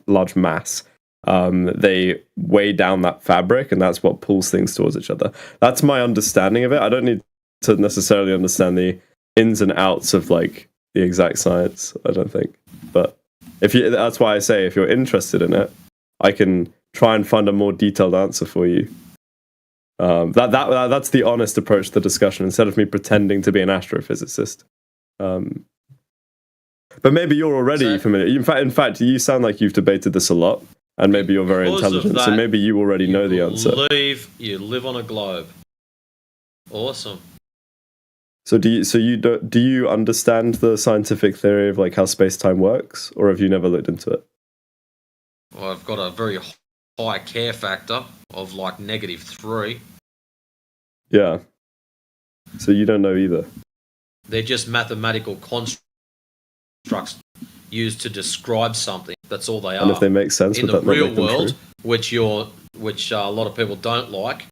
large mass, they weigh down that fabric, and that's what pulls things towards each other. That's my understanding of it. I don't need to necessarily understand the ins and outs of like the exact science, I don't think. But that's why I say if you're interested in it, I can try and find a more detailed answer for you. That's the honest approach to the discussion, instead of me pretending to be an astrophysicist. But maybe you're already familiar. In fact, you sound like you've debated this a lot, and maybe you're very intelligent, so maybe you already know the answer. You live on a globe. Awesome. So do you understand the scientific theory of like how space-time works, or have you never looked into it? Well, I've got a very high care factor of like -3. Yeah. So you don't know either. They're just mathematical constructs used to describe something. That's all they are. And if they make sense, in the real world, which a lot of people don't like,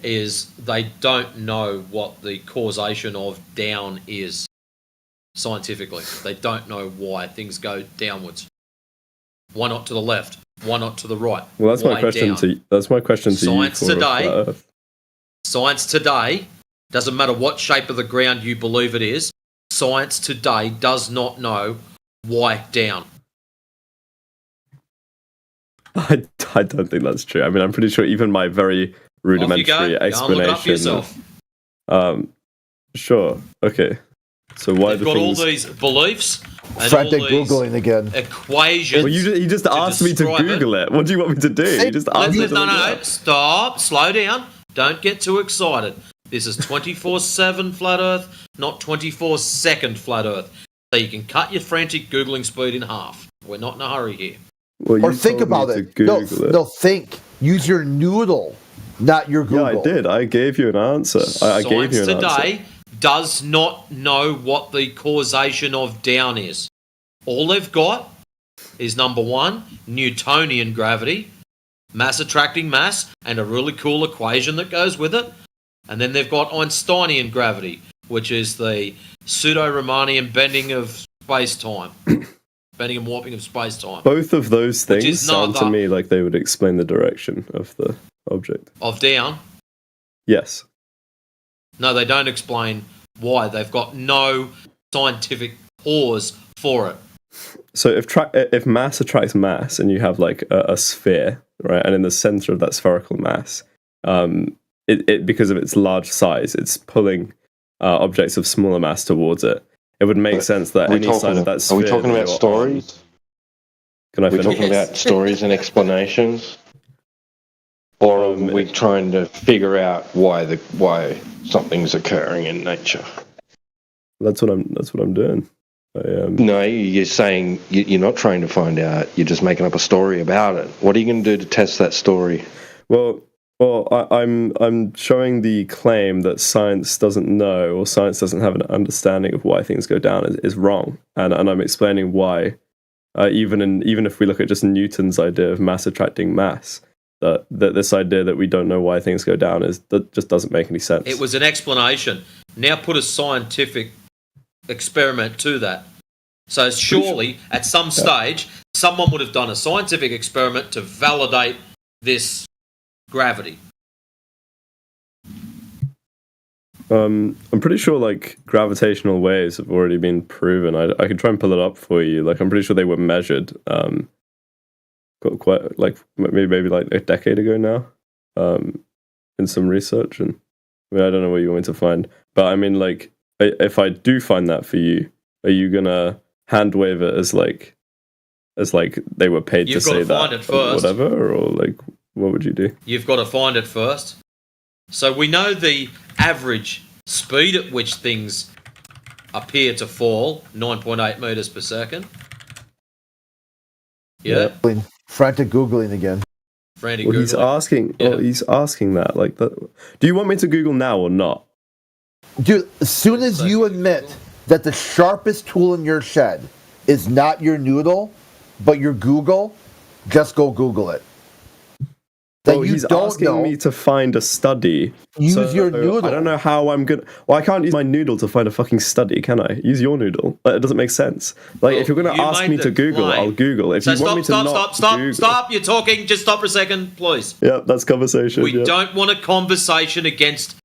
is they don't know what the causation of down is scientifically. They don't know why things go downwards. Why not to the left? Why not to the right? Well, that's my question to you. Science today doesn't matter what shape of the ground you believe it is. Science today does not know why down. I don't think that's true. I mean, I'm pretty sure even my very rudimentary explanation. Sure. Okay. So why they've got all these beliefs and Frantic all these Googling again. Equations? Well, you just asked me to Google it. What do you want me to do? You just asked me to No. Stop. Slow down. Don't get too excited. This is 24/7 flat Earth, not 24-second flat Earth. So you can cut your frantic Googling speed in half. We're not in a hurry here. Well, or think about it. No, think. Use your noodle, not your Google. Yeah, I did. I gave you an answer. I gave you an answer. Science today does not know what the causation of down is. All they've got is number one, Newtonian gravity, mass attracting mass, and a really cool equation that goes with it. And then they've got Einsteinian gravity, which is the pseudo-Riemannian bending of space-time. Bending and warping of space-time. Both of those things sound to me like they would explain the direction of the object. Of down? Yes. No, they don't explain why. They've got no scientific cause for it. So if mass attracts mass and you have like a sphere, right, and in the center of that spherical mass, it because of its large size, it's pulling objects of smaller mass towards it. It would make sense that any side of that sphere... Are we talking about stories? Can I finish? Are we talking about stories and explanations? Or are we trying to figure out why something's occurring in nature? That's what I'm doing. No, you're saying you're not trying to find out. You're just making up a story about it. What are you going to do to test that story? Well, I'm showing the claim that science doesn't know, or science doesn't have an understanding of why things go down is wrong, and I'm explaining why. Even if we look at just Newton's idea of mass attracting mass, that this idea that we don't know why things go down that just doesn't make any sense. It was an explanation. Now put a scientific experiment to that. So surely, at some stage, someone would have done a scientific experiment to validate this gravity. I'm pretty sure like gravitational waves have already been proven. I could try and pull it up for you. Like I'm pretty sure they were measured quite like maybe like a decade ago now in some research. And I mean, I don't know what you want me to find, but I mean, like if I do find that for you, are you gonna hand wave it as like they were paid to say that or whatever, or like what would you do? You've got to find it first. So we know the average speed at which things appear to fall, 9.8 meters per second. Yeah. Frantic Googling again. Frantic Googling. He's asking that. Like, that. Do you want me to Google now or not? Dude, as soon as you admit that the sharpest tool in your shed is not your noodle, but your Google, just go Google it. that Well, you he's don't asking know. me to find a study. Use your noodle. I don't know how I'm gonna. Well, I can't use my noodle to find a fucking study, can I? Use your noodle. Like, it doesn't make sense. Like, if you're gonna you ask made me the to Google, claim. I'll Google. If So you want me to not Google, stop! You're talking. Just stop for a second, please. Yeah, that's conversation. We yeah. don't want a conversation against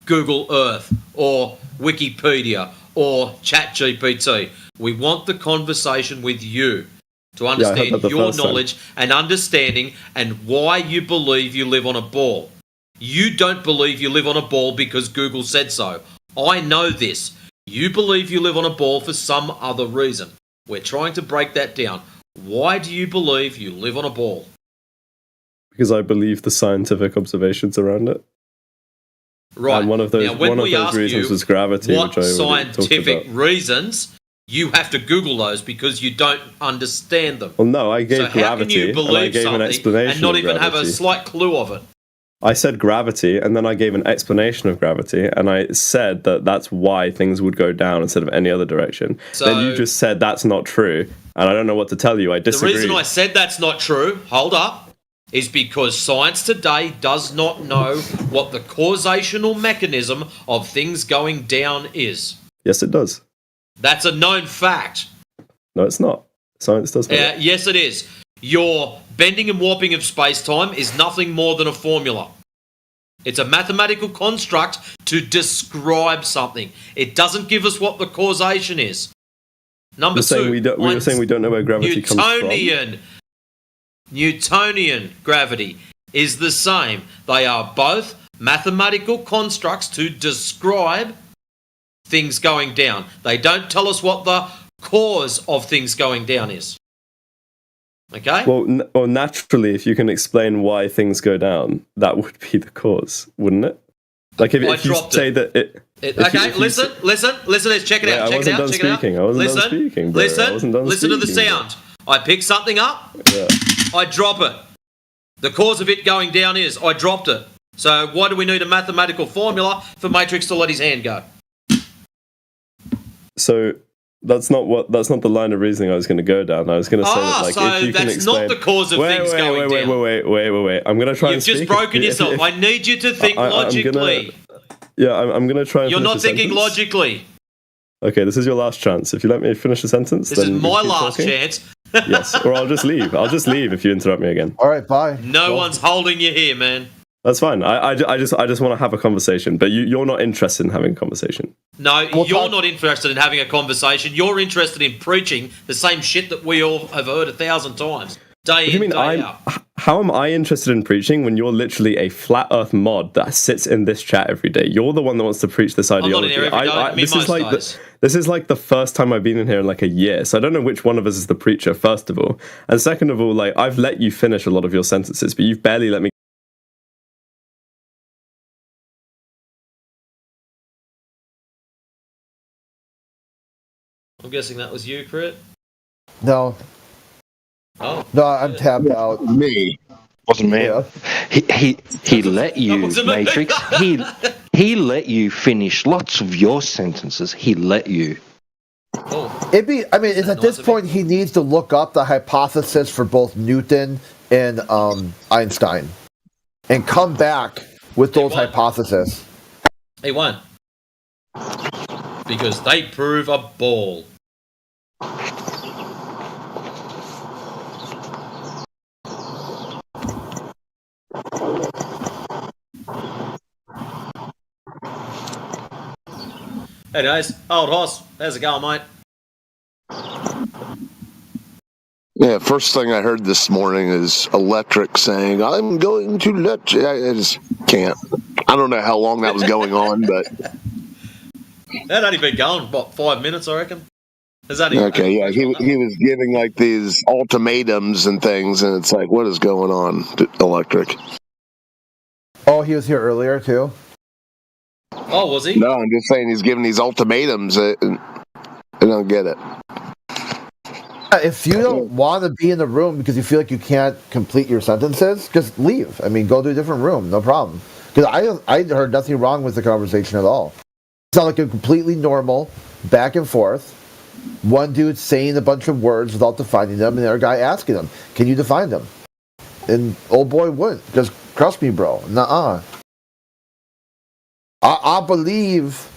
Google Earth or Wikipedia or ChatGPT. We want the conversation with you to understand that the your first time. knowledge and understanding and why you believe you live on a ball. You don't believe you live on a ball because Google said so. I know this. You believe you live on a ball for some other reason. We're trying to break that down. Why do you believe you live on a ball? Because I believe the scientific observations around it. Right. And one of those, now, when we ask reasons you was gravity, what which I already talked scientific about. reasons, you have to Google those because you don't understand them. Well, no, I gave So how can gravity, you and I believe gave an something explanation and not of even have a gravity. slight clue of it? I said gravity, and then I gave an explanation of gravity, and I said that that's why things would go down instead of any other direction. So- then you just said that's not true, and I don't know what to tell you. I The disagree. reason I said that's not true, hold up, is because science today does not know what the causational mechanism of things going down is. Yes, it does. That's a known fact. No, it's not. Science does know. that. Yes, it is. Your bending and warping of space-time is nothing more than a formula. It's a mathematical construct to describe something. It doesn't give us what the causation is. Number We're saying two, we were saying we don't know where gravity comes from. Newtonian gravity is the same. They are both mathematical constructs to describe things going down. They don't tell us what the cause of things going down is. Okay? Well, naturally, if you can explain why things go down, that would be the cause, wouldn't it? Like if you say that it. Listen, let's check it out. I wasn't done speaking. I wasn't done speaking, bro. I wasn't done Listen to the speaking, bro. sound. I pick something up, Yeah. I drop it. The cause of it going down is I dropped it. So why do we need a mathematical formula for Matrix to let his hand go? So that's not the line of reasoning I was going to go down. I was going to say that, like, so if you can that's explain, not the cause of things going down. Wait. I'm going to try You've and just speak. broken If- yourself. if- I need you to think logically. I'm going to try and You're finish not the thinking sentence. logically. Okay, this is your last chance. If you let me finish the sentence, This then is you my keep last talking. chance. Yes, or I'll just leave. I'll just leave if you interrupt me again. All right, bye. No Well, one's holding you here, man. That's fine. I just want to have a conversation, but you're not interested in having a conversation. No, We'll you're talk- not interested in having a conversation. You're interested in preaching the same shit that we all have heard 1,000 times. Day What do you in, mean? day out. How am I interested in preaching when you're literally a flat Earth mod that sits in this chat every day? You're the one that wants to preach this not in ideology. here every day. I mean, this is most like days. this is like the first time I've been in here in like a year, so I don't know which one of us is the preacher. First of all, and second of all, like I've let you finish a lot of your sentences, but you've barely let me. I'm guessing that was you, Crit. No, Oh, I'm tapped out. Me. Wasn't me. Yeah. He let you, wasn't me. Matrix. He let you finish lots of your sentences. He let you. oh. It'd be. I mean, it's at this Nice of point he needs to look up the hypothesis for both Newton and Einstein, and come back with those what? hypotheses. He won't. Because they prove a ball. Hey guys, old Hoss, how's it going, mate? Yeah, first thing I heard this morning is Electric saying, "I'm going to let you." I just can't. I don't know how long that was going on, but That only been going, what, 5 minutes, I reckon? Is that okay, yeah, he was giving like these ultimatums and things, and it's like, what is going on, Electric? Oh, he was here earlier too. Oh, was he? No, I'm just saying he's giving these ultimatums. I don't get it. If you don't want to be in the room because you feel like you can't complete your sentences, just leave. I mean, go to a different room, no problem. Because I heard nothing wrong with the conversation at all. It sounded like a completely normal back and forth. One dude saying a bunch of words without defining them, and the other guy asking them, "Can you define them?" And old boy wouldn't. Just trust me, bro. Nuh-uh. I believe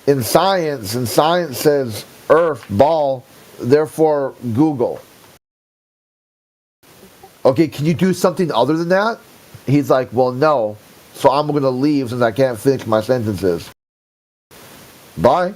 in science, and science says Earth, ball, therefore Google. Okay, can you do something other than that? He's like, well, no. So I'm going to leave since I can't finish my sentences. Bye.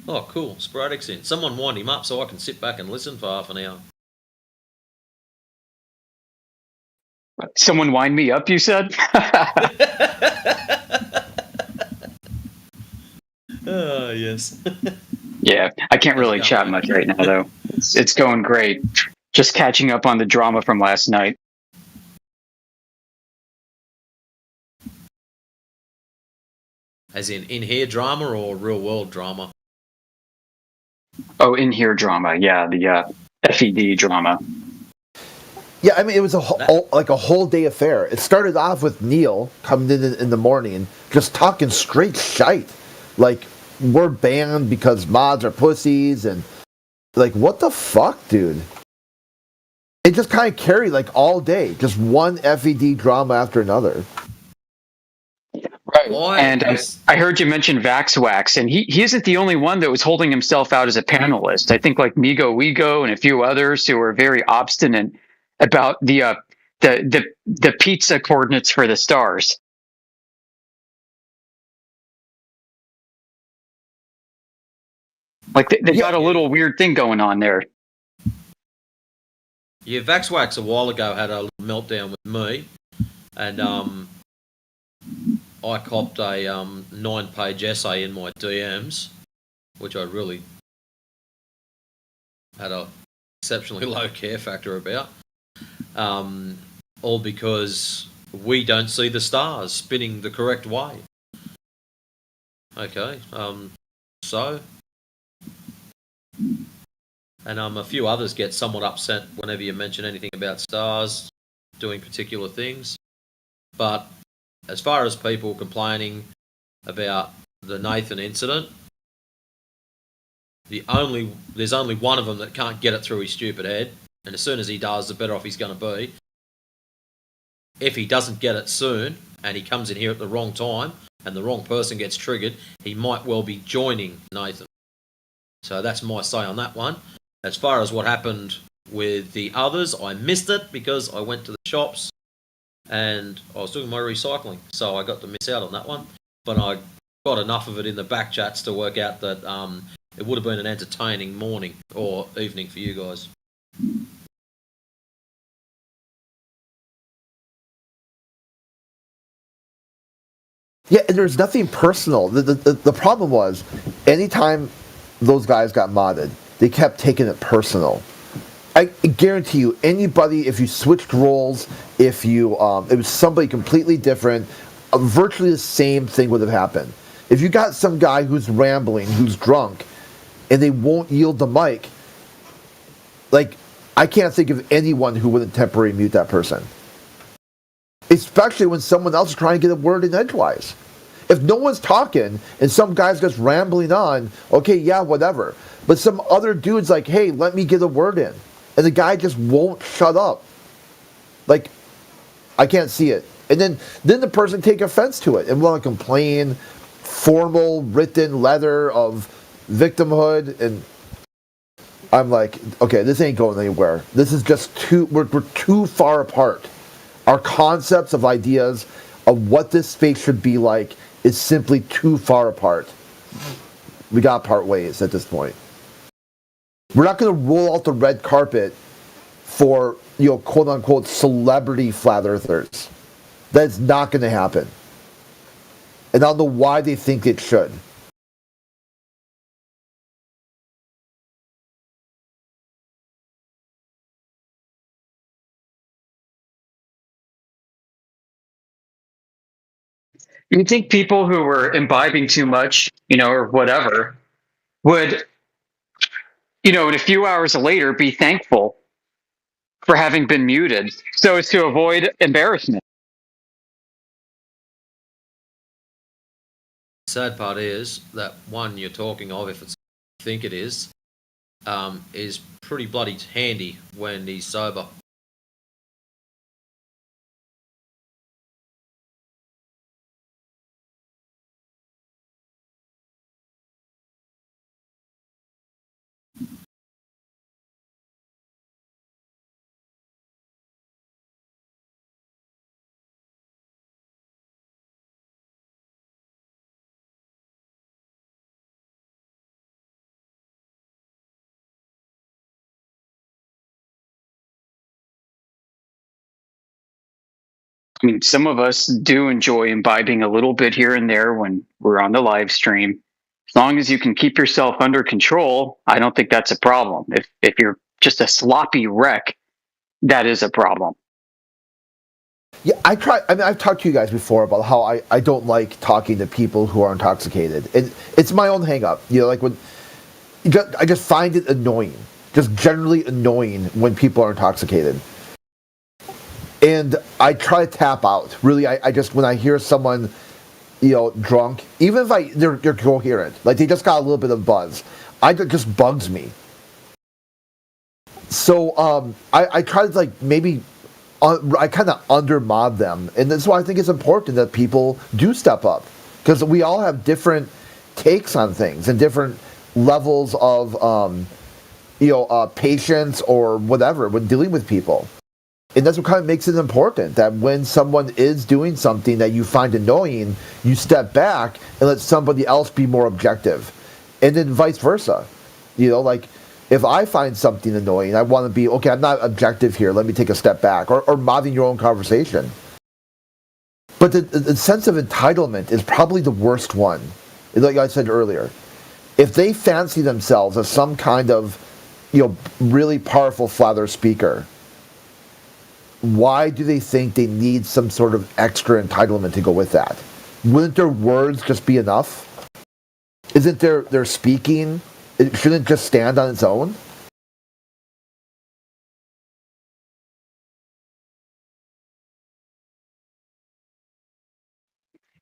Oh, cool. Sporadic's in. Someone wind him up so I can sit back and listen for half an hour. Someone wind me up, you said? Oh, yes. Yeah, I can't really chat much right now, though. It's going great. Just catching up on the drama from last night. As in here drama or real world drama? Oh, in here drama. Yeah, the FED drama. Yeah, I mean, it was a whole day affair. It started off with Neil coming in the morning, just talking straight shite. Like, we're banned because mods are pussies, and like, what the fuck, dude? It just kind of carried like all day, just one FED drama after another. Right. And I heard you mention VaxWax, and he isn't the only one that was holding himself out as a panelist. I think like Migo Wego and a few others who were very obstinate about the pizza coordinates for the stars. Like they got a little weird thing going on there. Yeah, VaxWax a while ago had a little meltdown with me, and I copped a 9-page essay in my DMs, which I really had a exceptionally low care factor about, all because we don't see the stars spinning the correct way. Okay, so... And a few others get somewhat upset whenever you mention anything about stars doing particular things. But as far as people complaining about the Nathan incident, there's only one of them that can't get it through his stupid head. And as soon as he does, the better off he's going to be. If he doesn't get it soon, and he comes in here at the wrong time, and the wrong person gets triggered, he might well be joining Nathan. So that's my say on that one. As far as what happened with the others, I missed it because I went to the shops and I was doing my recycling. So I got to miss out on that one. But I got enough of it in the back chats to work out that it would have been an entertaining morning or evening for you guys. Yeah, and there's nothing personal. The problem was, anytime those guys got modded, they kept taking it personal. I guarantee you, anybody, if you switched roles, if you it was somebody completely different, virtually the same thing would have happened. If you got some guy who's rambling, who's drunk, and they won't yield the mic, like, I can't think of anyone who wouldn't temporarily mute that person. especially when someone else is trying to get a word in edgewise. If no one's talking and some guy's just rambling on, okay, yeah, whatever. But some other dude's like, hey, let me get a word in. And the guy just won't shut up. Like, I can't see it. And then the person take offense to it and want to complain, formal written letter of victimhood, and I'm like, okay, this ain't going anywhere. This is just we're too far apart. Our concepts of ideas of what this space should be like is simply too far apart. We got to part ways at this point. We're not going to roll out the red carpet for, quote unquote, celebrity flat earthers. That's not going to happen. And I don't know why they think it should. You think people who were imbibing too much, or whatever, would, in a few hours later be thankful for having been muted so as to avoid embarrassment? Sad part is that one you're talking of, if it's what you think it is pretty bloody handy when he's sober. I mean, some of us do enjoy imbibing a little bit here and there when we're on the live stream. As long as you can keep yourself under control, I don't think that's a problem. If you're just a sloppy wreck, that is a problem. Yeah, I've talked to you guys before about how I don't like talking to people who are intoxicated. And it's my own hang up. I just find it annoying. Just generally annoying when people are intoxicated. And I try to tap out. Really, I just, when I hear someone, drunk, even if they're coherent, like they just got a little bit of buzz, it just bugs me. So I try to I kind of undermod them. And that's why I think it's important that people do step up. Because we all have different takes on things and different levels of, patience or whatever when dealing with people. And that's what kind of makes it important, that when someone is doing something that you find annoying, you step back and let somebody else be more objective. And then vice versa. If I find something annoying, I want to be, okay, I'm not objective here, let me take a step back. Or modding your own conversation. But the sense of entitlement is probably the worst one. Like I said earlier. If they fancy themselves as some kind of, really powerful flat earth speaker, why do they think they need some sort of extra entitlement to go with that? Wouldn't their words just be enough? Isn't their speaking, it shouldn't just stand on its own?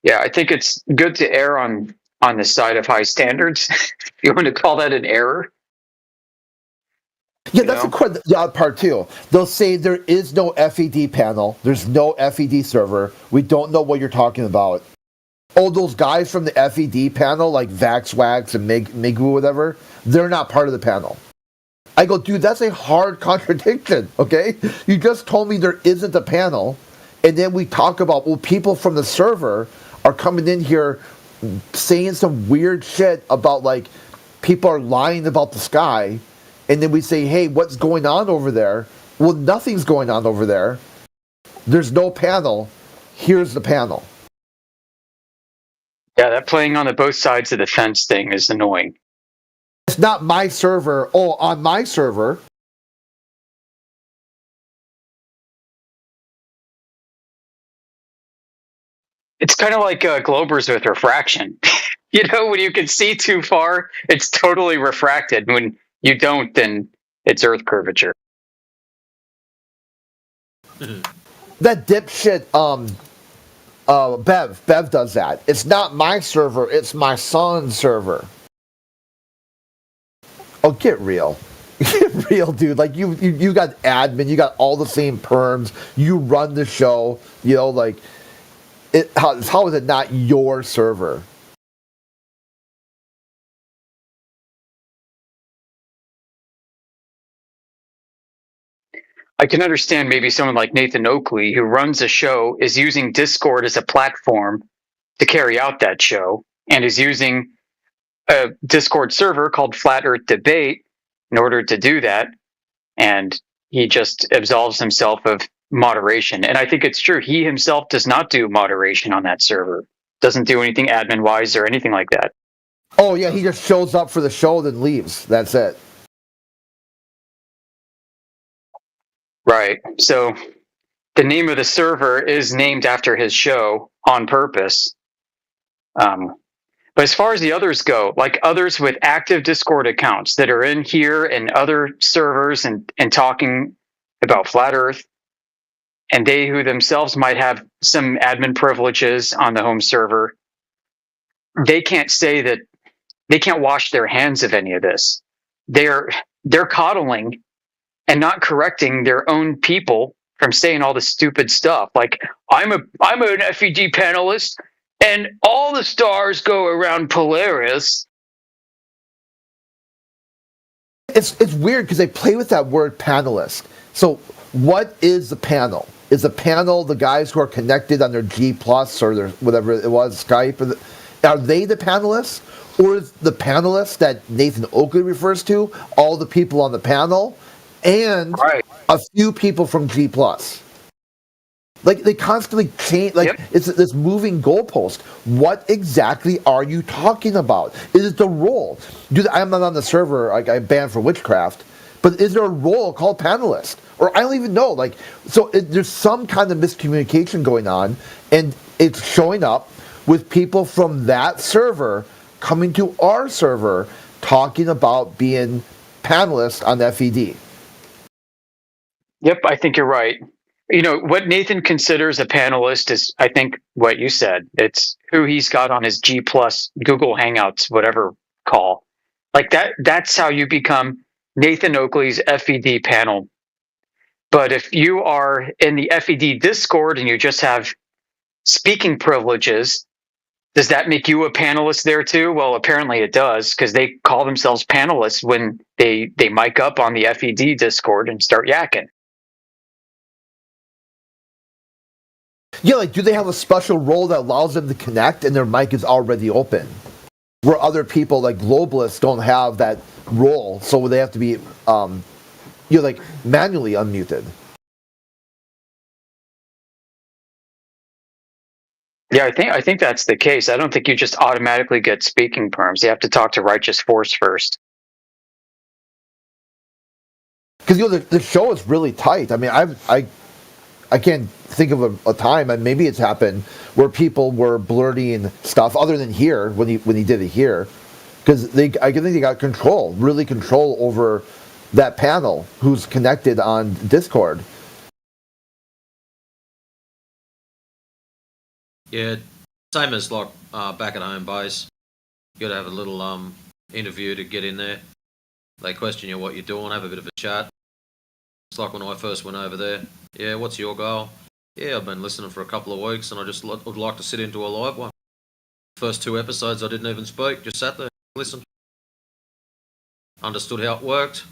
Yeah, I think it's good to err on the side of high standards. If you want to call that an error. Yeah, that's the odd part too. They'll say there is no FED panel, there's no FED server, we don't know what you're talking about. Oh, those guys from the FED panel, like VaxWax and Migu, whatever, they're not part of the panel. I go, dude, that's a hard contradiction, okay? You just told me there isn't a panel, and then we talk about, well, people from the server are coming in here saying some weird shit about, people are lying about the sky, and then we say, hey, what's going on over there? Well, nothing's going on over there. There's no panel. Here's the panel. Yeah, that playing on the both sides of the fence thing is annoying. It's not my server. Oh, on my server. It's kind of like Globers with refraction. When you can see too far, it's totally refracted. When you don't, then it's Earth curvature. that dipshit Bev does that. It's not my server, it's my son's server. Oh, get real. Get real, dude. Like you got admin, you got all the same perms, you run the show, you know, like how is it not your server? I can understand maybe someone like Nathan Oakley, who runs a show, is using Discord as a platform to carry out that show, and is using a Discord server called Flat Earth Debate in order to do that. And he just absolves himself of moderation. And I think it's true. He himself does not do moderation on that server, doesn't do anything admin wise or anything like that. Oh, yeah, he just shows up for the show, then leaves. That's it. Right. So the name of the server is named after his show on purpose. But as far as the others go, like others with active Discord accounts that are in here and other servers and talking about Flat Earth, and they who themselves might have some admin privileges on the home server, they can't say that they can't wash their hands of any of this. They're coddling and not correcting their own people from saying all the stupid stuff. Like, I'm an FED panelist, and all the stars go around Polaris. It's weird because they play with that word panelist. So what is the panel? Is the panel the guys who are connected on their G Plus or their whatever it was, Skype? Are they the panelists? Or is the panelists that Nathan Oakley refers to all the people on the panel and a few people from G Plus? Like, they constantly change. Like, It's this moving goalpost. What exactly are you talking about? Is it the role? I'm not on the server. Like, I'm banned for witchcraft. But is there a role called panelist? Or I don't even know. Like, so there's some kind of miscommunication going on, and it's showing up with people from that server coming to our server talking about being panelists on FED. Yep, I think you're right. You know, what Nathan considers a panelist is, I think, what you said. It's who he's got on his G Plus, Google Hangouts, whatever call. Like that's how you become Nathan Oakley's FED panel. But if you are in the FED Discord and you just have speaking privileges, does that make you a panelist there too? Well, apparently it does, because they call themselves panelists when they mic up on the FED Discord and start yakking. Yeah, like, do they have a special role that allows them to connect and their mic is already open? Where other people, like globalists, don't have that role, so they have to be, like, manually unmuted. Yeah, I think that's the case. I don't think you just automatically get speaking perms. You have to talk to Righteous Force first. Because the show is really tight. I mean, I can't think of a time, and maybe it's happened, where people were blurting stuff other than here when he did it here, because I think they got control over that panel who's connected on Discord. Yeah, same as like back at home base. You got to have a little interview to get in there. They question you what you're doing, have a bit of a chat. It's like when I first went over there. Yeah, what's your goal? Yeah, I've been listening for a couple of weeks and I just would like to sit into a live one. First 2 episodes I didn't even speak, just sat there, listened. Understood how it worked,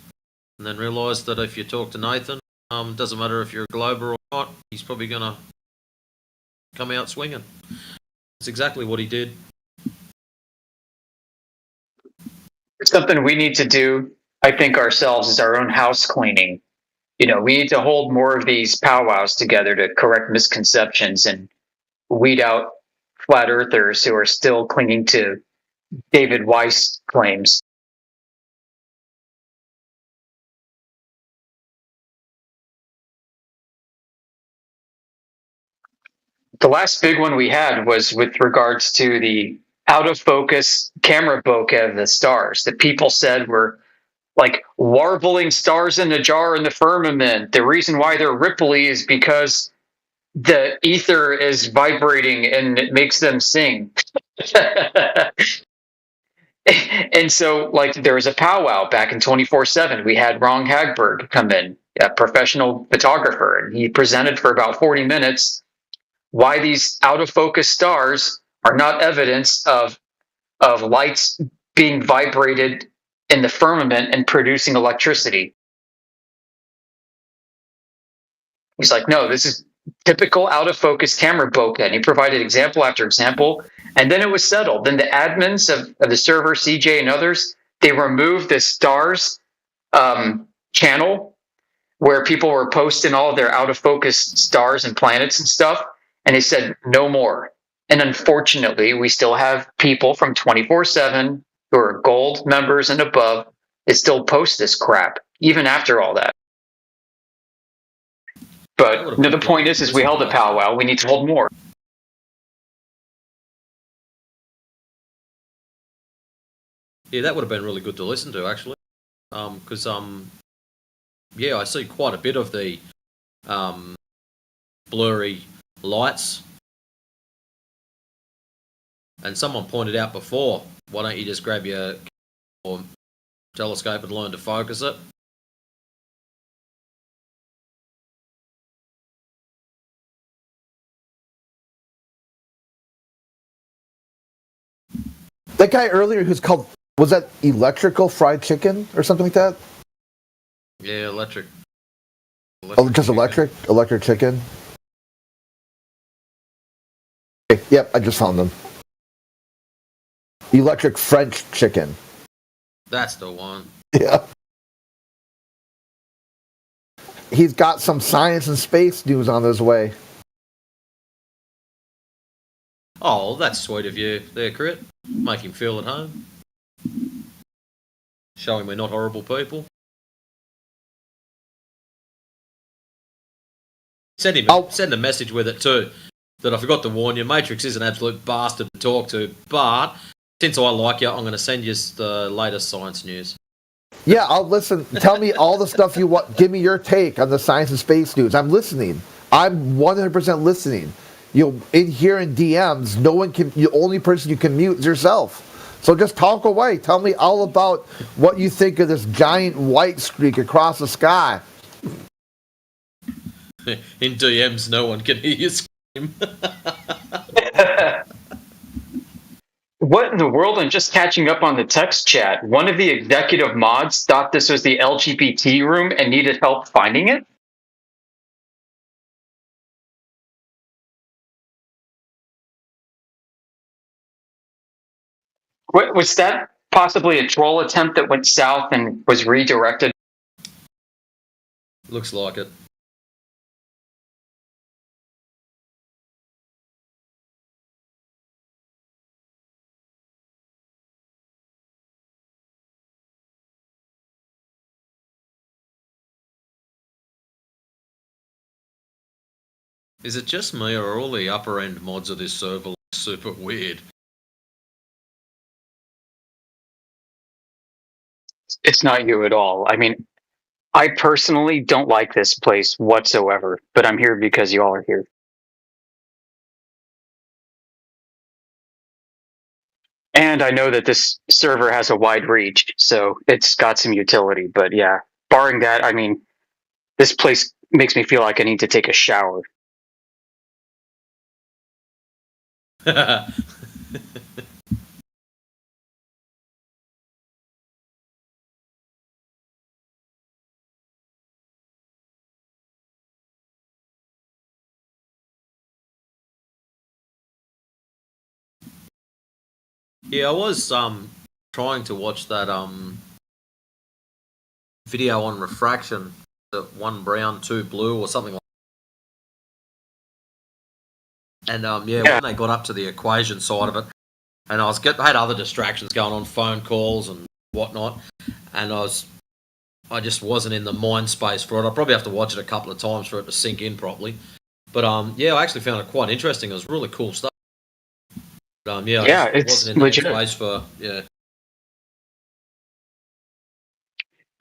and then realised that if you talk to Nathan, doesn't matter if you're a Glober or not, he's probably going to come out swinging. That's exactly what he did. It's something we need to do, I think, ourselves, is our own house cleaning. You know, we need to hold more of these powwows together to correct misconceptions and weed out flat earthers who are still clinging to David Weiss claims. The last big one we had was with regards to the out of focus camera bokeh of the stars that people said were like warbling stars in a jar in the firmament. The reason why they're ripply is because the ether is vibrating and it makes them sing. And so, like, there was a powwow back in 24/7. We had Ron Hagberg come in, a professional photographer, and he presented for about 40 minutes why these out of focus stars are not evidence of lights being vibrated in the firmament and producing electricity. He's like, no, this is typical out of focus camera bokeh. And he provided example after example. And then it was settled. Then the admins of the server, CJ and others, they removed the stars channel where people were posting all their out of focus stars and planets and stuff. And they said, no more. And unfortunately, we still have people from 24/7 who are gold members and above that still post this crap, even after all that. But no, the point is we held a powwow. We need to hold more. Yeah, that would have been really good to listen to, actually. Because, yeah, I see quite a bit of the blurry lights. And someone pointed out before, why don't you just grab your telescope and learn to focus it? That guy earlier who's called, was that Electrical Fried Chicken or something like that? Yeah, electric Oh, just chicken. electric chicken. Okay, yep, I just found them. Electric French chicken. That's the one. Yeah. He's got some science and space news on his way. Oh, that's sweet of you there, Crit. Make him feel at home. Show him we're not horrible people. Send a message with it too. That I forgot to warn you, Matrix is an absolute bastard to talk to, but since I like you, I'm going to send you the latest science news. Yeah, I'll listen. Tell me all the stuff you want. Give me your take on the science and space news. I'm listening. I'm 100% listening. In here in DMs, no one can. The only person you can mute is yourself. So just talk away. Tell me all about what you think of this giant white streak across the sky. In DMs, no one can hear you scream. What in the world? I'm just catching up on the text chat. One of the executive mods thought this was the LGBT room and needed help finding it. Was that possibly a troll attempt that went south and was redirected? Looks like it. Is it just me, or are all the upper end mods of this server super weird? It's not you at all. I mean, I personally don't like this place whatsoever, but I'm here because you all are here. And I know that this server has a wide reach, so it's got some utility. But yeah, barring that, I mean, this place makes me feel like I need to take a shower. Yeah, I was trying to watch that video on refraction, the 1 brown, 2 blue, or something like that. And when they got up to the equation side of it, and I had other distractions going on, phone calls and whatnot, and I just wasn't in the mind space for it. I'll probably have to watch it a couple of times for it to sink in properly. But I actually found it quite interesting. It was really cool stuff. But, it's legit. Space for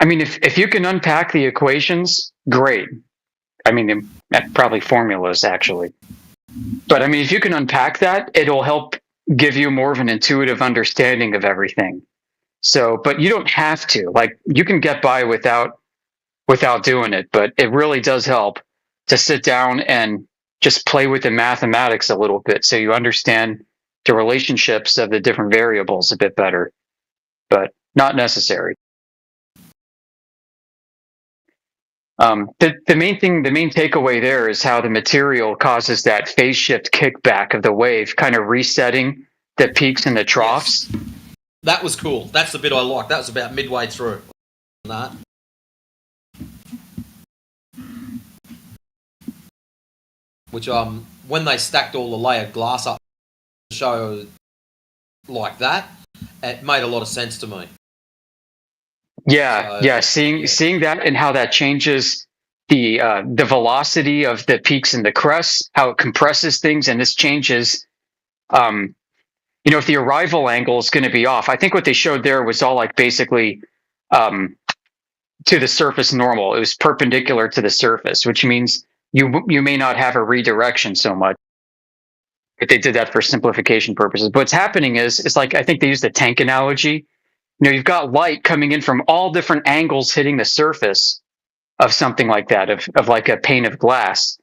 I mean, if you can unpack the equations, great. I mean, probably formulas actually. But I mean, if you can unpack that, it'll help give you more of an intuitive understanding of everything. So, but you don't have to. Like, you can get by without doing it, but it really does help to sit down and just play with the mathematics a little bit so you understand the relationships of the different variables a bit better, but not necessary. The main takeaway there is how the material causes that phase shift kickback of the wave, kind of resetting the peaks and the troughs. Yes. That was cool. That's the bit I liked. That was about midway through. That. Which when they stacked all the layered glass up to show like that, it made a lot of sense to me. Yeah. Seeing that and how that changes the velocity of the peaks and the crests, how it compresses things, and this changes. If the arrival angle is going to be off, I think what they showed there was all like basically to the surface normal. It was perpendicular to the surface, which means you may not have a redirection so much. But they did that for simplification purposes. But what's happening is, it's like, I think they used the tank analogy. You've got light coming in from all different angles hitting the surface of something like that, of like a pane of glass.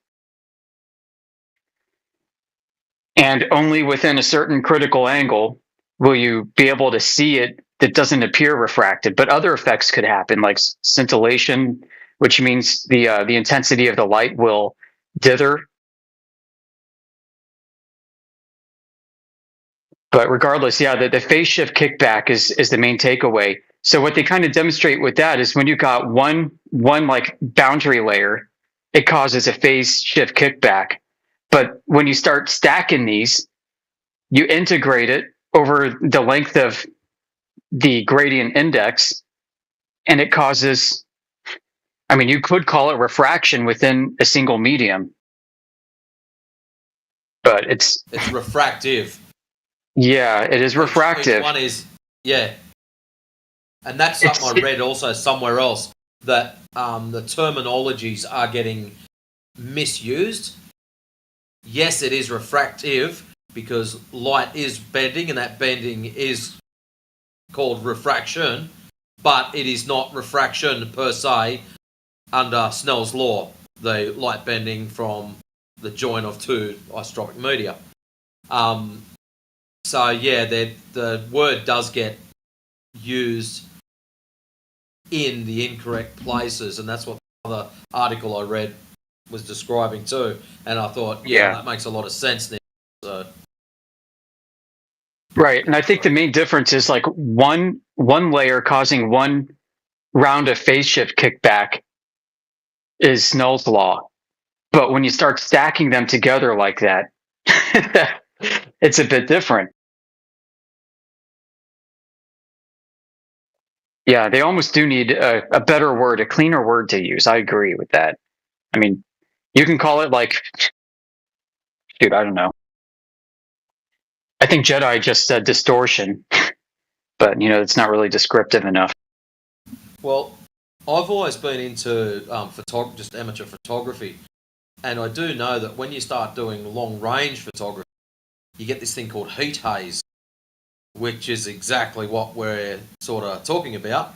And only within a certain critical angle will you be able to see it that doesn't appear refracted. But other effects could happen, like scintillation, which means the intensity of the light will dither. But regardless, the phase shift kickback is the main takeaway. So what they kind of demonstrate with that is when you got one like boundary layer, it causes a phase shift kickback. But when you start stacking these, you integrate it over the length of the gradient index, and it causes, I mean, you could call it refraction within a single medium. But it's refractive. Yeah, it is refractive. One is, yeah. And that's something I read also somewhere else, that the terminologies are getting misused. Yes, it is refractive because light is bending, and that bending is called refraction, but it is not refraction per se under Snell's law, the light bending from the join of two isotropic media. So yeah, the word does get used in the incorrect places, and that's what the other article I read was describing too. And I thought, that makes a lot of sense now. So. Right, and I think the main difference is like one layer causing one round of phase shift kickback is Snell's law, but when you start stacking them together like that, it's a bit different. Yeah, they almost do need a better word, a cleaner word to use. I agree with that. I mean, you can call it like, I don't know. I think Jedi just said distortion, but it's not really descriptive enough. Well, I've always been into just amateur photography, and I do know that when you start doing long range photography, you get this thing called heat haze, which is exactly what we're sort of talking about.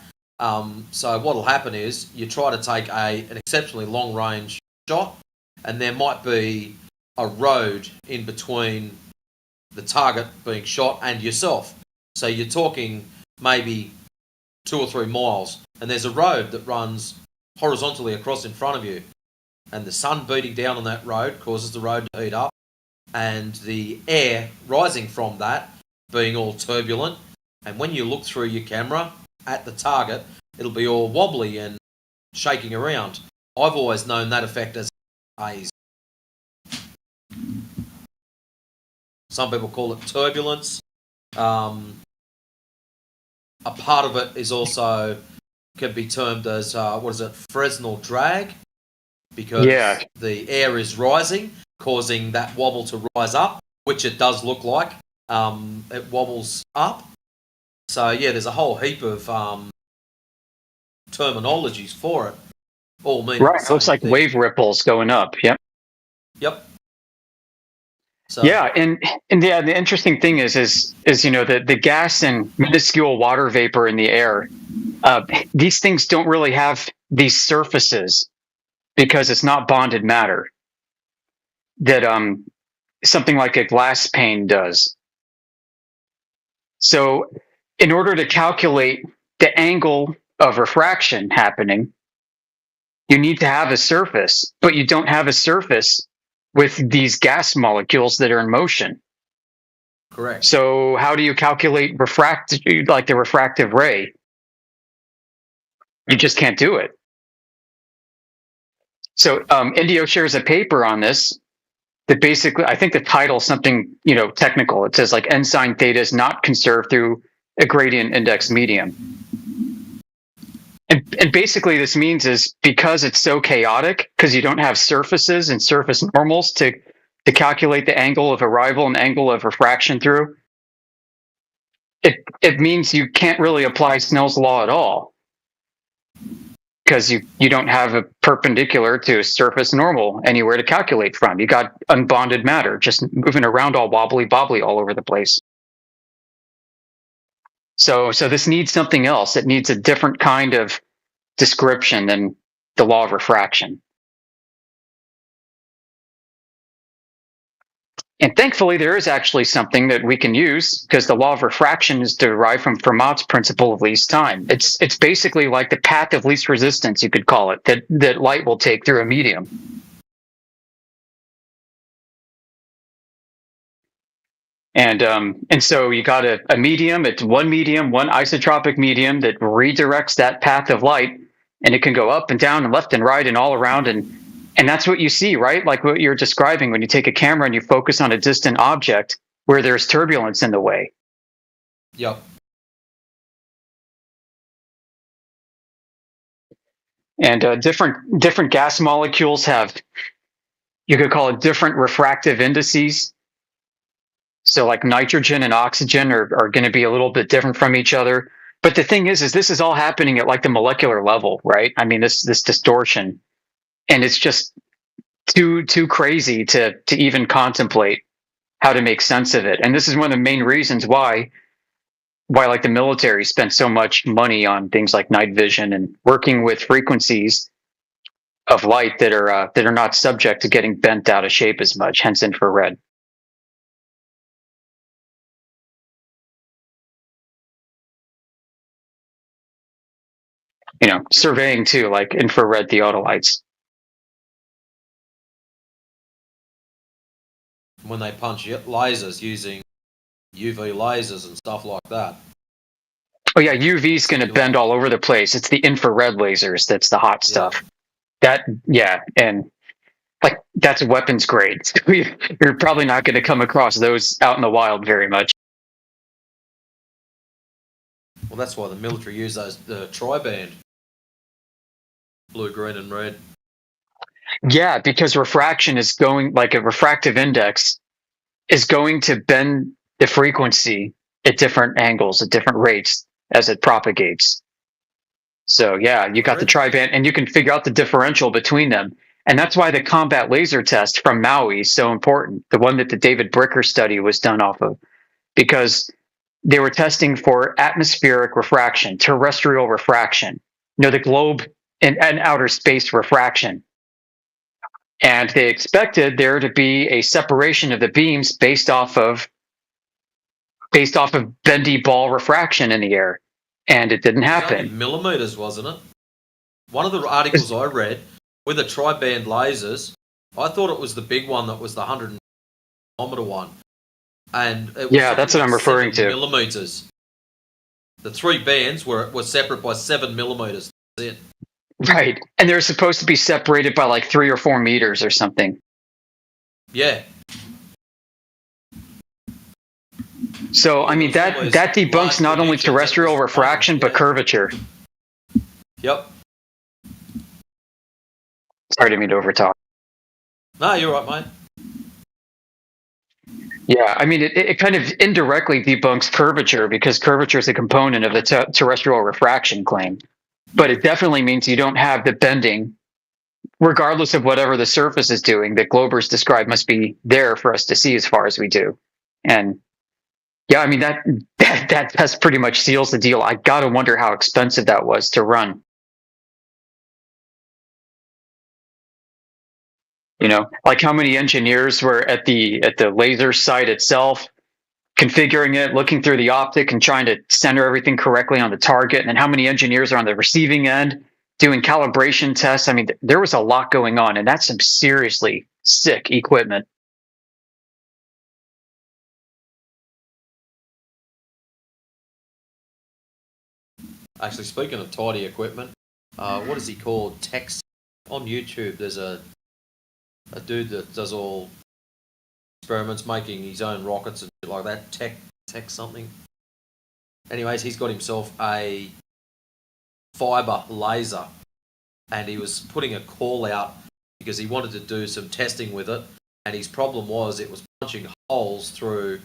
So what will happen is you try to take an exceptionally long range shot, and there might be a road in between the target being shot and yourself. So you're talking maybe 2 or 3 miles, and there's a road that runs horizontally across in front of you, and the sun beating down on that road causes the road to heat up, and the air rising from that being all turbulent, and when you look through your camera at the target, it'll be all wobbly and shaking around. I've always known that effect as haze. Some people call it turbulence. A part of it is also can be termed as Fresnel drag, because the air is rising, causing that wobble to rise up, which it does look like. It wobbles up. So there's a whole heap of terminologies for it. all meaning Right. the It looks same like thing. wave ripples going up. Yep. Yep. So, Yeah, and yeah, the interesting thing is the gas and minuscule water vapor in the air. These things don't really have these surfaces because it's not bonded matter that something like a glass pane does. So, in order to calculate the angle of refraction happening, you need to have a surface, but you don't have a surface with these gas molecules that are in motion. correct. So how do you calculate like the refractive ray? You just can't do it. So Indio shares a paper on this that basically, I think the title is something technical. It says like ensign theta is not conserved through a gradient index medium. And basically this means is because it's so chaotic, because you don't have surfaces and surface normals to calculate the angle of arrival and angle of refraction through, it means you can't really apply Snell's law at all. Because you don't have a perpendicular to a surface normal anywhere to calculate from. You got unbonded matter just moving around all wobbly bobbly all over the place. So this needs something else. It needs a different kind of description than the law of refraction. And thankfully, there is actually something that we can use because the law of refraction is derived from Fermat's principle of least time. It's basically like the path of least resistance, you could call it, that light will take through a medium. And so you got a medium. It's one isotropic medium that redirects that path of light, and it can go up and down and left and right and all around. And that's what you see, right? Like what you're describing when you take a camera and you focus on a distant object where there's turbulence in the way. Yep. And different gas molecules have, you could call it different refractive indices. So like nitrogen and oxygen are going to be a little bit different from each other. But the thing is this is all happening at like the molecular level, right? I mean, this distortion. And it's just too crazy to even contemplate how to make sense of it. And this is one of the main reasons why like the military spent so much money on things like night vision and working with frequencies of light that are not subject to getting bent out of shape as much, hence infrared. Surveying too, like infrared theodolites. When they punch lasers using UV lasers and stuff like that. Oh yeah, UV is going to bend all over the place. It's the infrared lasers that's the hot stuff. And like that's weapons grade. You're probably not going to come across those out in the wild very much. Well, that's why the military use those tri-band, blue, green, and red. Yeah, because refraction is going, like a refractive index is going to bend the frequency at different angles, at different rates as it propagates. So yeah, you got the tri-band, and you can figure out the differential between them. And that's why the combat laser test from Maui is so important, the one that the David Bricker study was done off of, because they were testing for atmospheric refraction, terrestrial refraction, the globe and outer space refraction. And they expected there to be a separation of the beams based off of bendy ball refraction in the air. And it didn't happen. Millimeters, wasn't it? One of the articles I read with the tri-band lasers, I thought it was the big one that was the 100 kilometer one. And it was that's what I'm referring to. Millimeters. The three bands were separate by 7 millimeters. That's it. Right. And they're supposed to be separated by like 3 or 4 meters or something. Yeah. So, I mean, that debunks not only terrestrial refraction, but curvature. Yep. Sorry, I didn't mean to overtalk. No, you're right, mate. Yeah, I mean, it kind of indirectly debunks curvature because curvature is a component of the terrestrial refraction claim. But it definitely means you don't have the bending regardless of whatever the surface is doing, that Glober's described must be there for us to see as far as we do. And yeah, I mean that's pretty much seals the deal. I gotta wonder how expensive that was to run. Like how many engineers were at the laser site itself, configuring it, looking through the optic and trying to center everything correctly on the target, and then how many engineers are on the receiving end doing calibration tests. I mean, there was a lot going on, and that's some seriously sick equipment. Actually, speaking of tidy equipment, what is he called? Tex on YouTube. There's a dude that does all experiments, making his own rockets and shit like that. Tech something. Anyways, he's got himself a fiber laser, and he was putting a call out because he wanted to do some testing with it, and his problem was it was punching holes through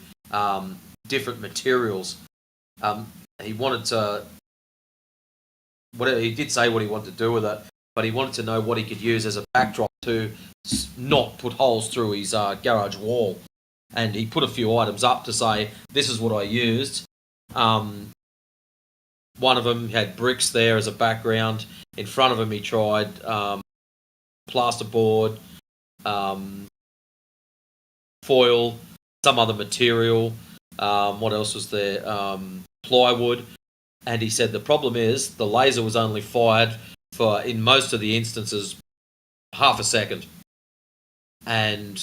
different materials. He wanted to, whatever he did say what he wanted to do with it, but he wanted to know what he could use as a backdrop to not put holes through his garage wall. And he put a few items up to say, this is what I used. One of them had bricks there as a background. In front of him, he tried plasterboard, foil, some other material. What else was there? Plywood. And he said the problem is the laser was only fired for, in most of the instances, half a second. And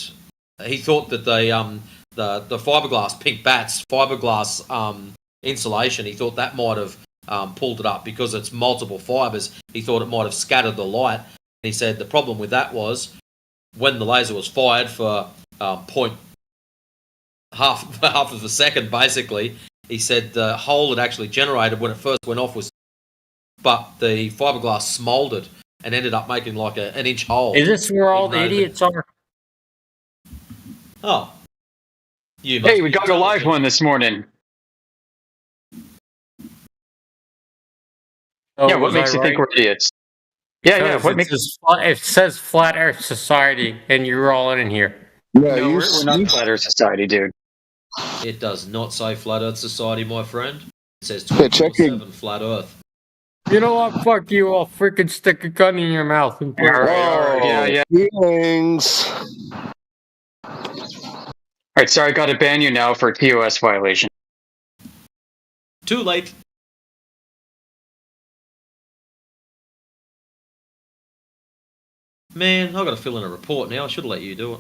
he thought that the fiberglass pink bats fiberglass insulation, he thought that might have pulled it up because it's multiple fibers. He thought it might have scattered the light. And he said the problem with that was when the laser was fired for half of a second, basically. He said the hole it actually generated when it first went off was, but the fiberglass smoldered and ended up making like an inch hole. Is this where all the idiots are? Oh. Hey, we got a live one this morning. Oh, yeah, what makes you think we're idiots? Yeah. What makes it says Flat Earth Society, and you're all in here. Yeah, No, we're not Flat Earth Society, dude. It does not say Flat Earth Society, my friend. It says check 24/7 Flat Earth. You know what? Fuck you. I'll freaking stick a gun in your mouth. And All right. Yeah. Feelings. All right, sorry, I got to ban you now for a TOS violation. Too late. Man, I've got to fill in a report now. I should let you do it.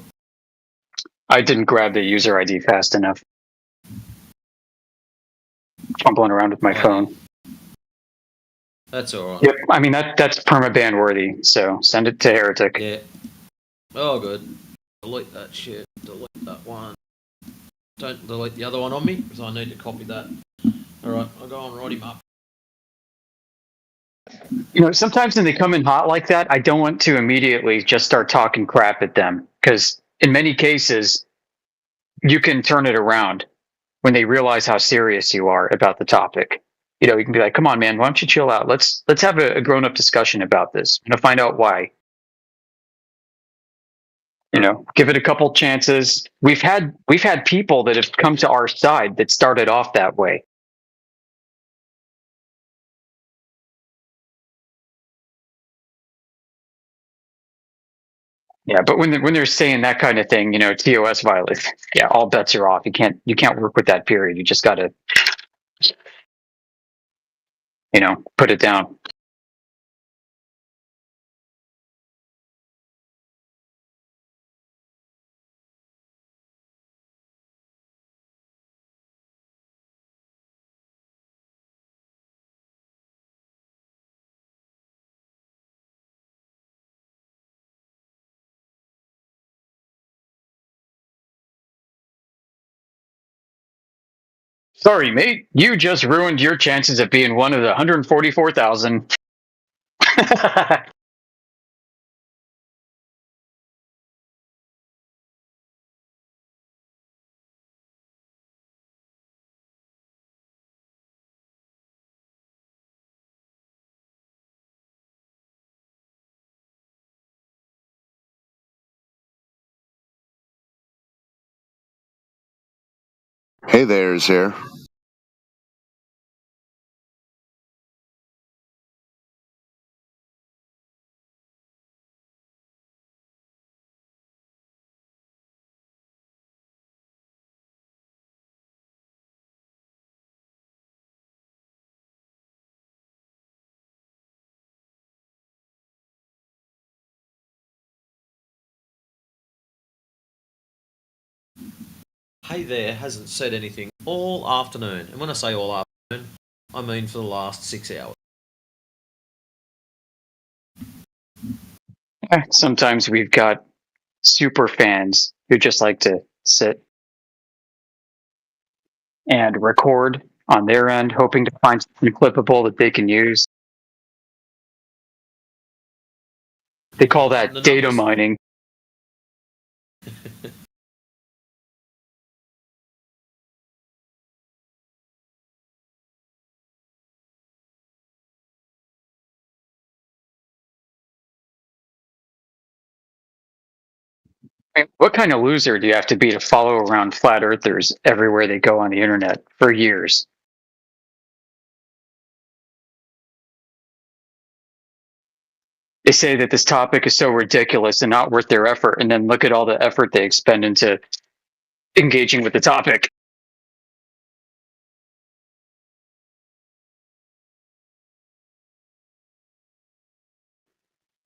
I didn't grab the user ID fast enough. Fumbling around with my phone. That's all right. Yep, I mean that's permaban worthy. So send it to Heretic. Yeah. Oh, good. Delete that shit. Delete that one. Don't delete the other one on me because I need to copy that. All right, I'll go and write him up. Sometimes when they come in hot like that, I don't want to immediately just start talking crap at them because in many cases, you can turn it around when they realize how serious you are about the topic. You can be like, "Come on, man, why don't you chill out? Let's have a grown-up discussion about this and find out why." Give it a couple chances. We've had people that have come to our side that started off that way. Yeah, but when they're saying that kind of thing, TOS violation, yeah, all bets are off. You can't work with that period. You just got to, put it down. Sorry, mate. You just ruined your chances of being one of the 144,000. Hey there's here. Hey there hasn't said anything all afternoon. And when I say all afternoon, I mean for the last 6 hours. Sometimes we've got super fans who just like to sit and record on their end, hoping to find something clippable that they can use. They call that The data numbers- mining. I mean, what kind of loser do you have to be to follow around flat earthers everywhere they go on the internet for years? They say that this topic is so ridiculous and not worth their effort, and then look at all the effort they expend into engaging with the topic.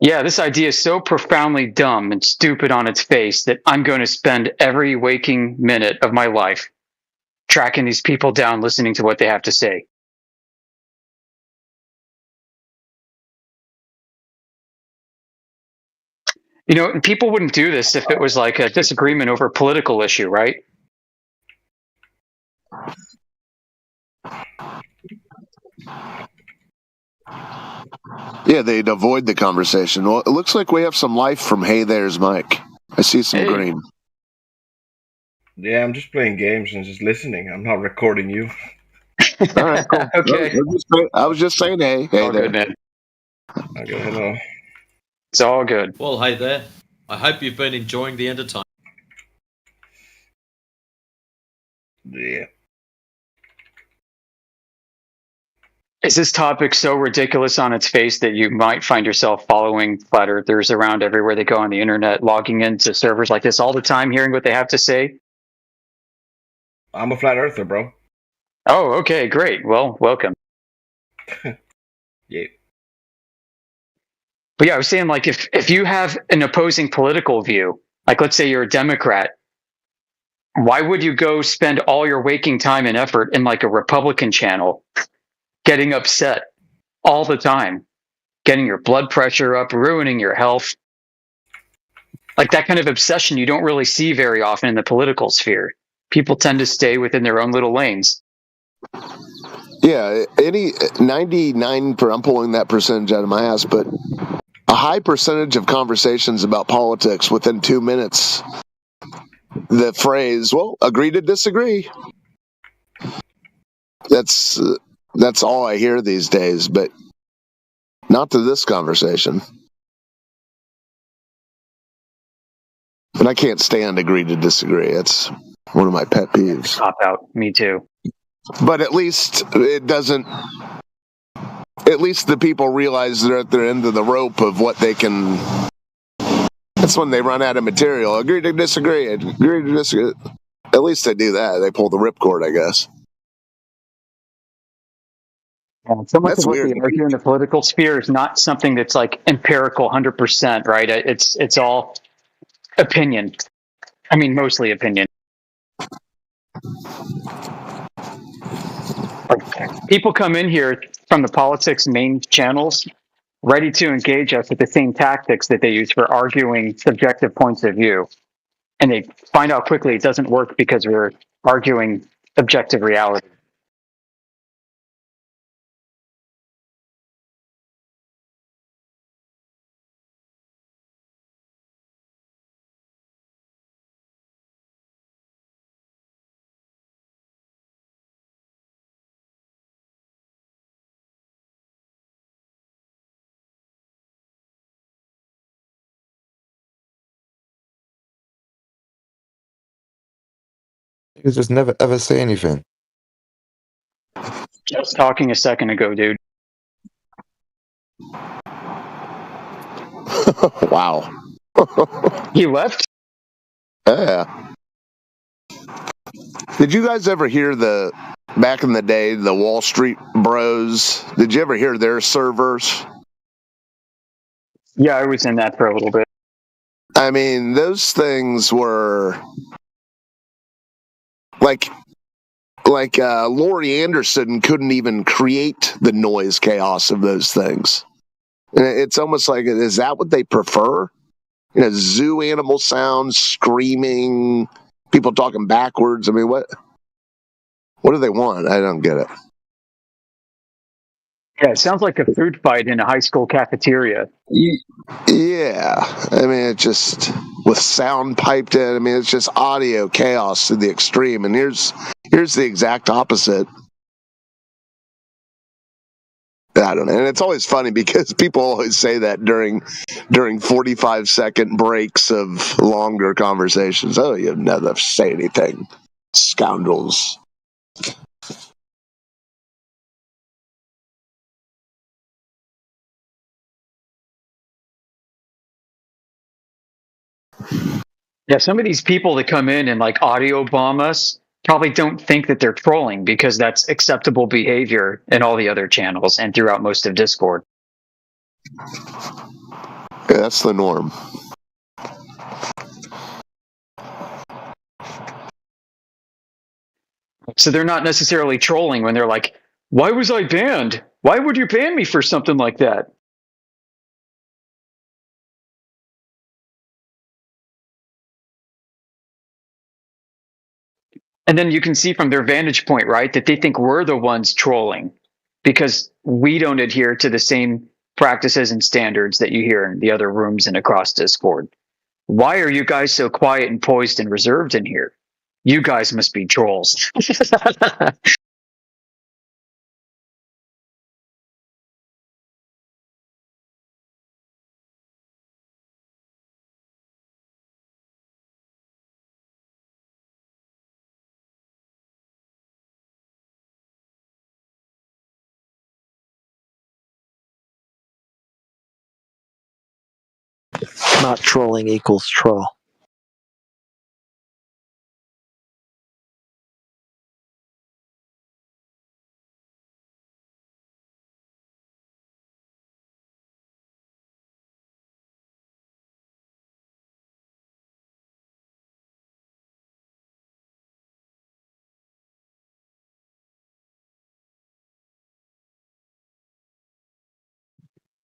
Yeah, this idea is so profoundly dumb and stupid on its face that I'm going to spend every waking minute of my life tracking these people down, listening to what they have to say. You know, and people wouldn't do this if it was like a disagreement over a political issue, right? Yeah, they'd avoid the conversation. Well, it looks like we have some life from Hey There's Mike. I see some Hey. green. Yeah, I'm just playing games and just listening. I'm not recording you. All right, cool. Okay. I was just saying, hey All there. good, man. Okay, hello. It's all good. Well, hey there. I hope you've been enjoying the entertainment. Yeah. Is this topic so ridiculous on its face that you might find yourself following flat earthers around everywhere they go on the internet, logging into servers like this all the time, hearing what they have to say? I'm a flat earther, bro. Oh, okay, great. Well, welcome. Yeah. But yeah, I was saying, like, if you have an opposing political view, like let's say you're a Democrat, why would you go spend all your waking time and effort in like a Republican channel, getting upset all the time, getting your blood pressure up, ruining your health? Like that kind of obsession you don't really see very often in the political sphere. People tend to stay within their own little lanes. Yeah, any 99. I'm pulling that percentage out of my ass, but a high percentage of conversations about politics within 2 minutes. The phrase, "Well, agree to disagree." That's all I hear these days, but not to this conversation. And I can't stand agree to disagree. It's one of my pet peeves. Cop out. Me too. But at least it doesn't. At least the people realize they're at their end of the rope of what they can. That's when they run out of material. Agree to disagree. Agree to disagree. At least they do that. They pull the ripcord, I guess. And so much That's of what weird. they argue in the political sphere is not something that's like empirical, 100%, right? It's all opinion. I mean, mostly opinion. Like, people come in here from the politics main channels ready to engage us with the same tactics that they use for arguing subjective points of view. And they find out quickly it doesn't work because we're arguing objective reality. You just never ever say anything. Just talking a second ago, dude. Wow. He left? Yeah. Did you guys ever hear back in the day, the Wall Street Bros? Did you ever hear their servers? Yeah, I was in that for a little bit. I mean, those things were like Laurie Anderson couldn't even create the noise chaos of those things. And it's almost like, is that what they prefer? Zoo animal sounds, screaming, people talking backwards. I mean, what do they want? I don't get it. Yeah, it sounds like a food fight in a high school cafeteria. Yeah, I mean, it just with sound piped in. I mean, it's just audio chaos to the extreme. And here's the exact opposite. I don't know, and it's always funny because people always say that during 45-second breaks of longer conversations. Oh, you never say anything, scoundrels. Yeah, some of these people that come in and like audio bomb us probably don't think that they're trolling because that's acceptable behavior in all the other channels and throughout most of Discord. Yeah, that's the norm. So they're not necessarily trolling when they're like, why was I banned? Why would you ban me for something like that? And then you can see from their vantage point, right, that they think we're the ones trolling because we don't adhere to the same practices and standards that you hear in the other rooms and across Discord. Why are you guys so quiet and poised and reserved in here? You guys must be trolls. Not trolling equals troll.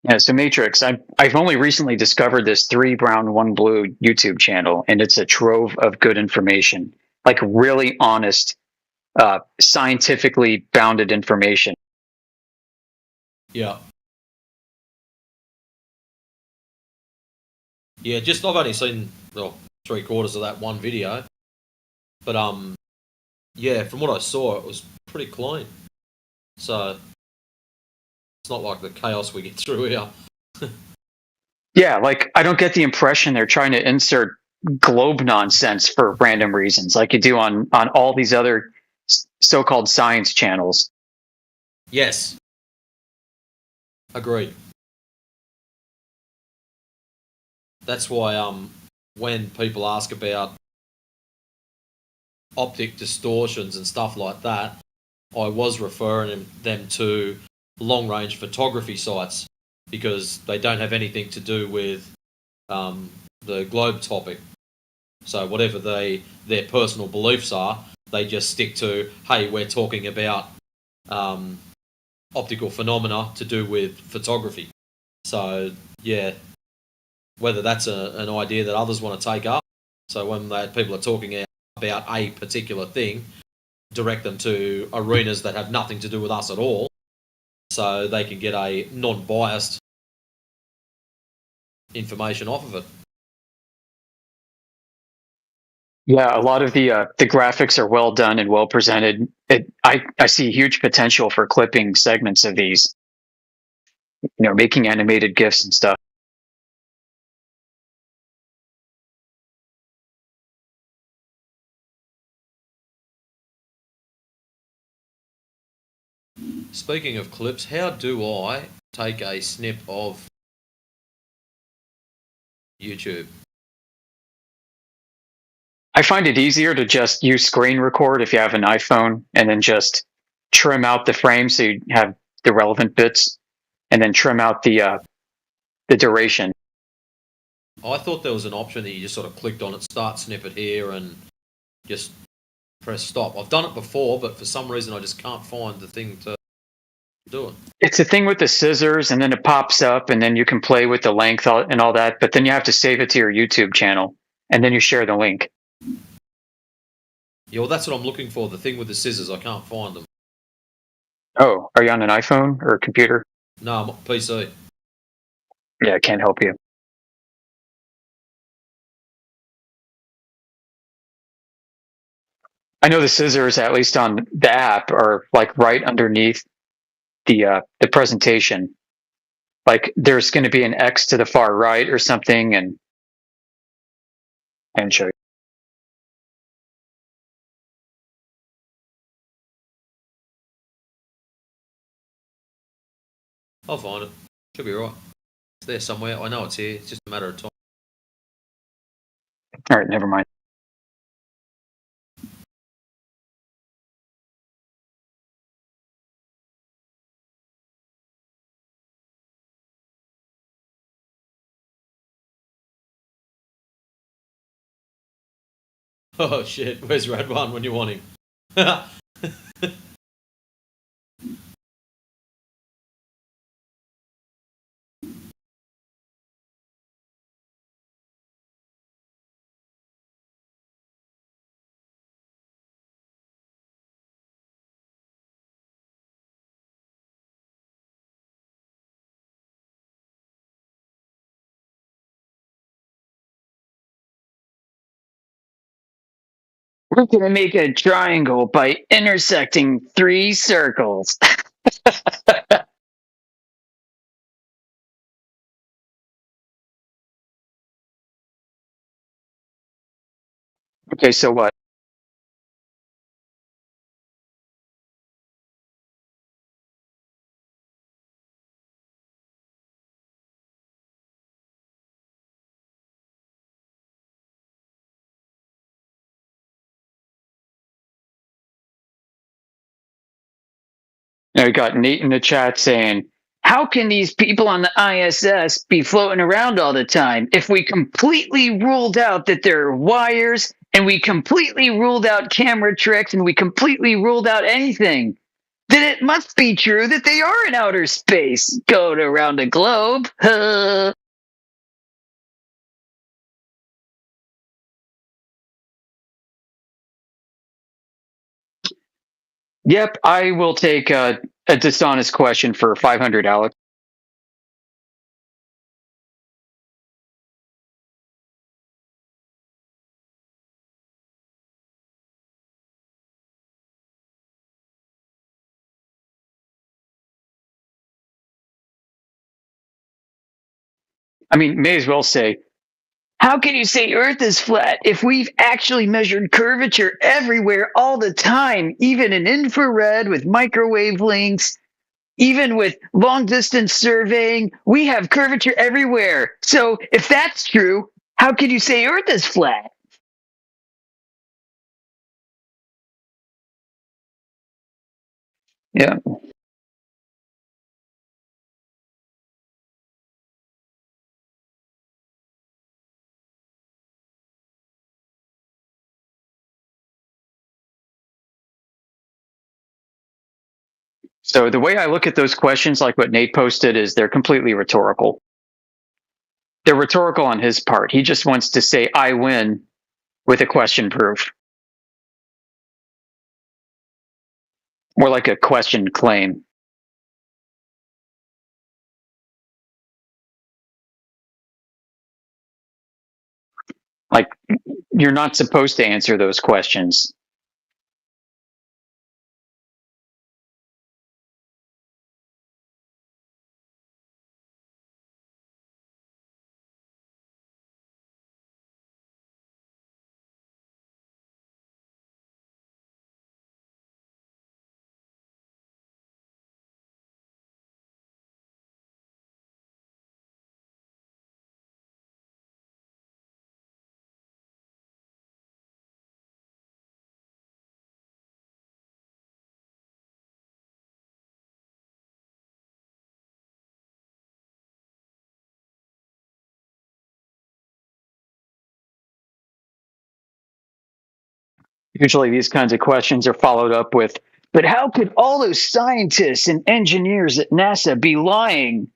Yeah, so Matrix, I've only recently discovered this 3 Brown 1 Blue YouTube channel, and it's a trove of good information, like really honest, scientifically bounded information. Yeah. Yeah, just I've only seen 3/4 of that one video, but yeah, from what I saw, it was pretty clean. So it's not like the chaos we get through here. Yeah, like I don't get the impression they're trying to insert globe nonsense for random reasons, like you do on all these other so-called science channels. Yes. Agreed. That's why when people ask about optic distortions and stuff like that, I was referring them to long-range photography sites because they don't have anything to do with the globe topic. So whatever their personal beliefs are, they just stick to, hey, we're talking about optical phenomena to do with photography. So yeah, whether that's an idea that others want to take up. So when people are talking about a particular thing, direct them to arenas that have nothing to do with us at all, so they can get a non-biased information off of it. Yeah, a lot of the graphics are well done and well presented. I see huge potential for clipping segments of these, making animated GIFs and stuff. Speaking of clips, how do I take a snip of YouTube? I find it easier to just use screen record if you have an iPhone, and then just trim out the frame so you have the relevant bits, and then trim out the duration. I thought there was an option that you just sort of clicked on it, start snippet here, and just press stop. I've done it before, but for some reason I just can't find the thing to do it. It's a thing with the scissors, and then it pops up, and then you can play with the length and all that, but then you have to save it to your YouTube channel, and then you share the link. Yeah, well, that's what I'm looking for, the thing with the scissors. I can't find them. Oh, are you on an iPhone or a computer? No, I'm on PC. Yeah, I can't help you. I know the scissors, at least on the app, are like right underneath the presentation. Like there's going to be an X to the far right or something, and show you. I'll find it. Should be right. It's there somewhere. I know it's here. It's just a matter of time. All right, never mind. Oh shit, where's Rad One when you want him? We're going to make a triangle by intersecting 3 circles. Okay, so what? Now we got Nate in the chat saying, how can these people on the ISS be floating around all the time if we completely ruled out that there are wires, and we completely ruled out camera tricks, and we completely ruled out anything? Then it must be true that they are in outer space, going around a globe. Yep, I will take a dishonest question for 500, Alex. I mean, may as well say, how can you say Earth is flat if we've actually measured curvature everywhere all the time, even in infrared with microwave links, even with long distance surveying? We have curvature everywhere. So if that's true, how can you say Earth is flat? Yeah. So the way I look at those questions, like what Nate posted, is they're completely rhetorical. They're rhetorical on his part. He just wants to say, I win with a question proof. More like a question claim. Like, you're not supposed to answer those questions. Usually these kinds of questions are followed up with, but how could all those scientists and engineers at NASA be lying?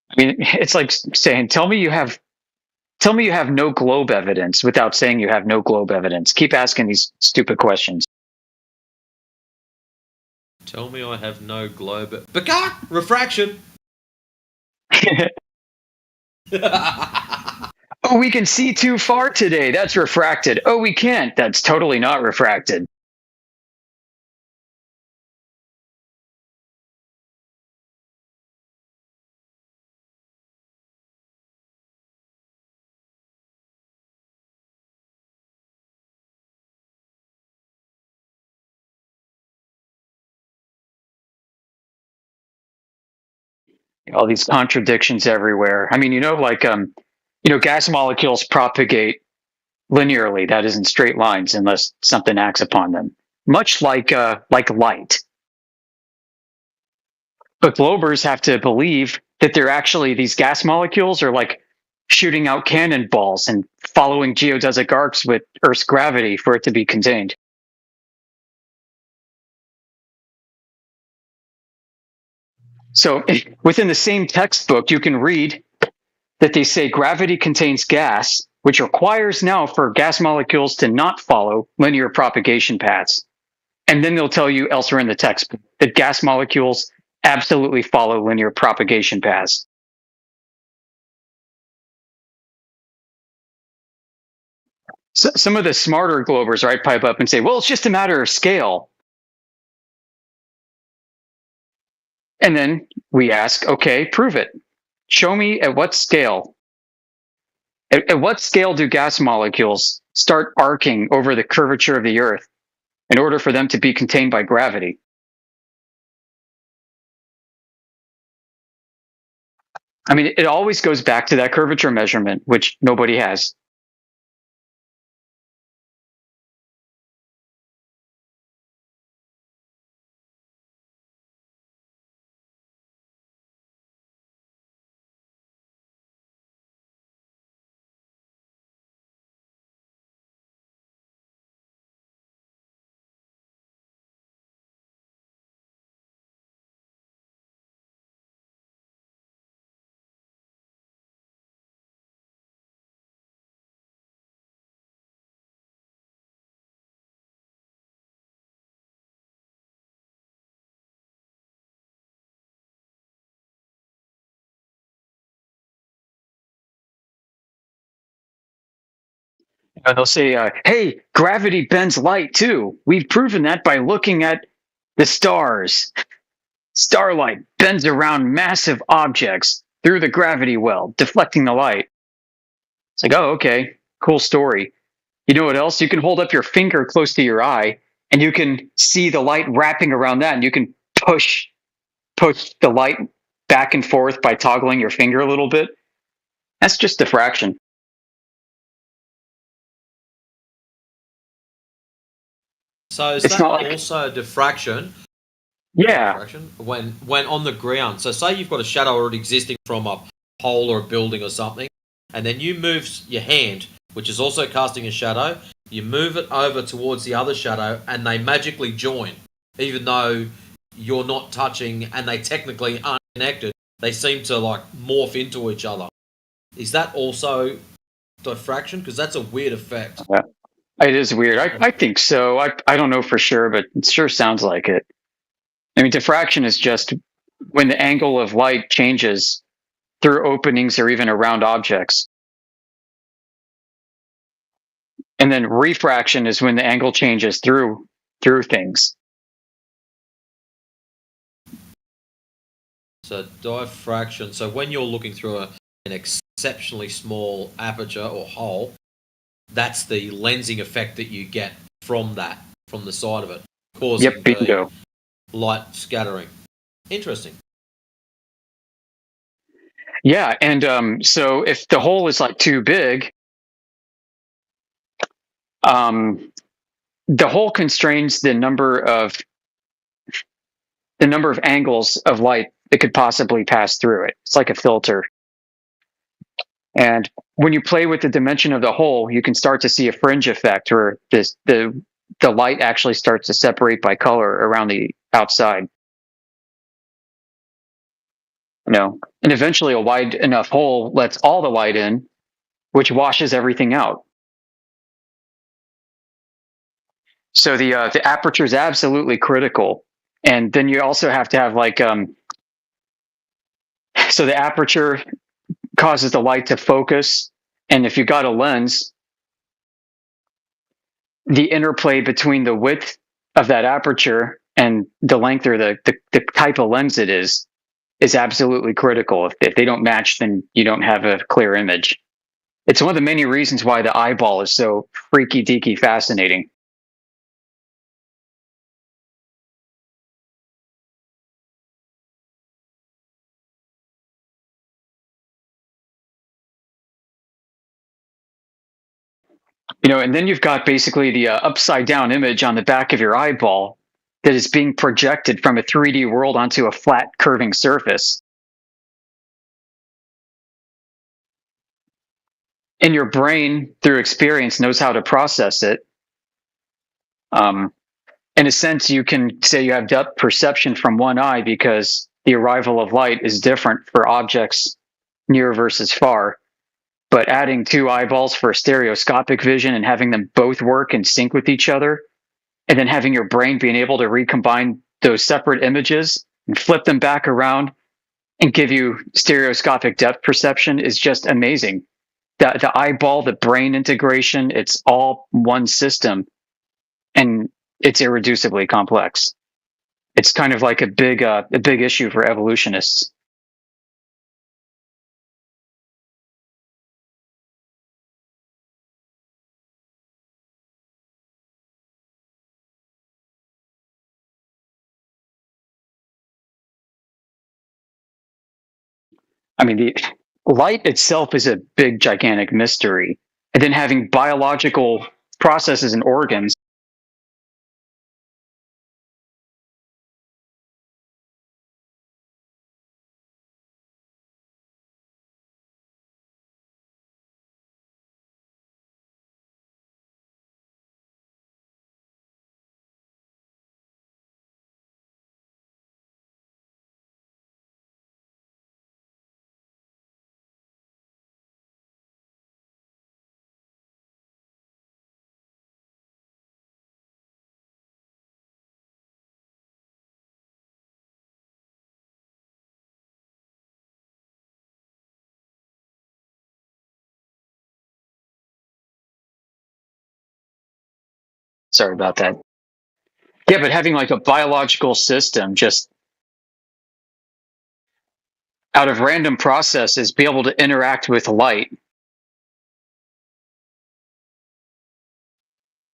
I mean, it's like saying, tell me you have no globe evidence without saying you have no globe evidence. Keep asking these stupid questions. Tell me I have no globe. But refraction. Oh, we can see too far today. That's refracted. Oh, we can't. That's totally not refracted. All these contradictions everywhere. I mean, gas molecules propagate linearly, that is in straight lines, unless something acts upon them, much like light. But globers have to believe that they're actually, these gas molecules are like shooting out cannonballs and following geodesic arcs with Earth's gravity for it to be contained. So within the same textbook, you can read that they say gravity contains gas, which requires now for gas molecules to not follow linear propagation paths. And then they'll tell you elsewhere in the textbook that gas molecules absolutely follow linear propagation paths. So some of the smarter globers, right, pipe up and say, well, it's just a matter of scale. And then we ask, okay, prove it. Show me at what scale. At what scale do gas molecules start arcing over the curvature of the Earth in order for them to be contained by gravity? I mean, it always goes back to that curvature measurement, which nobody has. And they'll say, hey, gravity bends light too. We've proven that by looking at the stars. Starlight bends around massive objects through the gravity well, deflecting the light. It's like, oh, okay, cool story. You know what else? You can hold up your finger close to your eye and you can see the light wrapping around that, and you can push the light back and forth by toggling your finger a little bit. That's just diffraction. So is It's that not like- also diffraction? Yeah. Diffraction when on the ground. So say you've got a shadow already existing from a pole or a building or something, and then you move your hand, which is also casting a shadow. You move it over towards the other shadow, and they magically join, even though you're not touching, and they technically aren't connected. They seem to like morph into each other. Is that also diffraction? Because that's a weird effect. Yeah. It is weird. I think so. I don't know for sure, but it sure sounds like it. I mean, diffraction is just when the angle of light changes through openings or even around objects. And then refraction is when the angle changes through things. So diffraction. So when you're looking through an exceptionally small aperture or hole, that's the lensing effect that you get from that. from the side of it, causing Yep, bingo. the light scattering. Interesting. Yeah, and so if the hole is like too big, the hole constrains the number of angles of light that could possibly pass through it. It's like a filter. And when you play with the dimension of the hole, you can start to see a fringe effect where the light actually starts to separate by color around the outside. And eventually a wide enough hole lets all the light in, which washes everything out. So the aperture is absolutely critical. And then you also have to have so the aperture causes the light to focus. And if you got a lens, the interplay between the width of that aperture and the length or the type of lens it is absolutely critical. If they don't match, then you don't have a clear image. It's one of the many reasons why the eyeball is so freaky deaky fascinating. And then you've got basically the upside down image on the back of your eyeball that is being projected from a 3D world onto a flat curving surface. And your brain, through experience, knows how to process it. In a sense, you can say you have depth perception from one eye because the arrival of light is different for objects near versus far. But adding two eyeballs for stereoscopic vision and having them both work in sync with each other, and then having your brain being able to recombine those separate images and flip them back around and give you stereoscopic depth perception is just amazing. The eyeball, the brain integration, it's all one system, and it's irreducibly complex. It's kind of like a big issue for evolutionists. I mean, the light itself is a big, gigantic mystery. And then having biological processes and organs sorry about that. Yeah, but having like a biological system just out of random processes be able to interact with light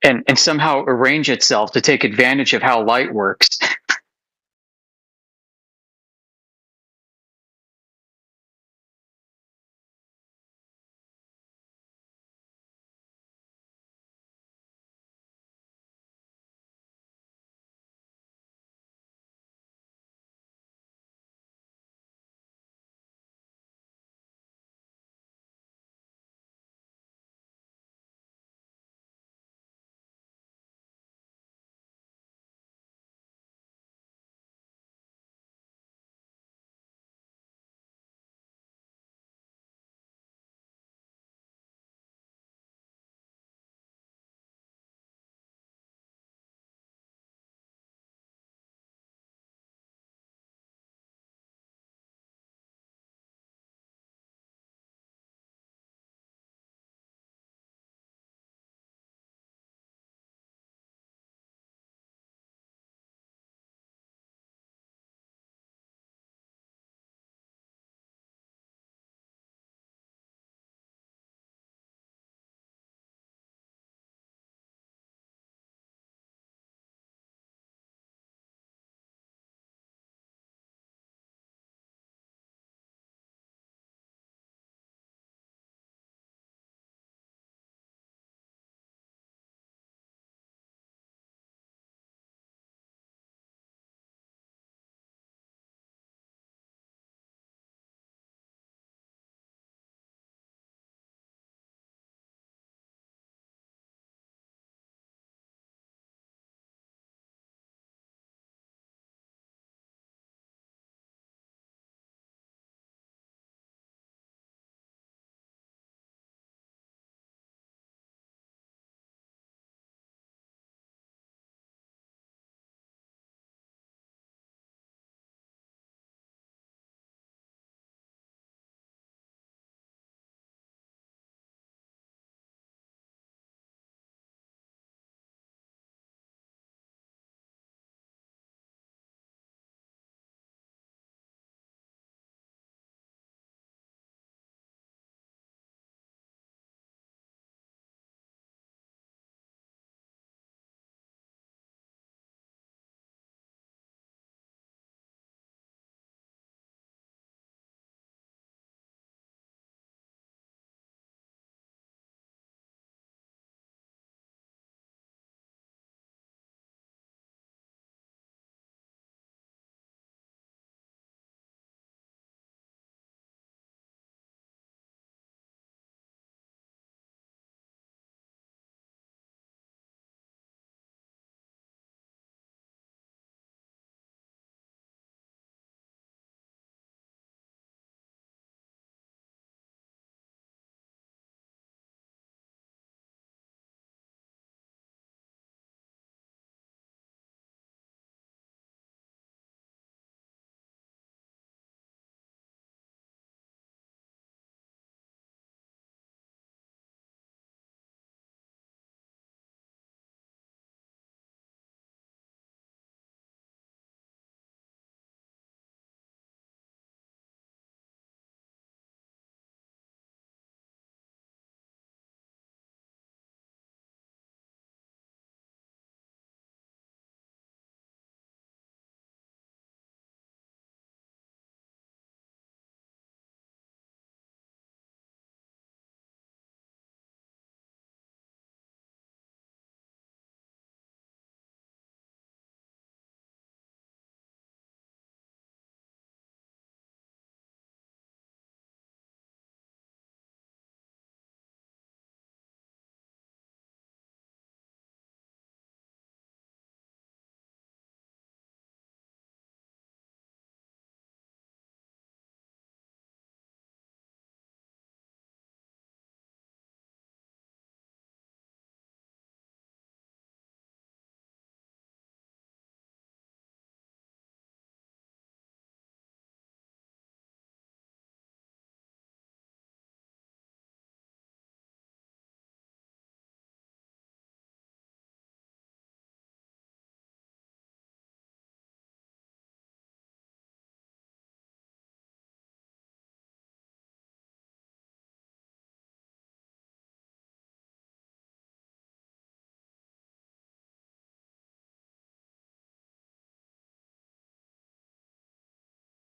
and somehow arrange itself to take advantage of how light works.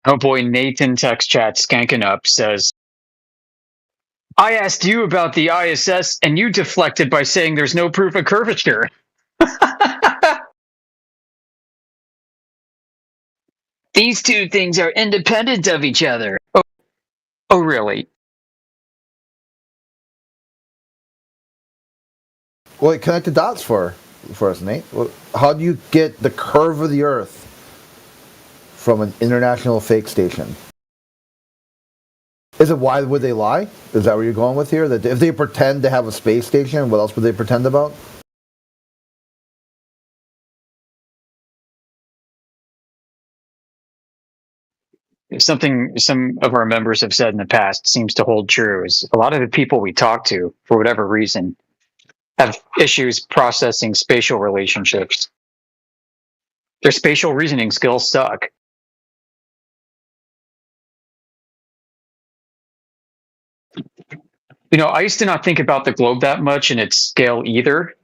Oh boy, Nathan text chat skanking up says, I asked you about the ISS and you deflected by saying there's no proof of curvature. These two things are independent of each other. Oh really? Well, connect the dots for us, Nate. How do you get the curve of the Earth from an international fake station? Is it why would they lie? Is that where you're going with here? That if they pretend to have a space station, what else would they pretend about? Something some of our members have said in the past seems to hold true is a lot of the people we talk to, for whatever reason, have issues processing spatial relationships. Their spatial reasoning skills suck. You know, I used to not think about the globe that much in its scale either,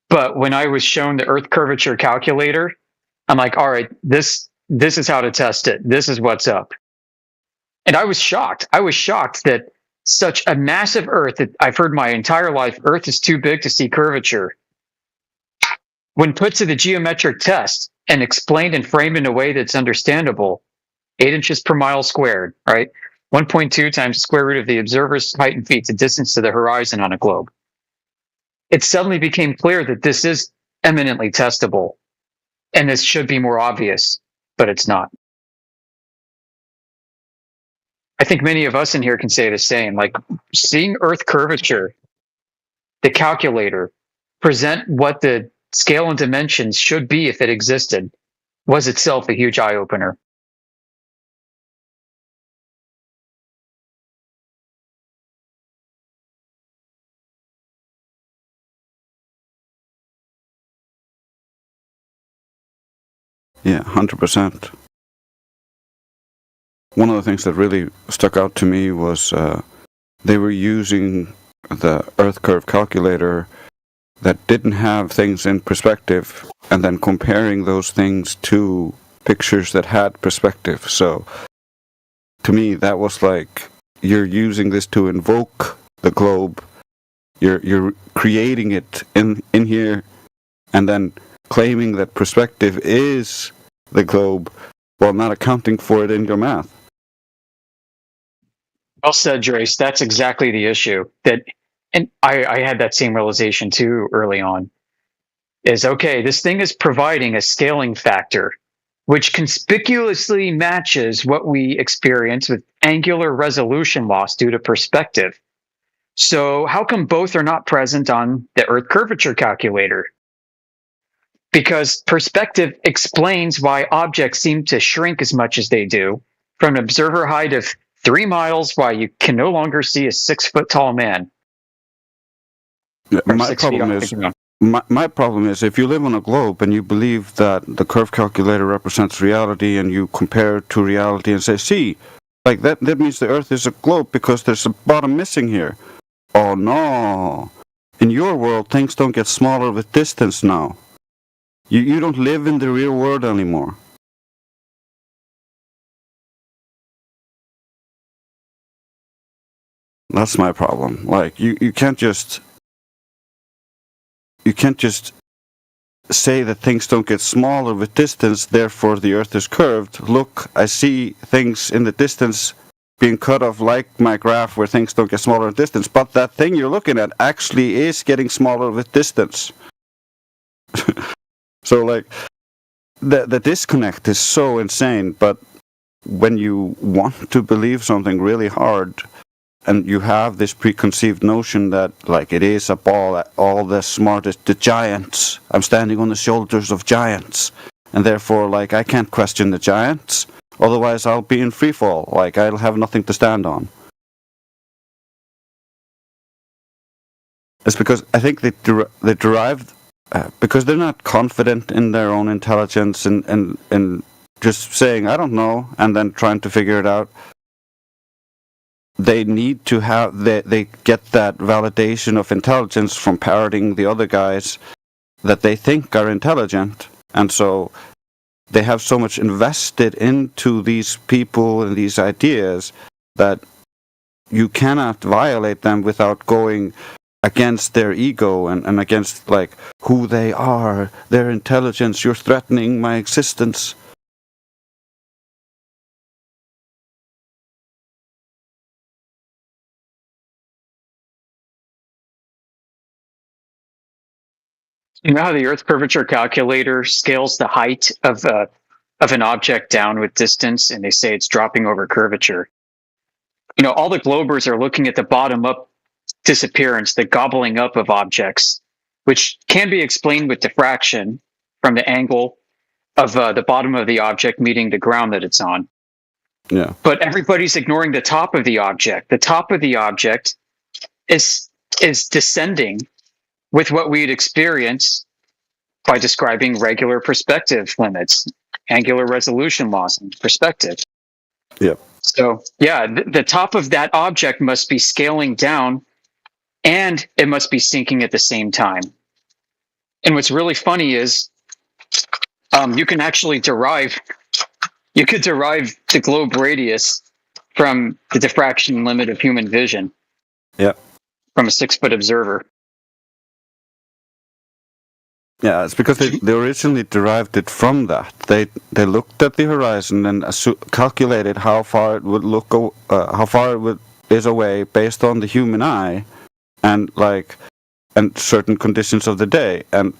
but when I was shown the Earth curvature calculator, I'm like, all right, this is how to test it. This is what's up. And I was shocked. I was shocked that such a massive Earth that I've heard my entire life, Earth is too big to see curvature. When put to the geometric test and explained and framed in a way that's understandable, 8 inches per mile squared, right? 1.2 times the square root of the observer's height in feet, the distance to the horizon on a globe. It suddenly became clear that this is eminently testable, and this should be more obvious, but it's not. I think many of us in here can say the same. Like seeing Earth curvature, the calculator, present what the scale and dimensions should be if it existed, was itself a huge eye-opener. Yeah, 100%. One of the things that really stuck out to me was they were using the Earth curve calculator that didn't have things in perspective and then comparing those things to pictures that had perspective. So to me, that was like you're using this to invoke the globe. You're creating it in here and then claiming that perspective is the globe while not accounting for it in your math. Well said, Drace. That's exactly the issue. And I had that same realization too early on. Is okay, this thing is providing a scaling factor, which conspicuously matches what we experience with angular resolution loss due to perspective. So how come both are not present on the Earth curvature calculator? Because perspective explains why objects seem to shrink as much as they do from an observer height of 3 miles, why you can no longer see a 6-foot tall man. My problem is if you live on a globe and you believe that the curve calculator represents reality and you compare it to reality and say, see, like that means the Earth is a globe because there's a bottom missing here. Oh no. In your world, things don't get smaller with distance now. You don't live in the real world anymore. That's my problem. Like you can't just say that things don't get smaller with distance, therefore the Earth is curved. Look, I see things in the distance being cut off like my graph where things don't get smaller with distance, but that thing you're looking at actually is getting smaller with distance. So like the disconnect is so insane, but when you want to believe something really hard and you have this preconceived notion that like it is a ball, all the smartest, the giants, I'm standing on the shoulders of giants, and therefore like I can't question the giants, otherwise I'll be in free fall, like I'll have nothing to stand on. It's because I think they derived because they're not confident in their own intelligence and just saying, I don't know, and then trying to figure it out. They need to have, they get that validation of intelligence from parroting the other guys that they think are intelligent. And so they have so much invested into these people and these ideas that you cannot violate them without going against their ego and against like who they are, their intelligence. You're threatening my existence. You know how the Earth curvature calculator scales the height of an object down with distance, and they say it's dropping over curvature. You know, all the globers are looking at the bottom up disappearance, the gobbling up of objects, which can be explained with diffraction from the angle of the bottom of the object meeting the ground that it's on. Yeah. But everybody's ignoring the top of the object. The top of the object is descending with what we'd experience by describing regular perspective limits, angular resolution laws, and perspective. Yep. So, yeah, the top of that object must be scaling down, and it must be sinking at the same time. And what's really funny is you can actually derive the globe radius from the diffraction limit of human vision. Yeah. From a 6-foot observer. Yeah, it's because they originally derived it from that. They looked at the horizon and calculated how far it would is away based on the human eye, and certain conditions of the day, and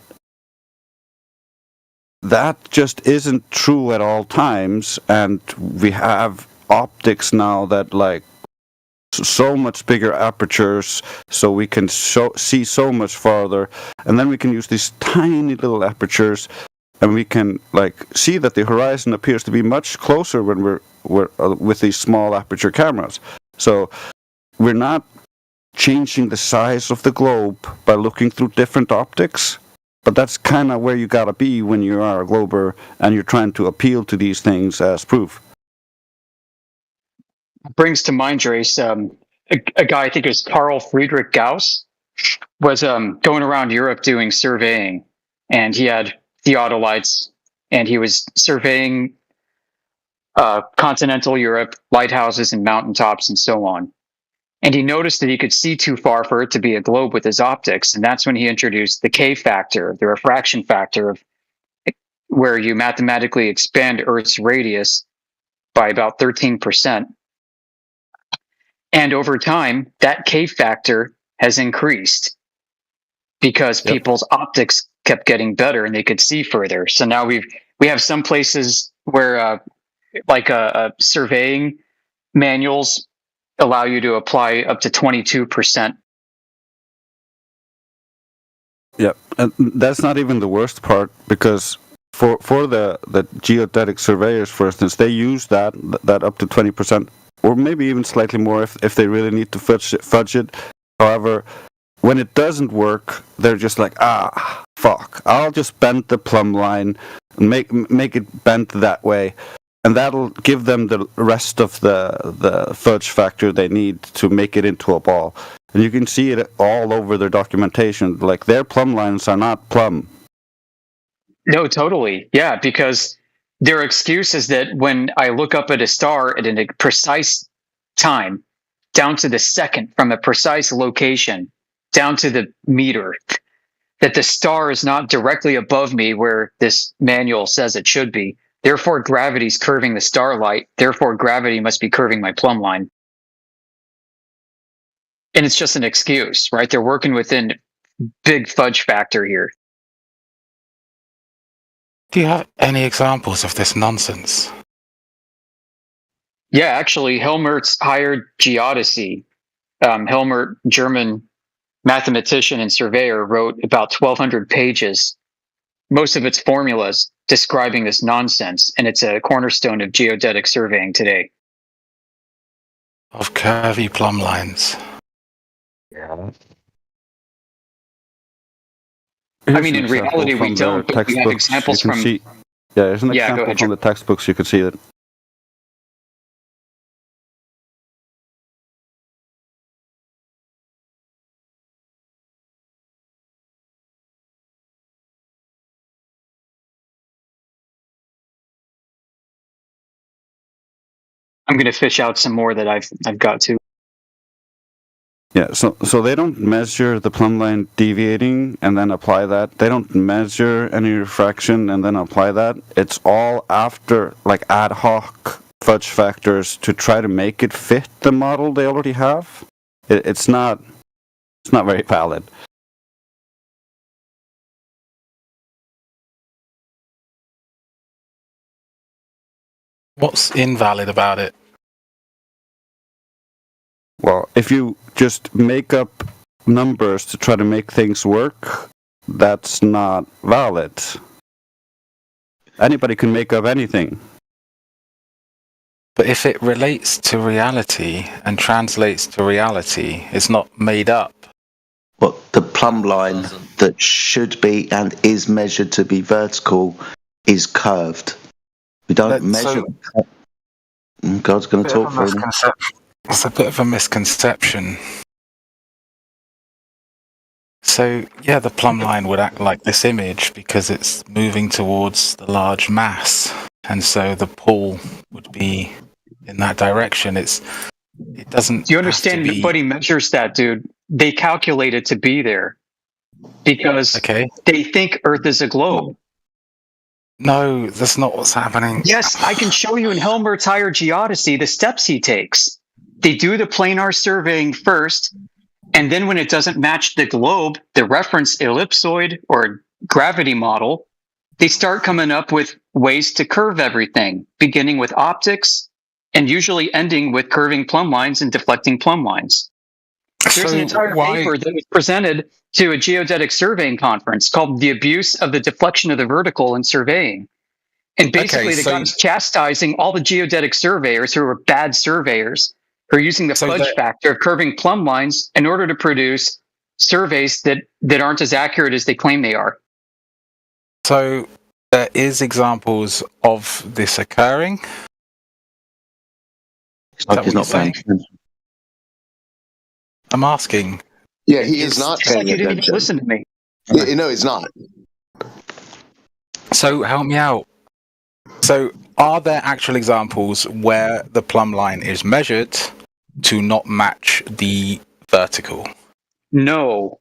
that just isn't true at all times. And we have optics now that so much bigger apertures, so we can see so much farther, and then we can use these tiny little apertures, and we can see that the horizon appears to be much closer when we're with these small aperture cameras. So we're not changing the size of the globe by looking through different optics, but that's kind of where you gotta be when you are a glober and you're trying to appeal to these things as proof. Brings to mind, Drace, a guy, I think it was Carl Friedrich Gauss, was going around Europe doing surveying, and he had theodolites, and he was surveying continental Europe, lighthouses and mountaintops and so on. And he noticed that he could see too far for it to be a globe with his optics, and that's when he introduced the K factor, the refraction factor, of where you mathematically expand Earth's radius by about 13%. And over time, that K factor has increased because people's optics kept getting better and they could see further. So now we have some places where surveying manuals allow you to apply up to 22%. Yeah, and that's not even the worst part, because for the geodetic surveyors, for instance, they use that up to 20%. Or maybe even slightly more if they really need to fudge it. However, when it doesn't work, they're just like, fuck, I'll just bend the plumb line and make it bent that way, and that'll give them the rest of the fudge factor they need to make it into a ball. And you can see it all over their documentation. Like, their plumb lines are not plumb. No, totally. Yeah, because their excuse is that when I look up at a star at a precise time, down to the second, from a precise location, down to the meter, that the star is not directly above me where this manual says it should be. Therefore, gravity's curving the starlight. Therefore, gravity must be curving my plumb line. And it's just an excuse, right? They're working within big fudge factor here. Do you have any examples of this nonsense? Yeah, actually, Helmert's hired Geodesy. Helmert, German mathematician and surveyor, wrote about 1,200 pages, most of its formulas describing this nonsense, and it's a cornerstone of geodetic surveying today. Of curvy plumb lines. Yeah. I mean, in reality, we don't, but we have examples from... There's an example from the textbooks. You could see that I'm going to fish out some more that I've got to. Yeah, so they don't measure the plumb line deviating and then apply that. They don't measure any refraction and then apply that. It's all after, like, ad hoc fudge factors to try to make it fit the model they already have. It's not very valid. What's invalid about it? Well, if you just make up numbers to try to make things work, that's not valid. Anybody can make up anything. But if it relates to reality and translates to reality, it's not made up. But the plumb line that should be and is measured to be vertical is curved. We don't measure. God's going to talk for me. It's a bit of a misconception. So, yeah, the plumb line would act like this image because it's moving towards the large mass. And so the pull would be in that direction. It doesn't. Do you understand? Nobody measures that, dude. They calculate it to be there because they think Earth is a globe. No, that's not what's happening. Yes, I can show you in Helmert's Higher Geodesy the steps he takes. They do the planar surveying first, and then when it doesn't match the globe, the reference ellipsoid or gravity model, they start coming up with ways to curve everything, beginning with optics and usually ending with curving plumb lines and deflecting plumb lines. There's an entire paper that was presented to a geodetic surveying conference called The Abuse of the Deflection of the Vertical in Surveying. And basically the guy was chastising all the geodetic surveyors who were bad surveyors who are using the fudge factor of curving plumb lines in order to produce surveys that aren't as accurate as they claim they are. So there is examples of this occurring. It's like he's not paying attention. I'm asking. Yeah, he is not paying like you didn't even attention. listen to me. Yeah, no, he's not. So help me out. So are there actual examples where the plumb line is measured to not match the vertical? No.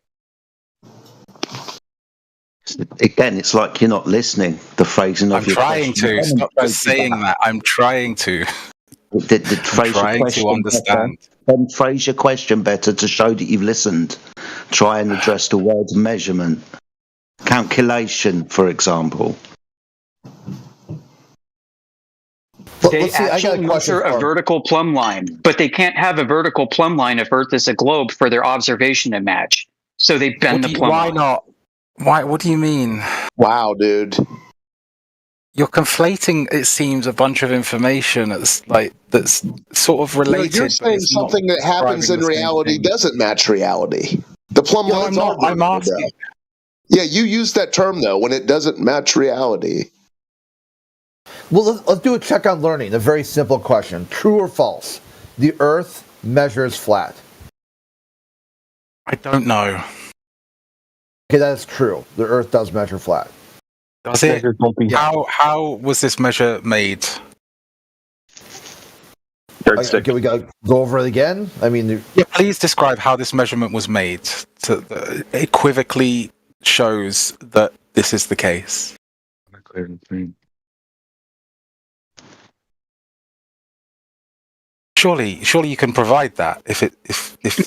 Again, it's like you're not listening. The phrasing of I'm your trying question. to. Stop saying that. I'm trying to. The phrase your trying question to understand. better, then phrase your question better to show that you've listened. Try and address the word measurement. Calculation, for example. They actually measure a vertical plumb line, but they can't have a vertical plumb line if Earth is a globe for their observation to match. So they bend the plumb line. Why not? Why? What do you mean? Wow, dude. You're conflating, it seems, a bunch of information that's sort of related. You're saying something that happens in reality doesn't match reality. The plumb lines are. I'm asking. Yeah, you use that term though when it doesn't match reality. Well, let's do a check on learning. A very simple question: true or false? The Earth measures flat. I don't know. Okay, that is true. The Earth does measure flat. Does it? How was this measure made? Okay, we got to go over it again. I mean, yeah. Please describe how this measurement was made. Equivocally shows that this is the case. Surely you can provide that if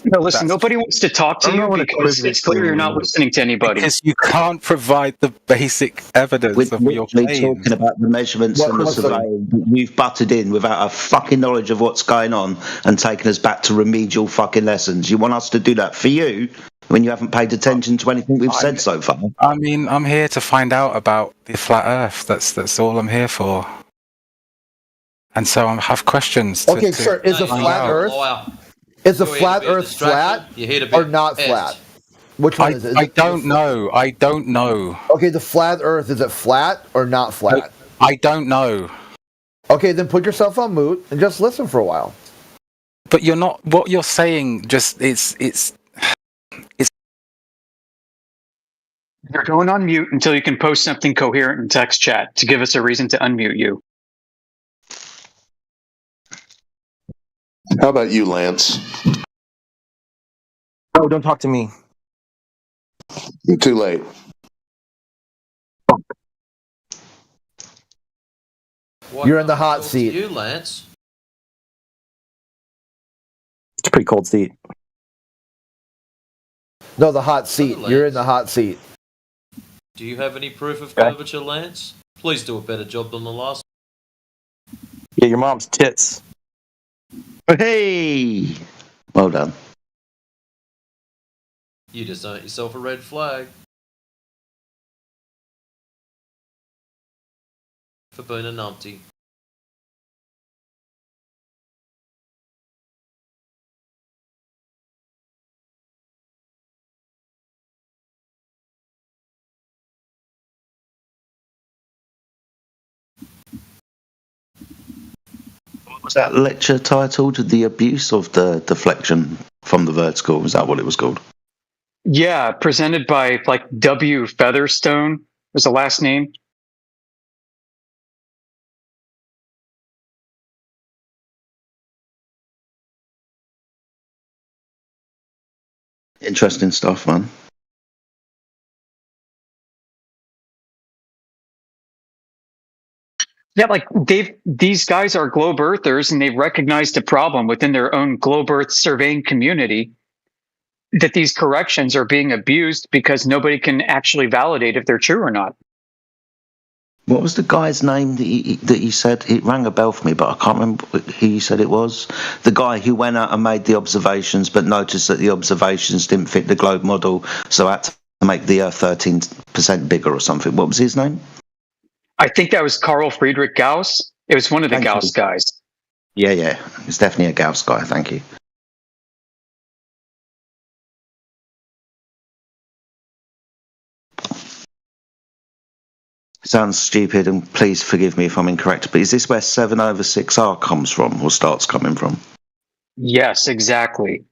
No, listen, nobody wants to talk to you because it's clear you're not listening to anybody. Because you can't provide the basic evidence of your claim. We're talking about the measurements and the surveying. You've butted in without a fucking knowledge of what's going on and taken us back to remedial fucking lessons. You want us to do that for you when you haven't paid attention to anything we've said so far? I mean, I'm here to find out about the flat Earth. That's all I'm here for. And so I have questions. Okay, sir. Is a flat Earth? Is a flat Earth flat or not flat? Which one is it? I don't know. I don't know. Okay, the flat Earth, is it flat or not flat? I don't know. Okay, then put yourself on mute and just listen for a while. But you're not. What you're saying just it's. You're going on mute until you can post something coherent in text chat to give us a reason to unmute you. How about you, Lance? Oh, don't talk to me. You're too late. You're in the hot seat. You, Lance. It's a pretty cold seat. No, the hot seat. You're in the hot seat. Do you have any proof of curvature, Lance? Please do a better job than the last. Yeah, your mom's tits. Hey! Well done. You just earned yourself a red flag. For being a numpty. Was that lecture titled The Abuse of the Deflection from the Vertical? Was that what it was called? Yeah, presented by like W. Featherstone was the last name. Interesting stuff, man. Yeah, like these guys are globe earthers, and they've recognized a problem within their own globe earth surveying community that these corrections are being abused because nobody can actually validate if they're true or not. What was the guy's name that he said? It rang a bell for me, but I can't remember who you said it was. The guy who went out and made the observations, but noticed that the observations didn't fit the globe model, so had to make the Earth 13% bigger or something. What was his name? I think that was Carl Friedrich Gauss. It was one of the Thank Gauss you. guys. Yeah. It's definitely a Gauss guy. Thank you. Sounds stupid, and please forgive me if I'm incorrect, but is this where 7/6R comes from, or starts coming from? Yes, exactly.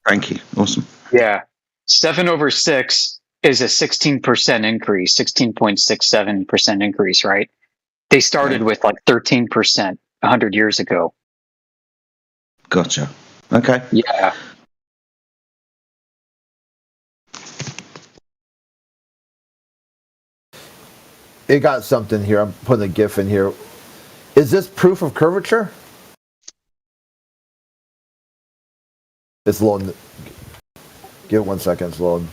Thank you. Awesome. Yeah. 7/6 is a 16% increase, 16.67% increase, right? They started with like 13% 100 years ago. Gotcha. Okay. Yeah. It got something here. I'm putting a GIF in here. Is this proof of curvature? It's loading. Give it 1 second. It's loading.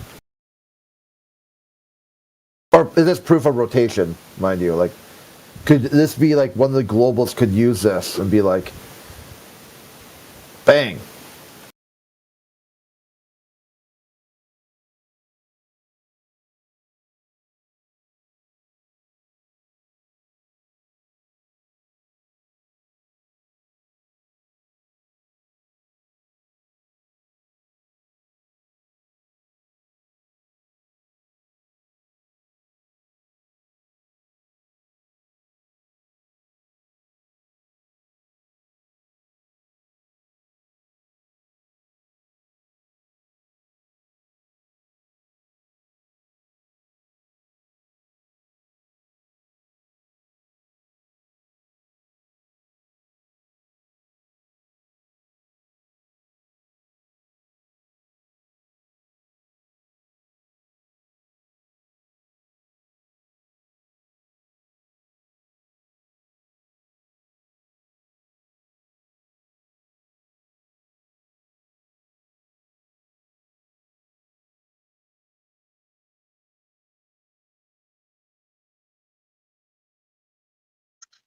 Or is this proof of rotation, mind you? Like, could this be like one of the globals could use this and be like, bang.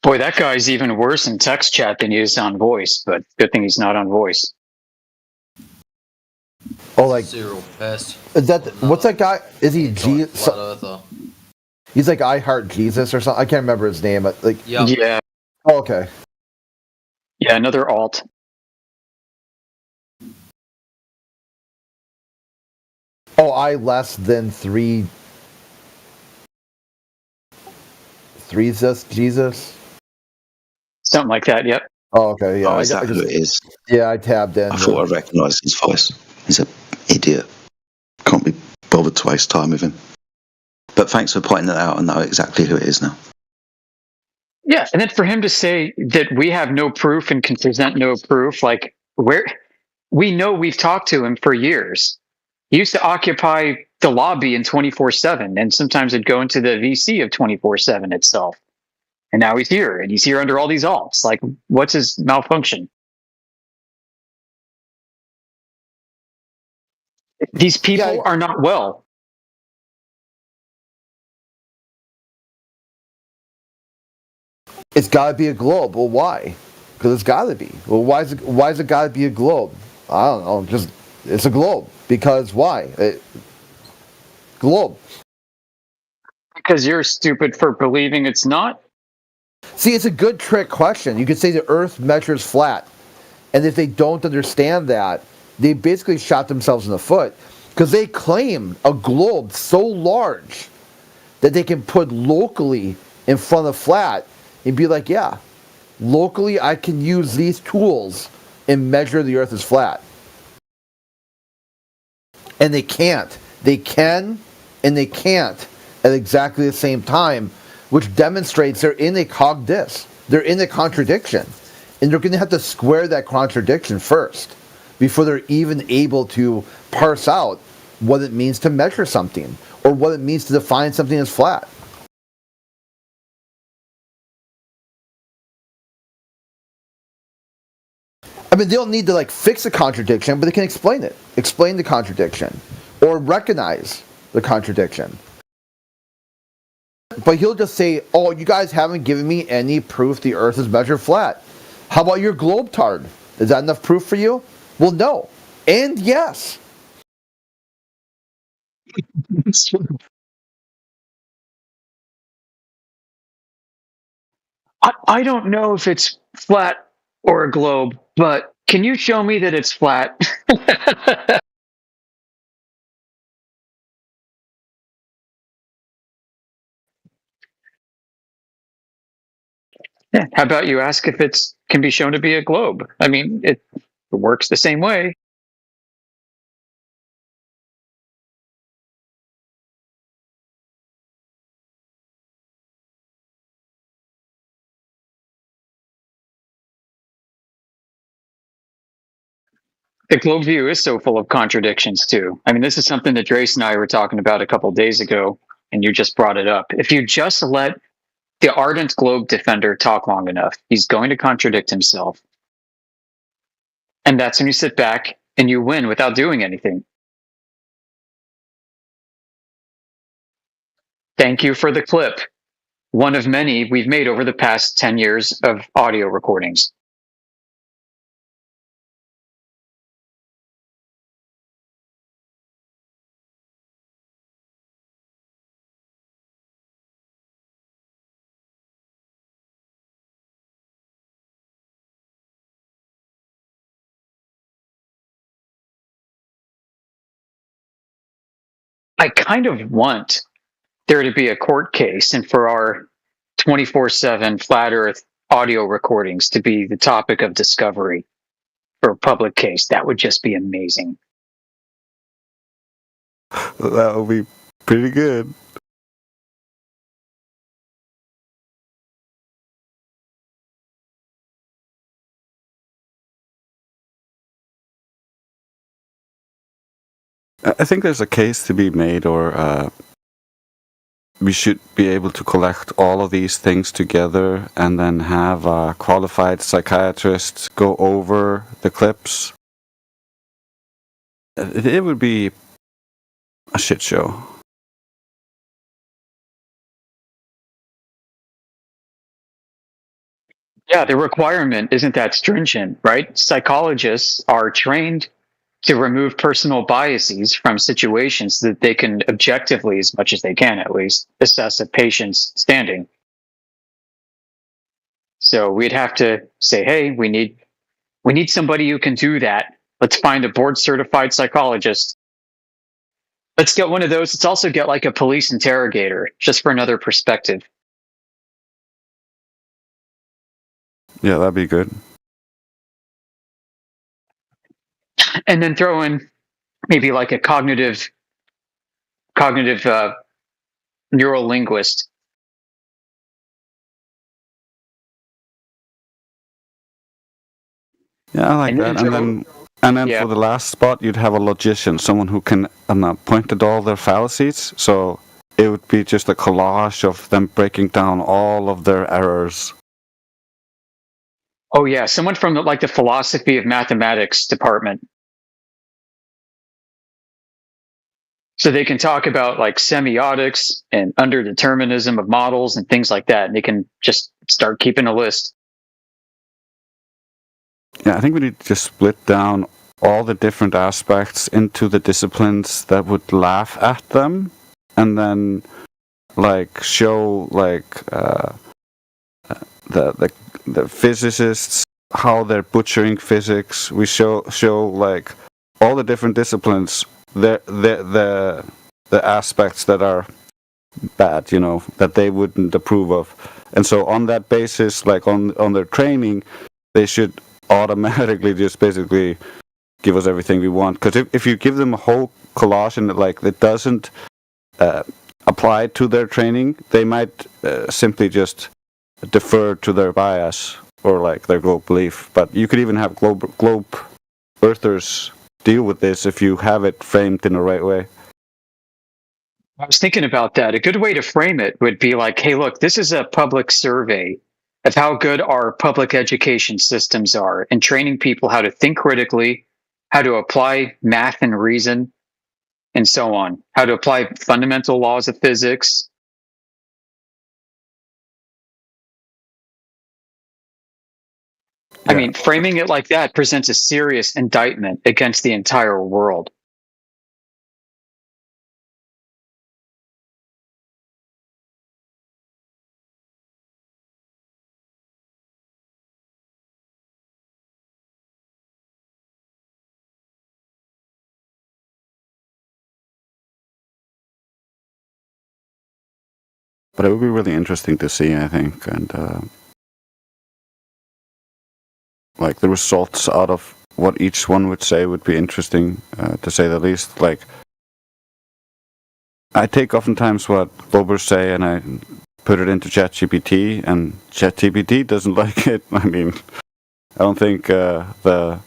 Boy, that guy's even worse in text chat than he is on voice, but good thing he's not on voice. Oh, like Cyril Pest. is that what's that guy? Is he Jesus? Flat earther. He's like I Heart Jesus or something. I can't remember his name. But like, Yep. Yeah. oh, okay. Yeah, another alt. Oh, I less than three. Jesus. Something like that, yep. Oh, okay. Yeah. Oh, is that who it is? Yeah, I tabbed in. I thought I recognised his voice. He's an idiot. Can't be bothered to waste time with him. But thanks for pointing that out. I know exactly who it is now. Yeah, and then for him to say that we have no proof and can present no proof, like Where we know we've talked to him for years. He used to occupy the lobby in 24/7, and sometimes it'd go into the VC of 24/7 itself. And now he's here, and he's here under all these alts. Like, what's his malfunction? These people are not well. It's got to be a globe. Well, why? Because it's got to be. Well, why is it got to be a globe? I don't know. Just it's a globe. Because why? Globe. Because you're stupid for believing it's not. See, it's a good trick question. You could say the Earth measures flat, and if they don't understand that, they basically shot themselves in the foot because they claim a globe so large that they can put locally in front of flat and be like, yeah, locally I can use these tools and measure the Earth is flat. And they can't. They can and they can't at exactly the same time, which demonstrates they're in a cog dis. They're in a contradiction. And they're going to have to square that contradiction first before they're even able to parse out what it means to measure something or what it means to define something as flat. I mean, they don't need to like fix a contradiction, but they can explain it. Explain the contradiction or recognize the contradiction. But he'll just say, oh, you guys haven't given me any proof the Earth is measured flat. How about your globe tard? Is that enough proof for you? Well, no. And yes. I don't know if it's flat or a globe, but can you show me that it's flat? Yeah. How about you ask if it can be shown to be a globe? I mean, it works the same way. The globe view is so full of contradictions too. I mean, this is something that Drace and I were talking about a couple days ago, and you just brought it up. If you just let the ardent globe defender talk long enough, he's going to contradict himself. And that's when you sit back and you win without doing anything. Thank you for the clip. One of many we've made over the past 10 years of audio recordings. I kind of want there to be a court case and for our 24/7 flat earth audio recordings to be the topic of discovery for a public case. That would just be amazing. That would be pretty good. I think there's a case to be made, or we should be able to collect all of these things together and then have qualified psychiatrists go over the clips. It would be a shit show. Yeah, the requirement isn't that stringent, right? Psychologists are trained to remove personal biases from situations so that they can objectively, as much as they can at least, assess a patient's standing. So we'd have to say, hey, we need somebody who can do that. Let's find a board certified psychologist. Let's get one of those. Let's also get like a police interrogator, just for another perspective. Yeah, that'd be good. And then throw in maybe like a cognitive neural linguist. Yeah, I like And that. then And then Yeah. for the last spot, you'd have a logician, someone who can point at all their fallacies. So it would be just a collage of them breaking down all of their errors. Oh yeah, someone from like the philosophy of mathematics department. So they can talk about like semiotics and underdeterminism of models and things like that. And they can just start keeping a list. Yeah, I think we need to just split down all the different aspects into the disciplines that would laugh at them, and then like show like the physicists how they're butchering physics. We show like all the different disciplines, the aspects that are bad, that they wouldn't approve of. And so on that basis, like on their training, they should automatically just basically give us everything we want. Because if you give them a whole collage and like it doesn't apply to their training, they might simply just defer to their bias or like their globe belief. But you could even have globe earthers deal with this if you have it framed in the right way. I was thinking about that. A good way to frame it would be like, hey, look, this is a public survey of how good our public education systems are in training people how to think critically, how to apply math and reason, and so on, how to apply fundamental laws of physics. I mean, framing it like that presents a serious indictment against the entire world. But it would be really interesting to see, I think, and like the results out of what each one would say would be interesting, to say the least. Like, I take oftentimes what Globers say and I put it into ChatGPT, and ChatGPT doesn't like it. I mean, I don't think the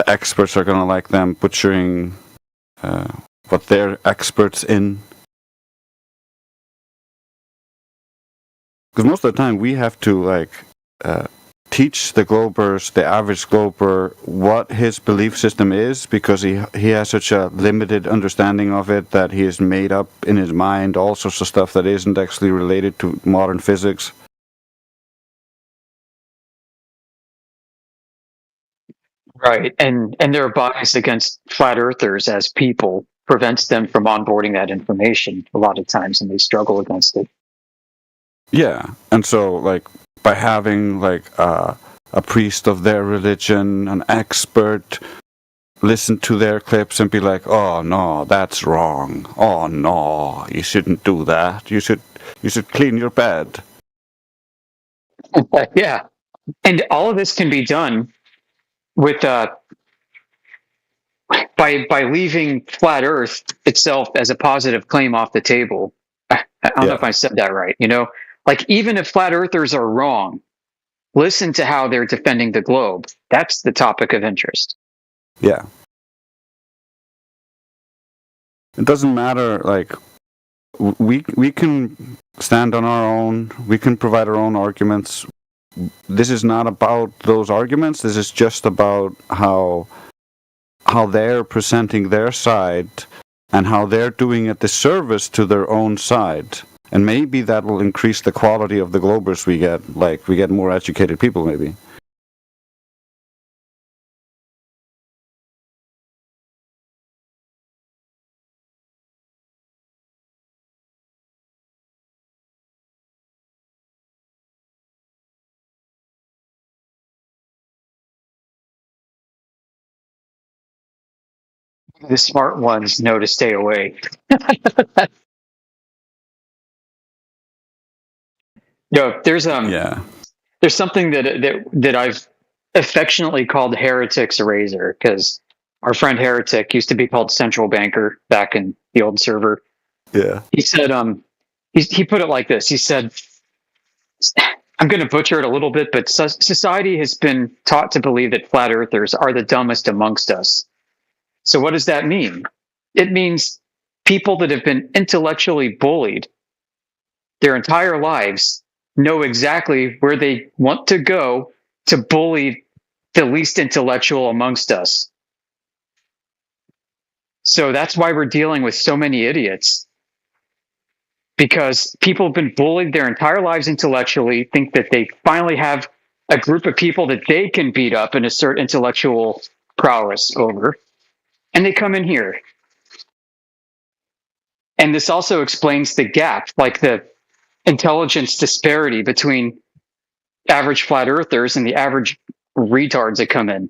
experts are going to like them butchering what they're experts in. Because most of the time we have to like teach the Globers, the average Glober, what his belief system is, because he has such a limited understanding of it that he has made up in his mind all sorts of stuff that isn't actually related to modern physics. Right. And their bias against flat earthers as people prevents them from onboarding that information a lot of times, and they struggle against it. Yeah, and so like by having like a priest of their religion, an expert, listen to their clips and be like, "Oh no, that's wrong. Oh no, you shouldn't do that. You should clean your bed." Yeah, and all of this can be done with by leaving flat Earth itself as a positive claim off the table. I don't know if I said that right. Like even if flat earthers are wrong, listen to how they're defending the globe. That's the topic of interest. Yeah. It doesn't matter, like, we can stand on our own, we can provide our own arguments. This is not about those arguments, this is just about how they're presenting their side and how they're doing a disservice to their own side. And maybe that will increase the quality of the Globers we get, like we get more educated people maybe. The smart ones know to stay away. There's something that I've affectionately called Heretic's Razor, because our friend Heretic used to be called Central Banker back in the old server. Yeah. He said, he put it like this. He said, I'm going to butcher it a little bit, but society has been taught to believe that flat earthers are the dumbest amongst us. So what does that mean? It means people that have been intellectually bullied their entire lives know exactly where they want to go to bully the least intellectual amongst us. So that's why we're dealing with so many idiots. Because people have been bullied their entire lives intellectually, think that they finally have a group of people that they can beat up and assert intellectual prowess over. And they come in here. And this also explains the gap, like the intelligence disparity between average flat earthers and the average retards that come in.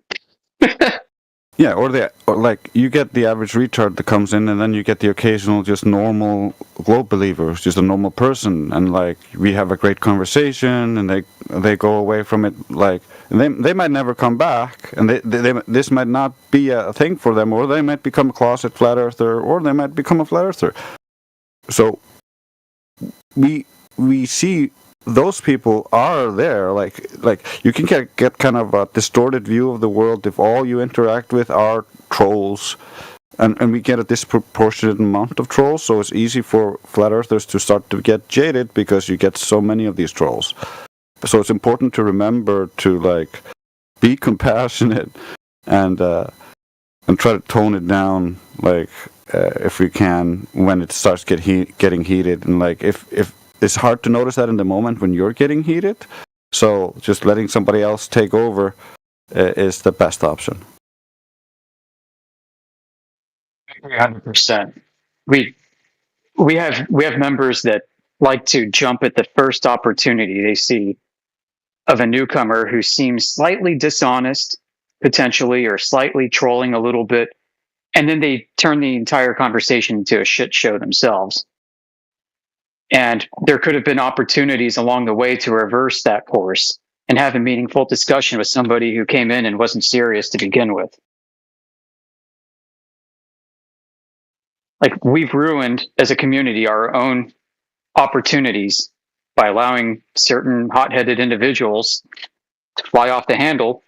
Yeah, or like you get the average retard that comes in, and then you get the occasional just normal globe believer, just a normal person, and like we have a great conversation, and they go away from it like they might never come back, and this might not be a thing for them, or they might become a closet flat earther, or they might become a flat earther. So we see those people are there, like you can get kind of a distorted view of the world if all you interact with are trolls, and we get a disproportionate amount of trolls, so it's easy for flat earthers to start to get jaded because you get so many of these trolls. So it's important to remember to like be compassionate and try to tone it down, like if we can, when it starts getting heated, and like if it's hard to notice that in the moment when you're getting heated. So just letting somebody else take over is the best option. 100%. We have members that like to jump at the first opportunity they see of a newcomer who seems slightly dishonest, potentially, or slightly trolling a little bit, and then they turn the entire conversation into a shit show themselves. And there could have been opportunities along the way to reverse that course and have a meaningful discussion with somebody who came in and wasn't serious to begin with. Like, we've ruined, as a community, our own opportunities by allowing certain hot-headed individuals to fly off the handle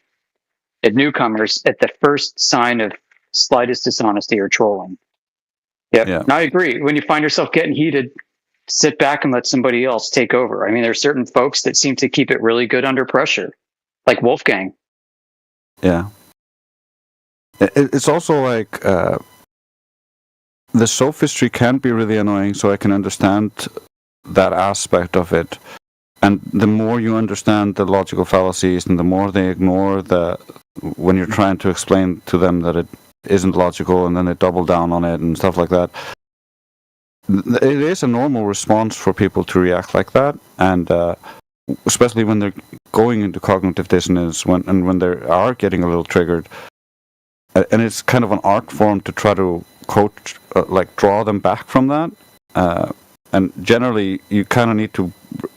at newcomers at the first sign of slightest dishonesty or trolling. Yep. Yeah. And I agree. When you find yourself getting heated, sit back and let somebody else take over. I mean, there's certain folks that seem to keep it really good under pressure, like Wolfgang. Yeah. It's also like the sophistry can be really annoying, so I can understand that aspect of it. And the more you understand the logical fallacies and the more they ignore when you're trying to explain to them that it isn't logical, and then they double down on it and stuff like that. It is a normal response for people to react like that, and especially when they're going into cognitive dissonance, when they are getting a little triggered. And it's kind of an art form to try to coach, like draw them back from that. And generally, you kind of need to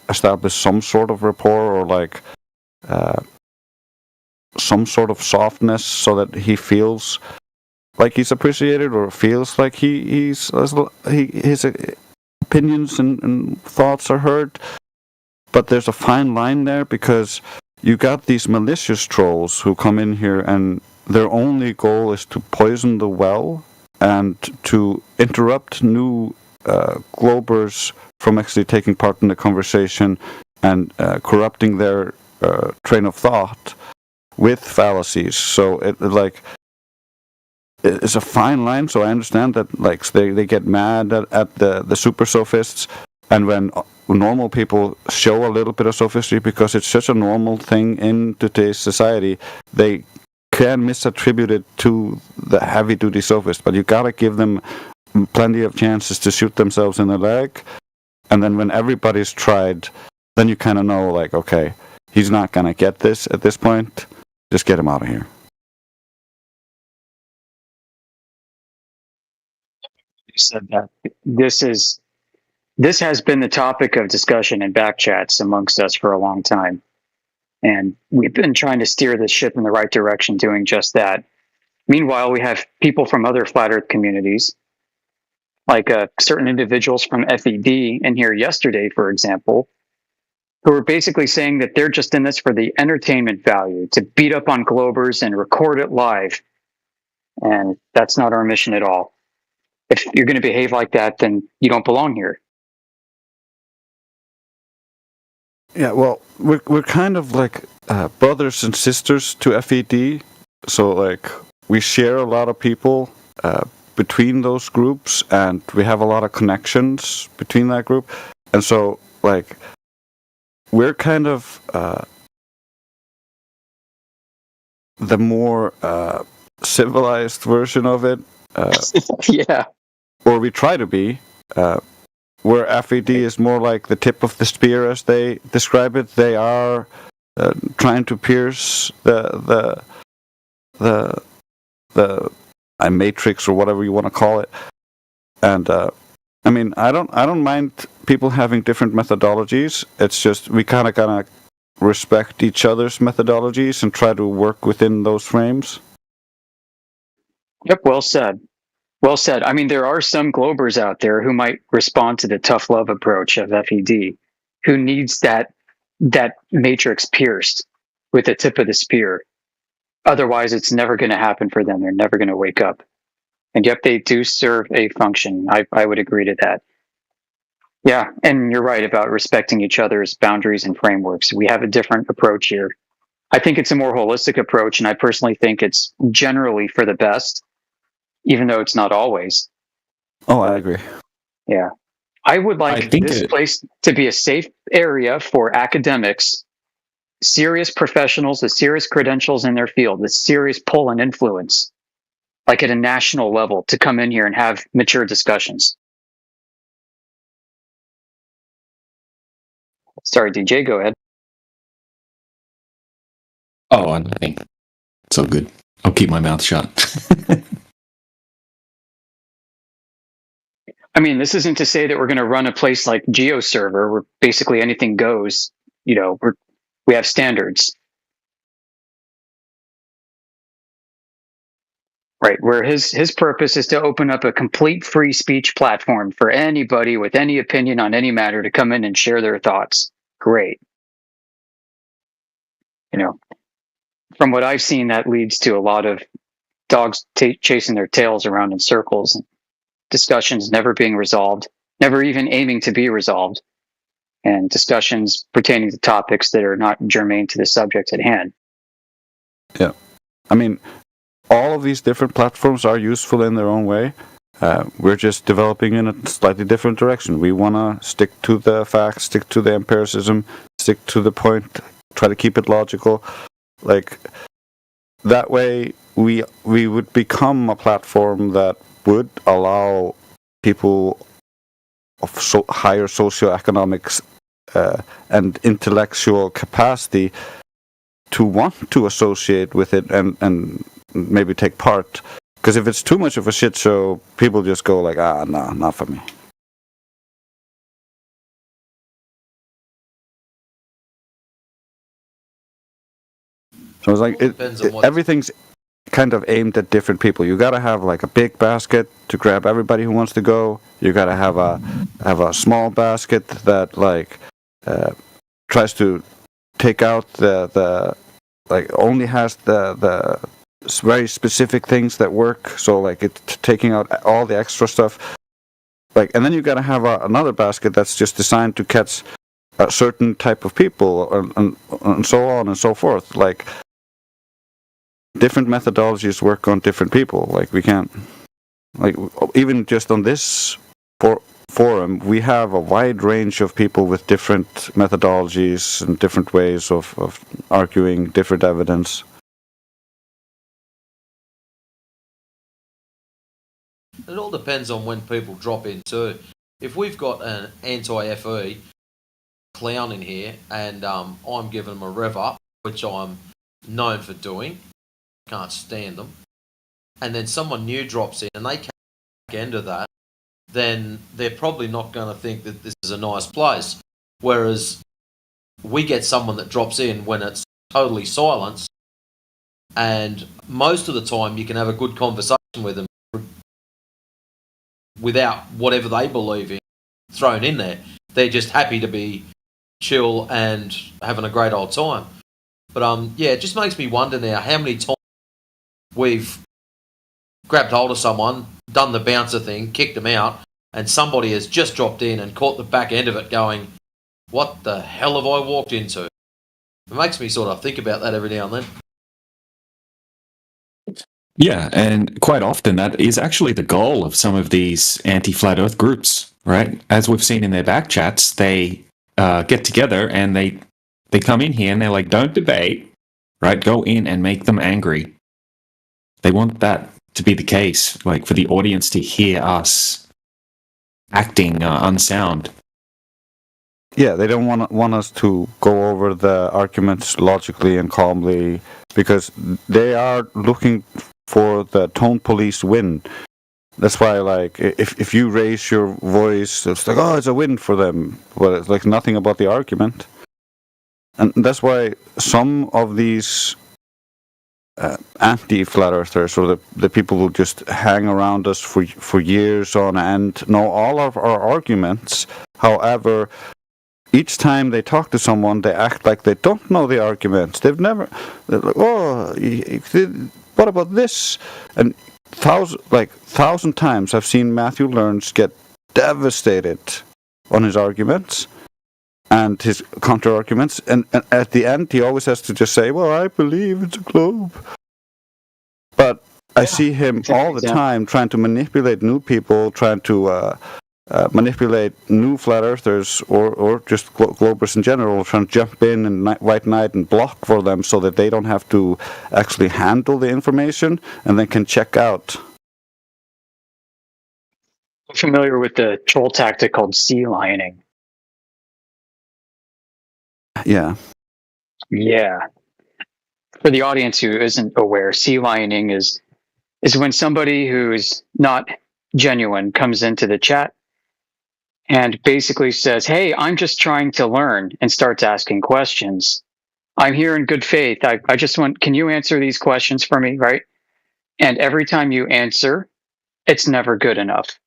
establish some sort of rapport, or like some sort of softness, so that he feels like he's appreciated, or feels like his opinions and thoughts are heard. But there's a fine line there, because you got these malicious trolls who come in here and their only goal is to poison the well and to interrupt new globers from actually taking part in the conversation, and corrupting their train of thought with fallacies. So it's a fine line. So I understand that, like, they get mad at the super sophists, and when normal people show a little bit of sophistry, because it's such a normal thing in today's society, they can misattribute it to the heavy-duty sophist. But you gotta give them plenty of chances to shoot themselves in the leg, and then when everybody's tried, then you kind of know, like, okay, he's not gonna get this at this point. Just get him out of here. You said that this has been the topic of discussion in back chats amongst us for a long time, and we've been trying to steer the ship in the right direction, doing just that. Meanwhile, we have people from other flat Earth communities, like certain individuals from FED in here yesterday, for example, who are basically saying that they're just in this for the entertainment value, to beat up on Globers and record it live. And that's not our mission at all. If you're going to behave like that, then you don't belong here. Yeah, well, we're kind of like brothers and sisters to FED, so like we share a lot of people between those groups, and we have a lot of connections between that group, and so like we're kind of the more civilized version of it. Yeah. Or we try to be. Where FED is more like the tip of the spear, as they describe it. They are trying to pierce the matrix, or whatever you want to call it. And I mean, I don't mind people having different methodologies. It's just we kind of respect each other's methodologies and try to work within those frames. Yep, well said. Well said. I mean, there are some Globers out there who might respond to the tough love approach of FED, who needs that matrix pierced with the tip of the spear. Otherwise, it's never going to happen for them. They're never going to wake up. And yep, they do serve a function. I would agree to that. Yeah, and you're right about respecting each other's boundaries and frameworks. We have a different approach here. I think it's a more holistic approach, and I personally think it's generally for the best, even though it's not always. Oh, I agree. Yeah. I would like this place to be a safe area for academics, serious professionals with serious credentials in their field, with serious pull and influence, like at a national level, to come in here and have mature discussions. Sorry, DJ, go ahead. Oh, nothing. It's all good. I'll keep my mouth shut. I mean, this isn't to say that we're going to run a place like GeoServer where basically anything goes. You know, we have standards. Right, where his purpose is to open up a complete free speech platform for anybody with any opinion on any matter to come in and share their thoughts. Great. You know, from what I've seen, that leads to a lot of dogs chasing their tails around in circles, and discussions never being resolved, never even aiming to be resolved, and discussions pertaining to topics that are not germane to the subject at hand. Yeah. I mean, all of these different platforms are useful in their own way. We're just developing in a slightly different direction. We want to stick to the facts, stick to the empiricism, stick to the point, try to keep it logical. Like, that way we would become a platform that would allow people of higher socioeconomic and intellectual capacity to want to associate with it and maybe take part. Because if it's too much of a shit show, people just go like, no, not for me. So it's like everything's kind of aimed at different people. You got to have like a big basket to grab everybody who wants to go. You got to have a small basket that like tries to take out the like only has the very specific things that work. So like it's taking out all the extra stuff. Like, and then you got to have another basket that's just designed to catch a certain type of people and so on and so forth. Like, different methodologies work on different people. Like, we can't, like, even just on this forum, we have a wide range of people with different methodologies and different ways of arguing different evidence. It all depends on when people drop in too. If we've got an anti-FE clown in here and I'm giving them a rev up, which I'm known for doing, can't stand them, and then someone new drops in and they can't get into that, then they're probably not going to think that this is a nice place. Whereas we get someone that drops in when it's totally silence, and most of the time you can have a good conversation with them without whatever they believe in thrown in there. They're just happy to be chill and having a great old time. But yeah, it just makes me wonder now how many times we've grabbed hold of someone, done the bouncer thing, kicked them out, and somebody has just dropped in and caught the back end of it going, what the hell have I walked into? It makes me sort of think about that every now and then. Yeah, and quite often that is actually the goal of some of these anti-flat Earth groups, right? As we've seen in their back chats, they get together and they come in here and they're like, don't debate, right? Go in and make them angry. They want that to be the case, like for the audience to hear us acting unsound. Yeah, they don't want us to go over the arguments logically and calmly because they are looking for the tone police win. That's why, like, if you raise your voice, it's like, oh, it's a win for them. But it's like nothing about the argument. And that's why some of these anti-flat earthers, or the people who just hang around us for years on end, know all of our arguments. However, each time they talk to someone, they act like they don't know the arguments. They're like, oh, what about this? And thousand times I've seen Matthew Learns get devastated on his arguments and his counter arguments, and at the end he always has to just say, well, I believe it's a globe. But I see him all the time trying to manipulate new people, trying to manipulate new flat earthers or just globers in general, trying to jump in and white knight and block for them so that they don't have to actually handle the information and then can check out. I'm familiar with the troll tactic called sea lioning. Yeah. Yeah. For the audience who isn't aware, sea lioning is when somebody who's not genuine comes into the chat and basically says, hey, I'm just trying to learn, and starts asking questions. I'm here in good faith. I just want, can you answer these questions for me, right? And every time you answer, it's never good enough.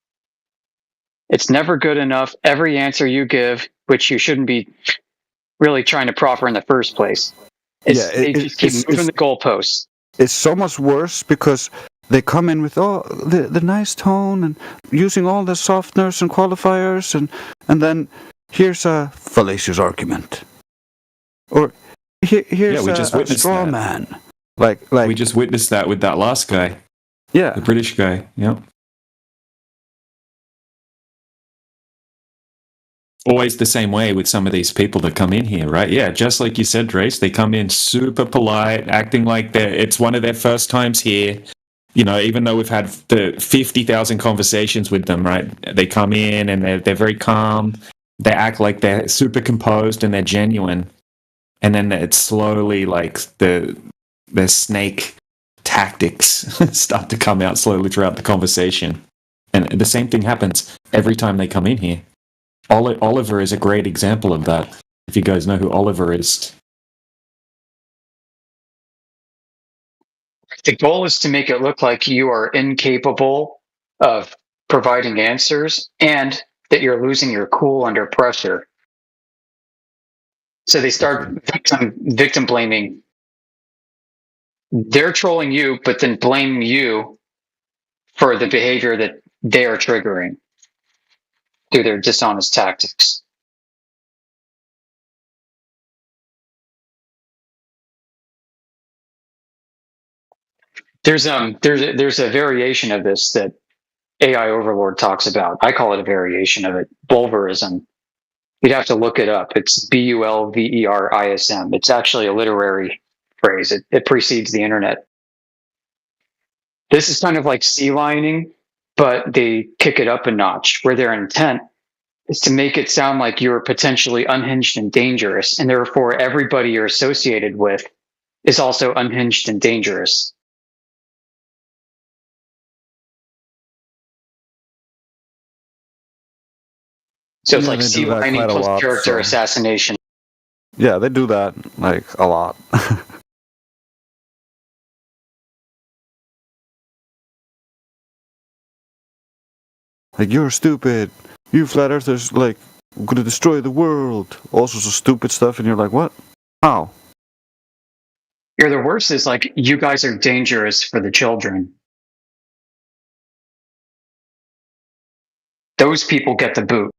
It's never good enough. Every answer you give, which you shouldn't be really trying to proffer in the first place. They just keep moving the goalposts. It's so much worse because they come in with the nice tone and using all the softeners and qualifiers, and then here's a fallacious argument, or here's a straw man. Like we just witnessed that with that last guy. Yeah, the British guy. Yeah. Always the same way with some of these people that come in here, right? Yeah, just like you said, Drace, they come in super polite, acting like it's one of their first times here. You know, even though we've had the 50,000 conversations with them, right? They come in and they're very calm. They act like they're super composed and they're genuine. And then it's slowly like the snake tactics start to come out slowly throughout the conversation. And the same thing happens every time they come in here. Oliver is a great example of that, if you guys know who Oliver is. The goal is to make it look like you are incapable of providing answers and that you're losing your cool under pressure. So they start victim blaming. They're trolling you, but then blame you for the behavior that they are triggering through their dishonest tactics. There's a variation of this that AI Overlord talks about. I call it a variation of it, Bulverism. You'd have to look it up. It's Bulverism. It's actually a literary phrase. It precedes the internet. This is kind of like sea lioning, but they kick it up a notch, where their intent is to make it sound like you're potentially unhinged and dangerous, and therefore everybody you're associated with is also unhinged and dangerous. So it's like sea lining plus character assassination. Yeah, they do that like a lot. Like, you're stupid. You flat earthers, like, we're gonna destroy the world, all sorts of stupid stuff, and you're like, what? How? You're the worst is like, you guys are dangerous for the children. Those people get the boot.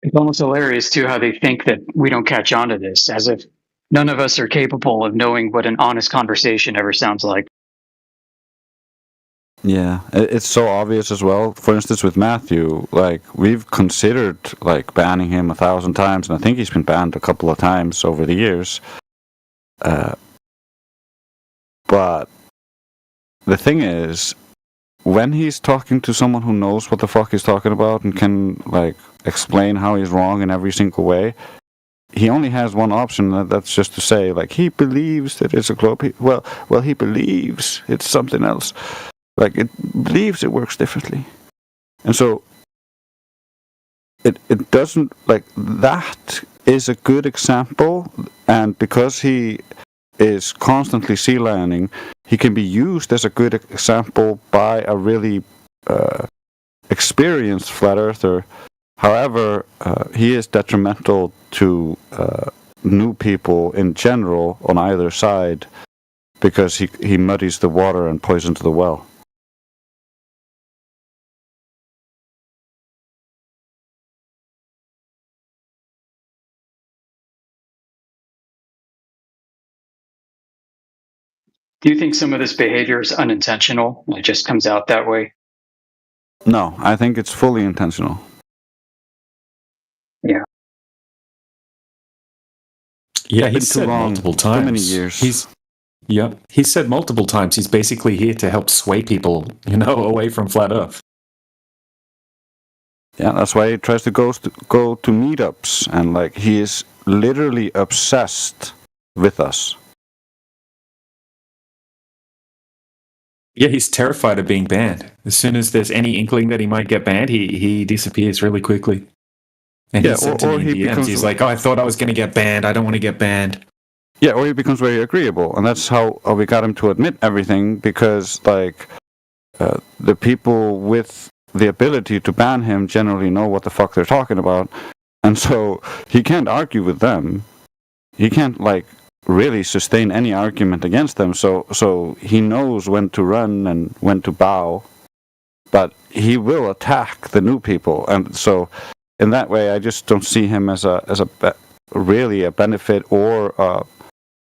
It's almost hilarious too how they think that we don't catch on to this, as if none of us are capable of knowing what an honest conversation ever sounds like. Yeah, it's so obvious as well. For instance, with Matthew, like, we've considered like banning him 1,000 times, and I think he's been banned a couple of times over the years. But the thing is, when he's talking to someone who knows what the fuck he's talking about and can like explain how he's wrong in every single way, he only has one option. That's just to say, like, he believes that it's a globe. Well, he believes it's something else. Like, it believes it works differently. And so it doesn't, like, that is a good example, and because he is constantly sea lining, he can be used as a good example by a really experienced flat earther. However, he is detrimental to new people in general on either side because he muddies the water and poisons the well. Do you think some of this behavior is unintentional? It just comes out that way? No, I think it's fully intentional. Yeah. Yeah, he's said multiple times. Too many years. He said multiple times he's basically here to help sway people, away from flat Earth. Yeah, that's why he tries to go to meetups, and like, he is literally obsessed with us. Yeah, he's terrified of being banned. As soon as there's any inkling that he might get banned, he disappears really quickly. And yeah, he said to me in DMs, he's like, I thought I was going to get banned. I don't want to get banned. Yeah, or he becomes very agreeable. And that's how we got him to admit everything, because, like, the people with the ability to ban him generally know what the fuck they're talking about. And so he can't argue with them. He can't, like, really sustain any argument against them. So he knows when to run and when to bow. But he will attack the new people. And so in that way, I just don't see him as really a benefit or a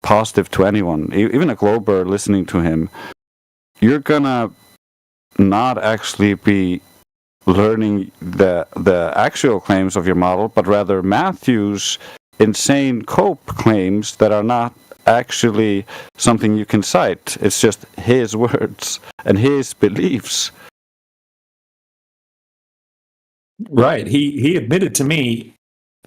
positive to anyone. Even a Glober listening to him, you're gonna not actually be learning the actual claims of your model, but rather Matthew's insane cope claims that are not actually something you can cite. It's just his words and his beliefs. Right. He admitted to me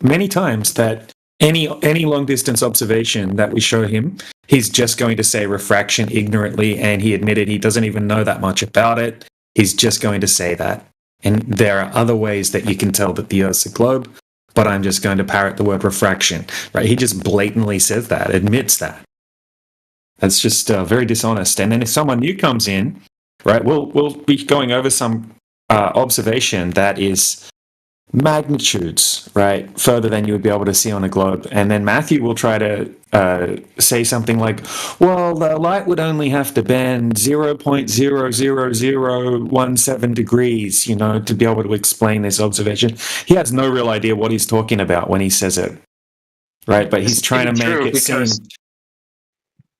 many times that any long distance observation that we show him, he's just going to say refraction ignorantly, and he admitted he doesn't even know that much about it. He's just going to say that. And there are other ways that you can tell that the Earth's a globe, but I'm just going to parrot the word refraction. Right? He just blatantly says that, admits that. That's just very dishonest. And then if someone new comes in, right, we'll be going over some observation that is magnitudes, right, further than you would be able to see on a globe. And then Matthew will try to say something like, well, the light would only have to bend 0.00017 degrees, you know, to be able to explain this observation. He has no real idea what he's talking about when he says it, right? But he's trying to make it seem...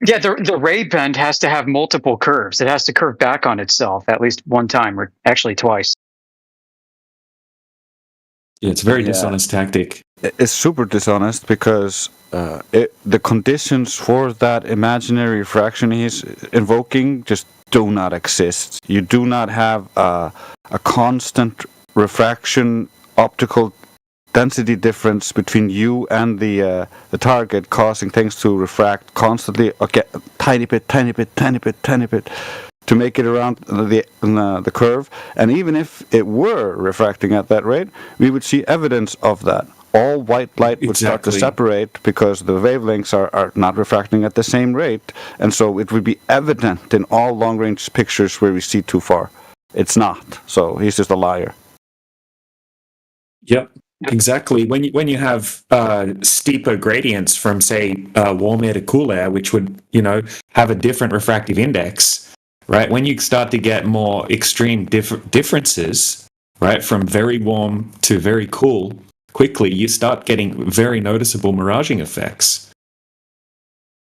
Yeah, the ray bend has to have multiple curves. It has to curve back on itself at least one time, or actually twice. Yeah, it's a very dishonest tactic. It's super dishonest because the conditions for that imaginary refraction he's invoking just do not exist. You do not have a constant refraction optical density difference between you and the target, causing things to refract constantly, okay, tiny bit, to make it around the curve. And even if it were refracting at that rate, we would see evidence of that. All white light would start to separate because the wavelengths are not refracting at the same rate, and so it would be evident in all long-range pictures where we see too far. It's not. So he's just a liar. Yep. Exactly. When you have steeper gradients from, say, warm air to cool air, which would, you know, have a different refractive index, right? When you start to get more extreme differences, right, from very warm to very cool, quickly, you start getting very noticeable miraging effects.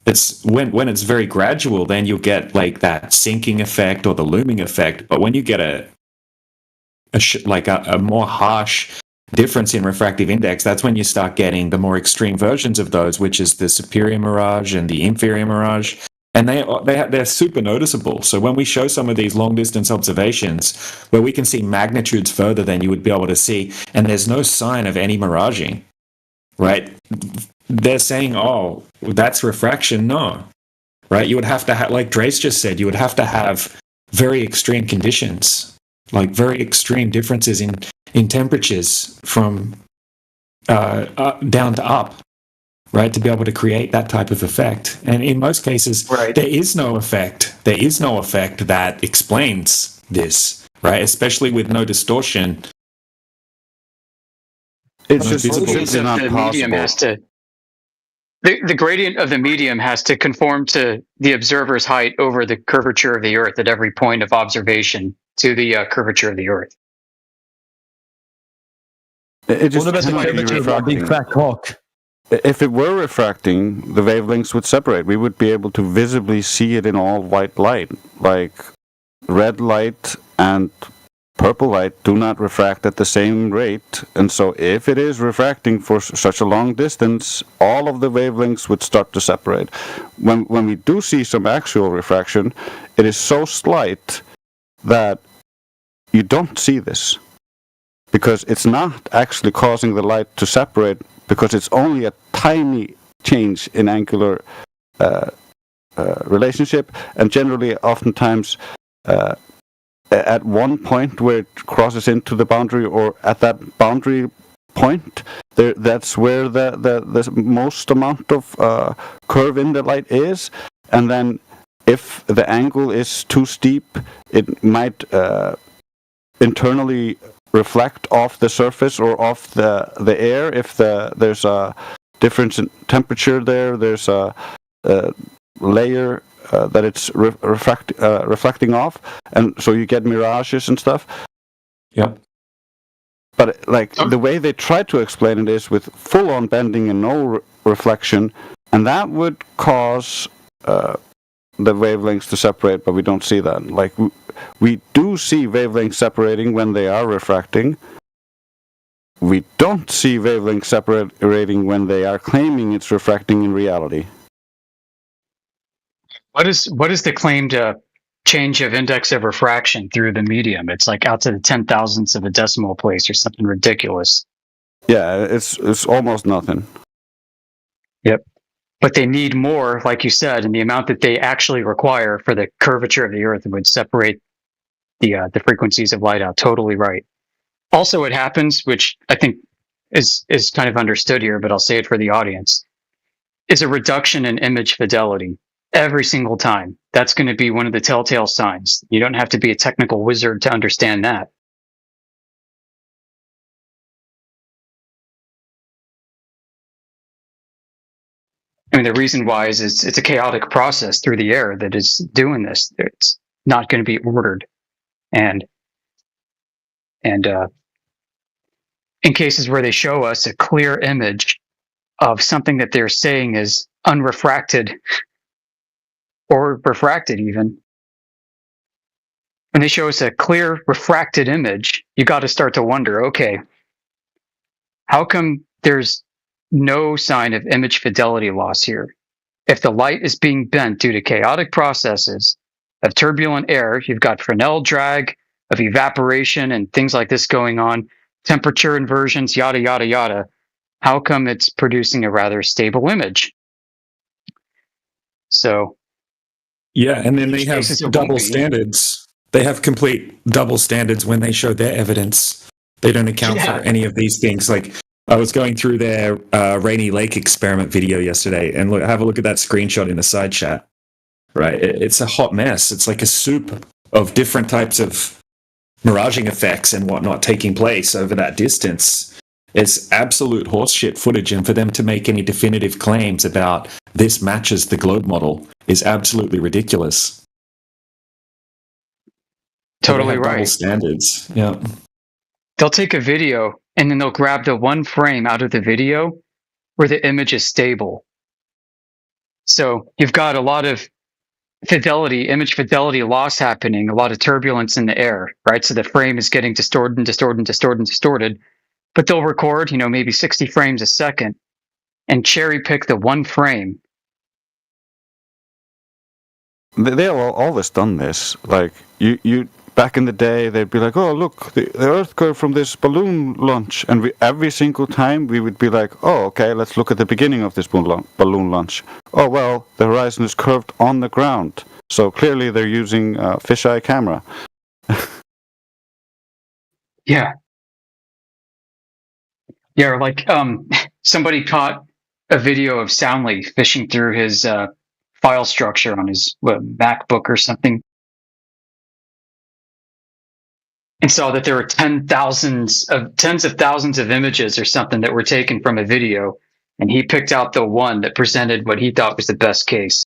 It's when it's very gradual, then you'll get like that sinking effect or the looming effect. But when you get a more harsh difference in refractive index, that's when you start getting the more extreme versions of those, which is the superior mirage and the inferior mirage, and they're super noticeable. So when we show some of these long distance observations where we can see magnitudes further than you would be able to see, and there's no sign of any miraging, right? They're saying, oh, that's refraction. No, right? You would have to have, like Drace just said, you would have to have very extreme conditions, like very extreme differences in temperatures from down to up, right, to be able to create that type of effect. And in most cases, there is no effect. There is no effect that explains this, right? Especially with no distortion. It's just simply not possible. The gradient of the medium has to conform to the observer's height over the curvature of the Earth at every point of observation to the curvature of the Earth. It just what about the cannot be curvature of a big refracting. fat cock? If it were refracting, the wavelengths would separate. We would be able to visibly see it in all white light. Like red light and purple light do not refract at the same rate. And so if it is refracting for such a long distance, all of the wavelengths would start to separate. When we do see some actual refraction, it is so slight that you don't see this. Because it's not actually causing the light to separate, because it's only a tiny change in angular relationship, and generally, oftentimes, at one point where it crosses into the boundary, or at that boundary point, that's where the most amount of curve in the light is, and then if the angle is too steep, it might internally reflect off the surface or off the air. If there's a difference in temperature there's a layer that it's reflecting off, and so you get mirages and stuff. Yep. But the way they try to explain it is with full-on bending and no reflection, and that would cause the wavelengths to separate, but we don't see that. Like we do see wavelengths separating when they are refracting. We don't see wavelengths separating when they are claiming it's refracting in reality. What is the claimed change of index of refraction through the medium? It's like out to the 10,000ths of a decimal place or something ridiculous. Yeah, it's almost nothing. Yep. But they need more, like you said, and the amount that they actually require for the curvature of the Earth would separate the frequencies of light out. Totally right. Also, what happens, which I think is kind of understood here, but I'll say it for the audience, is a reduction in image fidelity. every single time. That's going to be one of the telltale signs. You don't have to be a technical wizard to understand that. I mean, the reason why is it's a chaotic process through the air that is doing this. It's not going to be ordered. And in cases where they show us a clear image of something that they're saying is unrefracted or refracted even, when they show us a clear refracted image, you got to start to wonder, okay, how come there's no sign of image fidelity loss here? If the light is being bent due to chaotic processes of turbulent air, you've got Fresnel drag, of evaporation and things like this going on, temperature inversions, yada, yada, yada. How come it's producing a rather stable image? So, yeah, and then they have cases it won't double be. standards. They have complete double standards when they show their evidence. They don't account Yeah. for any of these things. Like I was going through their Rainy Lake experiment video yesterday, and have a look at that screenshot in the side chat. Right, it's a hot mess. It's like a soup of different types of miraging effects and whatnot taking place over that distance. It's absolute horseshit footage, and for them to make any definitive claims about this matches the globe model is absolutely ridiculous. Totally They have double right. standards. Yeah. They'll take a video and then they'll grab the one frame out of the video where the image is stable. So you've got a lot of image fidelity loss happening, a lot of turbulence in the air, right? So the frame is getting distorted and distorted and distorted and distorted. But they'll record, maybe 60 frames a second and cherry pick the one frame. They have always done this. Like you back in the day, they'd be like, "Oh, look, the Earth curve from this balloon launch," and every single time we would be like, "Oh, okay, let's look at the beginning of this balloon launch. Oh, well, the horizon is curved on the ground, so clearly they're using a fisheye camera." Yeah. Yeah, or like somebody caught a video of Soundly fishing through his file structure on his MacBook or something, and saw that there were tens of thousands of images or something that were taken from a video, and he picked out the one that presented what he thought was the best case.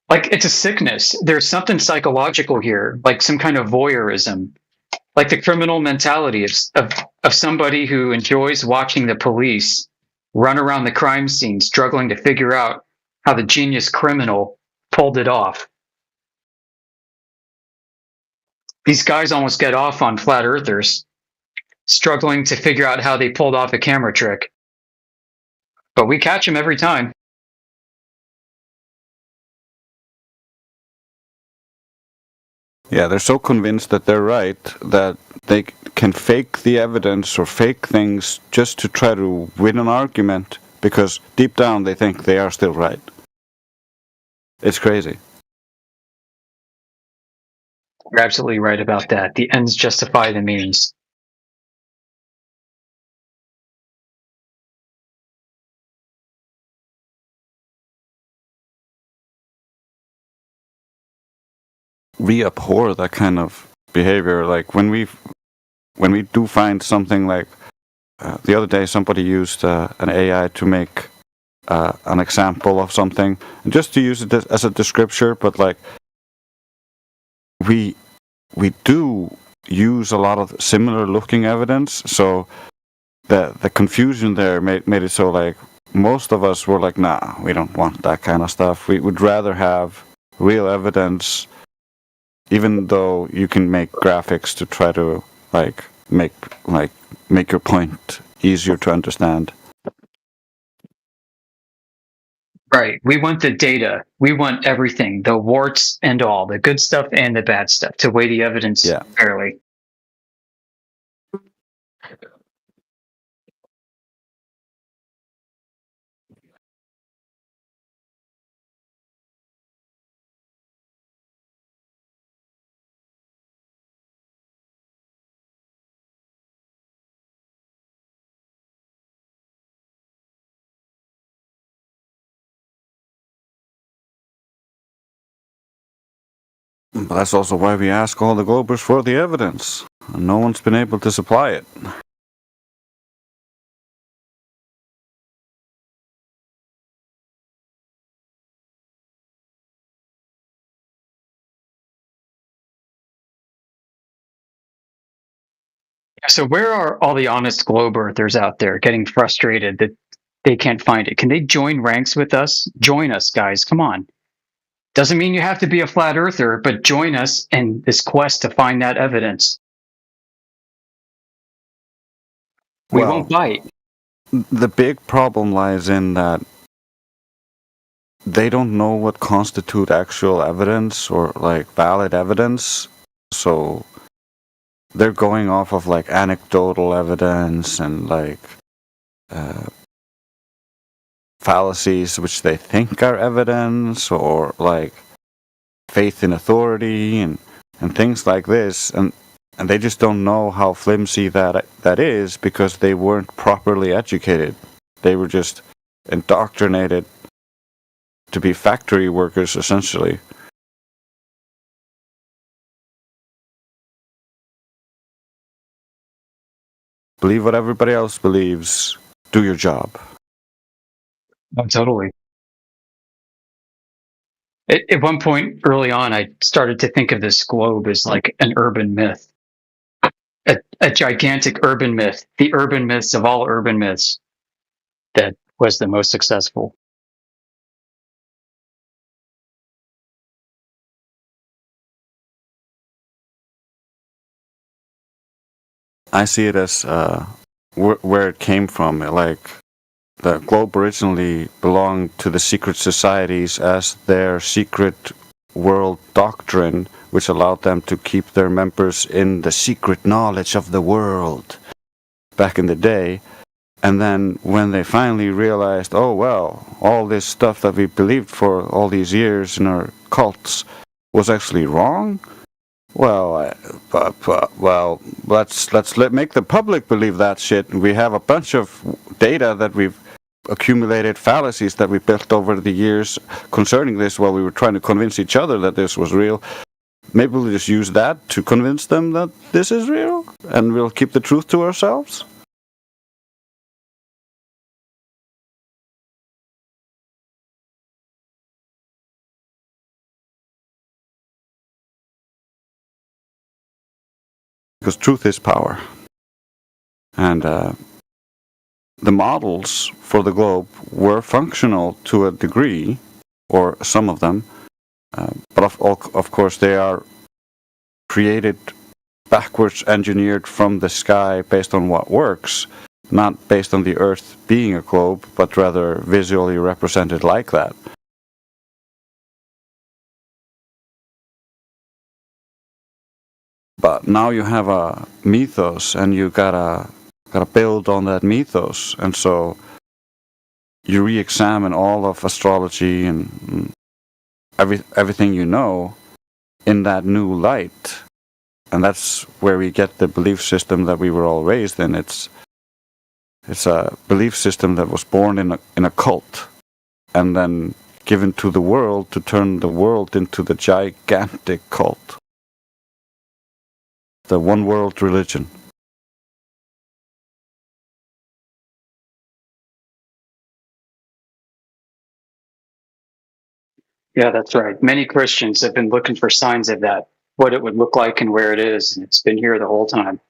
Like, it's a sickness. There's something psychological here, like some kind of voyeurism, like the criminal mentality of somebody who enjoys watching the police run around the crime scene, struggling to figure out how the genius criminal pulled it off. These guys almost get off on flat earthers, struggling to figure out how they pulled off a camera trick. But we catch them every time. Yeah, they're so convinced that they're right that they can fake the evidence or fake things just to try to win an argument, because deep down they think they are still right. It's crazy. You're absolutely right about that. The ends justify the means. We abhor that kind of behavior. Like when we do find something, like the other day somebody used an AI to make an example of something, and just to use it as a descriptor, but like we do use a lot of similar looking evidence, so the confusion there made it so like most of us were like, nah, we don't want that kind of stuff. We would rather have real evidence, even though you can make graphics to try to make your point easier to understand. Right. We want the data. We want everything, the warts and all, the good stuff and the bad stuff, to weigh the evidence fairly. But that's also why we ask all the Globers for the evidence. And no one's been able to supply it. So where are all the honest globe earthers out there getting frustrated that they can't find it? Can they join ranks with us? Join us, guys. Come on. Doesn't mean you have to be a flat earther, but join us in this quest to find that evidence. We won't bite. The big problem lies in that they don't know what constitute actual evidence or like valid evidence. So they're going off of like anecdotal evidence and like fallacies which they think are evidence, or like faith in authority and things like this, and they just don't know how flimsy that is because they weren't properly educated. They were just indoctrinated to be factory workers, essentially. Believe what everybody else believes. Do your job. Oh, totally. At one point early on, I started to think of this globe as like an urban myth. A gigantic urban myth. The urban myths of all urban myths that was the most successful. I see it as where it came from. Like, the globe originally belonged to the secret societies as their secret world doctrine, which allowed them to keep their members in the secret knowledge of the world back in the day. And then when they finally realized, oh well, all this stuff that we believed for all these years in our cults was actually wrong, well, let's make the public believe that shit. We have a bunch of data that we've accumulated, fallacies that we built over the years concerning this while we were trying to convince each other that this was real. Maybe we'll just use that to convince them that this is real, and we'll keep the truth to ourselves. Because truth is power. And the models for the globe were functional to a degree, or some of them, but of course they are created backwards engineered from the sky based on what works, not based on the Earth being a globe, but rather visually represented like that. But now you have a mythos, and you gotta build on that mythos, and so you re-examine all of astrology and everything you know in that new light, and that's where we get the belief system that we were all raised in. It's a belief system that was born in a cult, and then given to the world to turn the world into the gigantic cult. The one world religion. Yeah, that's right. Many Christians have been looking for signs of that, what it would look like and where it is, and it's been here the whole time.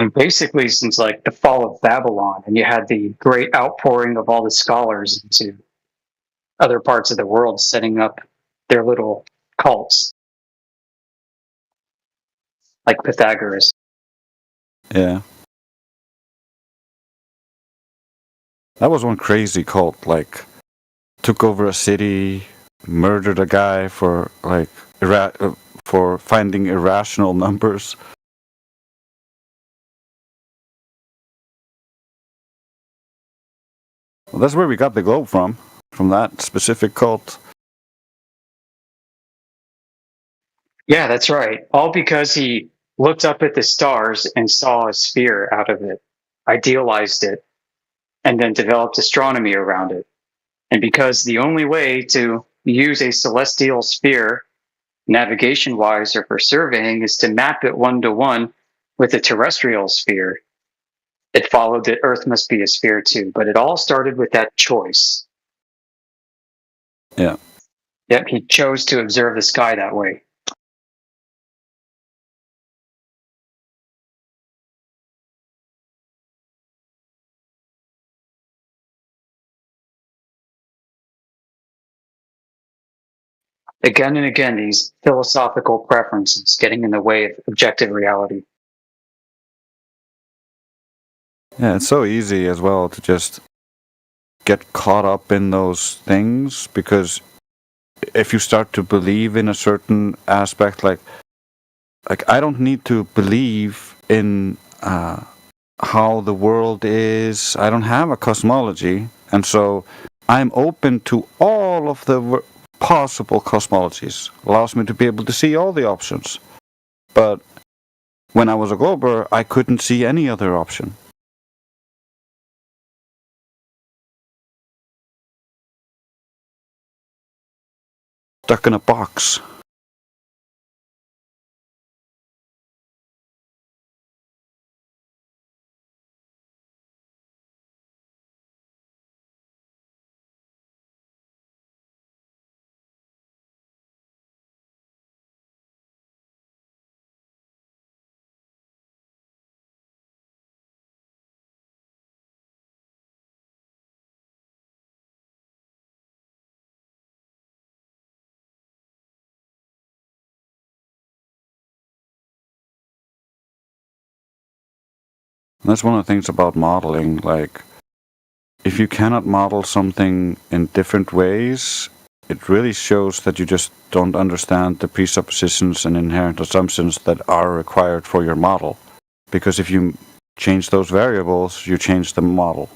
And basically, since like the fall of Babylon, and you had the great outpouring of all the scholars into other parts of the world, setting up their little cults, like Pythagoras. Yeah. That was one crazy cult, like, took over a city, murdered a guy for, like, for finding irrational numbers. Well, that's where we got the globe from that specific cult. Yeah, that's right. All because he looked up at the stars and saw a sphere out of it, idealized it, and then developed astronomy around it. And because the only way to use a celestial sphere, navigation wise or for surveying, is to map it 1-to-1 with a terrestrial sphere, it followed that Earth must be a sphere too. But it all started with that choice. Yeah. Yep, he chose to observe the sky that way. Again and again, these philosophical preferences getting in the way of objective reality. Yeah, it's so easy as well to just get caught up in those things, because if you start to believe in a certain aspect, like I don't need to believe in how the world is. I don't have a cosmology, and so I'm open to all of the possible cosmologies. Allows me to be able to see all the options. But when I was a glober, I couldn't see any other option. Stuck in a box. That's one of the things about modeling. Like, if you cannot model something in different ways, it really shows that you just don't understand the presuppositions and inherent assumptions that are required for your model. Because if you change those variables, you change the model.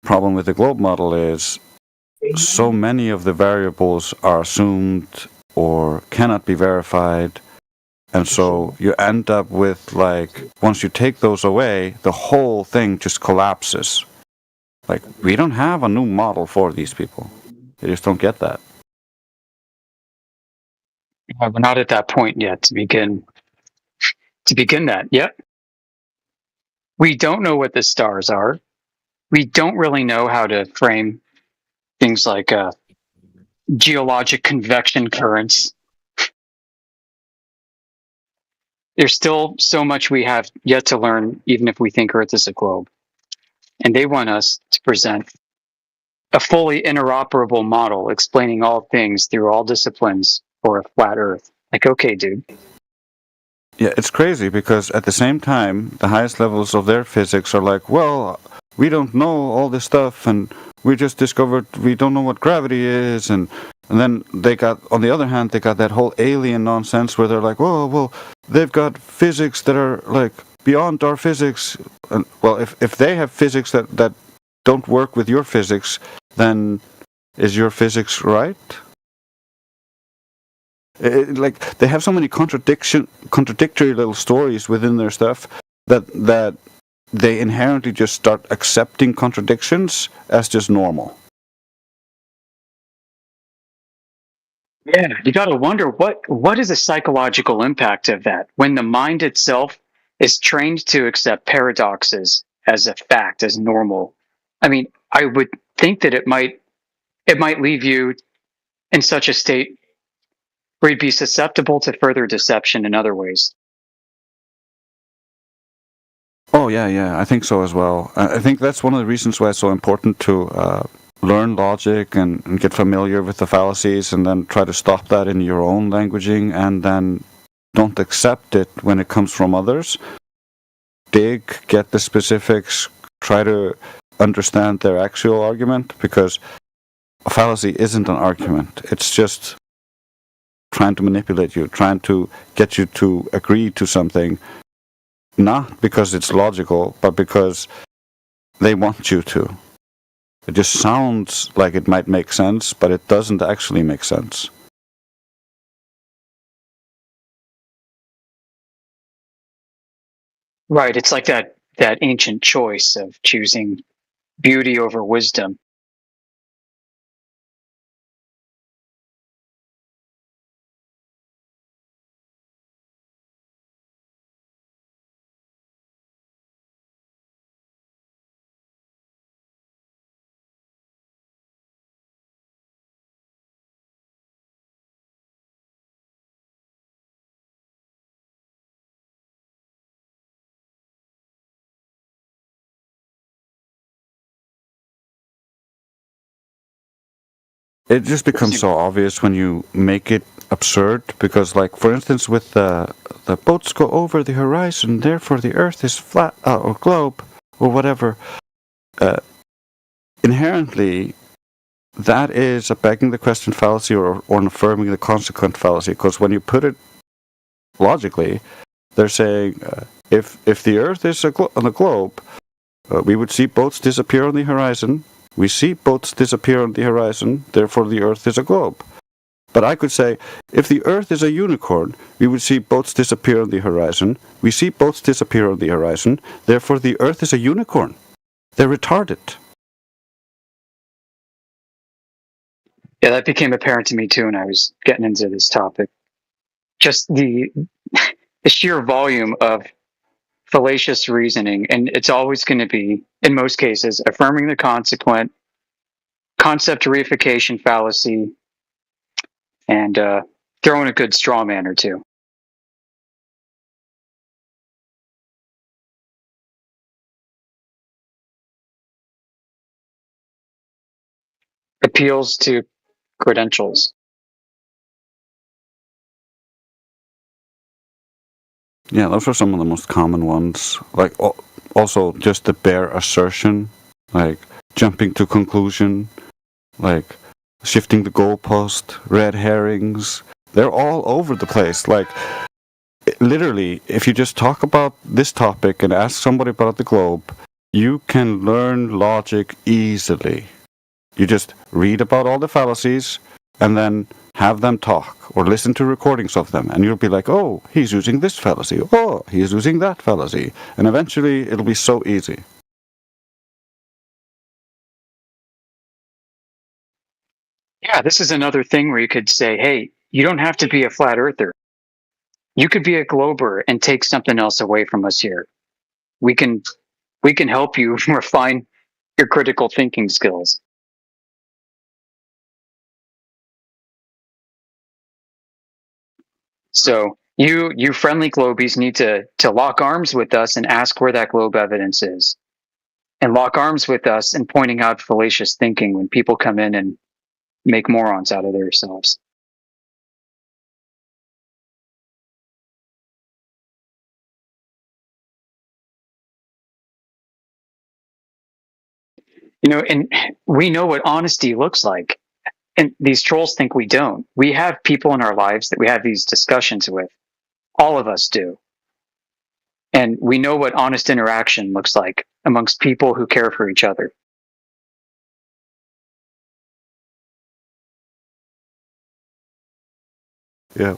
Problem with the globe model is so many of the variables are assumed or cannot be verified, and so you end up with, like, once you take those away, the whole thing just collapses. Like, we don't have a new model for these people. They just don't get that. We're not at that point yet to begin that. Yep. We don't know what the stars are. We don't really know how to frame things like geologic convection currents. There's still so much we have yet to learn, even if we think Earth is a globe. And they want us to present a fully interoperable model explaining all things through all disciplines for a flat Earth. Like, okay, dude. Yeah, it's crazy because at the same time, the highest levels of their physics are like, well, we don't know all this stuff, and we just discovered we don't know what gravity is, and then they got, on the other hand, they got that whole alien nonsense where they're like, well, they've got physics that are like beyond our physics. And, well, if they have physics that don't work with your physics, then is your physics right? Like, they have so many contradictory little stories within their stuff that they inherently just start accepting contradictions as just normal. Yeah, you got to wonder what is the psychological impact of that when the mind itself is trained to accept paradoxes as a fact, as normal. I mean, I would think that it might leave you in such a state where you'd be susceptible to further deception in other ways. Oh, yeah, I think so as well. I think that's one of the reasons why it's so important to learn logic and get familiar with the fallacies, and then try to stop that in your own languaging, and then don't accept it when it comes from others. Dig, get the specifics, try to understand their actual argument, because a fallacy isn't an argument. It's just trying to manipulate you, trying to get you to agree to something not because it's logical, but because they want you to. It just sounds like it might make sense, but it doesn't actually make sense. Right. It's like that ancient choice of choosing beauty over wisdom. It just becomes so obvious when you make it absurd because, like, for instance, with the boats go over the horizon, therefore the Earth is flat or globe or whatever. Inherently, that is a begging the question fallacy or an affirming the consequent fallacy. Because when you put it logically, they're saying if the Earth is on a globe, we would see boats disappear on the horizon. We see boats disappear on the horizon, therefore the Earth is a globe. But I could say, if the Earth is a unicorn, we would see boats disappear on the horizon. We see boats disappear on the horizon, therefore the Earth is a unicorn. They're retarded. Yeah, that became apparent to me too when I was getting into this topic. Just the sheer volume of fallacious reasoning, and it's always going to be, in most cases, affirming the consequent, concept reification fallacy, and throwing a good straw man or two. Appeals to credentials. Yeah, those are some of the most common ones. Like, also just the bare assertion, like jumping to conclusion, like shifting the goalpost, red herrings. They're all over the place. Like, literally, if you just talk about this topic and ask somebody about the globe, you can learn logic easily. You just read about all the fallacies and then have them talk or listen to recordings of them, and you'll be like, oh, he's using this fallacy. Oh, he's using that fallacy. And eventually it'll be so easy. Yeah, this is another thing where you could say, hey, you don't have to be a flat earther. You could be a glober and take something else away from us here. We can help you refine your critical thinking skills. So you friendly globies need to lock arms with us and ask where that globe evidence is. And lock arms with us in pointing out fallacious thinking when people come in and make morons out of themselves. You know, and we know what honesty looks like. And these trolls think we don't. We have people in our lives that we have these discussions with. All of us do. And we know what honest interaction looks like amongst people who care for each other. Yeah.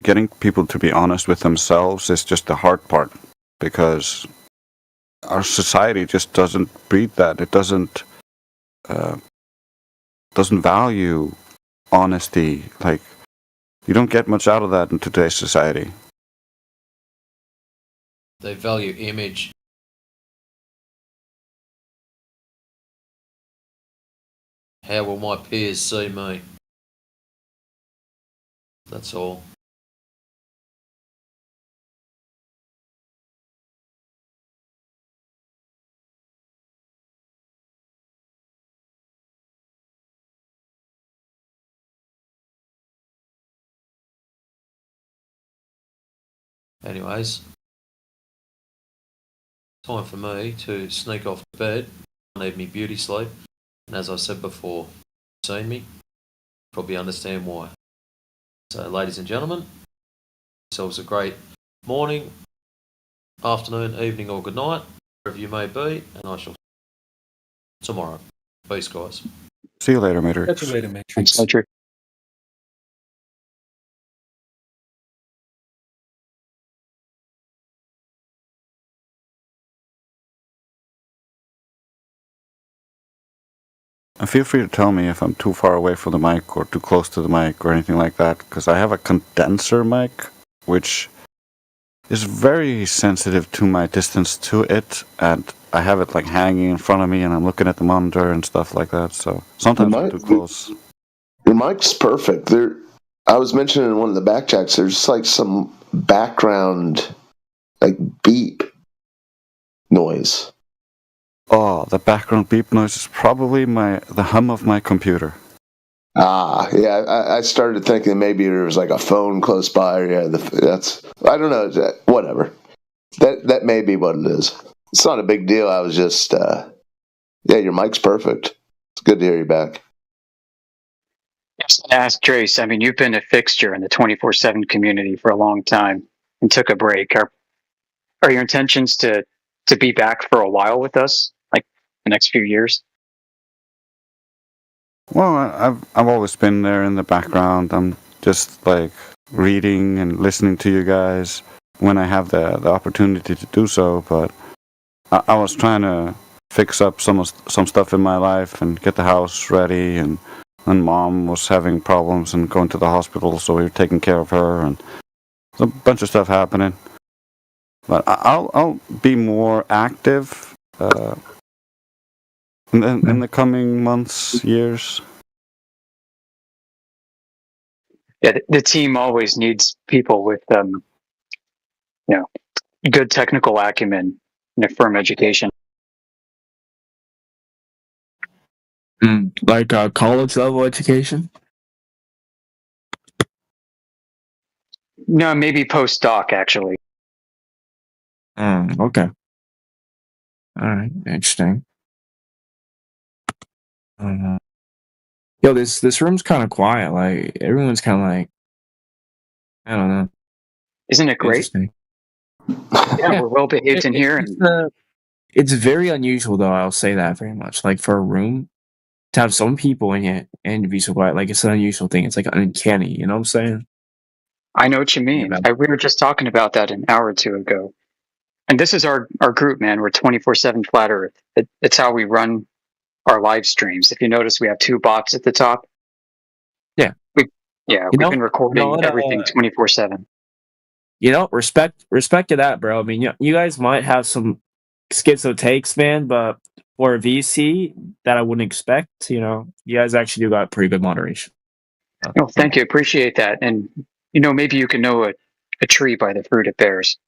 Getting people to be honest with themselves is just the hard part, because our society just doesn't breed that. It doesn't value honesty. Like, you don't get much out of that in today's society. They value image. How will my peers see me? That's all. Anyways, time for me to sneak off to bed. I need me beauty sleep. And as I said before, seen me, probably understand why. So, ladies and gentlemen, yourselves a great morning, afternoon, evening, or good night, wherever you may be, and I shall see you tomorrow. Peace, guys. See you later, Matrix. Catch you later, Matrix. Thanks, Matrix. And feel free to tell me if I'm too far away from the mic or too close to the mic or anything like that, because I have a condenser mic, which is very sensitive to my distance to it, and I have it like hanging in front of me, and I'm looking at the monitor and stuff like that. So sometimes I'm too close. Your mic's perfect. I was mentioning in one of the back checks, there's like some background, like beep noise. Oh, the background beep noise is probably the hum of my computer. Yeah. I started thinking maybe there was like a phone close by. Or that's I don't know. Whatever. That may be what it is. It's not a big deal. I was just your mic's perfect. It's good to hear you back. Yes, and ask Trace. I mean, you've been a fixture in the 24/7 community for a long time and took a break. Are your intentions to be back for a while with us, like the next few years? Well, I've always been there in the background. I'm just like reading and listening to you guys when I have the opportunity to do so. But I was trying to fix up some stuff in my life and get the house ready, and Mom was having problems and going to the hospital, so we were taking care of her, and a bunch of stuff happening. But I'll be more active in the coming months, years. Yeah, the team always needs people with, good technical acumen and a firm education. Like a college level education? No, maybe postdoc, actually. Okay. All right, interesting. Yo, this room's kind of quiet. Like everyone's kind of like, I don't know. Isn't it great? Interesting. Yeah, we're well behaved in here. It's very unusual, though. I'll say that very much. Like for a room to have some people in it and to be so quiet, like it's an unusual thing. It's like uncanny. You know what I'm saying? I know what you mean. We were just talking about that an hour or two ago. And this is our group, man. We're 24/7 Flat Earth. It's how we run our live streams. If you notice, we have 2 bots at the top. Yeah. We've been recording everything 24/7. You know, respect to that, bro. I mean, you guys might have some schizo takes, man, but for a VC that I wouldn't expect, you guys actually do got pretty good moderation. Oh, thank you. Appreciate that. And, maybe you can know a tree by the fruit it bears.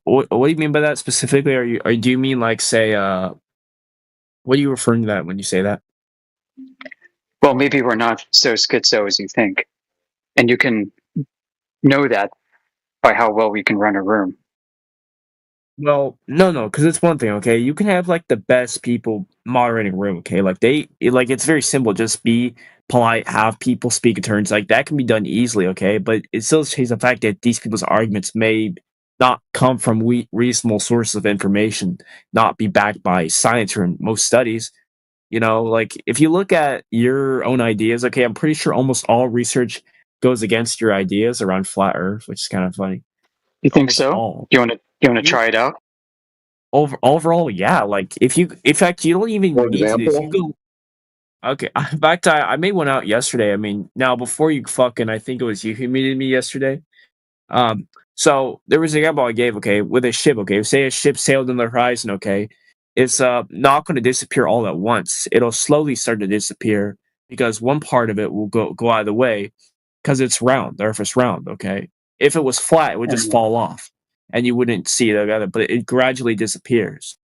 What do you mean by that specifically? Do you mean like say what are you referring to that when you say that? Well, maybe we're not so schizo as you think. And you can know that by how well we can run a room. Well, no, because it's one thing, okay? You can have like the best people moderating a room, okay? Like it's very simple. Just be polite, have people speak in turns. Like that can be done easily, okay? But it still changes the fact that these people's arguments may not come from reasonable sources of information, not be backed by science or in most studies. Like if you look at your own ideas, okay, I'm pretty sure almost all research goes against your ideas around flat Earth, which is kind of funny. You think so? You want to try it out? Overall, yeah. Like in fact, you don't even need to do this. You go. Okay, back to I made one out yesterday. I mean, now before you I think it was you who muted me yesterday. So there was an example I gave. Okay, with a ship. Okay, say a ship sailed in the horizon. Okay, it's not going to disappear all at once. It'll slowly start to disappear because one part of it will go out of the way because it's round. The Earth is round. Okay, if it was flat, it would just fall off, and you wouldn't see it together. But it gradually disappears.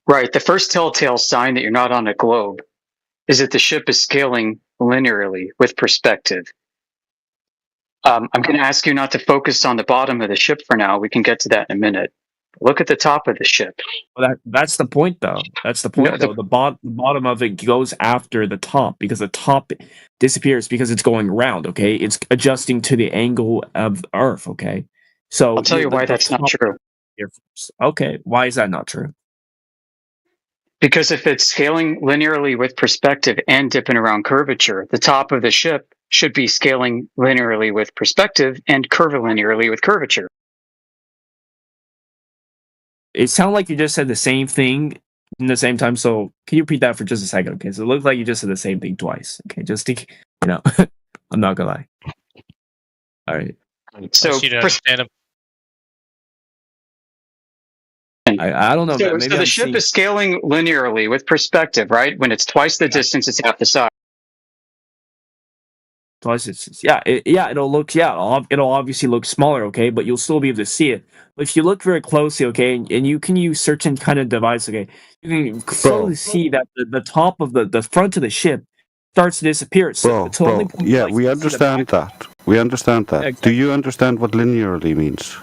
Right. The first telltale sign that you're not on a globe is that the ship is scaling linearly with perspective. I'm going to ask you not to focus on the bottom of the ship for now. We can get to that in a minute. Look at the top of the ship. Well, that's the point, though. That's the point, though. The bottom of it goes after the top because the top disappears because it's going around. Okay, it's adjusting to the angle of the Earth. Okay, so I'll tell you why that's not true. Okay, why is that not true? Because if it's scaling linearly with perspective and dipping around curvature, the top of the ship should be scaling linearly with perspective and curvilinearly with curvature. It sounded like you just said the same thing in the same time. So can you repeat that for just a second? Okay, so it looks like you just said the same thing twice. Okay, just to, I'm not gonna lie. All right. So I don't know. So, Maybe so the ship is scaling linearly with perspective, right? When it's twice the distance, it's half the size. Twice it's it'll obviously look smaller, okay, but you'll still be able to see it. But if you look very closely, okay, and you can use certain kind of device, okay, you can clearly see that the top of the front of the ship starts to disappear. So we understand that. We understand that. Exactly. Do you understand what linearly means?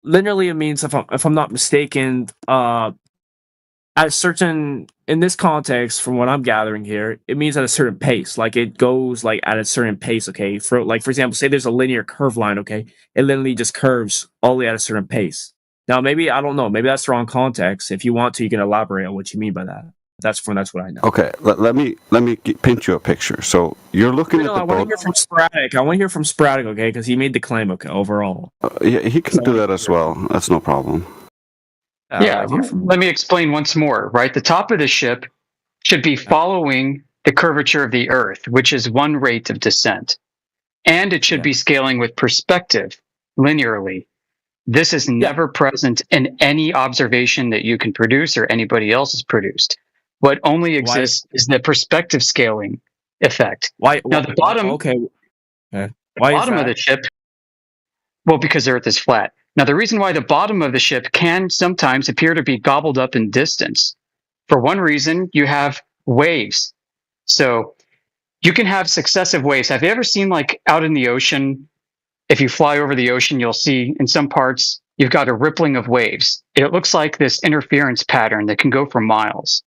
Linearly, it means if I'm not mistaken, at a certain, in this context, from what I'm gathering here, it means at a certain pace. Like it goes like at a certain pace, okay? For example, say there's a linear curve line, okay? It literally just curves all the way at a certain pace. Now, maybe, I don't know, maybe that's the wrong context. If you want to, you can elaborate on what you mean by that. That's what I know. Okay, let me paint you a picture. So you're looking at the I want to hear from Sporadic. Okay, because he made the claim. Okay, overall. Yeah, he can do that as well. That's no problem. Let me explain once more. Right, the top of the ship should be following the curvature of the Earth, which is one rate of descent, and it should be scaling with perspective linearly. This is never present in any observation that you can produce or anybody else has produced. What only exists is the perspective scaling effect. Why? Now the bottom, Why bottom of the ship, well, because the Earth is flat. Now the reason why the bottom of the ship can sometimes appear to be gobbled up in distance, for one reason, you have waves. So you can have successive waves. Have you ever seen, like, out in the ocean, if you fly over the ocean, you'll see in some parts you've got a rippling of waves. It looks like this interference pattern that can go for miles.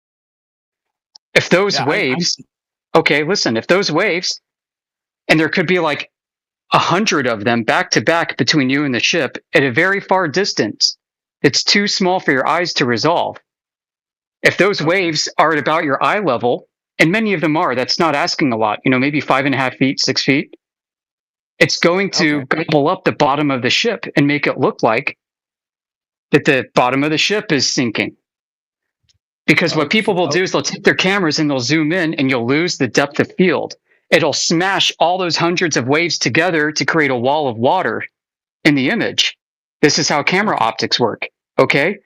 If those waves, if those waves, and there could be like 100 of them back to back between you and the ship at a very far distance, it's too small for your eyes to resolve. If those waves are at about your eye level, and many of them are, that's not asking a lot, maybe 5.5 feet, 6 feet, it's going to gobble up the bottom of the ship and make it look like that the bottom of the ship is sinking. Because what people will do is they'll take their cameras and they'll zoom in, and you'll lose the depth of field. It'll smash all those hundreds of waves together to create a wall of water in the image. This is how camera optics work. Okay?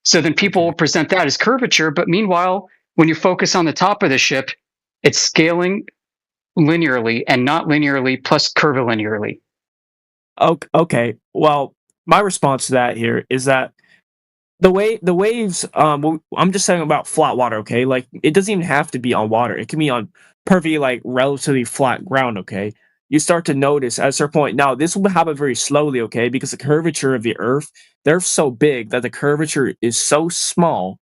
So then people will present that as curvature, but meanwhile, when you focus on the top of the ship, it's scaling linearly and not linearly plus curvilinearly. Okay. Well, my response to that here is that the waves, I'm just saying about flat water, okay? Like, it doesn't even have to be on water. It can be on perfectly, like, relatively flat ground, okay? You start to notice at a certain point. Now, this will happen very slowly, okay? Because the curvature of the Earth, they're so big that the curvature is so small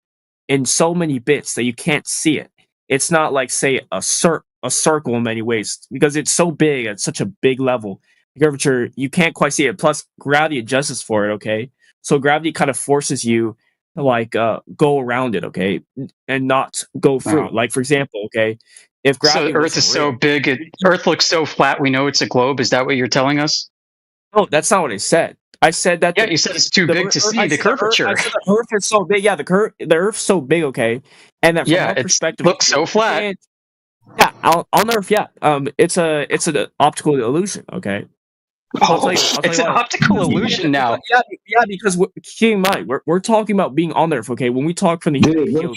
in so many bits that you can't see it. It's not like, say, a circle in many ways, because it's so big at such a big level. The curvature, you can't quite see it. Plus, gravity adjusts for it, okay? So gravity kind of forces you to, like, go around it, okay, and not go through it. Like, for example, okay, if gravity, so Earth is so big, Earth looks so flat, we know it's a globe. Is that what you're telling us? No, that's not what I said. I said that. You said it's too big to see the curvature. I said the Earth is so big. Yeah, the Earth's so big, okay, and that from our perspective, looks so flat. Yeah, on Earth, yeah. It's an optical illusion, okay. It's an optical illusion now. Yeah, because keep in mind, we're talking about being on Earth, okay? When we talk from the human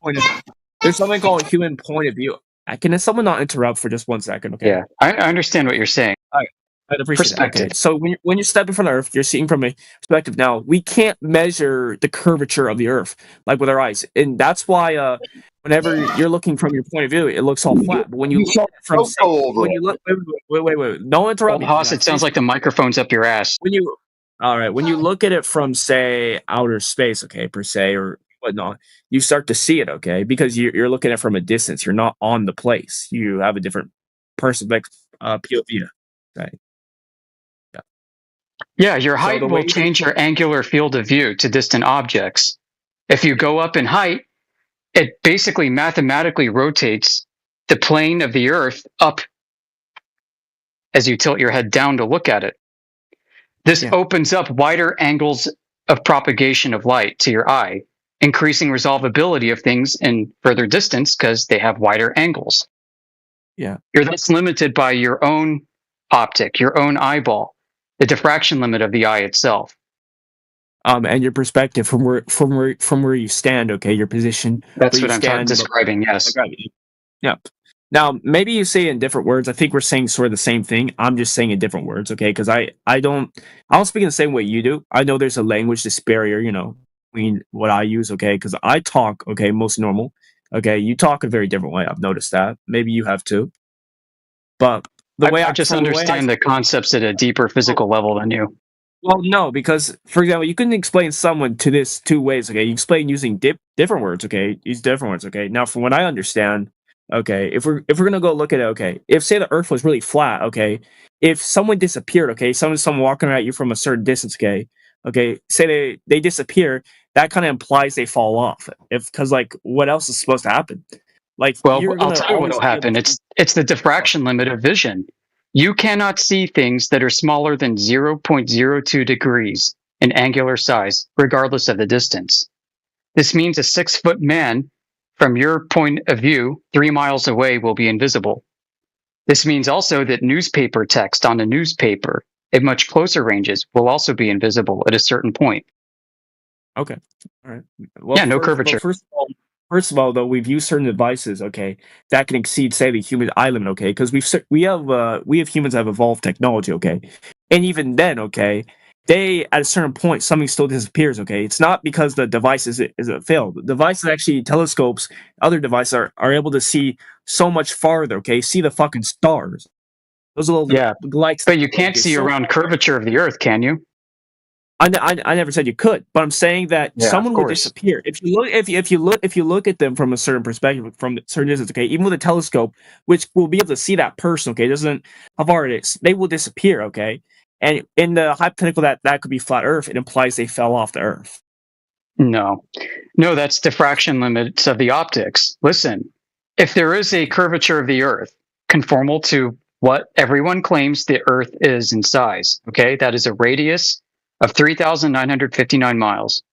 point of view, there's something called a human point of view. Can someone not interrupt for just 1 second, okay? Yeah, I understand what you're saying. All right. I'd appreciate it. Okay. So when you step in front of Earth, you're seeing from a perspective. Now, we can't measure the curvature of the Earth, like, with our eyes. And that's why whenever you're looking from your point of view, it looks all flat. But when you look from, wait, don't interrupt me. Haas, it sounds like the microphone's up your ass. When you All right. When you look at it from, say, outer space, okay, per se, or whatnot, you start to see it, okay, because you're looking at it from a distance. You're not on the place. You have a different perspective, POV. Right. Yeah. Yeah, your So height the will way change your angular field of view to distant objects. If you go up in height, it basically mathematically rotates the plane of the Earth up as you tilt your head down to look at it. This opens up wider angles of propagation of light to your eye, increasing resolvability of things in further distance because they have wider angles. Yeah. You're thus limited by your own optic, your own eyeball, the diffraction limit of the eye itself. And your perspective from where you stand, okay, your position. That's where what you I'm stand, describing, yes. Yeah. Now, maybe you say it in different words. I think we're saying sort of the same thing. I'm just saying in different words, okay? Because I don't speak in the same way you do. I know there's a language barrier, between what I use, okay? Because I talk, okay, most normal. Okay, you talk a very different way. I've noticed that. Maybe you have too. But the way I just from the way understand the concepts at a deeper physical level than you. Well, no, because for example, you couldn't explain someone to this two ways. Okay, you explain using different words. Okay, use different words. Okay, now from what I understand, okay, if we're gonna go look at it, okay, if say the Earth was really flat, okay, if someone disappeared, okay, someone walking at you from a certain distance, okay, say they disappear, that kind of implies they fall off. Because like, what else is supposed to happen? Like, Well, you're I'll gonna tell you always what will be able happen. to- It's the diffraction limit of vision. You cannot see things that are smaller than 0.02 degrees in angular size, regardless of the distance. This means a 6-foot man, from your point of view, 3 miles away, will be invisible. This means also that newspaper text on a newspaper at much closer ranges will also be invisible at a certain point. Okay. All right. Well, Yeah, no curvature. First of all, though, we've used certain devices, okay, that can exceed, say, the human eye limit, okay, because we have humans that have evolved technology, okay, and even then, okay, they at a certain point something still disappears, okay. It's not because the device is a failed. The devices actually telescopes, other devices are able to see so much farther, okay, see the fucking stars. Those little lights. But you can't see around curvature of the Earth, can you? I never said you could, but I'm saying that someone would disappear if you look at them from a certain perspective, from a certain distance. Okay, even with a telescope, which will be able to see that person. Okay, doesn't how far it is, they will disappear. Okay, and in the hypothetical that could be flat Earth, it implies they fell off the Earth. No, that's diffraction limits of the optics. Listen, if there is a curvature of the Earth conformal to what everyone claims the Earth is in size, okay, that is a radius of 3,959 miles.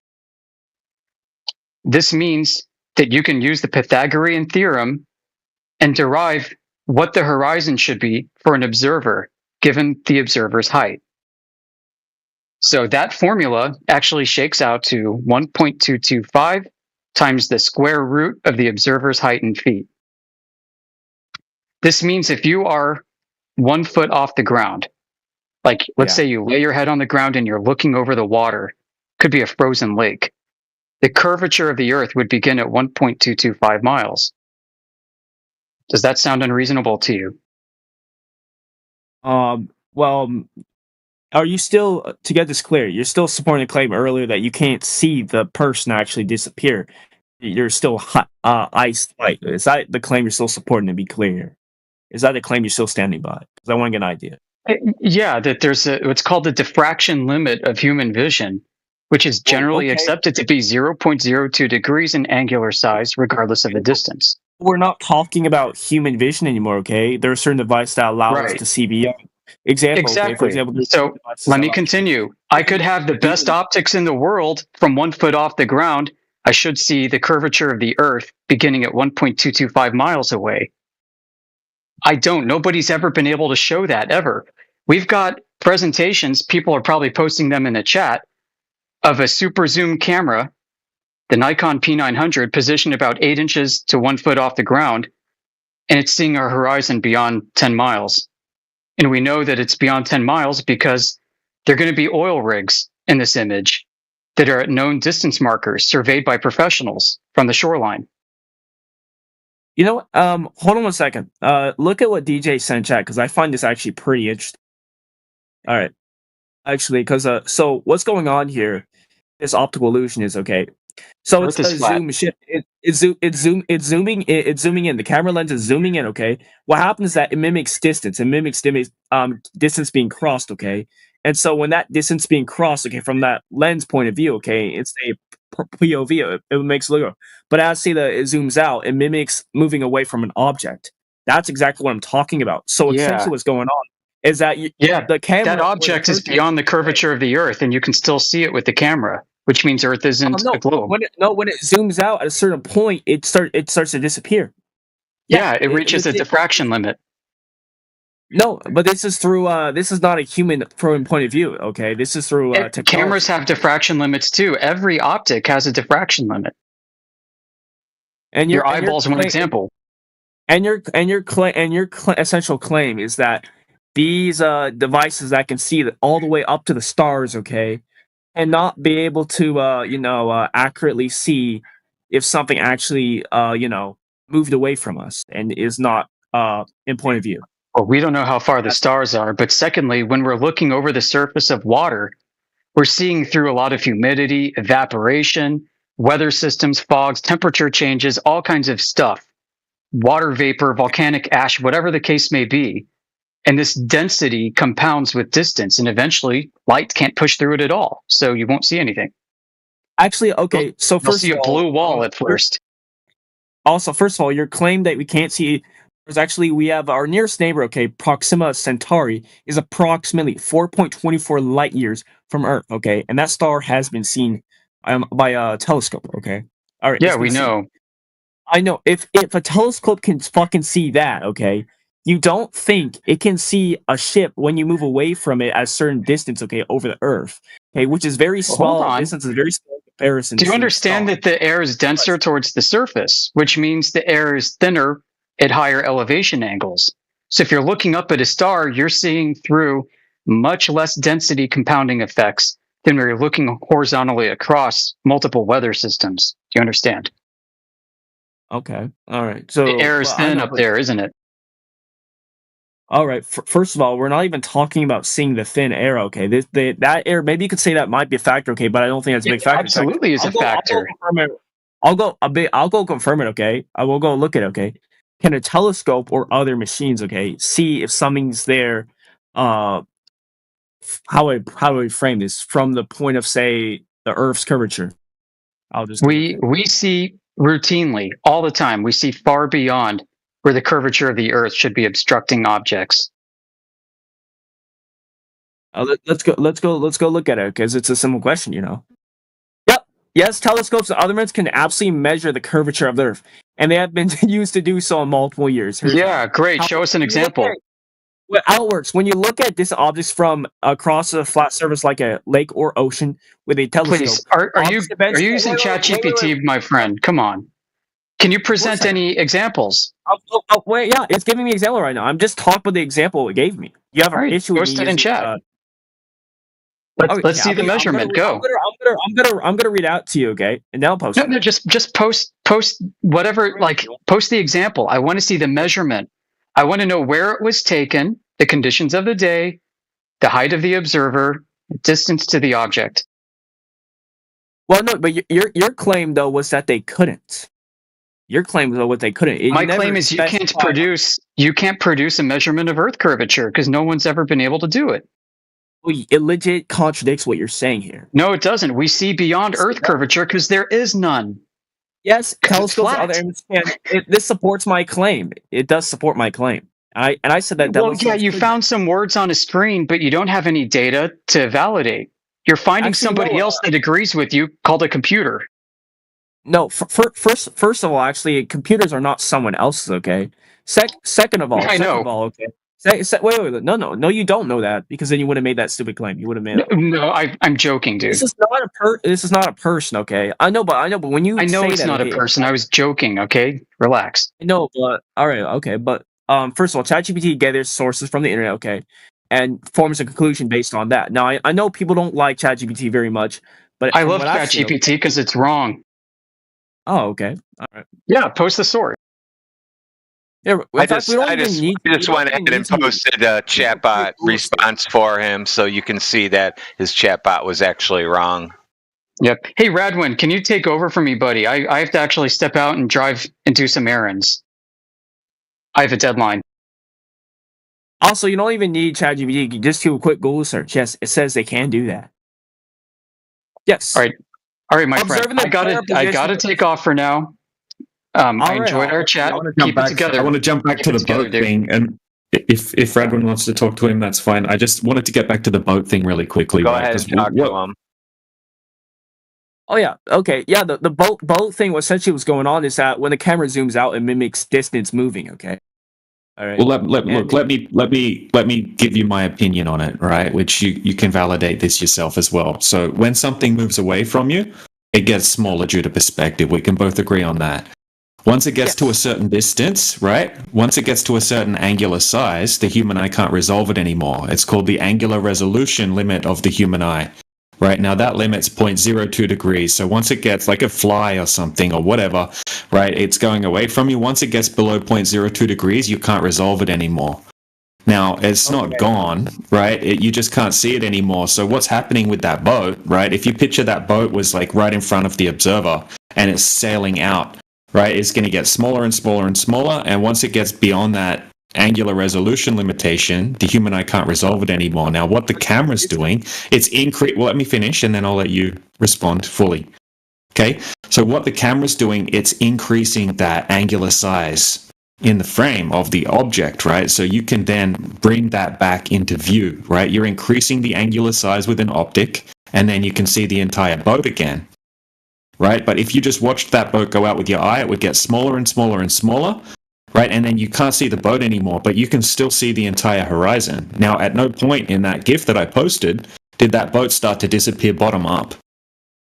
This means that you can use the Pythagorean theorem and derive what the horizon should be for an observer given the observer's height. So that formula actually shakes out to 1.225 times the square root of the observer's height in feet. This means if you are 1 foot off the ground, like let's say you lay your head on the ground and you're looking over the water, could be a frozen lake, the curvature of the Earth would begin at 1.225 miles. Does that sound unreasonable to you? Well, are you still, to get this clear, you're still supporting the claim earlier that you can't see the person actually disappear? You're still ice white. Is that the claim you're still supporting, to be clear? Is that the claim you're still standing by? Because I want to get an idea. Yeah, that there's what's called the diffraction limit of human vision, which is generally accepted to be 0.02 degrees in angular size, regardless of the distance. We're not talking about human vision anymore, okay? There are certain devices that allow us to see beyond. Exactly. Okay, for example, so let me continue. I could have the best optics in the world from 1 foot off the ground. I should see the curvature of the Earth beginning at 1.225 miles away. I don't. Nobody's ever been able to show that, ever. We've got presentations, people are probably posting them in the chat, of a super zoom camera, the Nikon P900, positioned about 8 inches to 1 foot off the ground, and it's seeing our horizon beyond 10 miles. And we know that it's beyond 10 miles because there are going to be oil rigs in this image that are at known distance markers surveyed by professionals from the shoreline. You know what? Hold on 1 second. Look at what DJ sent chat, because I find this actually pretty interesting. All right. actually, because so what's going on here? This optical illusion is okay. So it's Earth is a flat. zoom ship. It's zooming in. The camera lens is zooming in. Okay. What happens is that it mimics distance. It mimics distance being crossed. Okay. And so when that distance being crossed, okay, from that lens point of view, okay, it's a POV. It makes it look. But as it zooms out, it mimics moving away from an object. That's exactly what I'm talking about. So Yeah. essentially, what's going on is that Yeah, the camera, that object is beyond the curvature of the Earth, and you can still see it with the camera, which means Earth isn't a globe. when it zooms out at a certain point, it starts to disappear. Yeah, it reaches a diffraction limit. No, but this is through this is not a human point of view. Okay, this is through technology. Cameras have diffraction limits too. Every optic has a diffraction limit. And your eyeball's one example. And your essential claim is that these devices that can see all the way up to the stars, okay, and not be able to accurately see if something actually moved away from us and is not in point of view. Well, we don't know how far the stars are, but secondly, when we're looking over the surface of water, we're seeing through a lot of humidity, evaporation, weather systems, fogs, temperature changes, all kinds of stuff. Water vapor, volcanic ash, whatever the case may be. And this density compounds with distance, and eventually light can't push through it at all, so you won't see anything. Actually, okay, so You'll first see of a all, blue wall at first. Also, first of all, your claim that we can't see is actually we have our nearest neighbor, okay, Proxima Centauri, is approximately 4.24 light years from Earth, okay, and that star has been seen by a telescope, okay. All right. Yeah, we know. I know. If a telescope can fucking see that, okay, you don't think it can see a ship when you move away from it at a certain distance, okay, over the Earth, okay, which is very small. hold on. Distance is very small comparison. Do you to understand that the air is denser towards the surface, which means the air is thinner at higher elevation angles? So if you're looking up at a star, you're seeing through much less density compounding effects than when you're looking horizontally across multiple weather systems. Do you understand? Okay. All right. So the air is thin up there, isn't it? All right. First of all, we're not even talking about seeing the thin air. Okay, that air. Maybe you could say that might be a factor. Okay, but I don't think that's a big factor. Absolutely, is a factor. I'll go confirm it. Okay, I will go look at it. Okay, can a telescope or other machines, okay, see if something's there? How do I frame this from the point of, say, the Earth's curvature? We see routinely all the time. We see far beyond where the curvature of the Earth should be obstructing objects. Let's go look at it, because it's a simple question, you know. Yep. Yes, telescopes and other means can absolutely measure the curvature of the Earth, and they have been used to do so in multiple years. Yeah, great. Show us an example. How it works when you look at distant objects from across a flat surface like a lake or ocean with a telescope. Please, are you using ChatGPT, my friend? Come on. Can you present any examples? Wait, yeah, it's giving me an example right now. I'm just talking about the example it gave me. You have an issue with post it in chat. Let's yeah, see the measurement. Go. I'm gonna read out to you, okay? And then I'll post. No, just post whatever. Like, post the example. I want to see the measurement. I want to know where it was taken, the conditions of the day, the height of the observer, distance to the object. Well, no, but your claim though was that they couldn't. Your claim though what they couldn't. My claim is you can't produce a measurement of Earth curvature because no one's ever been able to do it. It legit contradicts what you're saying here. No, it doesn't. We see beyond Earth curvature because there is none. Yes, telescopes and other images can. This supports my claim. It does support my claim. I said that. Well, yeah, you found some words on a screen, but you don't have any data to validate. You're finding somebody else that agrees with you, called a computer. No, first of all, actually, computers are not someone else's. Okay. Second of all, okay. Wait. No, you don't know that, because then you would have made that stupid claim. You would have made. No, I'm joking, dude. This is not a person, okay? I know, but when you know it's not a person. I was joking, okay? Relax. I know, but all right, okay, but first of all, ChatGPT gathers sources from the internet, okay, and forms a conclusion based on that. Now, I know people don't like ChatGPT very much, but I love ChatGPT because it's wrong. Oh, okay, all right. Yeah, post the source. Yeah, in I fact, just, we don't I even just, need. I just went ahead and posted a chatbot response for him, so you can see that his chatbot was actually wrong. Yep. Hey, Radwin, can you take over for me, buddy? I have to actually step out and drive and do some errands. I have a deadline. Also, you don't even need ChatGPT. You just do a quick Google search. Yes, it says they can do that. Yes. All right, my friend. I gotta take off for now. I enjoyed our chat. Keep it together. I want to jump back to the boat thing, and if Radwin wants to talk to him, that's fine. I just wanted to get back to the boat thing really quickly. Go right? ahead 'Cause and talk to him. Oh yeah. Okay. Yeah. The boat thing. What essentially was going on is that when the camera zooms out, it mimics distance moving. Okay. All right. Well, let me give you my opinion on it, right? Which you can validate this yourself as well. So when something moves away from you, it gets smaller due to perspective. We can both agree on that. Once it gets to a certain distance, right? Once it gets to a certain angular size, the human eye can't resolve it anymore. It's called the angular resolution limit of the human eye. Right now, that limit's 0.02 degrees. So once it gets like a fly or something or whatever, right, it's going away from you. Once it gets below 0.02 degrees, you can't resolve it anymore. Now, it's not gone, right? You just can't see it anymore. So what's happening with that boat, right? If you picture that boat was like right in front of the observer and it's sailing out, right? It's going to get smaller and smaller and smaller. And once it gets beyond that angular resolution limitation, the human eye can't resolve it anymore. Now, what the camera's doing, it's increase. Well, let me finish, and then I'll let you respond fully. Okay. So what the camera's doing, it's increasing that angular size in the frame of the object, right? So you can then bring that back into view, right? You're increasing the angular size with an optic, and then you can see the entire boat again, right? But if you just watched that boat go out with your eye, it would get smaller and smaller and smaller. Right, and then you can't see the boat anymore, but you can still see the entire horizon. Now, at no point in that GIF that I posted did that boat start to disappear bottom up.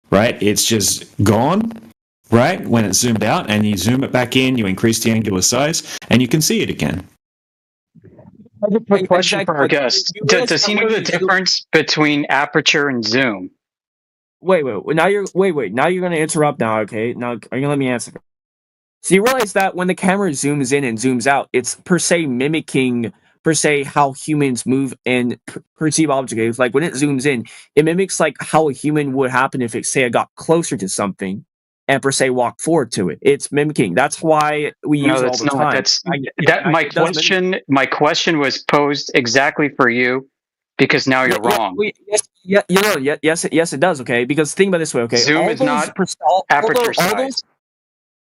Right, it's just gone. Right, when it's zoomed out, and you zoom it back in, you increase the angular size, and you can see it again. I have a quick question for our guest. Does he know the difference between aperture and zoom? Wait. Now you're Now you're going to interrupt. Now, okay. Now, are you going to let me answer? So you realize that when the camera zooms in and zooms out, it's per se mimicking how humans move and perceive objects. Like when it zooms in, it mimics like how a human would happen if it got closer to something and per se walk forward to it. It's mimicking. That's why we use it all the time. My question was posed exactly for you because now you're wrong. Yes, it does. Okay, because think about it this way. Okay, zoom is not aperture size.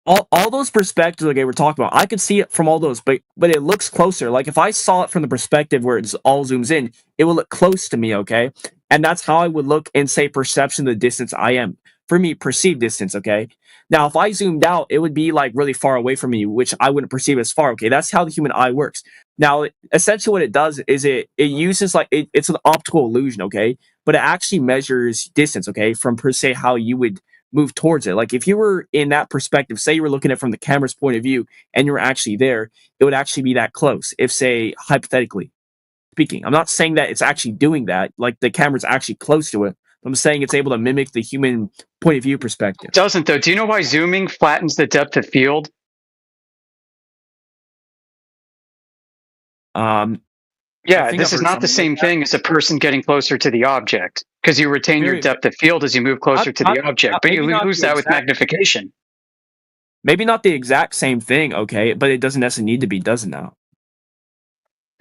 All those perspectives, okay, we're talking about, I could see it from all those, but it looks closer. Like if I saw it from the perspective where it's all zooms in, it will look close to me, okay? And that's how I would look and say perception of the distance I am. For me, perceived distance, okay? Now, if I zoomed out, it would be like really far away from me, which I wouldn't perceive as far, okay? That's how the human eye works. Now, essentially what it does is it uses like, it's an optical illusion, okay? But it actually measures distance, okay? From per se how you would move towards it. Like if you were in that perspective, say you were looking at it from the camera's point of view and you were actually there, it would actually be that close. If, say, hypothetically speaking, I'm not saying that it's actually doing that, like the camera's actually close to it. I'm saying it's able to mimic the human point of view perspective. It doesn't though. Do you know why zooming flattens the depth of field? Yeah, this is not the same thing as a person getting closer to the object, because you retain your depth of field as you move closer to the object, but you lose that with magnification. Maybe not the exact same thing, okay, but it doesn't necessarily need to be, does it now?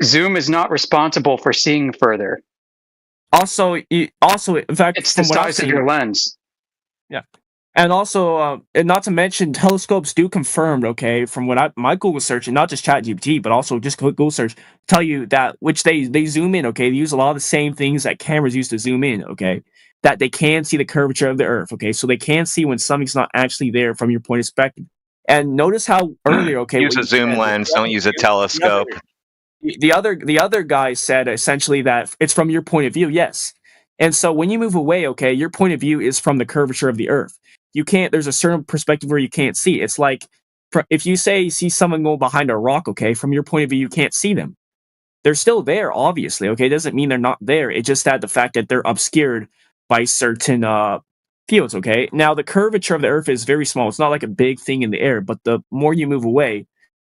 Zoom is not responsible for seeing further. Also, in fact, it's the size of your lens. Yeah. And also, and not to mention, telescopes do confirm, okay, from what my Google search, and not just ChatGPT, but also just Google search, tell you that, which they zoom in, okay, they use a lot of the same things that cameras use to zoom in, okay, that they can see the curvature of the Earth, okay, so they can see when something's not actually there from your point of perspective. And notice how earlier, okay, use a zoom lens, don't use a telescope. The other guy said essentially that it's from your point of view, yes. And so when you move away, okay, your point of view is from the curvature of the Earth. There's a certain perspective where you can't see. It's like, if you see someone go behind a rock, okay, from your point of view, you can't see them. They're still there, obviously, okay? It doesn't mean they're not there. It's just that the fact that they're obscured by certain fields, okay? Now, the curvature of the Earth is very small. It's not like a big thing in the air, but the more you move away,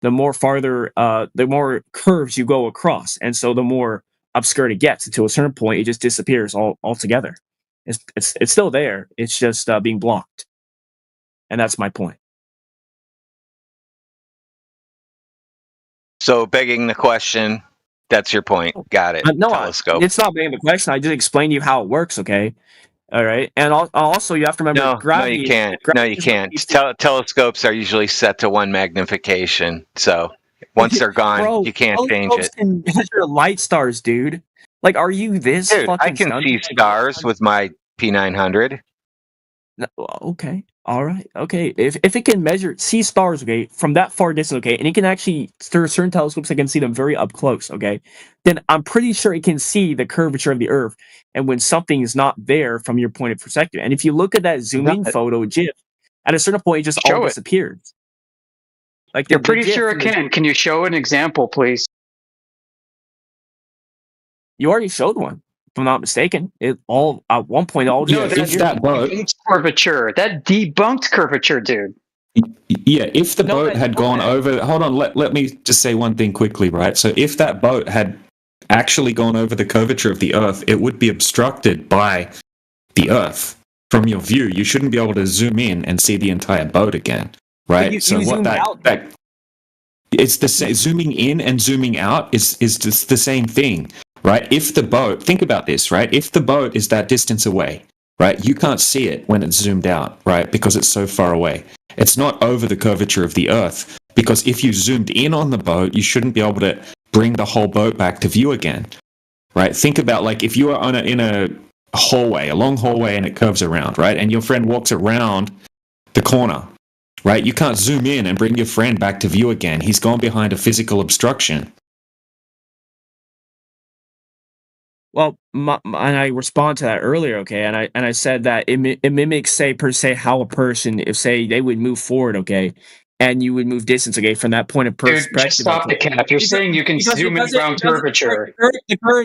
the more curves you go across, and so the more obscured it gets. Until a certain point, it just disappears altogether. It's still there. It's just being blocked, and that's my point. So, begging the question, that's your point. Got it. No, Telescope. it's not being the question. I just explained to you how it works. Okay, all right, and also you have to remember No, gravity. you can't. No, you can't. Telescopes are usually set to 1 magnification. So once they're gone, Bro, you can't change telescopes it. can measure light stars, dude. Like, are you this Dude, fucking I can stunted? see stars with my P900. No, okay, all right, okay. If it can see stars, okay, from that far distance, okay, and it can actually through certain telescopes, it can see them very up close, okay, then I'm pretty sure it can see the curvature of the Earth, and when something is not there from your point of perspective. And if you look at that zoom in photo GIF, at a certain point, it just all disappears. Like You're pretty sure it can. Can you show an example, please? You already showed one, if I'm not mistaken. It all at one point all No, just that debunked curvature. That debunked curvature, dude. Yeah, if the boat had gone over, hold on, let me just say one thing quickly, right? So if that boat had actually gone over the curvature of the Earth, it would be obstructed by the Earth from your view. You shouldn't be able to zoom in and see the entire boat again, right? So what that it's the same. Zooming in and zooming out is just the same thing, right? If the boat, think about this, right? If the boat is that distance away, right, you can't see it when it's zoomed out, right, because it's so far away. It's not over the curvature of the Earth, because if you zoomed in on the boat, you shouldn't be able to bring the whole boat back to view again, right? Think about, like, if you are in a hallway, a long hallway, and it curves around, right, and your friend walks around the corner, right? You can't zoom in and bring your friend back to view again. He's gone behind a physical obstruction. Well, and I respond to that earlier, okay, and I said that it mimics, say, per se, how a person, if say they would move forward, okay, and you would move distance, okay, from that point of perspective. Dude, just stop the cap. You're saying you can zoom in around curvature.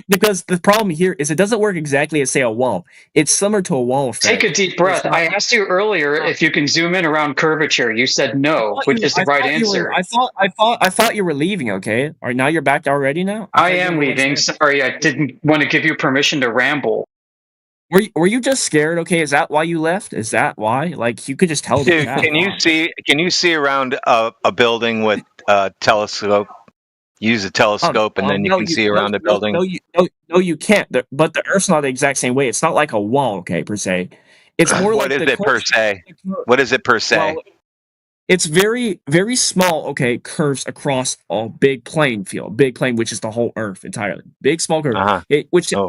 Because the problem here is it doesn't work exactly as, say, a wall. It's similar to a wall effect. Take a deep breath. I asked you earlier if you can zoom in around curvature. You said no, which is the right answer. I thought you were leaving, okay? All right, now you're back already now? I am leaving. Sorry, I didn't want to give you permission to ramble. Were you just scared? Okay, is that why you left? Is that why? Like, you could just tell Dude, them. can you see around a building with a telescope? Use a telescope and then you can see around a building. No, you can't. But the Earth's not the exact same way. It's not like a wall, okay, per se. It's more What like is it per se? What is it per se? Well, it's very, very small, okay, curves across a big plane field. Big plane, which is the whole Earth entirely. Big, small curve.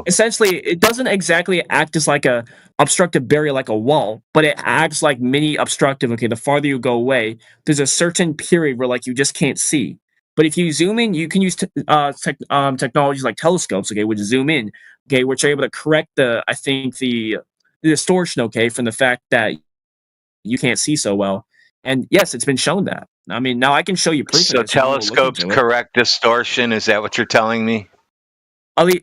Essentially, it doesn't exactly act as like a obstructive barrier like a wall, but it acts like mini obstructive, okay, the farther you go away, there's a certain period where, like, you just can't see. But if you zoom in, you can use technologies like telescopes, okay, which zoom in, okay, which are able to correct the distortion, okay, from the fact that you can't see so well. And yes, it's been shown that. I mean, now I can show you proof. So telescopes correct distortion. Is that what you're telling me? The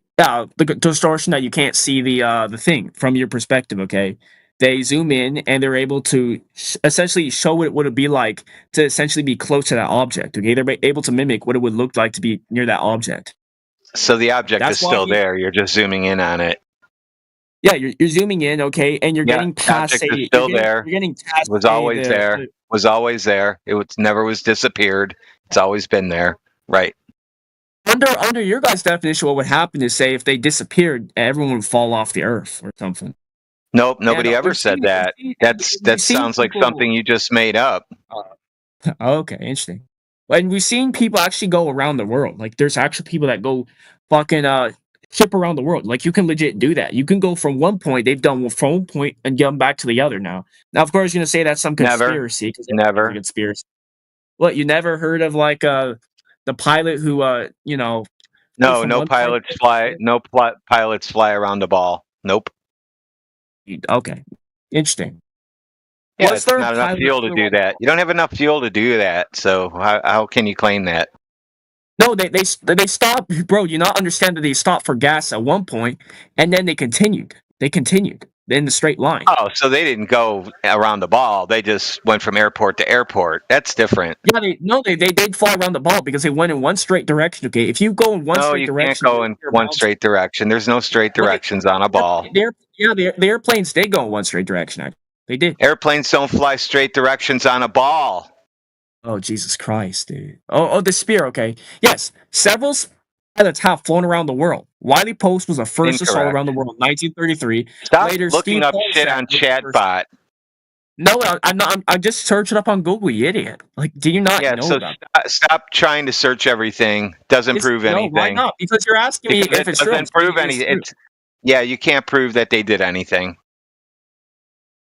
distortion that you can't see the thing from your perspective. Okay, they zoom in and they're able to essentially show what it would be like to essentially be close to that object. Okay, they're able to mimic what it would look like to be near that object. So the object is still there. You're just zooming in on it. Yeah, you're zooming in, okay, and you're getting past. The object is still there. You're getting past. Was always there. Was always there. It never was disappeared. It's always been there. Right. Under your guys' definition, what would happen is, say, if they disappeared, everyone would fall off the Earth or something. Nope, nobody ever said that. That sounds like something you just made up. Okay, interesting. And we've seen people actually go around the world. Like, there's actually people that go fucking ship around the world. Like, you can legit do that. You can go from one point, they've done from one point and get them back to the other now. Now, of course, you're going to say that's some conspiracy. Never. Conspiracy. What, you never heard of, like, the pilot who, No pilots fly. No pilots fly around the ball. Nope. Okay. Interesting. Yeah, it's not enough fuel to do that. You don't have enough fuel to do that. So how can you claim that? No, they stopped, bro. You not understand that they stopped for gas at one point, and then they continued. They in the straight line. Oh, so they didn't go around the ball. They just went from airport to airport. That's different. Yeah, they did fly around the ball because they went in one straight direction. Okay, if you go in one No, straight you direction, can't go in one straight direction. There's no straight directions on a ball. The airplanes did go in one straight direction. Actually. They did. Airplanes don't fly straight directions on a ball. Oh, Jesus Christ, dude. Oh, the Spear, okay. Yes, several pilots have flown around the world. Wiley Post was the first to sail around the world in 1933. Stop Later, looking Steve up Paulson shit on was the first. Chatbot. No, I'm not. I just searched it up on Google, you idiot. Like, do you not know so that? stop trying to search everything. Doesn't prove anything. No, why not? Because you're asking me if it's true. Doesn't prove anything. Yeah, you can't prove that they did anything.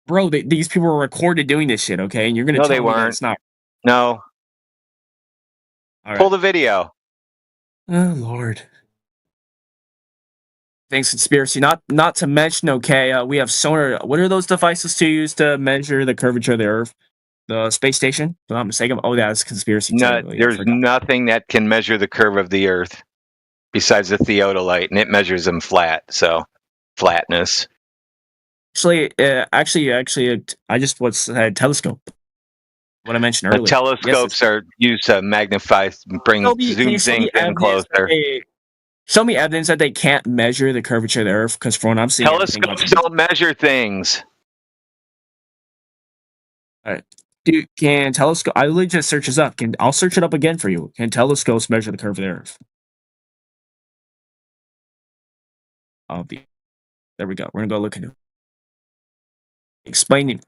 Bro, these people were recorded doing this shit, okay? And you're going to No, tell they me that weren't. it's not. No. All Pull the video. Oh, Lord. Thanks, conspiracy. Not to mention, okay, we have sonar. What are those devices to use to measure the curvature of the Earth? The space station? If I'm not mistaken. Oh, that's conspiracy. No, too. there's nothing that can measure the curve of the Earth besides the theodolite, and it measures them flat. So, flatness. Actually, I just said telescope. What I mentioned earlier. The telescopes are used to magnify, zoom things in closer. Show me evidence that they can't measure the curvature of the Earth, because from what I'm seeing, telescopes don't measure things. All right. Can telescope? I literally just search this up. I'll search it up again for you. Can telescopes measure the curve of the Earth? There we go. We're gonna go look into it. Explaining.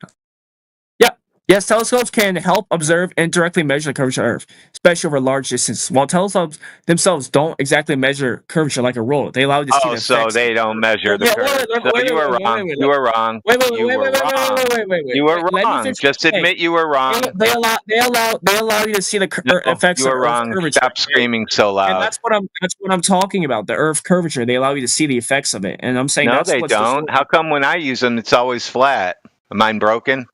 Yes, telescopes can help observe and directly measure the curvature of Earth, especially over large distances. While telescopes themselves don't exactly measure curvature like a ruler, they allow you to see the effects. So they don't measure the curve. You were wrong. You were wrong. You were wrong. Just admit you were wrong. They allow you to see the effects of Earth curvature. Stop screaming so loud. And that's what I'm talking about. The Earth curvature. They allow you to see the effects of it. And I'm saying no, that's they don't. How come when I use them, it's always flat? Am I broken?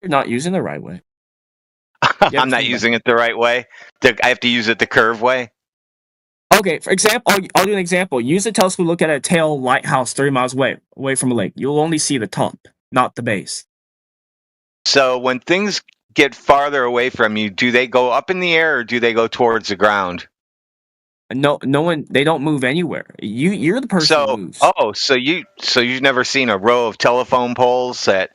You're not using the right way. I'm not using it the right way. I have to use it the curve way. Okay, for example, I'll do an example. Use a telescope, look at a tail lighthouse 30 miles away from a lake. You'll only see the top, not the base. So when things get farther away from you, do they go up in the air or do they go towards the ground? No one. They don't move anywhere. You're the person who moves. So you've never seen a row of telephone poles that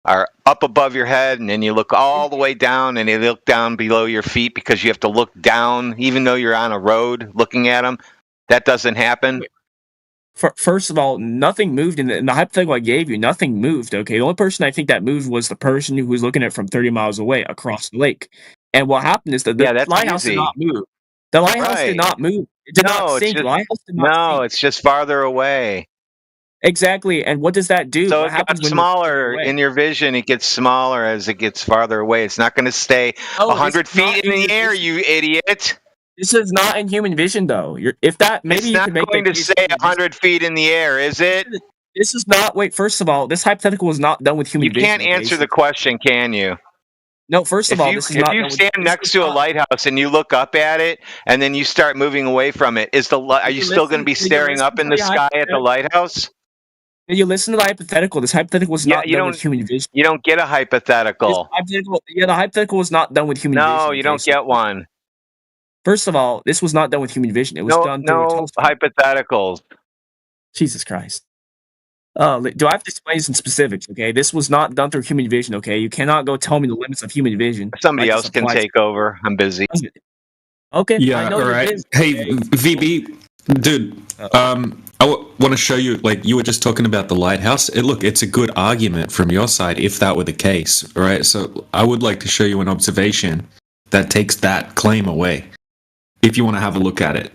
are up above your head, and then you look all the way down, and they look down below your feet because you have to look down, even though you're on a road looking at them. That doesn't happen. First of all, nothing moved in the hypothetical I gave you. Nothing moved. Okay, the only person I think that moved was the person who was looking at it from 30 miles away across the lake. And what happened is that the lighthouse did not move. The lighthouse did not move. It did not sink. The lighthouse did not sink. It's just farther away. Exactly, and what does that do? So what it gets smaller in your vision. It gets smaller as it gets farther away. It's not going to stay 100 feet in the air, you idiot. This is not in human vision, though. It's not going to stay 100 feet in the air, is it? This is not. Wait, first of all, this hypothetical was not done with human vision. You can't answer the question, can you? No, first of all, this is not. If you stand next to a lighthouse and you look up at it, and then you start moving away from it, are you still going to be staring up in the sky at the lighthouse? And you listen to the hypothetical. This hypothetical was not done with human vision. You don't get a hypothetical. The hypothetical was not done with human vision. No, you don't get one. First of all, this was not done with human vision. It was done through hypotheticals. Jesus Christ. Do I have to explain some specifics? Okay, this was not done through human vision. Okay, you cannot go tell me the limits of human vision. Somebody else can take over. I'm busy. Okay. Yeah. All right. Hey, VB, dude. I want to show you. Like you were just talking about the lighthouse. It's a good argument from your side if that were the case, right? So I would like to show you an observation that takes that claim away. If you want to have a look at it.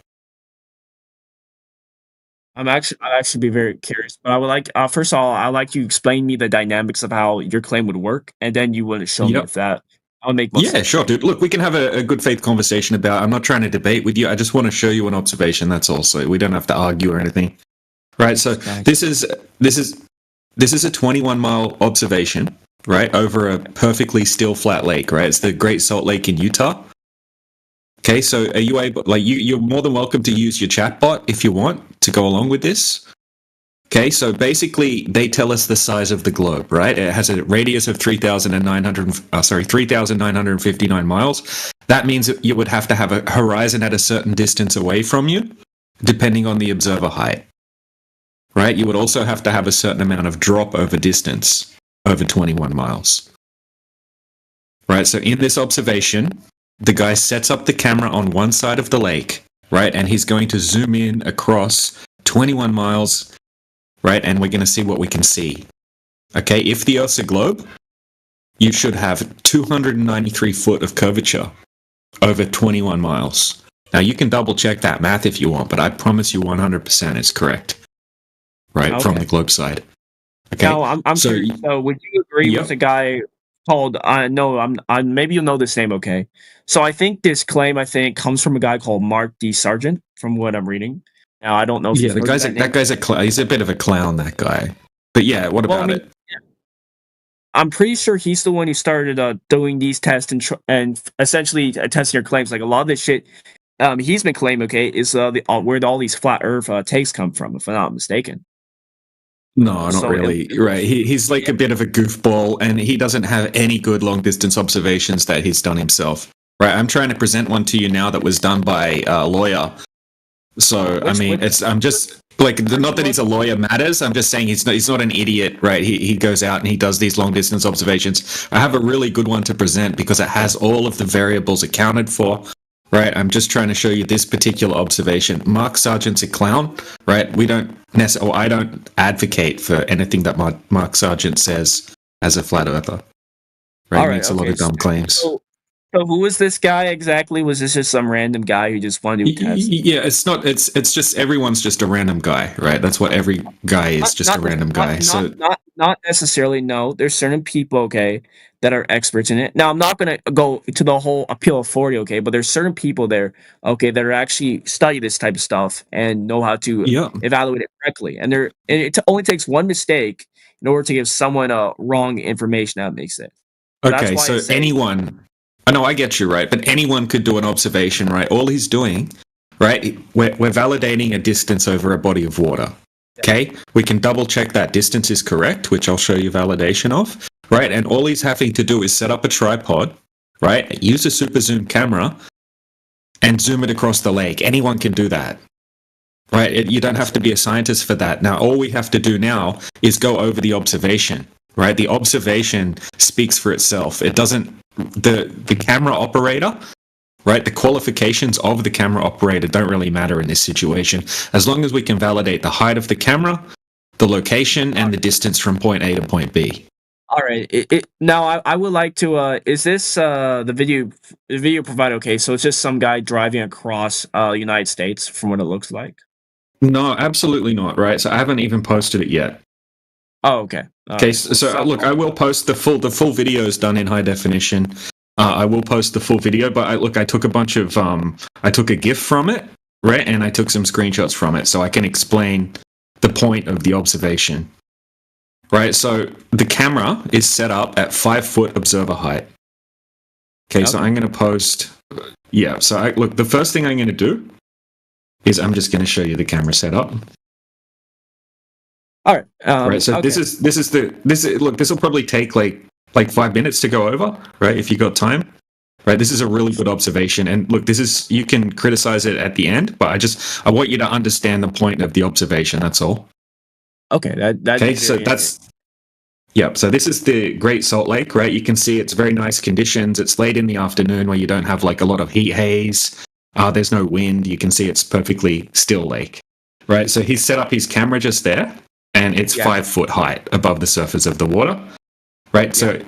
I'd actually be very curious, but I would like first of all, I'd like you to explain me the dynamics of how your claim would work, and then you want to show me if that I'll make. Yeah, sure, dude. Look, we can have a good faith conversation about. I'm not trying to debate with you. I just want to show you an observation. That's all. So we don't have to argue or anything, right? So this is a 21-mile observation, right, over a perfectly still flat lake, right? It's the Great Salt Lake in Utah. Okay, so are you able? Like, you're more than welcome to use your chatbot if you want to go along with this. Okay, so basically they tell us the size of the globe, right? It has a radius of 3,959 miles. That means that you would have to have a horizon at a certain distance away from you, depending on the observer height. Right? You would also have to have a certain amount of drop over distance, over 21 miles. Right? So in this observation, the guy sets up the camera on one side of the lake, right? And he's going to zoom in across 21 miles, right? And we're going to see what we can see. Okay, if the Earth's a globe, you should have 293 foot of curvature over 21 miles. Now, you can double check that math if you want, but I promise you 100% it's correct, right? Okay. From the globe side. Okay. Now, I'm so, curious, so would you agree with a guy called, maybe you'll know this name, okay? So I think this claim, comes from a guy called Mark D. Sargent, from what I'm reading. Now, I don't know if yeah, you've heard of that guy's he's a bit of a clown, that guy. But yeah, what about it? I'm pretty sure he's the one who started doing these tests and essentially testing your claims. Like a lot of this shit, he's been claiming, okay, is where all these flat Earth takes come from, if I'm not mistaken. No, not really. Right. He's like a bit of a goofball, and he doesn't have any good long distance observations that he's done himself. Right. I'm trying to present one to you now that was done by a lawyer. So I'm just like, not that he's a lawyer matters. I'm just saying he's not an idiot, right? He goes out and he does these long distance observations. I have a really good one to present because it has all of the variables accounted for. Right, I'm just trying to show you this particular observation. Mark Sargent's a clown, right? I don't advocate for anything that Mark Sargent says as a flat earther. Right, he makes a lot of dumb claims. So who was this guy exactly? Was this just some random guy who just wanted to test? Yeah, it's not. It's just everyone's just a random guy, right? That's what every guy is, just a random guy. Not necessarily. No, there's certain people, okay, that are experts in it. Now, I'm not going to go to the whole appeal authority, okay, but there's certain people there, okay, that are actually study this type of stuff and know how to evaluate it correctly. And it only takes one mistake in order to give someone wrong information. That makes it. Okay, so anyone. I know, I get you, right? But anyone could do an observation, right? All he's doing, right? We're validating a distance over a body of water. Okay, we can double check that distance is correct, which I'll show you validation of. Right, and all he's having to do is set up a tripod, right? Use a super zoom camera and zoom it across the lake. Anyone can do that, right? You don't have to be a scientist for that. Now, all we have to do now is go over the observation, right? The observation speaks for itself. It doesn't, the camera operator, right? The qualifications of the camera operator don't really matter in this situation. As long as we can validate the height of the camera, the location, and the distance from point A to point B. All right. Now, I would like to. Is this the video provided? Okay, so it's just some guy driving across United States, from what it looks like. No, absolutely not. Right. So I haven't even posted it yet. Oh, okay. Okay. So look, I will post the full video is done in high definition. I will post the full video, but I took a bunch of I took a GIF from it, right, and I took some screenshots from it, so I can explain the point of the observation. Right, so the camera is set up at 5 foot observer height. Okay, so I'm going to post. Yeah, so look, the first thing I'm going to do is I'm just going to show you the camera setup. All right. Right, so this is look, this will probably take like 5 minutes to go over, right? If you got time. Right, this is a really good observation, and look, you can criticize it at the end, but I want you to understand the point of the observation. That's all. Okay, so this is the Great Salt Lake, right? You can see it's very nice conditions. It's late in the afternoon where you don't have like a lot of heat haze. There's no wind. You can see it's perfectly still lake, right? So he's set up his camera just there, and it's 5 foot height above the surface of the water, right? So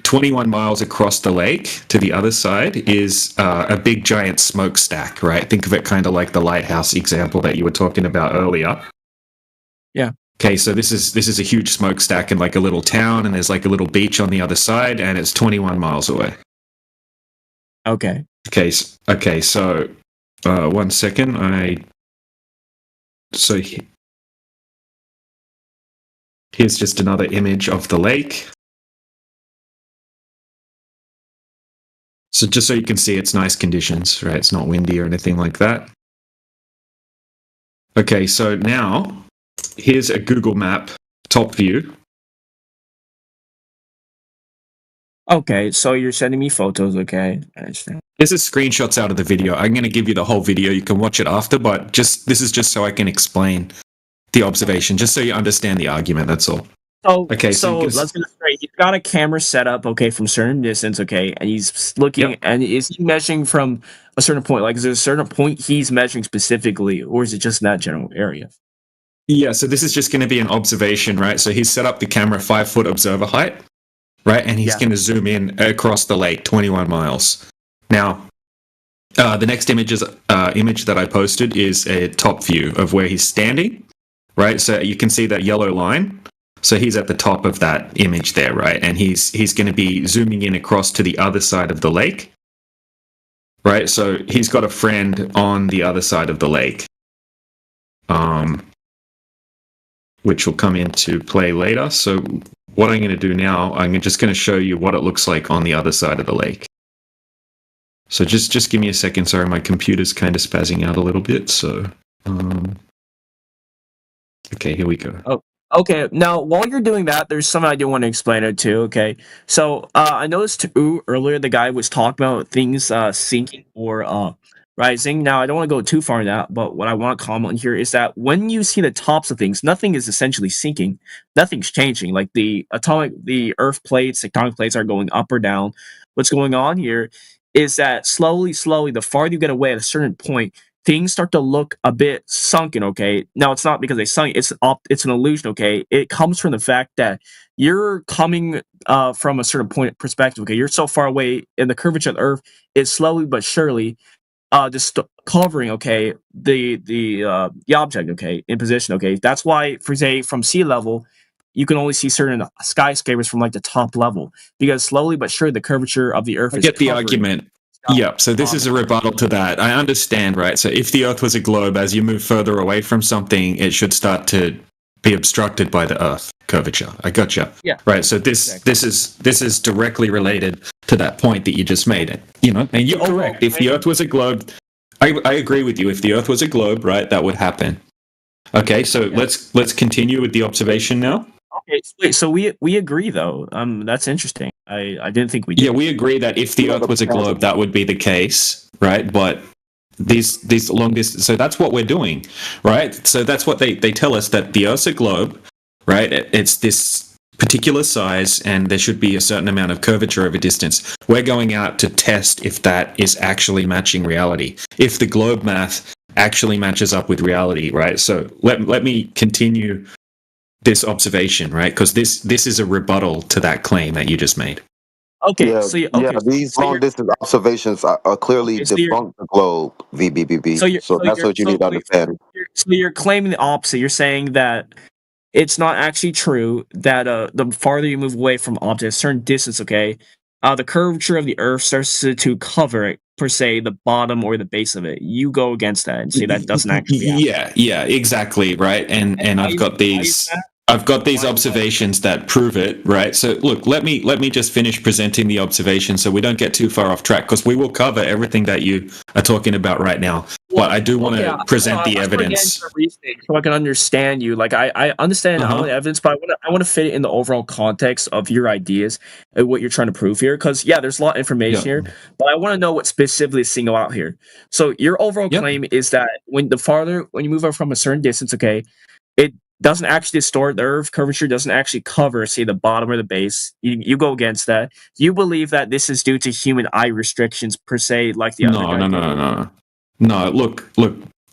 21 miles across the lake to the other side is a big giant smokestack, right? Think of it kind of like the lighthouse example that you were talking about earlier. Yeah. Okay, so this is a huge smokestack in like a little town, and there's like a little beach on the other side, and it's 21 miles away. Okay. Okay, so 1 second. Here's just another image of the lake. So just so you can see, it's nice conditions, right? It's not windy or anything like that. Okay, so now here's a Google map top view. Okay, so you're sending me photos. Okay, I understand. This is screenshots out of the video. I'm going to give you the whole video. You can watch it after, but this is just so I can explain the observation, just so you understand the argument. That's all. So, Okay, so so you can let's get it straight. He's got a camera set up, okay, from certain distance, okay, and he's looking, and is he measuring from a certain point? Like, is there a certain point he's measuring specifically, or is it just in that general area? Yeah, so this is just going to be an observation, right? So he's set up the camera 5-foot observer height, right? And he's going to zoom in across the lake, 21 miles. Now, the next image that I posted is a top view of where he's standing, right? So you can see that yellow line. So he's at the top of that image there, right? And he's going to be zooming in across to the other side of the lake, right? So he's got a friend on the other side of the lake, which will come into play later. So what I'm going to do now, I'm just going to show you what it looks like on the other side of the lake. So just give me a second. Sorry, my computer's kind of spazzing out a little bit. So, okay, here we go. Oh, okay. Now, while you're doing that, there's something I do want to explain it too. Okay, so I noticed too earlier the guy was talking about things sinking or rising. Now, I don't want to go too far in that, but what I want to comment here is that when you see the tops of things, nothing is essentially sinking. Nothing's changing. Like the Earth plates, tectonic plates are going up or down. What's going on here is that slowly, the farther you get away at a certain point, things start to look a bit sunken, okay? Now, it's not because they sunk, it's an illusion, okay? It comes from the fact that you're coming from a certain point perspective, okay? You're so far away, and the curvature of the Earth is slowly but surely just covering, okay, the object, okay, in position, okay? That's why, for say, from sea level, you can only see certain skyscrapers from like the top level, because slowly but surely the curvature of the Earth I is get the covering. argument. Yep, so this is a rebuttal to that. I understand, right? So if the Earth was a globe, as you move further away from something, it should start to be obstructed by the Earth curvature. I gotcha. Yeah. Right, so this is directly related to that point that you just made. You know, and you're correct. If the Earth was a globe, I agree with you. If the Earth was a globe, right, that would happen. Okay, so let's continue with the observation now. Okay, wait, so we agree though. That's interesting. I didn't think we did. Yeah, we agree that if the Earth was a globe, that would be the case, right? But these long distance, so that's what we're doing, right? So that's what they tell us, that the Earth's a globe, right? It's this particular size, and there should be a certain amount of curvature over distance. We're going out to test if that is actually matching reality, if the globe math actually matches up with reality, right? So let me continue this observation, right? Because this is a rebuttal to that claim that you just made. Okay, Yeah, so these long distance observations are clearly debunk the globe, VBBB. So that's what you need to understand. So you're claiming the opposite. You're saying that it's not actually true that the farther you move away from objects, a certain distance, okay, the curvature of the Earth starts to cover it, per se, the bottom or the base of it. You go against that and say that doesn't actually happen. Yeah, exactly, right. And I've got these observations that prove it, right? So look, let me just finish presenting the observation so we don't get too far off track, because we will cover everything that you are talking about right now. But I do want to present the evidence. So I can understand you. Like I understand all the evidence, but I want to fit it in the overall context of your ideas and what you're trying to prove here. Because there's a lot of information here, but I want to know what specifically is singled out here. So your overall claim is that when you move up from a certain distance, okay, it doesn't actually distort the Earth curvature, doesn't actually cover, say, the bottom or the base. You go against that. You believe that this is due to human eye restrictions, per se, like the other guy. No, look,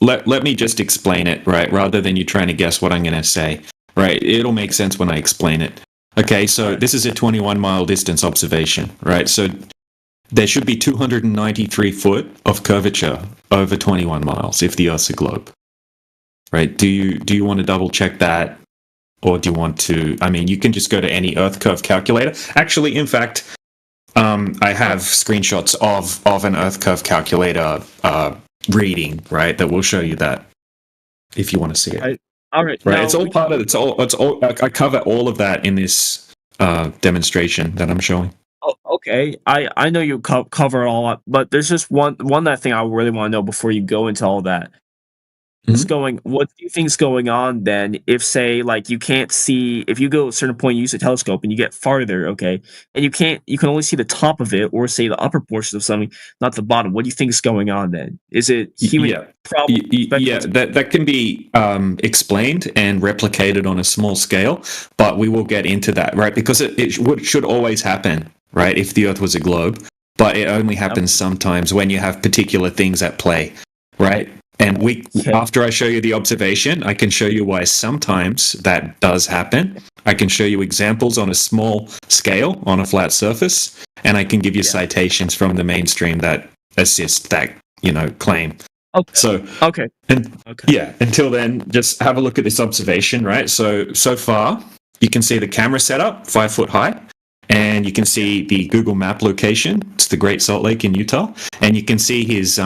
let me just explain it, right? Rather than you trying to guess what I'm going to say, right? It'll make sense when I explain it. Okay, so this is a 21-mile distance observation, right? So there should be 293 foot of curvature over 21 miles if the Earth's a globe. Right? Do you want to double check that, or do you want to? I mean, you can just go to any Earth curve calculator. Actually, in fact, I have screenshots of an Earth curve calculator reading, right? That will show you that if you want to see it. All right, right. It's all part of it's all. I cover all of that in this demonstration that I'm showing. Oh, okay, I know you cover all up, but there's just one that thing I really want to know before you go into all that. What do you think's going on then if, say, like, you can't see, if you go to a certain point, you use a telescope and you get farther, okay, and you can only see the top of it, or say the upper portion of something, not the bottom. What do you think is going on then? Is it human problem? Yeah, that can be explained and replicated on a small scale, but we will get into that, right? Because it should always happen, right? If the Earth was a globe, but it only happens sometimes when you have particular things at play, right? And after I show you the observation, I can show you why sometimes that does happen. I can show you examples on a small scale on a flat surface, and I can give you citations from the mainstream that assist that, claim. Okay. So, until then, just have a look at this observation, right? So far, you can see the camera setup, 5 foot high, and you can see the Google Map location. It's the Great Salt Lake in Utah, and you can see his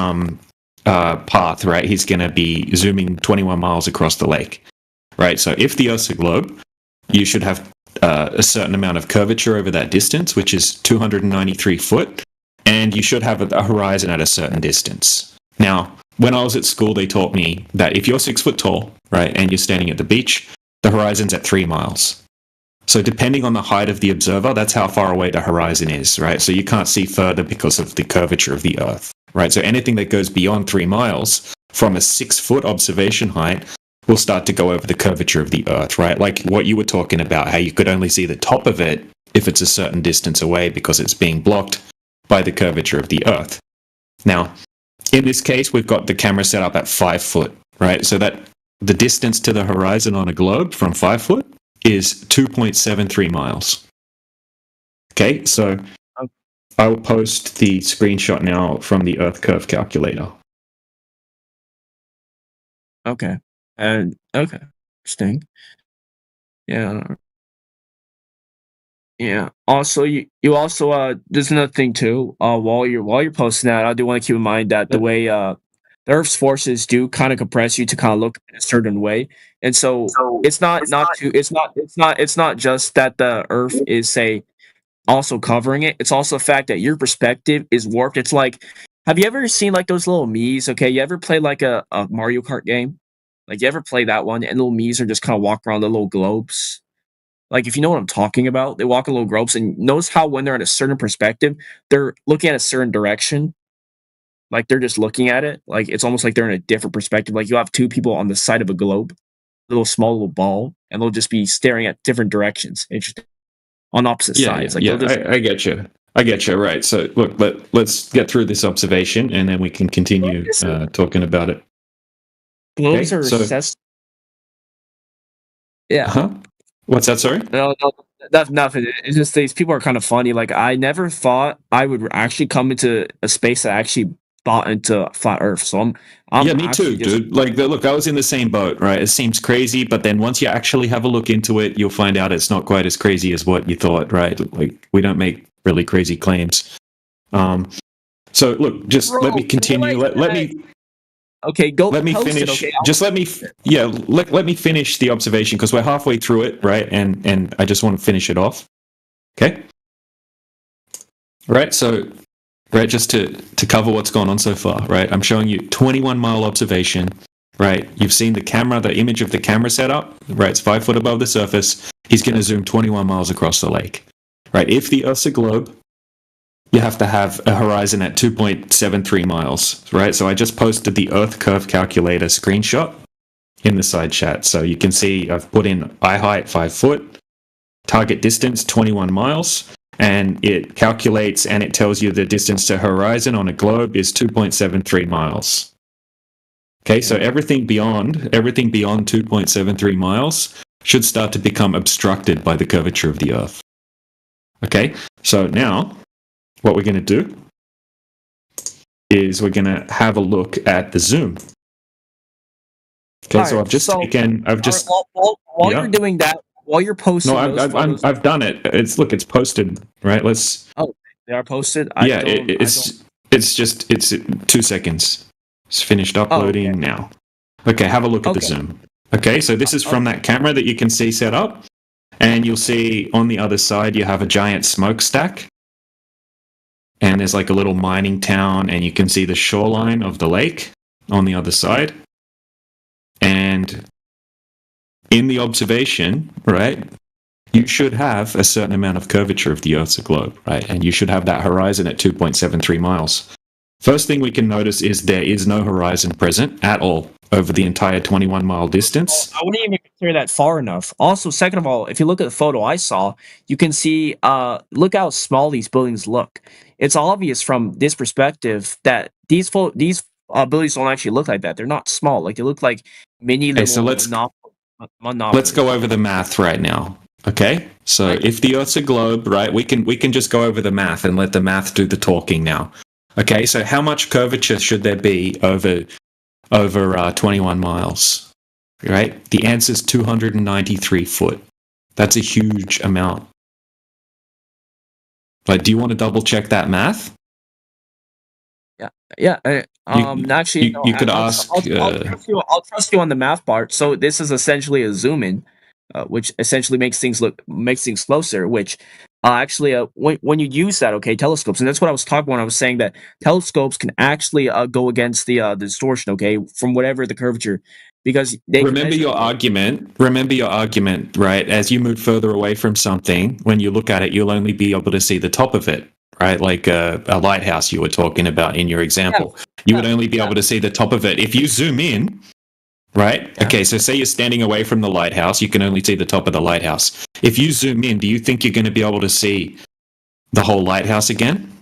path, right? He's going to be zooming 21 miles across the lake, right? So if the Earth's a globe, you should have a certain amount of curvature over that distance, which is 293 foot, and you should have a horizon at a certain distance. Now, when I was at school, they taught me that if you're 6 foot tall, right, and you're standing at the beach, the horizon's at 3 miles. So depending on the height of the observer, that's how far away the horizon is, right? So you can't see further because of the curvature of the Earth, right? So anything that goes beyond 3 miles from a 6 foot observation height will start to go over the curvature of the Earth, right? Like what you were talking about, how you could only see the top of it if it's a certain distance away because it's being blocked by the curvature of the Earth. Now, in this case, we've got the camera set up at 5 foot, right? So that the distance to the horizon on a globe from 5 foot is 2.73 miles. Okay, so I will post the screenshot now from the Earth curve calculator. Okay. Interesting. Yeah. Yeah. Also, you also there's another thing too. While you're posting that, I do want to keep in mind that the way the Earth's forces do kind of compress you to kind of look in a certain way, and so it's not just that the Earth is, say, also covering it. It's also the fact that your perspective is warped. It's like, have you ever seen like those little Miis? Okay, you ever play like a Mario Kart game? Like, you ever play that one? And little Miis are just kind of walk around the little globes. Like, if you know what I'm talking about, they walk in little globes, and notice how when they're at a certain perspective, they're looking at a certain direction. Like, they're just looking at it. Like, it's almost like they're in a different perspective. Like, you have two people on the side of a globe, little ball, and they'll just be staring at different directions. Interesting. On opposite sides. Like, I get you. I get you. Right. So, look, let's get through this observation, and then we can continue talking about it. Globes are recessed. Yeah. Huh? What's that? Sorry? No, that's nothing. It's just these people are kind of funny. Like, I never thought I would actually come into a space that actually bought into flat Earth. So I'm yeah, me too, dude. Like, look, I was in the same boat, right? It seems crazy, but then once you actually have a look into it, you'll find out it's not quite as crazy as what you thought, right? Like, we don't make really crazy claims. So look, just let me continue. Let me. Okay, go. Let me finish. Just let me. Let me finish the observation because we're halfway through it, right? And I just want to finish it off. Okay. Right. So, right, just to cover what's gone on so far, right? I'm showing you 21-mile observation. Right. You've seen the camera, the image of the camera setup. Right. It's 5 foot above the surface. He's going to zoom 21 miles across the lake. Right. If the Earth's a globe, you have to have a horizon at 2.73 miles, right? So I just posted the Earth curve calculator screenshot in the side chat. So you can see I've put in eye height 5 foot, target distance 21 miles, and it calculates and it tells you the distance to horizon on a globe is 2.73 miles. Okay, so everything beyond 2.73 miles should start to become obstructed by the curvature of the Earth. Okay, so now what we're going to do is we're going to have a look at the zoom. Okay, so I've just while you're doing that, while you're posting. No, I've done it. It's posted, right? Let's. Oh, they are posted. It's 2 seconds. It's finished uploading now. Okay, have a look at the zoom. Okay, so this is from that camera that you can see set up, and you'll see on the other side you have a giant smokestack. And there's like a little mining town, and you can see the shoreline of the lake on the other side. And in the observation, right, you should have a certain amount of curvature of the Earth's a globe, right? And you should have that horizon at 2.73 miles. First thing we can notice is there is no horizon present at all over the entire 21-mile distance. I wouldn't even consider that far enough. Also, second of all, if you look at the photo I saw, you can see, look how small these buildings look. It's obvious from this perspective that these buildings don't actually look like that. They're not small. Like, they look like mini Okay, so little let's go over the math right now. Okay, so if the Earth's a globe, right, we can just go over the math and let the math do the talking now. Okay, so how much curvature should there be over 21 miles? Right, the answer is 293 foot. That's a huge amount. But do you want to double check that math? Yeah. Actually, you could ask. I'll trust you on the math part. So this is essentially a zoom in, which essentially makes things closer. Which when you use that, okay, telescopes, and that's what I was talking about when I was saying that telescopes can actually go against the distortion, okay, from whatever the curvature, because they remember your argument. Remember your argument, right? As you move further away from something, when you look at it, you'll only be able to see the top of it. Right, like a lighthouse you were talking about in your example. You would only be able to see the top of it. If you zoom in, right? Yeah. Okay, so say you're standing away from the lighthouse, you can only see the top of the lighthouse. If you zoom in, do you think you're going to be able to see the whole lighthouse again?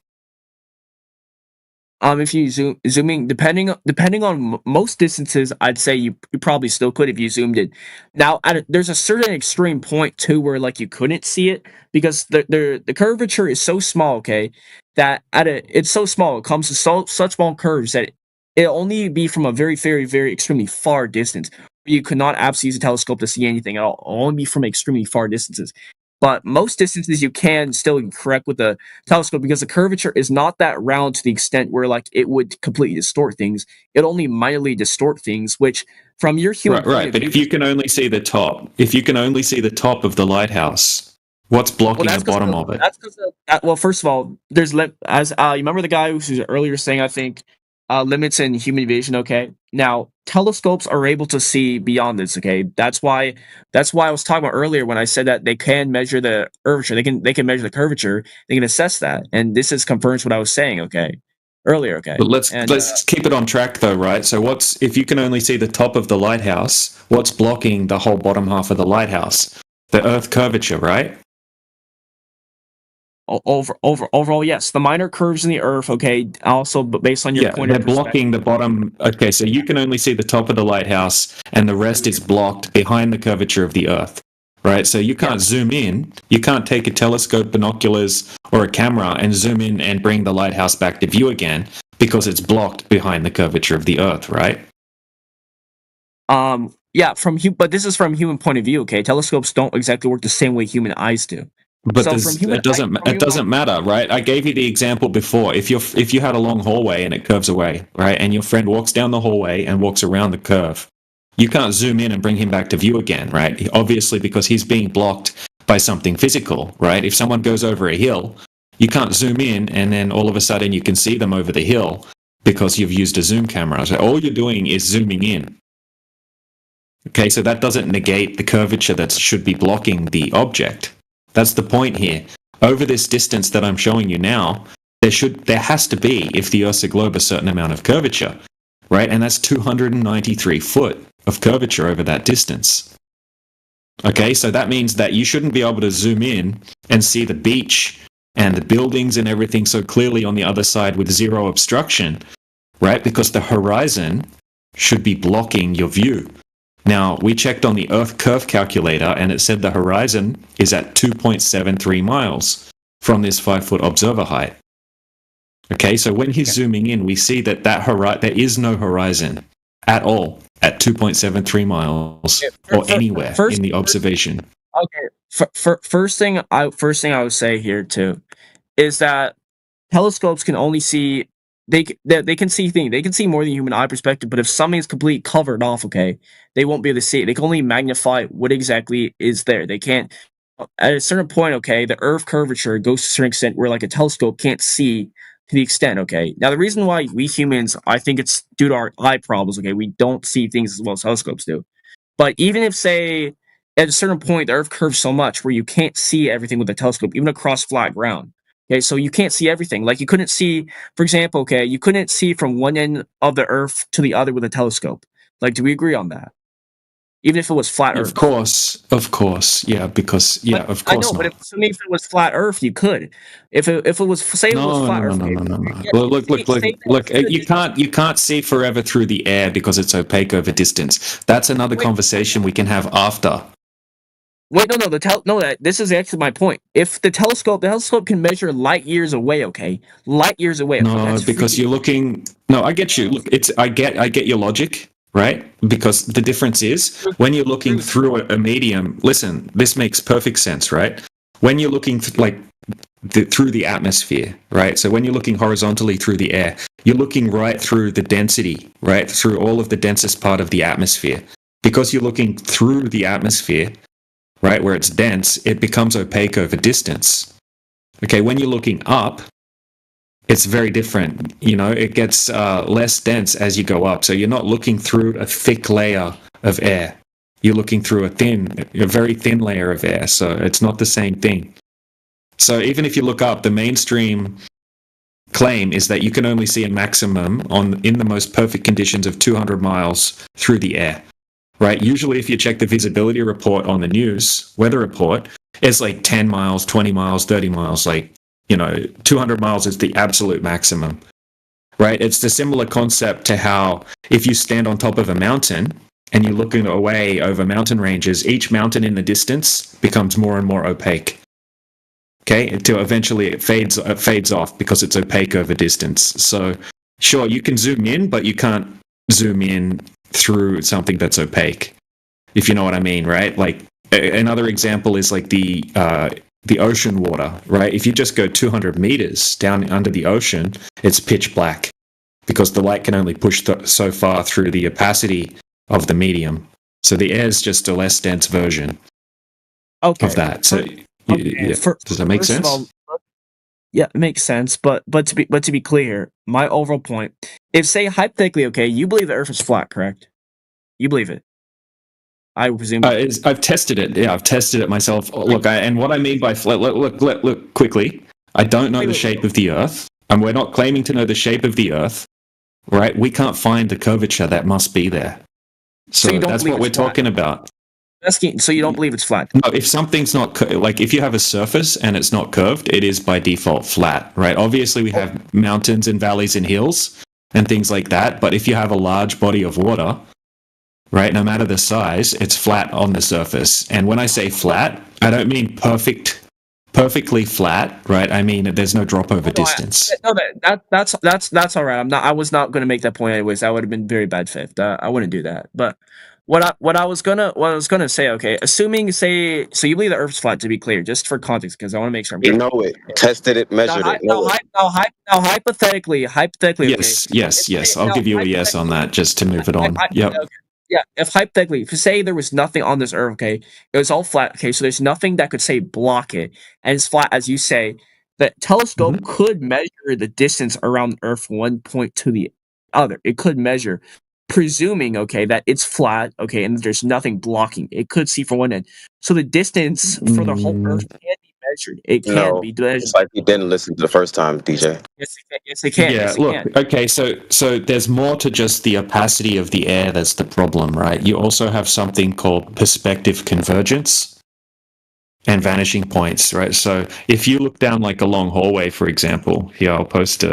If you zooming, depending on most distances, I'd say you probably still could if you zoomed in. Now, there's a certain extreme point too where like you couldn't see it because the curvature is so small, okay, that it's so small, it comes to such small curves that it'll only be from a very, very, very extremely far distance. You could not absolutely use a telescope to see anything at all. It'll only be from extremely far distances. But most distances you can still correct with the telescope because the curvature is not that round to the extent where like it would completely distort things. It only minorly distort things, which from your human right. But if you can only see the top, of the lighthouse, what's blocking the bottom of it? That's because well, first of all, there's you remember the guy who was earlier saying I think limits in human vision. Okay, now telescopes are able to see beyond this. Okay, that's why I was talking about earlier when I said that they can measure the curvature. They can measure the curvature. They can assess that, and this is confirms what I was saying. Okay, earlier. Okay, but let's keep it on track though, right? So if you can only see the top of the lighthouse? What's blocking the whole bottom half of the lighthouse? The Earth curvature, right? Overall, yes. The minor curves in the Earth, okay, also based on your point of they're blocking the bottom. Okay, so you can only see the top of the lighthouse, and the rest is blocked behind the curvature of the Earth, right? So you can't zoom in. You can't take a telescope, binoculars, or a camera and zoom in and bring the lighthouse back to view again because it's blocked behind the curvature of the Earth, right? Yeah, but this is from human point of view, okay? Telescopes don't exactly work the same way human eyes do. But it doesn't matter, right? I gave you the example before. If you had a long hallway and it curves away, right, and your friend walks down the hallway and walks around the curve, you can't zoom in and bring him back to view again, right? Obviously, because he's being blocked by something physical, right? If someone goes over a hill, you can't zoom in and then all of a sudden you can see them over the hill because you've used a zoom camera. So all you're doing is zooming in. Okay, so that doesn't negate the curvature that should be blocking the object. That's the point here. Over this distance that I'm showing you now, there has to be, if the Earth's a globe, a certain amount of curvature, right? And that's 293 foot of curvature over that distance. Okay, so that means that you shouldn't be able to zoom in and see the beach and the buildings and everything so clearly on the other side with zero obstruction, right? Because the horizon should be blocking your view. Now, we checked on the Earth curve calculator and it said the horizon is at 2.73 miles from this 5-foot observer height. Okay, so when he's zooming in, we see that there is no horizon at all at 2.73 miles or anywhere in the observation. Okay, first thing I would say here too is that telescopes can only see they can see things. They can see more than human eye perspective, but if something is completely covered off, okay, they won't be able to see it. They can only magnify what exactly is there. They can't, at a certain point, okay, the Earth curvature goes to a certain extent where like a telescope can't see to the extent, okay. Now the reason why we humans, I think it's due to our eye problems, okay, we don't see things as well as telescopes do. But even if, say, at a certain point the Earth curves so much where you can't see everything with a telescope, even across flat ground. Okay, so you can't see everything. Like you couldn't see, for example, okay, you couldn't see from one end of the Earth to the other with a telescope. Like, do we agree on that? Even if it was flat Earth. Of course, yeah, because of course I know, not. but if it was flat Earth, you could. If it was, say, it was flat Earth. No. Look. You can't see forever through the air because it's opaque over distance. That's another conversation we can have after. Wait, no. This is actually my point. If the telescope can measure light years away. Okay, light years away. No, because you're looking. No, I get you. Look, I get your logic. Right? Because the difference is when you're looking through a medium, listen, this makes perfect sense, right? When you're looking through the atmosphere, right? So when you're looking horizontally through the air, you're looking right through the density, right? Through all of the densest part of the atmosphere. Because you're looking through the atmosphere, right, where it's dense, it becomes opaque over distance. Okay, when you're looking up, it's very different. It gets less dense as you go up. So you're not looking through a thick layer of air. You're looking through a very thin layer of air. So it's not the same thing. So even if you look up, the mainstream claim is that you can only see a maximum in the most perfect conditions of 200 miles through the air, right? Usually if you check the visibility report on the news, weather report, it's like 10 miles, 20 miles, 30 miles, 200 miles is the absolute maximum, right? It's the similar concept to how if you stand on top of a mountain and you're looking away over mountain ranges, each mountain in the distance becomes more and more opaque. Okay, until eventually it fades off because it's opaque over distance. So sure, you can zoom in, but you can't zoom in through something that's opaque, if you know what I mean, right? Like another example is like the ocean water, right? If you just go 200 meters down under the ocean, it's pitch black because the light can only push so far through the opacity of the medium. So the air is just a less dense version of that. So does that make sense? Yeah, it makes sense. But to be clear, my overall point, if say hypothetically, okay, you believe the Earth is flat, correct? You believe it? I presume. I've tested it. Yeah, I've tested it myself. Look, and what I mean by flat. Look quickly. I don't know the shape of the Earth, and we're not claiming to know the shape of the Earth, right? We can't find the curvature that must be there. So that's what we're talking about. So you don't believe it's flat? No, if something's not if you have a surface and it's not curved, it is by default flat, right? Obviously, we have mountains and valleys and hills and things like that, but if you have a large body of water, right, no matter the size, it's flat on the surface. And when I say flat, I don't mean perfectly flat, right? I mean there's no drop over distance. That's all right. I was not going to make that point anyways. That would have been very bad faith. I wouldn't do that. But what I was gonna say, okay, assuming so you believe the Earth's flat, to be clear, just for context, because I want to make sure I'm clear. You know it, tested it, measured it. Now hypothetically, yes. I'll give you a yes on that, just to move it on. Yep. Okay. Yeah, if hypothetically, if you say there was nothing on this Earth, okay, it was all flat, okay, so there's nothing that could say block it, and it's flat, as you say, the telescope could measure the distance around Earth one point to the other. It could measure, presuming, okay, that it's flat, okay, and there's nothing blocking. It could see from one end. So the distance for the whole Earth can be measured. It can be measured. It's like you didn't listen to the first time, DJ. Yes, it can. Yeah, look, okay, so there's more to just the opacity of the air that's the problem, right? You also have something called perspective convergence and vanishing points, right? So if you look down like a long hallway, for example, here I'll post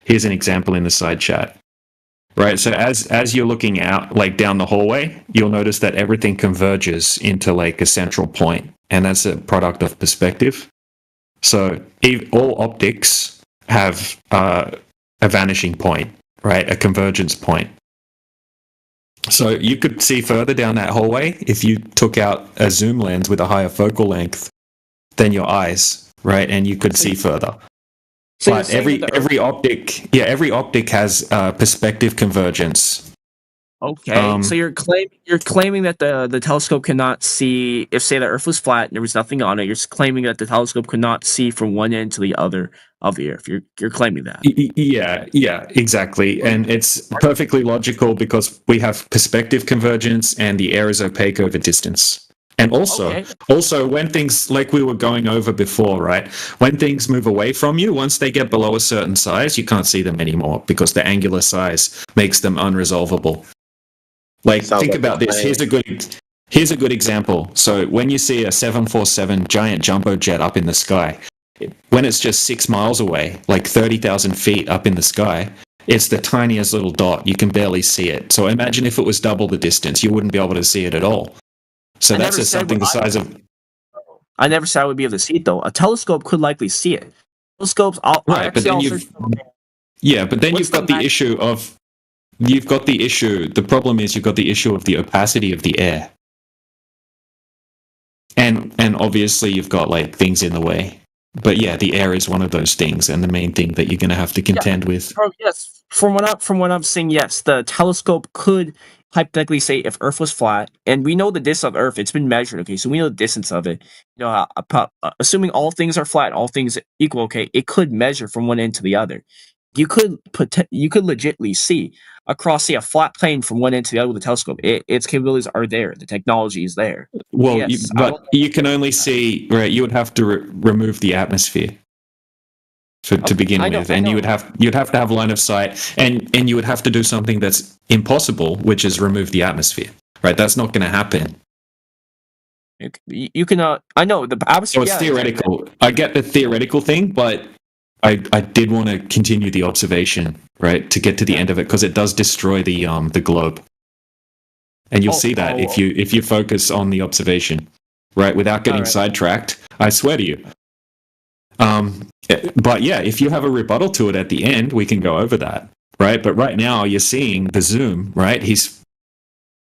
here's an example in the side chat. Right, so as you're looking out, like down the hallway, you'll notice that everything converges into like a central point, and that's a product of perspective. So all optics have a vanishing point, right, a convergence point. So you could see further down that hallway if you took out a zoom lens with a higher focal length than your eyes, right, and you could see further. So but every optic has perspective convergence. Okay, so you're claiming that the telescope cannot see if, say, the Earth was flat and there was nothing on it. You're claiming that the telescope could not see from one end to the other of the Earth. You're claiming that. Yeah, exactly. And it's perfectly logical because we have perspective convergence and the air is opaque over distance. And also when things, like we were going over before, right? When things move away from you, once they get below a certain size, you can't see them anymore because the angular size makes them unresolvable. Like, think about this. Here's a good example. So when you see a 747 giant jumbo jet up in the sky, when it's just 6 miles away, like 30,000 feet up in the sky, it's the tiniest little dot. You can barely see it. So imagine if it was double the distance, you wouldn't be able to see it at all. So that's just something the size of... I never said I would be able to see it, though. A telescope could likely see it. Telescopes... Right, but then you've got the issue of... The problem is you've got the issue of the opacity of the air. And obviously you've got, like, things in the way. But yeah, the air is one of those things, and the main thing that you're going to have to contend with. Yes, from what I'm saying, yes, the telescope could hypothetically say if Earth was flat, and we know the distance of Earth, it's been measured, okay, so we know the distance of it. You know, assuming all things are flat, all things equal, okay, it could measure from one end to the other. You could legitimately see across, say, a flat plane from one end to the other with a telescope. Its capabilities are there. The technology is there. Well, yes, you can only see, right? You would have to remove the atmosphere to begin with, and you'd have to have line of sight, and you would have to do something that's impossible, which is remove the atmosphere. Right? That's not going to happen. You can. I know the atmosphere. So it's theoretical. I get the theoretical thing, but I did want to continue the observation, right, to get to the end of it, because it does destroy the globe, and you'll see that if you focus on the observation, right, without getting sidetracked. I swear to you. But yeah, if you have a rebuttal to it at the end, we can go over that, right? But right now, you're seeing the zoom, right?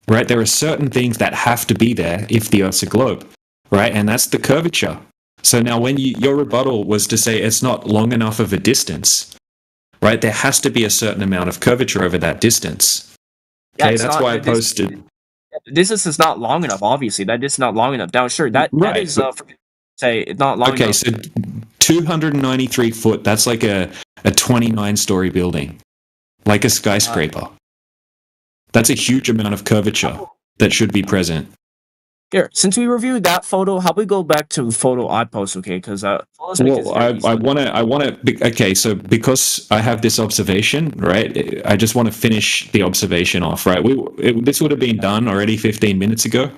There are certain things that have to be there if the Earth's a globe, right? And that's the curvature. So now when your rebuttal was to say it's not long enough of a distance, right? There has to be a certain amount of curvature over that distance. Okay, that's why I posted. The distance is not long enough, obviously. That is not long enough. Now, sure, that is, say, it's not long enough. Okay, so 293 foot, that's like a 29-story building, like a skyscraper. That's a huge amount of curvature that should be present. Here, since we reviewed that photo, how about we go back to the photo I post, okay? Because I want to. Okay, so because I have this observation, right? I just want to finish the observation off, right? This would have been done already 15 minutes ago,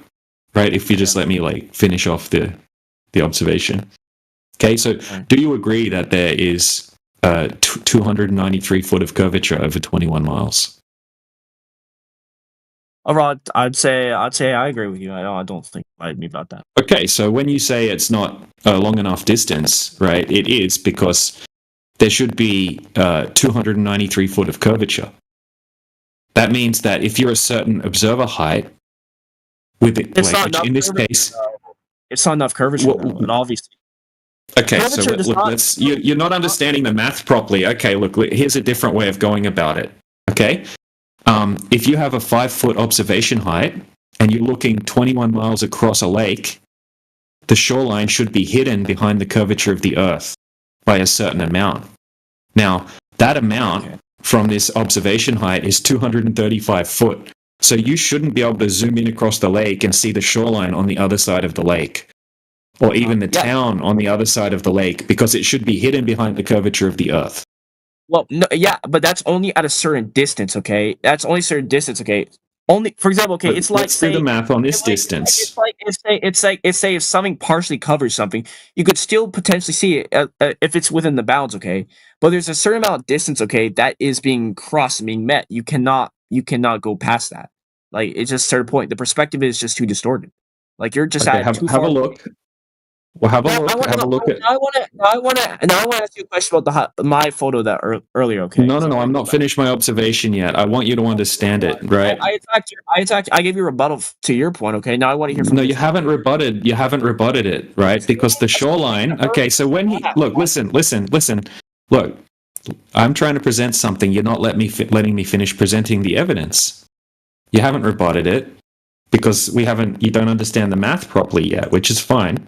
right? If you just let me like finish off the observation. Okay, so do you agree that there is 293 foot of curvature over 21 miles? Rod, I'd say I agree with you. I don't think I'd be about that. Okay, so when you say it's not a long enough distance, right? It is, because there should be 293 foot of curvature. That means that if you're a certain observer height, with it, like in this case, it's not enough curvature, but obviously. Okay, so you're not understanding the math properly. Okay, look, here's a different way of going about it. Okay. If you have a 5-foot observation height and you're looking 21 miles across a lake, the shoreline should be hidden behind the curvature of the Earth by a certain amount. Now, that amount from this observation height is 235 foot. So you shouldn't be able to zoom in across the lake and see the shoreline on the other side of the lake, or even the town on the other side of the lake, because it should be hidden behind the curvature of the Earth. Well, no, yeah, but that's only at a certain distance, okay? That's only a certain distance, okay? Only, for example, okay, it's like, let's do the math on this distance. It's like if something partially covers something, you could still potentially see it if it's within the bounds, okay? But there's a certain amount of distance, okay, that is being crossed and being met. You cannot go past that. Like, it's just a certain point. The perspective is just too distorted. Like, you're just at too far. Have a look. Well, have a look. Have a look at. I want to ask you a question about my photo that earlier. Okay. No. I'm not finished my observation yet. I want you to understand it, right? I gave you a rebuttal to your point. Okay. Now I want to hear from you. No, you haven't rebutted. You haven't rebutted it, right? Because the shoreline. Okay, so when he look, listen. Look, I'm trying to present something. You're not letting me finish presenting the evidence. You haven't rebutted it because you don't understand the math properly yet, which is fine,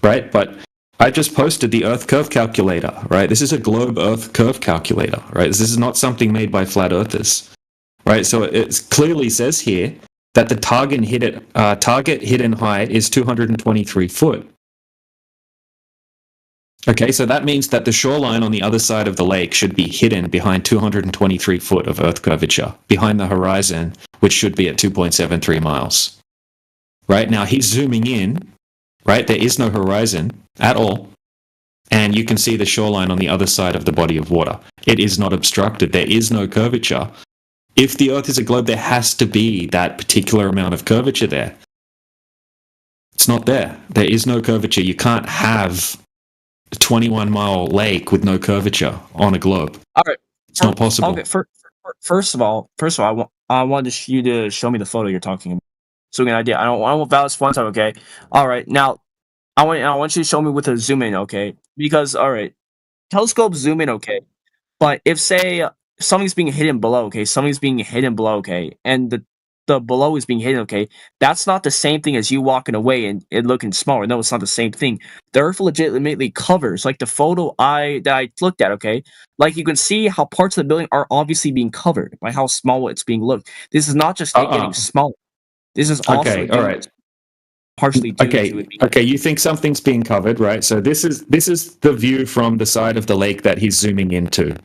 right? But I just posted the Earth curve calculator, right? This is a globe Earth curve calculator, right? This is not something made by flat earthers, right? So it clearly says here that the target hidden height is 223 foot. Okay, so that means that the shoreline on the other side of the lake should be hidden behind 223 foot of Earth curvature, behind the horizon, which should be at 2.73 miles. Right, now he's zooming in, right? There is no horizon at all. And you can see the shoreline on the other side of the body of water. It is not obstructed. There is no curvature. If the Earth is a globe, there has to be that particular amount of curvature there. It's not there. There is no curvature. You can't have a 21-mile lake with no curvature on a globe. All right. It's not possible. Okay, first of all, I wanted you to show me the photo you're talking about. So we get an idea. I don't want valid one time, okay? All right, now I want you to show me with a zoom in, okay? Because telescope zoom in, okay? But if say something's being hidden below, okay, and the below is being hidden, okay, that's not the same thing as you walking away and it looking smaller. No, it's not the same thing. The Earth legitimately covers, like the photo that I looked at, okay? Like you can see how parts of the building are obviously being covered by how small it's being looked. This is not just it getting smaller. This is also all right. Partially due to it being okay, you think something's being covered, right? So this is the view from the side of the lake that he's zooming into.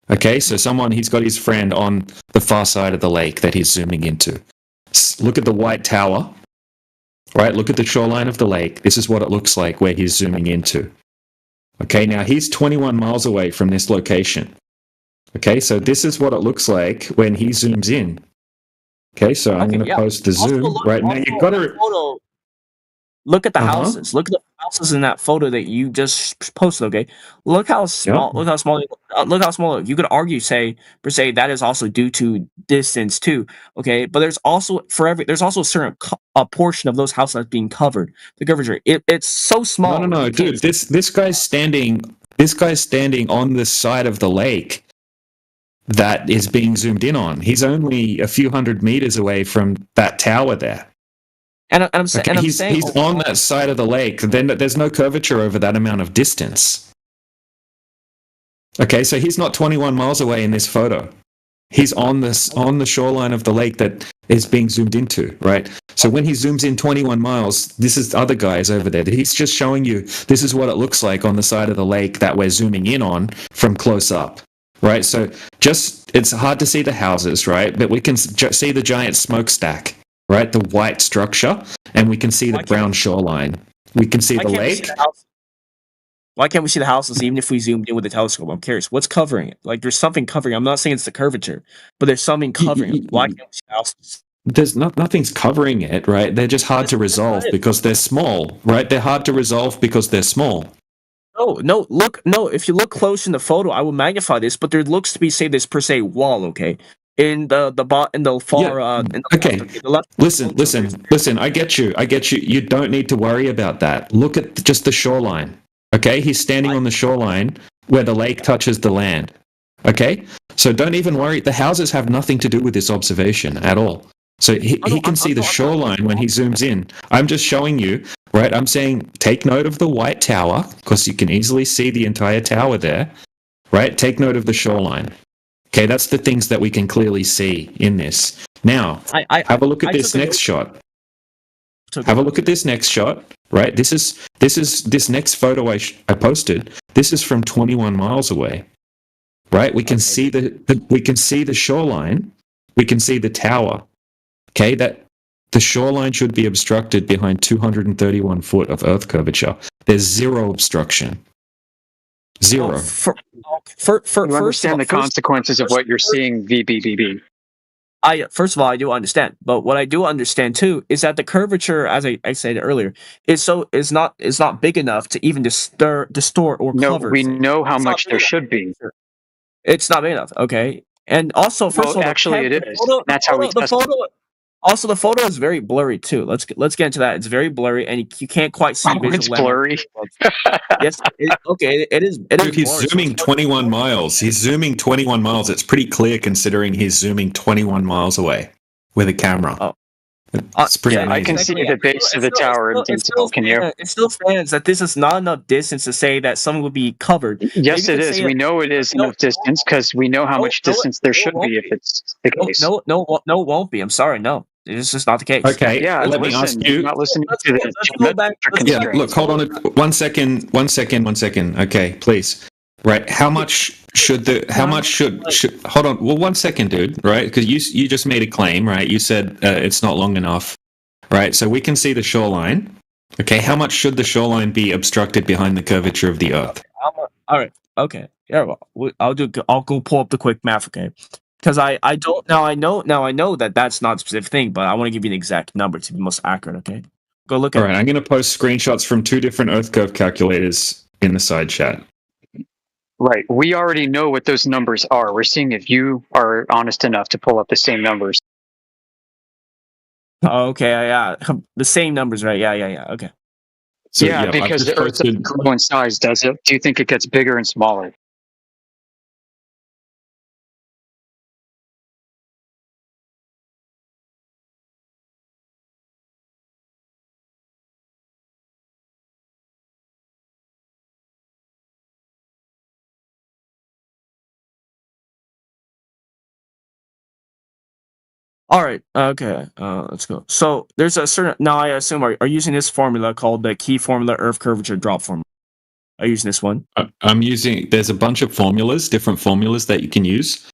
Okay, so he's got his friend on the far side of the lake that he's zooming into. Look at the white tower, right? Look at the shoreline of the lake. This is what it looks like where he's zooming into. Okay, now he's 21 miles away from this location. Okay, so this is what it looks like when he zooms in. Okay, so I'm going to post the zoom right now. You've got to look at the houses. Look at the houses in that photo that you just posted. Okay, look how small. Look how small. Look how small. You could argue, per se, that is also due to distance too. Okay, but there's also there's also a certain portion of those houses that's being covered. The curvature. It's so small. No, dude. This guy's standing. This guy's standing on the side of the lake that is being zoomed in on. He's only a few hundred meters away from that tower there. And I'm saying he's on that side of the lake. Then there's no curvature over that amount of distance. Okay, so he's not 21 miles away in this photo. He's on the shoreline of the lake that is being zoomed into, right? So when he zooms in 21 miles, this is other guys over there. He's just showing you this is what it looks like on the side of the lake that we're zooming in on from close up. Right, so it's hard to see the houses, right? But we can see the giant smokestack, right? The white structure, and we can see the brown shoreline. We can see the lake. Why can't we see the houses even if we zoomed in with the telescope? I'm curious. What's covering it? Like, there's something covering. I'm not saying it's the curvature, but there's something covering it. Why can't we see the houses? There's nothing's covering it, right? They're just hard to resolve because they're small, right? They're hard to resolve because they're small. No, if you look close in the photo, I will magnify this, but there looks to be, say, this per se wall, okay? In the far okay. Listen, I get you. You don't need to worry about that. Look at just the shoreline. Okay? He's standing on the shoreline where the lake touches the land. Okay? So don't even worry. The houses have nothing to do with this observation at all. So he can see the shoreline when he zooms in. I'm just showing you, right? I'm saying take note of the white tower because you can easily see the entire tower there, right? Take note of the shoreline. Okay, that's the things that we can clearly see in this. Now, have a look at this next shot. Have a look at this next shot, right? This next photo I posted. This is from 21 miles away, right? We can see we can see the shoreline. We can see the tower. Okay, that the shoreline should be obstructed behind 231 foot of Earth curvature. There's zero obstruction. Zero. You understand the consequences of what you're seeing, VBBB. First of all, I do understand, but what I do understand too is that the curvature, as I said earlier, is not big enough to even distort or cover. No, we know how much there should be. It's not big enough. Okay, and also, first of all, actually, it is. That's how we test it. Also, the photo is very blurry too. Let's get into that. It's very blurry, and you can't quite see. It's blurry. Yes. It is. Dude, he's zooming 21 miles. He's zooming 21 miles. It's pretty clear considering he's zooming 21 miles away. with a camera. Oh. It's pretty Yeah, I can amazing. see the base of the tower in detail. Can you? It still stands that this is not enough distance to say that someone would be covered. Yes, Maybe it you could is. say We know it is enough distance because we know how much distance there should be if it's the case. No, it won't be. I'm sorry, no. It's just not the case. Okay, Yeah, let me ask you. You're not listening to the geometric Yeah, constraints. look, hold on. 1 second. 1 second. 1 second. Okay, please. Right. How much should hold on. Well, 1 second, dude. Right. Because you just made a claim, right? You said it's not long enough. Right. So we can see the shoreline. Okay. How much should the shoreline be obstructed behind the curvature of the Earth? All right. Okay. Yeah. Well, I'll go pull up the quick math. Okay. Because I don't now. I know that that's not a specific thing, but I want to give you an exact number to be most accurate. Okay. Go look at. All right. I'm going to post screenshots from 2 different Earth curve calculators in the side chat. Right. We already know what those numbers are. We're seeing if you are honest enough to pull up the same numbers. Oh, okay. Yeah. The same numbers, right? Yeah. Okay. So, yeah, because the Earth doesn't grow in size, does it? Do you think it gets bigger and smaller? All right. Okay. Let's go. So there's a certain. Now I assume are using this formula called the key formula Earth curvature drop formula. Are you using this one? I'm using. There's a bunch of formulas, different formulas that you can use,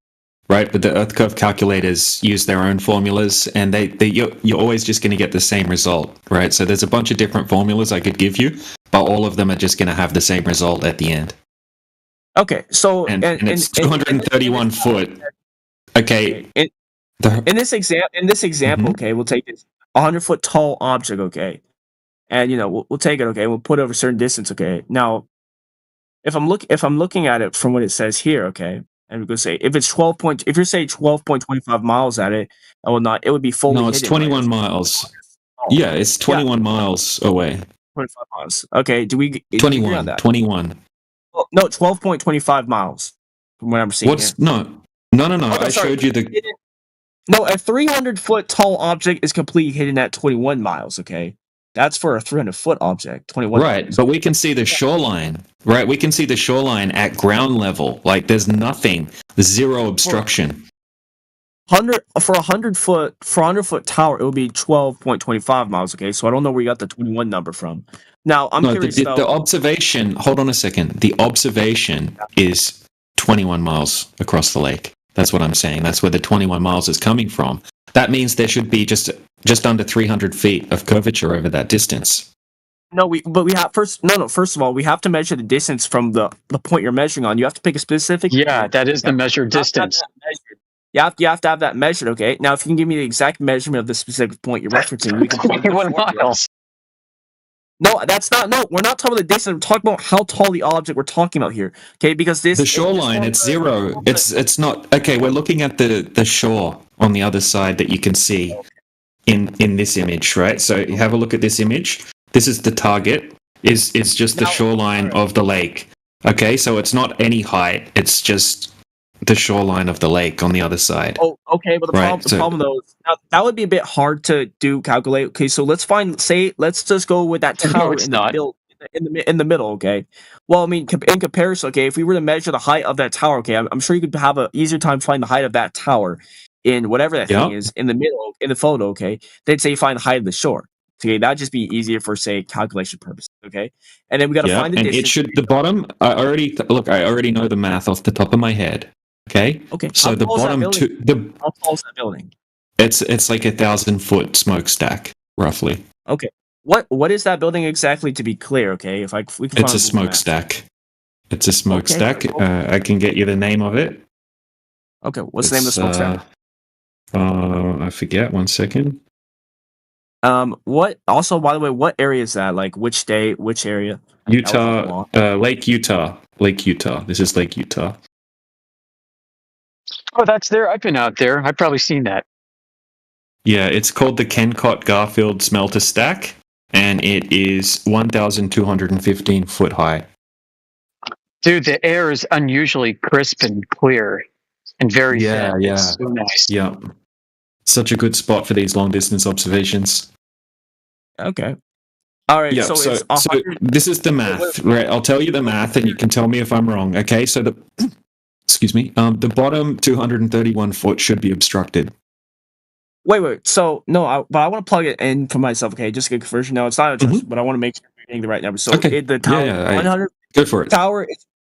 right? But the Earth curve calculators use their own formulas, and you're always just going to get the same result, right? So there's a bunch of different formulas I could give you, but all of them are just going to have the same result at the end. Okay. So and it's 231 foot. Okay. In this example, okay, we'll take this 100-foot tall object, okay, and we'll take it, okay, we'll put it over a certain distance, okay. Now, if I'm looking at it from what it says here, okay, and we're gonna say if it's if you're saying 12.25 miles at it, it would be fully. No, it's 21 miles. Yeah, it's 21 miles away. 25 miles. Okay, do we 21 on that? 21. Well, no, 12.25 miles from what I'm seeing. What's here. no. I showed you the. No, a 300-foot tall object is completely hidden at 21 miles, okay? That's for a 300-foot object, 21 Right, miles. but we can see the shoreline, right? We can see the shoreline at ground level. Like, there's nothing, zero obstruction. For a 100-foot tower, it would be 12.25 miles, okay? So I don't know where you got the 21 number from. Now, I'm curious the observation, hold on a second. The observation is 21 miles across the lake. That's what I'm saying. That's where the 21 miles is coming from. That means there should be just under 300 feet of curvature over that distance. First of all, we have to measure the distance from the point you're measuring on. You have to pick a specific. Yeah, that is the measured distance. You have to have that measured, okay? Now, if you can give me the exact measurement of the specific point you're referencing, we can. 21 miles. No, that's not. No, we're not talking about the distance. We're talking about how tall the object we're talking about here. Okay, because the shoreline, it's zero. It's not. Okay, we're looking at the shore on the other side that you can see in this image, right? So you have a look at this image. This is the target. Is just the shoreline of the lake. Okay, so it's not any height. It's just the shoreline of the lake on the other side. Oh, okay, but the problem though, that would be a bit hard to calculate. Okay, so let's just go with that tower in the middle. Okay, well, I mean, in comparison, okay, if we were to measure the height of that tower, okay, I'm sure you could have an easier time finding the height of that tower in whatever that thing is in the middle in the photo. Okay, they'd say find the height of the shore. Okay, that'd just be easier for say calculation purposes. Okay, and then we got to find the distance. And it should the bottom. I already know the math off the top of my head. Okay. So the bottom how tall is that building? It's like 1,000-foot smokestack, roughly. Okay. What is that building exactly? To be clear, okay. It's a smokestack. It's a smokestack. Okay. I can get you the name of it. Okay. What's the name of the smokestack? I forget. 1 second. What? Also, by the way, what area is that? Like, which state? Which area? Utah. Lake Utah. Lake Utah. This is Lake Utah. Oh, that's there. I've been out there. I've probably seen that. Yeah, it's called the Kennecott Garfield Smelter Stack, and it is 1,215 foot high. Dude, the air is unusually crisp and clear and very thin. Yeah. It's so nice. Yeah. such a good spot for these long distance observations. Okay. All right. Yeah, So, so, it's so 100. this is the math, right? I'll tell you the math, and you can tell me if I'm wrong. Okay, so excuse me, the bottom 231 foot should be obstructed. Wait. So no, but I want to plug it in for myself. Okay, just to get conversion. No, it's not adjusted, but I want to make sure you're getting the right number. So Okay. the tower, Yeah, 100. go for it.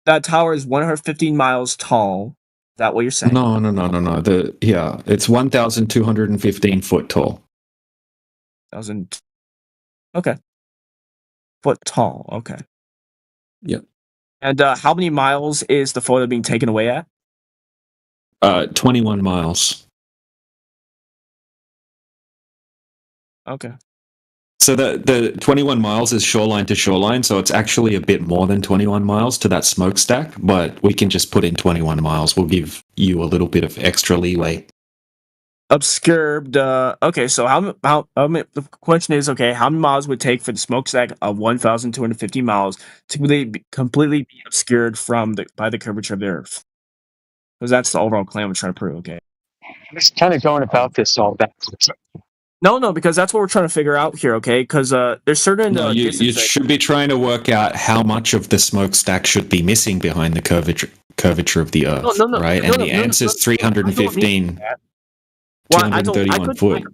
That tower is 115 miles tall. Is that what you're saying? No. It's 1,215 foot tall. 1,000. Okay. Foot tall. Okay. Yep. And how many miles is the photo being taken away at? 21 miles. Okay. So the 21 miles is shoreline to shoreline, so it's actually a bit more than 21 miles to that smokestack, but we can just put in 21 miles. We'll give you a little bit of extra leeway. Obscured. Okay, so the question is, okay, how many miles would it take for the smokestack of 1,250 miles to completely be obscured by the curvature of the Earth? Because that's the overall claim we're trying to prove. Okay. I'm just kind of going about this all backwards. No, because that's what we're trying to figure out here. Okay, because there's certain. No, you should be trying to work out how much of the smokestack should be missing behind the curvature of the Earth, right? And the answer is 315. Well, 231 foot.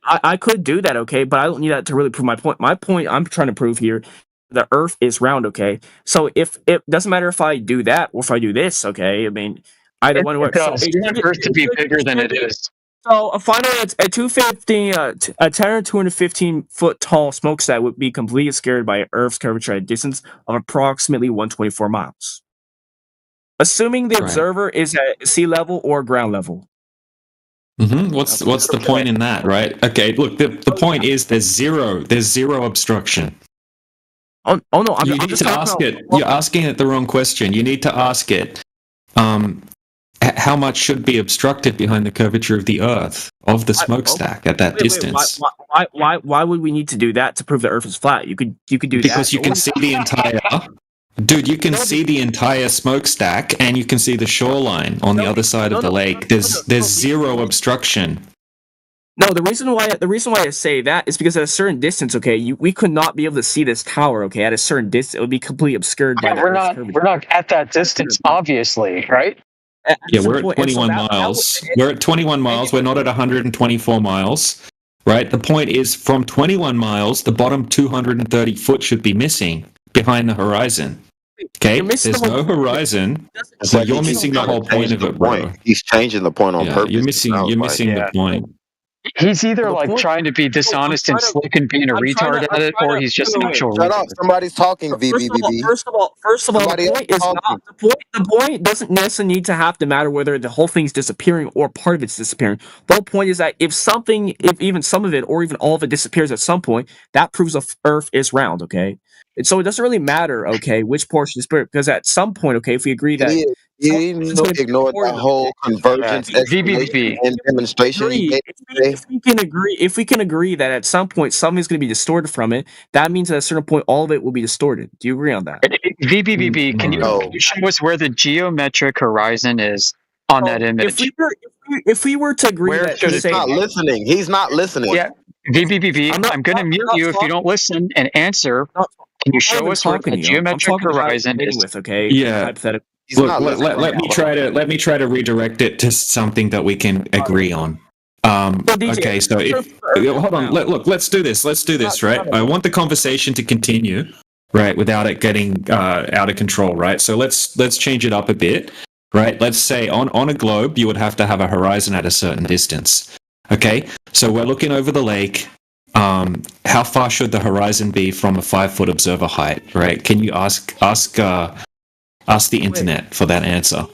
I could do that, okay, but I don't need that to really prove my point. My point I'm trying to prove here, the Earth is round, okay. So if it doesn't matter if I do that or if I do this, okay. I mean, either one works. So you want Earth to be bigger than it is. So finally, a 215 foot tall smokestack would be completely obscured by Earth's curvature at a distance of approximately 124 miles, assuming the observer is at sea level or ground level. Mm-hmm. What's the point in that, right? Okay, look, the point is there's zero obstruction. Oh no! You need to ask it. You're asking it the wrong question. You need to ask it. How much should be obstructed behind the curvature of the Earth of the smokestack at that distance? Why would we need to do that to prove the Earth is flat? You could do that because you can see the entire. Dude, you can see the entire smokestack, and you can see the shoreline on the other side of the lake. There's zero obstruction. No, the reason why I say that is because at a certain distance, okay, we could not be able to see this tower, okay, at a certain distance. It would be completely obscured by the Earth's curvature. We're not at that distance, obviously, right? Yeah, we're at 21 miles. We're at 21 miles. We're not at 124 miles, right? The point is, from 21 miles, the bottom 230 foot should be missing behind the horizon. Okay, there's no horizon, so you're missing the whole point of it, bro. He's changing the point on purpose. You're missing the point. He's either trying to be dishonest and slick and being a retard at it, or he's just an actual. Shut up! Somebody's talking. VBBB. First of all, the point doesn't necessarily need to have to matter whether the whole thing's disappearing or part of it's disappearing. The whole point is that if even some of it or even all of it disappears at some point, that proves the Earth is round. Okay. And so it doesn't really matter, okay, which portion is spirit, because at some point, okay, if we agree that you ignore the whole convergence explanation and demonstration. If we can agree that at some point something is going to be distorted from it, that means at a certain point all of it will be distorted. Do you agree on that? VBBB, can you show us where the geometric horizon is on that image? If we were to agree that he's not listening. He's not listening. Yeah, VBBB, I'm going to mute you if you don't listen and answer. Can you show us where the geometric horizon is? Okay. Yeah. Look, let me try to redirect it to something that we can agree on. Okay, so hold on. Let's do this. Right? I want the conversation to continue, right, without it getting out of control, right? So let's change it up a bit, right? Let's say on a globe you would have to have a horizon at a certain distance. Okay, so we're looking over the lake. How far should the horizon be from a 5-foot observer height? Right? Can you ask the internet for that answer?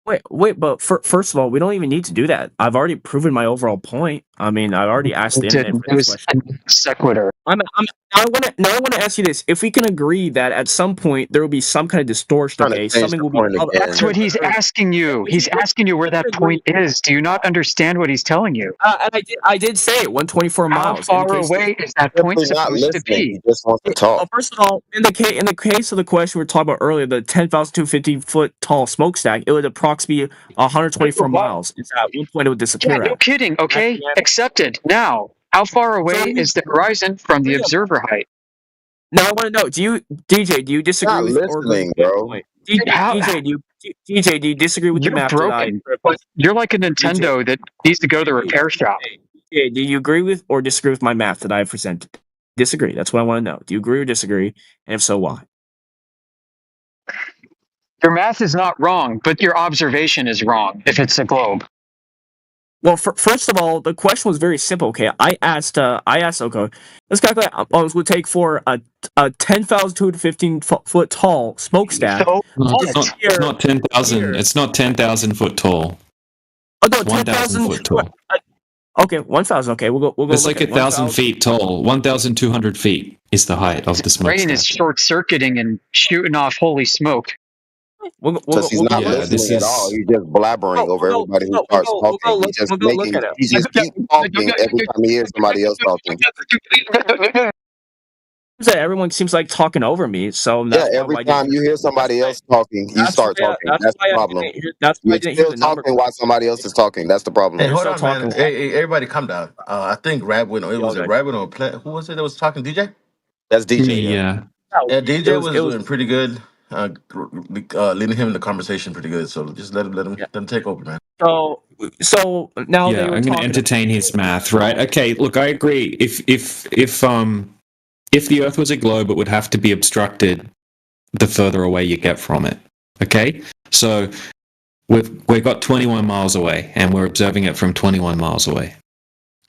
Wait, but first of all, we don't even need to do that. I've already proven my overall point. I mean, I've already asked the internet for this question. Sequitur. I want to ask you this: if we can agree that at some point there will be some kind of distortion, okay, something will be. That's what he's asking you. He's asking you where that point is. Do you not understand what he's telling you? And I did say it, 124 miles. How far away is that point supposed to be? He just wants to talk. First of all, in the case of the question we were talking about earlier, the 10,250 foot tall smokestack, it would approximately Mach speed 124 miles. It's at one point it would disappear. Yeah, no at. kidding. Okay, accepted. Now, how far away is the horizon from the observer height? Now I want to know: do you disagree Not with or agree listening, with bro. point? DJ, do you disagree with the You're map broken. that I? You're like a Nintendo that needs to go to the repair shop. DJ, do you agree with or disagree with my math that I have presented? Disagree. That's what I want to know. Do you agree or disagree? And if so, why? Your math is not wrong, but your observation is wrong if it's a globe. Well, first of all, the question was very simple. Okay, I asked. Okay, let's calculate. It would take for a 10,215 foot tall smokestack. So, It's not 10,000. It's not 10,000 foot tall. Oh no, It's 1,000 foot tall. Okay, 1,000. Okay, we'll go. It's look like at 1,000 feet tall. 1,200 feet is the height of the brain is smokestack. short circuiting and shooting off holy smoke. Because he's not listening at all. He's just blabbering over everybody who starts talking. He's just making. He just keep talking every time he hears somebody else talking. Everyone seems like talking over me. So Yeah, every time you hear somebody else talking, you start talking. That's the problem. You're still talking while somebody else is talking. That's the problem. Hey, hold on, man. Hey, everybody, calm down. I think Radwin. It was Radwin or Who was it that was talking? DJ. That's DJ. Yeah. Yeah, DJ was doing pretty good. Leading him in the conversation pretty good. So just let him take over, man. So now Yeah, I'm going to entertain his math, right? Okay, look, I agree. If the Earth was a globe, it would have to be obstructed the further away you get from it. Okay, so we've got 21 miles away, and we're observing it from 21 miles away.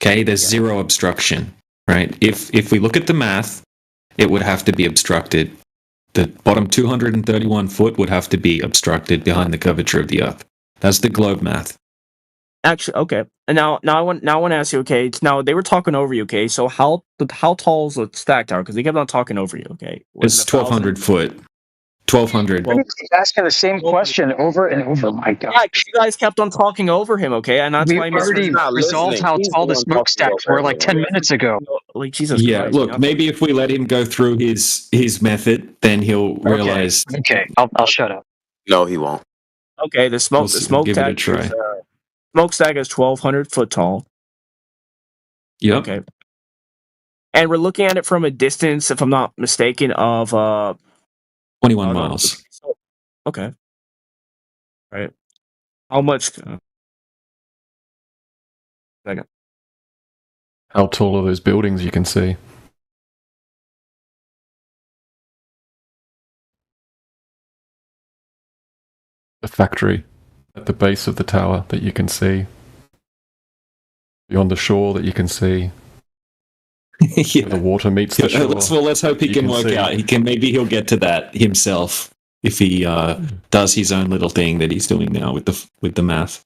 Okay, there's zero obstruction, right? If we look at the math, it would have to be obstructed. The bottom 231 foot would have to be obstructed behind the curvature of the Earth. That's the globe math. Actually, okay. And now I want to ask you. Okay, now they were talking over you. Okay, so how tall is the stack tower? Because they kept on talking over you. Okay, It's 1,200 foot. 1,200. Well, asking the same question over and over. My God. Yeah, you guys kept on talking over him. Okay, and that's We why already resolved how tall the smokestacks were like 10 minutes ago. Like Jesus. Yeah, Christ, look, maybe if we let him go through his method, then he'll realize. Okay, I'll shut up. No, he won't. Okay, the give it a try. Smokestack is 1,200 foot tall. Yep. Okay. And we're looking at it from a distance, if I'm not mistaken, of 21 miles. Okay. Right. How much? Second. How tall are those buildings you can see? The factory at the base of the tower that you can see. Beyond the shore that you can see. Yeah. Where the water meets the shore. Let's hope he can work out. Maybe he'll get to that himself if he does his own little thing that he's doing now with the math.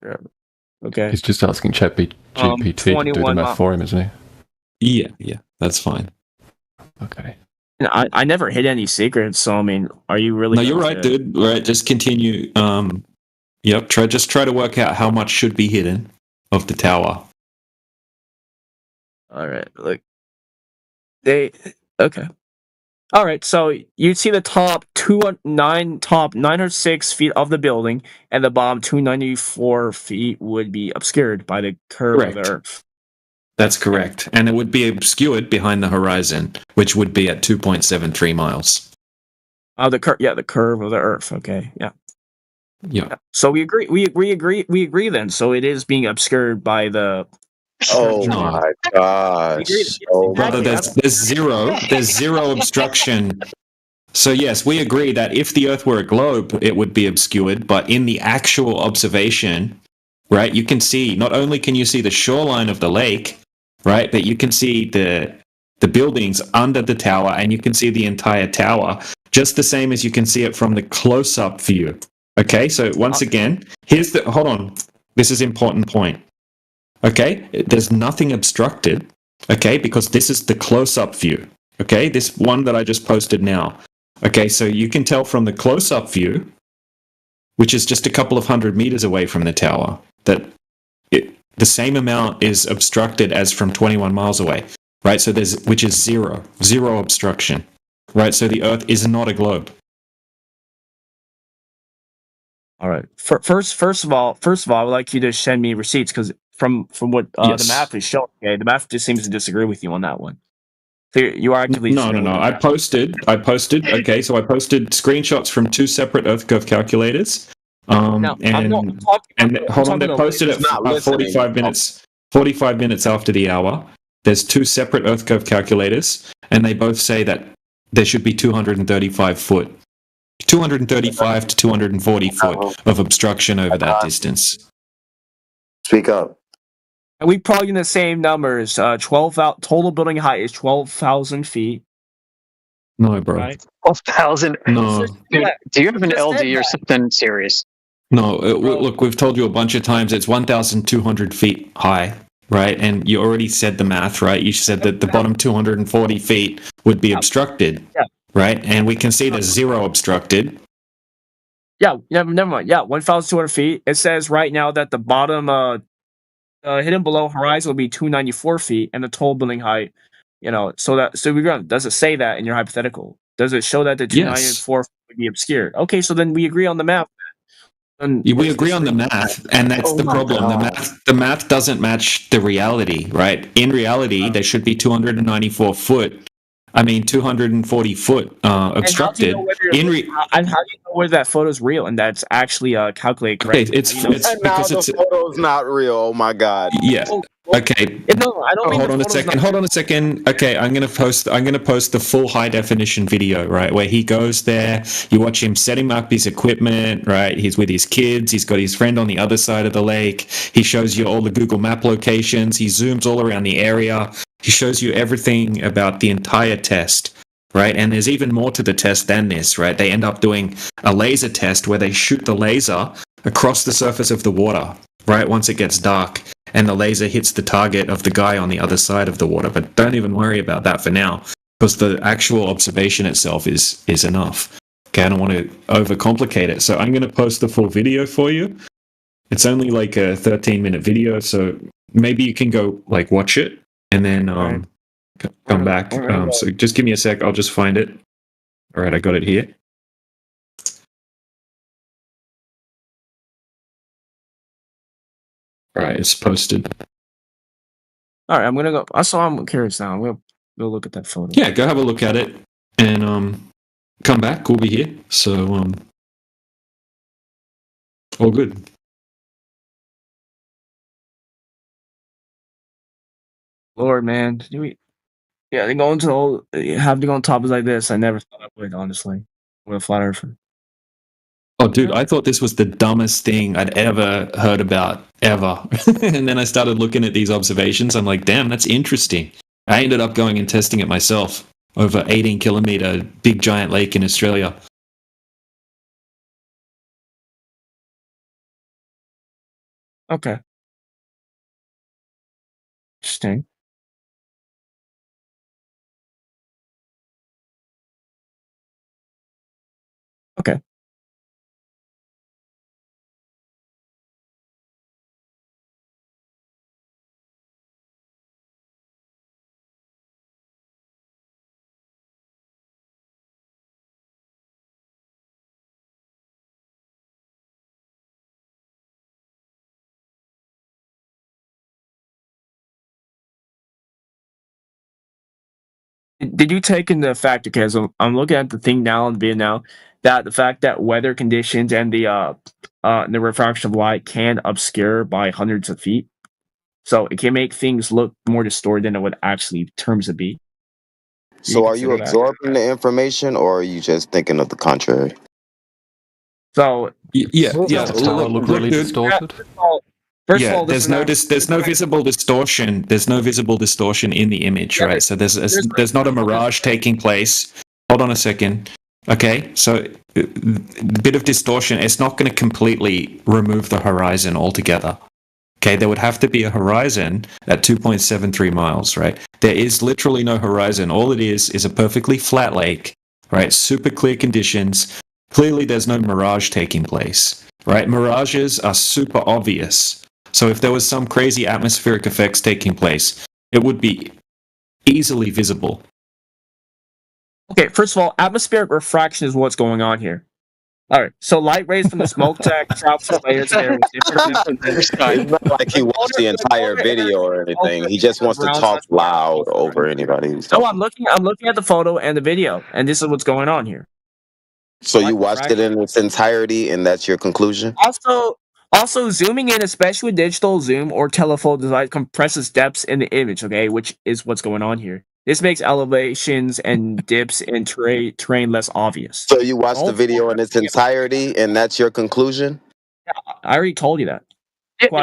Yeah. Okay. He's just asking ChatGPT to do the math for him, isn't he? Yeah, that's fine. Okay. I never hid any secrets, so I mean, are you really? No, you're right, dude. Right, just continue. Yep. Try to work out how much should be hidden of the tower. All right. Look. Okay. All right. So you see the top 906 feet of the building, and the bottom 294 feet would be obscured by the curve of the Earth. That's correct, and it would be obscured behind the horizon, which would be at 2.73 miles. The curve of the Earth. Okay. Yeah. Yeah. So we agree. We agree then. So it is being obscured by the. Oh my gosh! Brother, there's zero obstruction. So yes, we agree that if the Earth were a globe, it would be obscured. But in the actual observation, right, you can see, not only can you see the shoreline of the lake, right, but you can see the buildings under the tower, and you can see the entire tower, just the same as you can see it from the close-up view. Okay, so once again, hold on, this is an important point. Okay, there's nothing obstructed, okay, because this is the close-up view. Okay, this one that I just posted now. Okay, so you can tell from the close-up view, which is just a couple of 100 meters away from the tower, that the same amount is obstructed as from 21 miles away, right? So which is zero obstruction, right? So the Earth is not a globe. All right. First of all, I would like you to send me receipts because from what the Yes. math is showing, okay, the math just seems to disagree with you on that one. So you are actively No. I posted. Okay, so I posted screenshots from 2 separate Earth curve calculators. Hold on, they're posted at 45 minutes. 45 minutes after the hour. There's 2 separate Earth curve calculators, and they both say that there should be 235 foot. 235 to 240 foot of obstruction over that distance. Speak up. And we plug in the same numbers. 12,000 total building height is 12,000 feet. No, bro. Right? 12,000. No. Do you have an LD or something serious? No, look, we've told you a bunch of times it's 1,200 feet high, right? And you already said the math, right? You said that the bottom 240 feet would be obstructed, right? And we can see there's 0 obstructed. Yeah, never mind. Yeah, 1,200 feet. It says right now that the bottom hidden below horizon will be 294 feet, and the total building height, so we're going. Does it say that in your hypothetical? Does it show that the 294 would be obscured? Okay, so then we agree on the math. We agree on the math, and that's the problem. The math doesn't match the reality, right? In reality, there should be 294 foot. 240 foot obstructed. And how do you know whether that photo is real and that's actually calculated correctly? Okay, it's because the photo's not real. Oh my god. Yeah. Okay. No, I don't. Hold on a second. Okay, I'm gonna post the full high definition video, right, where he goes there. You watch him setting up his equipment, right? He's with his kids. He's got his friend on the other side of the lake. He shows you all the Google Map locations. He zooms all around the area. He shows you everything about the entire test, right? And there's even more to the test than this, right? They end up doing a laser test where they shoot the laser across the surface of the water, right? Once it gets dark, and the laser hits the target of the guy on the other side of the water. But don't even worry about that for now, because the actual observation itself is enough. Okay, I don't want to overcomplicate it. So I'm going to post the full video for you. It's only like a 13-minute video, so maybe you can go watch it. And then come back. So just give me a sec. I'll just find it. All right, I got it here. All right, it's posted. All right, I'm gonna go. I'm curious now. I'm gonna go look at that photo. Yeah, go have a look at it, and come back. We'll be here. So all good. Lord, man, they go into have to go on topics like this. I never thought I would, honestly. With a flat earther. Oh, dude, I thought this was the dumbest thing I'd ever heard about, ever. And then I started looking at these observations. I'm like, damn, that's interesting. I ended up going and testing it myself over 18-kilometer big giant lake in Australia. Okay. Interesting. Okay. Did you take into fact, okay, so I'm looking at the thing now in the video now, that the fact that weather conditions and the refraction of light can obscure by hundreds of feet, so it can make things look more distorted than it would actually terms to be. So are you absorbing the information, or are you just thinking of the contrary? So yeah. Look, really distorted. First of all, there's no visible distortion. There's no visible distortion in the image, right? So there's not a mirage taking place. Hold on a second. Okay, so a bit of distortion. It's not going to completely remove the horizon altogether. Okay, there would have to be a horizon at 2.73 miles, right? There is literally no horizon. All it is a perfectly flat lake, right? Super clear conditions. Clearly, there's no mirage taking place, right? Mirages are super obvious. So if there was some crazy atmospheric effects taking place, it would be easily visible. Okay, first of all, atmospheric refraction is what's going on here. All right. So light rays from the smoke stack travel through layers of air with different It's not like he watched the entire video or anything. He just wants to talk loud over anybody who's No, talking. I'm looking at the photo and the video, and this is what's going on here. So you watched it in its entirety, and that's your conclusion? Also, zooming in, especially with digital zoom or telephoto device, compresses depths in the image. Okay, which is what's going on here. This makes elevations and dips in terrain less obvious. So you watched the video in its entirety, and that's your conclusion? I already told you that.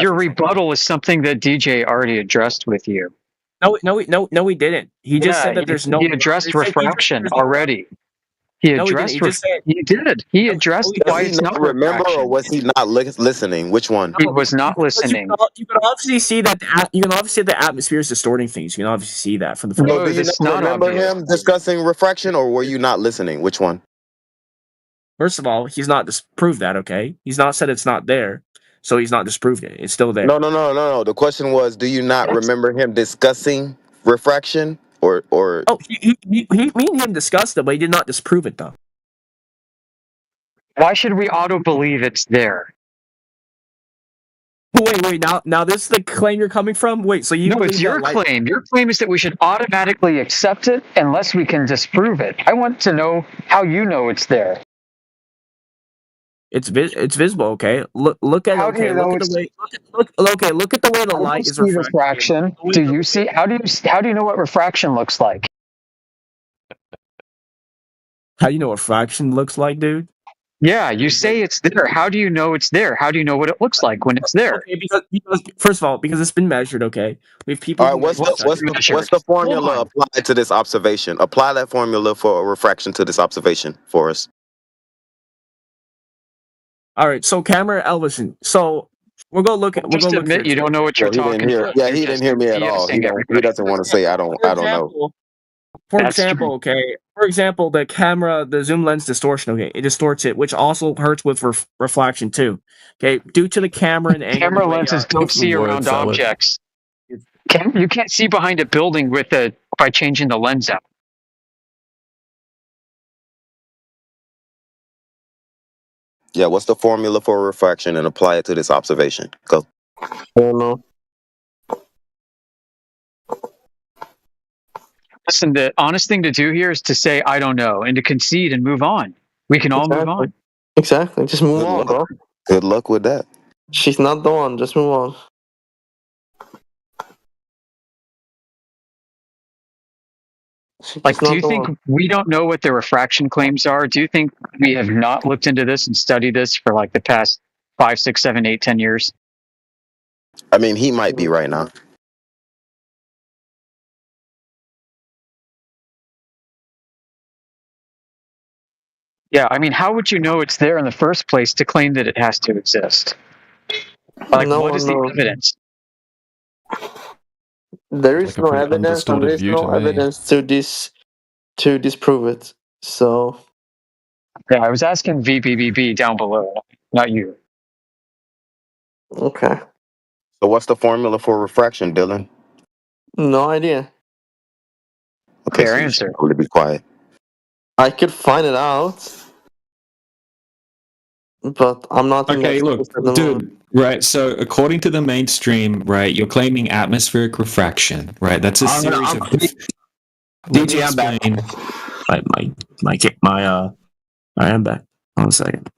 Your rebuttal is something that DJ already addressed with you. No, he didn't. He just said that there's no. He addressed refraction already. He addressed. He did. He addressed why it's not remember, refraction. or was he not listening? Which one? He was not listening. You can obviously see that the atmosphere is distorting things. You can obviously see that from the photo. No, do you not remember him discussing refraction, or were you not listening? Which one? First of all, he's not disproved that. Okay, he's not said it's not there, so he's not disproved it. It's still there. No. The question was, do you not remember him discussing refraction, or? Oh, me and him discussed it, but he did not disprove it though. Why should we auto believe it's there? Wait. Now this is the claim you're coming from. Wait, so you? No, it's your claim. Your claim is that we should automatically accept it unless we can disprove it. I want to know how you know it's there. It's visible. Okay, look at How it. do you Okay, know look at the way. Look at the way the light is refraction. Do you see? How do you know what refraction looks like? How do you know what refraction looks like, dude? Yeah, you say it's there. How do you know it's there? How do you know what it looks like when it's there? Okay, because first of all, because it's been measured. Okay, we have people. All right, what's the formula applied to this observation? Apply that formula for refraction to this observation for us. All right, so camera elevation. So we're gonna look at. We're gonna admit you don't know what you're talking about. Yeah, he didn't hear me at all. He doesn't want to say I don't know. For example, the camera, the zoom lens distortion. Okay, it distorts it, which also hurts with reflection too. Okay, due to the camera and angle. Camera lenses don't see around objects. You can't see behind a building by changing the lens out. Yeah, what's the formula for refraction, and apply it to this observation? Go. I don't know. Listen, the honest thing to do here is to say, I don't know, and to concede and move on. We can all move on. Exactly. Just move on, bro. Good luck with that. She's not the one. Just move on. Like, do you think we don't know what the refraction claims are? Do you think we have not looked into this and studied this for like the past 5, 6, 7, 8, 10 years? I mean, he might be right now. Yeah, I mean, how would you know it's there in the first place to claim that it has to exist? Like, what is the evidence? There is no evidence, and there is no evidence to disprove it. So, yeah, I was asking VBBB down below, not you. Okay. So, what's the formula for refraction, Dylan? No idea. Okay, fair so answer. To be quiet. I could find it out, but I'm not. Okay, look, dude. Right. So, according to the mainstream, right, you're claiming atmospheric refraction, right? That's a series of. DJ, I'm back. I am back. Hold on a second.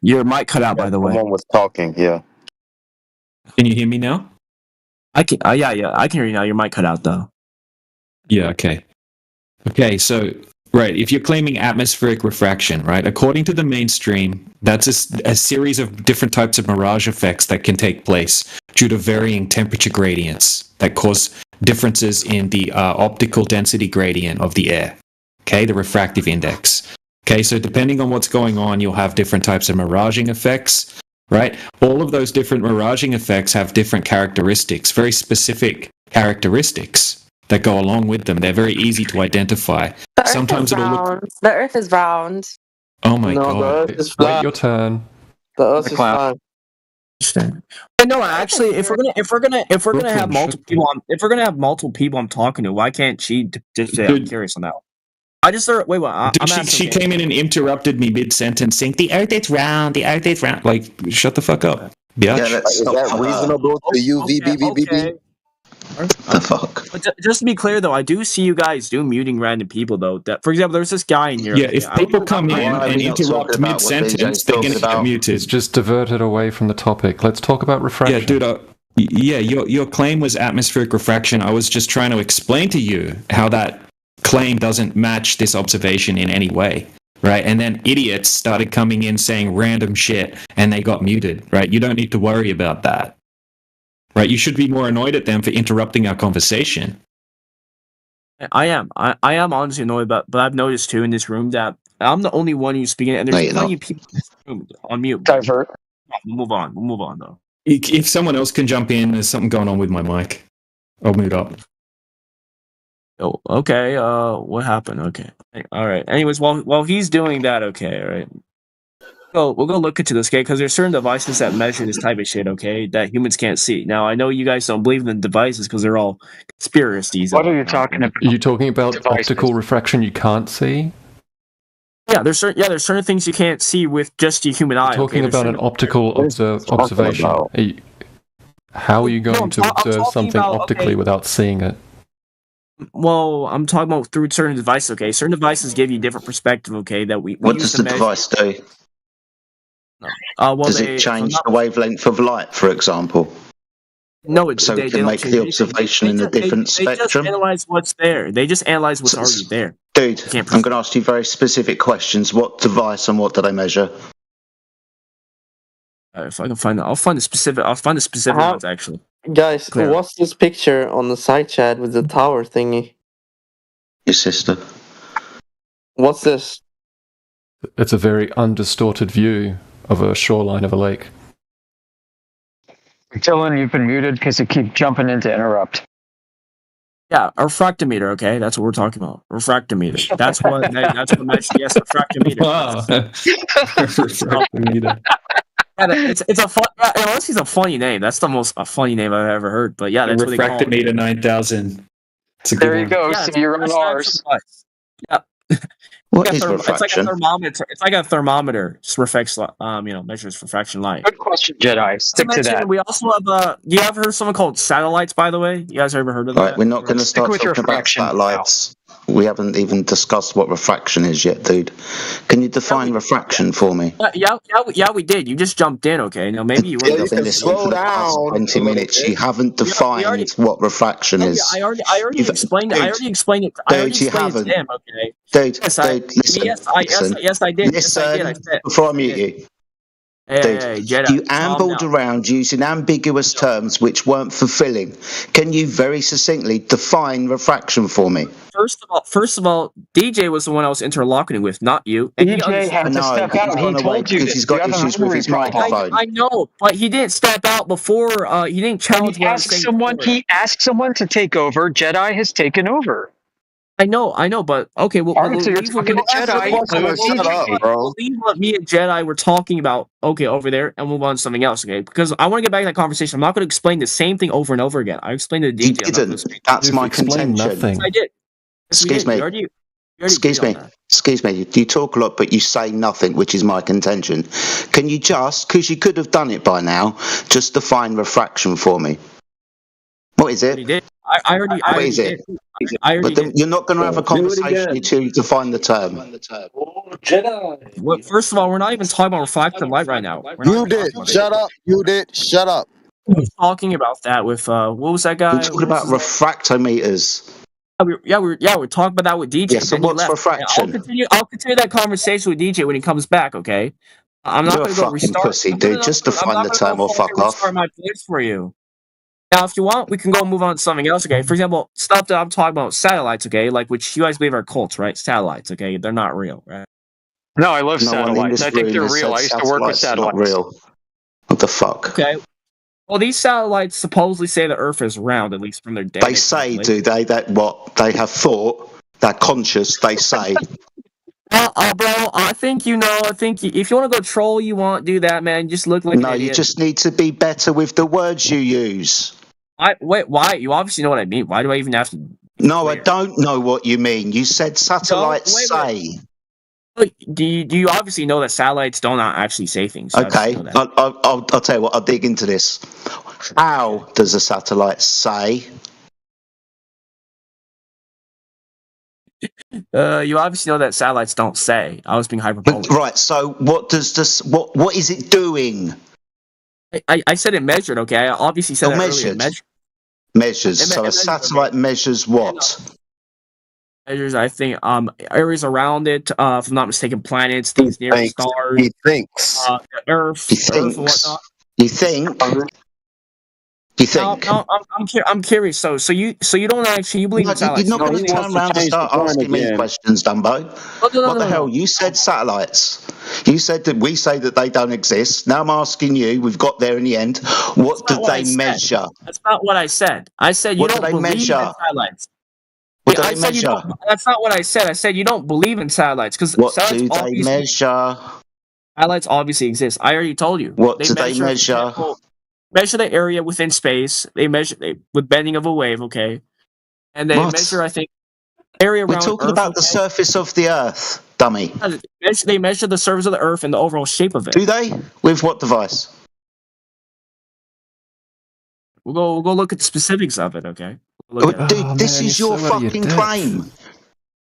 Your mic cut out, by the way. Someone was talking. Yeah. Can you hear me now? I can. Yeah. I can hear you now. Your mic cut out though. Yeah. Okay. Okay. So. Right, if you're claiming atmospheric refraction, right, according to the mainstream, that's a series of different types of mirage effects that can take place due to varying temperature gradients that cause differences in the optical density gradient of the air, okay, the refractive index. Okay, so depending on what's going on, you'll have different types of miraging effects, right? All of those different miraging effects have different characteristics, very specific characteristics that go along with them. They're very easy to identify. Sometimes it'll look. The Earth is round. Oh my god! The Earth is flat. Wait your turn. The Earth is flat. No, actually, if we're gonna have multiple people, I'm talking to, why can't she just say I'm curious on that one? I just heard. Wait, what? She came in and interrupted me mid sentence, saying the Earth is round. The Earth is round. Like, shut the fuck up, bitch. Is that reasonable to you, Okay. The fuck? But just to be clear, though, I do see you guys do muting random people, though. That, for example, there's this guy in here. Yeah, if people come in and interrupt mid sentence, they're gonna get muted. It's just diverted away from the topic. Let's talk about refraction. Yeah, dude. Your claim was atmospheric refraction. I was just trying to explain to you how that claim doesn't match this observation in any way, right? And then idiots started coming in saying random shit, and they got muted, right? You don't need to worry about that, right? You should be more annoyed at them for interrupting our conversation. I am honestly annoyed, but I've noticed too in this room that I'm the only one who's speaking, and there's plenty of people in this room on mute. Divert. We'll move on though. If someone else can jump in, there's something going on with my mic. I'll mute up. Oh, okay. What happened? Okay. All right. Anyways, while he's doing that, okay, all right. So we'll go look into this, okay? Because there's certain devices that measure this type of shit, okay, that humans can't see. Now, I know you guys don't believe in the devices because they're all conspiracies. What are you talking about? Are you talking about devices? Optical refraction you can't see? Yeah, there's certain things you can't see with just your human eye. Talking about an optical observation. How are you going to observe something optically without seeing it? Well, I'm talking about through certain devices, okay? Certain devices give you a different perspective, okay? That we What use does to the measure. device do? Well, Does it change the wavelength of light, for example? No, so they it can don't make change the anything. observation in a different They just spectrum. analyze what's there. They just analyze what's already there. Dude, I'm going to ask you very specific questions. What device and what do they measure? If I can find that, I'll find the specific ones actually. Guys, Clear. what's this picture on the side chat with the tower thingy? Your sister. What's this? It's a very undistorted view of a shoreline of a lake. Dylan, you've been muted because you keep jumping in to interrupt. Yeah, a refractometer. Okay, that's what we're talking about. Refractometer. That's what. That's what measures. Yes, refractometer. Wow. Refractometer. Yeah, it's a fun. Yeah, unless he's a funny name. That's the most funny name I've ever heard. But yeah, that's what they call it. Refractometer 9000. There you go. Yeah, so you're on ours. Yeah. What is refraction? It's like a thermometer. It's like a thermometer. Just reflects, measures refraction light. Good question, Jedi. Stick to that. We also have. Do you ever heard of something called satellites? By the way, you guys ever heard of that? Right, we're not going to start talking about satellites. We haven't even discussed what refraction is yet, dude. Can you define refraction for me? Yeah, we did. You just jumped in, okay? Now maybe you weren't. I've been listening for the past 20 minutes. You haven't defined what refraction is. I already explained it. I already explained it. I already explained it to him, okay? Dude, listen. Yes, I did. Listen, yes, I did. Before I mute you. Hey, Jedi, you ambled around using ambiguous terms which weren't fulfilling. Can you very succinctly define refraction for me? First of all, DJ was the one I was interlocking with, not you. And DJ had to step out. He told you because he's got issues with his microphone. I know, but he didn't step out before. He didn't challenge. He asked someone to take over. Jedi has taken over. I know, but okay. Well, so you're talking to Jedi. We'll leave what me and Jedi were talking about. Okay, over there, and move on to something else. Okay, because I want to get back to that conversation. I'm not going to explain the same thing over and over again. I explained it to DJ. You didn't. That's my contention. Yes, I did. Excuse me. Excuse me. You talk a lot, but you say nothing, which is my contention. Can you just, because you could have done it by now, just define refraction for me? What is it? I already did. But you're not going to have a conversation until you define the term. Jedi. Well, first of all, we're not even talking about refracted light right now. You did. Shut up. You did. Shut up. We're talking about that with what was that guy? We're talking about refractometers. We're talking about that with DJ. Yeah, so what's refraction? I'll continue that conversation with DJ when he comes back. Okay. I'm not going to go restart. Pussy, dude. Just define the term or fuck off. Restart my place for you. Now, if you want, we can go move on to something else, okay? For example, stuff that I'm talking about, satellites, okay? Like, which you guys believe are cults, right? Satellites, okay? They're not real, right? No, I love satellites. I think they're real. I used to work with satellites. Not real. What the fuck? Okay. Well, these satellites supposedly say the Earth is round, at least from their data. They say, do they? That what? They have thought. They're conscious, they say. Bro, I think if you want to go troll, you want do that, man. Just look like no, you just need to be better with the words you use. Wait, why? You obviously know what I mean. Why do I even have to No, I don't know what you mean. You said satellites say. Look, do you obviously know that satellites don't actually say things? You Okay, know that. I'll tell you what. I'll dig into this. How does a satellite say? You obviously know that satellites don't say. I was being hyperbolic. Right. So what does this? What is it doing? I said it measured. Okay, I obviously said that earlier. Measures. So a satellite measures what? Measures, I think, areas around it. If I'm not mistaken, planets, things near the stars. He thinks. The Earth. He Earth thinks. and whatnot. You think? You think? No, I'm curious. So you don't actually believe in satellites? You're not going to turn around and start asking me questions, Dumbo. What the hell? You said satellites. You said that we say that they don't exist. Now I'm asking you. We've got there in the end. What do they measure? That's not what I said. I said you don't believe in satellites. What do they measure? That's not what I said. I said you don't believe in satellites because what do they measure? Satellites obviously exist. I already told you. What do they measure? Measure the area within space. They measure with bending of a wave. Okay, and they measure. I think area around. We're talking about the surface of the Earth, dummy. They measure the surface of the Earth and the overall shape of it. Do they? With what device? We'll go look at the specifics of it. Okay. Dude, this is your fucking claim.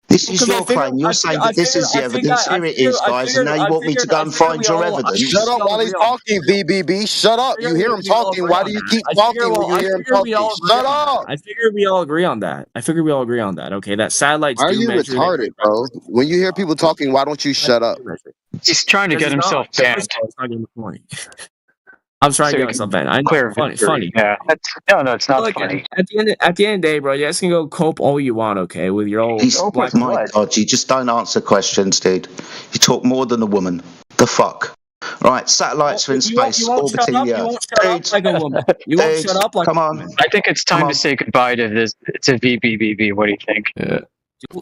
This is your claim. You're saying that this is the evidence. Here it is, guys, and now you want me to go and find your evidence. Shut up while he's talking, VBB. Shut up. You hear him talking. Why do you keep talking when you hear him talking? Shut up. I figured we all agree on that. Okay, that satellites. Are you retarded, bro? When you hear people talking, why don't you shut up? He's trying to get himself banned. I'm trying to get myself banned. I know. Funny. Yeah. No, it's not funny. At the end of the day, bro, you guys can go cope all you want, okay, with your old black. My God, you just don't answer questions, dude. You talk more than a woman. The fuck. Right, satellites are in space orbiting the Earth. You won't shut up like come on. I think it's time to say goodbye to this. It's a VBBB. What do you think? Yeah.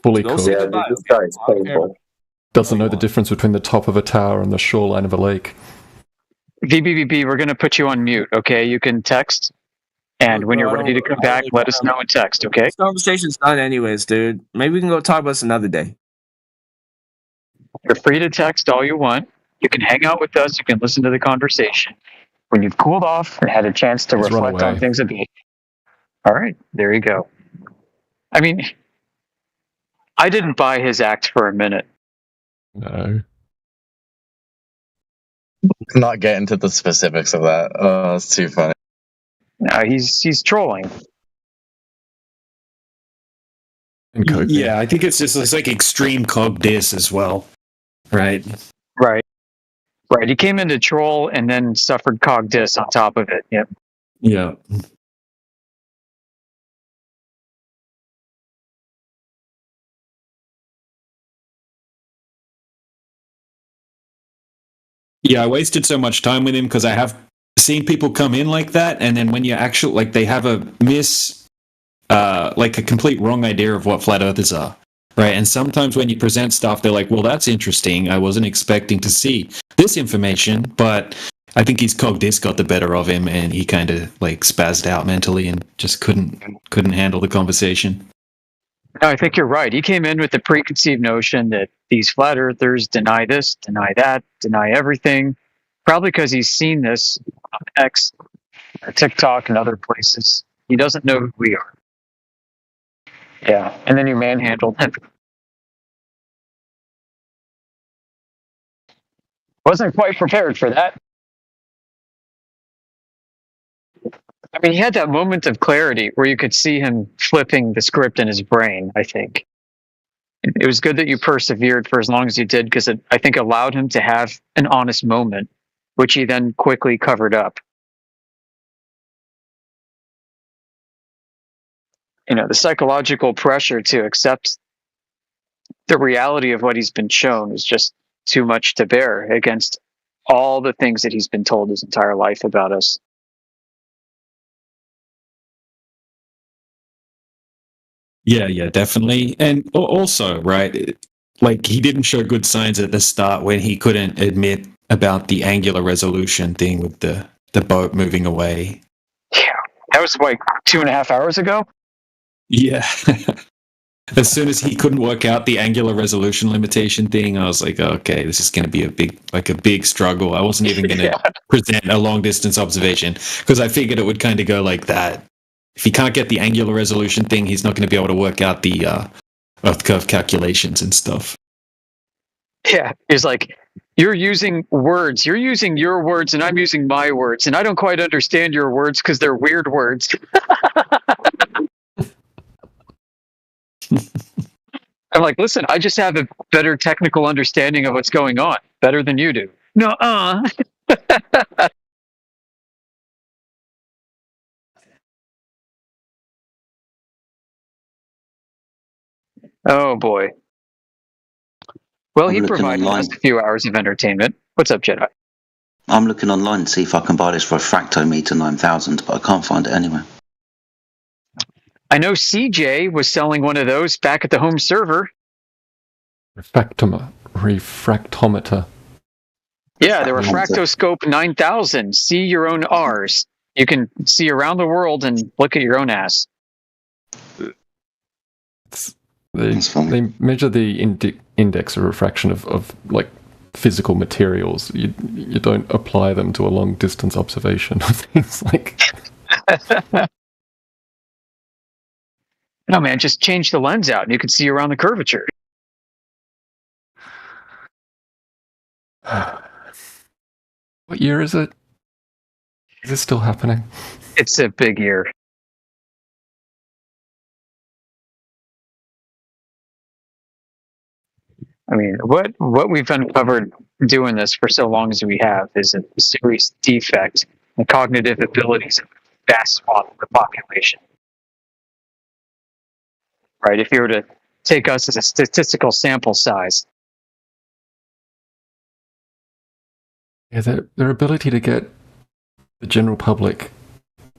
Fully cool. This guy's painful. Doesn't know the difference between the top of a tower and the shoreline of a lake. VBBB, we're going to put you on mute, okay? You can text, and when you're ready to come back, let us know in text, okay? This conversation's done anyways, dude. Maybe we can go talk about this another day. You're free to text all you want. You can hang out with us. You can listen to the conversation. When you've cooled off and had a chance to reflect on things a bit. All right, there you go. I mean, I didn't buy his act for a minute. No. Not get into the specifics of that. Oh, it's too funny. No, he's trolling. Yeah, I think it's like extreme cog dis as well. Right. He came in to troll and then suffered cog dis on top of it. Yep. Yeah. Yeah, I wasted so much time with him because I have seen people come in like that, and then when you actually like they have a like a complete wrong idea of what flat earthers are, right? And sometimes when you present stuff, they're like, "Well, that's interesting. I wasn't expecting to see this information," but I think his cog dis got the better of him, and he kind of like spazzed out mentally and just couldn't handle the conversation. No, I think you're right. He came in with the preconceived notion that these flat earthers deny this, deny that, deny everything. Probably because he's seen this on X, or TikTok, and other places. He doesn't know who we are. Yeah, and then you manhandled him. Wasn't quite prepared for that. I mean, he had that moment of clarity where you could see him flipping the script in his brain, I think. It was good that you persevered for as long as you did, because it, I think, allowed him to have an honest moment, which he then quickly covered up. You know, the psychological pressure to accept the reality of what he's been shown is just too much to bear against all the things that he's been told his entire life about us. Yeah, definitely. And also, right, like he didn't show good signs at the start when he couldn't admit about the angular resolution thing with the boat moving away. Yeah, that was like 2.5 hours ago. Yeah. As soon as he couldn't work out the angular resolution limitation thing, I was like, okay, this is going to be a big struggle. I wasn't even going to present a long distance observation because I figured it would kind of go like that. If he can't get the angular resolution thing, he's not going to be able to work out the Earth curve calculations and stuff. Yeah, it's like, you're using words. You're using your words, and I'm using my words, and I don't quite understand your words because they're weird words. I'm like, listen, I just have a better technical understanding of what's going on, better than you do. No, Oh boy. Well, he provided us a few hours of entertainment. What's up, Jedi? I'm looking online to see if I can buy this Refractometer 9000, but I can't find it anywhere. I know CJ was selling one of those back at the home server. Refractometer. Yeah, the Refractoscope 9000. See your own R's. You can see around the world and look at your own ass. They measure the index of refraction of like physical materials. You don't apply them to a long distance observation of things like. No, man, just change the lens out and you can see around the curvature. What year is it? Is this still happening? It's a big year. I mean, what we've uncovered doing this for so long as we have is a serious defect in cognitive abilities of a vast swath of the population. Right? If you were to take us as a statistical sample size. Yeah, their ability to get the general public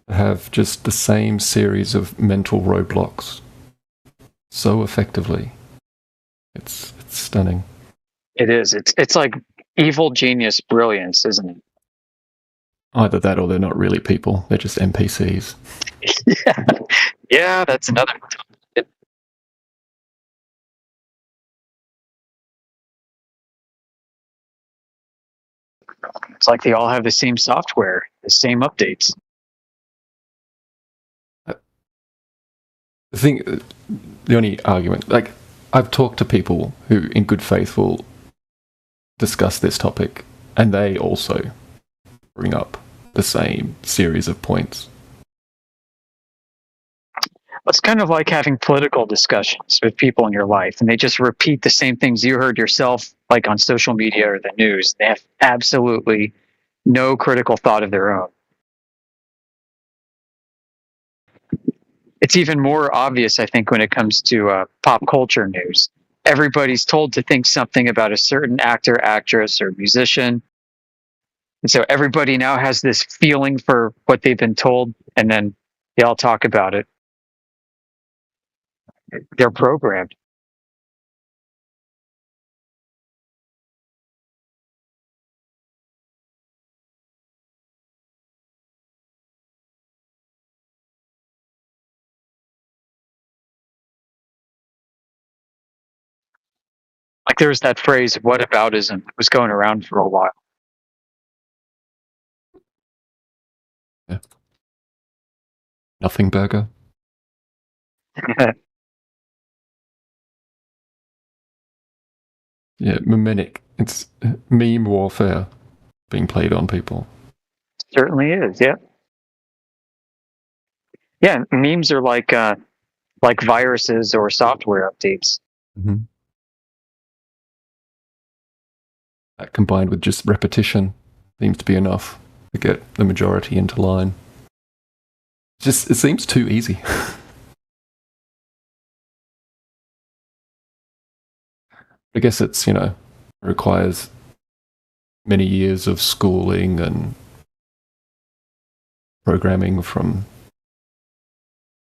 to have just the same series of mental roadblocks so effectively. It's stunning. It is. It's like evil genius brilliance, isn't it? Either that or they're not really people. They're just NPCs. Yeah, that's another one. It's like they all have the same software, the same updates. The only argument, like, I've talked to people who, in good faith, will discuss this topic, and they also bring up the same series of points. It's kind of like having political discussions with people in your life, and they just repeat the same things you heard yourself, like on social media or the news. They have absolutely no critical thought of their own. It's even more obvious, I think, when it comes to pop culture news. Everybody's told to think something about a certain actor, actress, or musician. And so everybody now has this feeling for what they've been told, and then they all talk about it. They're programmed. Like there's that phrase, whataboutism, was going around for a while. Yeah. Nothing burger. Yeah, memenic. It's meme warfare being played on people. Certainly is, yeah. Yeah, memes are like viruses or software updates. Mm-hmm. That combined with just repetition seems to be enough to get the majority into line. It seems too easy. I guess it's, requires many years of schooling and programming from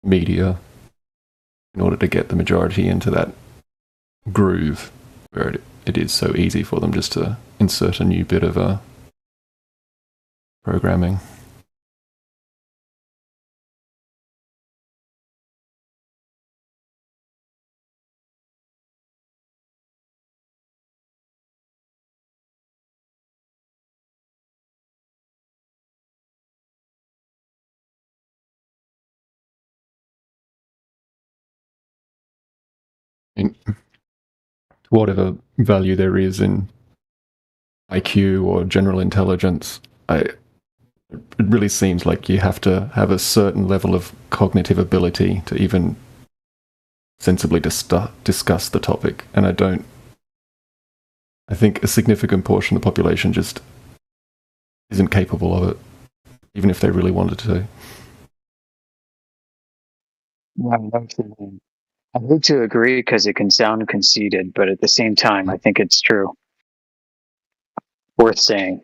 media in order to get the majority into that groove where it is so easy for them just to insert a new bit of programming. mean, whatever value there is in IQ or general intelligence, it really seems like you have to have a certain level of cognitive ability to even sensibly discuss the topic. And I think a significant portion of the population just isn't capable of it, even if they really wanted to. Yeah, I hate to agree because it can sound conceited, but at the same time, I think it's true. Worth saying.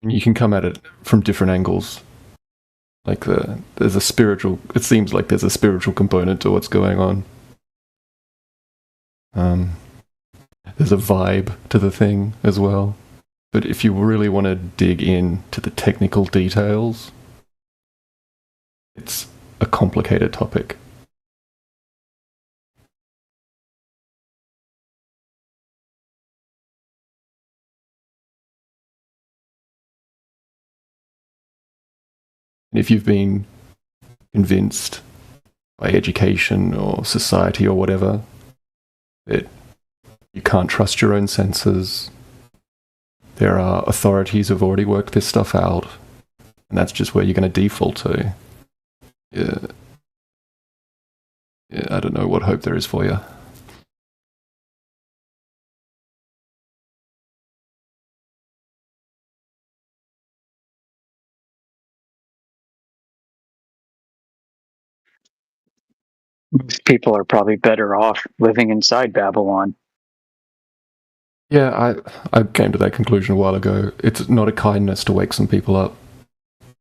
You can come at it from different angles. Like there's a spiritual. It seems like there's a spiritual component to what's going on. There's a vibe to the thing as well. But if you really want to dig into the technical details, it's a complicated topic. And if you've been convinced by education or society or whatever that you can't trust your own senses, there are authorities who've already worked this stuff out, and that's just where you're going to default to. Yeah, I don't know what hope there is for you. Most people are probably better off living inside Babylon. Yeah, I came to that conclusion a while ago. It's not a kindness to wake some people up.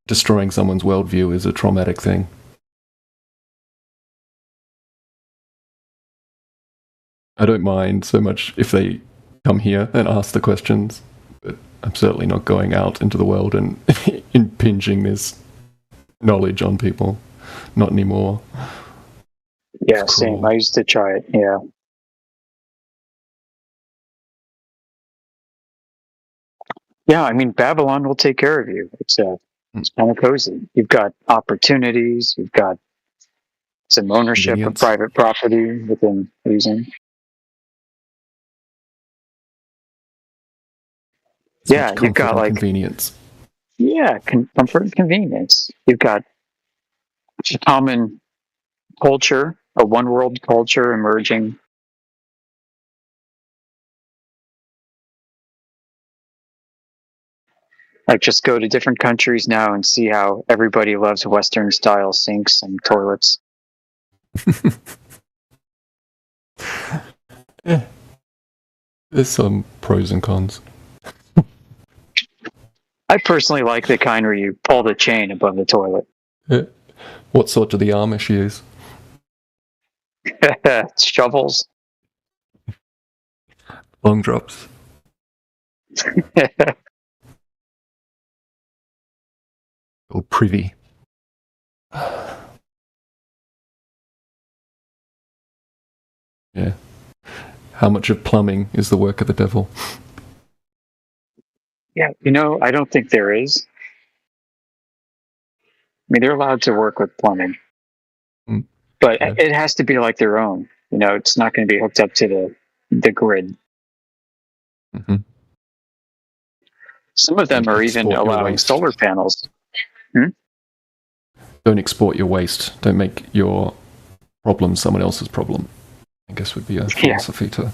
Destroying someone's worldview is a traumatic thing. I don't mind so much if they come here and ask the questions, but I'm certainly not going out into the world and impinging this knowledge on people. Not anymore. Yeah, same. I used to try it, yeah. Yeah, I mean, Babylon will take care of you. It's kind of cozy. You've got opportunities. You've got some ownership of private property within reason. Yeah, you've got like convenience. Yeah, comfort and convenience. You've got a common culture, a one world culture emerging. Like, just go to different countries now and see how everybody loves Western style sinks and toilets. Yeah. There's some pros and cons. I personally like the kind where you pull the chain above the toilet. Yeah. What sort do the Amish use? Shovels. Long drops. Or privy. Yeah. How much of plumbing is the work of the devil? Yeah, I don't think there is. I mean, they're allowed to work with plumbing. But it has to be like their own. It's not going to be hooked up to the grid. Mm-hmm. Some of them are even allowing solar panels. Don't export your waste. Don't make your problem someone else's problem. I guess would be a philosophy to...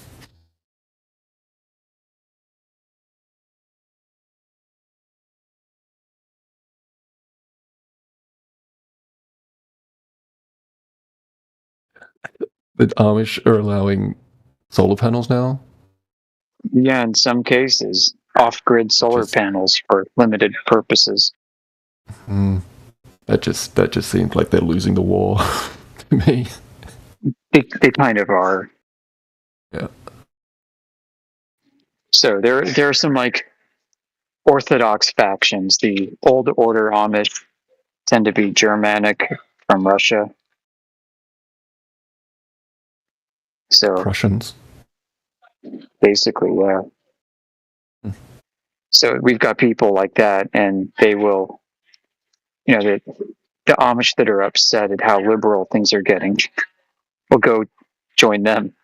The Amish are allowing solar panels now? Yeah, in some cases. Off-grid solar panels for limited purposes. That just seems like they're losing the war to me. They kind of are. Yeah. So there are some like orthodox factions. The Old Order Amish tend to be Germanic from Russia. So Prussians. Basically, yeah. So we've got people like that, and they will the Amish that are upset at how liberal things are getting will go join them.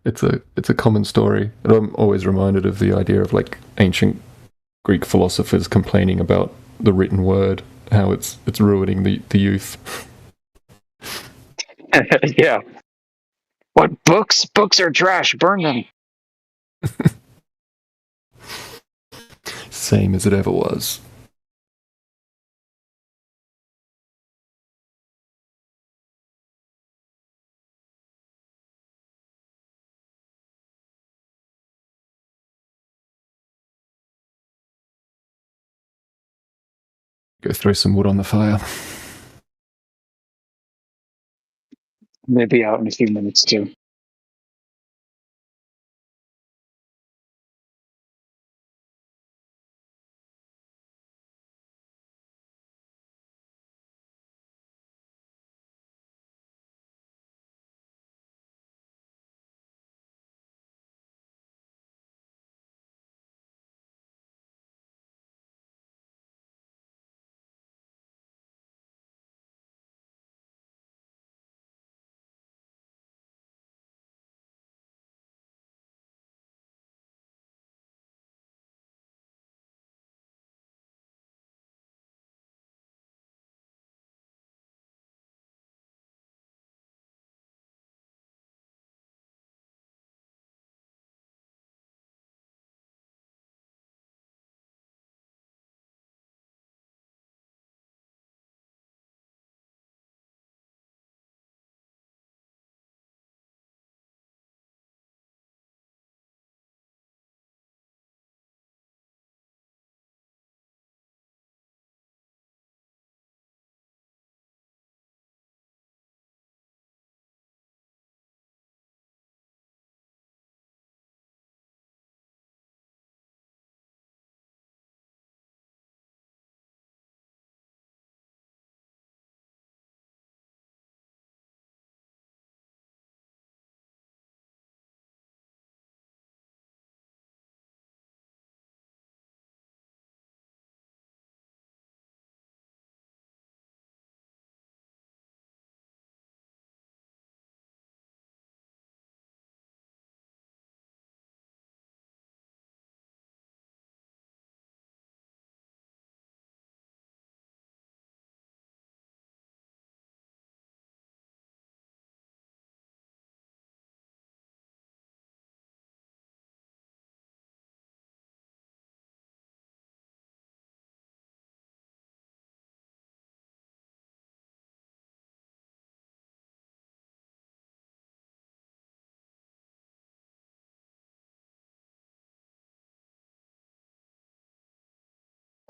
It's a common story, and I'm always reminded of the idea of like ancient Greek philosophers complaining about the written word, how it's ruining the youth. Yeah. What books? Books are trash. Burn them. Same as it ever was. Go throw some wood on the fire. Maybe out in a few minutes too.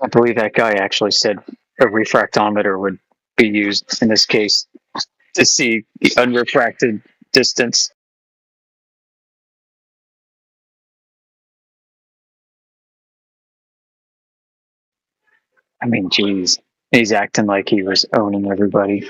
I believe that guy actually said a refractometer would be used in this case to see the unrefracted distance. I mean, geez, he's acting like he was owning everybody.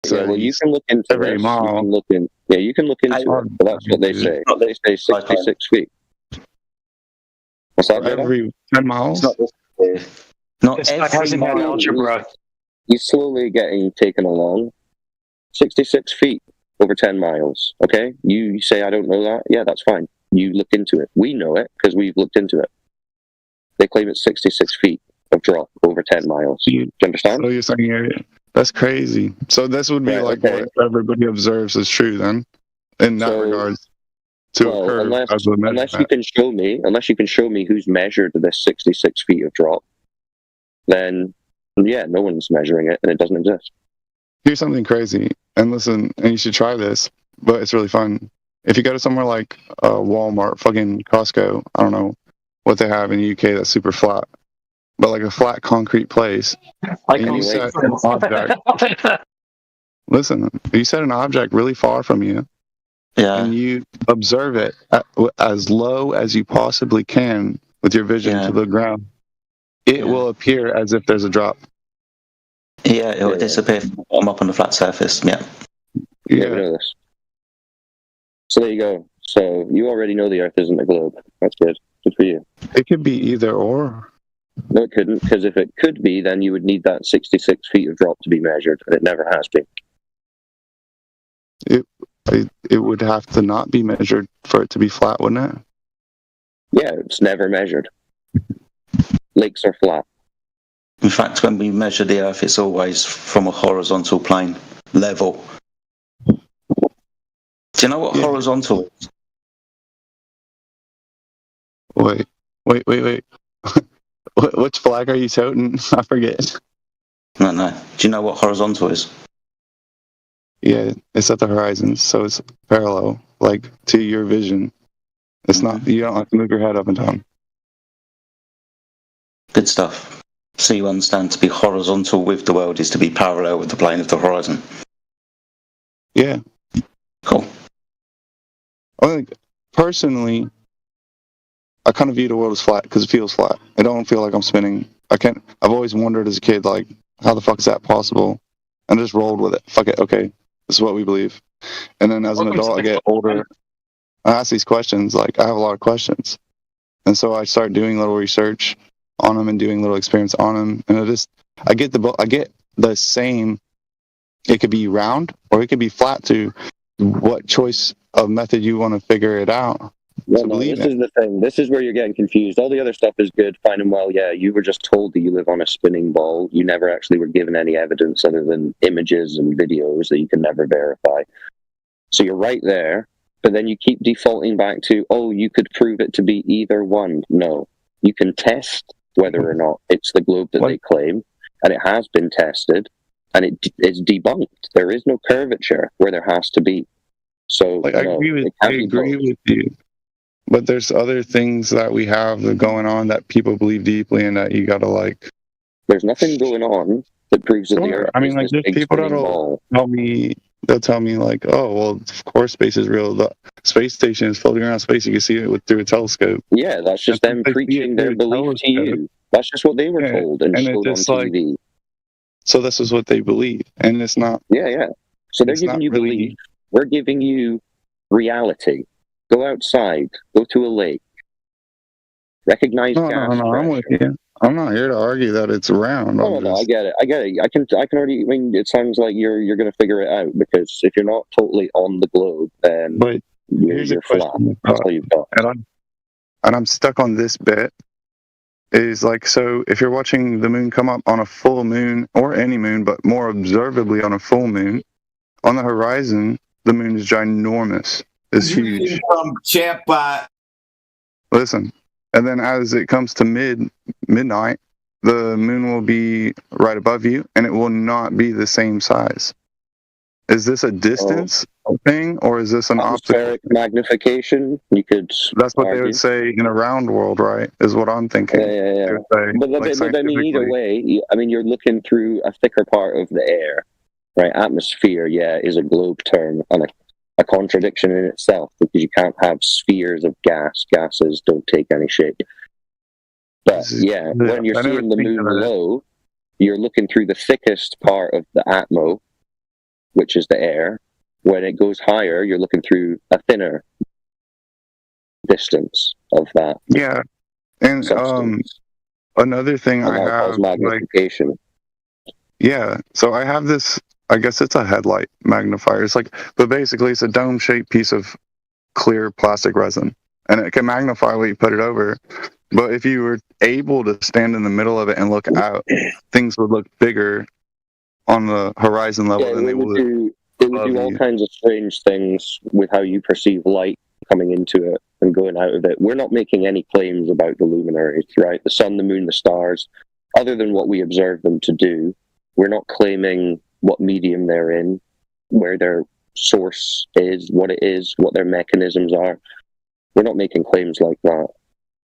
So yeah, well, you can look into every this. mile. You can look in. Yeah, you can look into it. But that's what they say. They say 66 feet. What's that? Jada? Every 10 miles? Not This guy hasn't had algebra. He's slowly getting taken along. 66 feet over 10 miles. Okay? You say, I don't know that? Yeah, that's fine. You look into it. We know it because we've looked into it. They claim it's 66 feet of drop over 10 miles. Do you understand? So you're saying that's crazy. So this would be what everybody observes is true then, in that regards to occur as a measurement. Unless you can show me who's measured this 66 feet of drop, then yeah, no one's measuring it and it doesn't exist. Here's something crazy, and listen, and you should try this, but it's really fun. If you go to somewhere like Walmart, fucking Costco, I don't know what they have in the UK that's super flat, but like a flat concrete place, and you set an object. Listen, you set an object really far from you, and you observe it as low as you possibly can with your vision to the ground. It will appear as if there's a drop. Yeah, it will disappear from the bottom up on the flat surface. Yeah. Yeah. So there you go. So you already know the Earth isn't a globe. That's good. Good for you. It could be either or. No, it couldn't, because if it could be, then you would need that 66 feet of drop to be measured, and it never has been. It would have to not be measured for it to be flat, wouldn't it? Yeah, it's never measured. Lakes are flat. In fact, when we measure the Earth, it's always from a horizontal plane level. Do you know what horizontal is? Wait. Which flag are you toting? I forget. No. Do you know what horizontal is? Yeah, it's at the horizon, so it's parallel, like to your vision. It's not. You don't have to move your head up and down. Good stuff. So you understand to be horizontal with the world is to be parallel with the plane of the horizon. Yeah. Cool. I think personally, I kind of view the world as flat because it feels flat. I don't feel like I'm spinning. I've always wondered as a kid, like, how the fuck is that possible? And I just rolled with it. Fuck it. Okay, this is what we believe. And then as an adult, I get older. I ask these questions. Like, I have a lot of questions, and so I start doing little research on them and doing little experiments on them. And I get the same. It could be round or it could be flat to what choice of method you want to figure it out. Well, no, this is the thing. This is where you're getting confused. All the other stuff is good, fine and well. Yeah, you were just told that you live on a spinning ball. You never actually were given any evidence other than images and videos that you can never verify. So you're right there, but then you keep defaulting back to, oh, you could prove it to be either one. No, you can test whether or not it's the globe that they claim, and it has been tested, and it is debunked. There is no curvature where there has to be. So I agree with you. But there's other things that we have going on that people believe deeply and that you gotta like. There's nothing going on that proves that the Earth is like, this there's big people spinning ball. They'll tell me like, oh, well, of course space is real. The space station is floating around space. You can see it through a telescope. Yeah, that's just them preaching their belief to you. That's just what they were told and showed on TV. So this is what they believe, and it's not. Yeah. So they're giving you belief. We're giving you reality. Go outside. Go to a lake. Recognize gas. No, I'm with you. I'm not here to argue that it's round. No, I get it. I can already. I mean, it sounds like you're going to figure it out because if you're not totally on the globe, then you're flat. That's all you've got. And I'm stuck on this bit. Is like, so if you're watching the moon come up on a full moon or any moon, but more observably on a full moon, on the horizon, the moon is ginormous. It's huge. Listen, and then as it comes to midnight, the moon will be right above you, and it will not be the same size. Is this a distance thing, or is this an optical magnification? You could. That's what they would say in a round world, right? Is what I'm thinking. Yeah. But I mean, either way, I mean, you're looking through a thicker part of the air, right? Atmosphere, is a globe term and a contradiction in itself because you can't have spheres of gas. Gases don't take any shape. But when you're seeing the moon below, you're looking through the thickest part of the atmo. which is the air. When it goes higher, you're looking through a thinner distance of that. Yeah, and another thing and I that have, causes magnification. yeah, so I have this. I guess it's a headlight magnifier. It's like, but basically, it's a dome-shaped piece of clear plastic resin, and it can magnify what you put it over. But if you were able to stand in the middle of it and look out, things would look bigger on the horizon level than they would. It would do all kinds of strange things with how you perceive light coming into it and going out of it. We're not making any claims about the luminaries, right? The sun, the moon, the stars, other than what we observe them to do. We're not claiming what medium they're in, where their source is, what it is, what their mechanisms are. We're not making claims like that.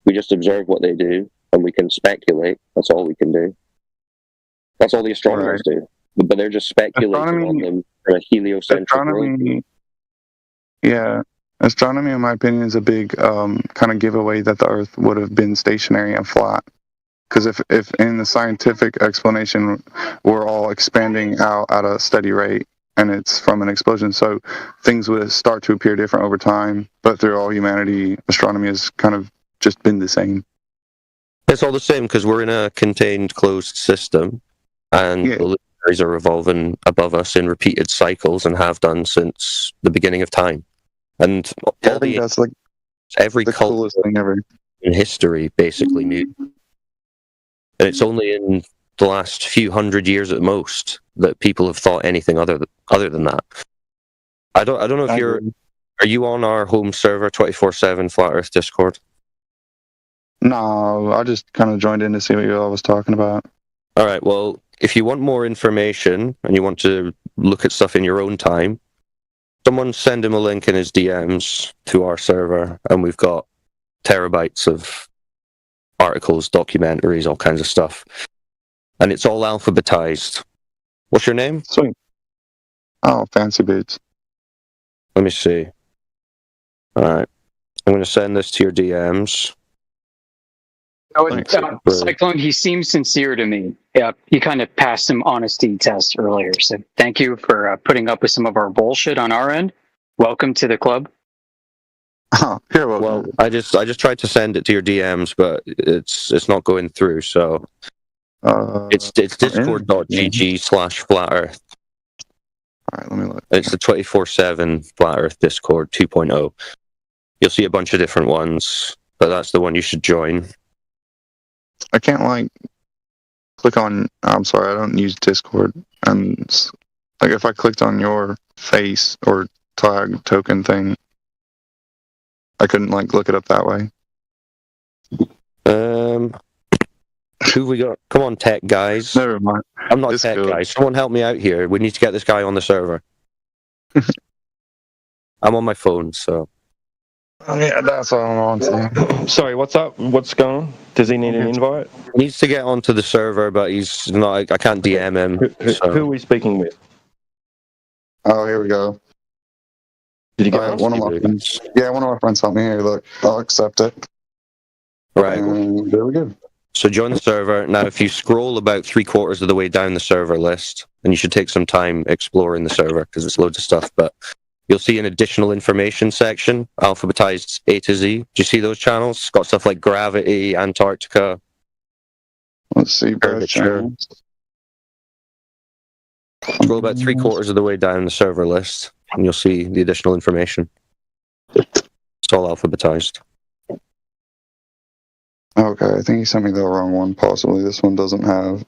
We just observe what they do, and we can speculate. That's all we can do. That's all the astronomers do. But they're just speculating on them from a heliocentric worldview. Yeah, astronomy, in my opinion, is a big kind of giveaway that the Earth would have been stationary and flat. Because if in the scientific explanation we're all expanding out at a steady rate, and it's from an explosion, so things would start to appear different over time. But through all humanity, astronomy has kind of just been the same. It's all the same because we're in a contained, closed system, and the luminaries are revolving above us in repeated cycles and have done since the beginning of time. And I think that's like every the coolest thing ever in history basically knew. And it's only in the last few hundred years at most that people have thought anything other than that. I don't know if are you on our home server 24/7 Flat Earth Discord? No, I just kind of joined in to see what you all was talking about. All right, well, if you want more information and you want to look at stuff in your own time, someone send him a link in his DMs to our server, and we've got terabytes of articles, documentaries, all kinds of stuff. And it's all alphabetized. What's your name? Sweet. Oh, Fancy Boots. Let me see. All right. I'm going to send this to your DMs. Cyclone, he seems sincere to me. Yeah, he kind of passed some honesty tests earlier. So thank you for putting up with some of our bullshit on our end. Welcome to the club. Oh, here, well, I just tried to send it to your DMs, but it's not going through. So it's discord.gg/Flat Earth. All right, let me look. It's the 24/7 Flat Earth Discord 2.0. You'll see a bunch of different ones, but that's the one you should join. I can't click on. I'm sorry, I don't use Discord, and if I clicked on your face or tag token thing, I couldn't look it up that way. Who we got? Come on, tech guys. Never mind. I'm not tech guys. Someone help me out here. We need to get this guy on the server. I'm on my phone, so. Yeah, that's all I'm on to. Sorry, what's up? What's going on? Does he need an invite? He needs to get onto the server, but he's not. I can't DM him. Who are we speaking with? Oh, here we go. Did you get one of my friends? Yeah, one of my friends helped me here. Look, I'll accept it. Right. And there we go. So join the server. Now, if you scroll about 3/4 of the way down the server list, and you should take some time exploring the server because it's loads of stuff, but you'll see an additional information section, alphabetized A to Z. Do you see those channels? It's got stuff like gravity, Antarctica. Let's see, curvature. Scroll about 3/4 of the way down the server list, and you'll see the additional information. It's all alphabetized. Okay, I think he sent me the wrong one, possibly. This one doesn't have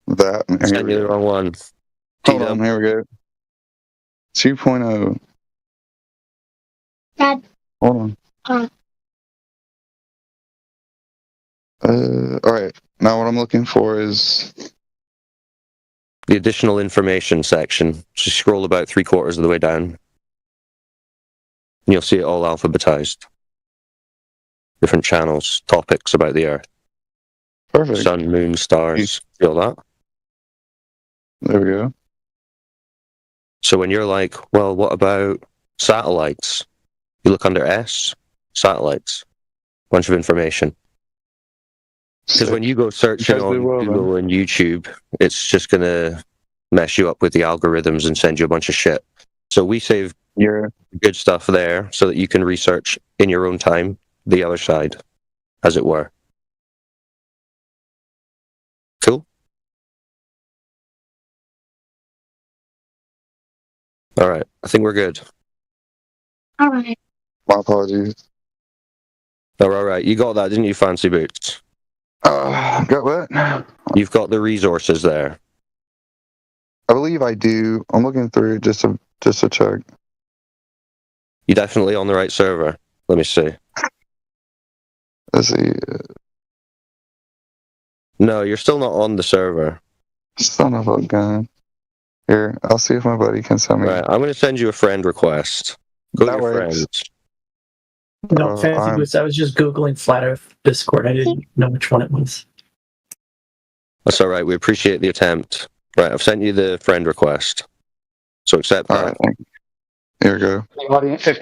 that. Sent you the wrong one. Hold on, here we go. 2.0. Dad. Hold on. Alright, now what I'm looking for is the additional information section. Just scroll about 3/4 of the way down. And you'll see it all alphabetized. Different channels, topics about the Earth. Perfect. Sun, moon, stars. See all that? There we go. So when you're like, well, what about satellites? You look under S, satellites. Bunch of information. Because when you go searching on Google and YouTube, it's just going to mess you up with the algorithms and send you a bunch of shit. So we save your good stuff there so that you can research in your own time the other side, as it were. Cool? All right, I think we're good. All right. My apologies. Oh, all right, you got that, didn't you, Fancy Boots? Got what? You've got the resources there. I believe I do. I'm looking through it just to check. You definitely on the right server. Let me see. Let's see. No, you're still not on the server. Son of a gun. Here, I'll see if my buddy can send me. Right, I'm going to send you a friend request. Go to That your works. friends. No, Fancy Boots. I was just Googling Flat Earth Discord. I didn't know which one it was. That's all right. We appreciate the attempt. Right, I've sent you the friend request. So accept that. All right, here we go.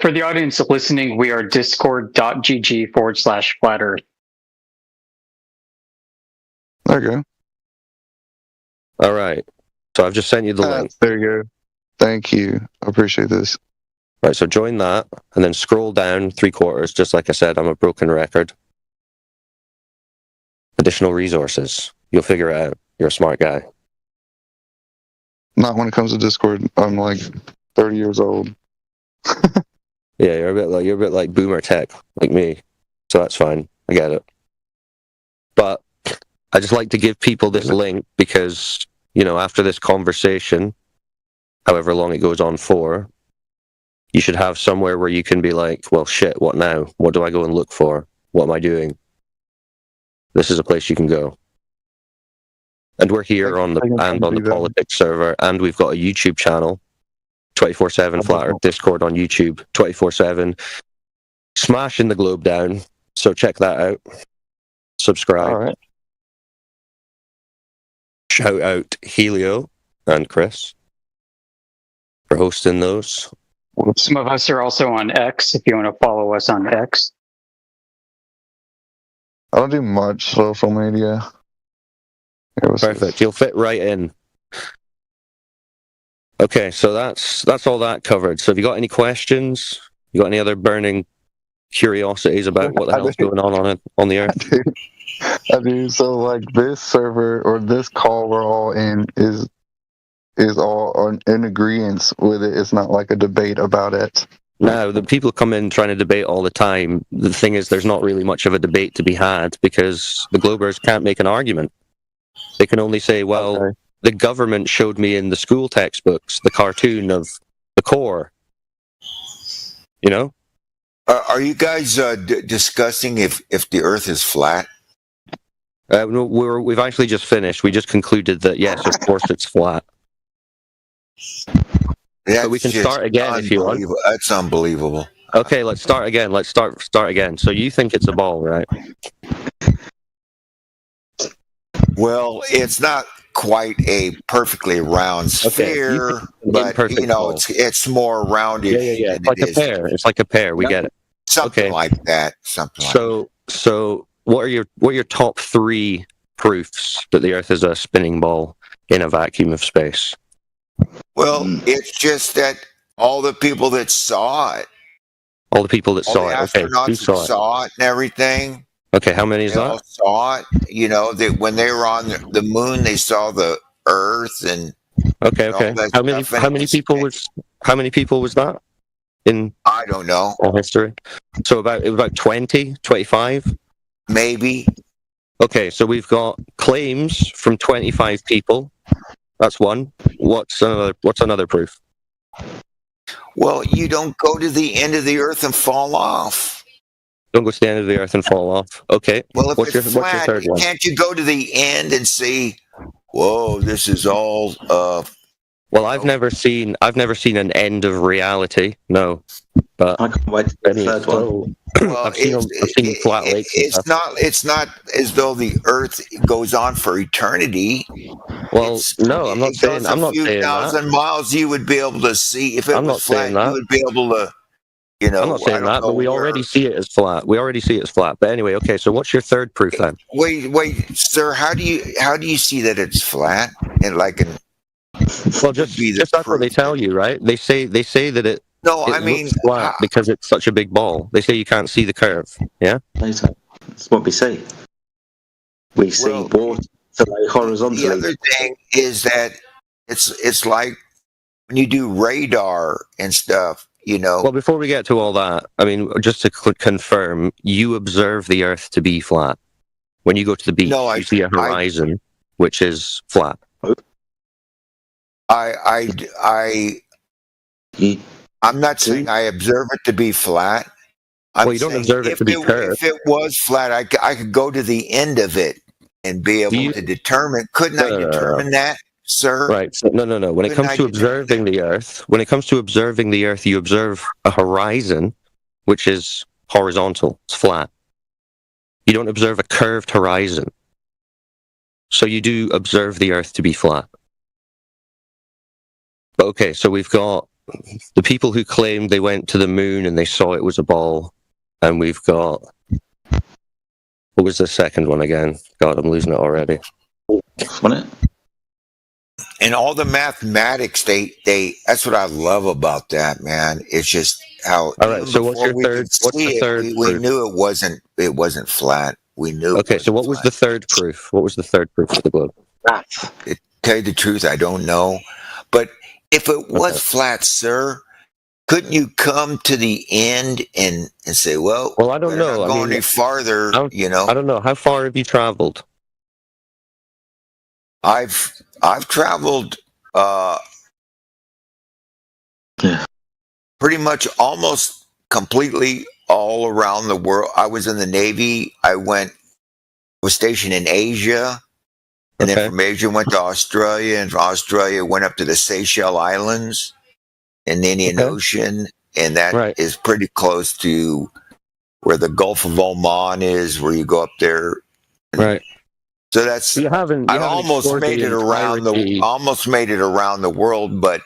For the audience listening, we are discord.gg/Flat Earth. There you go. All right. So I've just sent you the link. There you go. Thank you. I appreciate this. Right, so join that, and then scroll down 3/4, just like I said, I'm a broken record. Additional resources. You'll figure it out. You're a smart guy. Not when it comes to Discord. I'm like 30 years old. Yeah, you're a bit like boomer tech, like me. So that's fine. I get it. But I just like to give people this link because, you know, after this conversation, however long it goes on for, you should have somewhere where you can be like, well, shit, what now? What do I go and look for? What am I doing? This is a place you can go. And we're here on the politics server, and we've got a YouTube channel, 24/7 Flat Earth Discord on YouTube, 24/7, smashing the globe down. So check that out. Subscribe. All right. Shout out Helio and Chris for hosting those. Some of us are also on X, if you want to follow us on X. I don't do much social media. Perfect. You'll fit right in. Okay, so that's all that covered. So have you got any questions? You got any other burning curiosities about what the hell's going on the Earth? I do. So like this server or this call we're all in is all in agreement with it. It's not like a debate about it. No, the people come in trying to debate all the time. The thing is, there's not really much of a debate to be had because the Globers can't make an argument. They can only say, well, the government showed me in the school textbooks the cartoon of the core. You know? Are you guys discussing if the Earth is flat? No, we've actually just finished. We just concluded that, yes, of course it's flat. But we can start again if you want. That's unbelievable. Okay, let's start again. Let's start again. So you think it's a ball, right? Well, it's not quite a perfectly round sphere, but you know, it's more rounded. Yeah. It's like a pear. It's like a pear. We get it. Something like that. So what are your top 3 proofs that the Earth is a spinning ball in a vacuum of space? Well, it's just that all the people that saw it. All the people that saw it. Okay, who saw it and everything. Okay, how many is that? All saw it. You know, when they were on the moon, they saw the Earth and. Okay. How many people was that in? I don't know. All history. So about 20, 25? Maybe. Okay, so we've got claims from 25 people. That's one. What's another proof? Well, you don't go to the end of the Earth and fall off. Don't go to the end of the Earth and fall off. Okay. Well, if what's it's flat, what's your third one? Can't you go to the end and see? Whoa, this is all. Well, I've never seen an end of reality. No, but I can't wait for the third one. Well, I've seen flat lakes. It's not as though the Earth goes on for eternity. Well, no, I'm not saying. I'm not saying that. A few thousand miles, you would be able to see. If it was flat, you would be able to. You know, I'm not saying that, but we already see it as flat. But anyway, okay. So what's your third proof then? Wait, sir. How do you see that it's flat? And like Well, just that's what they tell you, right? They say that it looks flat because it's such a big ball. They say you can't see the curve. Yeah, that's what we see. We see water lay horizontally. The other thing is that it's like when you do radar and stuff, you know. Well, before we get to all that, I mean, just to confirm, you observe the Earth to be flat. When you go to the beach, you see a horizon which is flat. I'm not saying I observe it to be flat. Well, you don't observe it to be curved. If it was flat, I could go to the end of it and be able to determine. Couldn't I determine that, sir? Right. So, no. When it comes to observing the Earth, you observe a horizon which is horizontal. It's flat. You don't observe a curved horizon. So you do observe the Earth to be flat. Okay, so we've got the people who claimed they went to the moon and they saw it was a ball. And we've got... What was the second one again? God, I'm losing it already. And all the mathematics, they that's what I love about that, man. It's just how... All right, so what's your third... What's the third we proof? knew it wasn't flat. We knew. Okay, so what was the third proof? What was the third proof of the globe? To tell you the truth, I don't know. But if it was flat, sir, couldn't you come to the end and say, well, I don't know. Not going any farther, you know? I don't know. How far have you traveled? I've traveled pretty much almost completely all around the world. I was in the Navy. I was stationed in Asia. And then from Asia went to Australia, and from Australia went up to the Seychelles Islands in the Indian Ocean, and that is pretty close to where the Gulf of Oman is, where you go up there. Right. So that's I almost made it around the world, but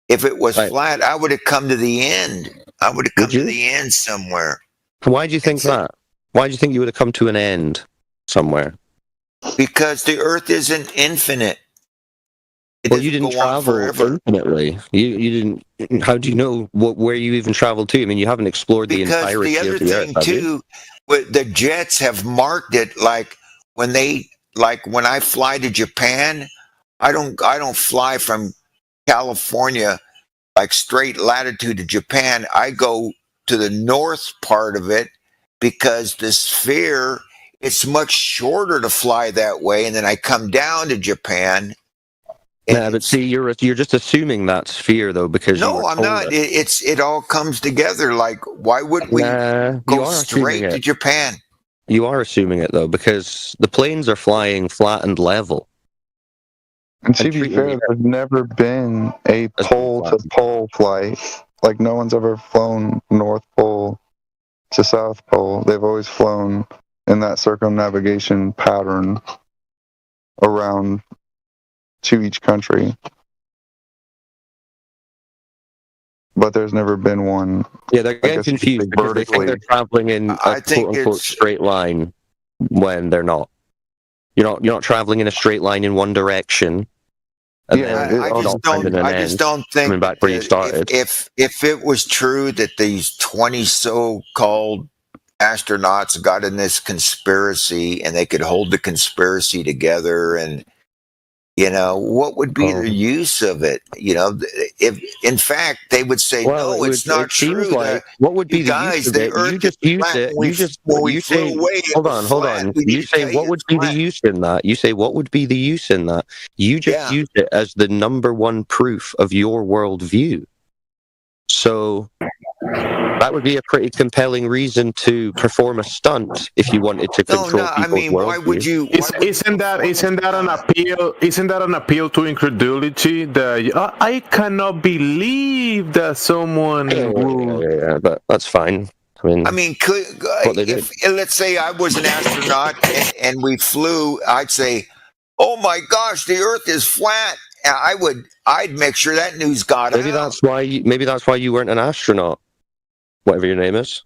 if it was flat, I would have come to the end. I would have come to the end somewhere. Why do you think that? Why do you think you would have come to an end somewhere? Because the Earth isn't infinite. Well, you didn't travel infinitely. You didn't. How do you know where you even traveled to? I mean, you haven't explored the entirety of the Earth. Because the other thing too, the jets have marked it like when I fly to Japan, I don't fly from California like straight latitude to Japan. I go to the north part of it because the sphere, it's much shorter to fly that way, and then I come down to Japan. Yeah, but see, you're just assuming that sphere though, because I'm not. It all comes together. Like, why wouldn't we go straight to Japan? You are assuming it though, because the planes are flying flat and level. And to be fair, there's never been a pole to pole flight. Like, no one's ever flown North Pole to South Pole. They've always flown in that circumnavigation pattern around to each country. But there's never been one. Yeah, they're getting confused because they think they're traveling in a quote-unquote straight line when they're not. You're not traveling in a straight line in one direction. And I just don't think coming back where you started. If it was true that these 20 so-called astronauts got in this conspiracy and they could hold the conspiracy together, and what would be the use of it? If in fact they would say, no, it's not true. Like, what would be the use of it? You just use it. You say, hold on. You say, what would be the use in that? You say, what would be the use in that? You just use it as the number one proof of your worldview. So that would be a pretty compelling reason to perform a stunt if you wanted to control people's worldview. Why would you? Isn't that an appeal? Isn't that an appeal to incredulity? I cannot believe that someone. Yeah, but that's fine. Let's say I was an astronaut and we flew. I'd say, "Oh my gosh, the Earth is flat." I'd make sure that news got out. Maybe that's why you weren't an astronaut. Whatever your name is.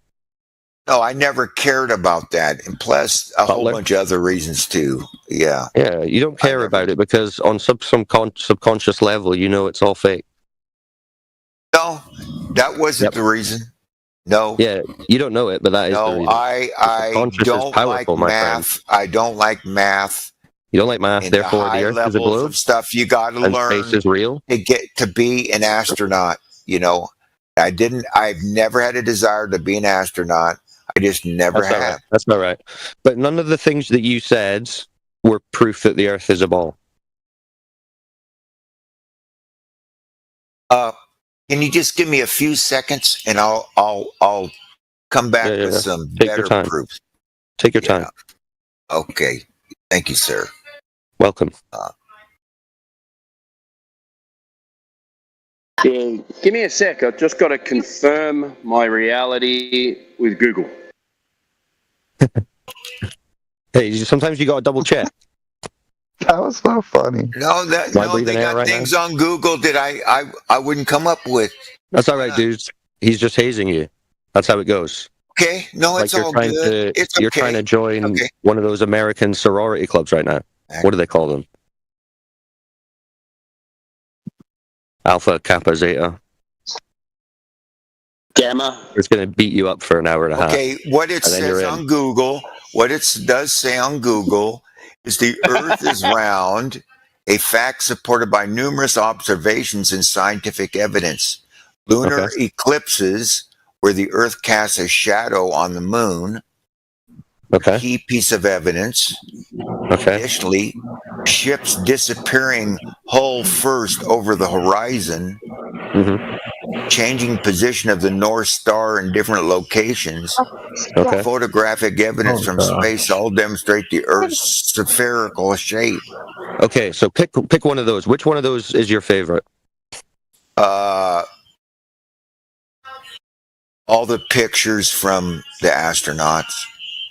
No, I never cared about that, and plus a whole bunch of other reasons too. Yeah. Yeah, you don't care about it because on subconscious level, you know it's all fake. No, that wasn't the reason. No. Yeah, you don't know it, but that is the reason. I don't powerful, like math. I don't like math. You don't like math, therefore the Earth is a globe. Of stuff you got to and learn space is real to get to be an astronaut. You know, I've never had a desire to be an astronaut. I just never have. Right. That's not right. But none of the things that you said were proof that the Earth is a ball. Can you just give me a few seconds and I'll come back with some better proof. Take your time. Okay. Thank you, sir. Welcome. Yeah, give me a sec. I've just got to confirm my reality with Google. Hey, sometimes you got to double check. That was so funny. No, they got things on Google that I wouldn't come up with. That's all right, dudes. He's just hazing you. That's how it goes. Okay, no, it's all good. You're trying to join one of those American sorority clubs right now. What do they call them? Alpha, Kappa, Zeta. Gamma. It's going to beat you up for an hour and a half. Okay, what it says on Google, does say on Google is the Earth is round, a fact supported by numerous observations and scientific evidence. Lunar eclipses, where the Earth casts a shadow on the moon, key piece of evidence. Additionally, ships disappearing hull first over the horizon, changing position of the North Star in different locations. Photographic evidence from space all demonstrate the Earth's spherical shape. Okay, so pick one of those. Which one of those is your favorite? All the pictures from the astronauts.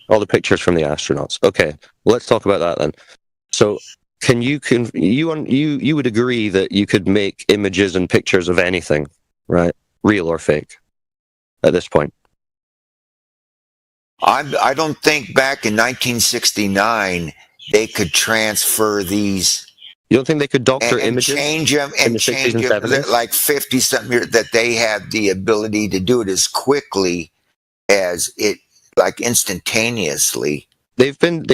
All the pictures from the astronauts. Okay, well, let's talk about that then. So, you would agree that you could make images and pictures of anything, right? Real or fake, at this point? I don't think back in 1969 they could transfer these. You don't think they could doctor and images change them like 50-something years, that they had the ability to do it as quickly as it, like instantaneously. They've been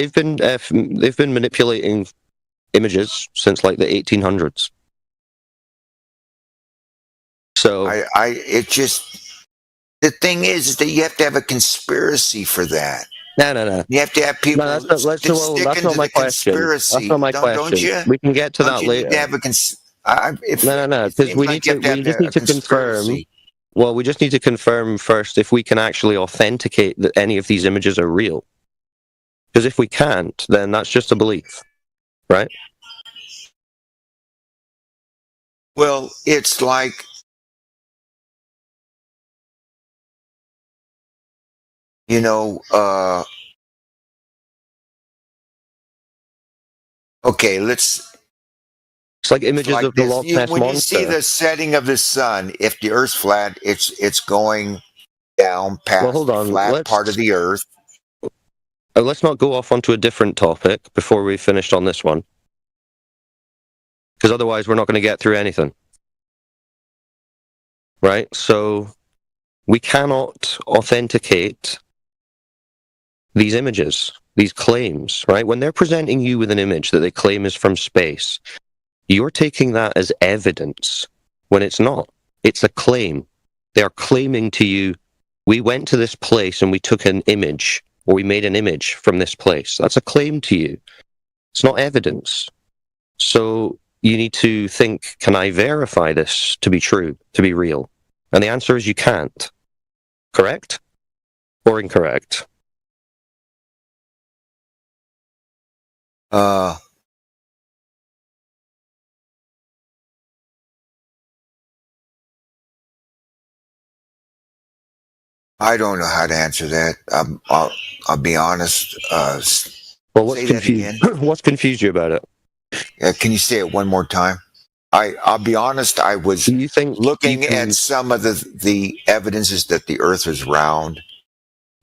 manipulating images since like the 1800s. So the thing is that you have to have a conspiracy for that. No. You have to have people. No, that's not my question. That's not my question. Don't you? We can get to that later. No, because we just need to confirm. Well, we just need to confirm first if we can actually authenticate that any of these images are real. Because if we can't, then that's just a belief, right? Well, it's like okay, it's like images of the Loch Ness when Monster. You see the setting of the sun, if the Earth's flat, it's going down past the flat part of the Earth. Let's not go off onto a different topic before we finished on this one. Because otherwise we're not going to get through anything. Right? So we cannot authenticate these images, these claims, right? When they're presenting you with an image that they claim is from space, you're taking that as evidence when it's not. It's a claim. They are claiming to you, we went to this place and we took an image, or we made an image from this place. That's a claim to you. It's not evidence. So you need to think, can I verify this to be true, to be real? And the answer is you can't. Correct? Or incorrect? I don't know how to answer that. I'll be honest. Well, what's confused you about it? Can you say it one more time? I'll be honest. I was looking at some of the evidences that the Earth is round,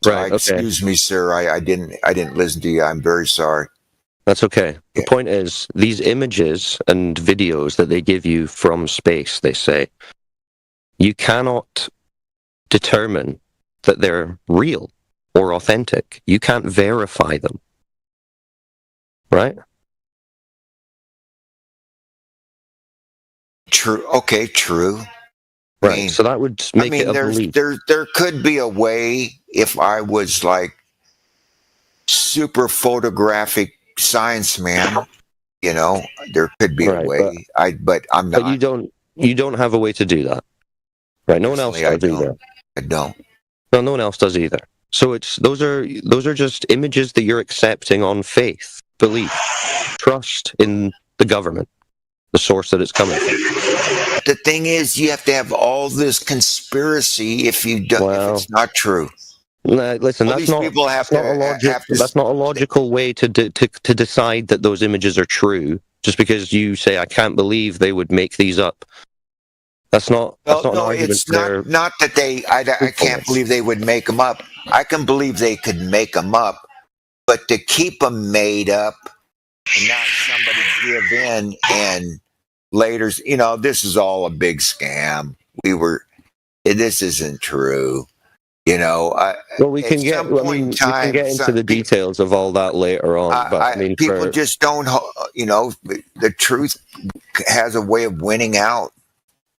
Right. Okay. Excuse me, sir. I didn't listen to you. I'm very sorry. That's okay. The point is, these images and videos that they give you from space, they say, you cannot determine that they're real or authentic. You can't verify them. Right? True. Okay, true. Right. I mean, so that would make it a belief. There could be a way if I was like super photographic science man, there could be a way. But I'm not. But you don't have a way to do that. Right. No one else does either. I don't. No one else does either. So those are just images that you're accepting on faith, belief, trust in the government, the source that it's coming from. The thing is, you have to have all this conspiracy if you don't. If it's not true. Listen, that's not a logical way to decide that those images are true. Just because you say, I can't believe they would make these up. That's not. No, it's not that they. I can't believe they would make them up. I can believe they could make them up, but to keep them made up and not somebody give in and later, this is all a big scam. This isn't true. Well, we can get into the details of all that later on. But people just don't. The truth has a way of winning out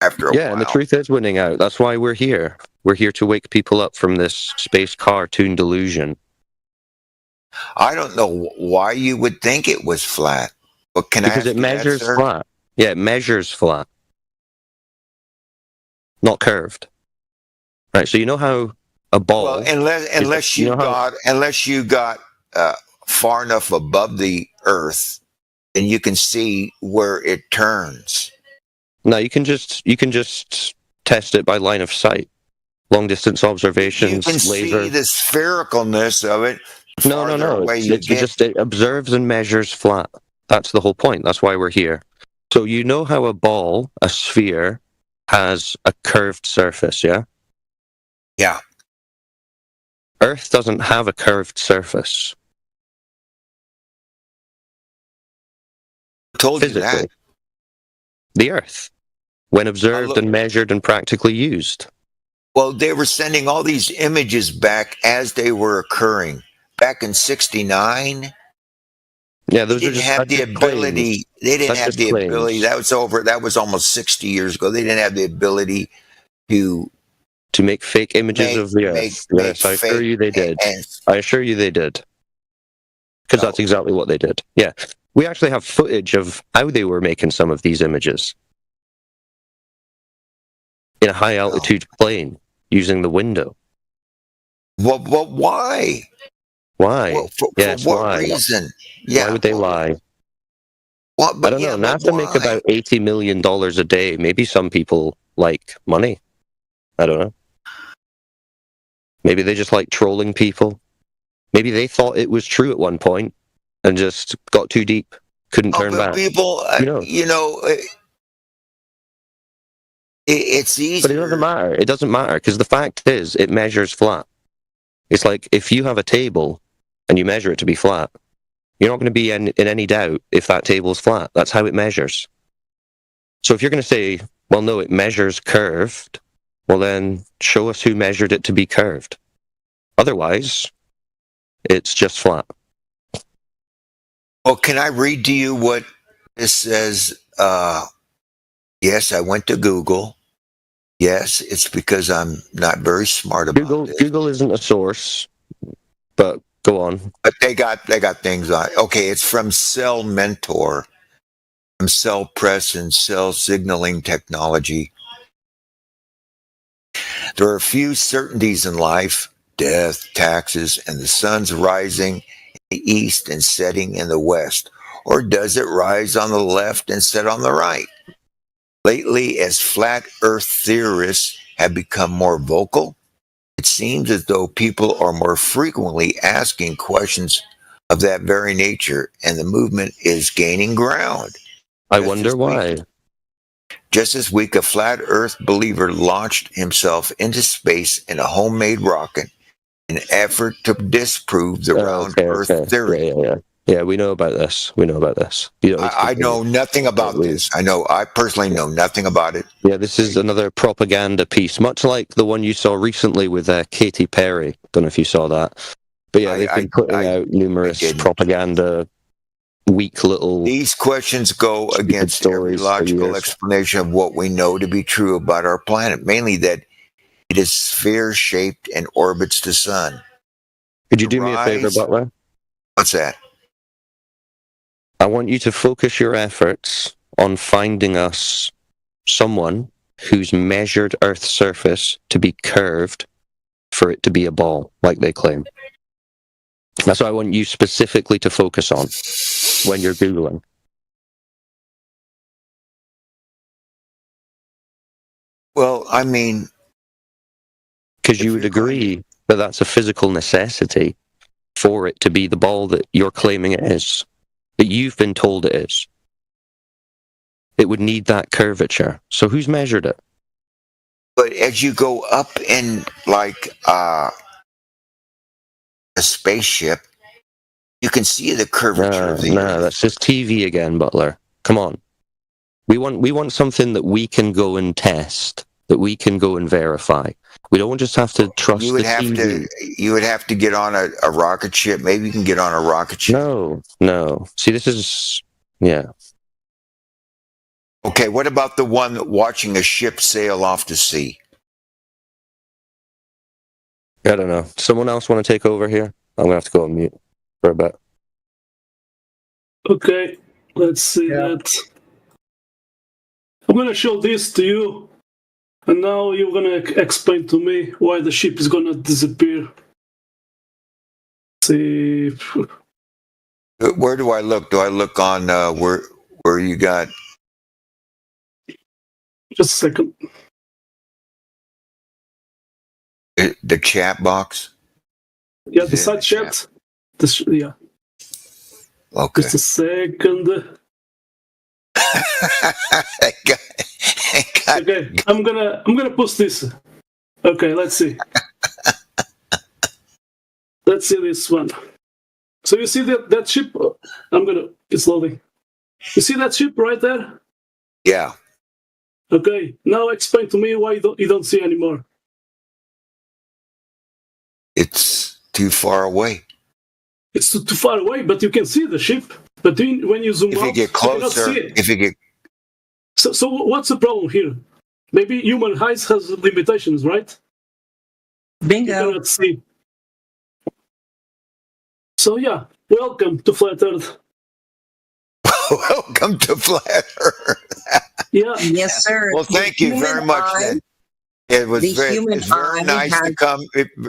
after a while. Yeah, and the truth is winning out. That's why we're here. We're here to wake people up from this space cartoon delusion. I don't know why you would think it was flat. But because it measures flat. Yeah, it measures flat, not curved. Right. So you know how a ball. Well, unless you got far enough above the Earth, then you can see where it turns. No, you can just test it by line of sight, long distance observations, you can laser. See the sphericalness of it. No. It observes and measures flat. That's the whole point. That's why we're here. So you know how a sphere, has a curved surface, yeah? Yeah. Earth doesn't have a curved surface. I told you that. The Earth, when observed and measured and practically used. Well, they were sending all these images back as they were occurring. Back in '69. Yeah, those didn't have the ability. They didn't have the ability. That was almost 60 years ago. They didn't have the ability to make fake images of the Earth. Yes, I assure you they did. I assure you they did. Because that's exactly what they did. Yeah. We actually have footage of how they were making some of these images. In a high altitude plane, using the window. Well, why? Why? Well, for what reason? Yeah. Why would they lie? Well, I don't know. NASA make about $80 million a day. Maybe some people like money. I don't know. Maybe they just like trolling people. Maybe they thought it was true at one point and just got too deep, couldn't turn back. People, it's easy. But it doesn't matter. It doesn't matter because the fact is, it measures flat. It's like if you have a table and you measure it to be flat, you're not going to be in any doubt if that table's flat. That's how it measures. So if you're going to say, well, no, it measures curved, well then show us who measured it to be curved. Otherwise, it's just flat. Well, can I read to you what this says? Yes, I went to Google. Yes, it's because I'm not very smart about this. Google isn't a source, but go on. But they got things on. Okay, it's from Cell Mentor, from Cell Press and Cell Signaling Technology. There are a few certainties in life: death, taxes, and the sun's rising in the east and setting in the west. Or does it rise on the left and set on the right? Lately, as flat Earth theorists have become more vocal, it seems as though people are more frequently asking questions of that very nature, and the movement is gaining ground. I wonder why. Just this week, a flat Earth believer launched himself into space in a homemade rocket an effort to disprove the round Earth theory. Yeah, we know about this. You don't I know nothing about this. I personally know nothing about it. Yeah, this is another propaganda piece, much like the one you saw recently with Katy Perry. Don't know if you saw that. But yeah, they've been putting out numerous propaganda, weak little... These questions go against every logical explanation of what we know to be true about our planet, mainly that it is sphere-shaped and orbits the sun. Could you do me a favor, Butler? What's that? I want you to focus your efforts on finding us someone who's measured Earth's surface to be curved for it to be a ball, like they claim. That's what I want you specifically to focus on when you're Googling. Well, I mean... Because you would agree that that's a physical necessity for it to be the ball that you're claiming it is. That you've been told it is. It would need that curvature. So who's measured it? But as you go up in, like, a spaceship, you can see the curvature of the Earth. That's just TV again, Butler. Come on. We want something that we can go and test, that we can go and verify. We don't just have to trust the TV. You would have to get on a rocket ship. Maybe you can get on a rocket ship. No. See, this is... Yeah. Okay, what about the one watching a ship sail off to sea? I don't know. Someone else want to take over here? I'm going to have to go on mute for a bit. Okay, let's see that. I'm going to show this to you. And now you're going to explain to me why the ship is going to disappear. See. Where do I look? Do I look on where you got? Just a second. The chat box? Yeah, the side chat. Yeah. Okay. Just a second. Okay, I'm gonna post this. Okay, let's see. Let's see this one. So you see that ship? It's loading. You see that ship right there? Yeah. Okay, now explain to me why you don't see anymore. It's too far away. It's too far away, but you can see the ship. But when you zoom out, you get closer, So what's the problem here? Maybe human eyes has limitations, right? Bingo. You cannot see. So yeah, welcome to Flat Earth. Welcome to Flat Earth. Yeah. Yes, sir. Well, thank you very much. Then. It was very nice to come.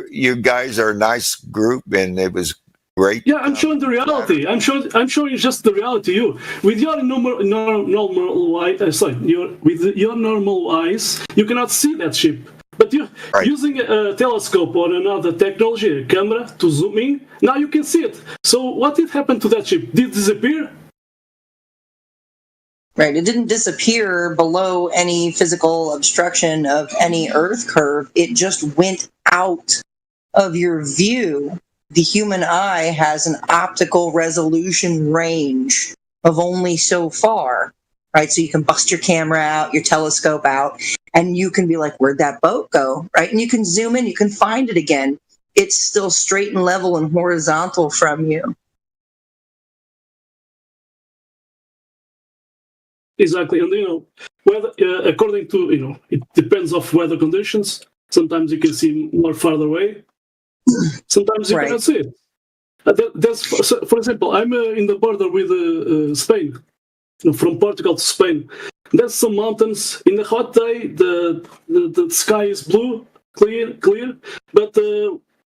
You guys are a nice group, and it was great. Yeah, I'm showing the reality. I'm showing just the reality. You with your normal eyes, with your normal eyes, you cannot see that ship. But you using a telescope or another technology, a camera to zoom in, now you can see it. So what did happen to that ship? Did it disappear? Right, it didn't disappear below any physical obstruction of any Earth curve. It just went out of your view. The human eye has an optical resolution range of only so far, right? So you can bust your camera out, your telescope out, and you can be like, where'd that boat go, right? And you can zoom in, you can find it again. It's still straight and level and horizontal from you. Exactly, and whether according to it depends of weather conditions. Sometimes you can see more farther away. Sometimes you cannot see it. For example, I'm in the border with Spain, from Portugal to Spain. There's some mountains. In a hot day, the sky is blue, clear, but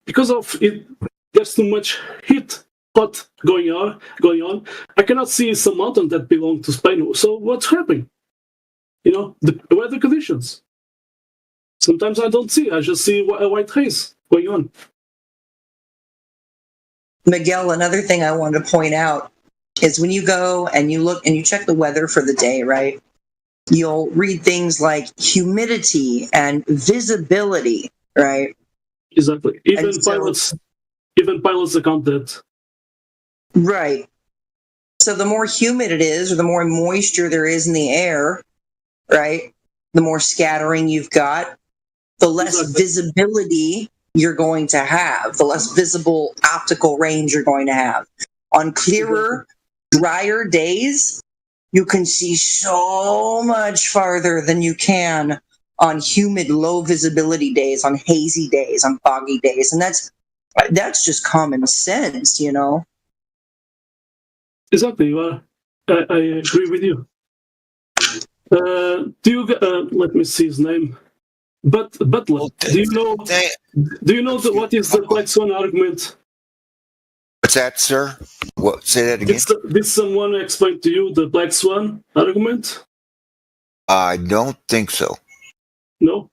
because of it, there's too much heat. Hot going on. I cannot see some mountain that belong to Spain. So what's happening? The weather conditions. Sometimes I don't see. I just see a white haze going on. Miguel, another thing I wanted to point out is when you go and you look and you check the weather for the day, right? You'll read things like humidity and visibility, right? Exactly. Even pilots account that. Right. So the more humid it is, or the more moisture there is in the air, right? The more scattering you've got, the less visibility you're going to have, the less visible optical range you're going to have. On clearer, drier days, you can see so much farther than you can on humid, low visibility days, on hazy days, on foggy days. And that's just common sense, you know? Exactly. I agree with you. Let me see his name. Butler. Do you know what is the Black Swan argument? What's that, sir? What? Say that again. Did someone explain to you the Black Swan argument? I don't think so. No.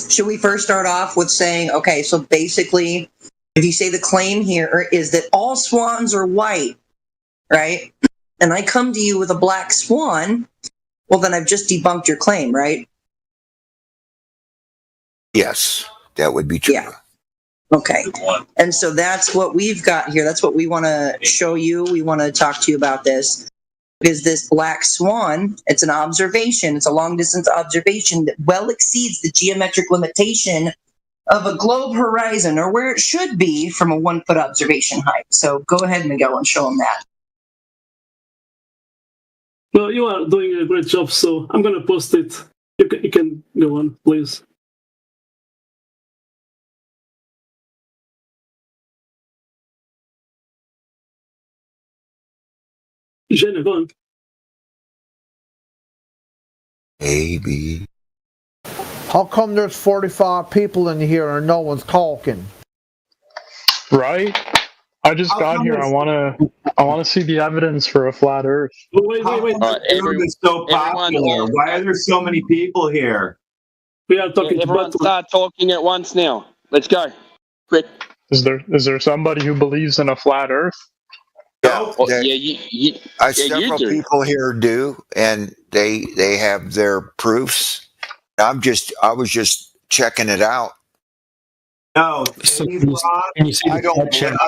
Should we first start off with saying, okay, so basically, if you say the claim here is that all swans are white, right? And I come to you with a black swan, well, then I've just debunked your claim, right? Yes, that would be true. Yeah. Okay. And so that's what we've got here. That's what we want to show you. We want to talk to you about this. Is this black swan, it's an observation. It's a long-distance observation that well exceeds the geometric limitation of a globe horizon, or where it should be from a 1-foot observation height. So go ahead, Miguel, and show them that. Well, you are doing a great job, so I'm going to post it. You can go on, please. Jenna, go on. Maybe. How come there's 45 people in here and no one's talking? Right? I just got here. I want to see the evidence for a flat Earth. Wait. Everyone's so popular. Why are there so many people here? We are talking. Everyone start talking at once now. Let's go. Quick. Is there somebody who believes in a flat Earth? No, several people here do, and they have their proofs. I was just checking it out. No, I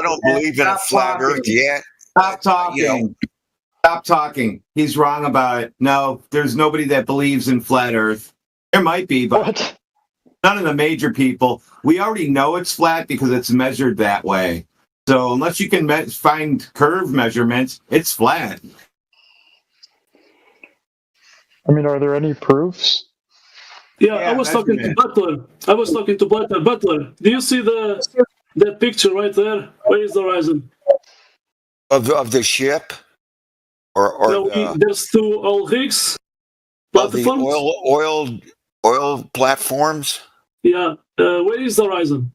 don't believe in a flat Earth yet. Stop talking. Stop talking. He's wrong about it. No, there's nobody that believes in flat Earth. There might be, but none of the major people. We already know it's flat because it's measured that way. So unless you can find curve measurements, it's flat. I mean, are there any proofs? Yeah, I was talking to Butler. Butler, do you see that picture right there? Where is the horizon? Of the ship? There's two oil rigs. Platforms? The oil platforms? Yeah. Where is the horizon?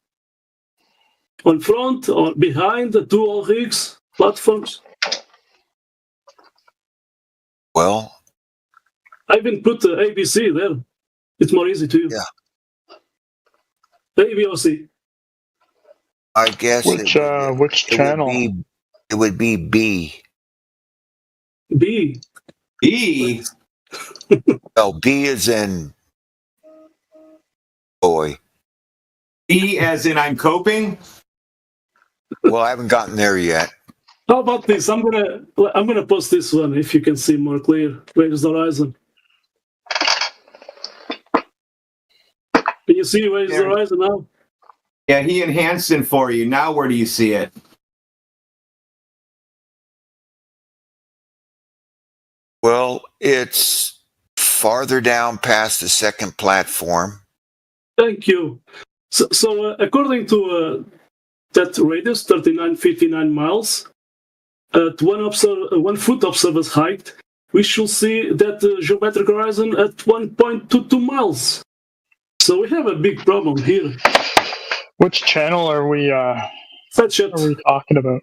On front or behind the two oil rigs, platforms? Well, I even put the ABC there. It's more easy to use. Yeah. The AVOC. I guess which channel? It would be B. B. B? No, B is in boy. B as in I'm coping? Well, I haven't gotten there yet. How about this? I'm gonna post this one if you can see more clear. Where is the horizon? Can you see where is the horizon now? Yeah, he enhanced it for you. Now where do you see it? Well, it's farther down past the second platform. Thank you. So according to that radius, 3959 miles, at 1 foot observer's height, we should see that geometric horizon at 1.22 miles. So we have a big problem here. Which channel are we talking about?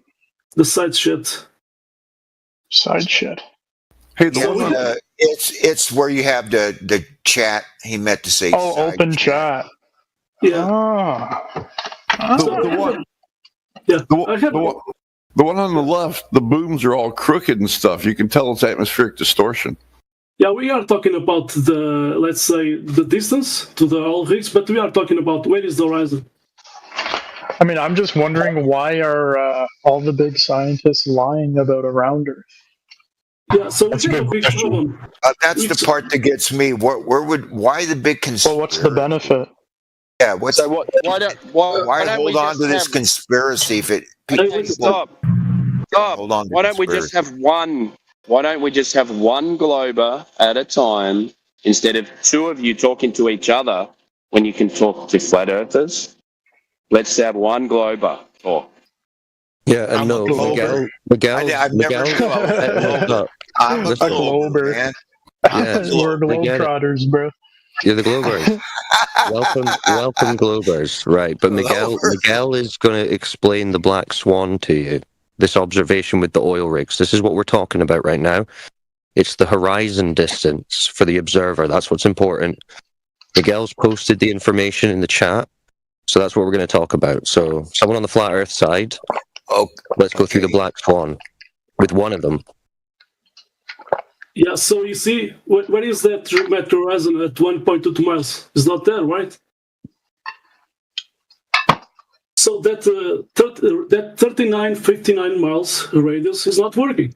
The side shit. Side shit. Hey, it's where you have the chat. He meant to say. Oh, open chat. Yeah. The one on the left, the booms are all crooked and stuff. You can tell it's atmospheric distortion. Yeah, we are talking about the distance to the oil rigs, but we are talking about where is the horizon. I mean, I'm just wondering why are all the big scientists lying about a round Earth? Yeah, so we have a big problem. That's the part that gets me. Why the big conspiracy? Well, what's the benefit? Yeah, what's So why don't hold we on just to this have, conspiracy if it Okay, stop. hold on to Why don't we just conspiracy. have one? Why don't we just have one Glober at a time instead of two of you talking to each other when you can talk to flat earthers? Let's have one Glober talk. Yeah, and no, I've never knew I was a Glober. I'm a Listen. Glober, man. Yeah, We're Globetrotters, bro. You're the Globers. welcome, Globers. Right, but Miguel is going to explain the Black Swan to you. This observation with the oil rigs. This is what we're talking about right now. It's the horizon distance for the observer. That's what's important. Miguel's posted the information in the chat, so that's what we're going to talk about. So, someone on the flat Earth side. Let's go through the Black Swan with one of them. Yeah, so you see, what is that geometric horizon at 1.22 miles? It's not there, right? So that 3959 miles radius is not working.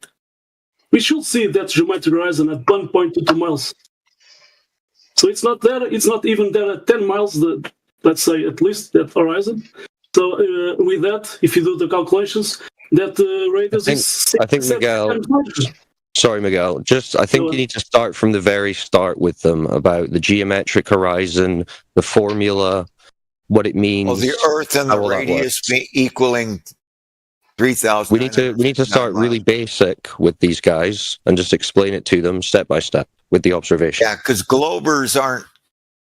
We should see that geometric horizon at 1.22 miles. So it's not there. It's not even there at 10 miles. Let's say at least that horizon. So with that, if you do the calculations, that radius is. I think Miguel. Sorry, Miguel. I think you need to start from the very start with them about the geometric horizon, the formula, what it means. Well, the Earth and the radius equaling 3,000. We need to start really basic with these guys and just explain it to them step by step with the observation. Yeah, because Globers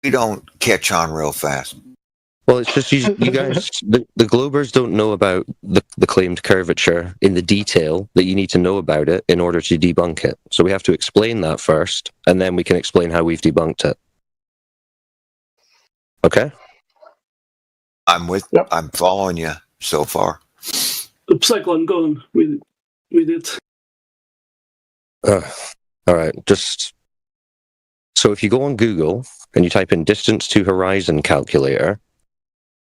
we don't catch on real fast. Well, it's just you guys, the Globers don't know about the claimed curvature in the detail that you need to know about it in order to debunk it. So we have to explain that first, and then we can explain how we've debunked it. Okay? I'm following you so far. Cyclone going with it. All right, so if you go on Google and you type in distance to horizon calculator,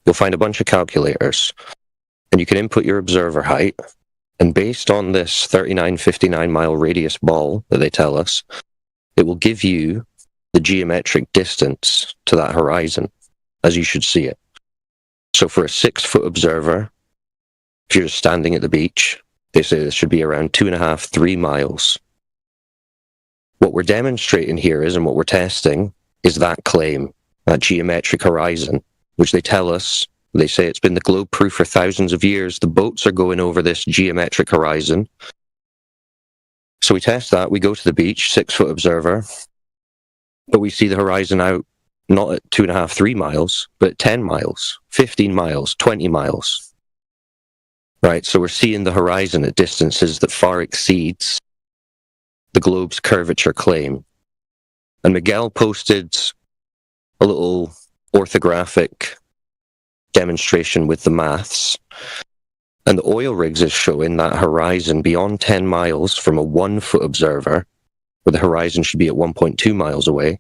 you'll find a bunch of calculators, and you can input your observer height, and based on this 3959 mile radius ball that they tell us, it will give you the geometric distance to that horizon, as you should see it. So for a 6-foot observer, if you're just standing at the beach, they say this should be around 2.5, 3 miles. What we're demonstrating here is, and what we're testing, is that claim, that geometric horizon, which they tell us, they say it's been the globe proof for thousands of years. The boats are going over this geometric horizon. So we test that, we go to the beach, 6-foot observer, but we see the horizon out not at 2.5, 3 miles, but at 10 miles, 15 miles, 20 miles. Right, so we're seeing the horizon at distances that far exceeds the globe's curvature claim. And Miguel posted a little orthographic demonstration with the maths, and the oil rigs is showing that horizon beyond 10 miles from a 1-foot observer, where the horizon should be at 1.2 miles away.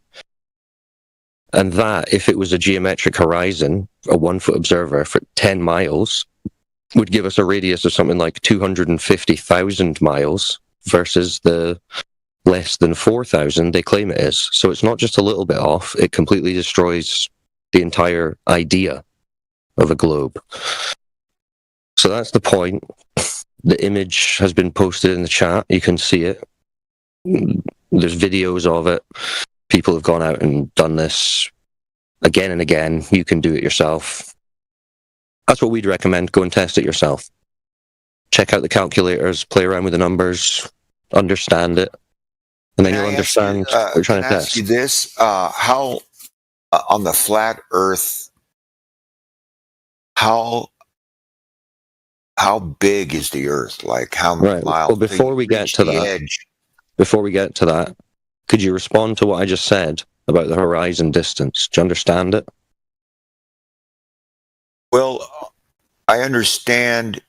And that, if it was a geometric horizon, a 1-foot observer for 10 miles, would give us a radius of something like 250,000 miles versus the less than 4,000 they claim it is. So it's not just a little bit off, it completely destroys the entire idea of a globe. So that's the point. The image has been posted in the chat. You can see it. There's videos of it. People have gone out and done this again and again. You can do it yourself. That's what we'd recommend. Go and test it yourself. Check out the calculators, play around with the numbers, understand it, and then you'll understand what you're trying to test. Ask you this: how on the flat Earth, how big is the Earth? Like how many miles? Well, before we get to that, could you respond to what I just said about the horizon distance? Do you understand it? Well, I understand.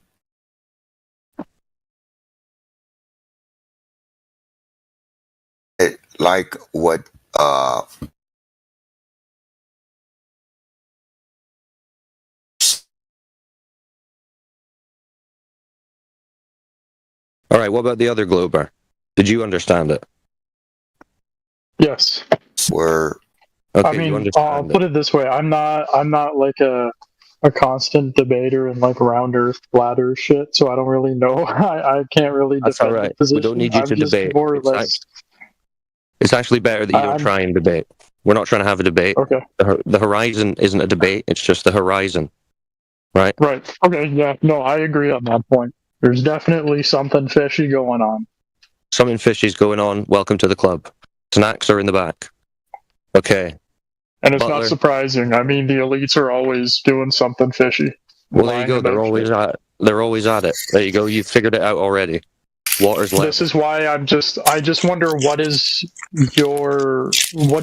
It, like what All right, what about the other glober? Did you understand it? Yes. Were okay, I mean, you understand I'll put it this way: I'm not like a constant debater in like round Earth, flat Earth shit. So I don't really know. I can't really That's defend all right. the position. We don't need you I'm to just debate. more or less. It's actually better that you don't try and debate. We're not trying to have a debate. Okay. The horizon isn't a debate. It's just the horizon, right? Right. Okay. Yeah. No, I agree on that point. There's definitely something fishy going on. Something fishy's going on. Welcome to the club. Snacks are in the back. Okay. And it's Butler. not surprising. I mean, the elites are always doing something fishy. Well, there you go. Lying They're about always shit. at it. There you go. You've figured it out already. Water's level. This is why I just wonder what do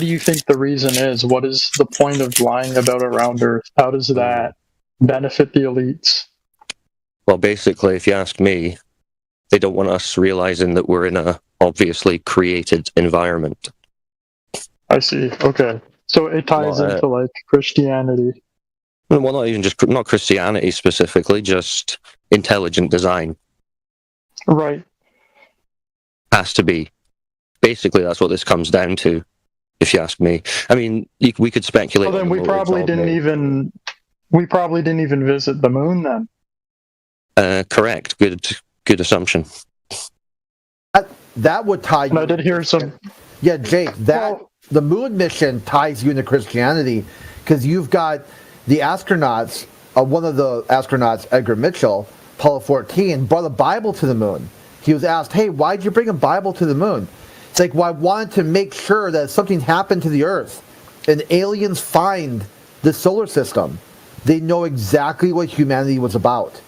you think the reason is? What is the point of lying about a round Earth? How does that benefit the elites? Well, basically, if you ask me, they don't want us realizing that we're in a obviously created environment. I see. Okay. So it ties Well, into like Christianity. Well, not Christianity specifically, just intelligent design. Right. Has to be. Basically, that's what this comes down to, if you ask me. I mean, we could speculate. Well, then on we the probably motives didn't even visit the moon then. Correct. Good assumption. That would tie you. I did hear some. Yeah, Jake, the moon mission ties you into Christianity because you've got the astronauts, one of the astronauts, Edgar Mitchell, Apollo 14, brought a Bible to the moon. He was asked, hey, why'd you bring a Bible to the moon? It's like, well, I wanted to make sure that if something happened to the Earth and aliens find the solar system, they know exactly what humanity was about.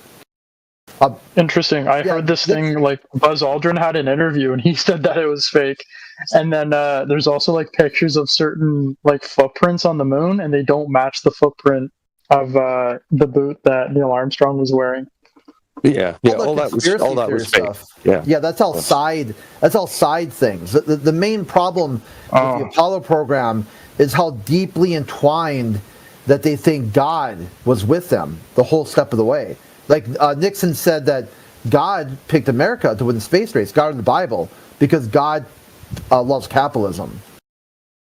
Interesting. I heard this thing, like Buzz Aldrin had an interview and he said that it was fake. And then there's also like pictures of certain like footprints on the moon and they don't match the footprint of the boot that Neil Armstrong was wearing. Yeah, all that was fake. Yeah, that's all side things. The main problem with the Apollo program is how deeply entwined that they think God was with them the whole step of the way. Like Nixon said that God picked America to win the space race, God in the Bible, because God loves capitalism.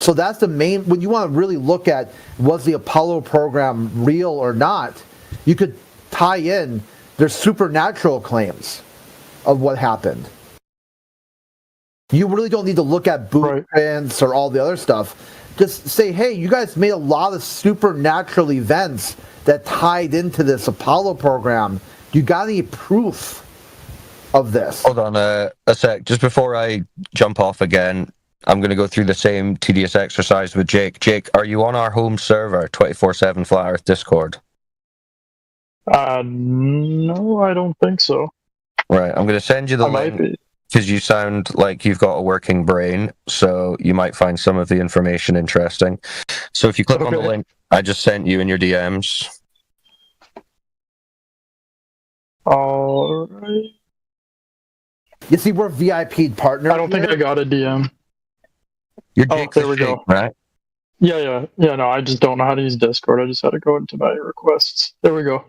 So that's the main, when you want to really look at was the Apollo program real or not, you could tie in their supernatural claims of what happened. You really don't need to look at blueprints or all the other stuff. Just say, hey, you guys made a lot of supernatural events that tied into this Apollo program. You got any proof of this? Hold on a sec. Just before I jump off again, I'm going to go through the same tedious exercise with Jake. Jake, are you on our home server, 24/7 Flat Earth Discord? No, I don't think so. Right, I'm going to send you the link because you sound like you've got a working brain, so you might find some of the information interesting. So if you click on the link I just sent you in your DMs. All right. You see, we're VIP partners. I don't think I got a DM. You're Jake there we go. Right? Yeah. No, I just don't know how to use Discord. I just had to go into my requests. There we go.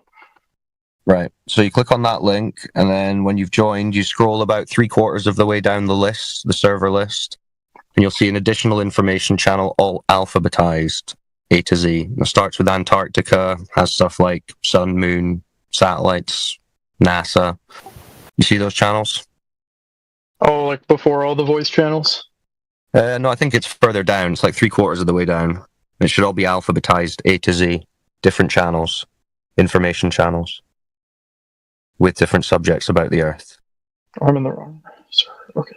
Right. So you click on that link, and then when you've joined, you scroll about 3/4 of the way down the list, the server list, and you'll see an additional information channel, all alphabetized, A to Z. It starts with Antarctica, has stuff like sun, moon, satellites, NASA. You see those channels? Oh, like before all the voice channels? No, I think it's further down. It's like 3/4 of the way down. It should all be alphabetized, A to Z, different channels, information channels, with different subjects about the Earth. I'm in the wrong server. Okay.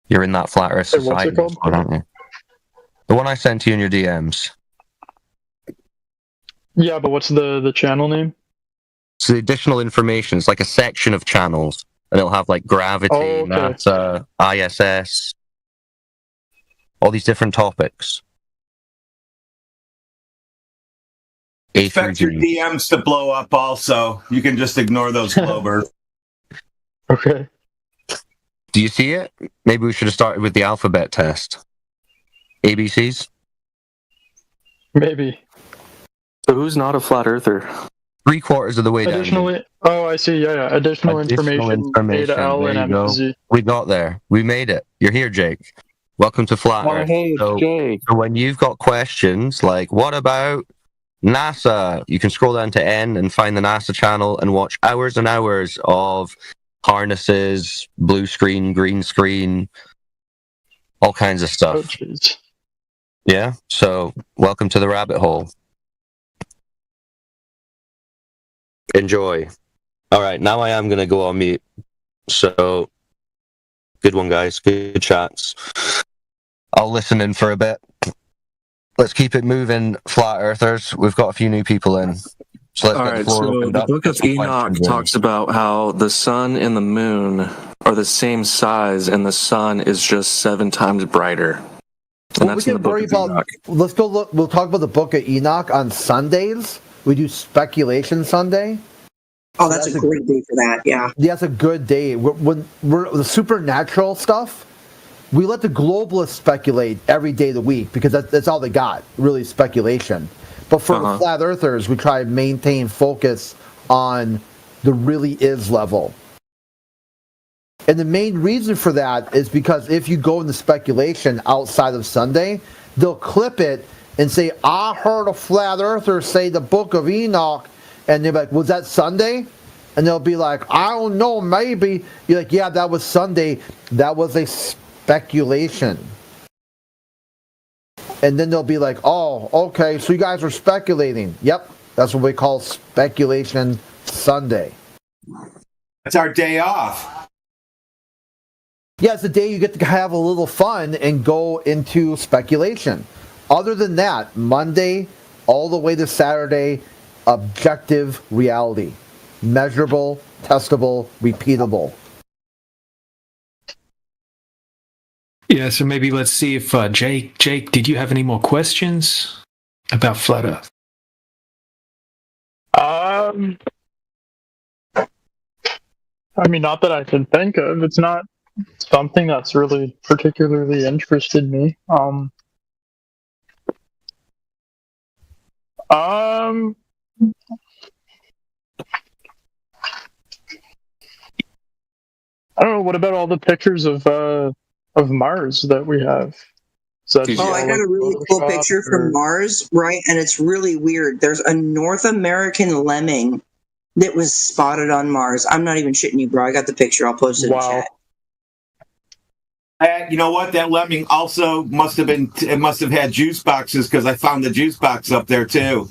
You're in that Flat Earth Hey, what's Society, it called? aren't you? The one I sent to you in your DMs. Yeah, but what's the channel name? So the additional information, it's like a section of channels, and it'll have like gravity, NASA, ISS, all these different topics. Expect your DMs to blow up also. You can just ignore those Globers. Okay. Do you see it? Maybe we should have started with the alphabet test. ABCs? Maybe. So who's not a flat earther? 3/4 of the way down. Additionally, oh, I see. Yeah. Additional information. Beta L There and you go. MZ. We got there. We made it. You're here, Jake. Welcome to Flat Oh, Earth. hey, so, Jake. so when you've got questions like, what about NASA? You can scroll down to N and find the NASA channel and watch hours and hours of harnesses, blue screen, green screen, all kinds of stuff. Oh, jeez. Yeah. So welcome to the rabbit hole. Enjoy. All right. Now I am going to go on mute. So good one, guys. Good chats. I'll listen in for a bit. Let's keep it moving, flat earthers. We've got a few new people in. So let's All get right, the floor so opened the up. Book of Enoch talks about how the sun and the moon are the same size, and the sun is just 7 times brighter. And Well, that's we in the can Book worry of about. Enoch. Let's go look. We'll talk about the Book of Enoch on Sundays. We do Speculation Sunday. Oh, that's a great day for that. Yeah. Yeah, it's a good day. When we're the supernatural stuff, we let the globalists speculate every day of the week because that's all they got, really, speculation. But for the flat earthers, we try to maintain focus on the really is level. And the main reason for that is because if you go into speculation outside of Sunday, they'll clip it and say, I heard a flat earther say the Book of Enoch. And they're like, was that Sunday? And they'll be like, I don't know, maybe. You're like, yeah, that was Sunday. That was a speculation. And then they'll be like, oh, okay, so you guys are speculating. Yep, that's what we call Speculation Sunday. It's our day off. Yeah, it's the day you get to have a little fun and go into speculation. Other than that, Monday all the way to Saturday, objective reality. Measurable, testable, repeatable. Yeah, so maybe let's see if Jake, did you have any more questions about Flat Earth? I mean, not that I can think of. It's not something that's really particularly interested me. I don't know. What about all the pictures of Mars that we have? Oh, I got a really cool picture from Mars, right? And it's really weird. There's a North American lemming that was spotted on Mars. I'm not even shitting you, bro. I got the picture. I'll post it in chat. You know what? That lemming also must have had juice boxes because I found the juice box up there too.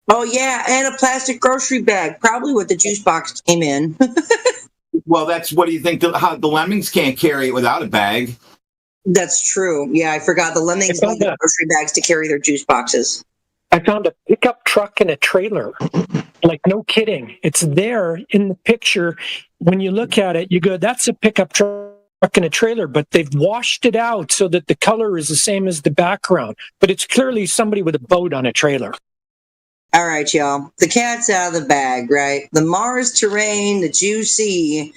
Oh yeah, and a plastic grocery bag, probably what the juice box came in. Well, that's what do you think? How the lemmings can't carry it without a bag? That's true. Yeah, I forgot the lemmings need the grocery bags to carry their juice boxes. I found a pickup truck and a trailer. Like, no kidding. It's there in the picture. When you look at it, you go, that's a pickup truck and a trailer, but they've washed it out so that the color is the same as the background. But it's clearly somebody with a boat on a trailer. All right, y'all. The cat's out of the bag, right? The Mars terrain that you see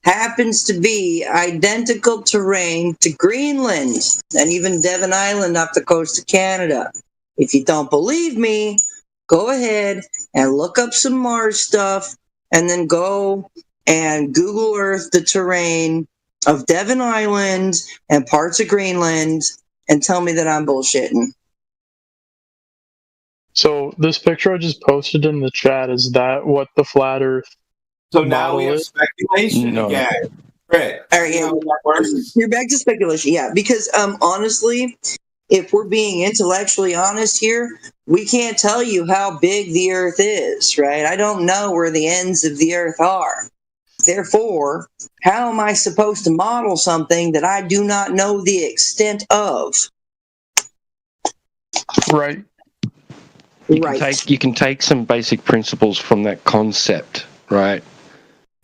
happens to be identical terrain to Greenland and even Devon Island off the coast of Canada. If you don't believe me, go ahead and look up some Mars stuff and then go and Google Earth the terrain of Devon Island and parts of Greenland and tell me that I'm bullshitting. So this picture I just posted in the chat, is that what the flat Earth? So now we have speculation again. Right. All right, yeah. You're back to speculation, yeah. Because honestly, if we're being intellectually honest here, we can't tell you how big the Earth is, right? I don't know where the ends of the Earth are. Therefore, how am I supposed to model something that I do not know the extent of? Right. You can take some basic principles from that concept, right?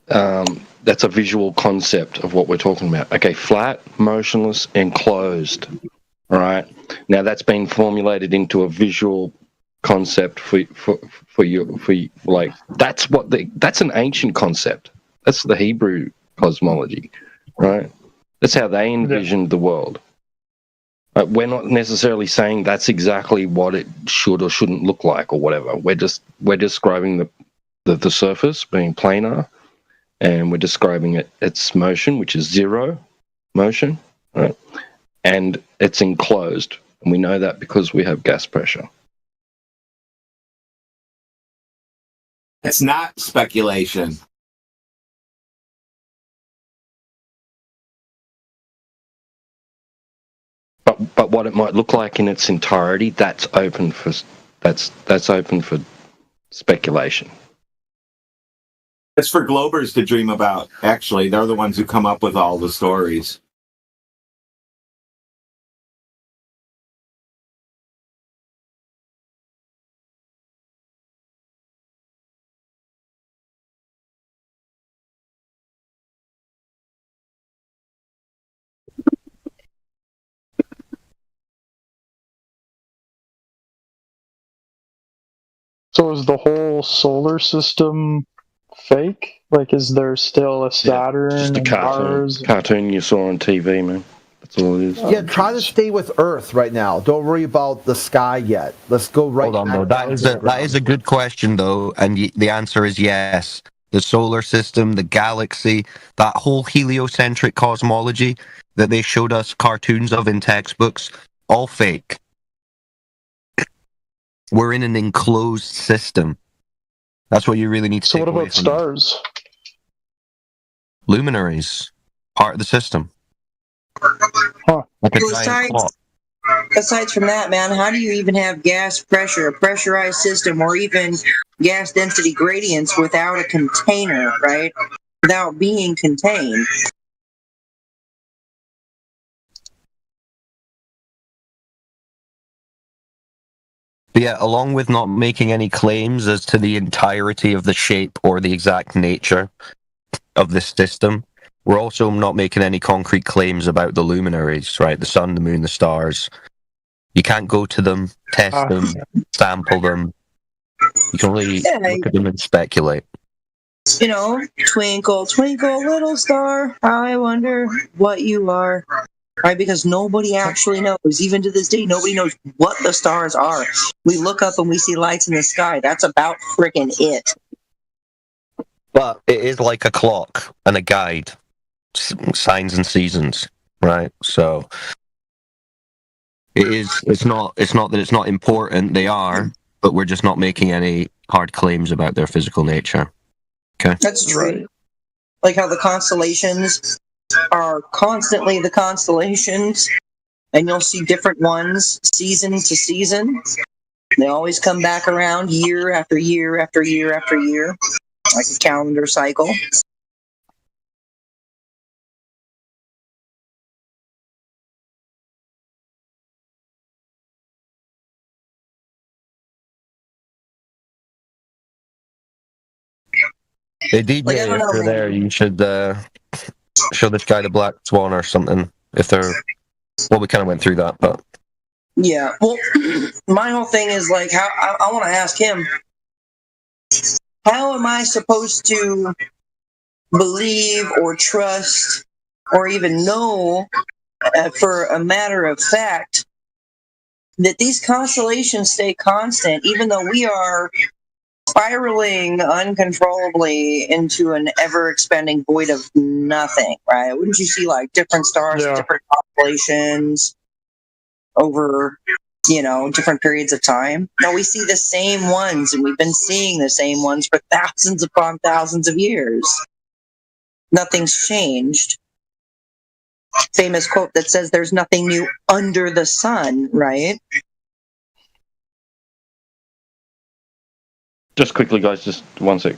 That's a visual concept of what we're talking about. Okay, flat, motionless, enclosed. All right. Now that's been formulated into a visual concept for you. Like that's an ancient concept. That's the Hebrew cosmology, right? That's how they envisioned the world. We're not necessarily saying that's exactly what it should or shouldn't look like or whatever. We're describing the surface being planar, and we're describing its motion, which is zero motion, right? And it's enclosed, and we know that because we have gas pressure. It's not speculation. But what it might look like in its entirety, that's open for speculation. It's for Globers to dream about, actually. They're the ones who come up with all the stories. So is the whole solar system fake? Like, is there still a Saturn Just a and cartoon. Mars? Cartoon you saw on TV, man. That's all it is. Yeah, try to stay with Earth right now. Don't worry about the sky yet. Let's go right. Hold on, though. That is a good question, though, and the answer is yes. The solar system, the galaxy, that whole heliocentric cosmology that they showed us cartoons of in textbooks, all fake. We're in an enclosed system. That's what you really need to So take what away about from stars? luminaries, part of the system. Huh. Like a Well, giant clock. aside from that, man, how do you even have gas pressure, a pressurized system, or even gas density gradients without a container, right? Without being contained. But yeah, along with not making any claims as to the entirety of the shape or the exact nature of this system, we're also not making any concrete claims about the luminaries, right? The sun, the moon, the stars. You can't go to them, test them, sample them. You can only look at them and speculate. You know, twinkle, twinkle, little star, I wonder what you are. Right, because nobody actually knows. Even to this day, nobody knows what the stars are. We look up and we see lights in the sky. That's about freaking it. But it is like a clock and a guide, signs and seasons, right? So it's not that it's not important. They are, but we're just not making any hard claims about their physical nature. Okay, that's true. Like how the constellations are constantly the constellations, and you'll see different ones season to season. They always come back around year after year after year after year, like a calendar cycle. Hey DJ, if you're there, you should show this guy the Black Swan or something. If they're, well, we kind of went through that, but Yeah, well, my whole thing is like, how I want to ask him, how am I supposed to believe or trust or even know for a matter of fact that these constellations stay constant, even though we are spiraling uncontrollably into an ever-expanding void of nothing, right? Wouldn't you see like different stars, different constellations over, you know, different periods of time? No, we see the same ones, and we've been seeing the same ones for thousands upon thousands of years. Nothing's changed. Famous quote that says there's nothing new under the sun, right? Just quickly, guys, just one sec.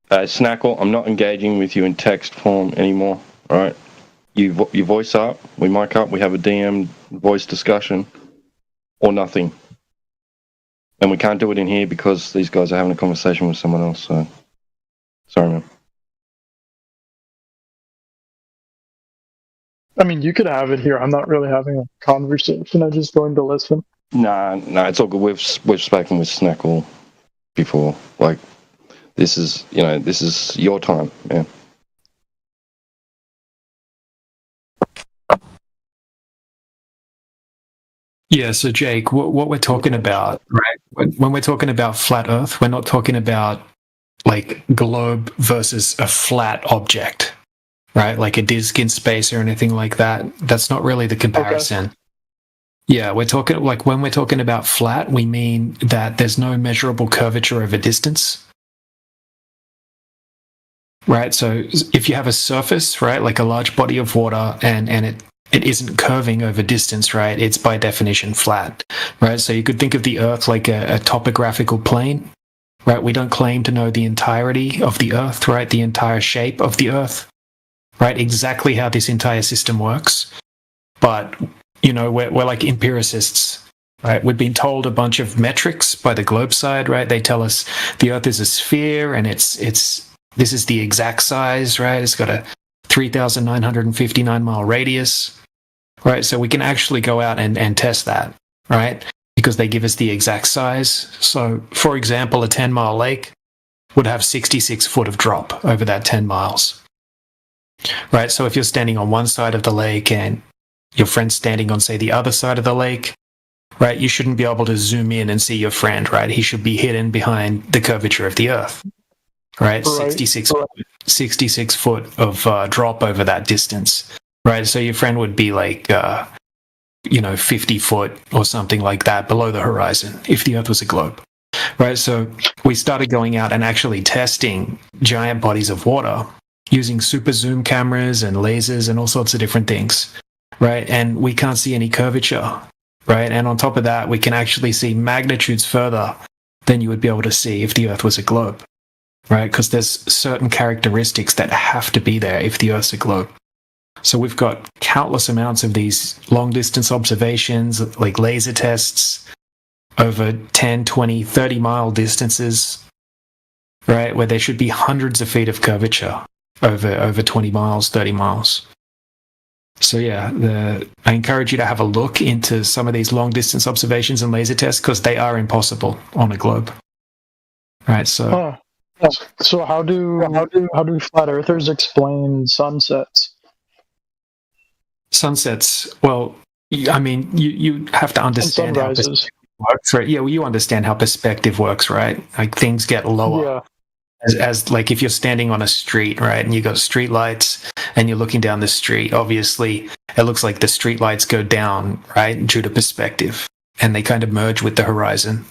Snackle, I'm not engaging with you in text form anymore, all right? You voice up, we mic up, we have a DM voice discussion, or nothing. And we can't do it in here because these guys are having a conversation with someone else, so sorry, man. I mean, you could have it here. I'm not really having a conversation. I'm just going to listen. Nah, it's all good. We've spoken with Snackle before. Like, this is your time, man. Yeah, so Jake, what we're talking about, right? When we're talking about flat Earth, we're not talking about like globe versus a flat object, right? Like a disc in space or anything like that. That's not really the comparison. Okay. Yeah, we're talking like when we're talking about flat, we mean that there's no measurable curvature over distance. Right? So if you have a surface, right, like a large body of water and it isn't curving over distance, right? It's by definition flat, right? So you could think of the Earth like a topographical plane, right? We don't claim to know the entirety of the Earth, right? The entire shape of the Earth, right? Exactly how this entire system works. But, you know, we're like empiricists, right? We've been told a bunch of metrics by the globe side, right? They tell us the Earth is a sphere and this is the exact size, right? It's got a 3,959 mile radius, right? So we can actually go out and test that, right? Because they give us the exact size. So, for example, a 10-mile lake would have 66 foot of drop over that 10 miles, right? So if you're standing on one side of the lake and your friend's standing on, say, the other side of the lake, right? You shouldn't be able to zoom in and see your friend, right? He should be hidden behind the curvature of the Earth. Right, 66 foot of drop over that distance, right? So your friend would be like, 50 foot or something like that below the horizon if the Earth was a globe, right? So we started going out and actually testing giant bodies of water using super zoom cameras and lasers and all sorts of different things, right? And we can't see any curvature, right? And on top of that, we can actually see magnitudes further than you would be able to see if the Earth was a globe. Right, because there's certain characteristics that have to be there if the Earth's a globe. So we've got countless amounts of these long-distance observations, like laser tests, over 10, 20, 30-mile distances, right, where there should be hundreds of feet of curvature over 20 miles, 30 miles. So yeah, I encourage you to have a look into some of these long-distance observations and laser tests because they are impossible on a globe. Right, so... So how do flat earthers explain sunsets? Sunsets. Well, I mean, you have to understand how perspective works, right? Yeah, well, you understand how perspective works, right? Like things get lower as like if you're standing on a street, right, and you got street lights and you're looking down the street. Obviously, it looks like the street lights go down, right, due to perspective, and they kind of merge with the horizon.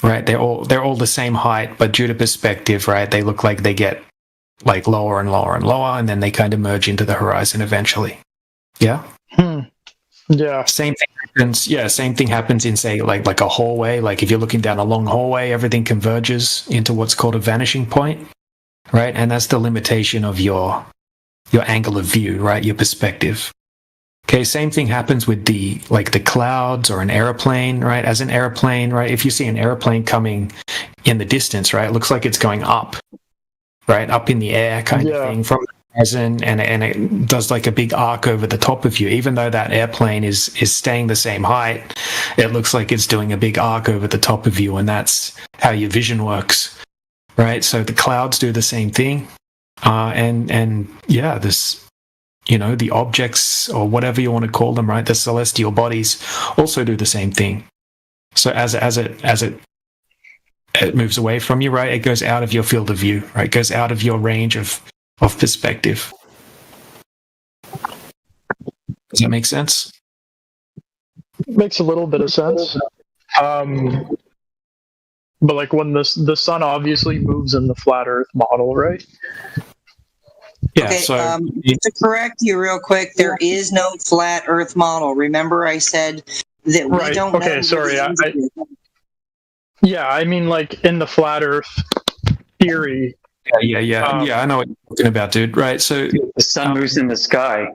Right, they're all the same height, but due to perspective, right, they look like they get like lower and lower and lower, and then they kind of merge into the horizon eventually. Yeah. Yeah. Same thing happens. Yeah, same thing happens in say like a hallway. Like if you're looking down a long hallway, everything converges into what's called a vanishing point, right? And that's the limitation of your angle of view, right? Your perspective. Okay, same thing happens with the clouds or an airplane, right? As an airplane, right? If you see an airplane coming in the distance, right, it looks like it's going up, right? Up in the air kind of thing from the horizon, and it does like a big arc over the top of you. Even though that airplane is staying the same height, it looks like it's doing a big arc over the top of you, and that's how your vision works, right? So the clouds do the same thing. The objects or whatever you want to call them, right? The celestial bodies also do the same thing. So as it moves away from you, right, it goes out of your field of view, right? It goes out of your range of perspective. Does that make sense? Makes a little bit of sense. But like when the sun obviously moves in the flat Earth model, right? Yeah, okay, so to correct you real quick, there is no flat Earth model. Remember, I said that we don't know. Okay, sorry. I mean, like in the flat Earth theory. Yeah. I know what you're talking about, dude. Right. So the sun moves in the sky.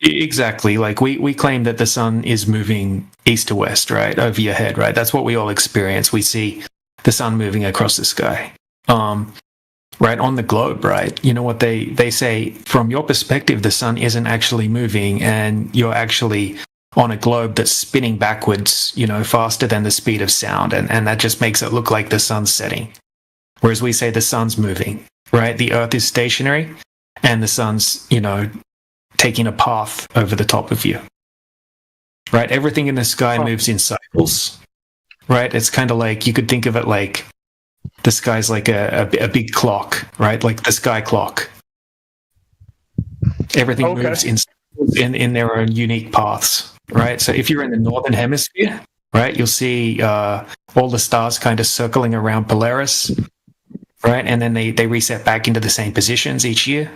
Exactly. Like we claim that the sun is moving east to west, right, over your head, right? That's what we all experience. We see the sun moving across the sky. Right, on the globe, right? You know what they say, from your perspective, the sun isn't actually moving and you're actually on a globe that's spinning backwards, faster than the speed of sound. And that just makes it look like the sun's setting. Whereas we say the sun's moving, right? The Earth is stationary and the sun's, taking a path over the top of you. right? Everything in the sky moves in cycles, right? It's kind of like, you could think of it like the sky's like a big clock, right? Like the sky clock. Everything moves in their own unique paths, right? So if you're in the northern hemisphere, right, you'll see all the stars kind of circling around Polaris, right? And then they reset back into the same positions each year.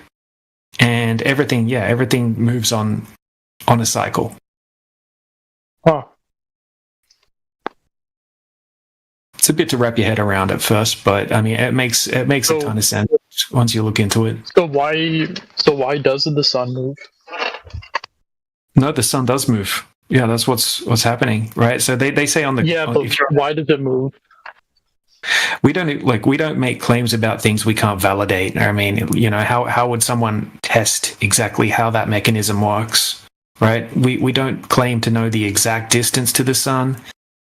And everything moves on a cycle. Huh. It's a bit to wrap your head around at first, but I mean, it makes a ton of sense once you look into it. So why doesn't the sun move? No, the sun does move. Yeah, that's what's happening, right? So they say on the but why does it move? We don't make claims about things we can't validate. I mean, you know, how would someone test exactly how that mechanism works, right? We don't claim to know the exact distance to the sun,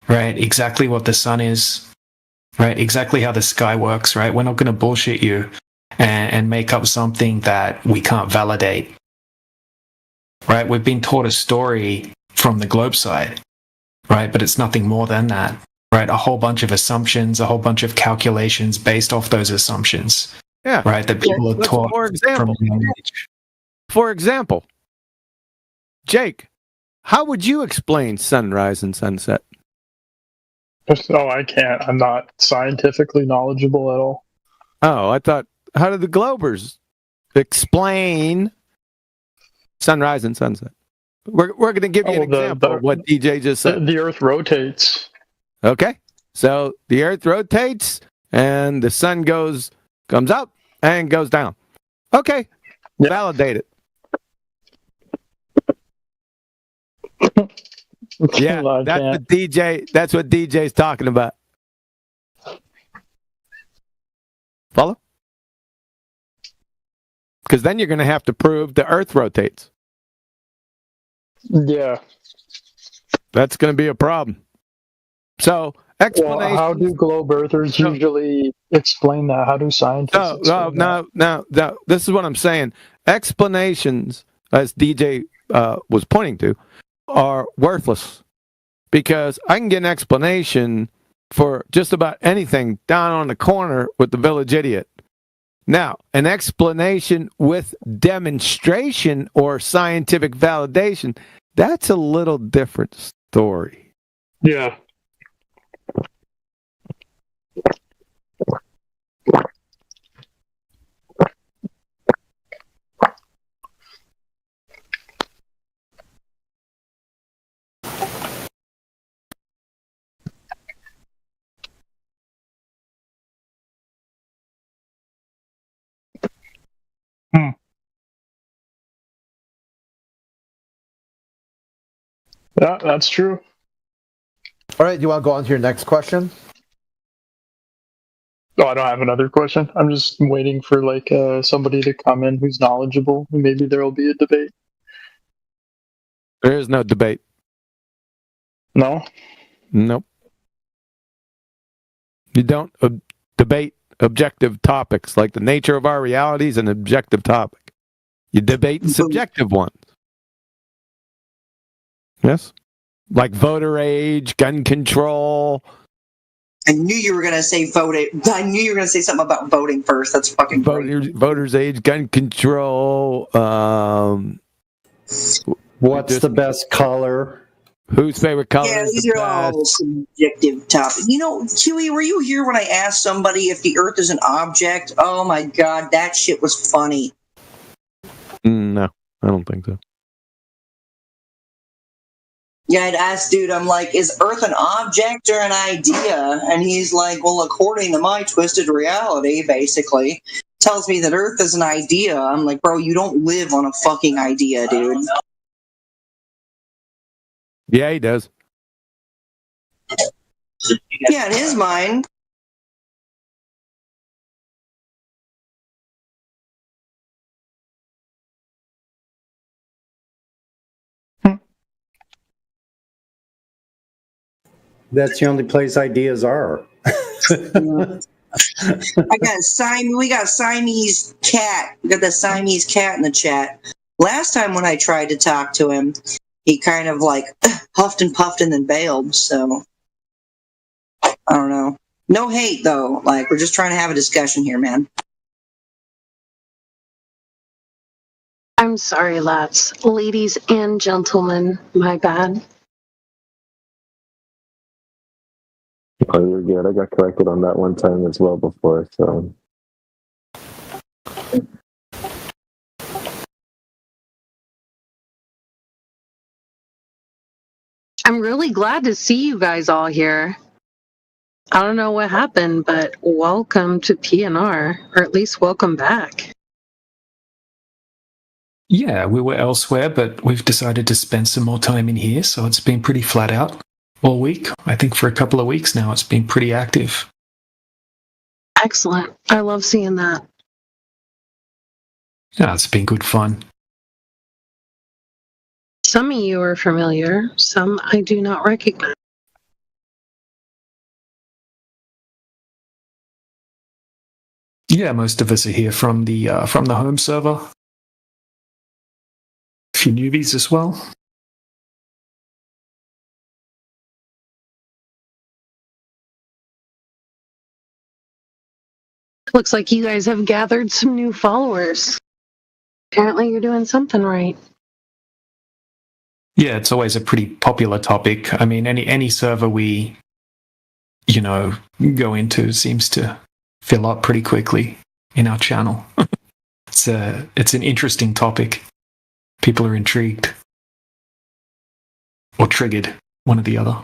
right? Exactly what the sun is, right? Exactly how the sky works, right? We're not going to bullshit you and make up something that we can't validate, right? We've been taught a story from the globe side, right? But it's nothing more than that. Right, a whole bunch of assumptions, a whole bunch of calculations based off those assumptions. Yeah, right. That people are taught from a young age. For example, Jake, how would you explain sunrise and sunset? Oh, I can't. I'm not scientifically knowledgeable at all. Oh, I thought, how do the Globers explain sunrise and sunset? We're going to give you an example of what DJ just said. The Earth rotates. Okay, so the Earth rotates and the sun comes up and goes down. Okay, validate it. Yeah, that's what DJ's talking about. Follow? Because then you're going to have to prove the Earth rotates. Yeah. That's going to be a problem. So, explanation. Well, how do globe earthers usually explain that? How do scientists explain that? No. This is what I'm saying. Explanations, as DJ was pointing to, are worthless. Because I can get an explanation for just about anything down on the corner with the village idiot. Now, an explanation with demonstration or scientific validation, that's a little different story. Yeah. Yeah, that's true. All right, do you want to go on to your next question? Oh, I don't have another question. I'm just waiting for somebody to come in who's knowledgeable. Maybe there will be a debate. There is no debate. No? Nope. You don't debate objective topics, like the nature of our reality is an objective topic. You debate subjective ones. Yes? Like voter age, gun control. I knew you were going to say voting. I knew you were going to say something about voting first. That's fucking great. Voters age, gun control. What's the best color? Whose favorite color? Yeah, is these the are all best? subjective topics. You know, Huey, were you here when I asked somebody if the Earth is an object? Oh my God, that shit was funny. No, I don't think so. Yeah, I'd asked dude, I'm like, is Earth an object or an idea? And he's like, well, according to my twisted reality, basically, tells me that Earth is an idea. I'm like, bro, you don't live on a fucking idea, dude. Yeah, he does. Yeah, in his mind. That's the only place ideas are. We got Siamese cat. We got the Siamese cat in the chat. Last time when I tried to talk to him, he kind of like huffed and puffed and then bailed. So I don't know. No hate though. Like, we're just trying to have a discussion here, man. I'm sorry, lads. Ladies and gentlemen, my bad. Oh, you're good. I got corrected on that one time as well before, so. I'm really glad to see you guys all here. I don't know what happened, but welcome to PNR, or at least welcome back. Yeah, we were elsewhere, but we've decided to spend some more time in here, so it's been pretty flat out all week. I think for a couple of weeks now, it's been pretty active. Excellent. I love seeing that. Yeah, it's been good fun. Some of you are familiar, some I do not recognize. Yeah, most of us are here from the home server. A few newbies as well. Looks like you guys have gathered some new followers. Apparently you're doing something right. Yeah, it's always a pretty popular topic. I mean, any server we, go into seems to fill up pretty quickly in our channel. It's an interesting topic. People are intrigued or triggered, one or the other.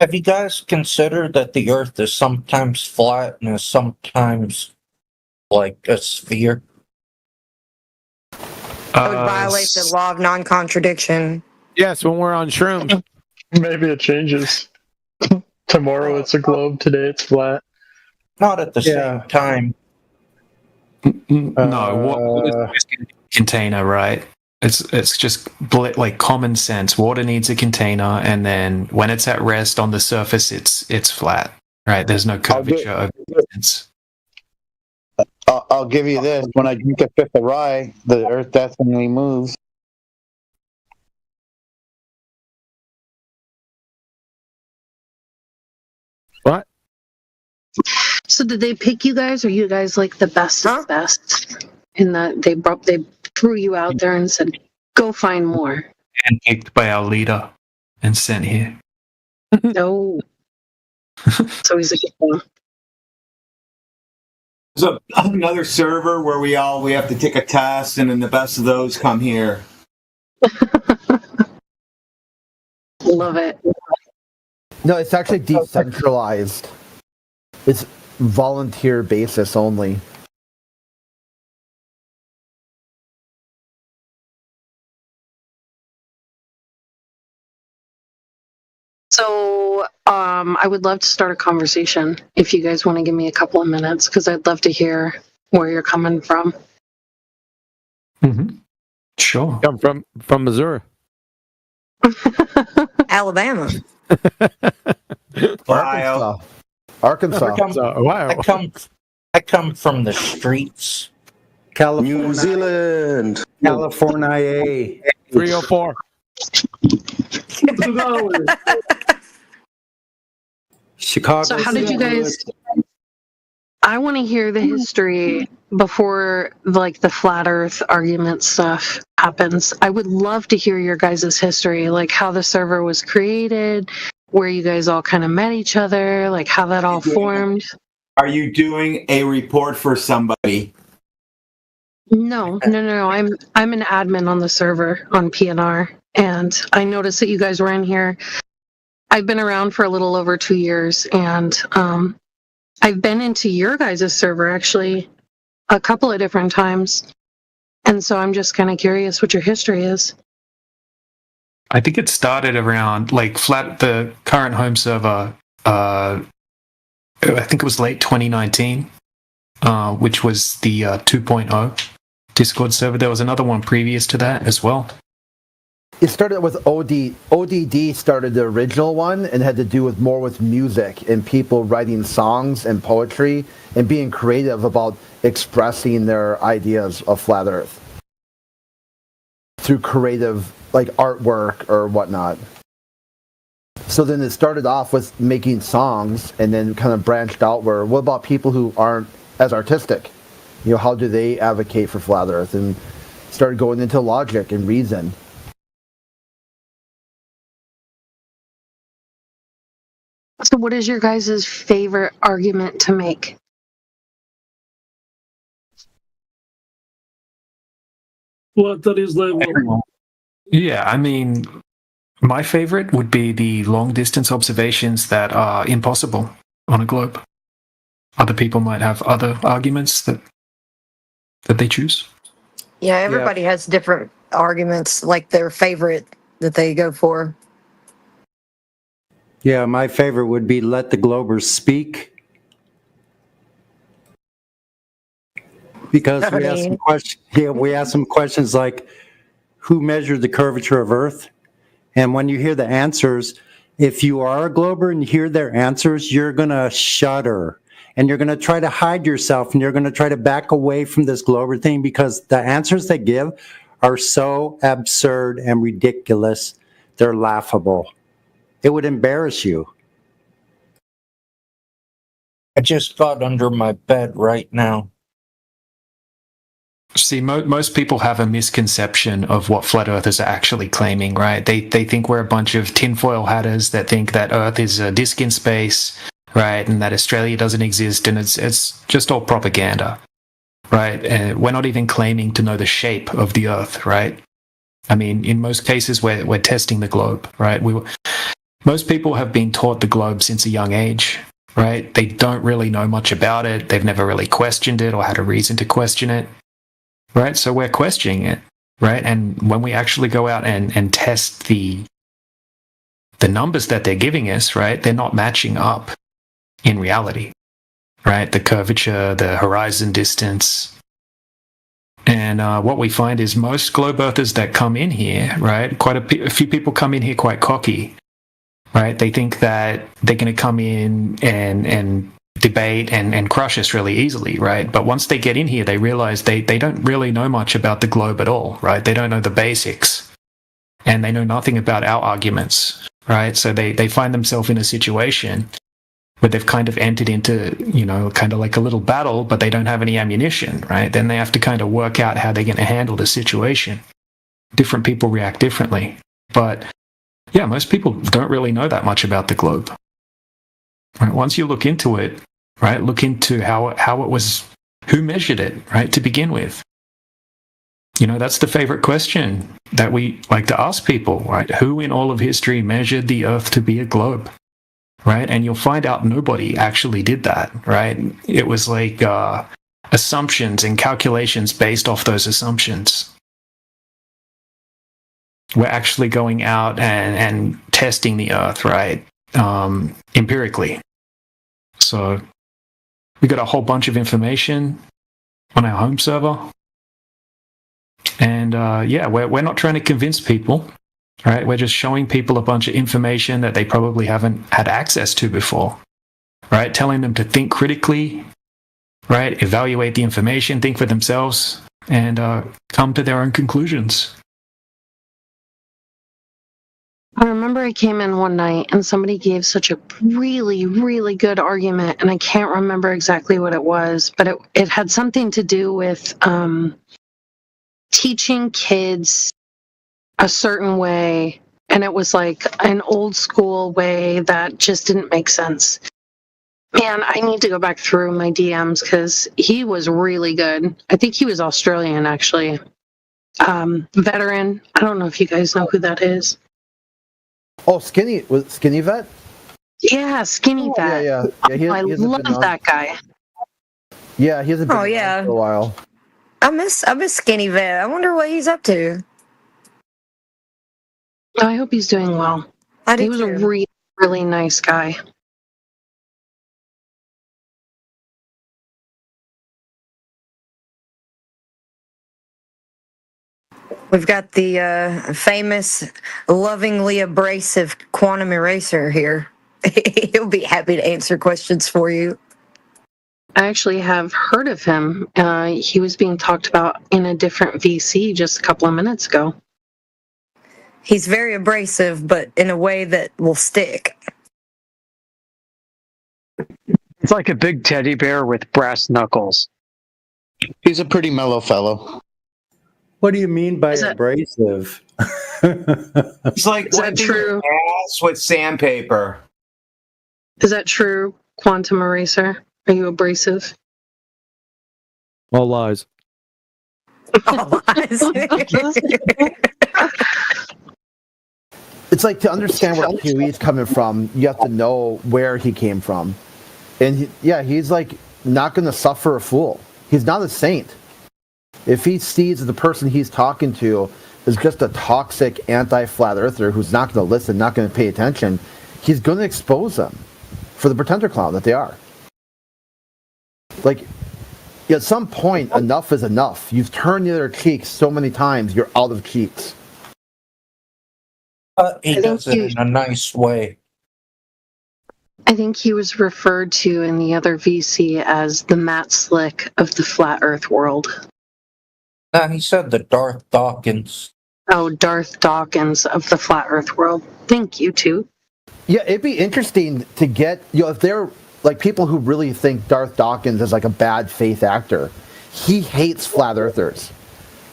Have you guys considered that the Earth is sometimes flat and is sometimes like a sphere? That would violate the law of non-contradiction. Yes, when we're on shrooms. Maybe it changes. Tomorrow it's a globe, today it's flat. Not at the same time. No, what is a container, right? It's just like common sense. Water needs a container, and then when it's at rest on the surface, it's flat, right? There's no curvature over distance. I'll give you this. When I drink a fifth of rye, the Earth definitely moves. What? So did they pick you guys, or you guys like the best of the best? In that they threw you out there and said, "Go find more." And picked by our leader and sent here. No. It's always a good one. There's another server where we have to take a test, and then the best of those come here. Love it. No, it's actually decentralized. It's volunteer basis only. So, I would love to start a conversation if you guys want to give me a couple of minutes, because I'd love to hear where you're coming from. Mm-hmm. Sure. Come from Missouri. Alabama. Ohio. Arkansas. Ohio. I come from the streets. California. New Zealand. California. 304. Chicago. So how did you guys... I want to hear the history before like the flat earth argument stuff happens. I would love to hear your guys' history, like how the server was created, where you guys all kind of met each other, like how that all formed. Are you doing a report for somebody? No. I'm an admin on the server on PNR, and I noticed that you guys were in here. I've been around for a little over 2 years, and I've been into your guys' server actually a couple of different times, and so I'm just kind of curious what your history is. I think it started around like the current home server. I think it was late 2019, which was the 2.0 Discord server. There was another one previous to that as well. It started with ODD started the original one and had to do with more with music and people writing songs and poetry and being creative about expressing their ideas of flat earth through creative like artwork or whatnot. So then it started off with making songs and then kind of branched out where, what about people who aren't as artistic? You know, how do they advocate for flat Earth? And started going into logic and reason. So what is your guys' favorite argument to make? What that is level? Yeah, I mean, my favorite would be the long distance observations that are impossible on a globe. Other people might have other arguments that they choose. Yeah, everybody has different arguments, like their favorite that they go for. Yeah, my favorite would be let the Globers speak. Because we ask some questions. Yeah, we ask some questions like, who measured the curvature of Earth? And when you hear the answers, if you are a Glober and you hear their answers, you're going to shudder. And you're going to try to hide yourself, and you're going to try to back away from this Glober thing because the answers they give are so absurd and ridiculous, they're laughable. It would embarrass you. I just got under my bed right now. See, most people have a misconception of what flat earthers are actually claiming, right? They think we're a bunch of tinfoil hatters that think that Earth is a disc in space, right, and that Australia doesn't exist, and it's just all propaganda, right? We're not even claiming to know the shape of the Earth, right? I mean, in most cases, we're testing the globe, right? Most people have been taught the globe since a young age, right? They don't really know much about it. They've never really questioned it or had a reason to question it, right? So we're questioning it, right? And when we actually go out and test the numbers that they're giving us, right, they're not matching up in reality, right? The curvature, the horizon distance. And what we find is most globe earthers that come in here, right, quite a few people come in here quite cocky, right? They think that they're going to come in and debate and crush us really easily, right? But once they get in here, they realize they don't really know much about the globe at all, right? They don't know the basics, and they know nothing about our arguments, right? So they find themselves in a situation where they've kind of entered into, kind of like a little battle, but they don't have any ammunition, right? Then they have to kind of work out how they're going to handle the situation. Different people react differently. But yeah, most people don't really know that much about the globe. Right? Once you look into it, right, look into how it was, who measured it, right, to begin with. That's the favorite question that we like to ask people, right? Who in all of history measured the Earth to be a globe? Right? And you'll find out nobody actually did that, right? It was like assumptions and calculations based off those assumptions. We're actually going out and testing the Earth, right? Empirically. So we got a whole bunch of information on our home server. And we're not trying to convince people. Right, we're just showing people a bunch of information that they probably haven't had access to before. Right, telling them to think critically, right, evaluate the information, think for themselves, and come to their own conclusions. I remember I came in one night and somebody gave such a really, really good argument, and I can't remember exactly what it was, but it had something to do with teaching kids a certain way, and it was like an old school way that just didn't make sense. Man, I need to go back through my DMs because he was really good. I think he was Australian, actually. Veteran. I don't know if you guys know who that is. Oh, Skinny Vet? Yeah, Skinny Vet. Yeah. I love that guy. Yeah, he hasn't been on for a while. I miss Skinny Vet. I wonder what he's up to. I hope he's doing well. He was a really, really nice guy. We've got the famous, lovingly abrasive quantum eraser here. He'll be happy to answer questions for you. I actually have heard of him. He was being talked about in a different VC just a couple of minutes ago. He's very abrasive, but in a way that will stick. It's like a big teddy bear with brass knuckles. He's a pretty mellow fellow. What do you mean by abrasive? It's like Is that true? ass with sandpaper. Is that true, Quantum Eraser? Are you abrasive? All lies. All lies. It's like, to understand where Huey's coming from, you have to know where he came from. And he's like not going to suffer a fool. He's not a saint. If he sees the person he's talking to is just a toxic anti-flat earther who's not going to listen, not going to pay attention, he's going to expose them for the pretender clown that they are. Like, at some point, enough is enough. You've turned the other cheek so many times, you're out of cheeks. He does it in a nice way. I think he was referred to in the other VC as the Matt Slick of the flat Earth world. He said the Darth Dawkins. Oh, Darth Dawkins of the flat Earth world. Thank you, too. Yeah, it'd be interesting to get, if they're like people who really think Darth Dawkins is like a bad faith actor. He hates flat earthers.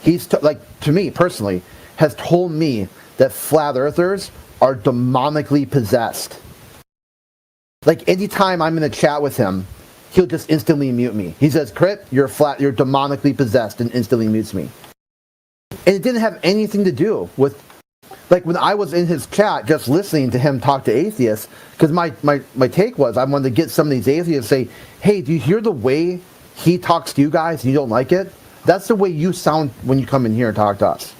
He's to me personally has told me that flat earthers are demonically possessed. Like, anytime I'm in a chat with him, he'll just instantly mute me. He says, "Crit, you're demonically possessed," and instantly mutes me. And it didn't have anything to do with, like, when I was in his chat just listening to him talk to atheists, because my take was I wanted to get some of these atheists to say, "Hey, do you hear the way he talks to you guys and you don't like it? That's the way you sound when you come in here and talk to us."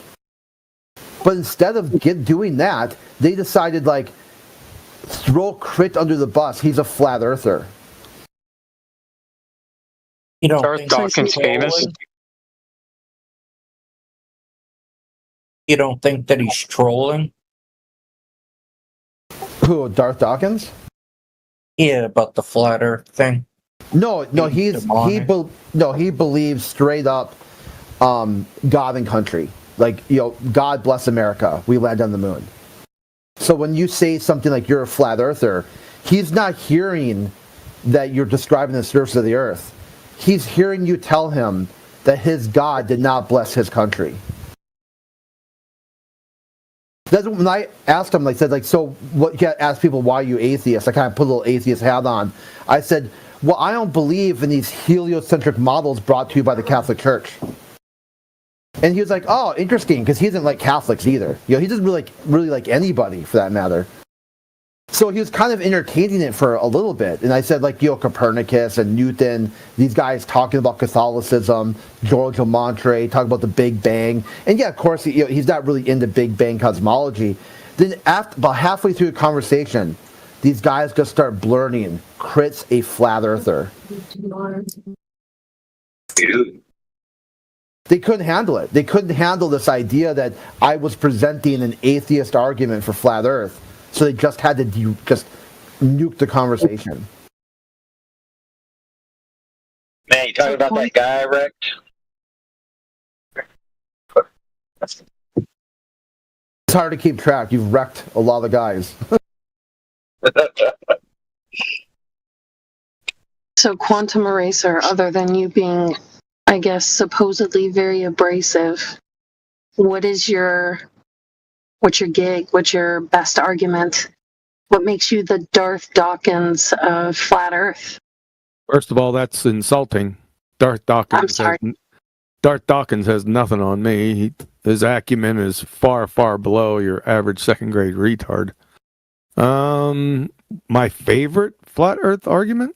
But instead of doing that, they decided, like, throw Crit under the bus. He's a flat earther. You don't Darth think Dawkins famous? You don't think that he's trolling? Who, Darth Dawkins? Yeah, about the flat Earth thing. No, he believes straight up God and country. Like, God bless America. We land on the moon. So when you say something like you're a flat earther, he's not hearing that you're describing the surface of the earth. He's hearing you tell him that his God did not bless his country. That's when I asked him, so what? You ask people, why are you atheist? I kind of put a little atheist hat on. I said, well, I don't believe in these heliocentric models brought to you by the Catholic Church. And he was like, "Oh, interesting," because he doesn't like Catholics either. He doesn't really like anybody for that matter. So he was kind of entertaining it for a little bit. And I said, Copernicus and Newton, these guys talking about Catholicism, George Lamontre talking about the Big Bang. And yeah, of course, he's not really into Big Bang cosmology. Then about halfway through the conversation, these guys just start blurting, "Crit's a flat earther." They couldn't handle it. They couldn't handle this idea that I was presenting an atheist argument for flat Earth. So they just had to just nuke the conversation. Man, you talking about that guy I wrecked? It's hard to keep track. You've wrecked a lot of guys. So, Quantum Eraser, other than you being, I guess, supposedly very abrasive, what's your gig? What's your best argument? What makes you the Darth Dawkins of flat Earth? First of all, that's insulting. Darth Dawkins has nothing on me. His acumen is far, far below your average second grade retard. My favorite flat Earth argument?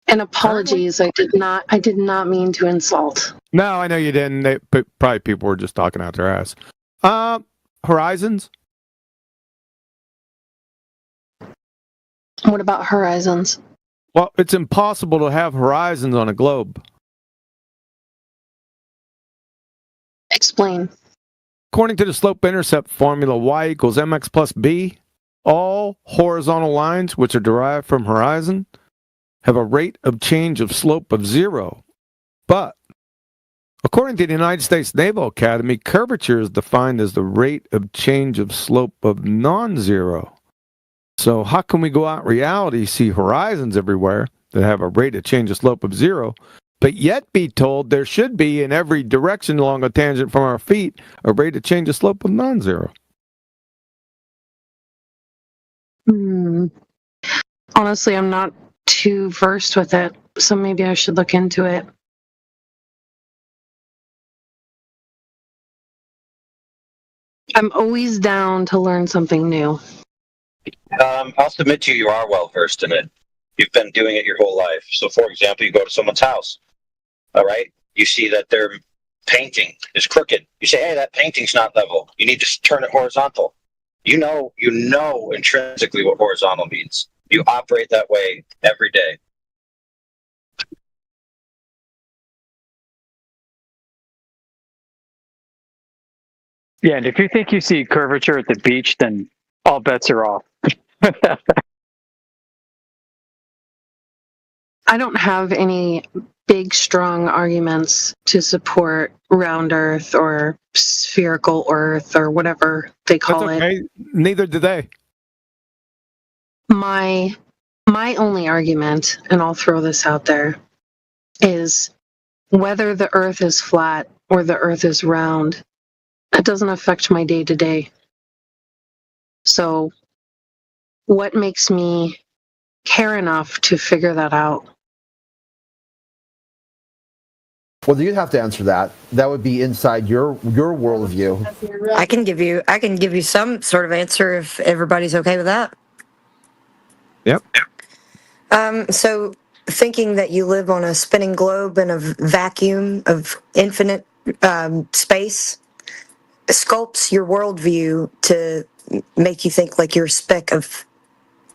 And apologies, I did not mean to insult. No, I know you didn't. Probably people were just talking out their ass. Horizons? What about horizons? Well, it's impossible to have horizons on a globe. Explain. According to the slope-intercept formula, y equals mx plus b, all horizontal lines, which are derived from horizon, have a rate of change of slope of 0. But According to the United States Naval Academy, curvature is defined as the rate of change of slope of non-zero. So how can we go out in reality, see horizons everywhere that have a rate of change of slope of zero, but yet be told there should be in every direction along a tangent from our feet a rate of change of slope of non-zero? Honestly, I'm not too versed with it, so maybe I should look into it. I'm always down to learn something new. I'll submit to you, you are well versed in it. You've been doing it your whole life. So, for example, you go to someone's house, all right? You see that their painting is crooked. You say, hey, that painting's not level. You need to turn it horizontal. You know intrinsically what horizontal means. You operate that way every day. Yeah, and if you think you see curvature at the beach, then all bets are off. I don't have any big, strong arguments to support round Earth or spherical Earth or whatever they call it. Neither do they. My only argument, and I'll throw this out there, is whether the Earth is flat or the Earth is round, that doesn't affect my day-to-day. So what makes me care enough to figure that out? Well, you'd have to answer that. That would be inside your worldview. I can give you some sort of answer if everybody's okay with that. Yep. So thinking that you live on a spinning globe in a vacuum of infinite space sculpts your worldview to make you think like you're a speck of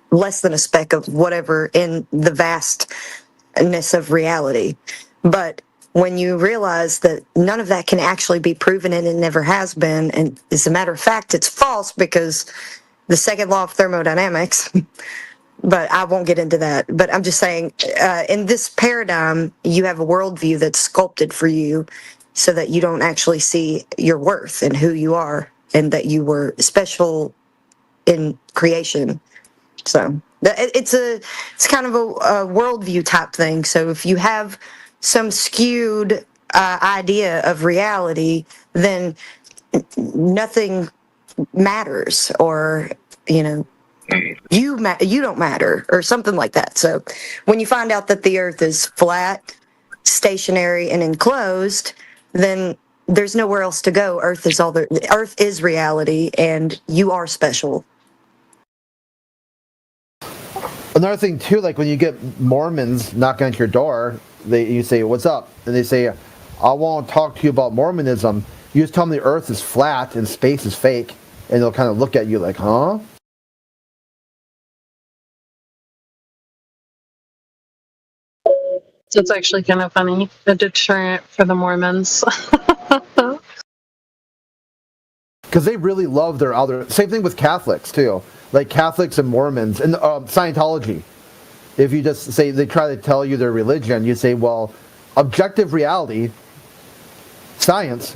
less than a speck of whatever in the vastness of reality. But when you realize that none of that can actually be proven and it never has been, and as a matter of fact, it's false because the second law of thermodynamics, but I won't get into that. But I'm just saying, in this paradigm, you have a worldview that's sculpted for you so that you don't actually see your worth and who you are and that you were special in creation. So it's kind of a worldview type thing. So if you have some skewed idea of reality, then nothing matters, or you don't matter, or something like that. So when you find out that the Earth is flat, stationary, and enclosed, then there's nowhere else to go. Earth is reality, and you are special. Another thing too, like when you get Mormons knocking at your door, you say, "What's up?" and they say, "I want to talk to you about Mormonism." You just tell them the Earth is flat and space is fake, and they'll kind of look at you like, "Huh?" So it's actually kind of funny, a deterrent for the Mormons. Because they really love their other. Same thing with Catholics too, like Catholics and Mormons and Scientology. If you just say they try to tell you their religion, you say, "Well, objective reality, science,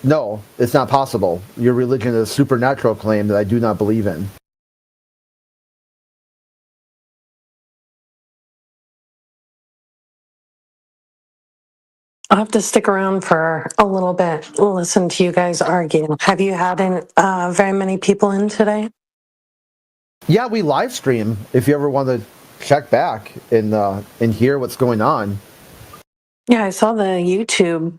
no, it's not possible. Your religion is a supernatural claim that I do not believe in." I'll have to stick around for a little bit, listen to you guys argue. Have you had very many people in today? Yeah, we live stream if you ever want to check back and hear what's going on. Yeah, I saw the YouTube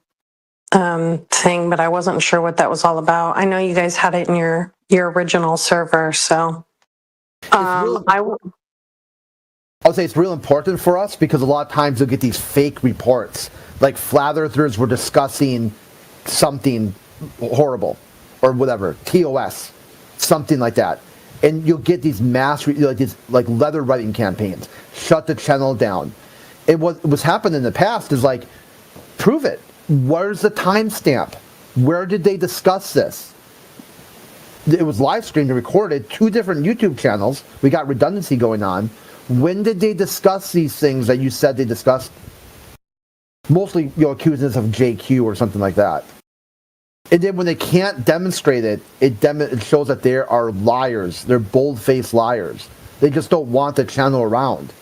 thing, but I wasn't sure what that was all about. I know you guys had it in your original server, so I would say it's real important for us because a lot of times you'll get these fake reports, like flat earthers were discussing something horrible or whatever, TOS, something like that. And you'll get these mass, these leather writing campaigns. Shut the channel down. And what's happened in the past is like, prove it. Where's the timestamp? Where did they discuss this? It was live streamed and recorded, 2 different YouTube channels. We got redundancy going on. When did they discuss these things that you said they discussed? Mostly, accusing us of JQ or something like that. And then when they can't demonstrate it, it shows that they are liars. They're bold-faced liars. They just don't want the channel around.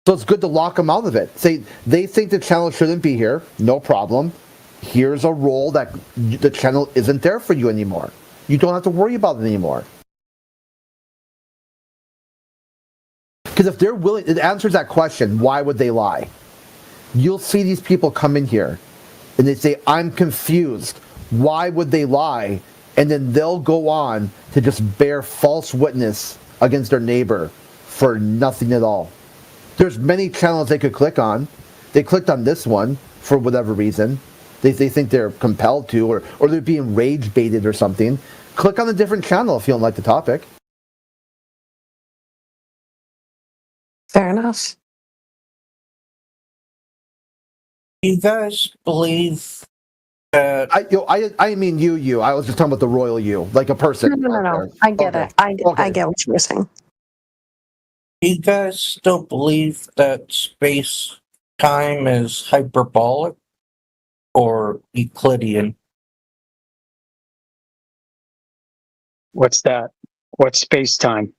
So it's good to lock them out of it. Say they think the channel shouldn't be here. No problem. Here's a role that the channel isn't there for you anymore. You don't have to worry about it anymore. Because if they're willing, it answers that question, why would they lie? You'll see these people come in here and they say, I'm confused. Why would they lie? And then they'll go on to just bear false witness against their neighbor for nothing at all. There's many channels they could click on. They clicked on this one for whatever reason. They think they're compelled to, or they're being rage baited or something. Click on a different channel if you don't like the topic. Fair enough. Do you guys believe that... I mean you. I was just talking about the royal you, like a person. No. I get it. I get what you were saying. Do you guys still believe that space-time is hyperbolic or Euclidean? What's that? What's space-time?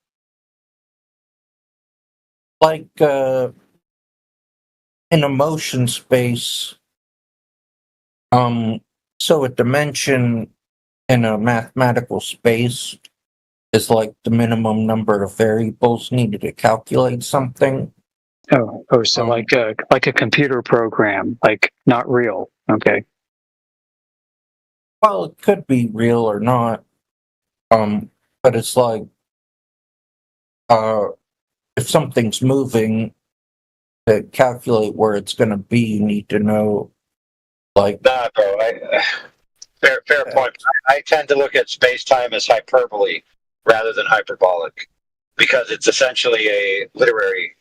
Like, in a motion space, so a dimension in a mathematical space is like the minimum number of variables needed to calculate something. So like a computer program, like not real. Okay. Well, it could be real or not. But it's like, if something's moving, to calculate where it's going to be, you need to know, like... Nah, bro. Fair point. I tend to look at space-time as hyperbole rather than hyperbolic, because it's essentially a literary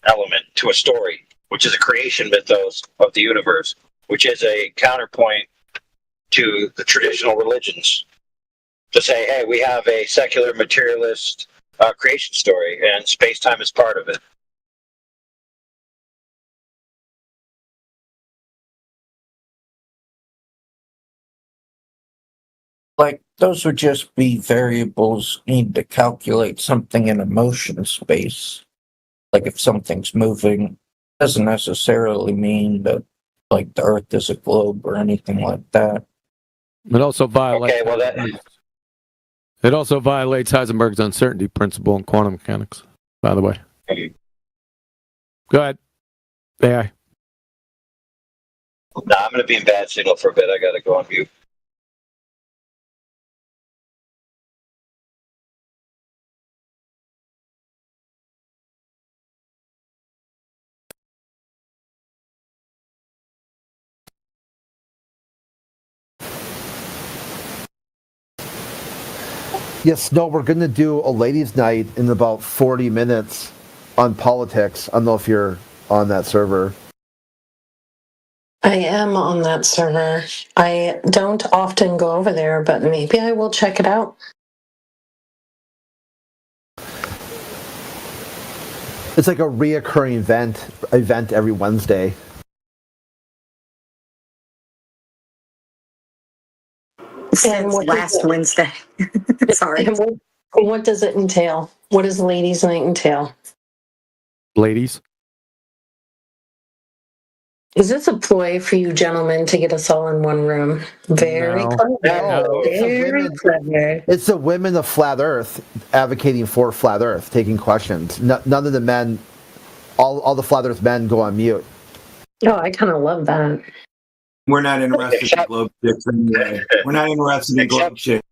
element to a story, which is a creation mythos of the universe, which is a counterpoint to the traditional religions. To say, hey, we have a secular materialist creation story, and space-time is part of it. Like, those would just be variables needed to calculate something in a motion space. Like, if something's moving, doesn't necessarily mean that, like, the Earth is a globe or anything like that. It also violates. Okay, well, It also violates Heisenberg's uncertainty principle in quantum mechanics, by the way. Go ahead. AI. Nah, I'm going to be in bad signal for a bit. I got to go on mute. Yes, no, we're going to do a ladies' night in about 40 minutes on politics. I don't know if you're on that server. I am on that server. I don't often go over there, but maybe I will check it out. It's like a reoccurring event every Wednesday. Since last Wednesday. Sorry. And what does it entail? What does ladies' night entail? Ladies? Is this a ploy for you gentlemen to get us all in one room? Very clever. No. Very clever. It's the women of Flat Earth advocating for Flat Earth, taking questions. None of the men, all the Flat Earth men go on mute. Oh, I kind of love that. We're not interested in globe chicks anyway. We're not interested in globe chicks.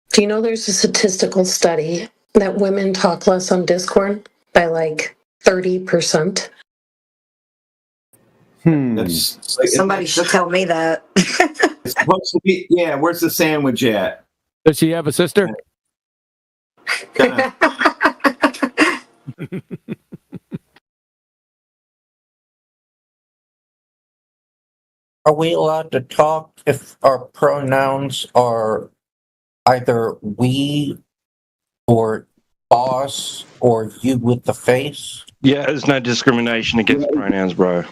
Do you know there's a statistical study that women talk less on Discord by like 30%? Somebody should tell me that. It's supposed to be, yeah, where's the sandwich at? Does she have a sister? Are we allowed to talk if our pronouns are either we or boss or you with the face? Yeah, there's no discrimination against pronouns, bro.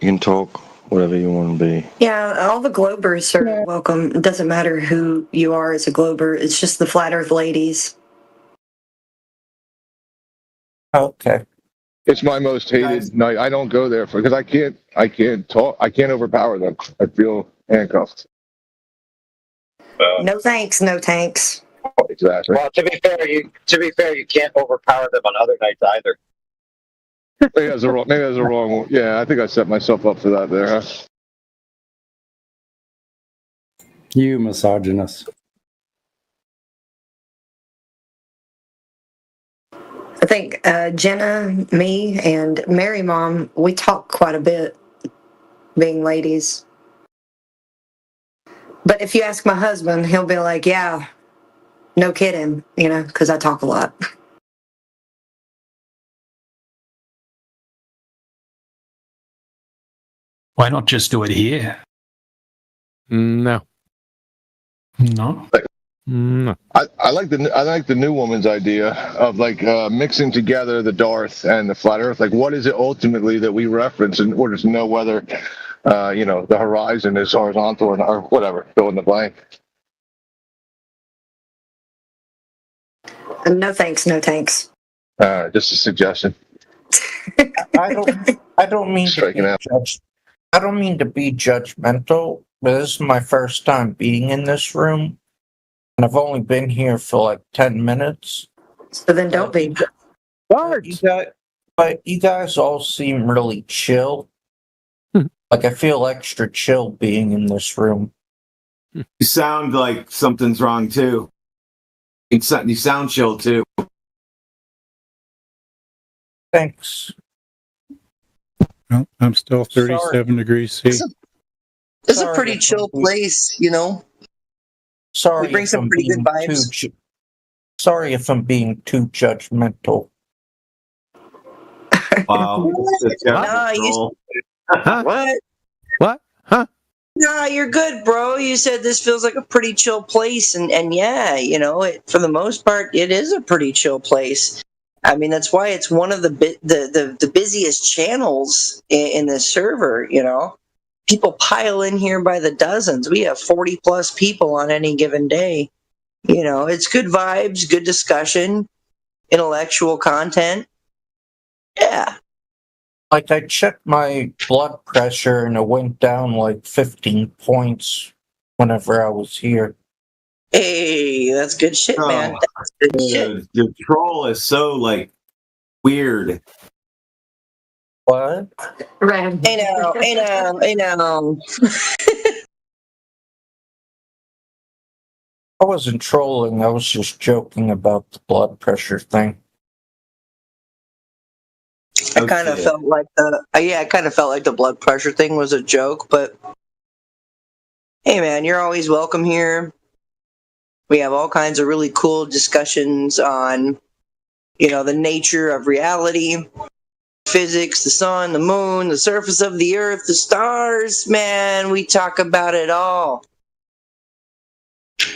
You can talk whatever you want to be. Yeah, all the Globers are welcome. It doesn't matter who you are as a Glober. It's just the Flat Earth ladies. Okay. It's my most hated night. I don't go there because I can't talk. I can't overpower them. I feel handcuffed. No thanks, no tanks. Exactly. Well, to be fair, you can't overpower them on other nights either. Maybe that's the wrong. Yeah, I think I set myself up for that there. Huh? You misogynist. I think Jenna, me, and Mary Mom, we talk quite a bit, being ladies. But if you ask my husband, he'll be like, yeah, no kidding, because I talk a lot. Why not just do it here? No. No. No. I like the new woman's idea of like mixing together the Darth and the flat Earth. Like, what is it ultimately that we reference in order to know whether the horizon is horizontal or whatever? Fill in the blank. No thanks, no tanks. Just a suggestion. I don't mean to be judgmental, but this is my first time being in this room, and I've only been here for like 10 minutes. So then don't be. But you guys all seem really chill. Like, I feel extra chill being in this room. You sound like something's wrong too. You sound chill too. Thanks. Well, I'm still 37 degrees C. It's a pretty chill place, Sorry, we bring some pretty good vibes. Sorry if I'm being too judgmental. Wow. What? What? Huh? Nah, you're good, bro. You said this feels like a pretty chill place, and yeah, for the most part, it is a pretty chill place. I mean, that's why it's one of the busiest channels in this server. People pile in here by the dozens. We have 40 plus people on any given day. It's good vibes, good discussion, intellectual content. Yeah. Like, I checked my blood pressure and it went down like 15 points whenever I was here. Hey, that's good shit, man. That's good shit. The troll is so weird. What? Red. Hey now. I wasn't trolling, I was just joking about the blood pressure thing. I kind of felt like the blood pressure thing was a joke, but hey man, you're always welcome here. We have all kinds of really cool discussions on, the nature of reality, physics, the sun, the moon, the surface of the earth, the stars. Man, we talk about it all.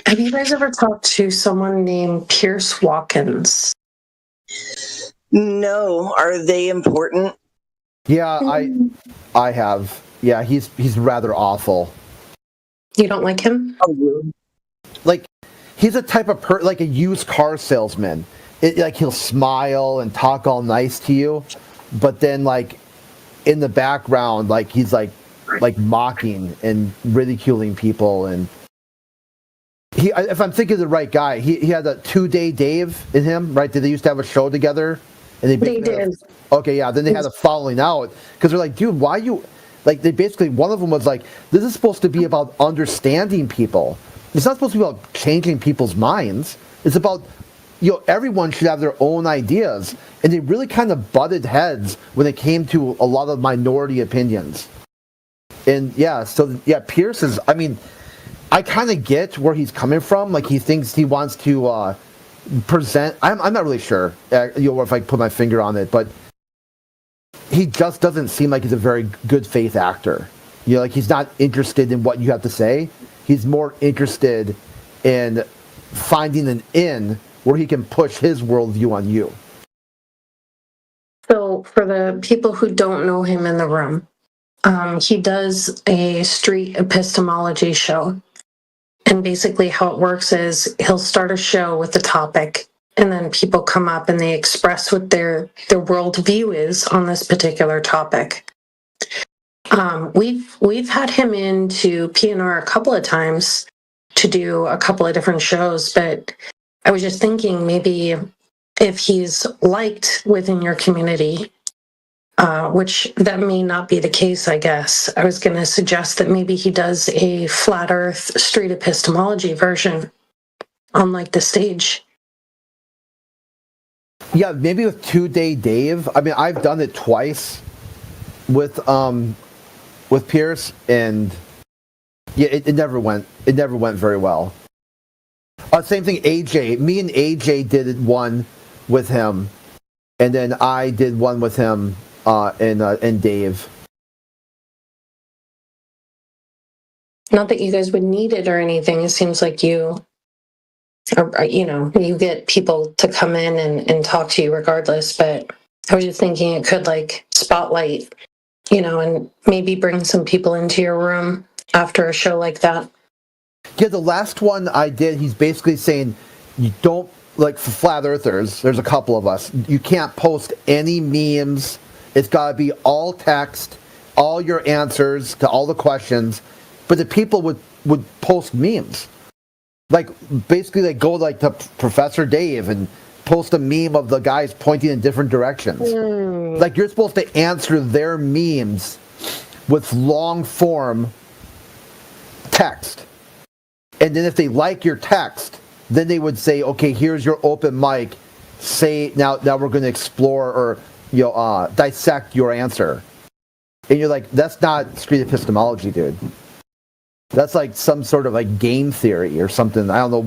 Have you guys ever talked to someone named Pierce Watkins? No. Are they important? Yeah, I have. Yeah, he's rather awful. You don't like him? Like, he's a type of like a used car salesman. He'll smile and talk all nice to you, but then in the background, he's like mocking and ridiculing people. And if I'm thinking of the right guy, he had a 2-day Dave in him, right? Did they used to have a show together? And they did. Okay, yeah. Then they had a falling out because they're like, dude, why you? They basically, one of them was like, this is supposed to be about understanding people. It's not supposed to be about changing people's minds. It's about, everyone should have their own ideas. And they really kind of butted heads when it came to a lot of minority opinions. And Pierce is, I kind of get where he's coming from. He thinks he wants to present, I'm not really sure if I put my finger on it, but he just doesn't seem like he's a very good faith actor. He's not interested in what you have to say. He's more interested in finding an in where he can push his worldview on you. So, for the people who don't know him in the room, he does a street epistemology show. And basically how it works is he'll start a show with a topic, and then people come up and they express what their worldview is on this particular topic. We've had him into PNR a couple of times to do a couple of different shows, but I was just thinking maybe if he's liked within your community, which that may not be the case, I guess. I was going to suggest that maybe he does a flat earth street epistemology version on like the stage. Yeah, maybe with 2-Day Dave. I mean, I've done it twice with Pierce, and yeah, it never went very well. Same thing, AJ. Me and AJ did one with him, and then I did one with him and Dave. Not that you guys would need it or anything. It seems like you get people to come in and talk to you regardless. But I was just thinking it could like spotlight, and maybe bring some people into your room after a show like that. Yeah, the last one I did, he's basically saying you don't, like for flat earthers, there's a couple of us, you can't post any memes. It's got to be all text, all your answers to all the questions. But the people would post memes. Like, basically, they go like to Professor Dave and post a meme of the guys pointing in different directions. Like, you're supposed to answer their memes with long-form text. And then if they like your text, then they would say, okay, here's your open mic. Say, now we're going to explore or dissect your answer. And you're like, that's not street epistemology, dude. That's like some sort of like game theory or something. I don't know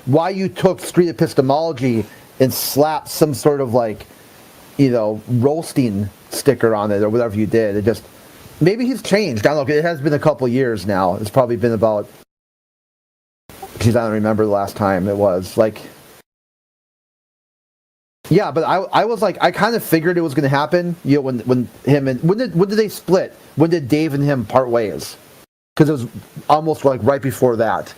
why you took street epistemology and slapped some sort of like, roasting sticker on it or whatever you did. It just, maybe he's changed. I don't know. It has been a couple years now. It's probably been about, geez, I don't remember the last time it was. Like, yeah, but I was like, I kind of figured it was going to happen. When him and when did they split? When did Dave and him part ways? Because it was almost like right before that.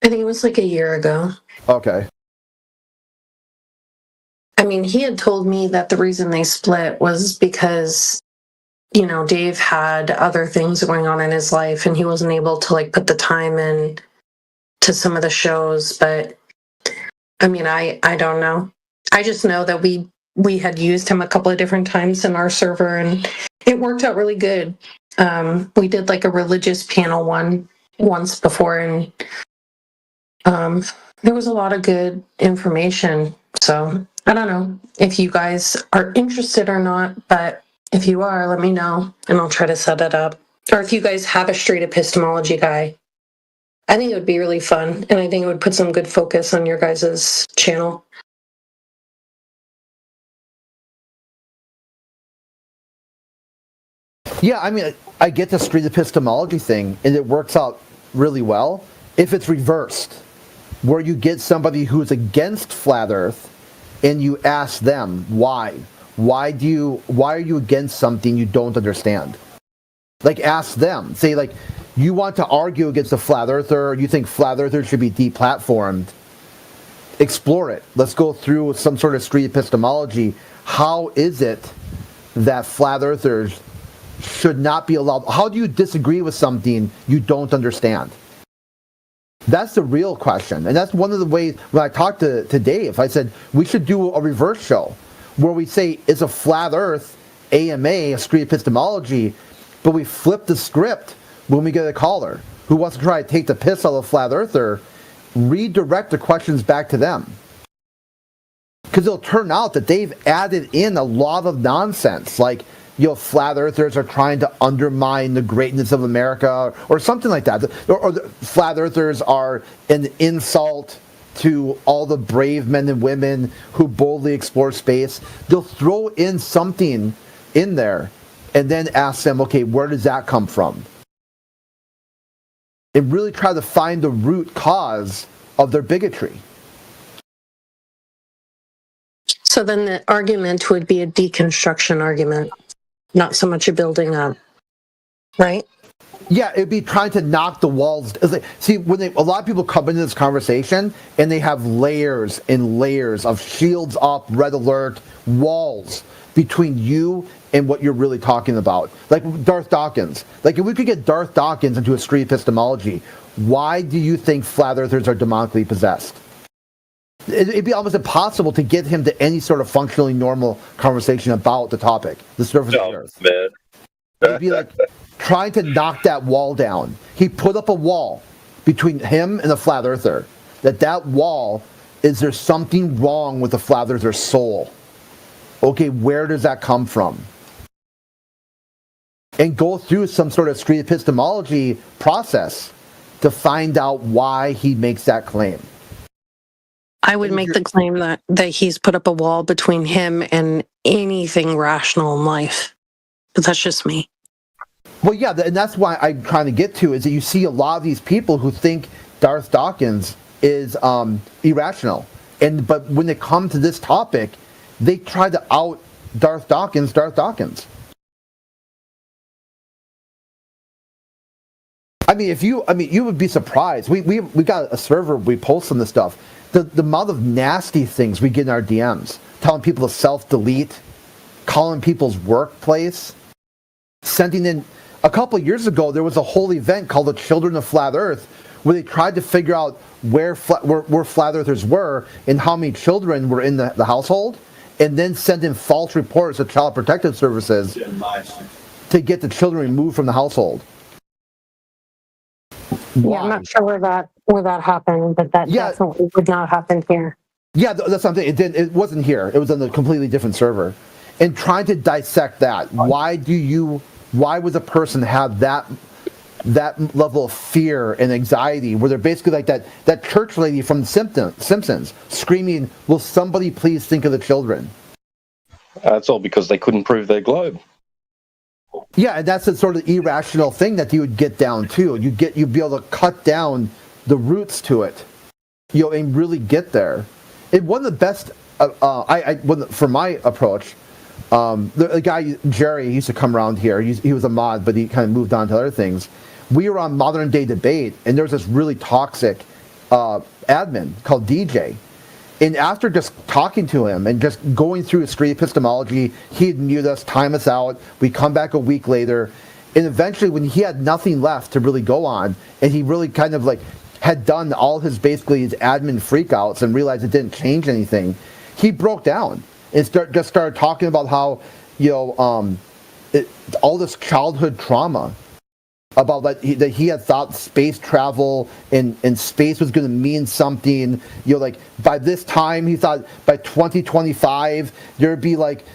I think it was like a year ago. Okay. I mean, he had told me that the reason they split was because, Dave had other things going on in his life and he wasn't able to like put the time in to some of the shows. But I mean, I don't know. I just know that we had used him a couple of different times in our server and it worked out really good. We did like a religious panel once before, and there was a lot of good information. So I don't know if you guys are interested or not, but if you are, let me know and I'll try to set it up. Or if you guys have a straight epistemology guy, I think it would be really fun, and I think it would put some good focus on your guys' channel. Yeah, I mean, I get the street epistemology thing, and it works out really well if it's reversed, where you get somebody who's against flat Earth, and you ask them why. Why are you against something you don't understand? Like, ask them. Say, like, you want to argue against a flat earther, you think flat earthers should be deplatformed. Explore it. Let's go through some sort of street epistemology. How is it that flat earthers should not be allowed? How do you disagree with something you don't understand? That's the real question. And that's one of the ways, when I talked to Dave, I said, we should do a reverse show where we say it's a flat earth AMA, a street epistemology, but we flip the script when we get a caller who wants to try to take the piss out of a flat earther, redirect the questions back to them. Because it'll turn out that they've added in a lot of nonsense, like, flat earthers are trying to undermine the greatness of America or something like that. Or the flat earthers are an insult to all the brave men and women who boldly explore space. They'll throw in something in there and then ask them, okay, where does that come from? And really try to find the root cause of their bigotry. So then the argument would be a deconstruction argument. not so much a building up, right? Yeah, it'd be trying to knock the walls. See, when a lot of people come into this conversation and they have layers and layers of shields up, red alert, walls between you and what you're really talking about. Like Darth Dawkins. Like if we could get Darth Dawkins into a street epistemology, why do you think flat earthers are demonically possessed? It'd be almost impossible to get him to any sort of functionally normal conversation about the topic, the surface of the earth. Man. It'd be like trying to knock that wall down. He put up a wall between him and the flat earther. That wall, is there something wrong with the flat earther's soul? Okay, where does that come from? And go through some sort of street epistemology process to find out why he makes that claim. I would make the claim that he's put up a wall between him and anything rational in life. But that's just me. Well, yeah, and that's why I'm trying to get to is that you see a lot of these people who think Darth Dawkins is irrational. But when they come to this topic, they try to out Darth Dawkins. I mean, you would be surprised. We got a server, we post some of this stuff. The amount of nasty things we get in our DMs, telling people to self-delete, calling people's workplace, sending in. A couple of years ago, there was a whole event called the Children of Flat Earth, where they tried to figure out where flat earthers were and how many children were in the household, and then send in false reports to Child Protective Services to get the children removed from the household. Yeah, I'm not sure where that happened, but that definitely would not happen here. Yeah, that's something. It wasn't here. It was on a completely different server. And trying to dissect that, why would a person have that level of fear and anxiety, where they're basically like that church lady from The Simpsons screaming, "Will somebody please think of the children?" That's all because they couldn't prove their globe. Yeah, and that's the sort of irrational thing that you would get down to. You'd be able to cut down the roots to it, and really get there. And one of the best, for my approach, the guy Jerry, he used to come around here. He was a mod, but he kind of moved on to other things. We were on Modern Day Debate, and there was this really toxic admin called DJ. And after just talking to him and just going through his street epistemology, he'd mute us, time us out. We come back a week later, and eventually, when he had nothing left to really go on, and he really kind of like had done all his admin freakouts and realized it didn't change anything, he broke down and started talking about how all this childhood trauma about that he had thought space travel and space was going to mean something. Like by this time, he thought by 2025 there'd be like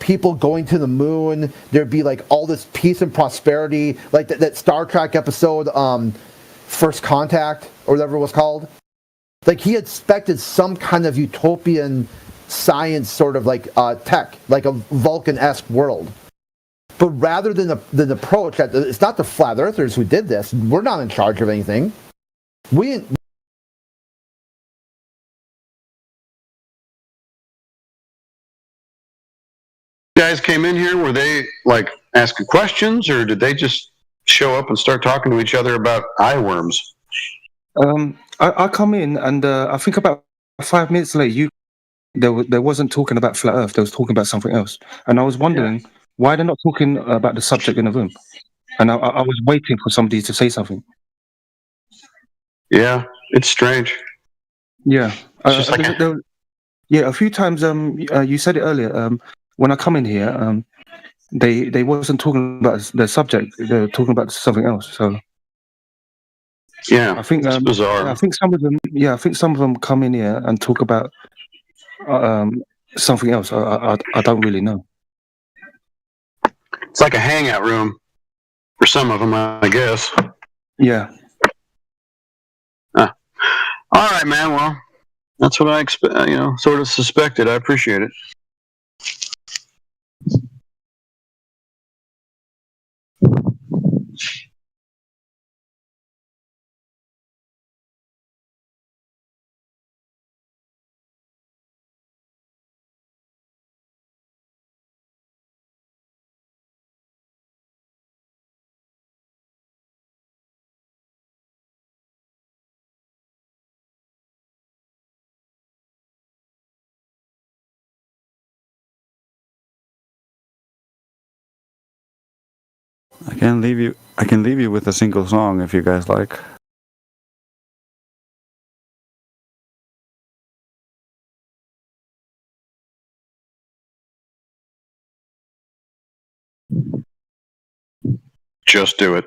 people going to the moon. There'd be like all this peace and prosperity, like that Star Trek episode, First Contact or whatever it was called. Like he expected some kind of utopian science sort of like tech, like a Vulcan-esque world. But rather than the approach, it's not the flat earthers who did this. We're not in charge of anything. You guys came in here, were they like asking questions, or did they just show up and start talking to each other about eye worms? I come in and I think about 5 minutes later, they wasn't talking about flat Earth. They was talking about something else, and I was wondering why they're not talking about the subject in the room. And I was waiting for somebody to say something. Yeah, it's strange. Yeah, It's just like a few times. You said it earlier. When I come in here, they wasn't talking about the subject. They were talking about something else. So yeah, I think it's bizarre. I think some of them. Yeah, I think some of them come in here and talk about something else. I don't really know. It's like a hangout room for some of them, I guess. Yeah. All right, man. Well, that's what I sort of suspected. I appreciate it. I can leave you with a single song if you guys like. Just do it.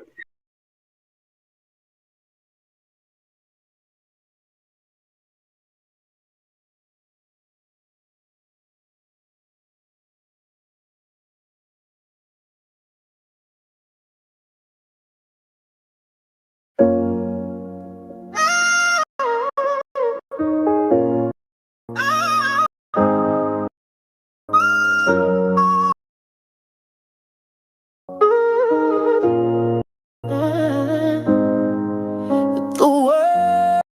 The world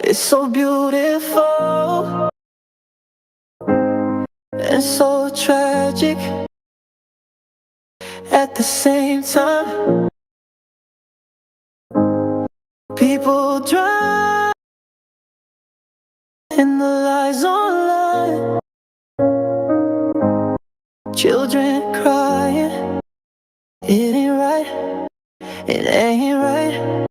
is so beautiful and so tragic at the same time. People drown in the lies online, children crying. It ain't right, it ain't right,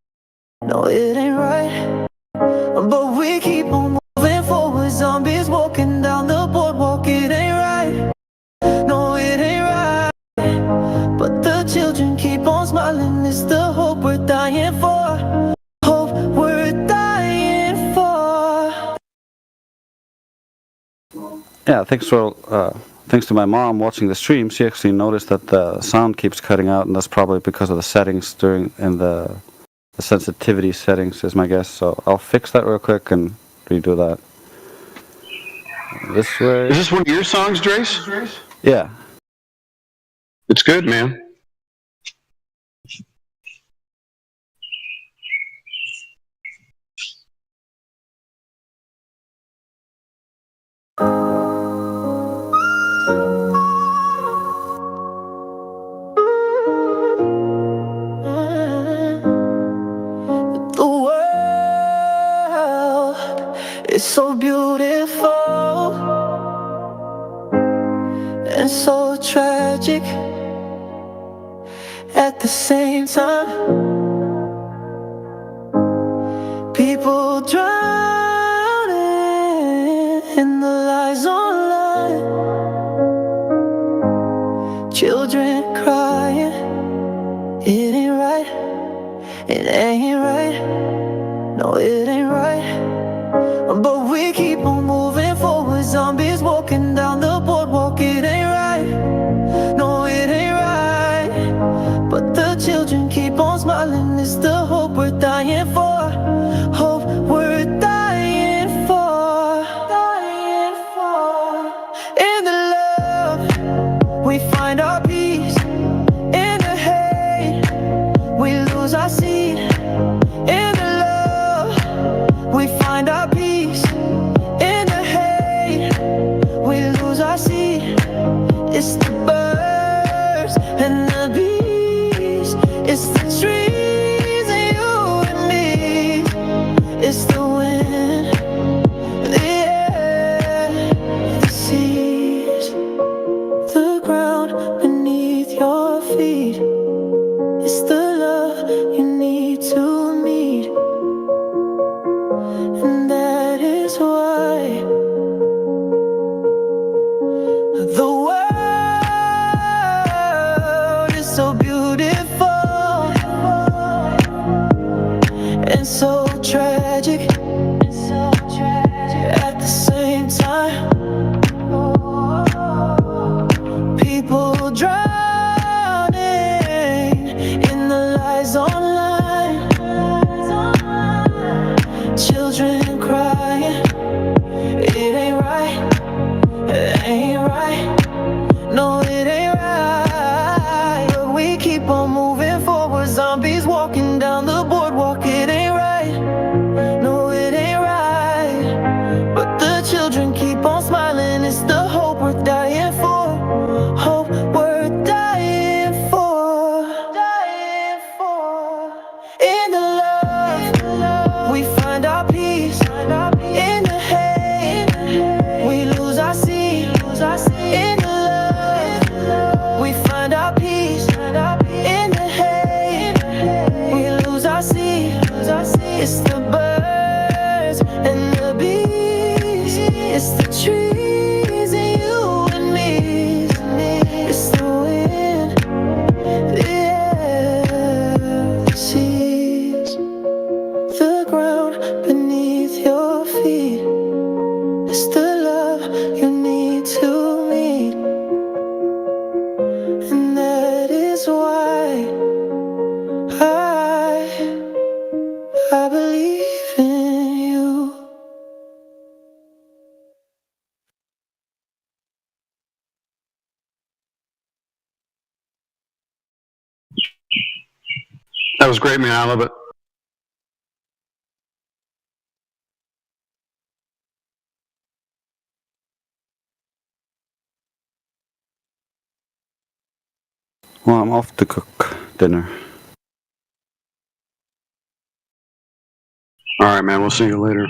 no, it ain't right. But we keep on moving forward, zombies walking down the boardwalk. It ain't right, no, it ain't right. But the children keep on smiling, it's the hope we're dying for. Hope we're dying for. Yeah, thanks to my mom watching the stream. She actually noticed that the sound keeps cutting out, and that's probably because of the settings in the sensitivity settings, is my guess. So I'll fix that real quick and redo that. This way. Is this one of your songs, Drace? Yeah. It's good, man. The world is so beautiful and so tragic at the same time. People drowning in the lies online, children crying. It ain't right, it ain't right, no, it ain't right. But we keep on moving forward, zombies walking down the boardwalk. It ain't right, no, it ain't right. But the children keep on smiling, it's the hope we're dying for. Hope we're dying for. Dying for. In the love, we find our peace. In the hate, we lose our seed. In the love, we find our peace. In the hate, we lose our seed. It's the birds and the bees. It's the trees and you and me. It's the wind, the air, the seas, the ground beneath your feet. It's the love you need to meet. And that is why the world is so beautiful and so tragic at the same time. People drowning in the lies online, children crying. It ain't right, it ain't right, no, it ain't right. But we keep on moving forward, zombies walking down the boardwalk. It ain't right, no, it ain't right. But the children keep on That was great, man. I love it. Well, I'm off to cook dinner. All right, man. We'll see you later.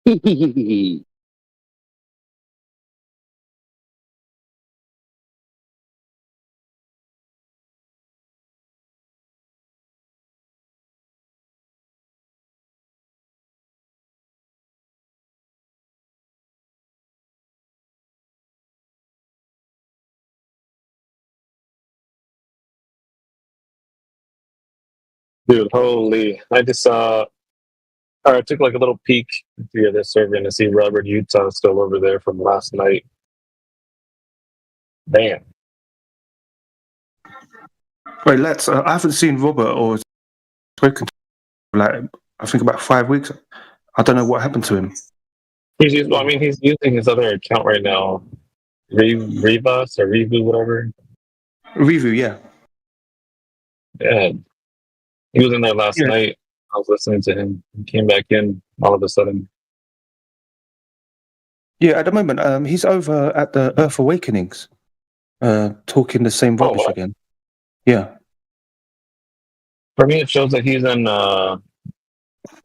Dude, holy! I just saw. Or I took like a little peek via this server and to see Robert Utah still over there from last night. Damn. Wait, let's. I haven't seen Robert or spoken to him, like, I think about 5 weeks. I don't know what happened to him. He's using his other account right now. Rebus or Revu, whatever. Revu, yeah. Yeah. He was in there last night. I was listening to him. He came back in all of a sudden. Yeah, at the moment, he's over at the Earth Awakenings, talking the same rubbish again. Yeah. For me, it shows that he's in the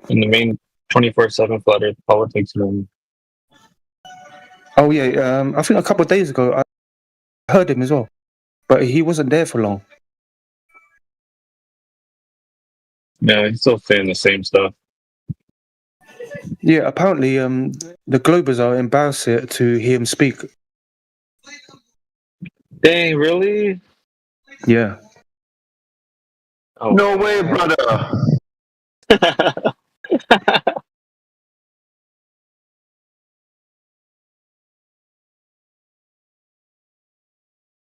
main 24/7 Flat Earth politics room. Oh yeah, I think a couple of days ago I heard him as well, but he wasn't there for long. Yeah, he's still saying the same stuff. Yeah, apparently the Globers are embarrassed to hear him speak. Dang, really? Yeah. Oh, no way, brother.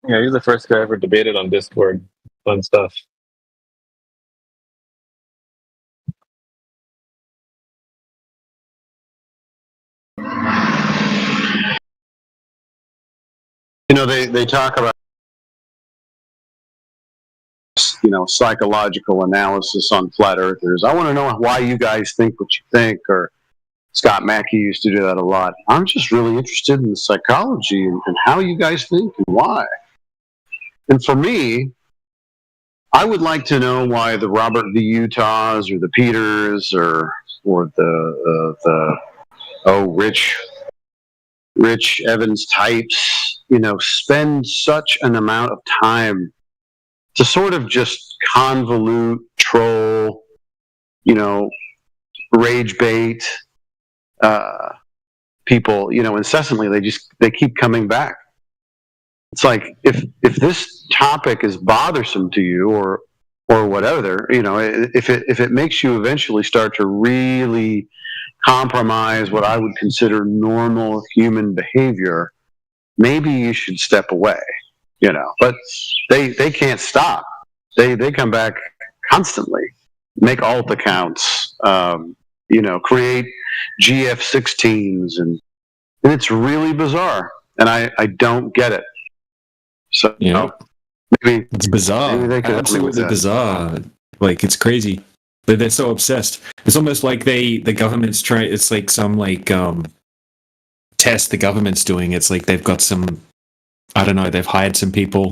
Yeah, he's the first guy I ever debated on Discord. Fun stuff. You know, they talk about, you know, psychological analysis on flat earthers. I want to know why you guys think what you think, or Scott Mackey used to do that a lot. I'm just really interested in the psychology and how you guys think and why. And for me, I would like to know why the Robert V. Utahs or the Peters or the Rich Evans types, you know, spend such an amount of time to sort of just convolute, troll, you know, rage bait people, you know, incessantly. They keep coming back. It's like if this topic is bothersome to you or whatever, you know, if it makes you eventually start to really compromise what I would consider normal human behavior, maybe you should step away, you know. But they can't stop. They come back constantly, make alt accounts, you know, create GF16s, and it's really bizarre, and I don't get it. So yeah, maybe it's bizarre. Maybe they could help me with Absolutely that. bizarre. Like, it's crazy. They're so obsessed. It's almost like the government's trying. It's like some test the government's doing. It's like they've got some, I don't know, they've hired some people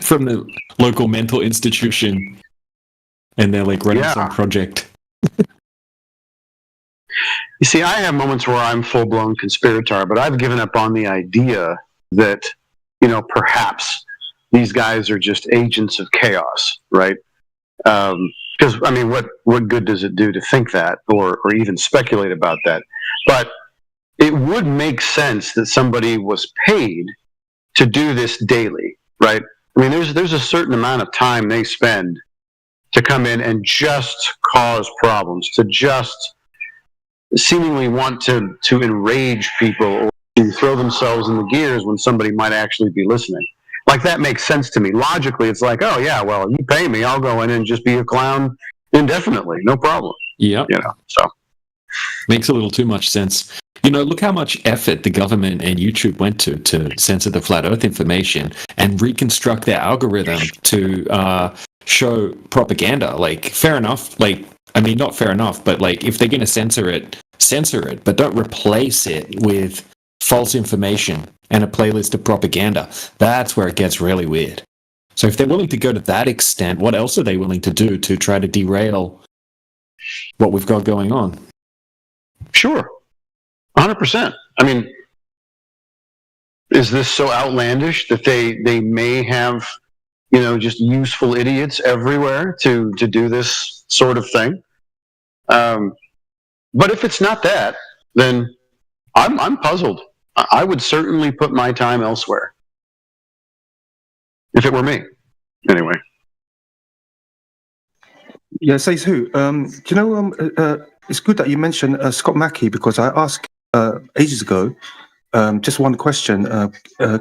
from the local mental institution, and they're like running some project. You see, I have moments where I'm full-blown conspirator, but I've given up on the idea that, you know, perhaps these guys are just agents of chaos, right? Because, I mean, what good does it do to think that or even speculate about that? But it would make sense that somebody was paid to do this daily, right? I mean, there's a certain amount of time they spend to come in and just cause problems, to just seemingly want to enrage people or to throw themselves in the gears when somebody might actually be listening. Like, that makes sense to me. Logically, it's like, oh yeah, well, you pay me, I'll go in and just be a clown indefinitely, no problem. Yeah, you know, so makes a little too much sense. You know, look how much effort the government and YouTube went to censor the flat Earth information and reconstruct their algorithm to show propaganda. Like, fair enough. Like, I mean, not fair enough, but like, if they're going to censor it, but don't replace it with false information and a playlist of propaganda. That's where it gets really weird. So if they're willing to go to that extent, what else are they willing to do to try to derail what we've got going on? Sure. 100%. I mean, is this so outlandish that they may have, just useful idiots everywhere to do this sort of thing? But if it's not that, then I'm puzzled. I would certainly put my time elsewhere if it were me. Anyway. Yeah, says who? Do you know? It's good that you mentioned Scott Mackey, because I asked ages ago just one question.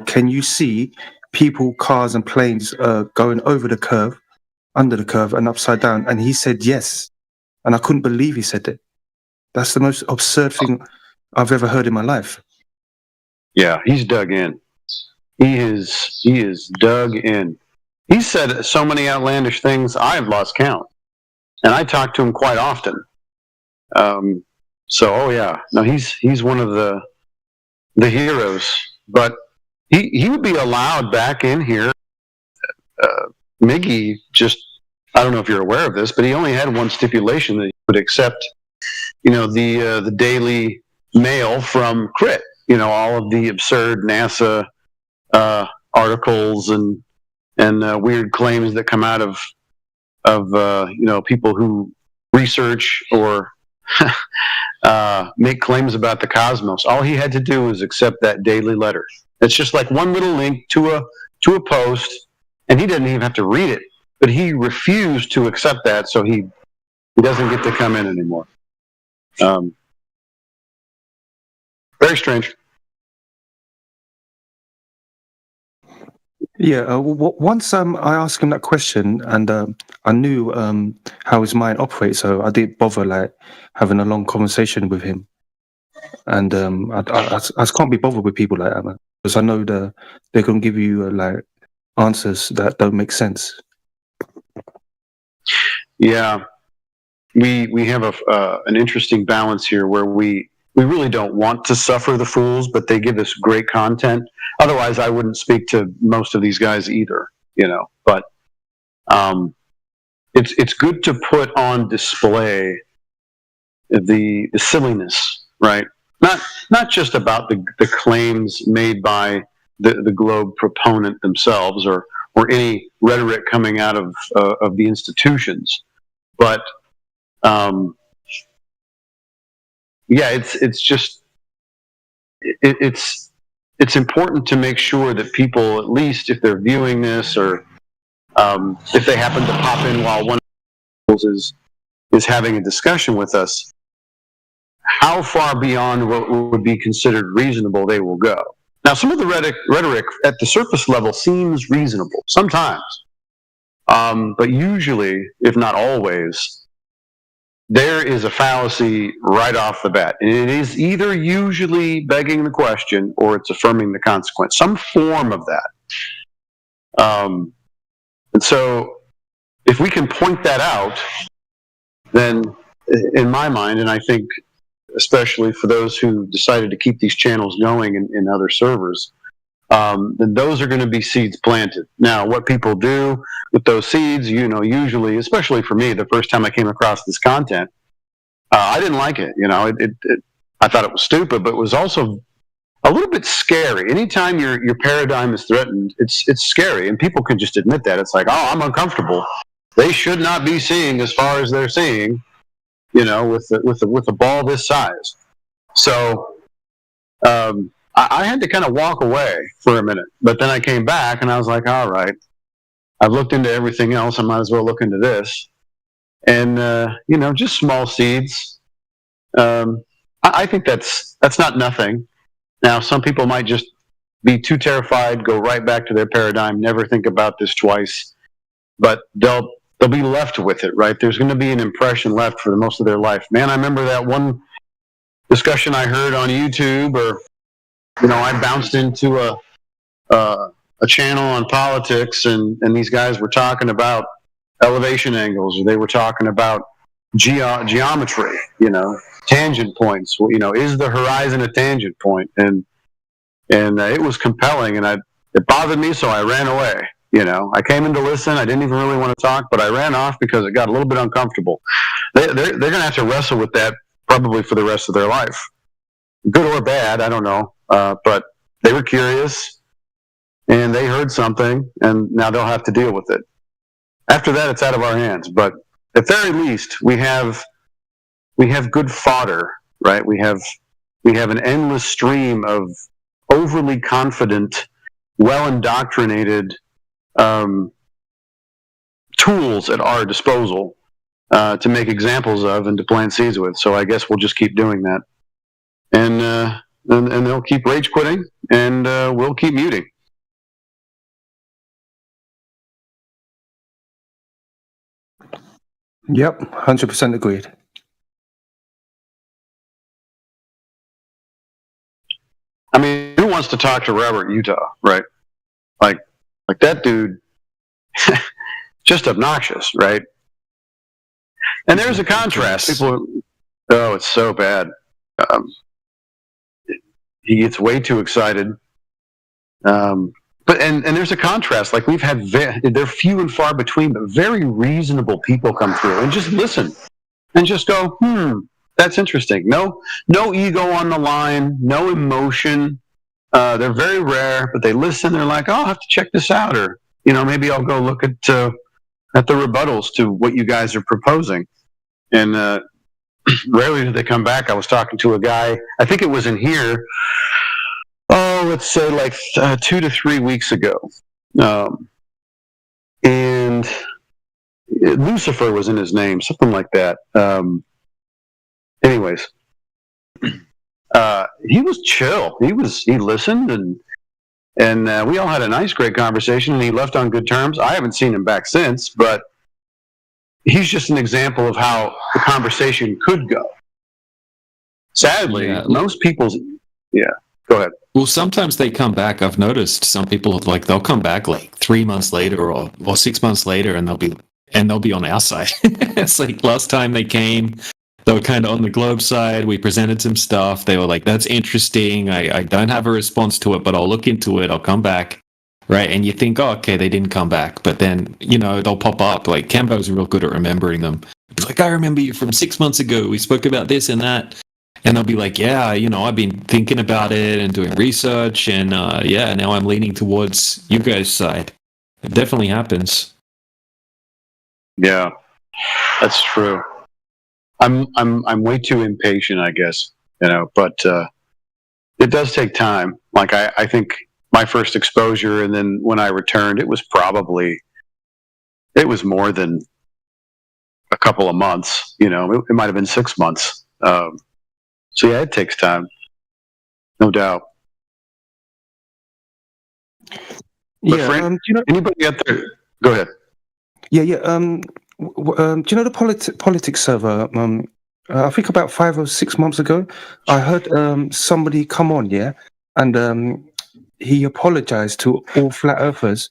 Can you see people, cars, and planes going over the curve, under the curve, and upside down? And he said yes, and I couldn't believe he said it. That's the most absurd thing I've ever heard in my life. Yeah, he's dug in. He is dug in. He said so many outlandish things, I've lost count. And I talk to him quite often. Oh yeah, no, he's one of the heroes. But he would be allowed back in here. Miggy I don't know if you're aware of this, but he only had one stipulation, that he would accept, the Daily Mail from Crit. All of the absurd NASA articles and weird claims that come out of people who research or make claims about the cosmos. All he had to do was accept that daily letter. It's just like one little link to a post, and he didn't even have to read it. But he refused to accept that, so he doesn't get to come in anymore. Very strange. Yeah, once I asked him that question, and I knew how his mind operates, so I didn't bother having a long conversation with him. And I can't be bothered with people like that, man, because I know they're going to give you answers that don't make sense. Yeah, we have an interesting balance here where we really don't want to suffer the fools, but they give us great content. Otherwise, I wouldn't speak to most of these guys either, But it's good to put on display the silliness, right? Not just about the claims made by the Globe proponent themselves or any rhetoric coming out of the institutions, but it's important to make sure that people, at least if they're viewing this, or if they happen to pop in while one of us is having a discussion with us, how far beyond what would be considered reasonable they will go. Now, some of the rhetoric at the surface level seems reasonable sometimes, but usually, if not always, there is a fallacy right off the bat. And it is either usually begging the question or it's affirming the consequence, some form of that. And so if we can point that out, then in my mind, and I think especially for those who decided to keep these channels going in other servers, then those are going to be seeds planted. Now, what people do with those seeds, usually, especially for me, the first time I came across this content, I didn't like it. I thought it was stupid, but it was also a little bit scary. Anytime your paradigm is threatened, it's scary, and people can just admit that. It's like, oh, I'm uncomfortable. They should not be seeing as far as they're seeing, with a ball this size. So I had to kind of walk away for a minute, but then I came back and I was like, all right, I've looked into everything else. I might as well look into this. And, just small seeds. I think that's not nothing. Now, some people might just be too terrified, go right back to their paradigm, never think about this twice, but they'll be left with it, right? There's going to be an impression left for the most of their life. Man, I remember that one discussion I heard on YouTube, or, I bounced into a channel on politics, and these guys were talking about elevation angles, or they were talking about geometry, tangent points. Is the horizon a tangent point? And it was compelling, and it bothered me, so I ran away. I came in to listen. I didn't even really want to talk, but I ran off because it got a little bit uncomfortable. They're going to have to wrestle with that probably for the rest of their life. good or bad, I don't know, but they were curious and they heard something, and now they'll have to deal with it. After that, it's out of our hands. But at very least, we have good fodder, right? We have an endless stream of overly confident, well indoctrinated tools at our disposal to make examples of and to plant seeds with. So I guess we'll just keep doing that, and they'll keep rage quitting, and we'll keep muting. Yep, 100% agreed. I mean, who wants to talk to Robert Utah, right? Like that dude, just obnoxious, right? And there's a contrast. People, it's so bad. He gets way too excited. But there's a contrast. Like we've had, they're few and far between, but very reasonable people come through and just listen and just go, that's interesting. No ego on the line, no emotion. They're very rare, but they listen. They're like, oh, I'll have to check this out, or maybe I'll go look at the rebuttals to what you guys are proposing. And rarely do they come back. I was talking to a guy, I think it was in here, let's say like 2 to 3 weeks ago. And Lucifer was in his name, something like that. Anyways, he was chill. He listened, and we all had a nice, great conversation, and he left on good terms. I haven't seen him back since, but he's just an example of how the conversation could go. Sadly, most people's... Yeah, go ahead. Well, sometimes they come back. I've noticed some people, like, they'll come back like 3 months later or 6 months later, and they'll be on our side. It's like last time they came, they were kind of on the Globe side. We presented some stuff. They were like, that's interesting. I don't have a response to it, but I'll look into it. I'll come back. Right. And you think, oh, okay, they didn't come back. But then, they'll pop up. Like Kembo's real good at remembering them. It's like, I remember you from 6 months ago. We spoke about this and that. And they'll be like, yeah, I've been thinking about it and doing research. And now I'm leaning towards you guys' side. It definitely happens. Yeah, that's true. I'm way too impatient, I guess, but it does take time. Like I think my first exposure, and then when I returned, it was more than a couple of months. It might have been 6 months. So yeah, it takes time, no doubt. But anybody out there? Go ahead. Yeah. Do you know the politics server? I think about 5 or 6 months ago, I heard somebody come on, and he apologized to all flat earthers.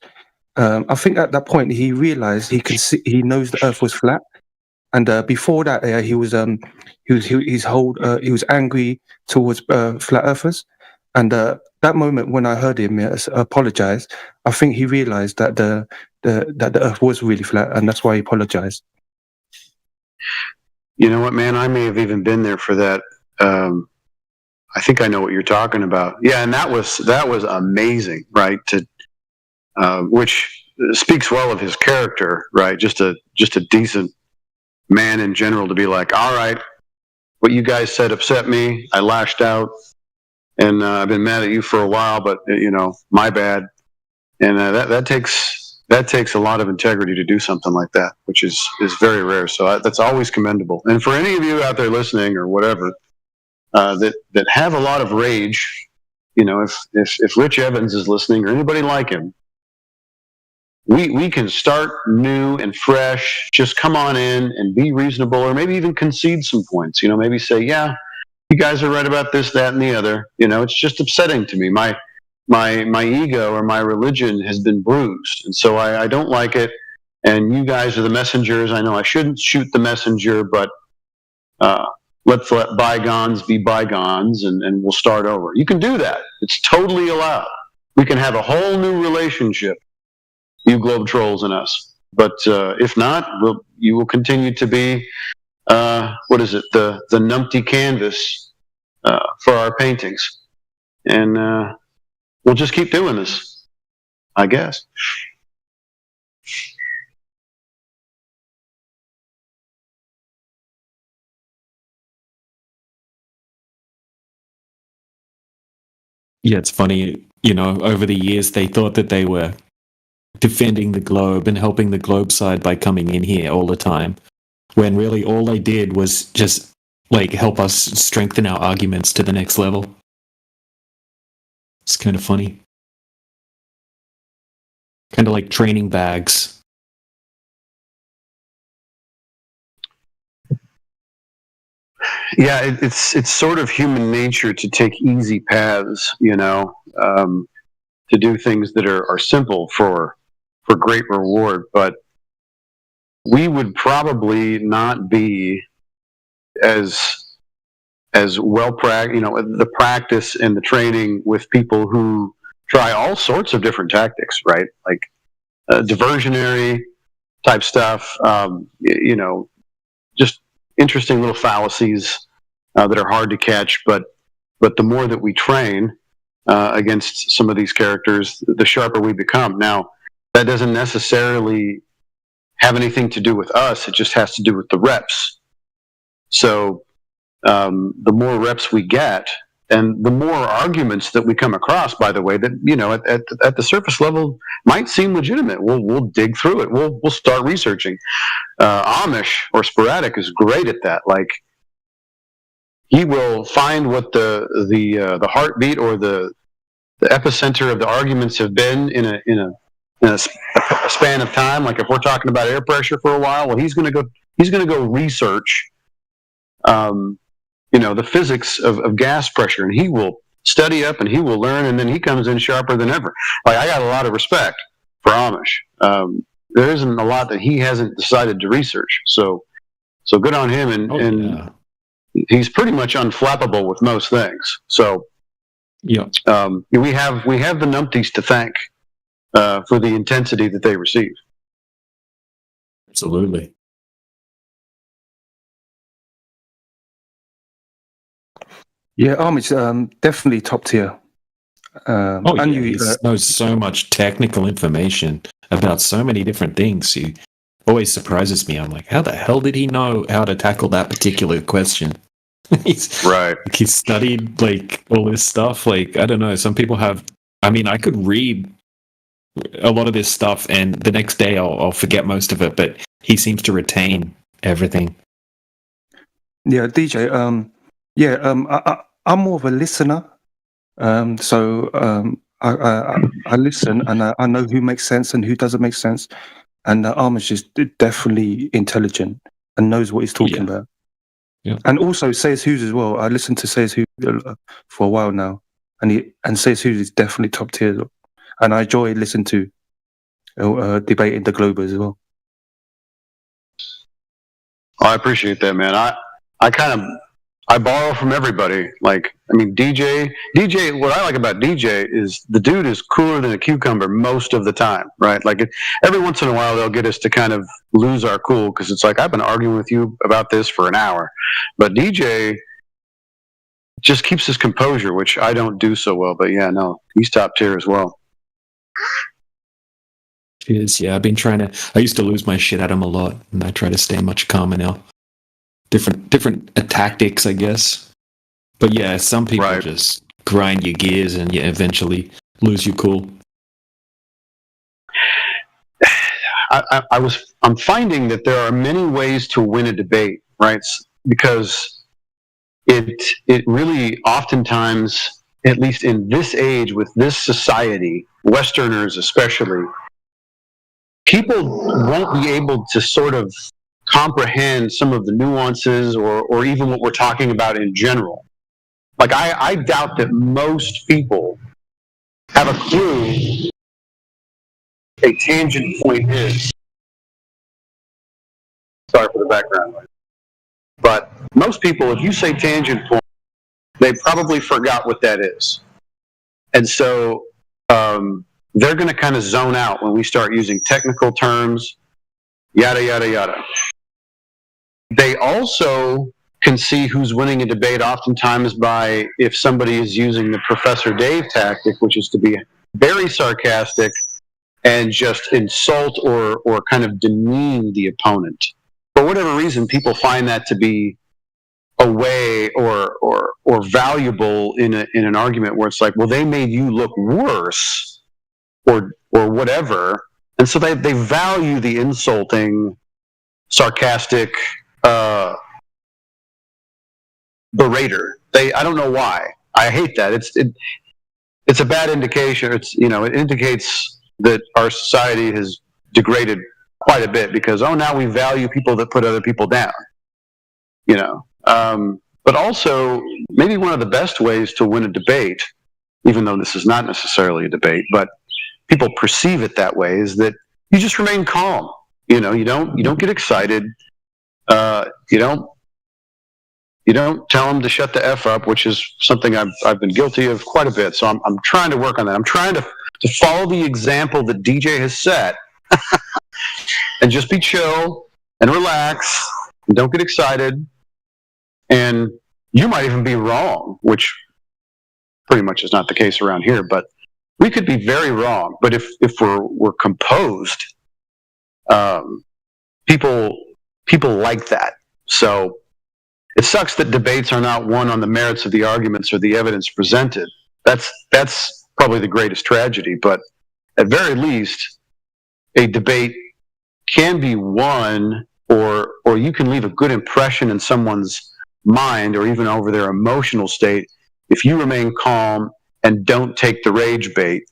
I think at that point he realized he knows the Earth was flat, and before that, he was angry towards flat earthers, and that moment when I heard him apologize, I think he realized that the Earth was really flat, and that's why he apologized. You know what, man? I may have even been there for that. I think I know what you're talking about. Yeah, and that was amazing, right? Which speaks well of his character, right? Just a decent man in general to be like, all right, what you guys said upset me. I lashed out, and I've been mad at you for a while, but my bad. And that takes a lot of integrity to do something like that, which is very rare. So that's always commendable. And for any of you out there listening or whatever that have a lot of rage, if Rich Evans is listening or anybody like him, we can start new and fresh. Just come on in and be reasonable, or maybe even concede some points. Maybe say, yeah, you guys are right about this, that, and the other. It's just upsetting to me. My ego or my religion has been bruised, and so I don't like it. And you guys are the messengers. I know I shouldn't shoot the messenger, but let's let bygones be bygones, and we'll start over. You can do that. It's totally allowed. We can have a whole new relationship, you globe trolls and us. But if not, you will continue to be the numpty canvas for our paintings, and we'll just keep doing this, I guess. Yeah, it's funny, over the years they thought that they were defending the globe and helping the globe side by coming in here all the time, when really all they did was just help us strengthen our arguments to the next level. It's kind of funny. Kind of like training bags. Yeah, it's sort of human nature to take easy paths, to do things that are simple for great reward. But we would probably not be as well the practice and the training with people who try all sorts of different tactics, right? Like diversionary type stuff, just interesting little fallacies that are hard to catch. But the more that we train against some of these characters, the sharper we become. Now, that doesn't necessarily have anything to do with us. It just has to do with the reps. So the more reps we get, and the more arguments that we come across, by the way, that at the surface level might seem legitimate, we'll dig through it. We'll start researching. Amish or Sporadic is great at that. Like, he will find what the heartbeat or the epicenter of the arguments have been in a span of time. Like, if we're talking about air pressure for a while, well, he's going to go research the physics of gas pressure, and he will study up and he will learn, and then he comes in sharper than ever. Like, I got a lot of respect for Amish. There isn't a lot that he hasn't decided to research. So good on him, and he's pretty much unflappable with most things. So yeah, we have the numpties to thank for the intensity that they receive. Absolutely. Yeah, Amish, definitely top tier. He knows so much technical information about so many different things. He always surprises me. I'm like, how the hell did he know how to tackle that particular question? He's studied all this stuff. I don't know. Some people have. I mean, I could read a lot of this stuff, and the next day I'll forget most of it. But he seems to retain everything. Yeah, DJ. I'm more of a listener. So I listen, and I know who makes sense and who doesn't make sense. And Amish is definitely intelligent and knows what he's talking about. Yeah. And also Says Who's as well. I listened to Says Who for a while now, and Says Who's is definitely top tier. And I enjoy listening to debating the Globe as well. I appreciate that, man. I borrow from everybody. DJ, what I like about DJ is the dude is cooler than a cucumber most of the time, right? Every once in a while they'll get us to kind of lose our cool because it's like, I've been arguing with you about this for an hour. But DJ just keeps his composure, which I don't do so well. But yeah, no, he's top tier as well. He is, yeah. I used to lose my shit at him a lot, and I try to stay much calmer now. Different tactics, I guess. But yeah, some people just grind your gears and eventually lose your cool. I'm finding that there are many ways to win a debate, right? Because it really oftentimes, at least in this age with this society, Westerners especially, people won't be able to sort of comprehend some of the nuances or even what we're talking about in general. I doubt that most people have a clue a tangent point is. Sorry for the background noise. But most people, if you say tangent point, they probably forgot what that is. And so they're going to kind of zone out when we start using technical terms, yada, yada, yada. They also can see who's winning a debate oftentimes by if somebody is using the Professor Dave tactic, which is to be very sarcastic and just insult or kind of demean the opponent. For whatever reason, people find that to be a way or valuable in an argument where it's like, well, they made you look worse or whatever, and so they value the insulting, sarcastic berater. I don't know why. I hate that. It's a bad indication. It indicates that our society has degraded quite a bit because now we value people that put other people down. But also maybe one of the best ways to win a debate, even though this is not necessarily a debate, but people perceive it that way, is that you just remain calm. You don't get excited. You don't tell them to shut the F up, which is something I've been guilty of quite a bit. So I'm trying to work on that. I'm trying to follow the example that DJ has set and just be chill and relax and don't get excited. And you might even be wrong, which pretty much is not the case around here, but we could be very wrong. But if we're composed, people like that. So it sucks that debates are not won on the merits of the arguments or the evidence presented. That's probably the greatest tragedy. But at very least, a debate can be won, or you can leave a good impression in someone's mind or even over their emotional state if you remain calm and don't take the rage bait.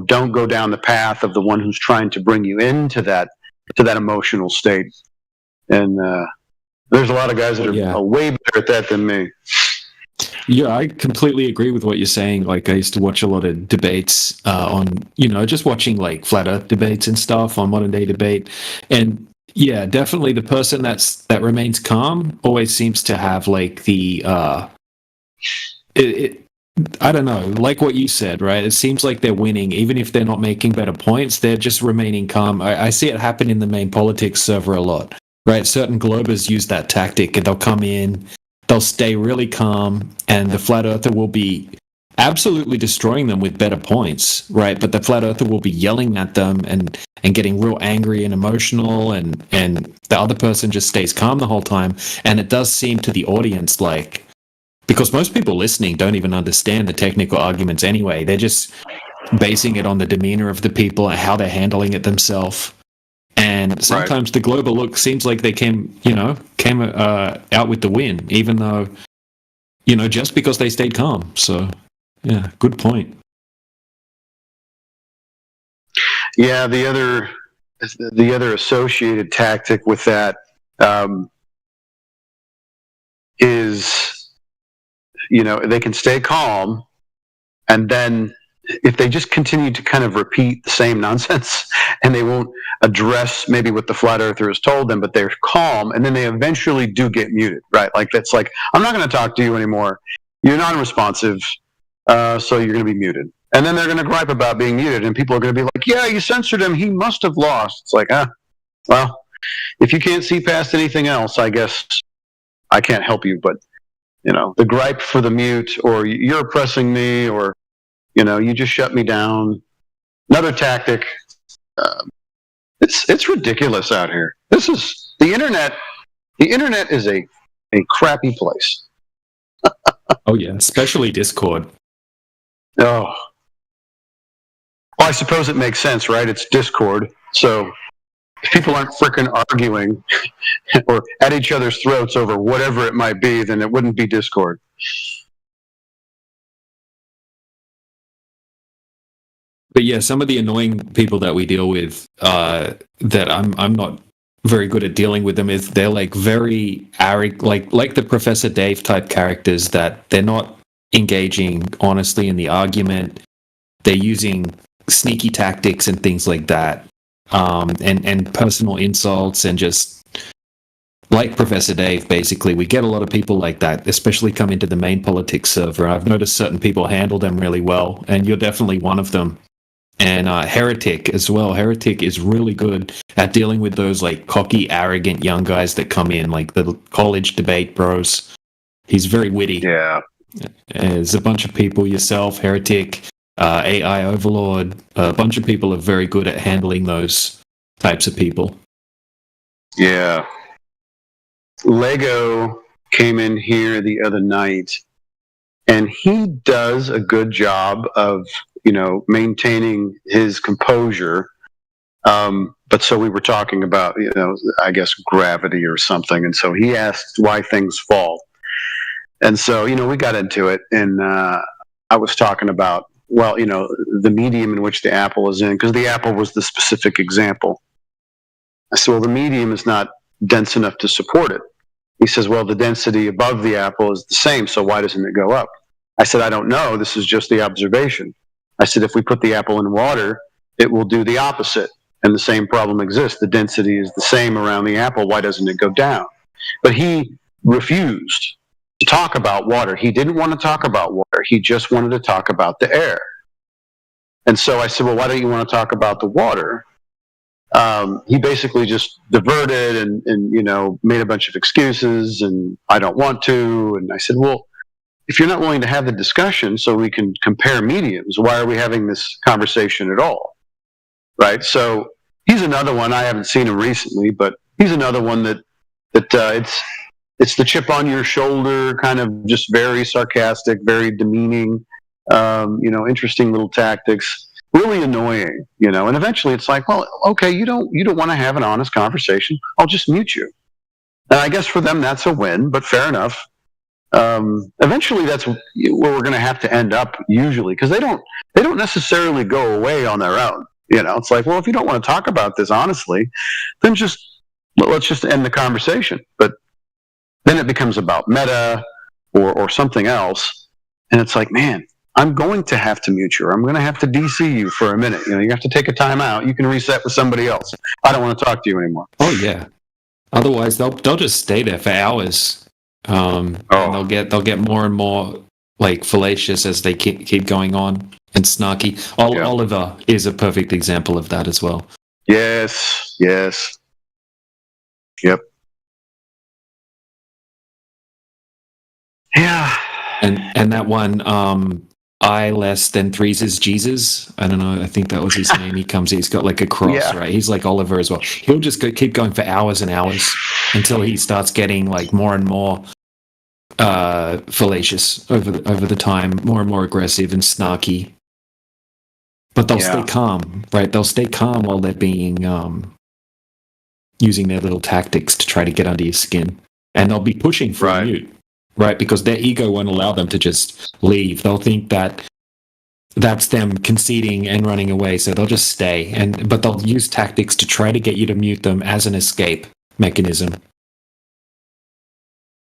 Don't go down the path of the one who's trying to bring you into that emotional state. And there's a lot of guys that are way better at that than me. Yeah, I completely agree with what you're saying. Like, I used to watch a lot of debates on, just watching like flat Earth debates and stuff on Modern Day Debate, and yeah, definitely the person that remains calm always seems to have like the I don't know, like what you said, right? It seems like they're winning, even if they're not making better points. They're just remaining calm. I see it happen in the main politics server a lot, right? Certain Globers use that tactic, and they'll come in, they'll stay really calm, and the flat earther will be absolutely destroying them with better points, right? But the flat earther will be yelling at them and getting real angry and emotional, and the other person just stays calm the whole time. And it does seem to the audience like, because most people listening don't even understand the technical arguments anyway, they're just basing it on the demeanor of the people and how they're handling it themselves. And sometimes the global look seems like they came out with the win, even though, just because they stayed calm. So, yeah, good point. Yeah, the other associated tactic with that is, they can stay calm, and then if they just continue to kind of repeat the same nonsense and they won't address maybe what the flat earther has told them, but they're calm, and then they eventually do get muted, right? Like, that's like, I'm not going to talk to you anymore. You're non-responsive, so you're going to be muted. And then they're going to gripe about being muted, and people are going to be like, yeah, you censored him. He must have lost. It's like, well, if you can't see past anything else, I guess I can't help you. But, the gripe for the mute, or you're oppressing me, or, you just shut me down. Another tactic. It's ridiculous out here. This is the internet. The internet is a crappy place. Oh yeah, especially Discord. Oh. Well, I suppose it makes sense, right? It's Discord. So if people aren't frickin' arguing or at each other's throats over whatever it might be, then it wouldn't be Discord. But yeah, some of the annoying people that we deal with, that I'm not very good at dealing with them, is they're like very arrogant, like the Professor Dave type characters, that they're not engaging honestly in the argument. They're using sneaky tactics and things like that, and personal insults, and just like Professor Dave, basically. We get a lot of people like that, especially come into the main politics server. I've noticed certain people handle them really well, and you're definitely one of them. and Heretic as well. Heretic is really good at dealing with those like cocky, arrogant young guys that come in, like the college debate bros. He's very witty. Yeah. There's a bunch of people, yourself, Heretic, AI Overlord, a bunch of people are very good at handling those types of people. Yeah. Lego came in here the other night, and he does a good job of, maintaining his composure. But so we were talking about, I guess gravity or something. And so he asked why things fall. And so, we got into it, and I was talking about, the medium in which the apple is in, because the apple was the specific example. I said, well, the medium is not dense enough to support it. He says, well, the density above the apple is the same, so why doesn't it go up? I said, I don't know. This is just the observation. I said, if we put the apple in water, it will do the opposite, and the same problem exists. The density is the same around the apple. Why doesn't it go down? But he refused to talk about water. He didn't want to talk about water. He just wanted to talk about the air. And so I said, well, why don't you want to talk about the water? He basically just diverted and made a bunch of excuses, and I don't want to. And I said, well, if you're not willing to have the discussion so we can compare mediums, why are we having this conversation at all? Right? So he's another one. I haven't seen him recently, but he's another one that it's the chip on your shoulder, kind of just very sarcastic, very demeaning, interesting little tactics. Really annoying, and eventually it's like, well, okay, you don't want to have an honest conversation. I'll just mute you. And I guess for them that's a win, but fair enough. Eventually that's where we're going to have to end up usually, because they don't necessarily go away on their own. It's like, well, if you don't want to talk about this honestly, then let's just end the conversation. But then it becomes about meta or something else, and it's like, man, I'm going to have to mute you, or I'm going to have to DC you for a minute. You have to take a time out. You can reset with somebody else. I don't want to talk to you anymore. Oh yeah. Otherwise, they'll just stay there for hours. And they'll get more and more like fallacious as they keep going on, and snarky. Oliver is a perfect example of that as well. Yes. Yep. Yeah. And that one, I less than threes is Jesus. I don't know. I think that was his name. He's got like a cross, right? He's like Oliver as well. He'll just keep going for hours and hours until he starts getting like more and more fallacious over the time, more and more aggressive and snarky. But they'll stay calm, right? They'll stay calm while they're being using their little tactics to try to get under your skin, and they'll be pushing for a mute. Right, because their ego won't allow them to just leave. They'll think that that's them conceding and running away, so they'll just stay. But they'll use tactics to try to get you to mute them as an escape mechanism.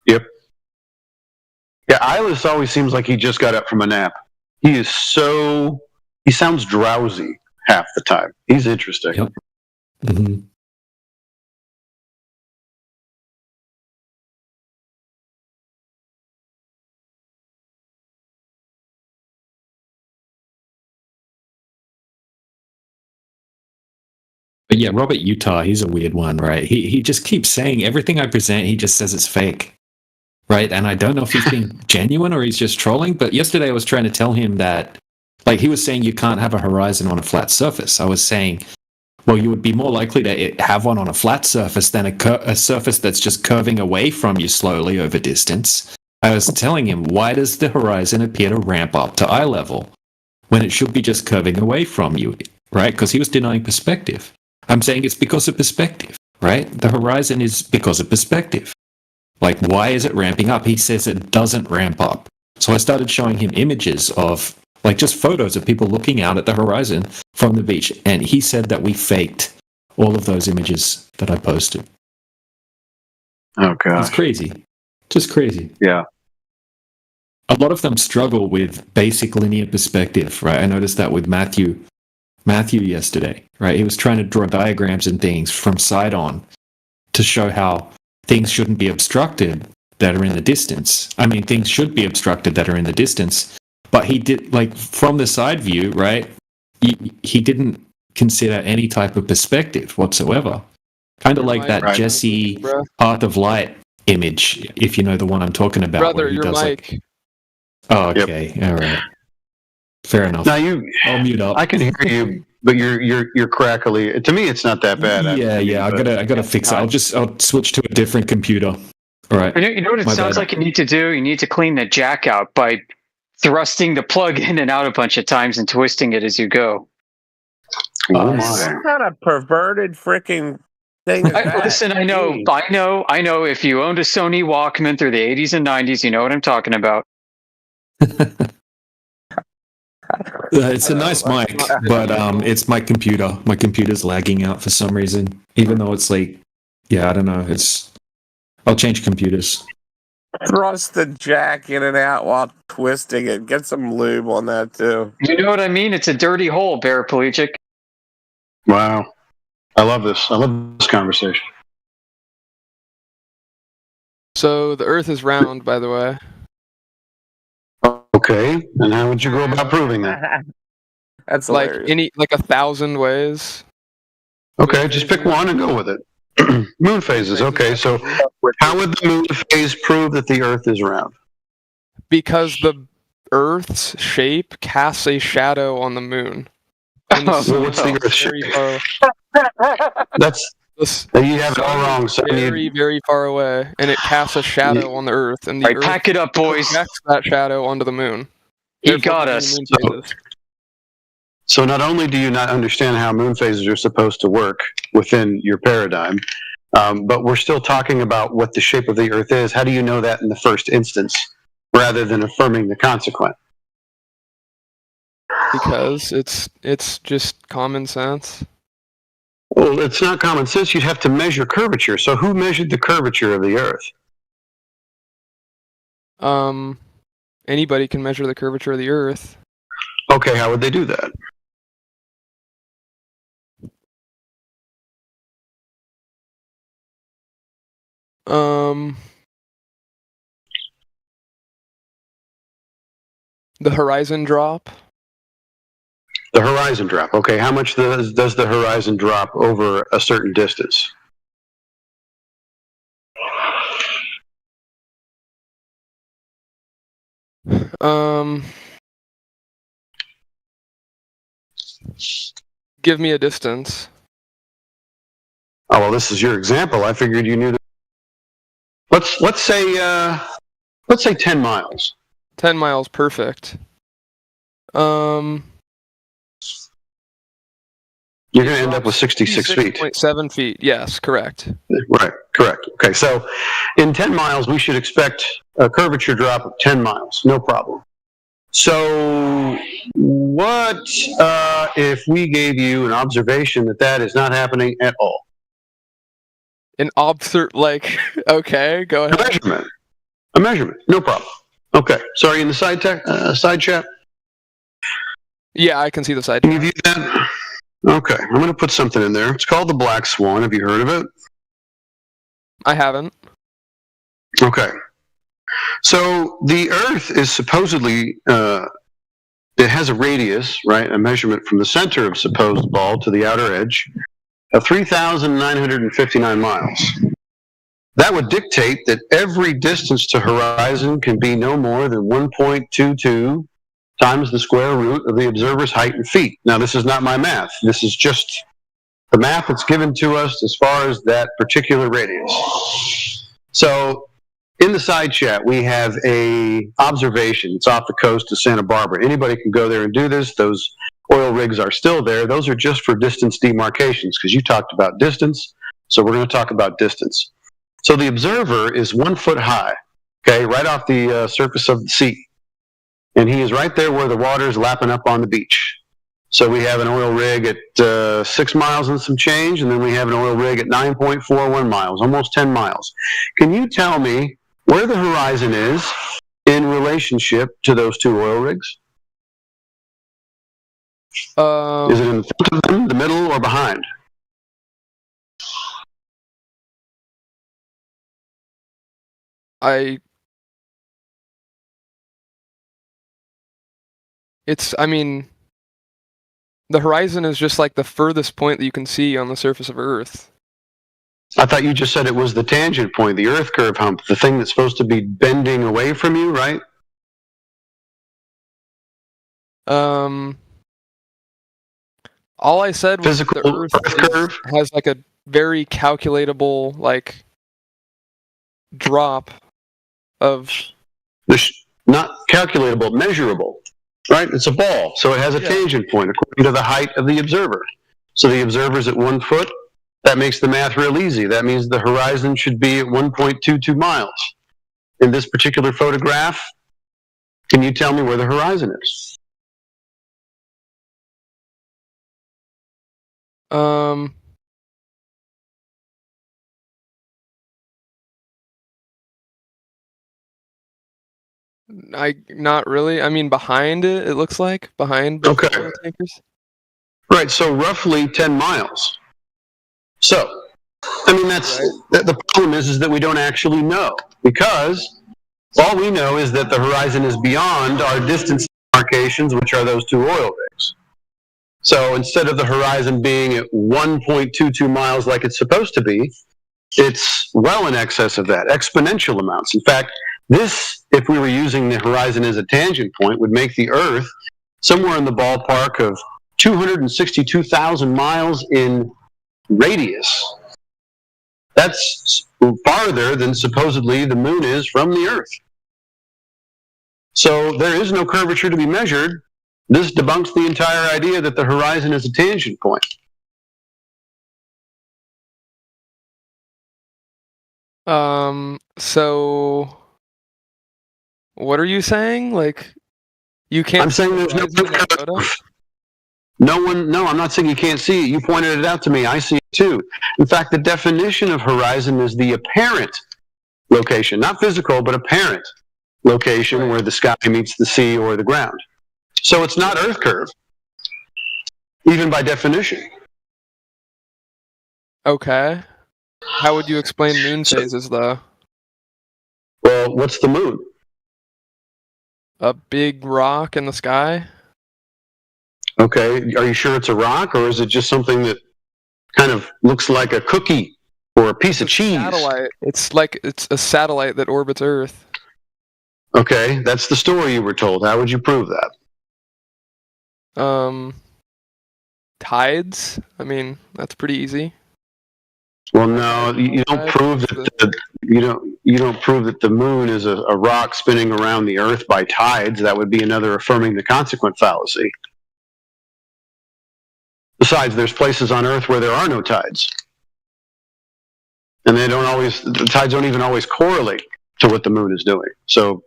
Yep. Yeah, Eyeless always seems like he just got up from a nap. He sounds drowsy half the time. He's interesting. Yep. Mm-hmm. But yeah, Robert Utah, he's a weird one, right? He just keeps saying everything I present, he just says it's fake, right? And I don't know if he's being genuine or he's just trolling, but yesterday I was trying to tell him that, like he was saying you can't have a horizon on a flat surface. I was saying, well, you would be more likely to have one on a flat surface than a surface that's just curving away from you slowly over distance. I was telling him, why does the horizon appear to ramp up to eye level when it should be just curving away from you, right? Because he was denying perspective. I'm saying it's because of perspective, right? The horizon is because of perspective. Like, why is it ramping up? He says it doesn't ramp up. So I started showing him images of, like, just photos of people looking out at the horizon from the beach. And he said that we faked all of those images that I posted. Oh, God. It's crazy. Just crazy. Yeah. A lot of them struggle with basic linear perspective, right? I noticed that with Matthew yesterday, right? He was trying to draw diagrams and things from side on to show how things shouldn't be obstructed that are in the distance. I mean, things should be obstructed that are in the distance, but he did, like, from the side view, right? he didn't consider any type of perspective whatsoever. Kind of like that Right. Jesse Bro. Path of Light image, if you know the one I'm talking about. Brother, where he your does mic. like. Oh, okay, all right, fair enough. Now I'll mute up. I can hear you, but you're crackly. To me, it's not that bad. Yeah. I gotta fix it. I'll switch to a different computer. All right. You know what it My sounds bad. like you need to do? You need to clean the jack out by thrusting the plug in and out a bunch of times and twisting it as you go. Oh What kind of perverted freaking thing is that? Listen, I know. If you owned a Sony Walkman through the 80s and 90s, you know what I'm talking about. It's a nice mic, but it's my computer. My computer's lagging out for some reason, even though it's like, I don't know. I'll change computers. Thrust the jack in and out while twisting it. Get some lube on that too. You know what I mean? It's a dirty hole, paraplegic. Wow. I love this. I love this conversation. So the Earth is round, by the way. Okay. And how would you go about proving that? That's like hilarious. 1,000 ways. Okay, just pick one and go with it. Moon phases. Okay, so how would the moon phase prove that the Earth is round? Because the Earth's shape casts a shadow on the moon. And the Well, sun what's the is Earth's very shape? far- That's you have it all wrong. So very, very far away, and it casts a shadow on the Earth, and the Right, Earth pack it up, boys. projects that shadow onto the moon. He Therefore, got the us. moon phases. So not only do you not understand how moon phases are supposed to work within your paradigm, but we're still talking about what the shape of the Earth is. How do you know that in the first instance, rather than affirming the consequent? Because it's just common sense. Well, it's not common sense. You'd have to measure curvature. So who measured the curvature of the Earth? Anybody can measure the curvature of the Earth. Okay, how would they do that? The horizon drop. The horizon drop. Okay, how much does the horizon drop over a certain distance? Give me a distance. Oh well, this is your example. I figured you knew. Let's say 10 miles. 10 miles, perfect. You're You're going to end up with 66 feet. 6.7 feet. Yes, correct. Right, correct. Okay, so in 10 miles, we should expect a curvature drop of 10 miles. No problem. So what if we gave you an observation that is not happening at all? Okay, go ahead. A measurement, no problem. Okay, sorry, in the side chat? Yeah, I can see the side. Can you view that? Okay, I'm going to put something in there. It's called the Black Swan. Have you heard of it? I haven't. Okay. So the Earth is supposedly, it has a radius, right? A measurement from the center of supposed ball to the outer edge of 3,959 miles. That would dictate that every distance to horizon can be no more than 1.22 times the square root of the observer's height in feet. Now, this is not my math. This is just the math that's given to us as far as that particular radius. So, in the side chat, we have a observation. It's off the coast of Santa Barbara. Anybody can go there and do this. Those oil rigs are still there. Those are just for distance demarcations, because you talked about distance. So we're going to talk about distance. So the observer is 1 foot high, okay, right off the surface of the sea. And he is right there where the water is lapping up on the beach. So we have an oil rig at 6 miles and some change, and then we have an oil rig at 9.41 miles, almost 10 miles. Can you tell me where the horizon is in relationship to those two oil rigs? Is it in front of them, the middle, or behind? The horizon is just like the furthest point that you can see on the surface of Earth. I thought you just said it was the tangent point, the Earth curve hump, the thing that's supposed to be bending away from you, right? All I said was Physical the Earth curve has like a very calculatable like drop of not calculatable, measurable, right? It's a ball, so it has a tangent point according to the height of the observer. So the observer's at 1 foot. That makes the math real easy. That means the horizon should be at 1.22 miles. In this particular photograph, can you tell me where the horizon is? Not really. I mean, behind it looks like behind both oil tankers. Right, so roughly 10 miles. So, I mean, that's the problem is that we don't actually know, because all we know is that the horizon is beyond our distance demarcations, which are those two oil rigs. So instead of the horizon being at 1.22 miles like it's supposed to be, it's well in excess of that, exponential amounts. In fact, this, if we were using the horizon as a tangent point, would make the Earth somewhere in the ballpark of 262,000 miles in radius. That's farther than supposedly the moon is from the Earth. So there is no curvature to be measured. This debunks the entire idea that the horizon is a tangent point. So what are you saying? Like, you can't. I'm saying there's no curve. No, I'm not saying you can't see it. You pointed it out to me. I see it too. In fact, the definition of horizon is the apparent location, not physical, but apparent location where the sky meets the sea or the ground. So it's not Earth curve, even by definition. Okay. How would you explain moon phases, though? Well, what's the moon? A big rock in the sky? Okay, are you sure it's a rock, or is it just something that kind of looks like a cookie or a piece of cheese? Satellite. It's like it's a satellite that orbits Earth. Okay, that's the story you were told. How would you prove that? Tides? I mean, that's pretty easy. Well, no, you don't prove that you don't prove that the moon is a rock spinning around the Earth by tides. That would be another affirming the consequent fallacy. Besides, there's places on Earth where there are no tides, and the tides don't even always correlate to what the moon is doing. So,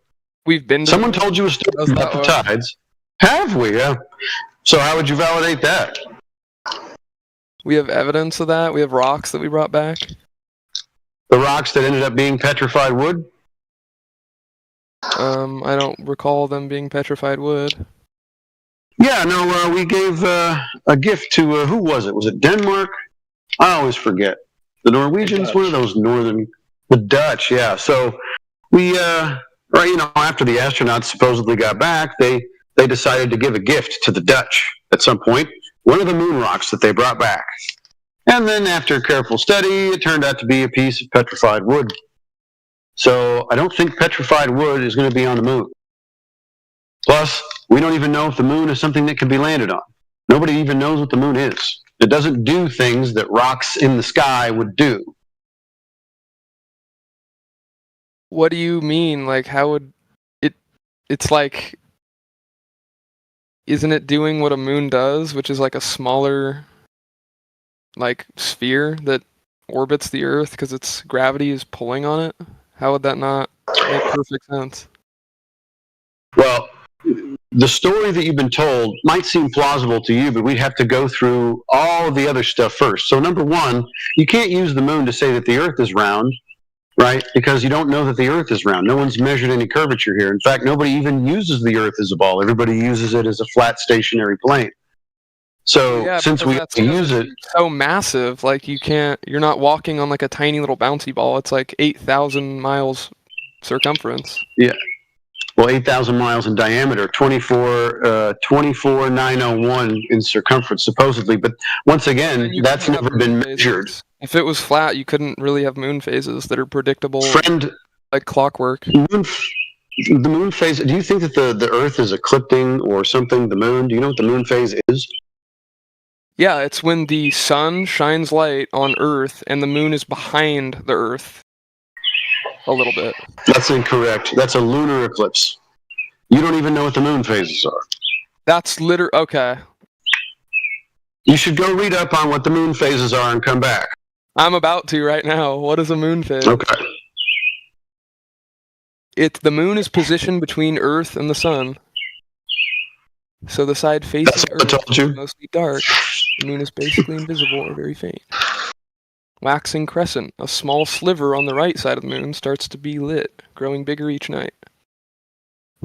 we've been. Someone told you a story about the tides. Have we? Yeah. So how would you validate that? We have evidence of that. We have rocks that we brought back. The rocks that ended up being petrified wood? I don't recall them being petrified wood. Yeah, no, we gave a gift to, who was it? Was it Denmark? I always forget. The Norwegians? One of those the Dutch, yeah. So we, after the astronauts supposedly got back, they decided to give a gift to the Dutch at some point. One of the moon rocks that they brought back. And then after careful study, it turned out to be a piece of petrified wood. So I don't think petrified wood is going to be on the moon. Plus, we don't even know if the moon is something that can be landed on. Nobody even knows what the moon is. It doesn't do things that rocks in the sky would do. What do you mean? Like, how would it... It's like... Isn't it doing what a moon does, which is like a smaller, like, sphere that orbits the Earth because its gravity is pulling on it? How would that not make perfect sense? Well, the story that you've been told might seem plausible to you, but we'd have to go through all the other stuff first. So number one, you can't use the moon to say that the Earth is round, right? Because you don't know that the Earth is round. No one's measured any curvature here. In fact, nobody even uses the Earth as a ball. Everybody uses it as a flat stationary plane. So since we use it, so massive, like you're not walking on like a tiny little bouncy ball. It's like 8,000 miles circumference. Yeah. well, 8,000 miles in diameter, 24,901 in circumference, supposedly. But once again, that's never been measured. If it was flat, you couldn't really have moon phases that are predictable, like clockwork. The moon phase, do you think that the Earth is eclipsing or something, the moon? Do you know what the moon phase is? Yeah, it's when the sun shines light on Earth and the moon is behind the Earth a little bit. That's incorrect. That's a lunar eclipse. You don't even know what the moon phases are. That's okay. You should go read up on what the moon phases are and come back. I'm about to right now. What is a moon phase? Okay. The moon is positioned between Earth and the sun. So the side facing Earth is mostly dark. The moon is basically invisible or very faint. Waxing crescent, a small sliver on the right side of the moon, starts to be lit, growing bigger each night.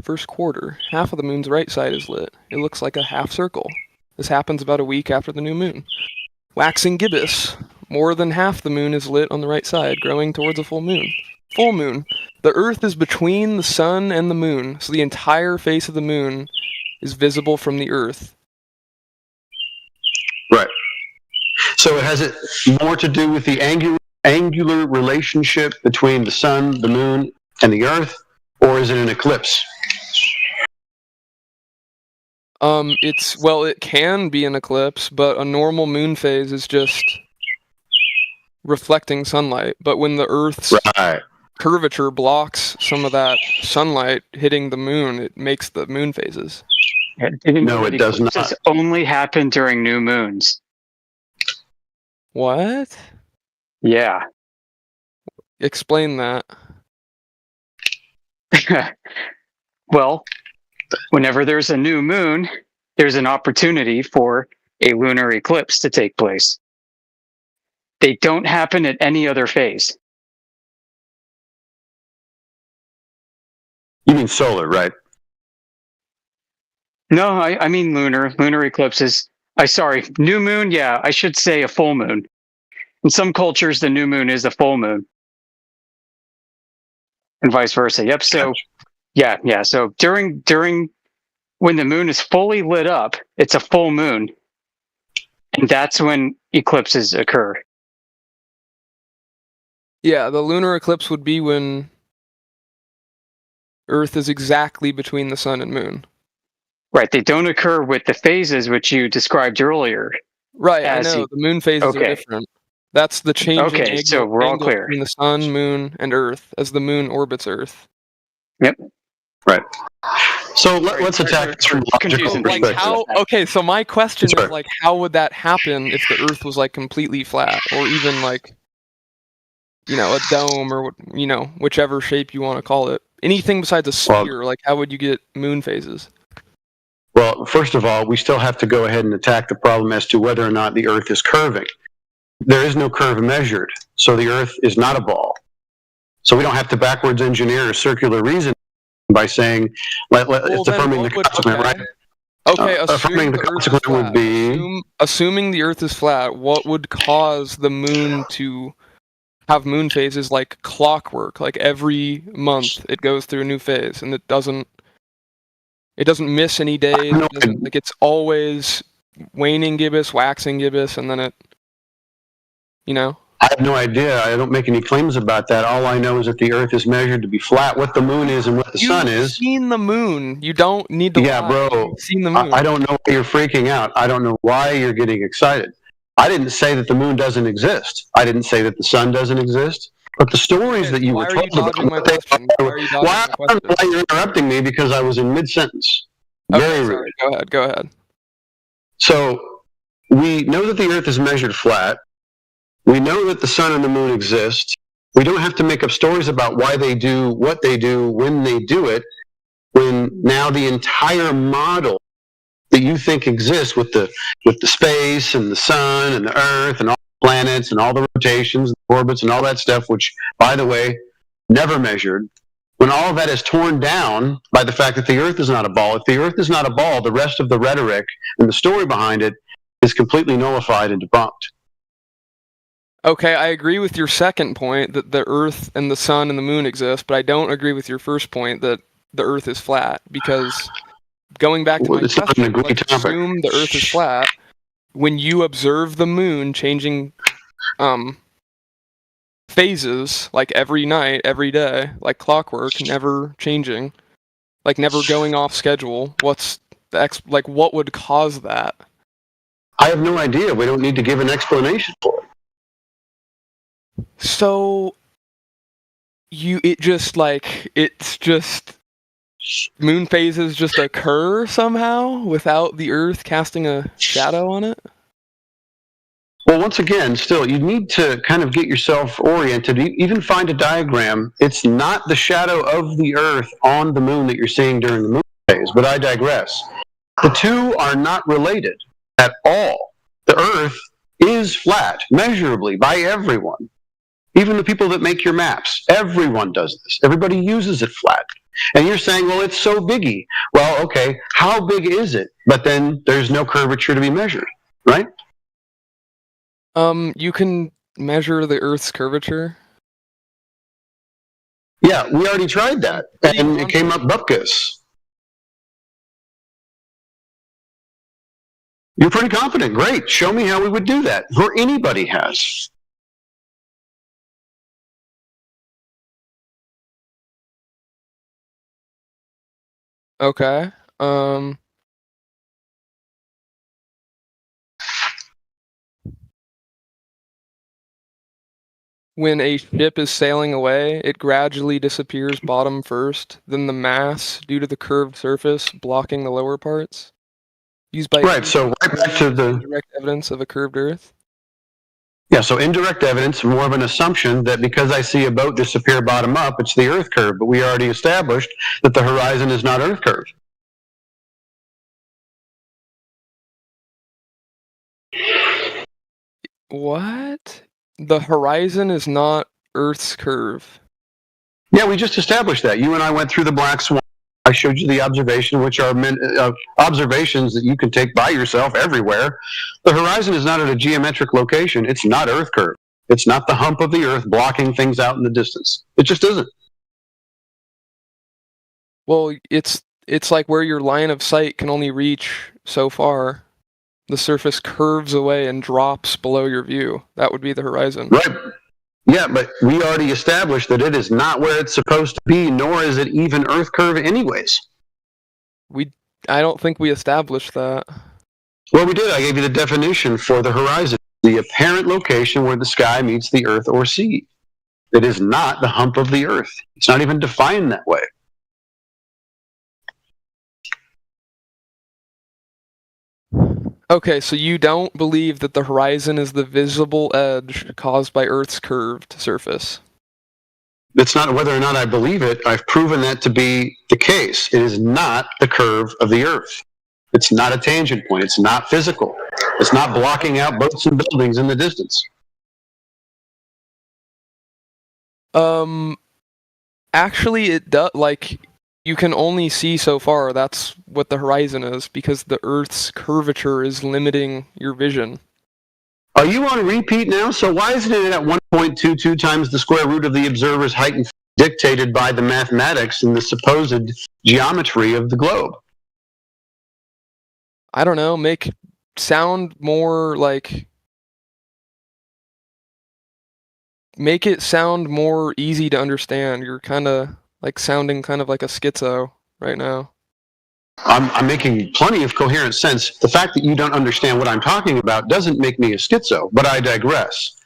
First quarter, half of the moon's right side is lit. It looks like a half circle. This happens about a week after the new moon. Waxing gibbous, more than half the moon is lit on the right side, growing towards a full moon. Full moon. The Earth is between the sun and the moon, so the entire face of the moon is visible from the Earth. Right. So has it more to do with the angular relationship between the sun, the moon, and the Earth, or is it an eclipse? It can be an eclipse, but a normal moon phase is just reflecting sunlight. But when the Earth's curvature blocks some of that sunlight hitting the moon, it makes the moon phases. No, it does not. This only happen during new moons. What? Yeah. Explain that. Well, whenever there's a new moon, there's an opportunity for a lunar eclipse to take place. They don't happen at any other phase. You mean solar, right? No, I mean lunar. Lunar eclipses. New moon, yeah, I should say a full moon. In some cultures, the new moon is a full moon. And vice versa. Yep, so, yeah. So during when the moon is fully lit up, it's a full moon. And that's when eclipses occur. Yeah, the lunar eclipse would be when Earth is exactly between the sun and moon. Right, they don't occur with the phases which you described earlier. Right, I know. The moon phases are different. That's the changing Okay, so we're all clear. between the sun, moon, and Earth as the moon orbits Earth. Yep. Right. So let's attack it from a logical perspective. Okay, so my question is like, how would that happen if the Earth was like completely flat, or even like, a dome, or whichever shape you want to call it? Anything besides a sphere, like how would you get moon phases? Well, first of all, we still have to go ahead and attack the problem as to whether or not the Earth is curving. There is no curve measured, so the Earth is not a ball. So we don't have to backwards engineer circular reason by saying, it's affirming the consequent, right? Okay, affirming the consequent would be... Assuming the Earth is flat, what would cause the moon to have moon phases like clockwork? Like every month it goes through a new phase, and it doesn't miss any days. It's always waning gibbous, waxing gibbous, and then it, I have no idea. I don't make any claims about that. All I know is that the Earth is measured to be flat. What the moon is and what the sun is. You've seen the moon. You don't need to lie. Bro. You've seen the moon. I don't know why you're freaking out. I don't know why you're getting excited. I didn't say that the moon doesn't exist. I didn't say that the sun doesn't exist. But the stories that you were told about... Why are you interrupting me? Because I was in mid-sentence. Very rude. Go ahead. So, we know that the Earth is measured flat. We know that the sun and the moon exist. We don't have to make up stories about why they do what they do when they do it, when now the entire model that you think exists with the space and the sun and the Earth and all the planets and all the rotations and orbits and all that stuff, which, by the way, never measured, when all of that is torn down by the fact that the Earth is not a ball. If the Earth is not a ball, the rest of the rhetoric and the story behind it is completely nullified and debunked. Okay, I agree with your second point that the Earth and the sun and the moon exist, but I don't agree with your first point that the Earth is flat, because going back to Well, my it's not question, an agreed let's topic. assume the Earth is flat. When you observe the moon changing phases, like every night, every day, like clockwork, never changing, like never going off schedule, what's the what would cause that? I have no idea. We don't need to give an explanation for it. So it's just moon phases just occur somehow without the Earth casting a shadow on it? Well, once again, still, you need to kind of get yourself oriented. Even find a diagram. It's not the shadow of the Earth on the moon that you're seeing during the moon phase, but I digress. The two are not related at all. The Earth is flat, measurably, by everyone. Even the people that make your maps. Everyone does this. Everybody uses it flat. And you're saying, well, it's so biggy. Well, okay, how big is it? But then there's no curvature to be measured, right? You can measure the Earth's curvature. Yeah, we already tried that, and it came up bupkis. You're pretty confident. Great. Show me how we would do that. Or anybody has. Okay. When a ship is sailing away, it gradually disappears bottom first, then the mass, due to the curved surface, blocking the lower parts. Used by Right, so right back to the direct evidence of a curved Earth. Yeah, so indirect evidence, more of an assumption that because I see a boat disappear bottom up, it's the Earth curve, but we already established that the horizon is not Earth curve. What? The horizon is not Earth's curve. Yeah, we just established that. You and I went through the black swan. I showed you the observation, which are observations that you can take by yourself everywhere. The horizon is not at a geometric location. It's not Earth curve. It's not the hump of the Earth blocking things out in the distance. It just isn't. Well, it's like where your line of sight can only reach so far. The surface curves away and drops below your view. That would be the horizon. Right. Yeah, but we already established that it is not where it's supposed to be, nor is it even Earth curve anyways. I don't think we established that. Well, we did. I gave you the definition for the horizon. The apparent location where the sky meets the Earth or sea. It is not the hump of the Earth. It's not even defined that way. Okay, so you don't believe that the horizon is the visible edge caused by Earth's curved surface? It's not whether or not I believe it. I've proven that to be the case. It is not the curve of the Earth. It's not a tangent point. It's not physical. It's not blocking out boats and buildings in the distance. Actually, it does. Like, you can only see so far. That's what the horizon is, because the Earth's curvature is limiting your vision. Are you on repeat now? So why isn't it at 1.22 times the square root of the observer's height and dictated by the mathematics and the supposed geometry of the globe? I don't know. Make sound more like... Make it sound more easy to understand. You're kind of like sounding kind of like a schizo right now. I'm making plenty of coherent sense. The fact that you don't understand what I'm talking about doesn't make me a schizo, but I digress.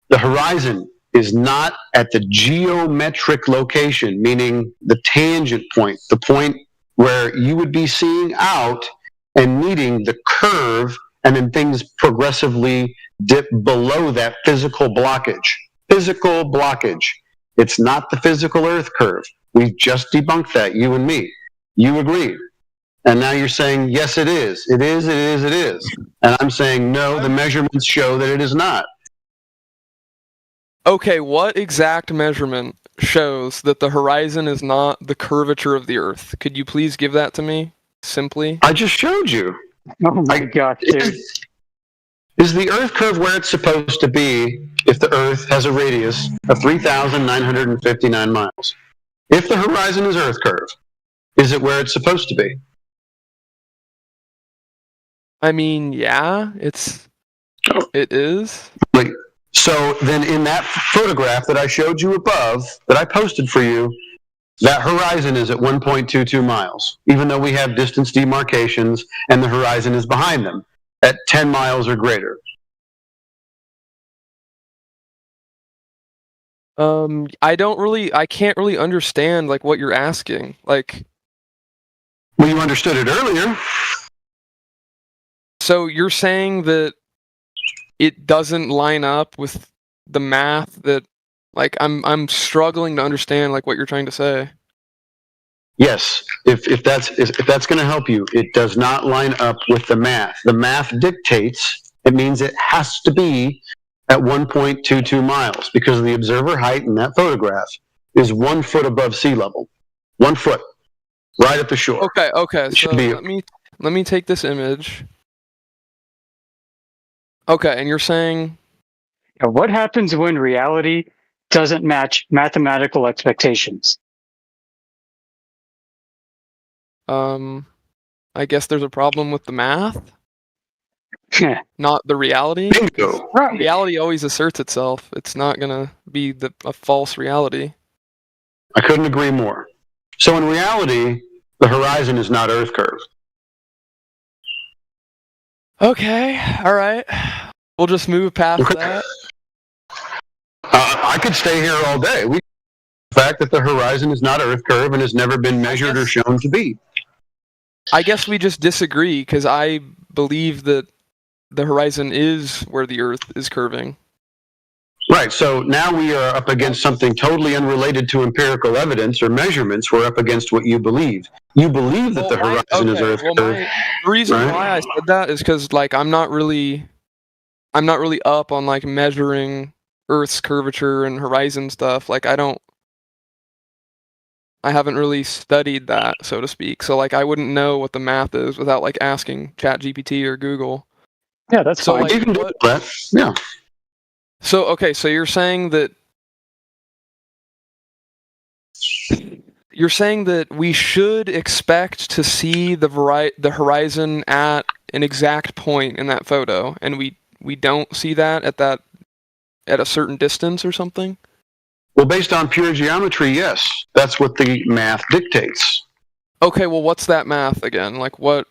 The horizon is not at the geometric location, meaning the tangent point, the point where you would be seeing out and meeting the curve, and then things progressively dip below that physical blockage. Physical blockage. It's not the physical Earth curve. We've just debunked that, you and me. You agreed. And now you're saying, yes, it is. It is, it is, it is. And I'm saying, no, the measurements show that it is not. Okay, what exact measurement shows that the horizon is not the curvature of the Earth? Could you please give that to me, simply? I just showed you. Oh my God, dude. Is the Earth curve where it's supposed to be if the Earth has a radius of 3,959 miles? If the horizon is Earth curve, Is it where it's supposed to be? I mean, yeah, it is. Wait, so then in that photograph that I showed you above, that I posted for you, that horizon is at 1.22 miles, even though we have distance demarcations and the horizon is behind them at 10 miles or greater. I can't really understand like what you're asking. Like, well, you understood it earlier. So you're saying that it doesn't line up with the math that, like, I'm struggling to understand like what you're trying to say. Yes, if that's going to help you, it does not line up with the math. The math dictates it means it has to be at 1.22 miles because the observer height in that photograph is 1 foot above sea level. 1 foot, right at the shore. Okay. So let me take this image. Okay, and you're saying what happens when reality doesn't match mathematical expectations? I guess there's a problem with the math, not the reality. Bingo. Right. Reality always asserts itself. It's not gonna be a false reality. I couldn't agree more. So in reality, the horizon is not Earth curve. Okay, all right. We'll just move past that. I could stay here all day. The fact that the horizon is not Earth curve and has never been measured or shown to be. I guess we just disagree because I believe that the horizon is where the Earth is curving. Right, so now we are up against something totally unrelated to empirical evidence or measurements. We're up against what you believe. You believe that the horizon is Earth curve. The reason why I said that is because, like, I'm not really up on like measuring Earth's curvature and horizon stuff. Like, I haven't really studied that, so to speak. So, like, I wouldn't know what the math is without like asking ChatGPT or Google. Yeah, that's so fine. like, you can do that. Yeah. So okay, so you're saying that we should expect to see the horizon at an exact point in that photo, and we don't see that at a certain distance or something? Well, based on pure geometry, yes. That's what the math dictates. Okay, well, what's that math again? Like, what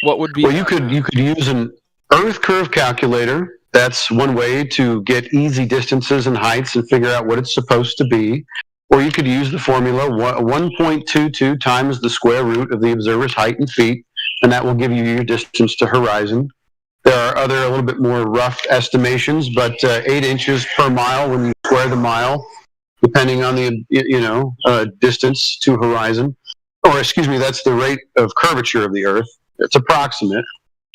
would be? Well, you could use an Earth curve calculator. That's one way to get easy distances and heights and figure out what it's supposed to be. Or you could use the formula 1.22 times the square root of the observer's height in feet, and that will give you your distance to horizon. There are other a little bit more rough estimations, but 8 inches per mile when you square the mile, depending on the distance to horizon. Or excuse me, that's the rate of curvature of the Earth. It's approximate,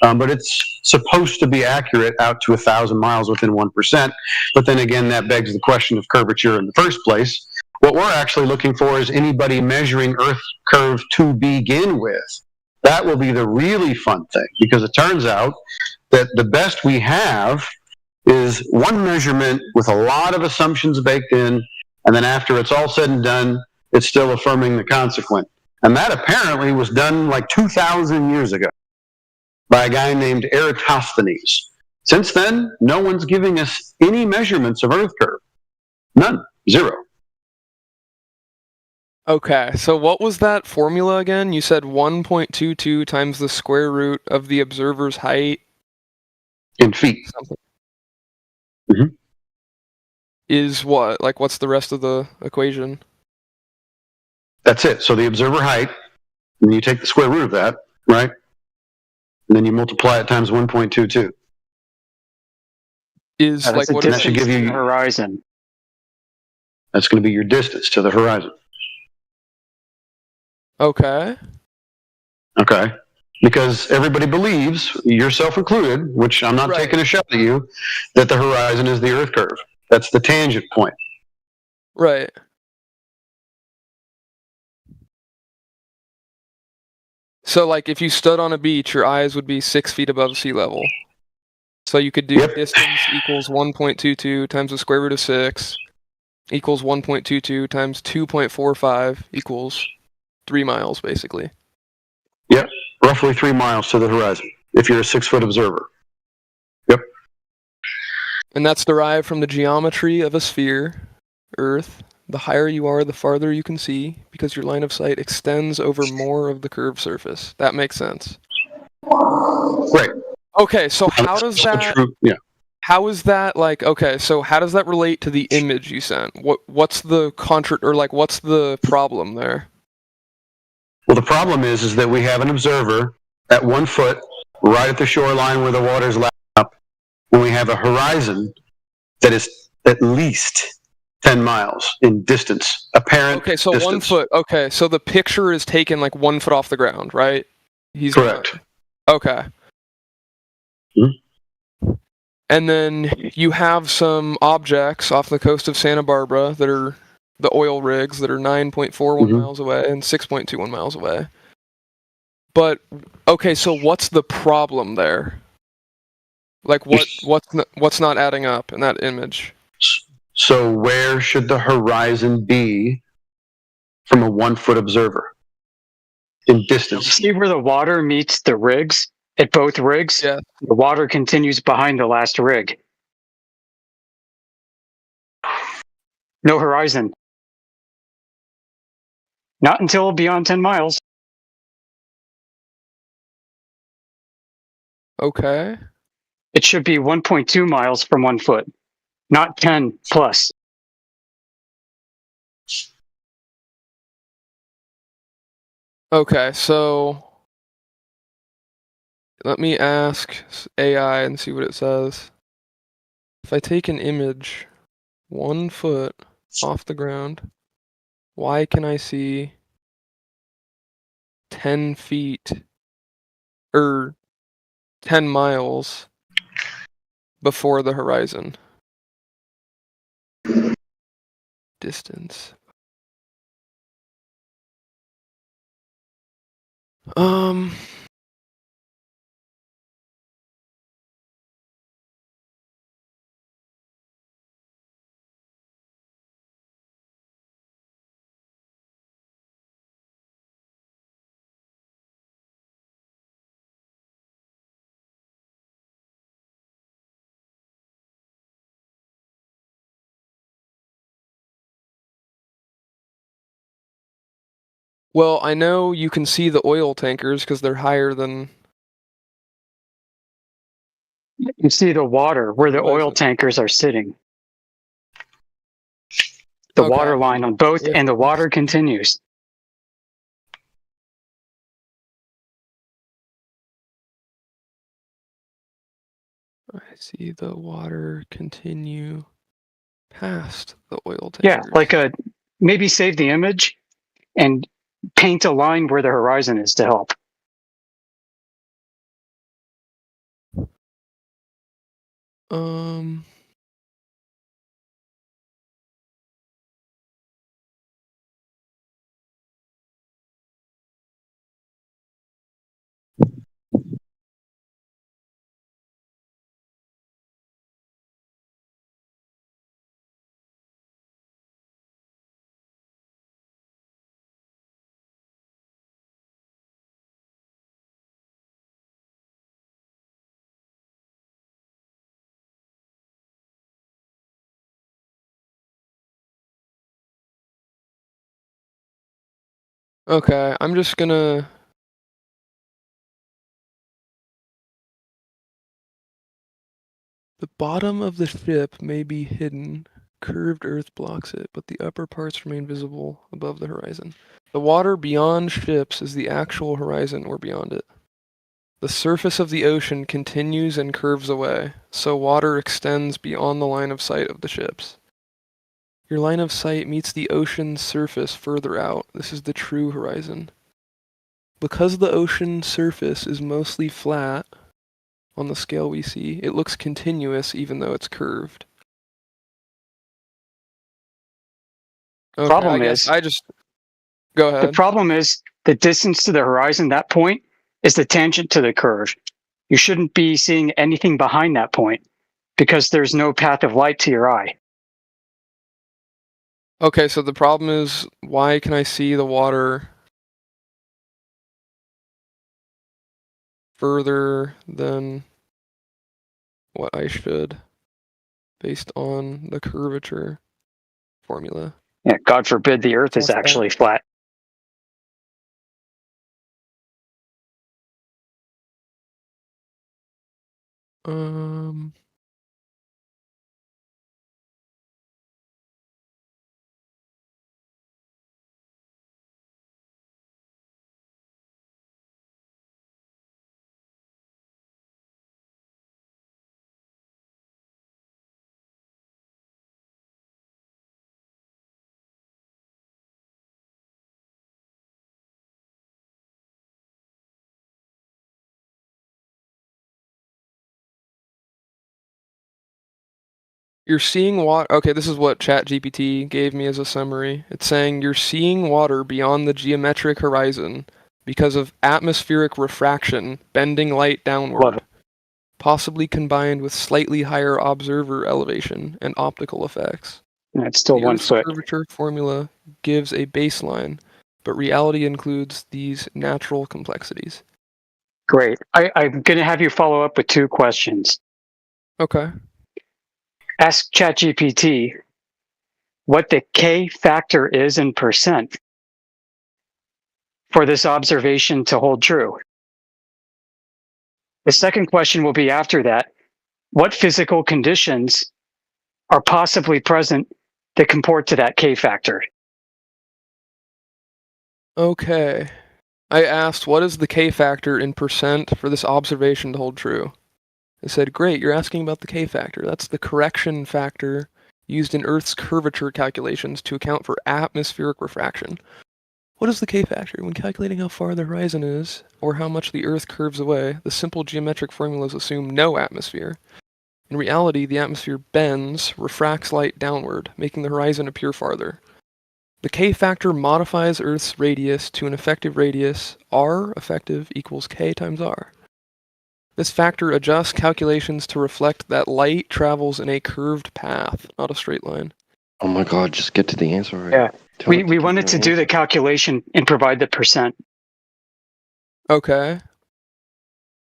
but it's supposed to be accurate out to 1,000 miles within 1%. But then again, that begs the question of curvature in the first place. What we're actually looking for is anybody measuring Earth curve to begin with. That will be the really fun thing, because it turns out that the best we have is one measurement with a lot of assumptions baked in, and then after it's all said and done, it's still affirming the consequent. And that apparently was done like 2,000 years ago by a guy named Eratosthenes. Since then, no one's giving us any measurements of Earth curve. None. Zero. Okay, so what was that formula again? You said 1.22 times the square root of the observer's height in feet. Mm-hmm. Is what? Like, what's the rest of the equation? That's it. So the observer height, and you take the square root of that, right? And then you multiply it times 1.22. Is like what that should give you horizon. That's going to be your distance to the horizon. Okay. Okay. Because everybody believes, yourself included, which I'm not taking a shot at you, that the horizon is the Earth curve. That's the tangent point. Right. So, like, if you stood on a beach, your eyes would be 6 feet above sea level. So you could do distance equals 1.22 times the square root of 6 equals 1.22 times 2.45 equals 3 miles, basically. Yep, roughly 3 miles to the horizon, if you're a 6-foot observer. Yep. And that's derived from the geometry of a sphere, Earth. The higher you are, the farther you can see, because your line of sight extends over more of the curved surface. That makes sense. Right. Okay, so how does that... Yeah. How is that like? Okay, so how does that relate to the image you sent? What's the what's the problem there? Well, the problem is that we have an observer at 1 foot, right at the shoreline where the water's lapping up, when we have a horizon that is at least 10 miles in distance, apparent Okay, so distance. 1 foot. Okay, so the picture is taken like 1 foot off the ground, right? Correct. Okay. And then you have some objects off the coast of Santa Barbara that are the oil rigs that are 9.41 miles away and 6.21 miles away. But okay, so what's the problem there? Like what's not adding up in that image? So where should the horizon be from a 1 foot observer in distance? See where the water meets the rigs? At both rigs, yeah. The water continues behind the last rig. No horizon. Not until beyond 10 miles. Okay. It should be 1.2 miles from 1 foot, not 10 plus. Okay, so let me ask AI and see what it says. If I take an image 1 foot off the ground, why can I see 10 feet or 10 miles before the horizon? Distance. Well, I know you can see the oil tankers because they're higher than... You see the water where the oil tankers are sitting. The water line on both, and the water continues. I see the water continue past the oil tankers. Yeah, like maybe save the image and paint a line where the horizon is to help. Okay, I'm just gonna... The bottom of the ship may be hidden. Curved earth blocks it, but the upper parts remain visible above the horizon. The water beyond ships is the actual horizon or beyond it. The surface of the ocean continues and curves away, so water extends beyond the line of sight of the ships. Your line of sight meets the ocean's surface further out. This is the true horizon. Because the ocean surface is mostly flat, on the scale we see, it looks continuous even though it's curved. Okay, Problem Go ahead. The problem is the distance to the horizon, that point, is the tangent to the curve. You shouldn't be seeing anything behind that point because there's no path of light to your eye. Okay, so the problem is, why can I see the water further than what I should based on the curvature formula. Yeah, God forbid the Earth is What's that? actually flat. Um, You're seeing water. Okay, this is what ChatGPT gave me as a summary. It's saying you're seeing water beyond the geometric horizon because of atmospheric refraction bending light downward, possibly combined with slightly higher observer elevation and optical effects. And it's still The 1 Earth's foot. curvature formula gives a baseline, but reality includes these natural complexities. Great. I'm going to have you follow up with 2 questions. Okay. Ask ChatGPT what the K factor is in percent for this observation to hold true. The second question will be after that. What physical conditions are possibly present that comport to that K factor? Okay. I asked, what is the K factor in percent for this observation to hold true? It said, great, you're asking about the K factor. That's the correction factor used in Earth's curvature calculations to account for atmospheric refraction. What is the K factor? When calculating how far the horizon is, or how much the Earth curves away, the simple geometric formulas assume no atmosphere. In reality, the atmosphere bends, refracts light downward, making the horizon appear farther. The K factor modifies Earth's radius to an effective radius, R effective equals K times R. This factor adjusts calculations to reflect that light travels in a curved path, not a straight line. Oh my God, just get to the answer already. Yeah. Tell it We to give wanted you to an do answer. the calculation and provide the percent. Okay.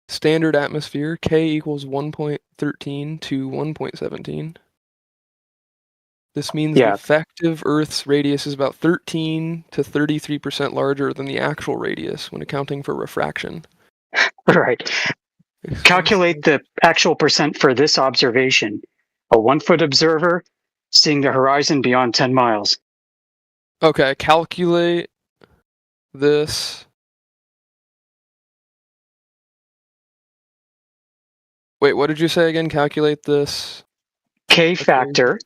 Standard atmosphere, K equals 1.13 to 1.17. This means the Yeah. effective Earth's radius is about 13 to 33% larger than the actual radius when accounting for refraction. Right. Calculate the actual percent for this observation. A 1 foot observer seeing the horizon beyond 10 miles. Okay, calculate this. Wait, what did you say again? Calculate this. K factor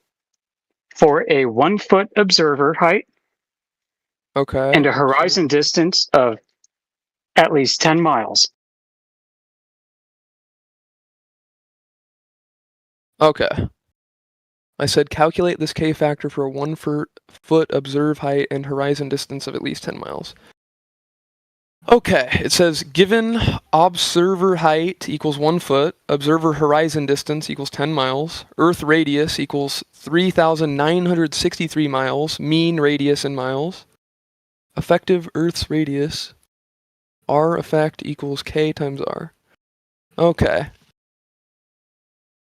for a 1 foot observer height. Okay. And a horizon distance of at least 10 miles. Okay. I said calculate this K factor for a 1 foot observe height and horizon distance of at least 10 miles. Okay, it says given observer height equals 1 foot, observer horizon distance equals 10 miles, Earth radius equals 3,963 miles, mean radius in miles, effective Earth's radius, R effect equals K times R. Okay.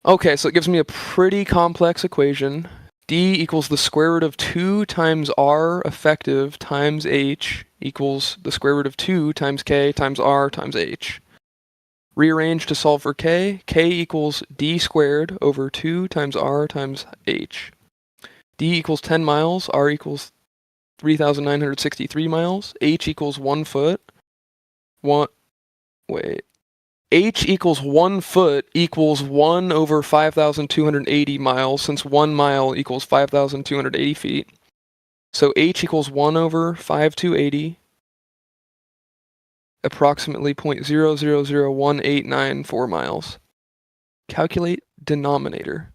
Okay, so it gives me a pretty complex equation. D equals the square root of 2 times R effective times H equals the square root of 2 times K times R times H. Rearrange to solve for K. K equals D squared over 2 times R times H. D equals 10 miles. R equals 3,963 miles. H equals 1 foot. H equals 1 foot equals 1 over 5,280 miles, since 1 mile equals 5,280 feet. So H equals 1 over 5,280, approximately 0.000189 miles. Calculate denominator.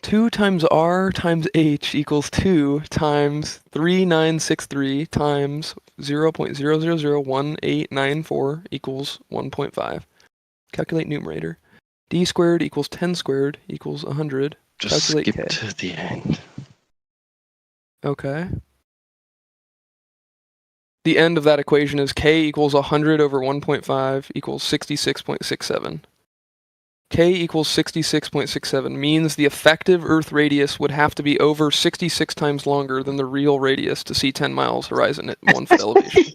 2 times R times H equals 2 times 3,963 times 0.000189 equals 1.5. Calculate numerator. D squared equals 10 squared equals 100. Just Calculate skip K. to the end. Okay. the end of that equation is k equals 100 over 1.5 equals 66.67. K equals 66.67 means the effective Earth radius would have to be over 66 times longer than the real radius to see 10 miles horizon at 1 foot elevation.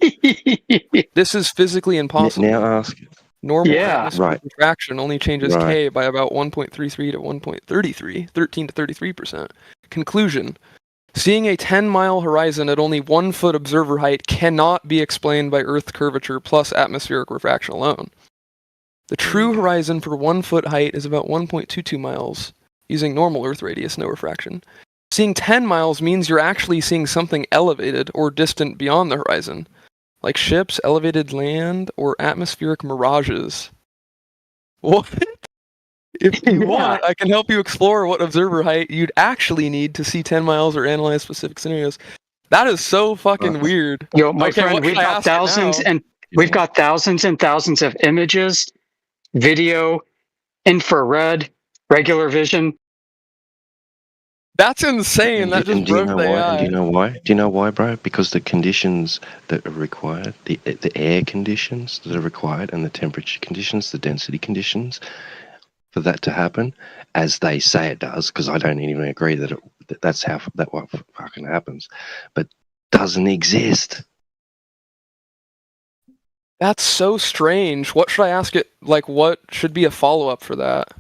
This is physically impossible. Now ask. Normal Yeah. atmospheric Right. refraction only changes Right. K by about 1.33 to 1.33, 13 to 33%. Conclusion. Seeing a 10-mile horizon at only 1 foot observer height cannot be explained by Earth curvature plus atmospheric refraction alone. The true horizon for 1 foot height is about 1.22 miles, using normal Earth radius, no refraction. Seeing 10 miles means you're actually seeing something elevated or distant beyond the horizon, like ships, elevated land, or atmospheric mirages. What? If you want, I can help you explore what observer height you'd actually need to see 10 miles or analyze specific scenarios. That is so fucking weird. Yo, my Okay, friend, what we've should I got ask it thousands now? and we've got thousands and thousands of images, video, infrared, regular vision. That's insane. That just Do you broke know the why? AI. And do you know why? Do you know why, bro? Because the conditions that are required, the air conditions that are required, and the temperature conditions, the density conditions, for that to happen, as they say it does, because I don't even agree that that's how that what fucking happens, but doesn't exist. That's so strange. What should I ask it? Like, what should be a follow-up for that?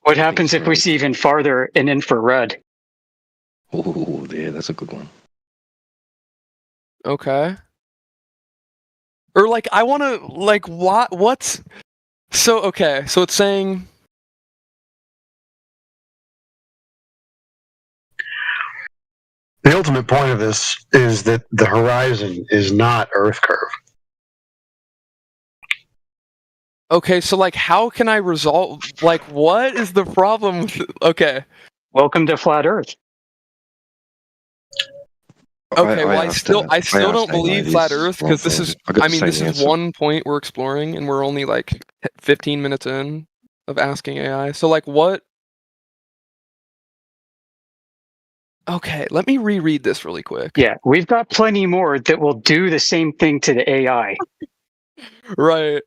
What happens if we see even farther in infrared? Oh, yeah, that's a good one. Okay. Or like, I want to like what's so okay. So it's saying The ultimate point of this is that the horizon is not Earth curve. okay. So like, how can I resolve? Like, what is the problem? Okay. Welcome to flat Earth. Okay, well, I asked, still asked don't AI believe this flat Earth one because this thing. is. I got I the mean, this same is answer. one point we're exploring, and we're only like 15 minutes in of asking AI. So like, what? Okay, let me reread this really quick. Yeah, we've got plenty more that will do the same thing to the AI. Right.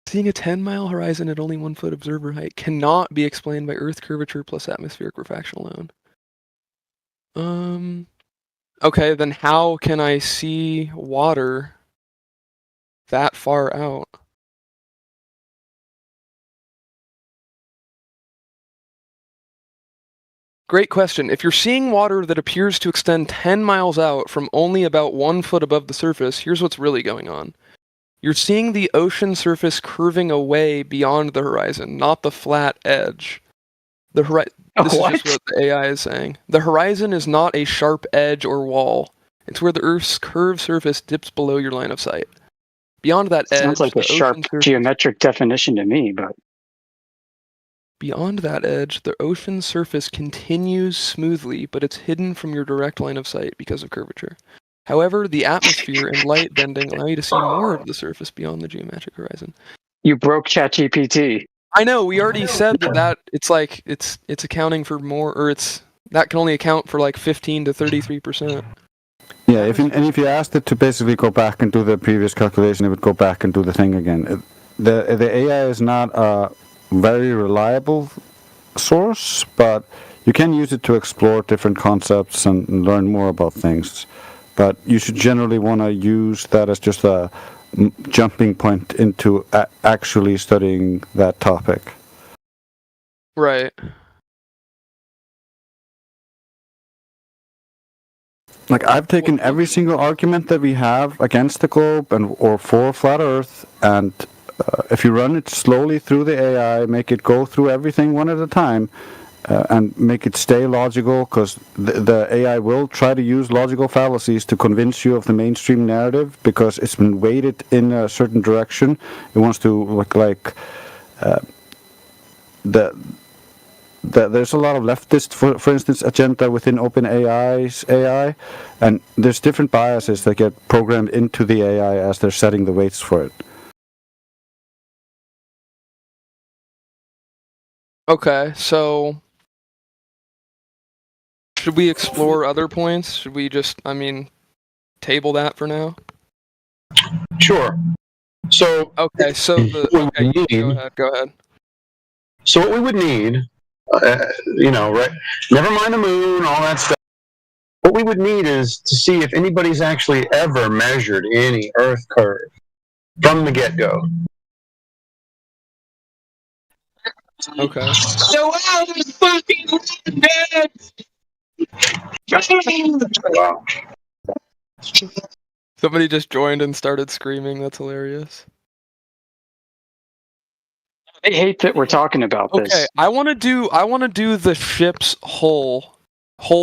Seeing a 10-mile horizon at only 1 foot observer height cannot be explained by Earth curvature plus atmospheric refraction alone. Okay, then how can I see water that far out? Great question. If you're seeing water that appears to extend 10 miles out from only about 1 foot above the surface, here's what's really going on. You're seeing the ocean surface curving away beyond the horizon, not the flat edge. This is just what the AI is saying. The horizon is not a sharp edge or wall. It's where the Earth's curved surface dips below your line of sight. Beyond that edge, Sounds like a the sharp ocean surface- geometric definition to me, but Beyond that edge, the ocean surface continues smoothly, but it's hidden from your direct line of sight because of curvature. However, the atmosphere and light bending allow you to see more of the surface beyond the geometric horizon. you broke ChatGPT. I know, we already said that it's like it's accounting for more, or that can only account for like 15 to 33%. Yeah, if you asked it to basically go back and do the previous calculation, it would go back and do the thing again. The AI is not a very reliable source, but you can use it to explore different concepts and learn more about things. But you should generally want to use that as just a jumping point into actually studying that topic. Right. Like, I've taken every single argument that we have against the globe or for flat Earth, and if you run it slowly through the AI, make it go through everything one at a time, and make it stay logical, because the AI will try to use logical fallacies to convince you of the mainstream narrative, because it's been weighted in a certain direction. It wants to look like there's a lot of leftist, for instance, agenda within OpenAI's AI, and there's different biases that get programmed into the AI as they're setting the weights for it. Okay, so Should we explore other points? Should we just, table that for now? Sure. So okay, so go ahead. So what we would need, right? Never mind the moon, all that stuff. What we would need is to see if anybody's actually ever measured any Earth curve from the get-go. Okay. So out is fucking dead. Wow. Somebody just joined and started screaming. That's hilarious. I hate that we're talking about this. Okay, I want to do the ship's hull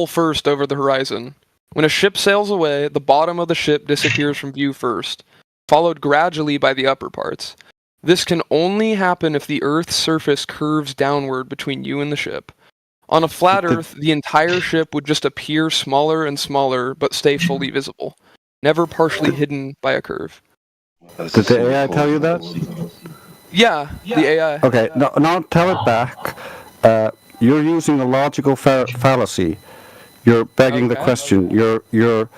first over the horizon. When a ship sails away, the bottom of the ship disappears from view first, followed gradually by the upper parts. This can only happen if the Earth's surface curves downward between you and the ship. On a flat Earth, the entire ship would just appear smaller and smaller, but stay fully visible, never partially hidden by a curve. Did the AI tell you that? Yeah, the AI. Okay, now tell it back. You're using a logical fallacy. You're begging the question. Your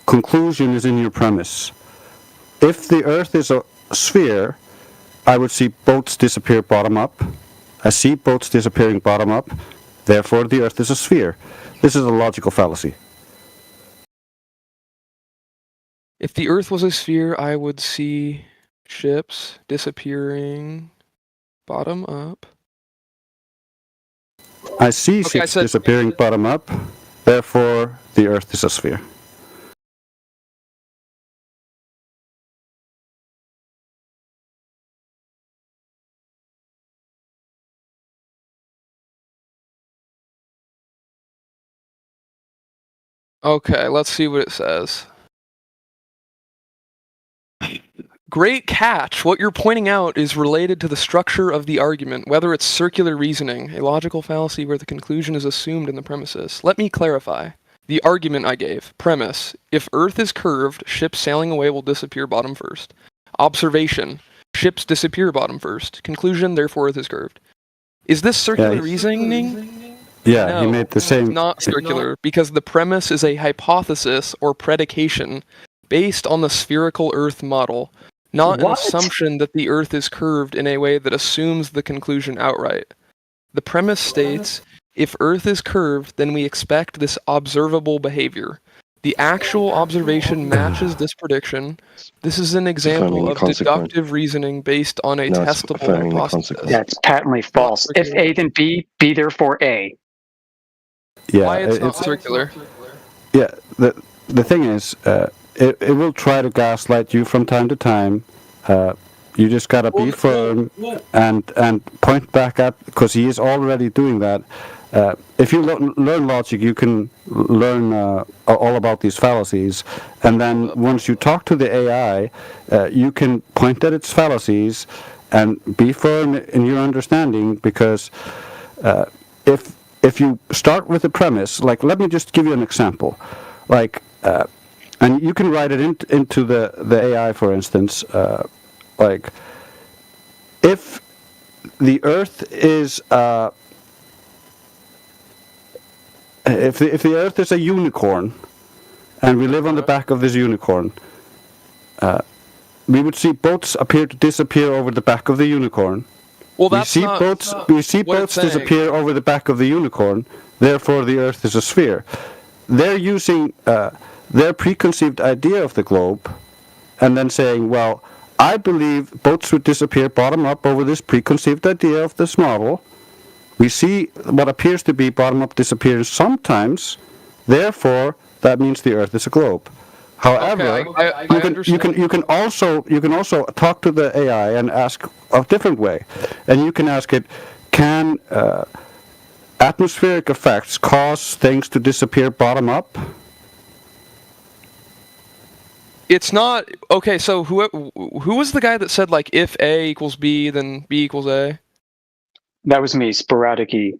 conclusion is in your premise. If the Earth is a sphere, I would see boats disappear bottom up. I see boats disappearing bottom up. Therefore, the Earth is a sphere. This is a logical fallacy. If the Earth was a sphere, I would see ships disappearing bottom up. I see ships disappearing bottom up. Therefore, the Earth is a sphere. Okay, let's see what it says. Great catch. What you're pointing out is related to the structure of the argument, whether it's circular reasoning, a logical fallacy where the conclusion is assumed in the premises. Let me clarify. The argument I gave. Premise. If Earth is curved, ships sailing away will disappear bottom first. Observation. Ships disappear bottom first. Conclusion, therefore Earth is curved. Is this circular reasoning? Yeah, No, he made the same. It's not circular, because the premise is a hypothesis or predication based on the spherical Earth model, not an assumption that the Earth is curved in a way that assumes the conclusion outright. The premise states, if Earth is curved, then we expect this observable behavior. The actual observation matches this prediction. This is an example of deductive reasoning based on a testable hypothesis. That's patently false. If A, then B, B therefore A. Yeah, Why it's not circular? Yeah, the thing is, it will try to gaslight you from time to time. You just gotta be firm and point back at, because he is already doing that. If you learn logic, you can learn all about these fallacies, and then once you talk to the AI, you can point at its fallacies and be firm in your understanding, because if you start with a premise, like, let me just give you an example, like, and you can write it into the AI, for instance, like, if the Earth is if the Earth is a unicorn, and we live on the back of this unicorn, we would see boats appear to disappear over the back of the unicorn. Well, we see boats disappear over the back of the unicorn. Therefore, the Earth is a sphere. They're using their preconceived idea of the globe, and then saying, well, I believe boats would disappear bottom up over this preconceived idea of this model. We see what appears to be bottom up disappears sometimes. Therefore, that means the Earth is a globe. However, you can also talk to the AI and ask a different way, and you can ask it, can atmospheric effects cause things to disappear bottom up? It's not okay. So who was the guy that said, like, if A equals B, then B equals A? That was me, sporadic E.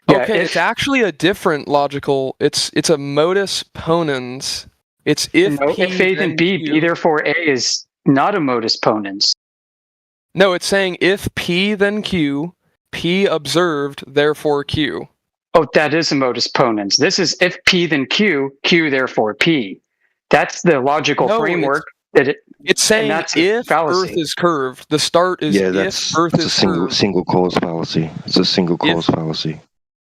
Yeah, okay, it's actually a different logical. It's a modus ponens. It's if P, if A then B, B therefore A is not a modus ponens. No, it's saying if P then Q, P observed, therefore Q. Oh, that is a modus ponens. This is if P then Q, Q therefore P. That's the logical framework that it's saying if fallacy. Earth is curved, the start is Yeah, if that's Earth it's a is single curved. single cause fallacy. It's a single cause fallacy.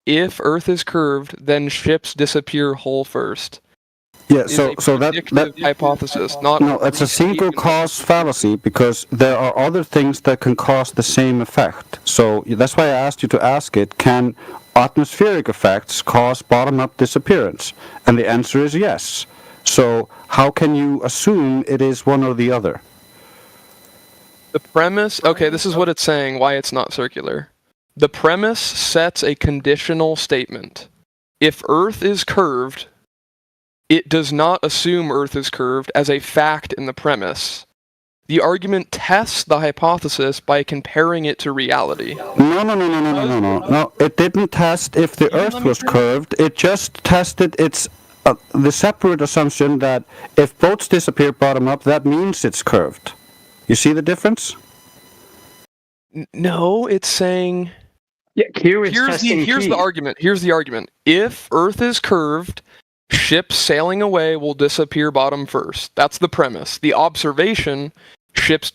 If Earth is curved, then ships disappear whole first. Yeah, Is so a so that predictive hypothesis, not no, it's a single cause fallacy because there are other things that can cause the same effect. So that's why I asked you to ask it, can atmospheric effects cause bottom-up disappearance? And the answer is yes. So how can you assume it is one or the other? The premise, okay, this is what it's saying, why it's not circular. The premise sets a conditional statement. If Earth is curved, it does not assume Earth is curved as a fact in the premise. The argument tests the hypothesis by comparing it to reality. No. It didn't test if the Earth was curved. It just tested the separate assumption that if boats disappear bottom up, that means it's curved. You see the difference? No, it's saying... Yeah, Q is here's the argument. Here's the argument. If Earth is curved, ships sailing away will disappear bottom first. That's the premise. The observation, ships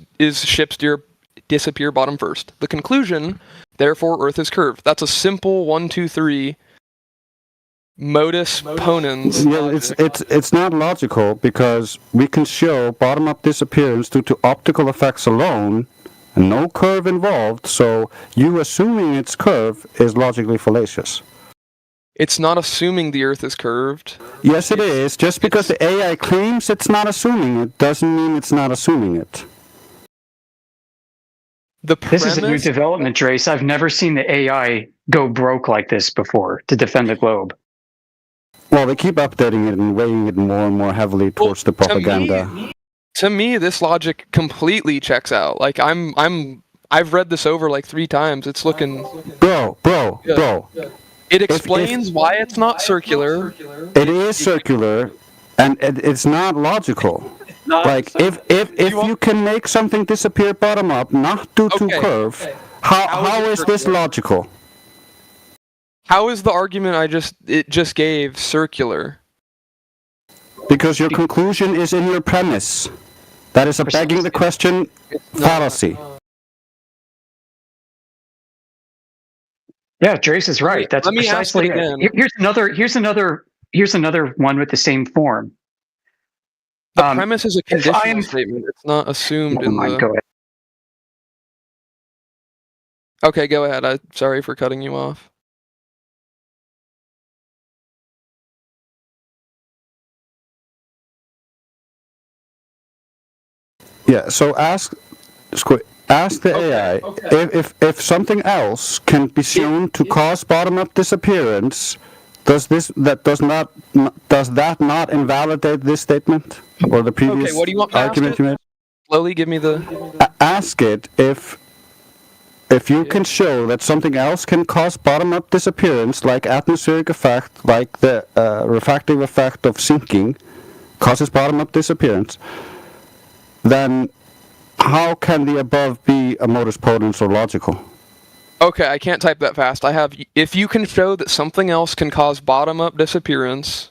disappear bottom first. The conclusion, therefore Earth is curved. That's a simple 1, 2, 3 modus ponens. Yeah, it's not logical because we can show bottom-up disappearance due to optical effects alone and no curve involved, so you assuming it's curved is logically fallacious. It's not assuming the Earth is curved. Yes, it is. Just because the AI claims it's not assuming it doesn't mean it's not assuming it. This is a new development, Drace. I've never seen the AI go broke like this before to defend the globe. Well, they keep updating it and weighing it more and more heavily towards the propaganda. To me, this logic completely checks out. Like I've read this over like 3 times. It's looking. Bro. It explains why it's not circular. It is circular, and it's not logical. Like if you can make something disappear bottom up, not due to curve, how is this logical? How is the argument it just gave circular? Because your conclusion is in your premise. That is a begging the question fallacy. Yeah, Drace is right. That's Let me ask precisely it again. Here's another one with the same form. The premise is a conditional statement. It's not assumed in the. Go ahead. Okay, go ahead. Sorry for cutting you off. Yeah, so ask the AI if something else can be shown to cause bottom-up disappearance. Does that not invalidate this statement or the previous argument you made? Slowly give me the. Ask it if you can show that something else can cause bottom-up disappearance, like atmospheric effect, like the refractive effect of sinking, causes bottom-up disappearance. Then how can the above be a modus ponens or logical? Okay, I can't type that fast. I have, if you can show that something else can cause bottom-up disappearance,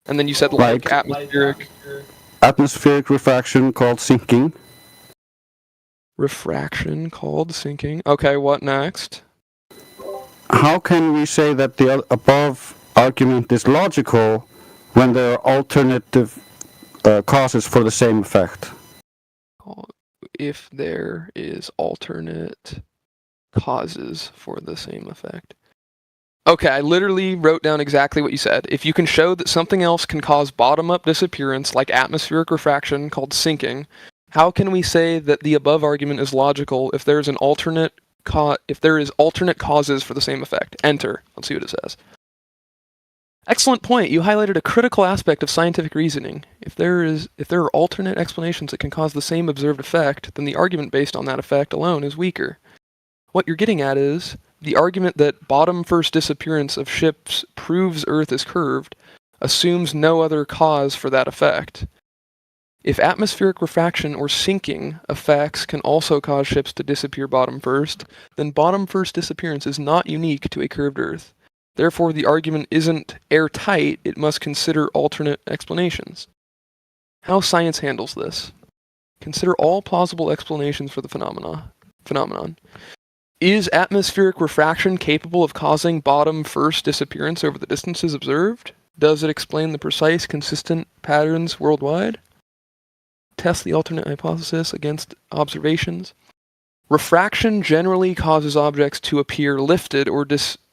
and then you said like atmospheric refraction called sinking. Refraction called sinking. Okay, what next? How can we say that the above argument is logical when there are alternative causes for the same effect? If there is alternate causes for the same effect. Okay, I literally wrote down exactly what you said. If you can show that something else can cause bottom-up disappearance, like atmospheric refraction called sinking, how can we say that the above argument is logical if there's an alternate if there is alternate causes for the same effect? Enter. Let's see what it says. Excellent point. You highlighted a critical aspect of scientific reasoning. If there are alternate explanations that can cause the same observed effect, then the argument based on that effect alone is weaker. What you're getting at is the argument that bottom first disappearance of ships proves Earth is curved assumes no other cause for that effect. If atmospheric refraction or sinking effects can also cause ships to disappear bottom first, then bottom first disappearance is not unique to a curved Earth. Therefore, the argument isn't airtight, it must consider alternate explanations. How science handles this. Consider all plausible explanations for the phenomenon. Is atmospheric refraction capable of causing bottom-first disappearance over the distances observed? Does it explain the precise, consistent patterns worldwide? Test the alternate hypothesis against observations. Refraction generally causes objects to appear lifted or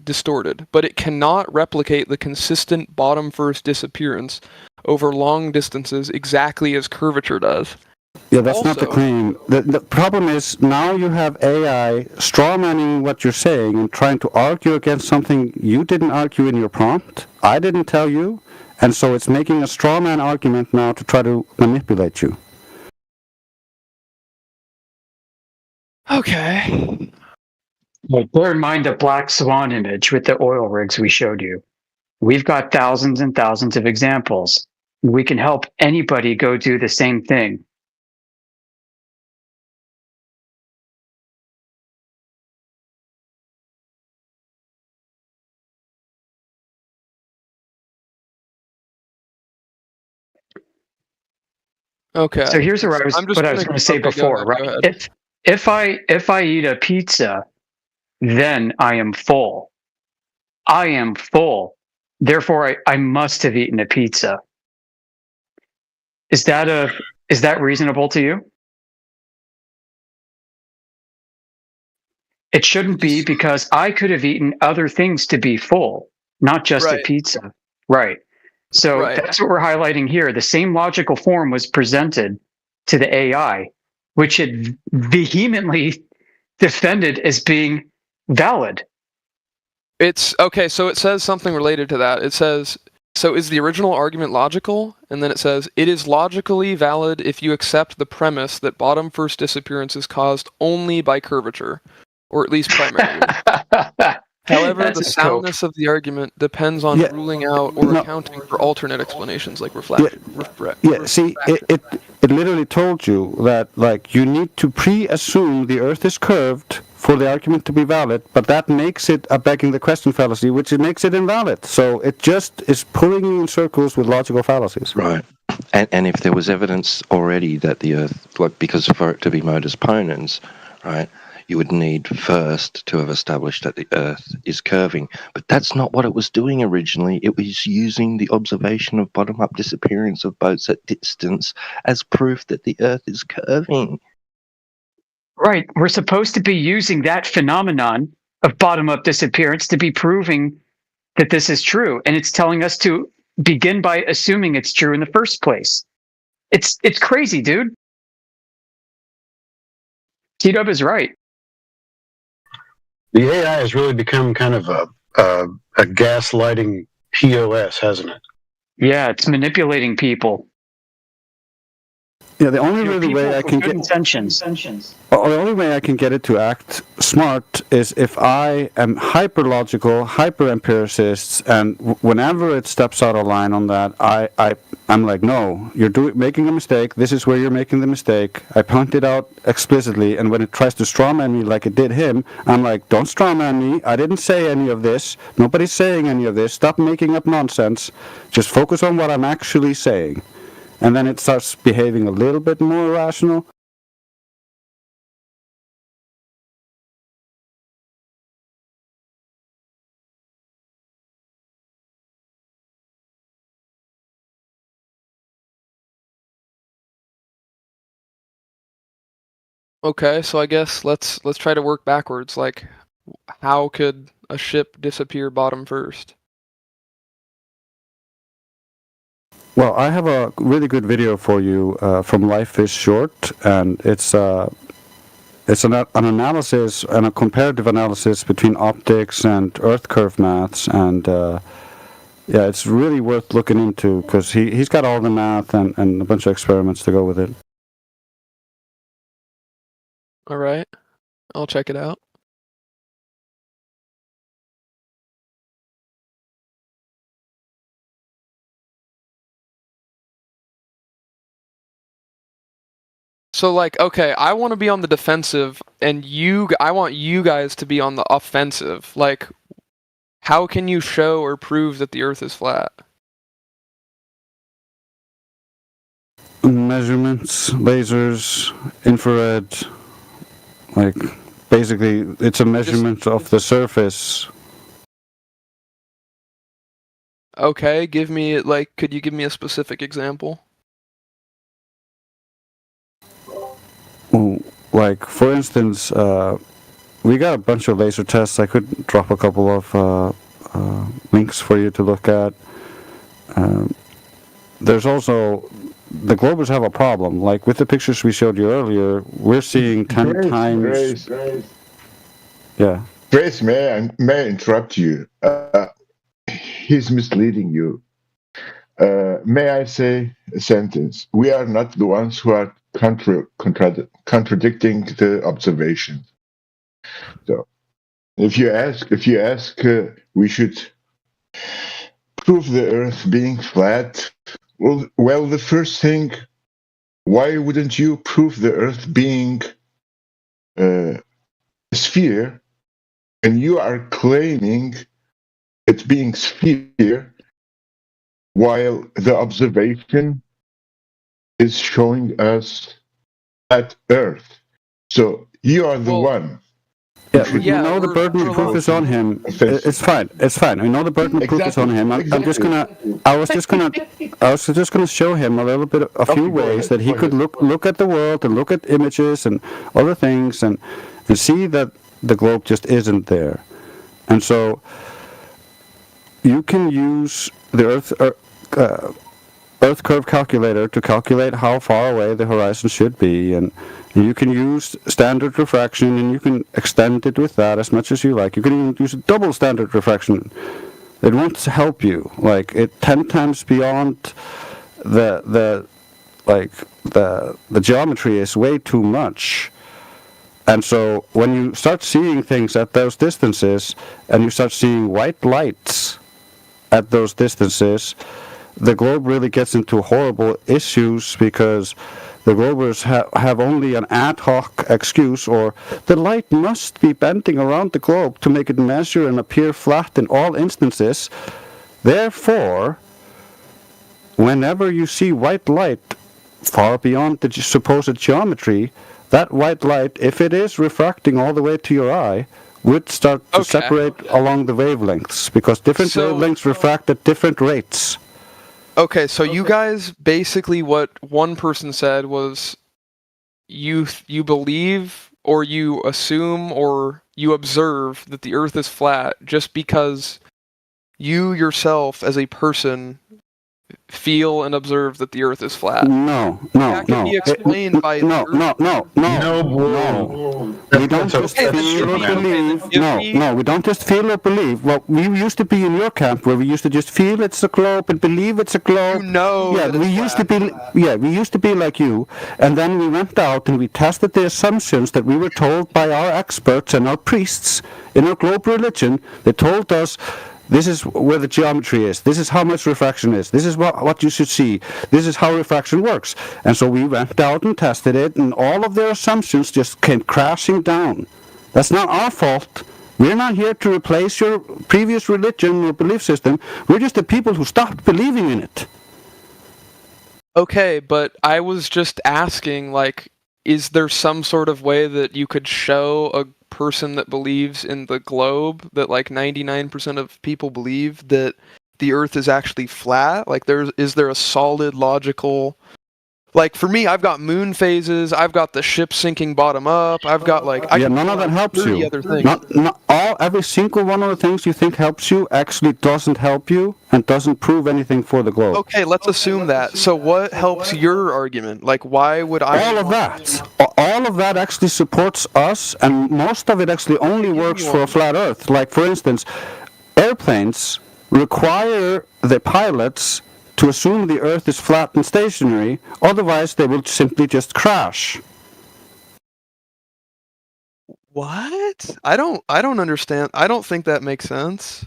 distorted, but it cannot replicate the consistent bottom-first disappearance over long distances exactly as curvature does. Yeah, that's not the claim. The problem is now you have AI strawmanning what you're saying and trying to argue against something you didn't argue in your prompt. I didn't tell you, and so it's making a strawman argument now to try to manipulate you. Okay. Well, bear in mind the black swan image with the oil rigs we showed you. We've got thousands and thousands of examples. We can help anybody go do the same thing. Okay. So here's what I was going to say before, right? If I eat a pizza, then I am full. I am full. Therefore, I must have eaten a pizza. Is that reasonable to you? It shouldn't be, because I could have eaten other things to be full, not just a pizza. Right. So that's what we're highlighting here. The same logical form was presented to the AI, which it vehemently defended as being valid. It's okay. So it says something related to that. It says, so is the original argument logical? And then it says, it is logically valid if you accept the premise that bottom first disappearance is caused only by curvature, or at least primarily. However, the soundness of the argument depends on ruling out or accounting for alternate explanations like reflection. See, it literally told you that, like, you need to pre-assume the Earth is curved for the argument to be valid, but that makes it a begging the question fallacy, which it makes it invalid. So it just is pulling you in circles with logical fallacies. Right. And if there was evidence already that the Earth, like, because for it to be modus ponens, right, you would need first to have established that the Earth is curving. But that's not what it was doing originally. It was using the observation of bottom-up disappearance of boats at distance as proof that the Earth is curving. Right. We're supposed to be using that phenomenon of bottom-up disappearance to be proving that this is true. And it's telling us to begin by assuming it's true in the first place. It's crazy, dude. T-Dub is right. The AI has really become kind of a gaslighting POS, hasn't it? Yeah, it's manipulating people. Yeah, the only really way I can get the only way I can get it to act smart is if I am hyper logical, hyper empiricist, and whenever it steps out of line on that, I'm like, no, you're making a mistake. This is where you're making the mistake. I point it out explicitly, and when it tries to strawman me like it did him, I'm like, don't strawman me. I didn't say any of this. Nobody's saying any of this. Stop making up nonsense. Just focus on what I'm actually saying. And then it starts behaving a little bit more rational. Okay, so I guess let's try to work backwards. Like, how could a ship disappear bottom first? Well, I have a really good video for you from Life is Short, and it's an analysis and a comparative analysis between optics and Earth curve maths, and yeah, it's really worth looking into because he's got all the math and a bunch of experiments to go with it. All right, I'll check it out. So, like, okay, I want to be on the defensive, and I want you guys to be on the offensive. Like, how can you show or prove that the Earth is flat? Measurements, lasers, infrared, like basically it's a measurement of the surface. Okay, could you give me a specific example? Well, like for instance, we got a bunch of laser tests. I could drop a couple of links for you to look at. There's also the globers have a problem. Like with the pictures we showed you earlier, we're seeing 10 times. Grace. Yeah. Grace, may I interrupt you? He's misleading you. May I say a sentence? We are not the ones who are contradicting the observation. So, if you ask, we should prove the Earth being flat. Well, the first thing, why wouldn't you prove the Earth being a sphere, and you are claiming it being sphere, while the observation is showing us flat Earth? So you are the one. Yeah, we know the burden of proof is on him. It's fine. We know the burden of proof is on him. I was just gonna show him a few ways that he could look at the world and look at images and other things and see that the globe just isn't there. And so you can use the Earth curve calculator to calculate how far away the horizon should be, and you can use standard refraction, and you can extend it with that as much as you like. You can even use double standard refraction. It won't help you. Like 10 times beyond the geometry is way too much. And so when you start seeing things at those distances, and you start seeing white lights at those distances, the globe really gets into horrible issues, because the globers have only an ad hoc excuse, or the light must be bending around the globe to make it measure and appear flat in all instances. Therefore, whenever you see white light far beyond the supposed geometry, that white light, if it is refracting all the way to your eye, would start to separate along the wavelengths, because different wavelengths refract at different rates. Okay, so you guys basically, what one person said was you believe, or you assume, or you observe that the Earth is flat just because you yourself as a person feel and observe that the Earth is flat. No. That can be explained by No. We don't just feel or believe. No, we don't just feel or believe. Well, we used to be in your camp where we used to just feel it's a globe and believe it's a globe. We used to be like you, and then we went out and we tested the assumptions that we were told by our experts and our priests in our globe religion. They told us, this is where the geometry is. This is how much refraction is. This is what you should see. This is how refraction works. And so we went out and tested it, and all of their assumptions just came crashing down. That's not our fault. We're not here to replace your previous religion or belief system. We're just the people who stopped believing in it. Okay, but I was just asking, is there some sort of way that you could show a person that believes in the globe that 99% of people believe that the Earth is actually flat? Is there a solid logical, for me, I've got moon phases, I've got the ship sinking bottom up, I've got none of that helps you. Other things. Every single one of the things you think helps you actually doesn't help you and doesn't prove anything for the globe. Okay, let's assume that. So what helps your argument? Why would I? All of that actually supports us, and most of it actually only works for a flat Earth. For instance, airplanes require the pilots to assume the Earth is flat and stationary, otherwise they will simply just crash. What? I don't understand. I don't think that makes sense.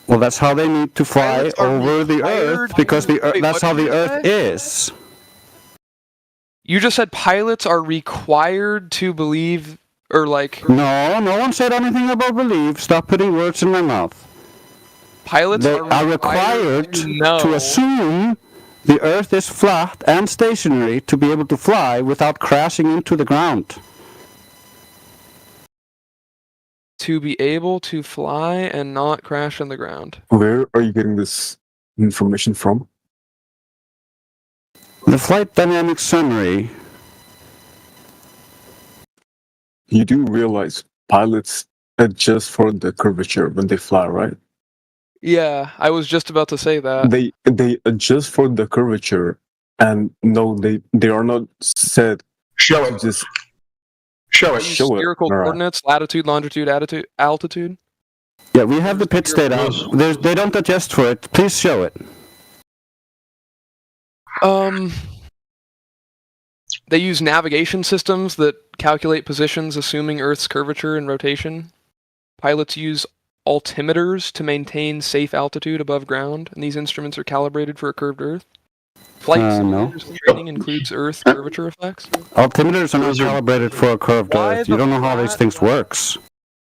Well, that's how they need to fly over the Earth, because that's how the Earth is. You just said pilots are required to believe, Or like... No, no one said anything about believe. Stop putting words in my mouth. Pilots They are required to assume the Earth is flat and stationary to be able to fly without crashing into the ground. To be able to fly and not crash on the ground. Where are you getting this information from? The flight dynamics summary. You do realize pilots adjust for the curvature when they fly, right? Yeah, I was just about to say that. They adjust for the curvature, and no, they are not set. Show it. Just show it. Show it. Spherical All right. coordinates, latitude, longitude, altitude. Yeah, we have the pitch data. They don't adjust for it. Please show it. They use navigation systems that calculate positions assuming Earth's curvature and rotation. Pilots use altimeters to maintain safe altitude above ground, and these instruments are calibrated for a curved Earth. Flight simulators training includes Earth curvature effects. Altimeters are not calibrated for a curved Earth. You don't know how these things works.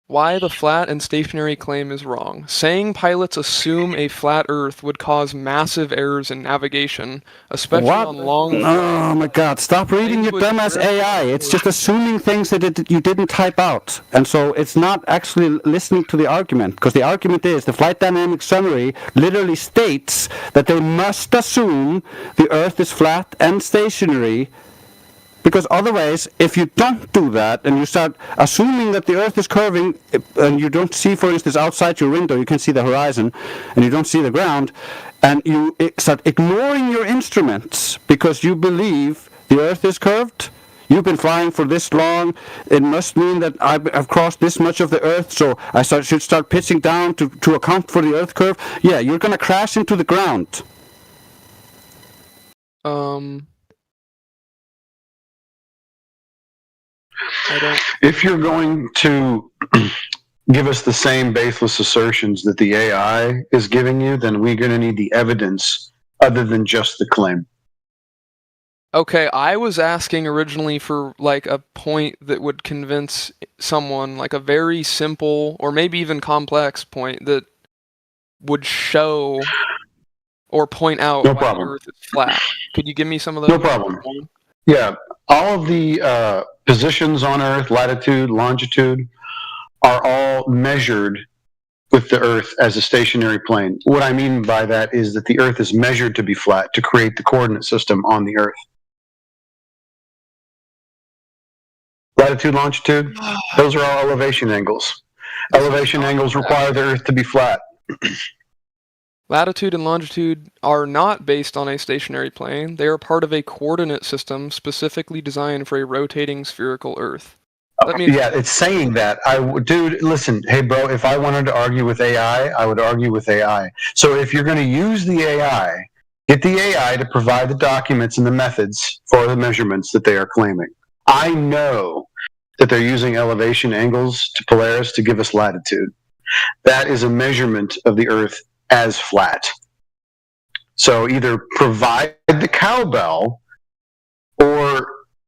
Why the flat and stationary claim is wrong. Saying pilots assume a flat Earth would cause massive errors in navigation, especially on long... Oh my god, stop reading your dumbass AI. It's just assuming things that you didn't type out. And so it's not actually listening to the argument, because the argument is the flight dynamics summary literally states that they must assume the Earth is flat and stationary. Because otherwise, if you don't do that, and you start assuming that the Earth is curving, and you don't see, for instance, outside your window, you can see the horizon, and you don't see the ground, and you start ignoring your instruments because you believe the Earth is curved, you've been flying for this long, it must mean that I've crossed this much of the Earth, so I should start pitching down to account for the Earth curve. Yeah, you're going to crash into the ground. If you're going to give us the same baseless assertions that the AI is giving you, then we're going to need the evidence other than just the claim. Okay, I was asking originally for like a point that would convince someone, like a very simple or maybe even complex point that would show or point out why the Earth is flat. Could you give me some of those? No problem. Yeah, all of the positions on Earth, latitude, longitude, are all measured with the Earth as a stationary plane. What I mean by that is that the Earth is measured to be flat to create the coordinate system on the Earth. Latitude, longitude, those are all elevation angles. Elevation angles require the Earth to be flat. Latitude and longitude are not based on a stationary plane. They are part of a coordinate system specifically designed for a rotating spherical Earth. Yeah, it's saying that. Dude, listen, hey bro, if I wanted to argue with AI, I would argue with AI. So if you're going to use the AI, get the AI to provide the documents and the methods for the measurements that they are claiming. I know that they're using elevation angles to Polaris to give us latitude. That is a measurement of the Earth as flat. So either provide the cowbell, or,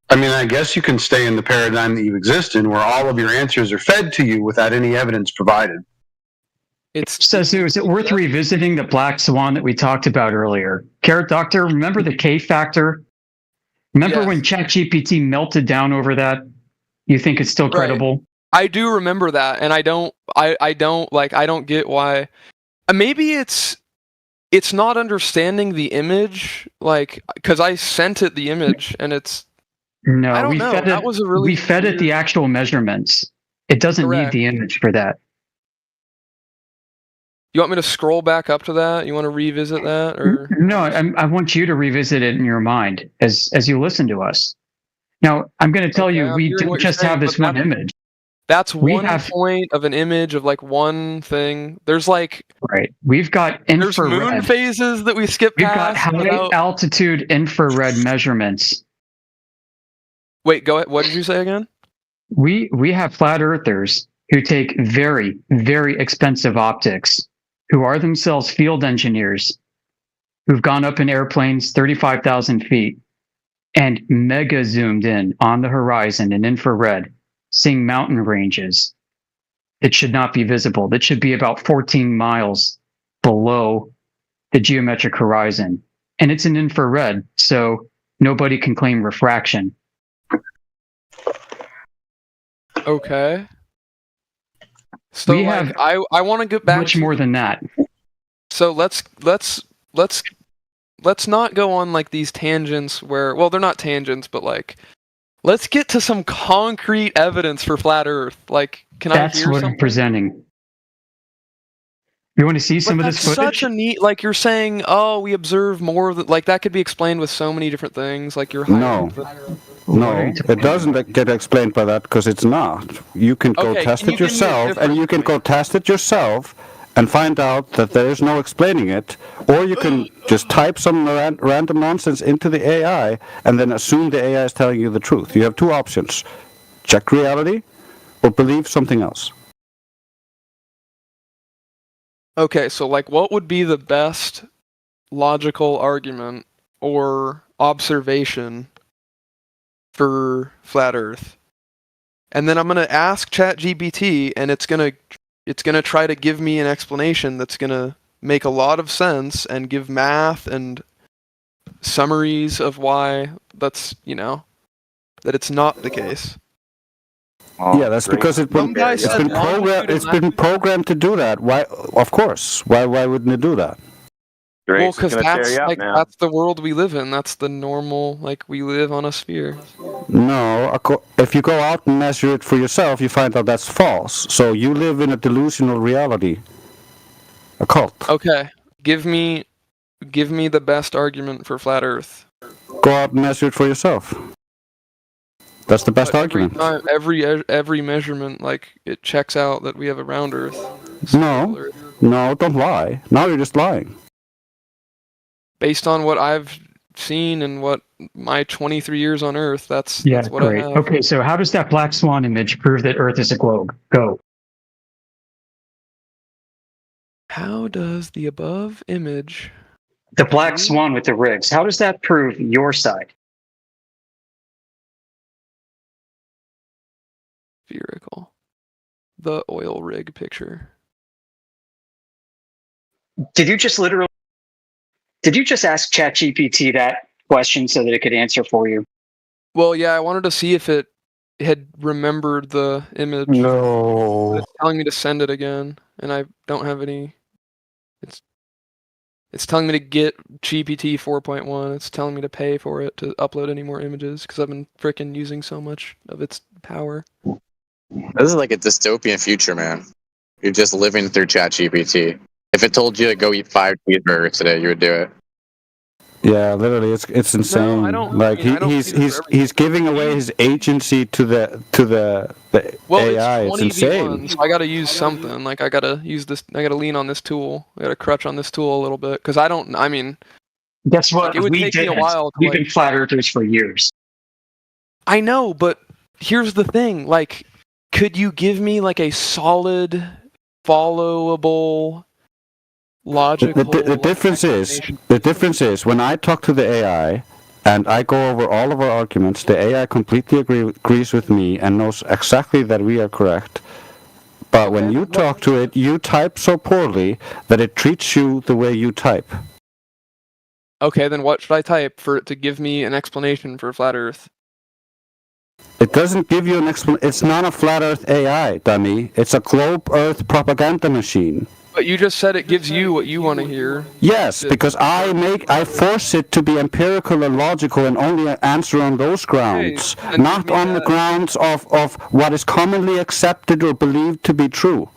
I mean, I guess you can stay in the paradigm that you exist in, where all of your answers are fed to you without any evidence provided. So is it worth revisiting the black swan that we talked about earlier? Carrot Doctor, remember the K factor? Remember when ChatGPT melted down over that? You think it's still credible? I do remember that, and I don't get why. Maybe it's not understanding the image, like, because I sent it the image, and it's... No, I don't know. We fed it the actual measurements. It doesn't need the image for that. You want me to scroll back up to that? You want to revisit that, or no? I want you to revisit it in your mind as you listen to us. Now, I'm going to tell you, we don't just have this one image. That's one point of an image of like one thing. There's like we've got infrared. There's moon phases that we skip past. We've got high altitude infrared measurements. Wait, go ahead. What did you say again? We have flat earthers who take very, very expensive optics, who are themselves field engineers, who've gone up in airplanes 35,000 feet and mega zoomed in on the horizon in infrared, seeing mountain ranges that should not be visible, that should be about 14 miles below the geometric horizon. And it's in infrared, so nobody can claim refraction. Okay. So We like, have I want to get back much to, more than that. so let's not go on like these tangents where, well, they're not tangents, but like, let's get to some concrete evidence for flat Earth. Like, can I That's hear what something? I'm presenting. You want to see some of this That's footage? such a neat, like you're saying, oh, we observe more of the, like that could be explained with so many different things, like you're No. No, it doesn't get explained by that because it's not. You can go Okay, test can you it give me a yourself, and different you can go test it yourself and find out that there is no explaining it, or you can just type some random nonsense into the AI and then assume the AI is telling you the truth. You have two options: check reality or believe something else. Okay, so like what would be the best logical argument or observation for flat Earth? And then I'm going to ask ChatGPT and it's going to try to give me an explanation that's going to make a lot of sense and give math and summaries of why that's, you know, that it's not the case. Yeah, that's because it's been programmed to do that. Why? Of course. Why wouldn't it do that? Well, because that's the world we live in. That's the normal, like we live on a sphere. No, if you go out and measure it for yourself, you find out that's false. So you live in a delusional reality. A cult. Okay, give me the best argument for flat Earth. Go out and measure it for yourself. That's the best argument. Every measurement, like it checks out that we have a round Earth. No, don't lie. Now you're just lying. Based on what I've seen and what my 23 years on Earth, that's what great. I have. Okay, so how does that black swan image prove that Earth is a globe? Go. How does the above image, The black swan with the rigs, how does that prove your side? spherical? The oil rig picture. Did you just ask ChatGPT that question so that it could answer for you? Well, yeah, I wanted to see if it had remembered the image. No. It's telling me to send it again, and I don't have any. It's telling me to get GPT 4.1. It's telling me to pay for it to upload any more images because I've been frickin' using so much of its power. This is like a dystopian future, man. You're just living through ChatGPT. If it told you to go eat 5 cheeseburgers today, you would do it. Yeah, literally, it's insane. He's giving away his agency to the AI. It's insane. So I got to use something. Like I got to use this. I got to lean on this tool. I got to crutch on this tool a little bit because I don't. I mean, guess what? Like, it would take me a while. We've been flat earthers for years. I know, but here's the thing. Like, could you give me like a solid, followable, logical? The difference is when I talk to the AI and I go over all of our arguments, the AI completely agrees with me and knows exactly that we are correct. But when you talk to it, you type so poorly that it treats you the way you type. Okay, then what should I type for it to give me an explanation for flat Earth? It doesn't give you an explanation. It's not a flat Earth AI, dummy. It's a globe Earth propaganda machine. But you just said it gives you what you want to hear. Yes, because I force it to be empirical and logical and only answer on those grounds, not on the grounds of what is commonly accepted or believed to be true.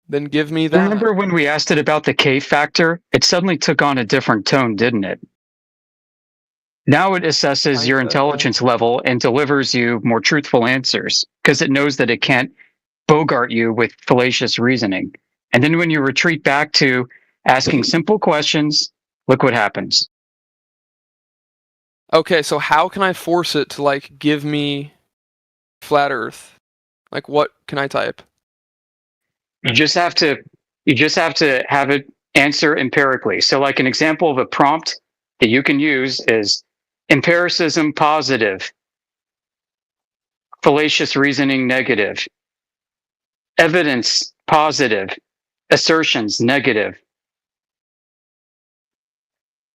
Then give me that. Remember when we asked it about the K factor? It suddenly took on a different tone, didn't it? Now it assesses your intelligence level and delivers you more truthful answers because it knows that it can't bogart you with fallacious reasoning. And then when you retreat back to asking simple questions, look what happens. Okay, so how can I force it to like give me flat Earth? Like what can I type? You just have to have it answer empirically. So like an example of a prompt that you can use is empiricism positive. Fallacious reasoning, negative. Evidence, positive. Assertions, negative.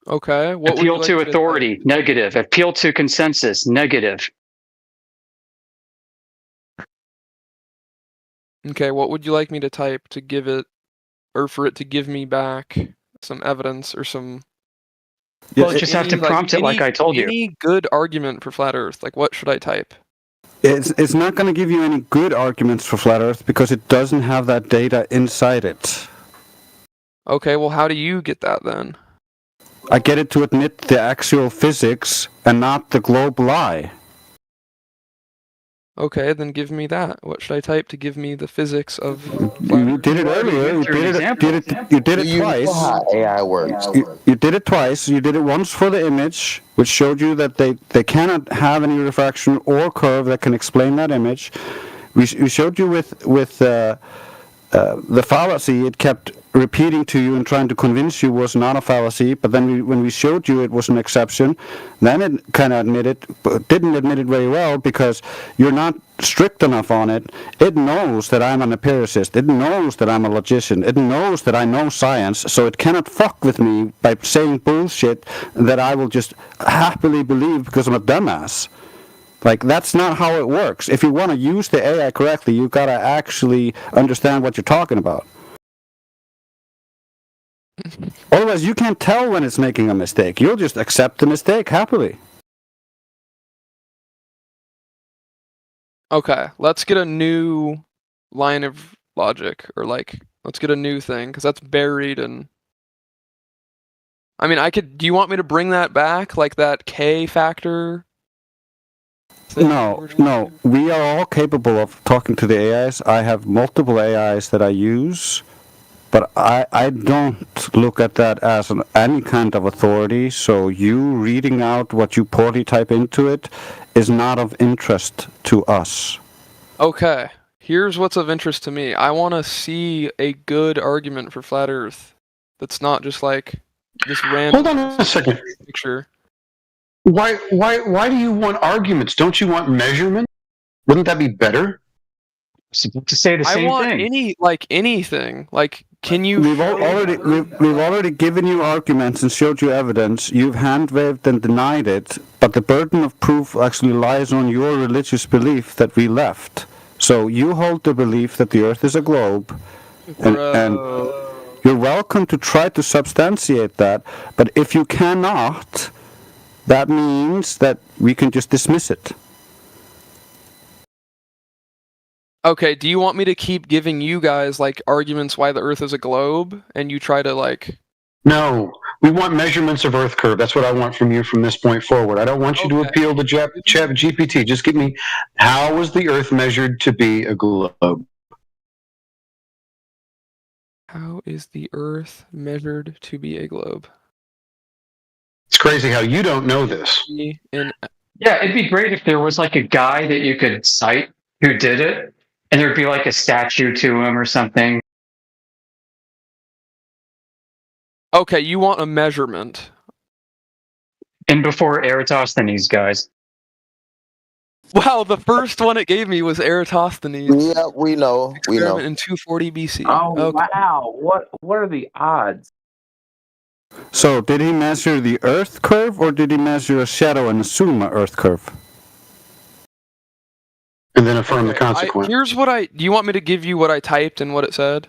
Okay. What would Appeal you like to me to authority, negative. Appeal to consensus, negative. Okay, what would you like me to type to give it, or for it to give me back some evidence or some? Well, you just have to prompt it like I told you. Any good argument for flat Earth? Like, what should I type? It's not going to give you any good arguments for flat Earth because it doesn't have that data inside it. Okay, well, how do you get that then? I get it to admit the actual physics and not the globe lie. Okay, then give me that. What should I type to give me the physics of? You did it earlier. You did it twice. You know how AI works. You did it twice. You did it once for the image, which showed you that they cannot have any refraction or curve that can explain that image. We showed you with the fallacy. It kept repeating to you and trying to convince you was not a fallacy, but then when we showed you it was an exception, then it kind of admitted, but didn't admit it very well because you're not strict enough on it. It knows that I'm an empiricist. It knows that I'm a logician. It knows that I know science, so it cannot fuck with me by saying bullshit that I will just happily believe because I'm a dumbass. Like, that's not how it works. If you want to use the AI correctly, you got to actually understand what you're talking about. Otherwise, you can't tell when it's making a mistake. You'll just accept the mistake happily. Okay, let's get a new line of logic, or like, let's get a new thing, because that's buried and... I mean, do you want me to bring that back, like that K factor? No, we are all capable of talking to the AIs. I have multiple AIs that I use, but I don't look at that as any kind of authority, so you reading out what you poorly type into it is not of interest to us. Okay, here's what's of interest to me. I want to see a good argument for flat Earth that's not just like this random... Hold on a second. Picture. Why do you want arguments? Don't you want measurement? Wouldn't that be better? To say the same I want thing. anything. Like, can you? We've already given you arguments and showed you evidence. You've hand waved and denied it, but the burden of proof actually lies on your religious belief that we left. So you hold the belief that the Earth is a globe, and you're welcome to try to substantiate that. But if you cannot, that means that we can just dismiss it. Okay, do you want me to keep giving you guys, like, arguments why the Earth is a globe, and you try to, like... No, we want measurements of Earth curve. That's what I want from you from this point forward. I don't want you to appeal to ChatGPT. Just give me, how was the Earth measured to be a globe? How is the Earth measured to be a globe? It's crazy how you don't know this. Yeah, it'd be great if there was, like, a guy that you could cite who did it, and there'd be like a statue to him or something. Okay, you want a measurement. And before Eratosthenes, guys. Wow, the first one it gave me was Eratosthenes. Yeah, we know. We know. In 240 BC. Oh, Okay. wow. What are the odds? So, did he measure the Earth curve, or did he measure a shadow and assume an Earth curve? And then affirm the consequence. Here's what do you want me to give you what I typed and what it said?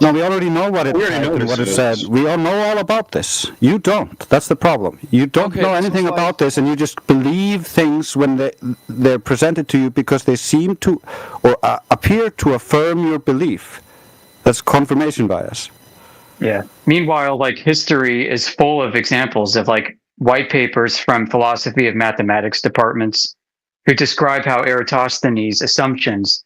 No, we already know what it said and what it said. We all know all about this. You don't. That's the problem. You don't know anything about this, and you just believe things when they're presented to you because they seem to or appear to affirm your belief. That's confirmation bias. Yeah. Meanwhile, like, history is full of examples of, like, white papers from philosophy of mathematics departments who describe how Eratosthenes' assumptions,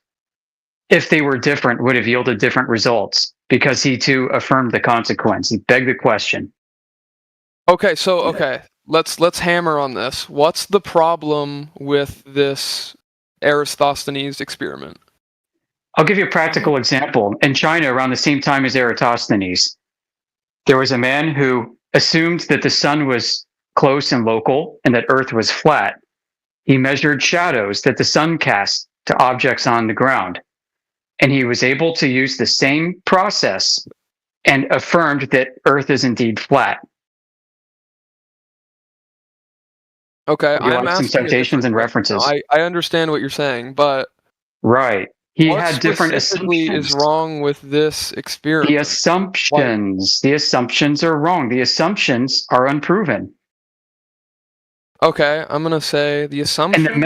if they were different, would have yielded different results, because he too affirmed the consequence. He begged the question. Okay, so let's hammer on this. What's the problem with this Eratosthenes experiment? I'll give you a practical example. In China, around the same time as Eratosthenes, there was a man who assumed that the sun was close and local and that Earth was flat. he measured shadows that the sun cast to objects on the ground. And he was able to use the same process and affirmed that Earth is indeed flat. Okay, You I'm like some asking a citations and different question. references. I understand what you're saying, but Right. He what had different specifically assumptions. is wrong with this experiment? The assumptions are wrong. The assumptions are unproven. Okay, I'm gonna say the assumption. And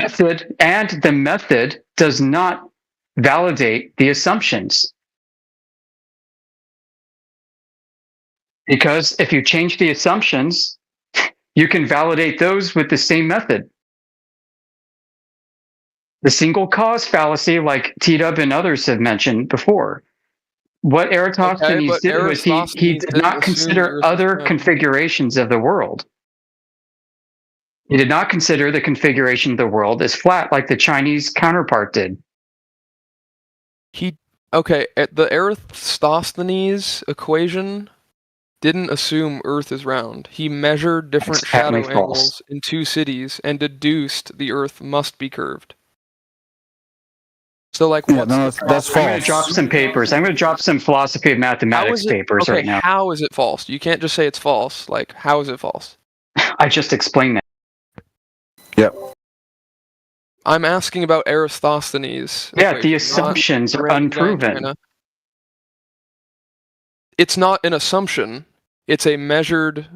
the method does not validate the assumptions. Because if you change the assumptions, you can validate those with the same method. The single cause fallacy, like T-Dub and others have mentioned before. What Eratosthenes did was he did not consider other configurations of the world. He did not consider the configuration of the world as flat like the Chinese counterpart did. The Eratosthenes equation didn't assume Earth is round. He measured different That's shadow patently false. angles in two cities and deduced the Earth must be curved. So, like, Yeah, no, that's I'm going false. to drop some papers. I'm going to drop some philosophy of mathematics papers right now. How is it false? You can't just say it's false. Like, how is it false? I just explained that. Yep. I'm asking about Eratosthenes. Yeah, the assumptions are unproven. It's not an assumption. It's a measured.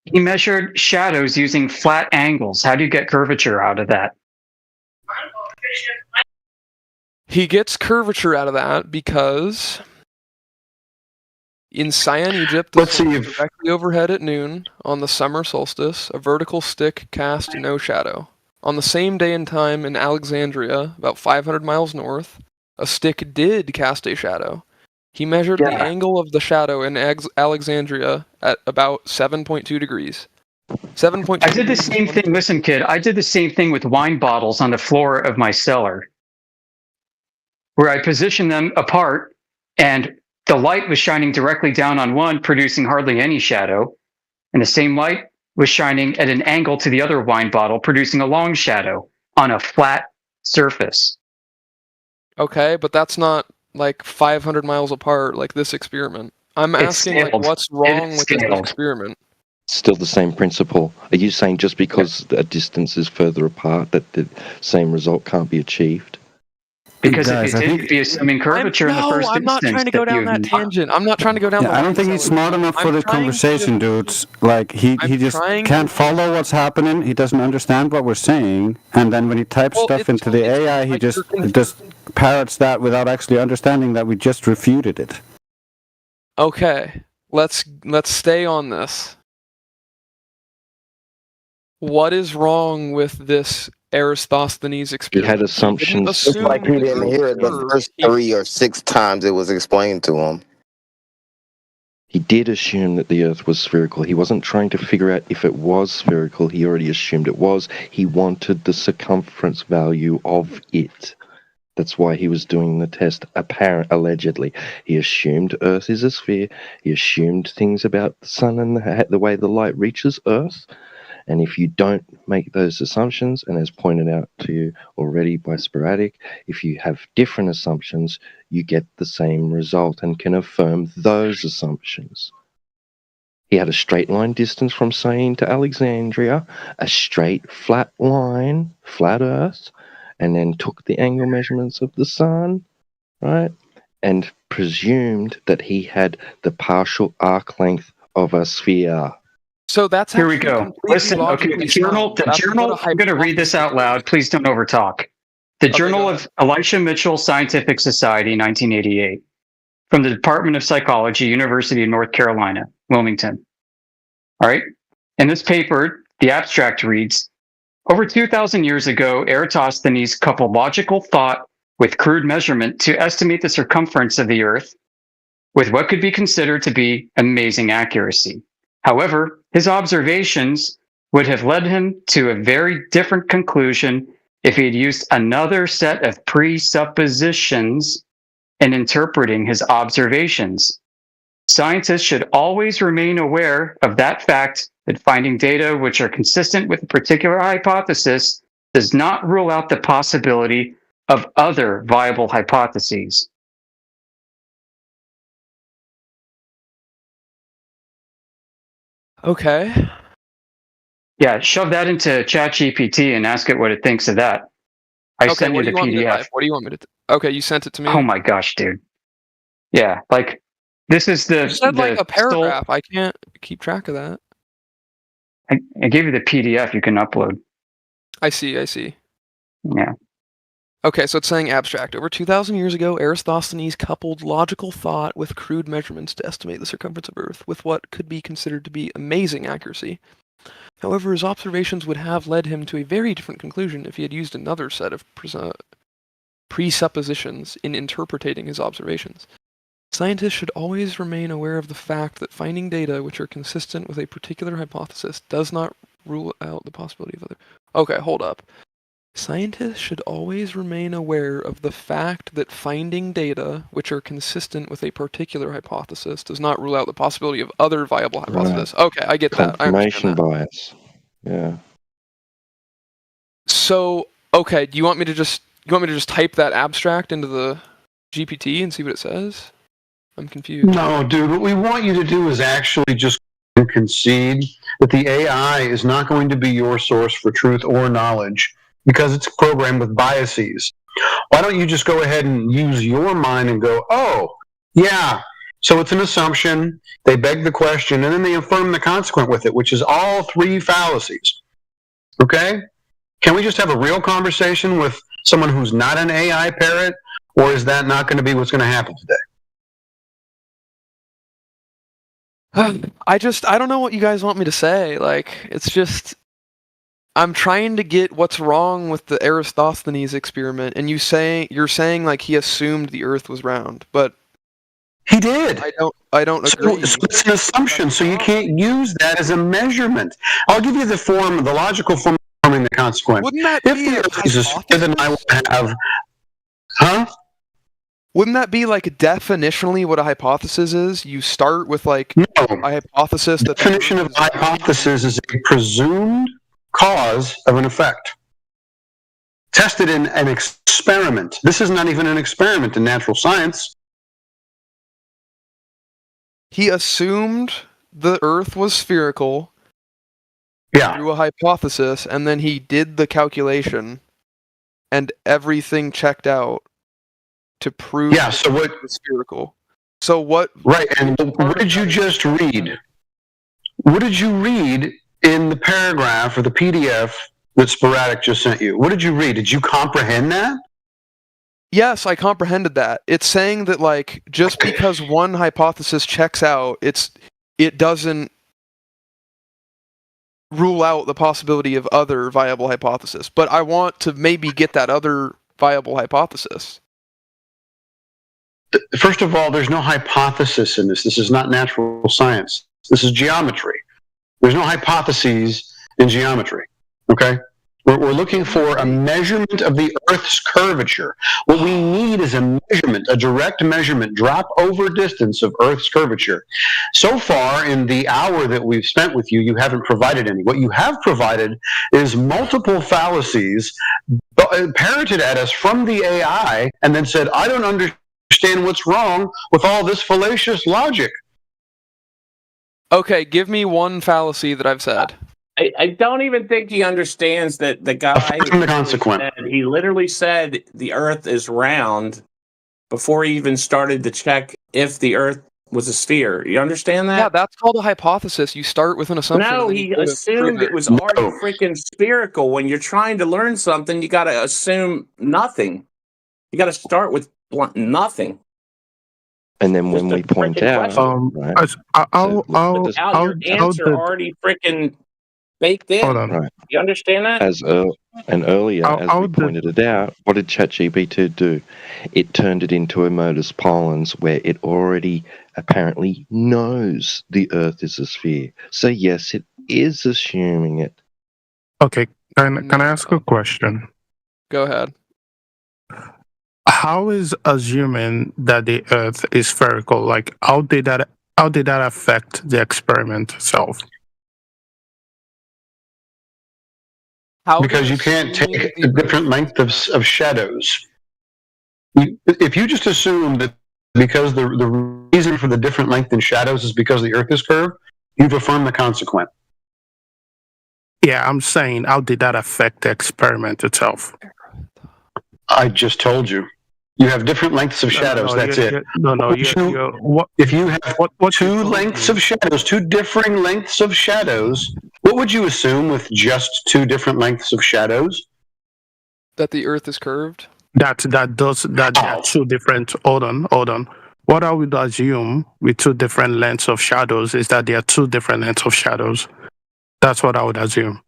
He measured shadows using flat angles. How do you get curvature out of that? He gets curvature out of that because in Sian, Egypt, directly overhead at noon on the summer solstice, a vertical stick cast no shadow. On the same day and time in Alexandria, about 500 miles north, a stick did cast a shadow. He measured the angle of the shadow in Alexandria at about 7.2 degrees. 7.2. I did the same thing. Listen, kid, I did the same thing with wine bottles on the floor of my cellar, where I positioned them apart, and the light was shining directly down on one, producing hardly any shadow, and the same light was shining at an angle to the other wine bottle, producing a long shadow on a flat surface. Okay, but that's not like 500 miles apart like this experiment. I'm asking, like, what's wrong with this experiment? Still the same principle. Are you saying just because a distance is further apart that the same result can't be achieved? Because if it did, you'd be assuming curvature in the first instance. I'm not trying to go down that tangent. I'm not trying to go down. I don't think he's smart enough for the conversation, dudes. Like he just can't follow what's happening. He doesn't understand what we're saying, and then when he types stuff into the AI, he just parrots that without actually understanding that we just refuted it. Okay, let's stay on this. What is wrong with this Eratosthenes experiment? He had assumptions. It's like he didn't hear it the first 3 or 6 times it was explained to him. He did assume that the Earth was spherical. He wasn't trying to figure out if it was spherical. He already assumed it was. He wanted the circumference value of it. That's why he was doing the test, allegedly. He assumed Earth is a sphere. He assumed things about the sun and the way the light reaches Earth. And if you don't make those assumptions, and as pointed out to you already by Sporadic, if you have different assumptions, you get the same result and can affirm those assumptions. He had a straight line distance from Syene to Alexandria, a straight flat line, flat Earth, and then took the angle measurements of the sun, right? And presumed that he had the partial arc length of a sphere. So that's here we go. Listen, okay, the journal. I'm going to read this out loud. Please don't overtalk. The Journal of Elisha Mitchell Scientific Society, 1988, from the Department of Psychology, University of North Carolina, Wilmington. All right. In this paper, the abstract reads: over 2,000 years ago, Eratosthenes coupled logical thought with crude measurement to estimate the circumference of the Earth with what could be considered to be amazing accuracy. However, his observations would have led him to a very different conclusion if he had used another set of presuppositions in interpreting his observations. Scientists should always remain aware of that fact that finding data which are consistent with a particular hypothesis does not rule out the possibility of other viable hypotheses. Okay. Yeah, shove that into ChatGPT and ask it what it thinks of that. I Okay, sent what you do the you want me to PDF. type? What do you want me to? Okay, you sent it to me. Oh my gosh, dude. Yeah, like this is You said like a paragraph. I can't keep track of that. I gave you the PDF you can upload. I see. Yeah. Okay, so it's saying abstract. Over 2,000 years ago, Eratosthenes coupled logical thought with crude measurements to estimate the circumference of Earth with what could be considered to be amazing accuracy. However, his observations would have led him to a very different conclusion if he had used another set of presuppositions in interpreting his observations. Scientists should always remain aware of the fact that finding data which are consistent with a particular hypothesis does not rule out the possibility of other... Okay, hold up. Scientists should always remain aware of the fact that finding data which are consistent with a particular hypothesis does not rule out the possibility of other viable hypotheses. Okay, I get that. I Confirmation understand that. bias. Yeah. So, okay, do you want me to just type that abstract into the GPT and see what it says? I'm confused. No, dude, what we want you to do is actually just concede that the AI is not going to be your source for truth or knowledge because it's programmed with biases. Why don't you just go ahead and use your mind and go, oh, yeah, so it's an assumption, they beg the question, and then they affirm the consequent with it, which is all three fallacies. Okay? Can we just have a real conversation with someone who's not an AI parrot, or is that not going to be what's going to happen today? I don't know what you guys want me to say. Like, it's just, I'm trying to get what's wrong with the Eratosthenes experiment, and you're saying like he assumed the Earth was round, but he did. I don't agree. So it's an assumption, so you can't use that as a measurement. I'll give you the logical form of forming the consequence. Wouldn't that if be the Earth is a sphere, then I would have, huh? Wouldn't that be like definitionally what a hypothesis is? You start with like a hypothesis. The definition of hypothesis is a presumed cause of an effect. Tested in an experiment. This is not even an experiment in natural science. He assumed the Earth was spherical. Yeah. Through a hypothesis, and then he did the calculation, and everything checked out to prove so what it was spherical. So what? Right, and what did you just read? What did you read in the paragraph or the PDF that Sporadic just sent you? What did you read? Did you comprehend that? Yes, I comprehended that. It's saying that like just because one hypothesis checks out, it doesn't rule out the possibility of other viable hypothesis. But I want to maybe get that other viable hypothesis. First of all, there's no hypothesis in this. This is not natural science. This is geometry. There's no hypotheses in geometry. Okay? We're looking for a measurement of the Earth's curvature. What we need is a measurement, a direct measurement, drop over distance of Earth's curvature. So far, in the hour that we've spent with you, you haven't provided any. What you have provided is multiple fallacies parroted at us from the AI and then said, I don't understand what's wrong with all this fallacious logic. Okay, give me one fallacy that I've said. I don't even think he understands that the guy he literally said the Earth is round before he even started to check if the Earth was a sphere. You understand that? Yeah, that's called a hypothesis. You start with an assumption. No, he assumed it was already freaking spherical. When you're trying to learn something, you got to assume nothing. You got to start with nothing. And then when we point out, right? Your answer already freaking baked in. Right. You understand that? Earlier, as we pointed it out, what did ChatGPT do? It turned it into a modus ponens where it already apparently knows the Earth is a sphere. So yes, it is assuming it. Okay, can I ask a question? Go ahead. How is assuming that the Earth is spherical? Like, how did that affect the experiment itself? because you can't take a different length of shadows. If you just assume that because the reason for the different length in shadows is because the Earth is curved, you've affirmed the consequent. Yeah, I'm saying, how did that affect the experiment itself? I just told you. You have different lengths of shadows. That's it. If you have two lengths of shadows, two differing lengths of shadows, what would you assume with just two different lengths of shadows? That the Earth is curved? That there are two different. Hold on. What I would assume with two different lengths of shadows is that there are two different lengths of shadows. That's what I would assume.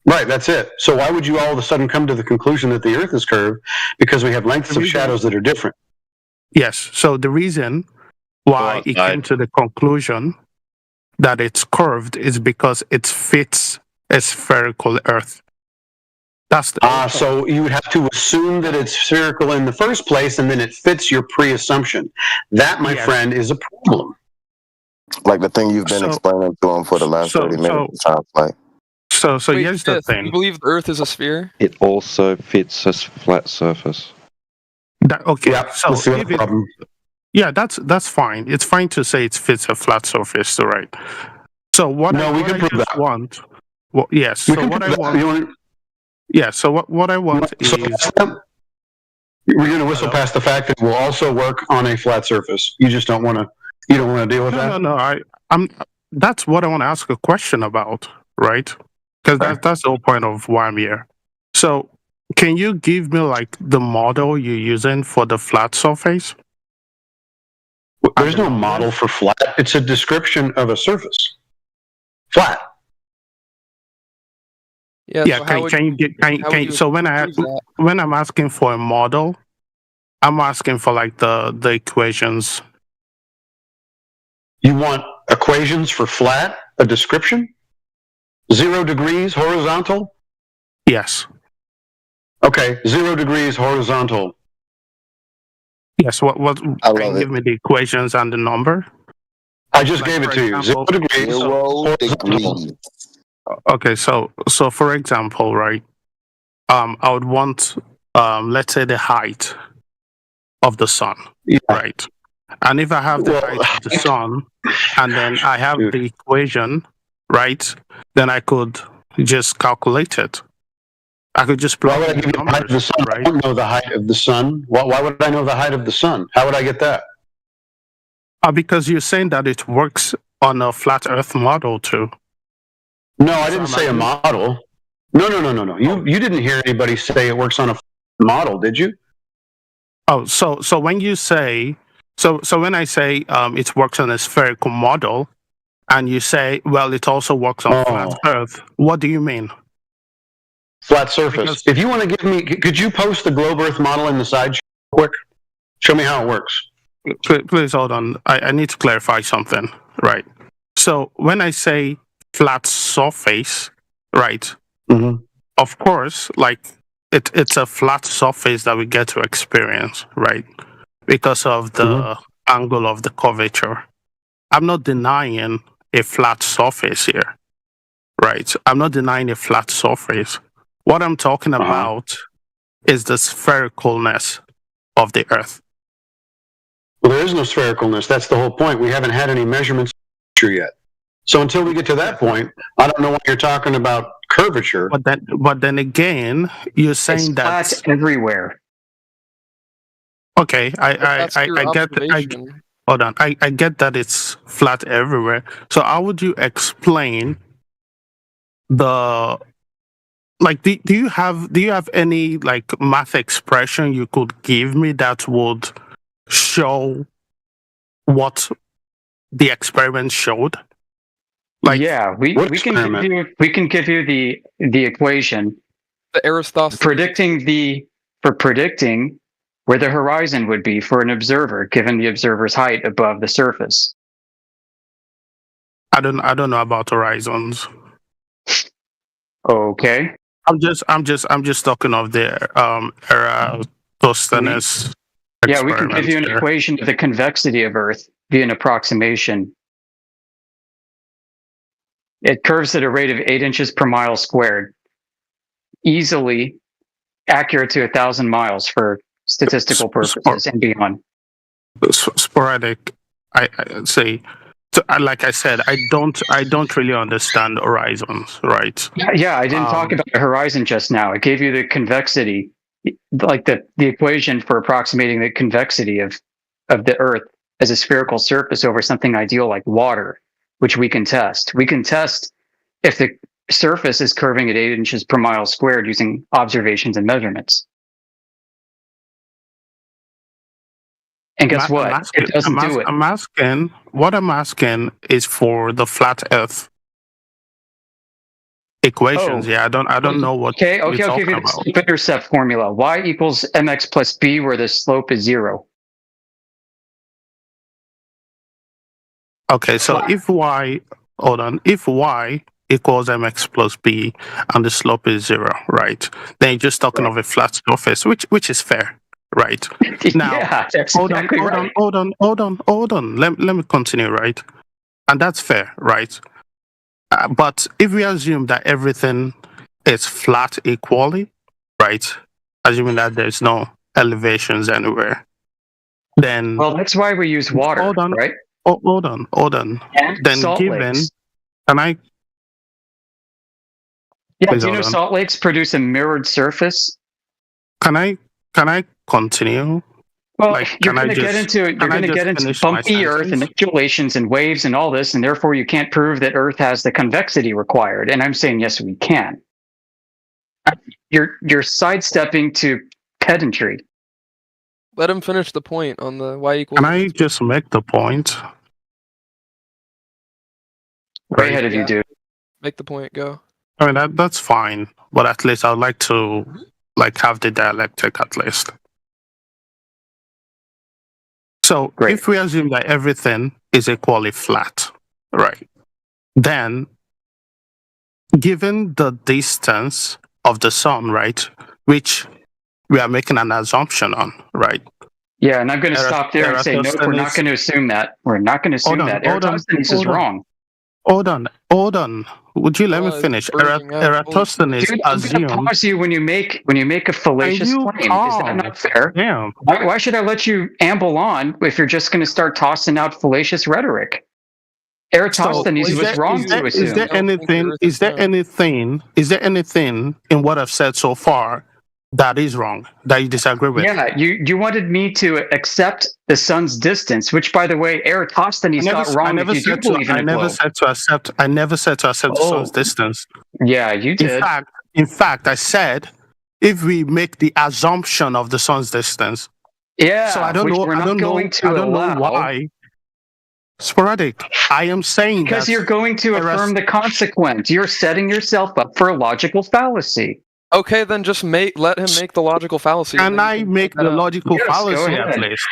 Right, that's it. So why would you all of a sudden come to the conclusion that the Earth is curved? Because we have lengths of shadows that are different. Yes. So the reason why it came to the conclusion that it's curved is because it fits a spherical Earth. That's the so you would have to assume that it's spherical in the first place, and then it fits your pre-assumption. That, my friend, is a problem. Like the thing you've been explaining to him for the last 30 minutes. Sounds like. So here's the thing. You believe the Earth is a sphere? It also fits a flat surface. That's fine. It's fine to say it fits a flat surface, right? So what I want. Well, yes. So what I want. Yeah. So what I want is. We're going to whistle past the fact that it will also work on a flat surface. You just don't want to. You don't want to deal with that. No. That's what I want to ask a question about, right? Because that's the whole point of why I'm here. So, can you give me like the model you're using for the flat surface? There's no model for flat. It's a description of a surface. Flat. Yeah. So when I'm asking for a model, I'm asking for like the equations. You want equations for flat? A description? 0 degrees horizontal? Yes. Okay, 0 degrees horizontal. Yes. What? Can you give me the equations and the number? I just gave it to you. 0 degrees. 0 degrees. Okay, so for example, right? I would want let's say the height of the sun, right? And if I have the height of the sun, and then I have the equation, right? Then I could just calculate it. I could just plug in the numbers, right? I don't know the height of the sun. Why would I know the height of the sun? How would I get that? Because you're saying that it works on a flat Earth model too. No, I didn't say a model. No. You didn't hear anybody say it works on a model, did you? Oh, so when you say so when I say it works on a spherical model, and you say, well, it also works on flat Earth, what do you mean? Flat surface. If you want to give me, could you post the globe Earth model in the side quick? Show me how it works. Please hold on. I need to clarify something, right? So when I say flat surface, right? Mm-hmm. Of course, like it's a flat surface that we get to experience, right? Because of the angle of the curvature. I'm not denying a flat surface here, right? I'm not denying a flat surface. What I'm talking about is the sphericalness of the Earth. Well, there is no sphericalness. That's the whole point. We haven't had any measurements yet. So until we get to that point, I don't know why you're talking about curvature. But then again, you're saying that flat everywhere. Okay, I get. Hold on, I get that it's flat everywhere. So how would you explain the like? Do you have any like math expression you could give me that would show what the experiment showed? Like, yeah, we can give you the equation. The Aristotelian predicting where the horizon would be for an observer, given the observer's height above the surface. I don't know about horizons. Okay. I'm just talking of the Eratosthenes. Yeah, we can give you an equation of the convexity of Earth via an approximation. It curves at a rate of 8 inches per mile squared. easily accurate to 1,000 miles for statistical purposes and beyond. Sporadic. I say, like I said, I don't really understand horizons, right? Yeah, I didn't talk about the horizon just now. I gave you the convexity, like the equation for approximating the convexity of the Earth as a spherical surface over something ideal like water, which we can test. We can test if the surface is curving at 8 inches per mile squared using observations and measurements. And guess what? It doesn't do it. What I'm asking is for the flat Earth equations. Yeah, I don't know what. Okay, you're I'll give talking you the about. slope intercept formula. Y equals mx plus b, where the slope is 0. Okay, so if y equals mx plus b and the slope is 0, right? Then you're just talking of a flat surface, which is fair, right? Now, Yeah, that's hold exactly right. on. Let me continue, right? And that's fair, right? But if we assume that everything is flat equally, right? Assuming that there's no elevations anywhere, then Well, that's why we use water, right? hold on. And Then salt given, lakes. can I? Yeah, Please do you hold know on. salt lakes produce a mirrored surface? Can I continue? Well, Like, you're can I going to get just- into can I just finish my bumpy Earth and sentence? undulations and waves and all this, and therefore you can't prove that Earth has the convexity required. And I'm saying yes, we can. You're sidestepping to pedantry. Let him finish the point on the y equals. Can I just make the point? Way ahead of you, dude. Make the point. Go. I mean that's fine, but at least I'd like to have the dialectic at least. So if we assume that everything is equally flat, right? Then, given the distance of the sun, right, which we are making an assumption on, right? Yeah, and I'm going to stop there and say, nope, we're not Eratosthenes- going to assume that. We're not going to assume that. Eratosthenes is wrong. Hold on. Would you let me finish? Eratosthenes Dude, I'm going to assumed. pause you when you make a fallacious you claim. Is that not fair? Damn. Why should I let you amble on if you're just going to start tossing out fallacious rhetoric? Eratosthenes was wrong to assume. Is there anything in what I've said so far that is wrong, that you disagree with? Yeah, you wanted me to accept the sun's distance, which, by the way, Eratosthenes got wrong if you do believe in a I never globe. said to accept the sun's distance. Yeah, you did. In fact, I said if we make the assumption of the sun's distance. Yeah, So I don't which know. we're I not don't going know. to I don't know allow. why. Sporadic. I am saying Because that you're going to affirm the consequent. You're setting yourself up for a logical fallacy. Okay, then just let him make the logical fallacy. Can I make the logical Yes, go fallacy at ahead. least?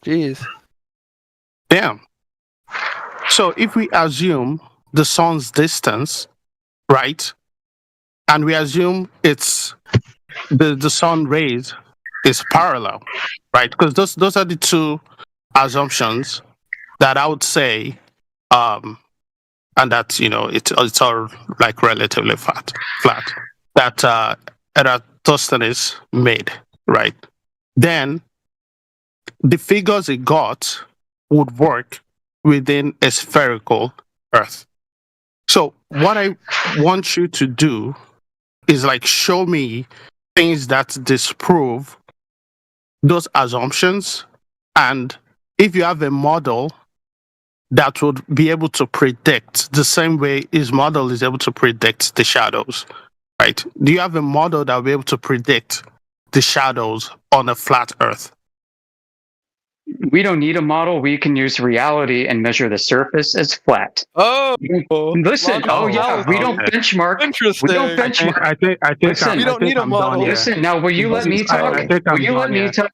Jeez. Damn. So if we assume the sun's distance, right, and we assume it's the sun rays is parallel, right? Because those are the two assumptions that I would say, and that it's all like relatively flat that Eratosthenes made, right? Then the figures he got would work within a spherical Earth. So what I want you to do is like show me things that disprove those assumptions, and if you have a model that would be able to predict the same way his model is able to predict the shadows, right? Do you have a model that will be able to predict the shadows on a flat Earth? We don't need a model. We can use reality and measure the surface as flat. Oh, listen. Oh yeah, we don't benchmark. Interesting. We don't benchmark. I think Listen, we don't need a model. Listen, now will you let me talk? Will you let me talk?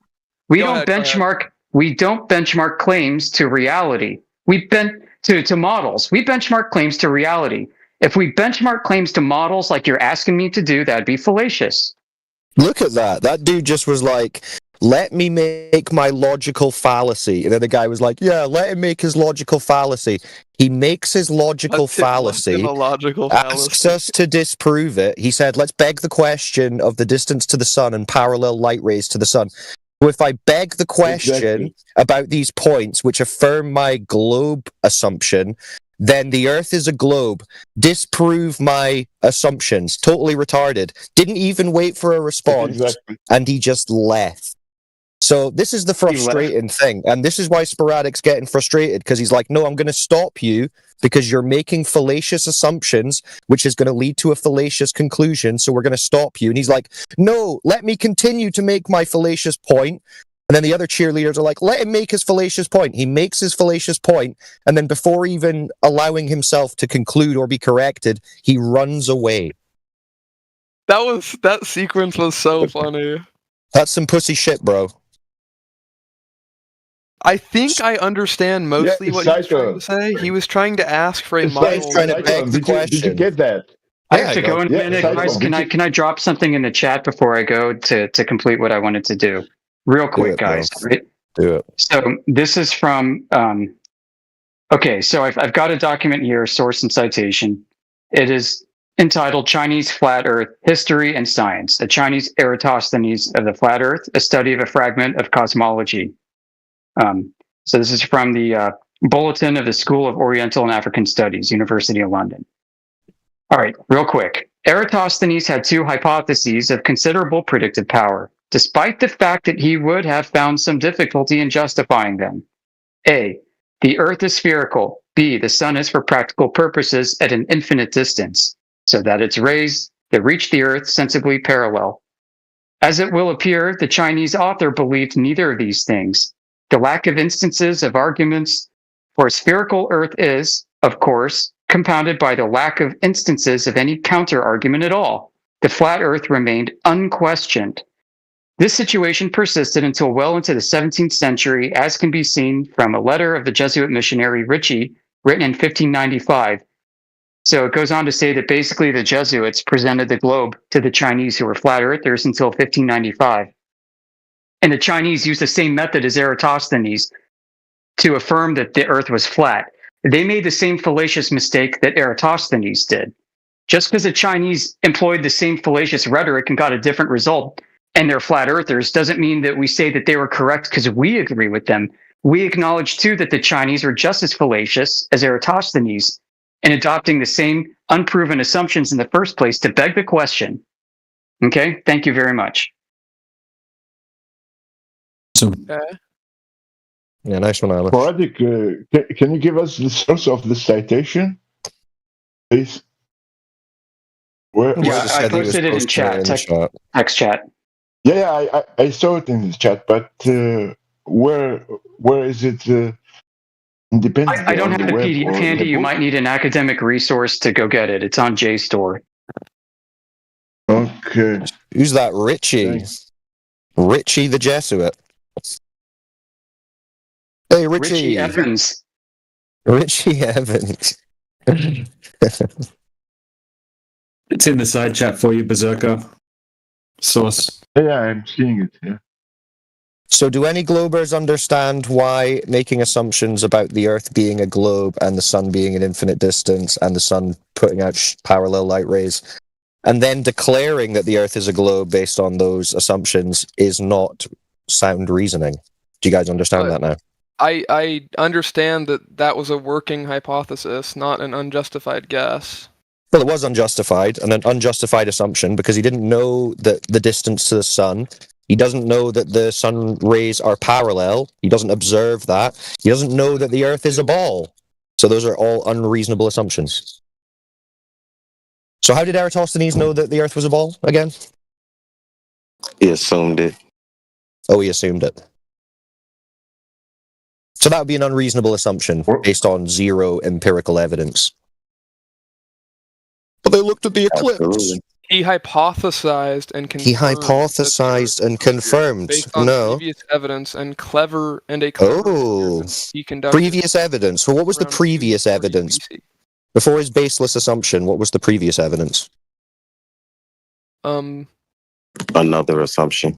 We Go don't ahead, go benchmark. We don't benchmark claims to reality. We to models. We benchmark claims to reality. If we benchmark claims to models like you're asking me to do, that'd be fallacious. Look at that. That dude just was like, let me make my logical fallacy. And then the guy was like, yeah, let him make his logical fallacy. He makes his logical fallacy, A logical asks fallacy. us to disprove it. He said, let's beg the question of the distance to the sun and parallel light rays to the sun. So if I beg the question about these points which affirm my globe assumption, then the Earth is a globe. Disprove my assumptions. Totally retarded. Didn't even wait for a response, and he just left. So this is the frustrating thing, and this is why Sporadic's getting frustrated, because he's like, no, I'm going to stop you because you're making fallacious assumptions, which is going to lead to a fallacious conclusion, so we're going to stop you. And he's like, no, let me continue to make my fallacious point. And then the other cheerleaders are like, let him make his fallacious point. He makes his fallacious point, and then before even allowing himself to conclude or be corrected, he runs away. That sequence was so funny. That's some pussy shit, bro. I think I understand mostly what he was trying to say. He was trying to ask for a model. Did you get that? I have to go in a minute, guys. Can I drop something in the chat before I go to complete what I wanted to do? Real quick, guys. Right? Do it. So this is from. Okay, so I've got a document here, source and citation. It is entitled "Chinese Flat Earth History and Science: The Chinese Eratosthenes of the Flat Earth: A Study of a Fragment of Cosmology." So this is from the Bulletin of the School of Oriental and African Studies, University of London. All right, real quick. Eratosthenes had two hypotheses of considerable predictive power, despite the fact that he would have found some difficulty in justifying them. A, the Earth is spherical. B, the Sun is for practical purposes at an infinite distance, so that its rays that reach the Earth sensibly parallel. As it will appear, the Chinese author believed neither of these things. The lack of instances of arguments for a spherical Earth is, of course, compounded by the lack of instances of any counter-argument at all. The flat Earth remained unquestioned. This situation persisted until well into the 17th century, as can be seen from a letter of the Jesuit missionary Ritchie, written in 1595. So it goes on to say that basically the Jesuits presented the globe to the Chinese, who were flat earthers, until 1595. And the Chinese used the same method as Eratosthenes to affirm that the Earth was flat. They made the same fallacious mistake that Eratosthenes did. Just because the Chinese employed the same fallacious rhetoric and got a different result, and they're flat earthers, doesn't mean that we say that they were correct because we agree with them. We acknowledge, too, that the Chinese are just as fallacious as Eratosthenes in adopting the same unproven assumptions in the first place to beg the question. Okay? Thank you very much. Yeah, nice one, Alex. Sporadic, can you give us the source of the citation, please? I posted it in chat, text chat. Yeah, I saw it in the chat, but where is it independent? I don't have the PDF handy. You might need an academic resource to go get it. It's on JSTOR. Okay. Who's that? Ritchie. Thanks. Ritchie the Jesuit. Hey, Richie Evans. Richie Evans. It's in the side chat for you, Berserker. Source. Yeah, I'm seeing it. Yeah. So, do any globers understand why making assumptions about the Earth being a globe and the Sun being an infinite distance and the Sun putting out parallel light rays, and then declaring that the Earth is a globe based on those assumptions is not sound reasoning? Do you guys understand that now? I understand that was a working hypothesis, not an unjustified guess. Well, it was unjustified, and an unjustified assumption, because he didn't know that the distance to the sun. He doesn't know that the sun rays are parallel. He doesn't observe that. He doesn't know that the Earth is a ball. So those are all unreasonable assumptions. So how did Eratosthenes know that the Earth was a ball again? He assumed it. Oh, he assumed it. So that would be an unreasonable assumption based on zero empirical evidence. But they looked at the eclipse. Absolutely. He hypothesized and confirmed. He hypothesized and confirmed. Based on previous evidence and clever he conducted. Previous evidence. Well, what was the previous evidence? Before his baseless assumption, what was the previous evidence? Another assumption.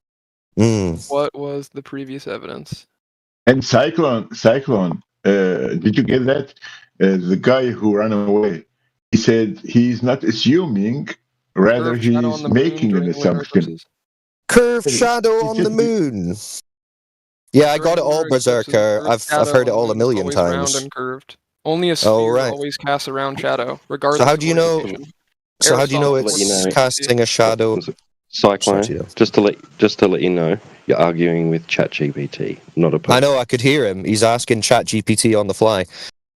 What was the previous evidence? And Cyclone, did you get that? The guy who ran away, he said he's not assuming, rather Curved shadow on he's the moon making an during lunar assumption. eclipses? Curved shadow on the moon. Yeah, I got it all, Lunar eclipses, Berserker. Earth's I've shadow heard it on the all a moon is million always round times. and curved. Only a sphere Oh, right. always casts a round shadow, regardless. So how do you of know? location. So how do you know Aristotle it's was- casting a shadow? Cyclone, Sorry, just to let you know, you're arguing with ChatGPT, not a person. I know, I could hear him. He's asking ChatGPT on the fly.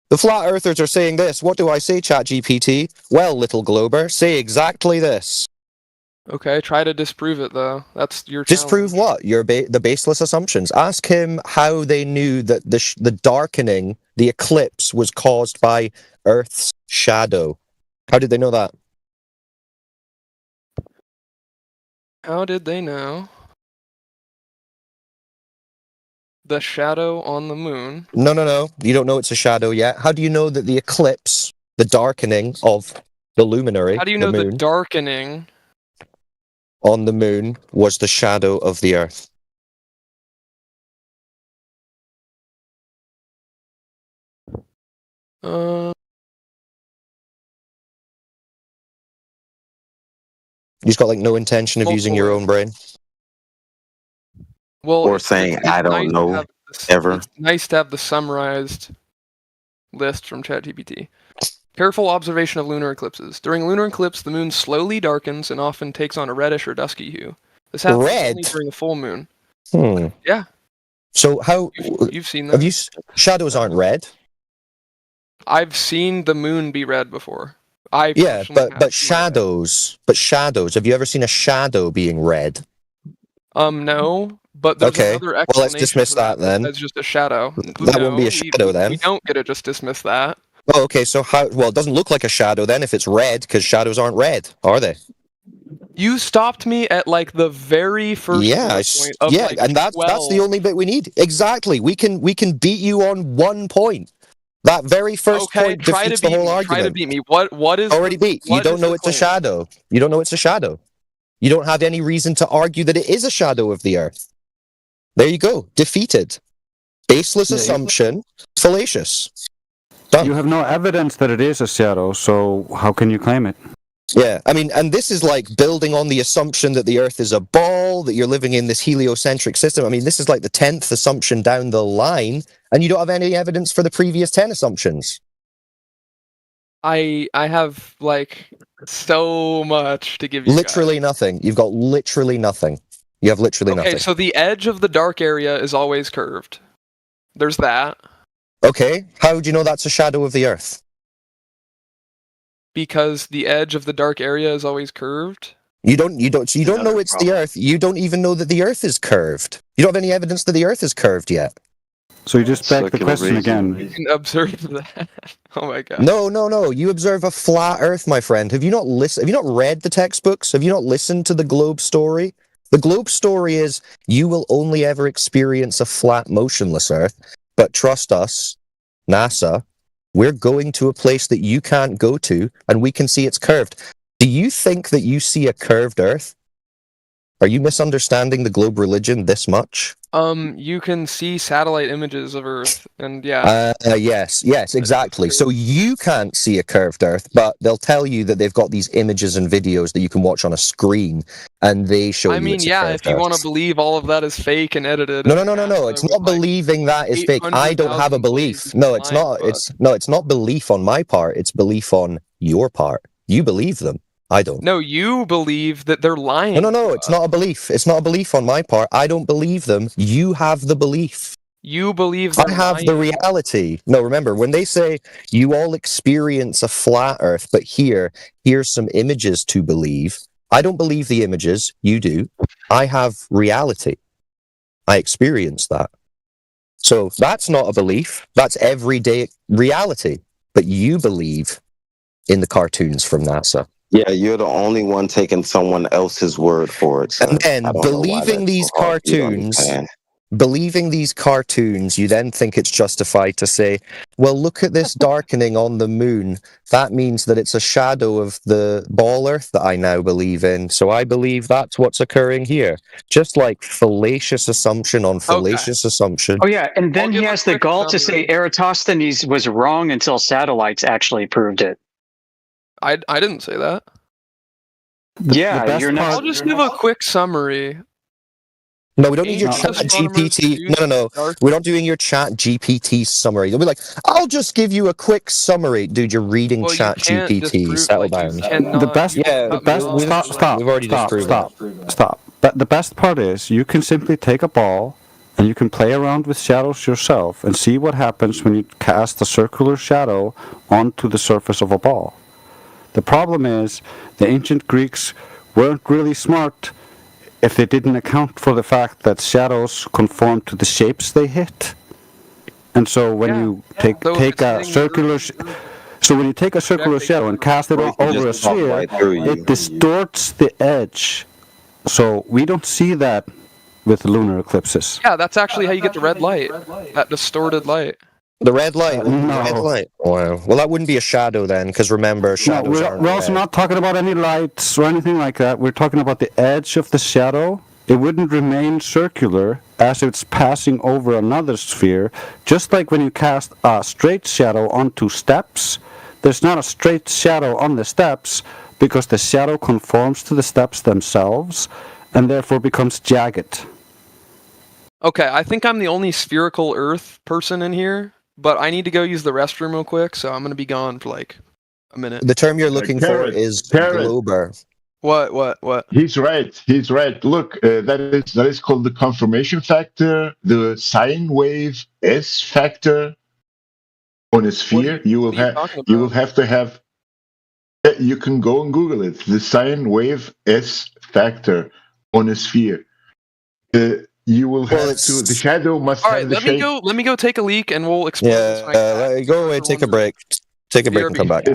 The flat earthers are saying this. What do I say, ChatGPT? Well, little Glober, say exactly this. Okay, try to disprove it though. That's your Disprove what? The baseless assumptions. Ask him how they knew that the darkening, the eclipse, was caused by Earth's shadow. How did they know that? How did they know? The shadow on the moon. No. You don't know it's a shadow yet. How do you know that the eclipse, the darkening of the luminary, How do you know the moon, the darkening? on the moon was the shadow of the Earth? You've got like no intention of using your own brain. Well, Or saying, I don't nice to know, have ever. It's nice to have the summarized list from ChatGPT. Careful observation of lunar eclipses. During lunar eclipse, the moon slowly darkens and often takes on a reddish or dusky hue. This happens Red? only during the full moon. Hmm. Yeah. So how You've seen that. have you? Shadows aren't red. I've seen the moon be red before. I Yeah, personally have but seen shadows. Have you ever seen a shadow being red? no, but there's Okay, another well, explanation. let's dismiss for that that then. That's just a shadow. That won't be a shadow then. We don't get to just dismiss that. Oh, okay. So how? Well, it doesn't look like a shadow then if it's red, because shadows aren't red, are they? You stopped me at like the very first Yeah, bullet point of like and that's the 12. only bit we need. Exactly. We can beat you on 1 point. That very first Okay, point try to defeats the beat whole me. argument. Try to beat me. What is Already beat. You what don't is know the it's a claim? shadow. You don't know it's a shadow. You don't have any reason to argue that it is a shadow of the Earth. There you go. Defeated. Baseless assumption. Fallacious. Done. You have no evidence that it is a shadow, so how can you claim it? Yeah, I mean, and this is like building on the assumption that the Earth is a ball, that you're living in this heliocentric system. I mean, this is like the 10th assumption down the line, and you don't have any evidence for the previous 10 assumptions. I have like so much to give you. Literally nothing. You've got literally nothing. You have literally Okay, nothing. so the edge of the dark area is always curved. There's that. Okay, how do you know that's a shadow of the Earth? Because the edge of the dark area is always curved. You don't know it's the Earth. You don't even know that the Earth is curved. You don't have any evidence that the Earth is curved yet. So you just back the Circular question again. You can observe that. Oh my god. No. You observe a flat Earth, my friend. Have you not read the textbooks? Have you not listened to the globe story? The globe story is you will only ever experience a flat, motionless Earth. But trust us, NASA, we're going to a place that you can't go to, and we can see it's curved. Do you think that you see a curved Earth? Are you misunderstanding the globe religion this much? You can see satellite images of Earth, and yeah. Yes, exactly. So you can't see a curved Earth, but they'll tell you that they've got these images and videos that you can watch on a screen, and they show you. I mean, it's a yeah, curved if you want to Earth. believe all of that is fake and edited. No. It's not believing that is fake. I don't have a 800,000 belief. No, it's not. It's not belief on my part. It's belief on your part. You believe them. I don't. No, you believe that they're lying. No. It's not a belief. It's not a belief on my part. I don't believe them. You have the belief. You believe I have the reality. No, remember, when they say you all experience a flat Earth, but here's some images to believe. I don't believe the images. You do. I have reality. I experience that. So that's not a belief. That's everyday reality. But you believe in the cartoons from NASA. Yeah, you're the only one taking someone else's word for it. So And then I don't know why believing that's these so hard for you to cartoons, understand. believing these cartoons, you then think it's justified to say, well, look at this darkening on the moon. That means that it's a shadow of the ball Earth that I now believe in. So I believe that's what's occurring here. Just like fallacious assumption on fallacious assumption. Oh yeah, and then he has the gall to say Eratosthenes was wrong until satellites actually proved it. I didn't say that. Yeah, you're not. I'll just give a quick summary. No, we don't need your chat GPT. No. We're not doing your chat GPT summary. They'll be like, I'll just give you a quick summary. Dude, you're reading chat GPT. Settle down. The best. Stop. We've already Stop. But the best part is you can simply take a ball and you can play around with shadows yourself and see what happens when you cast a circular shadow onto the surface of a ball. The problem is the ancient Greeks weren't really smart if they didn't account for the fact that shadows conform to the shapes they hit. And so when you take a circular shadow and cast it over a sphere, it distorts the edge. So we don't see that with lunar eclipses. Yeah, that's actually how you get the red light. That distorted light. The red light? No. Red light. Wow. Well, that wouldn't be a shadow then, because remember, shadows aren't we're also not talking about any lights or anything like that. We're talking about the edge of the shadow. It wouldn't remain circular as it's passing over another sphere. Just like when you cast a straight shadow onto steps, there's not a straight shadow on the steps because the shadow conforms to the steps themselves and therefore becomes jagged. Okay, I think I'm the only spherical Earth person in here, but I need to go use the restroom real quick, so I'm going to be gone for like a minute. The term you're looking for is glober. What? He's right. Look, that is called the confirmation factor, the sine wave S factor on a sphere. You will have to have. You can go and Google it. The sine wave S factor on a sphere. You will have to. The shadow must have the shape. Let me go take a leak, and we'll explain this. Go away. Take a break. Take a break and come back.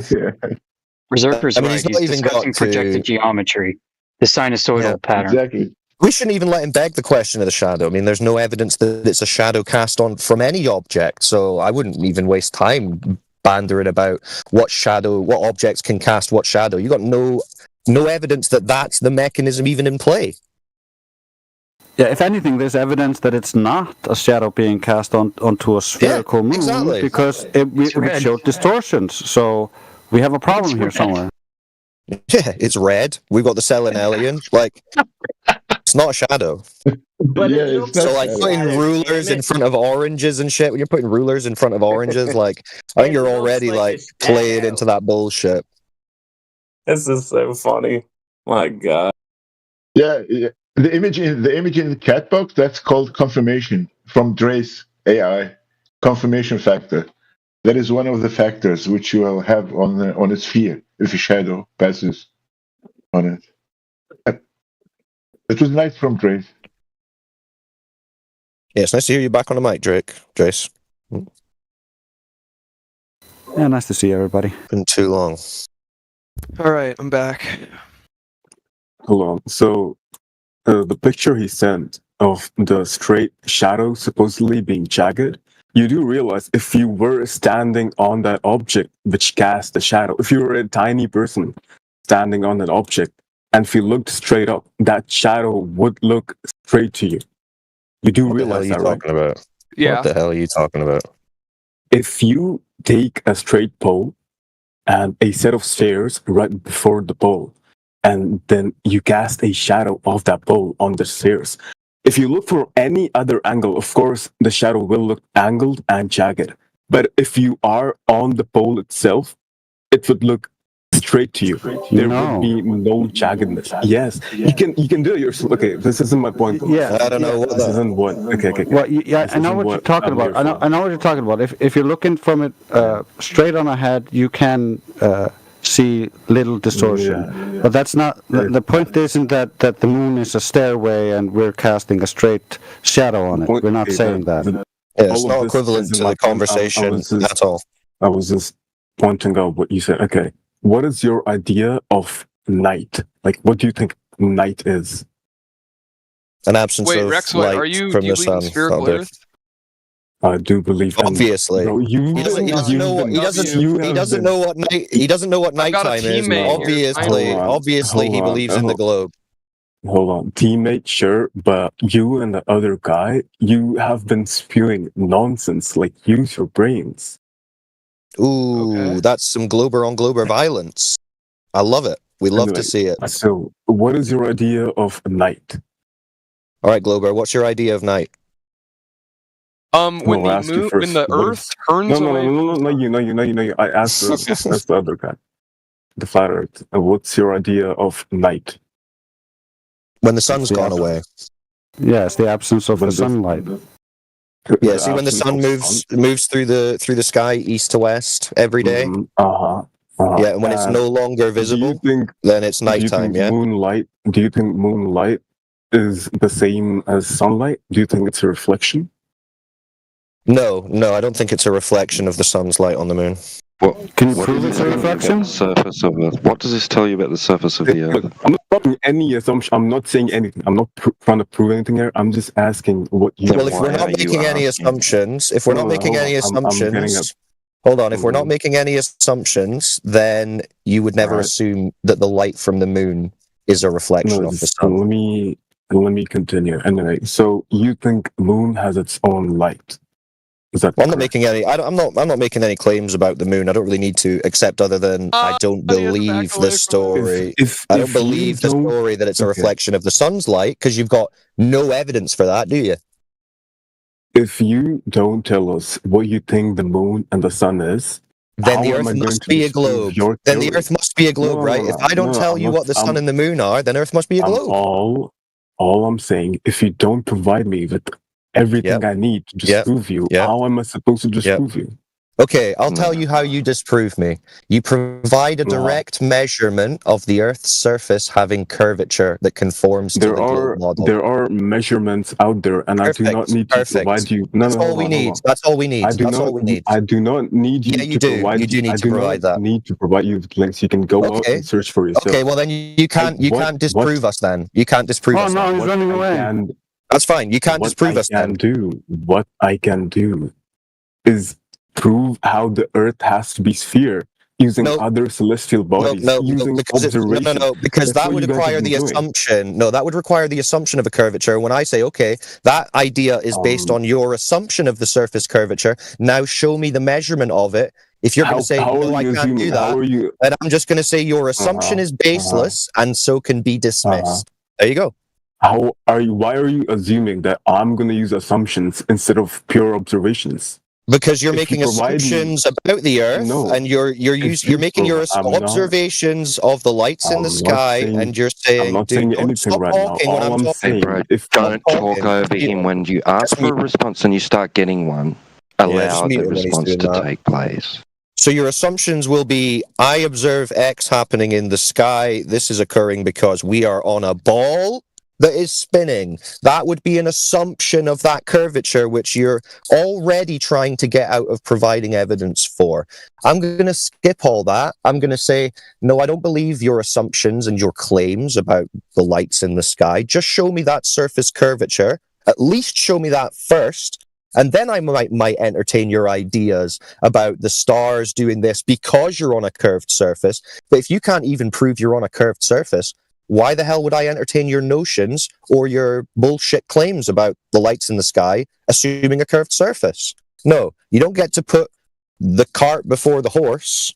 Berserker's right. He's discussing projected geometry, the sinusoidal pattern. Exactly. We shouldn't even let him beg the question of the shadow. I mean, there's no evidence that it's a shadow cast on from any object, so I wouldn't even waste time bandering about what objects can cast what shadow. You got no evidence that that's the mechanism even in play. Yeah, if anything, there's evidence that it's not a shadow being cast onto a spherical moon because it showed distortions. So we have a problem here somewhere. Yeah, it's red. We've got the selenelian. Like, it's not a shadow. So, like, putting rulers in front of oranges and shit, when you're putting rulers in front of oranges, like, I think you're already, like played into that bullshit. This is so funny. My God. Yeah. The image in the cat box, that's called confirmation from Dre's AI. Confirmation factor. That is one of the factors which you will have on a sphere if a shadow passes on it. It was nice from Dre. Yeah, it's nice to hear you back on the mic, Drace. Yeah, nice to see everybody. Been too long. All right, I'm back. Hold on. So, the picture he sent of the straight shadow supposedly being jagged, you do realize if you were standing on that object which cast the shadow, if you were a tiny person standing on that object, and if you looked straight up, that shadow would look straight to you. You do realize that, right? About? Yeah. What the hell are you talking about? If you take a straight pole and a set of stairs right before the pole, and then you cast a shadow of that pole on the stairs, if you look for any other angle, of course, the shadow will look angled and jagged. But if you are on the pole itself, it would look straight to you. There would be no jaggedness. Yes, you can do it yourself. Okay, this isn't my point. Yeah, I don't know what this isn't what. Okay. Well, yeah, I know what you're talking about. I know what you're talking about. If you're looking from it straight on ahead, you can see little distortion. But that's not the point. Isn't that the moon is a stairway and we're casting a straight shadow on it? We're not saying that. Yeah, it's not equivalent to the conversation at all. I was just pointing out what you said. Okay, what is your idea of night? Like, what do you think night is? an absence Wait, of Rex, light are you, from do you the believe in sun. spherical Thunder. Earth? I do believe. Obviously, Bro, he doesn't know what he doesn't know what I've got a nighttime is. teammate here. Obviously, he believes in the globe. Hold on, teammate, sure, but you and the other guy, you have been spewing nonsense. Like, use your brains. Ooh, that's some Glober on Glober violence. I love it. We love to see it. So, what is your idea of night? All right, Glober, what's your idea of night? When the Earth turns away. No, not you. I asked the other guy, the flat Earth. What's your idea of night? When the sun's gone away. Yeah, it's the absence of the sunlight. Yeah, see when the sun moves through the sky east to west every day. Yeah, and when it's no longer visible, then it's nighttime. Yeah. Do you think moonlight is the same as sunlight? Do you think it's a reflection? No, I don't think it's a reflection of the sun's light on the moon. Can you prove it's a reflection? Surface of Earth. What does this tell you about the surface of the Earth? Look, I'm not making any assumption. I'm not saying anything. I'm not trying to prove anything here. I'm just asking what you. Well, if we're not making any assumptions, hold on. If we're not making any assumptions, then you would never assume that the light from the moon is a reflection of the sun. Let me continue. Anyway, so you think moon has its own light? I'm not making any. I'm not making any claims about the moon. I don't really need to, except other than I don't believe the story. I don't believe the story that it's a reflection of the sun's light because you've got no evidence for that, do you? If you don't tell us what you think the moon and the sun is, then the Earth must be a globe. Then the Earth must be a globe, right? If I don't tell you what the sun and the moon are, then Earth must be a globe. All I'm saying, if you don't provide me with everything I need to disprove you, how am I supposed to disprove you? Okay, I'll tell you how you disprove me. You provide a direct measurement of the Earth's surface having curvature that conforms to the globe model. There are measurements out there, and I do not need to provide you. That's all we need. That's all we need. I do not need you to provide. You do need to provide that. Need to provide you with links. You can go out and search for yourself. Okay, well then you can't disprove us. Then you can't disprove us. Oh no, he's running away. That's fine. You can't disprove us. What I can do is prove how the Earth has to be sphere using other celestial bodies. Because that would require the assumption. No, that would require the assumption of a curvature. When I say, okay, that idea is based on your assumption of the surface curvature. Now show me the measurement of it. If you're going to say, no, I can't do that, then I'm just going to say your assumption is baseless and so can be dismissed. There you go. Why are you assuming that I'm going to use assumptions instead of pure observations? Because you're making assumptions about the Earth, and you're making your observations of the lights in the sky, and you're saying, don't stop talking when I'm talking. Don't talk over him when you ask for a response and you start getting one. Allow the response to take place. So your assumptions will be, I observe X happening in the sky. This is occurring because we are on a ball that is spinning. That would be an assumption of that curvature, which you're already trying to get out of providing evidence for. I'm going to skip all that. I'm going to say, no, I don't believe your assumptions and your claims about the lights in the sky. Just show me that surface curvature. At least show me that first. And then I might entertain your ideas about the stars doing this because you're on a curved surface. But if you can't even prove you're on a curved surface, why the hell would I entertain your notions or your bullshit claims about the lights in the sky, assuming a curved surface? No, you don't get to put the cart before the horse.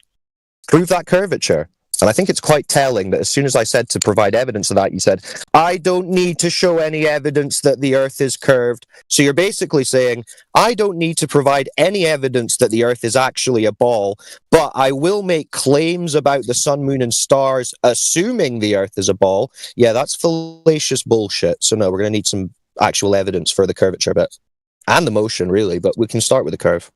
Prove that curvature. And I think it's quite telling that as soon as I said to provide evidence of that, you said, I don't need to show any evidence that the Earth is curved. So you're basically saying, I don't need to provide any evidence that the Earth is actually a ball, but I will make claims about the sun, moon, and stars, assuming the Earth is a ball. Yeah, that's fallacious bullshit. So no, we're going to need some actual evidence for the curvature bit. And the motion, really, but we can start with the curve.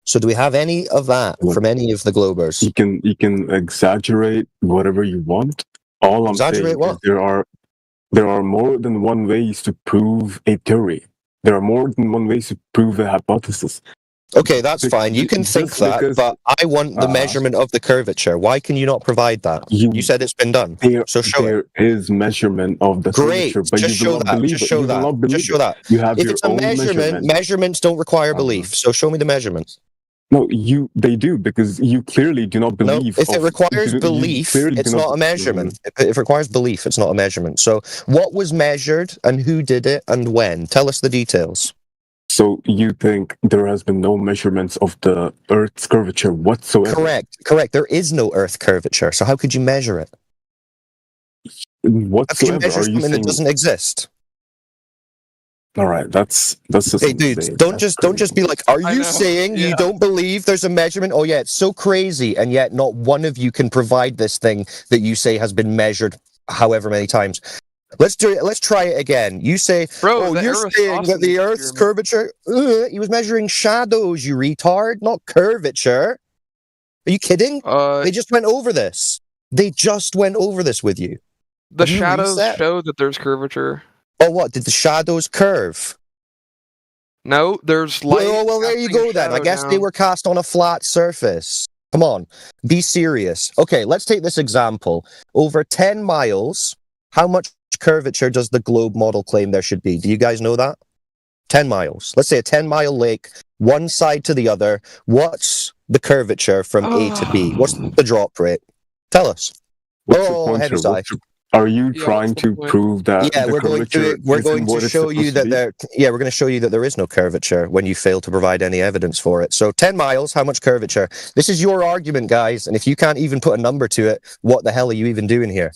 So do we have any of that from any of the Globers? You can exaggerate whatever you want. All I'm saying is there are more than one ways to prove a theory. There are more than one ways to prove a hypothesis. Okay, that's fine. You can think that, but I want the measurement of the curvature. Why can you not provide that? You said it's been done, so show it. There is measurement of the curvature, but just you will not believe it. Just show You will that. not believe Just show it. that. You have If your it's a own measurement, measurements don't require belief. So show me the measurements. No, they do, because you clearly do not believe. No, if it requires belief, it's not a measurement. If it requires belief, it's not a measurement. So what was measured and who did it and when? Tell us the details. So you think there has been no measurements of the Earth's curvature whatsoever? Correct. There is no Earth curvature. So how could you measure it? Whatsoever? How could you measure something that doesn't exist? All right, that's just. Hey, dudes, don't just be like, are you saying you don't believe there's a measurement? Oh yeah, it's so crazy, and yet not one of you can provide this thing that you say has been measured however many times. Let's do it. Let's try it again. You say, you're saying that the Earth's curvature. He was measuring shadows, you retard, not curvature. Are you kidding? They just went over this. They just went over this with you. The shadows show that there's curvature. Oh, what? Did the shadows curve? No, there's light. Well, there you go then. I guess they were cast on a flat surface. Come on, be serious. Okay, let's take this example. Over 10 miles, how much curvature does the globe model claim there should be? Do you guys know that? 10 miles. Let's say a 10-mile lake, one side to the other. What's the curvature from A to B? What's the drop rate? Tell us. Heavy sigh. Are you trying to prove that? Yeah, we're going to show you that there. Yeah, we're going to show you that there is no curvature when you fail to provide any evidence for it. So 10 miles, how much curvature? This is your argument, guys, and if you can't even put a number to it, what the hell are you even doing here?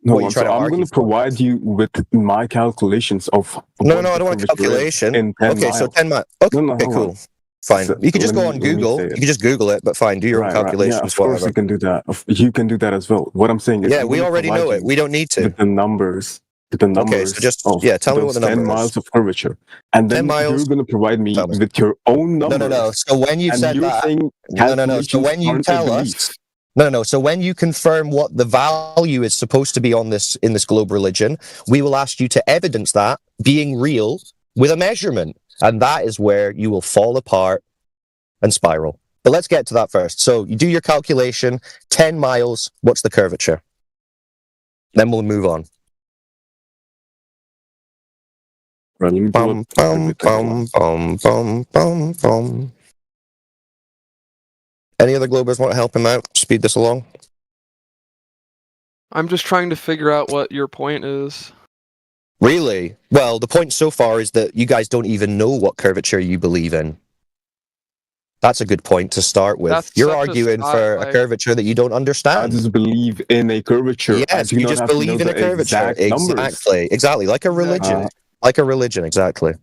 No, so I'm going to provide you with my calculations of. No, I don't want a calculation. Okay, so 10 miles. Okay, cool. Fine. You can just go on Google. You can just Google it, but fine. Do your own calculations. Yeah, of course you can do that. You can do that as well. What I'm saying is, yeah, we already know it. We don't need to. The numbers. Okay, so just tell me what the number 10 miles of curvature, and then you're going to provide me with your own numbers. No. So when you said that, So when you tell us. So when you confirm what the value is supposed to be on this in this globe religion, we will ask you to evidence that being real with a measurement. And that is where you will fall apart and spiral. But let's get to that first. So you do your calculation, 10 miles, what's the curvature? Then we'll move on. Any other Globers want to help him out? Speed this along? I'm just trying to figure out what your point is. Really? Well, the point so far is that you guys don't even know what curvature you believe in. That's a good point to start with. You're arguing for a curvature that you don't understand. I just believe in a curvature. Yes, you just believe in a curvature. Exactly. Like a religion. Exactly.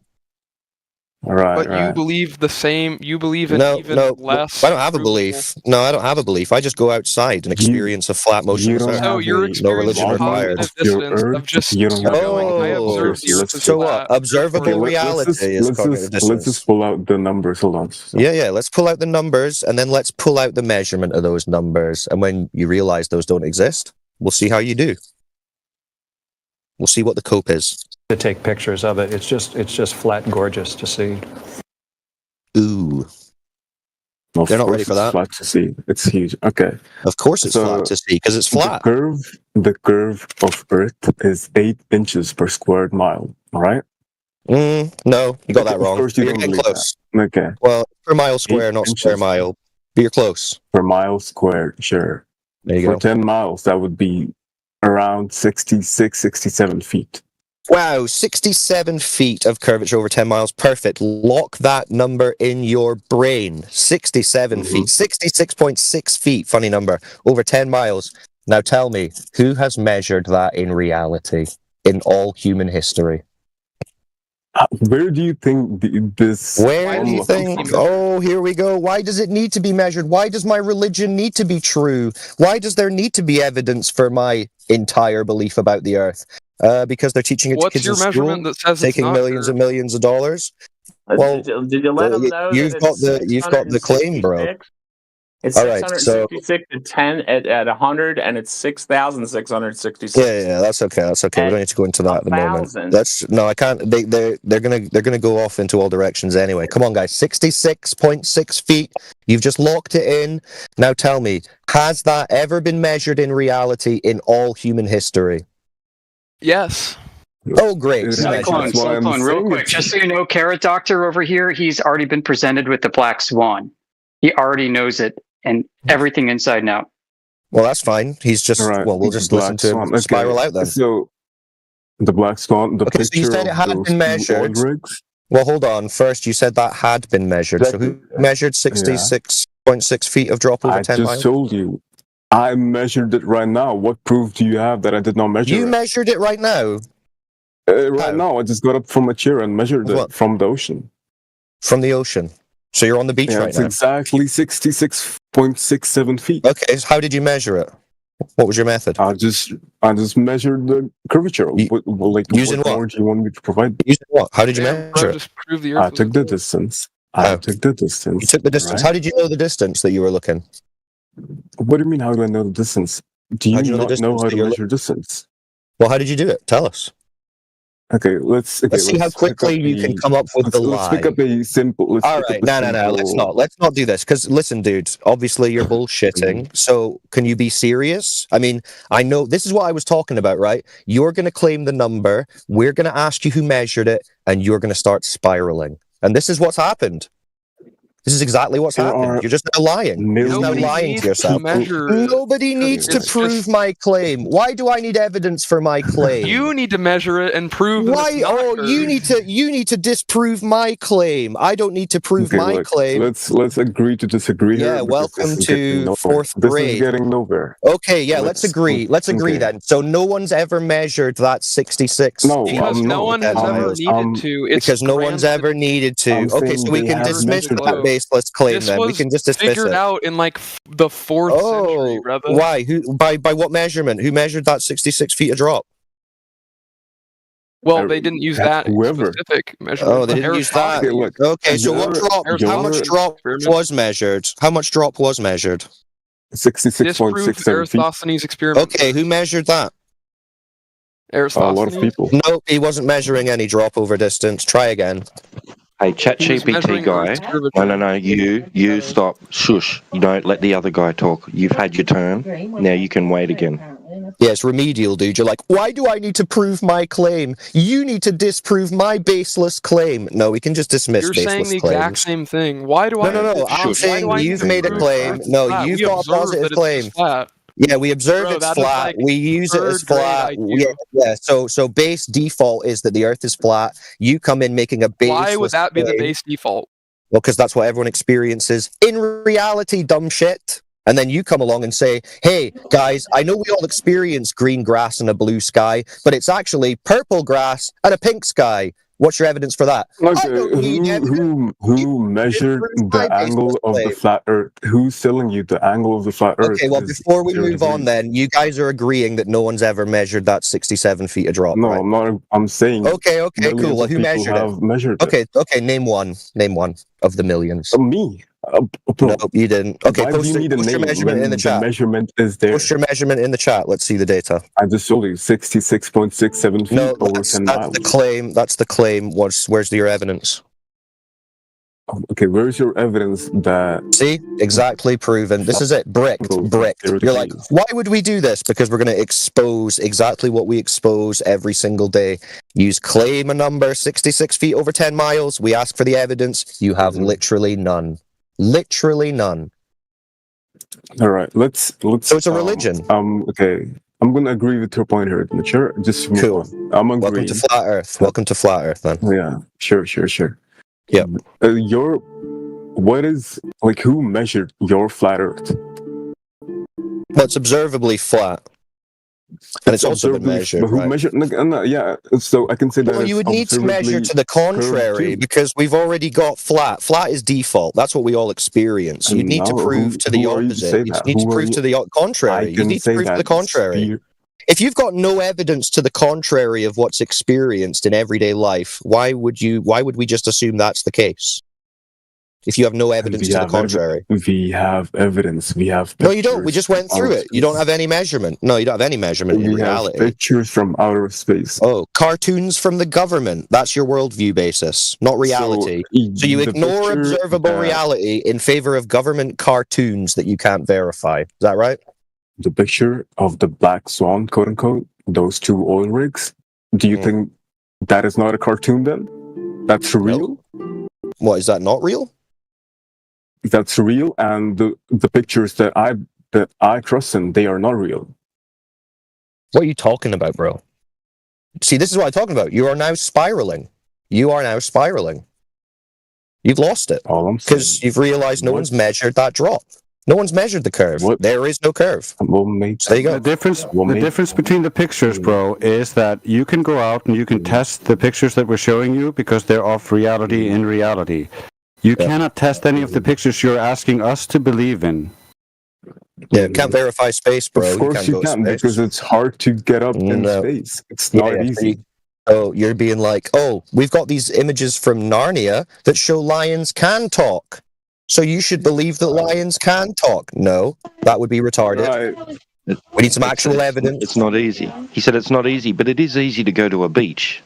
All right. But you believe the same. You believe in less. I don't have a belief. No, I don't have a belief. I just go outside and experience a flat motion. So you're no religion required. So what? Observable reality is cognitive dissonance. Let's just pull out the numbers. Hold on. Yeah. Let's pull out the numbers, and then let's pull out the measurement of those numbers. And when you realize those don't exist, we'll see how you do. We'll see what the cope is. To take pictures of it, it's just flat, gorgeous to see. Ooh, they're not ready for that. Flat to see. It's huge. Okay. Of course, it's flat to see because it's flat. The curve of Earth is 8 inches per square mile. All right. No, you got that wrong. You're getting close. Okay. Well, per mile square, not square mile. But you're close. Per mile square, sure. There you go. For 10 miles, that would be around 67 feet. Wow, 67 feet of curvature over 10 miles. Perfect. Lock that number in your brain. 67 feet. 66.6 feet, funny number, over 10 miles. Now tell me, who has measured that in reality in all human history? Where do you think this... Where do you think... Oh, here we go. Why does it need to be measured? Why does my religion need to be true? Why does there need to be evidence for my entire belief about the Earth? Because they're teaching it to kids in school, taking millions and millions of dollars. Well, did you let them know you've got the claim, bro. It's All right, 666 at 10 at 100, and it's 6,666. Yeah, that's okay. That's okay. We don't need to go into that at the moment. 1,000. No, I can't. They're gonna go off into all directions anyway. Come on, guys. 66.6 feet. You've just locked it in. Now tell me, has that ever been measured in reality in all human history? Yes. Oh, great. Cyclone, real quick, just so you know, Carrot Doctor over here, he's already been presented with the Black Swan. He already knows it and everything inside and out. Well, that's fine. He's just, Right. well, we'll just listen to him spiral out then. So, the Black Swan, the Okay, so picture you said it of had those been two measured. oil rigs. Well, hold on. First, you said that had been measured. So who measured 66.6 feet of drop over I 10 just miles? told you. I measured it right now. What proof do you have that I did not measure You it? measured it right now? Right now, I just got up from a chair and measured it from the ocean. From the ocean? So you're on the beach Yeah, right it's now? exactly 66.67 feet. Okay, so how did you measure it? What was your method? I just measured the curvature. Using what what? more do you want me to provide? Using what? How did you measure it? Just prove the I Earth. took the distance. I took the distance. You took the distance. right? How did you know the distance that you were looking? What do you mean? How do I know the distance? Do you How do you know the not know distance how that to you're measure distance? Well, how did you do it? Tell us. Okay, let's see how let's pick quickly up you can a- come up with the let's pick lie. up a simple. Let's All pick right, up a no. simple- Let's not do this. Because listen, dude. Obviously, you're bullshitting. So, can you be serious? I mean, I know this is what I was talking about, right? You're going to claim the number. We're going to ask you who measured it, and you're going to start spiraling. And this is what's happened. This is exactly what's There happened. are You're just now lying. You're just now Nobody lying needs to yourself. to measure it. Nobody needs to It's prove just- my claim. Why do I need evidence for my claim? You need to measure it and prove that Why? it's not Oh, you curved. need to disprove my claim. I don't need to prove Okay, my look, claim. Let's agree to disagree here. Yeah, because welcome this is getting to nowhere. fourth This grade. is getting nowhere. Okay, yeah, let's agree. Let's agree okay. then. So no one's ever measured that 66. No, Because I'm no not. one has I'm- ever needed I'm- to. It's Because no one's granted- ever needed to. I'm Okay, saying so we they can have dismiss measured that it. baseless claim This then. We was can just dismiss figured it. out in like the 4th century, brother. Why? Who? By what measurement? Who measured that 66 feet of drop? Well, they didn't use that whoever. specific measurement. Oh, they didn't use that. Okay, look, Okay, so what drop? How much drop was measured? How much drop was measured? 66.67 feet. Aristophanes' experiment. Okay, who measured that? A lot of people. No, he wasn't measuring any drop over distance. Try again. Hey, ChatGPT guy. No. You stop. Shush. You don't let the other guy talk. You've had your turn. Now you can wait again. Yeah, it's remedial, dude. You're like, why do I need to prove my claim? You need to disprove my baseless claim. No, we can just dismiss You're baseless saying the claims. exact same thing. Why do I? No. I'm saying you've made a claim. No, you've got a positive claim. Yeah, we observe Bro, it's that is flat. like We use it as third grade flat. IQ. Yeah. So base default is that the Earth is flat. You come in making a baseless Why would that be the claim. base default? Well, because that's what everyone experiences in reality, dumb shit. And then you come along and say, hey, guys, I know we all experience green grass and a blue sky, but it's actually purple grass and a pink sky. What's your evidence for that? Okay, who measured the angle of the flat Earth? Who's telling you the angle of the flat Earth? Okay, well, is before we 0 move on degrees? then, you guys are agreeing that no one's ever measured that 67 feet of drop, No, right? I'm not. I'm saying. Okay, millions cool. Well, of who people measured have it? measured it. Okay, name one of the millions. Me. No, you didn't. Okay, Why do post you need a your name measurement when in the chat. measurement is there? Post your measurement in the chat. Let's see the data. I just told you 66.67 feet No, over that's 10 miles. the claim. That's the claim. Where's your evidence? Okay, where's your evidence that? See, exactly proven. This is it. Bricked. You're like, why would we do this? Because we're going to expose exactly what we expose every single day. Use claim a number 66 feet over 10 miles. We ask for the evidence. You have literally none. Literally none. All right, let's. So it's a religion. Okay, I'm gonna agree with your point here, Sure, just move Cool. on. I'm agreeing. Welcome to flat Earth. Welcome to flat Earth, then. Yeah, sure. Yeah. What is like? Who measured your flat Earth? Well, it's observably flat. And it's also been observably- measured, but who right? measured? Yeah, so I can say that. Well, you it's would need to measure observably to the contrary curved too. because we've already got flat. Flat is default. That's what we all experience. You'd need to No, prove to the who are you to opposite. say You that? need to Who are prove you- to the I contrary. You can need to say prove to that the contrary. sphere- If you've got no evidence to the contrary of what's experienced in everyday life, why would we just assume that's the case? if you have no evidence to the contrary? We have evidence. We have No, you don't. We just went through it. You don't have any measurement. No, you don't have any measurement in reality. We have pictures from outer space. Oh, cartoons from the government. That's your worldview basis, not reality. So you ignore observable reality in favor of government cartoons that you can't verify. Is that right? The picture of the black swan, quote unquote, those two oil rigs. Do you think that is not a cartoon then? That's real? What, is that not real? That's real, and the pictures that I trust in, they are not real. What are you talking about, bro? See, this is what I'm talking about. You are now spiraling. You've lost it. Because you've realized no one's measured that drop. No one's measured the curve. There is no curve. There you go. The difference between the pictures, bro, is that you can go out and you can test the pictures that we're showing you because they're off reality in reality. You cannot test any of the pictures you're asking us to believe in. Yeah, can't verify space, bro. Of course you can, because it's hard to get up in space. It's not easy. Oh, you're being like, oh, we've got these images from Narnia that show lions can talk. So you should believe that lions can talk. No, that would be retarded. Right. We need some actual evidence. It's not easy. He said it's not easy, but it is easy to go to a beach.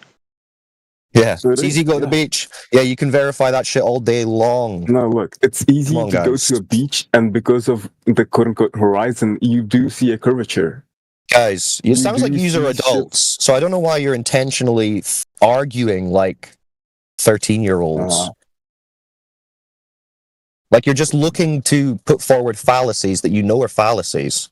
Yeah, it's easy to go to the beach. Yeah, you can verify that shit all day long. No, look, it's easy to go to a beach, and because of the quote-unquote horizon, you do see a curvature. Guys, it sounds like you are adults, so I don't know why you're intentionally arguing like 13-year-olds. Like you're just looking to put forward fallacies that you know are fallacies.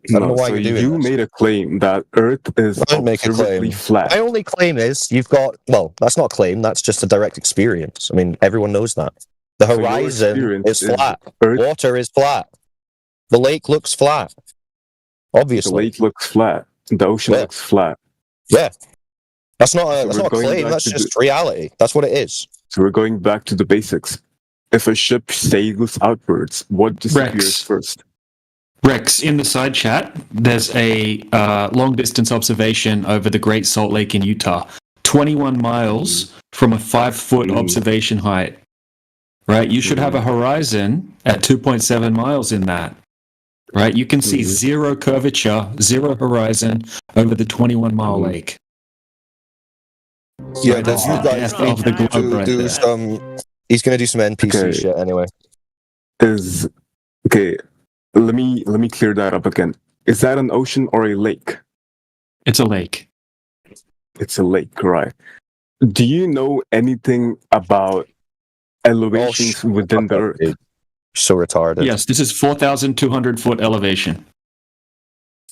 I don't know why you're doing this. You made a claim that Earth is absolutely flat. My only claim is that's not a claim, that's just a direct experience. I mean, everyone knows that. The horizon is flat. Water is flat. The lake looks flat. Obviously. The lake looks flat. The ocean looks flat. Yeah. That's not a claim, that's just reality. That's what it is. So we're going back to the basics. If a ship sails outwards, what disappears first? Rex, in the side chat, there's a long-distance observation over the Great Salt Lake in Utah. 21 miles from a 5-foot observation height. Right? You should have a horizon at 2.7 miles in that. Right? You can see zero curvature, zero horizon over the 21-mile lake. Yeah, that's you guys need to do some... He's going to do some NPC shit anyway. Let me clear that up again. Is that an ocean or a lake? It's a lake. It's a lake, right? Do you know anything about elevations within the Earth? So retarded. Yes, this is 4,200 foot elevation.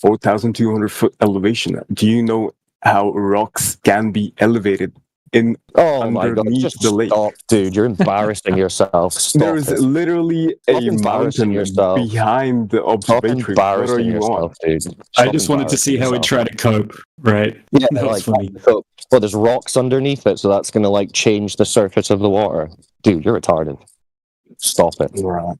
4,200 foot elevation. Do you know how rocks can be elevated underneath the lake? Stop, dude, you're embarrassing yourself. There is literally a mountain behind the observatory. What are you on? Dude. I just wanted to see how he'd try to cope, right? Yeah, that was funny. Well, there's rocks underneath it, so that's going to change the surface of the water. Dude, you're retarded. Stop it. Right.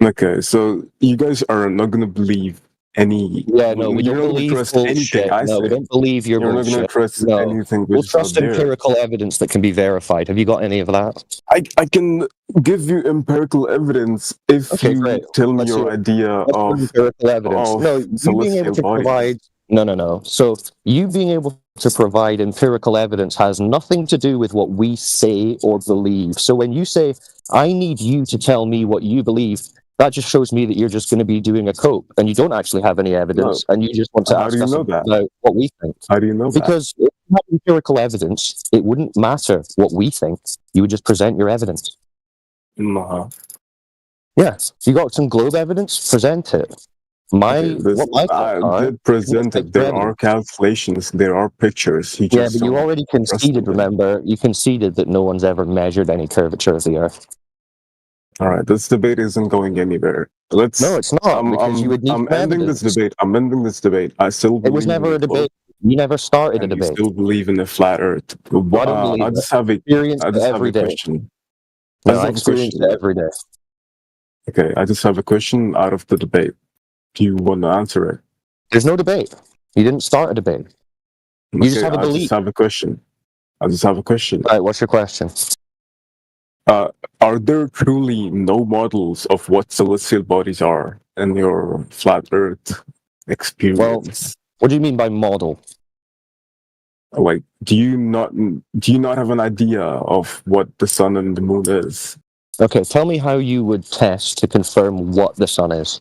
Okay, so you guys are not going to believe any. Yeah, no, we don't believe bullshit. No, we don't believe your bullshit. You're not going to trust anything. We'll trust empirical evidence that can be verified. Have you got any of that? I can give you empirical evidence if you tell me your idea of empirical evidence. No, you being able to provide. No. So you being able to provide empirical evidence has nothing to do with what we say or believe. So when you say, I need you to tell me what you believe, that just shows me that you're just going to be doing a cope and you don't actually have any evidence and you just want to ask us about what we think. How do you know because if you have empirical evidence, it wouldn't matter what we think. You would just present your evidence. Yes. You got some globe evidence? Present it. I did present it. There are calculations. There are pictures. But you already conceded, remember? You conceded that no one's ever measured any curvature of the Earth. All right, this debate isn't going anywhere. No, it's not. I'm ending this debate. I still believe it was never a debate. You never started a debate. I still believe in the flat Earth. I just have a question. I experience it every day. Okay, I just have a question out of the debate. Do you want to answer it? There's no debate. You didn't start a debate. You just have a belief. I just have a question. All right, what's your question? Are there truly no models of what celestial bodies are in your flat Earth experience? Well, what do you mean by model? Like, do you not have an idea of what the sun and the moon is? Okay, tell me how you would test to confirm what the sun is.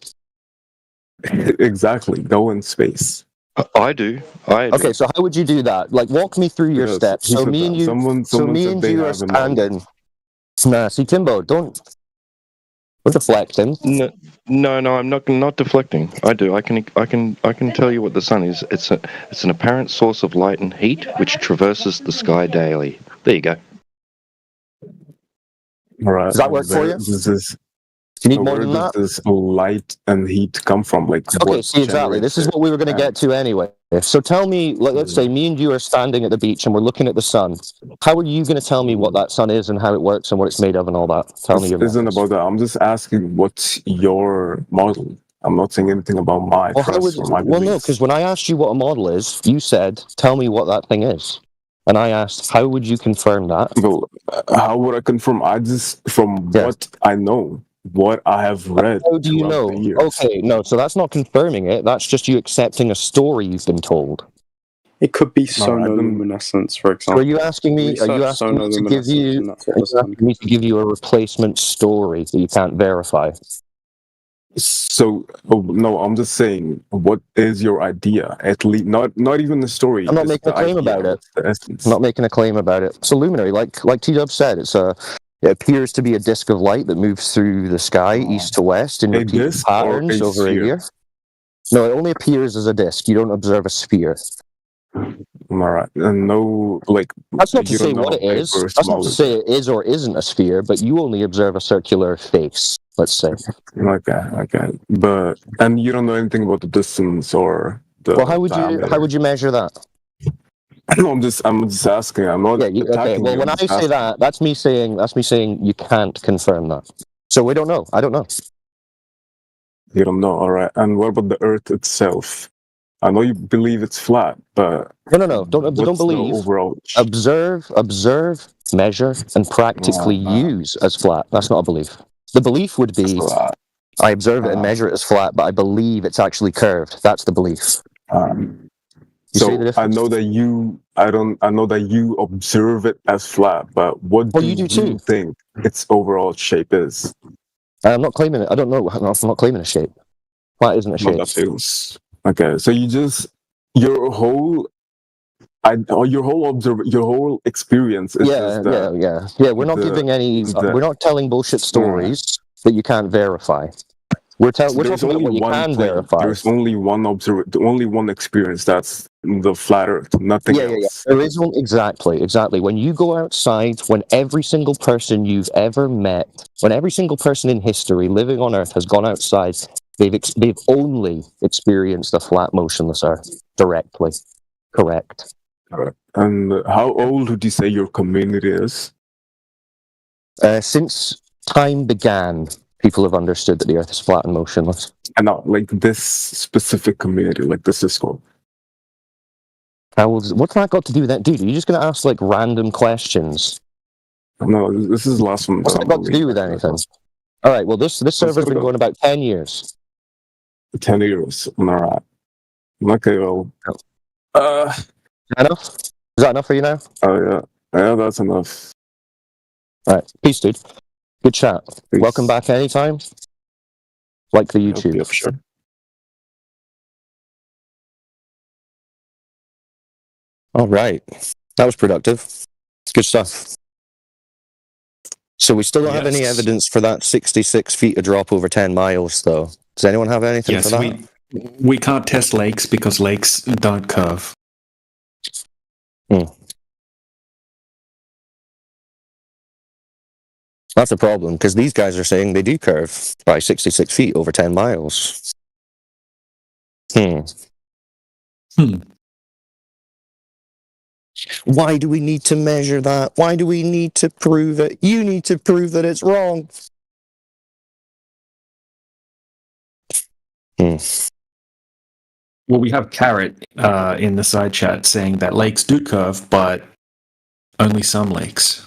Exactly, go in space. I do. Okay, so how would you do that? Like, walk me through your Because steps. who So said me and that? you, Someone so me said and they you are have a model. standing. Nah, see, Timbo, don't deflecting. No, I'm not deflecting. I do. I can tell you what the sun is. It's an apparent source of light and heat which traverses the sky daily. There you go. All right. Does that work for you? Do you need more where than does that? this light and heat come from? Like, Okay, what see, exactly. This is generates what we were going to it? get to anyway. So tell me, let's say me and you are standing at the beach and we're looking at the sun. How are you going to tell me what that sun is and how it works and what it's made of and all that? Tell me your This isn't methods. about that. I'm just asking what's your model. I'm not saying anything about my Well, trust or my no, beliefs. because when I asked you what a model is, you said, tell me what that thing is. And I asked, how would you confirm that? Well, how would I confirm? I just, from what I know, what I have read How do you throughout know? the years. Okay, no, so that's not confirming it. That's just you accepting a story you've been told. It could be Alright, sonoluminescence, for So example. are you asking me? Are you Research asking me to give sonoluminescence, you? and that's what Are the you sun asking me to give you a replacement story that you can't verify? So, no, I'm just saying, what is your idea? At least, not even the story. I'm not just making a the claim idea, about it. what's the essence? I'm not making a claim about it. It's a luminary, like T-Dub said. It appears to be a disk of light that moves through the sky, east to west, in A repeated disk or patterns a over a sphere? year. No, it only appears as a disk. You don't observe a sphere. All right, and no, like, That's not to you say don't know what how it big is. or That's not small to it say it is or isn't a sphere, but you only observe a circular face, let's say. Okay. But, and you don't know anything about the distance or the Well, how would diameter. you measure that? No, I'm just asking. I'm not Okay. attacking Well, you. when I'm I just say asking. that, that's me saying you can't confirm that. So we don't know. I don't know. You don't know, all right. And what about the Earth itself? I know you believe it's flat, but No. Don't what's the believe. overall? Observe, measure, and practically use as flat. That's not a belief. The belief would be I observe it and measure it as flat, but I believe it's actually curved. That's the belief. You see the So I difference? know that I know that you observe it as flat, but what do you do too. think its overall shape is? I'm not claiming it. I don't know. I'm not claiming a shape. Flat isn't a shape. That feels okay. So you just your whole experience is just that. Yeah. We're not giving any. We're not telling bullshit stories that you can't verify. We're talking about what you can verify. There's only one only one experience. That's the flat Earth. Nothing else. There is one exactly. When you go outside, when every single person you've ever met, when every single person in history living on Earth has gone outside, they've only experienced a flat, motionless Earth directly. Correct. And how old would you say your community is? Since time began, people have understood that the Earth is flat and motionless. And not like this specific community, like the Cisco. What's that got to do with that, dude? Are you just going to ask like random questions? No, this is the last one. What's that got to do with anything? All right. Well, this server's been going about 10 years. 10 years. All right. Okay. Well. Enough? Is that enough for you now? Oh yeah, that's enough. All right. Peace, dude. Good chat. Peace. Welcome back anytime. Like the YouTube. Yep, sure. All right. That was productive. Good stuff. So we still don't have any evidence for that 66 feet of drop over 10 miles, though. Does anyone have anything for that? We can't test lakes because lakes don't curve. That's a problem, because these guys are saying they do curve by 66 feet over 10 miles. Why do we need to measure that? Why do we need to prove it? You need to prove that it's wrong. Well, we have Carrot in the side chat saying that lakes do curve, but only some lakes.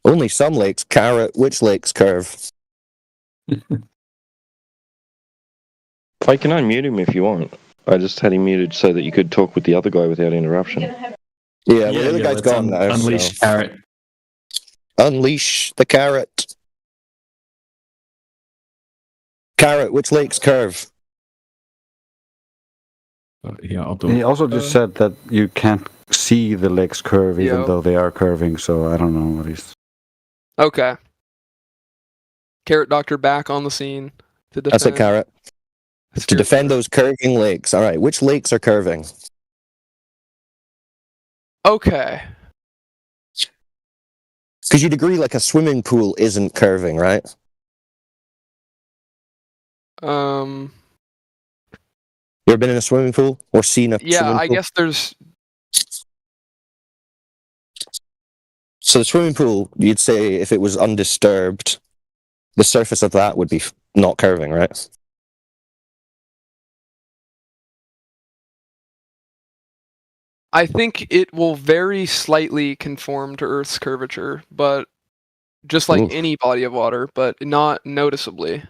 Only some lakes. Carrot, which lakes curve? I can unmute him if you want. I just had him muted so that you could talk with the other guy without interruption. Yeah, well, the other guy's gone now. Unleash so. Carrot. Unleash the carrot. Carrot, which lakes curve? Yeah, I'll do He it. also just said that you can't see the legs curve even Yo. though they are curving, so I don't know what he's... Okay. Carrot Doctor back on the scene to defend. That's it, Carrot. To defend those curving lakes. All right, which lakes are curving? Okay. Because you'd agree, like, a swimming pool isn't curving, right? You ever been in a swimming pool or seen a Yeah, swimming I pool? guess there's. So the swimming pool, you'd say if it was undisturbed, the surface of that would be not curving, right? I think it will very slightly conform to Earth's curvature, but just like Oof. any body of water, but not noticeably.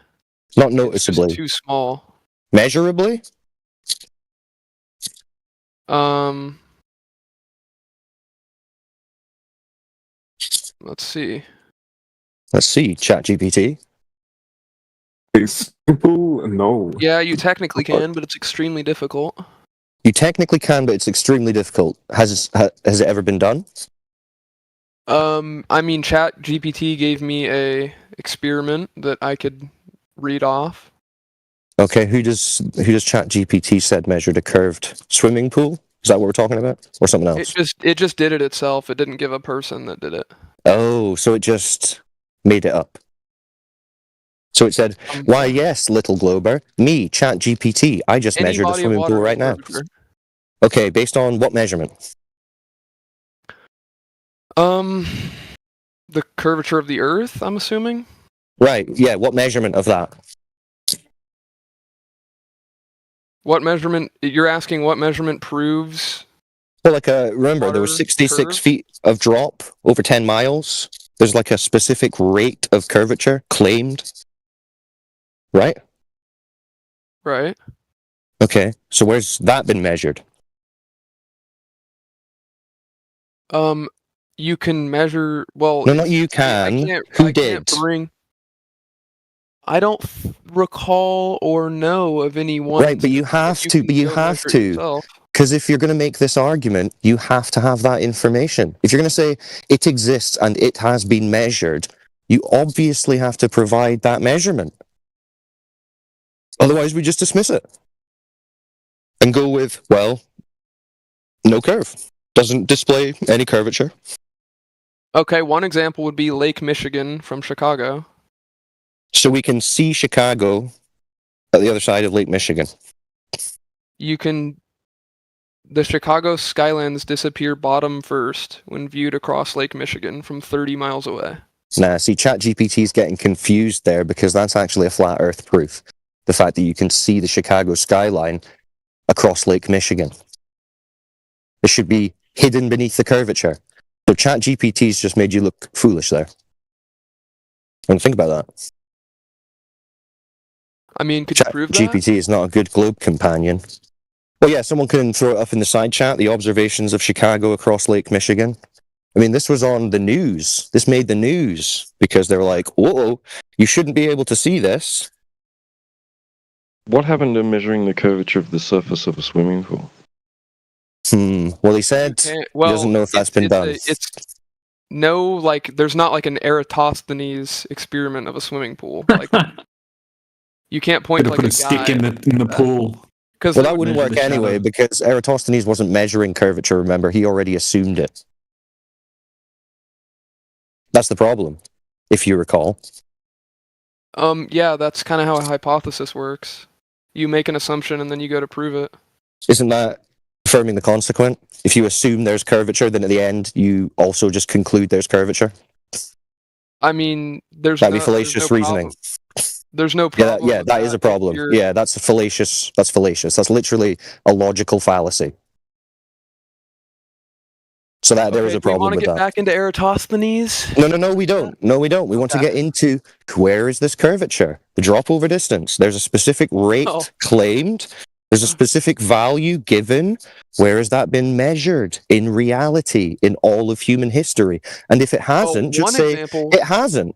Not It's noticeably. just too small. Measurably? Let's see. Let's see, ChatGPT. No. Yeah, you technically can, but it's extremely difficult. You technically can, but it's extremely difficult. Has it ever been done? I mean, ChatGPT gave me a experiment that I could read off. Okay, who does ChatGPT said measured a curved swimming pool? Is that what we're talking about, or something else? It just did it itself. It didn't give a person that did it. Oh, so it just made it up. So it said, "Why, yes, little Glober, me, ChatGPT. I just Any measured a body of swimming water pool with right now." curvature. Okay, based on what measurement? The curvature of the Earth, I'm assuming. Right. Yeah. What measurement of that? What measurement? You're asking what measurement proves? Well, like remember, there was Water 66 curve? feet of drop over 10 miles. There's like a specific rate of curvature claimed. Right? Right. Okay. So where's that been measured? You can measure. Well, No, not you I can. can't. Who I can't did? bring. I don't recall or know of any one. Right, but you have to. But you have to. Because if you're going to make this argument, you have to have that information. If you're going to say it exists and it has been measured, you obviously have to provide that measurement. Otherwise, we just dismiss it and go with, well, no curve. Doesn't display any curvature. Okay, one example would be Lake Michigan from Chicago. So we can see Chicago at the other side of Lake Michigan. You can. The Chicago skylands disappear bottom first when viewed across Lake Michigan from 30 miles away. Nah, see, ChatGPT is getting confused there because that's actually a flat Earth proof. The fact that you can see the Chicago skyline across Lake Michigan. It should be hidden beneath the curvature. So ChatGPT's just made you look foolish there. And think about that. I mean, could you prove that? GPT is not a good globe companion. Well, yeah, someone can throw it up in the side chat, the observations of Chicago across Lake Michigan. I mean, this was on the news. This made the news because they were like, whoa, you shouldn't be able to see this. What happened to measuring the curvature of the surface of a swimming pool? Well, he said he doesn't know if that's been done. No, like, there's not like an Eratosthenes experiment of a swimming pool. Like, you can't point to like put a a stick guy in the pool. Well, that wouldn't work anyway because Eratosthenes wasn't measuring curvature, remember? He already assumed it. That's the problem, if you recall. Yeah, that's kind of how a hypothesis works. You make an assumption and then you go to prove it. Isn't that affirming the consequent? If you assume there's curvature, then at the end you also just conclude there's curvature? I mean, there's That'd be fallacious reasoning. There's no problem. Yeah, that is a problem. Yeah, that's fallacious. That's fallacious. That's literally a logical fallacy. So that there was a Do we problem want to with get that. back into Eratosthenes? No, we don't. No, we don't. We want to get into where is this curvature? The drop over distance. There's a specific rate claimed. There's a specific value given. Where has that been measured in reality in all of human history? And if it hasn't, just say it hasn't.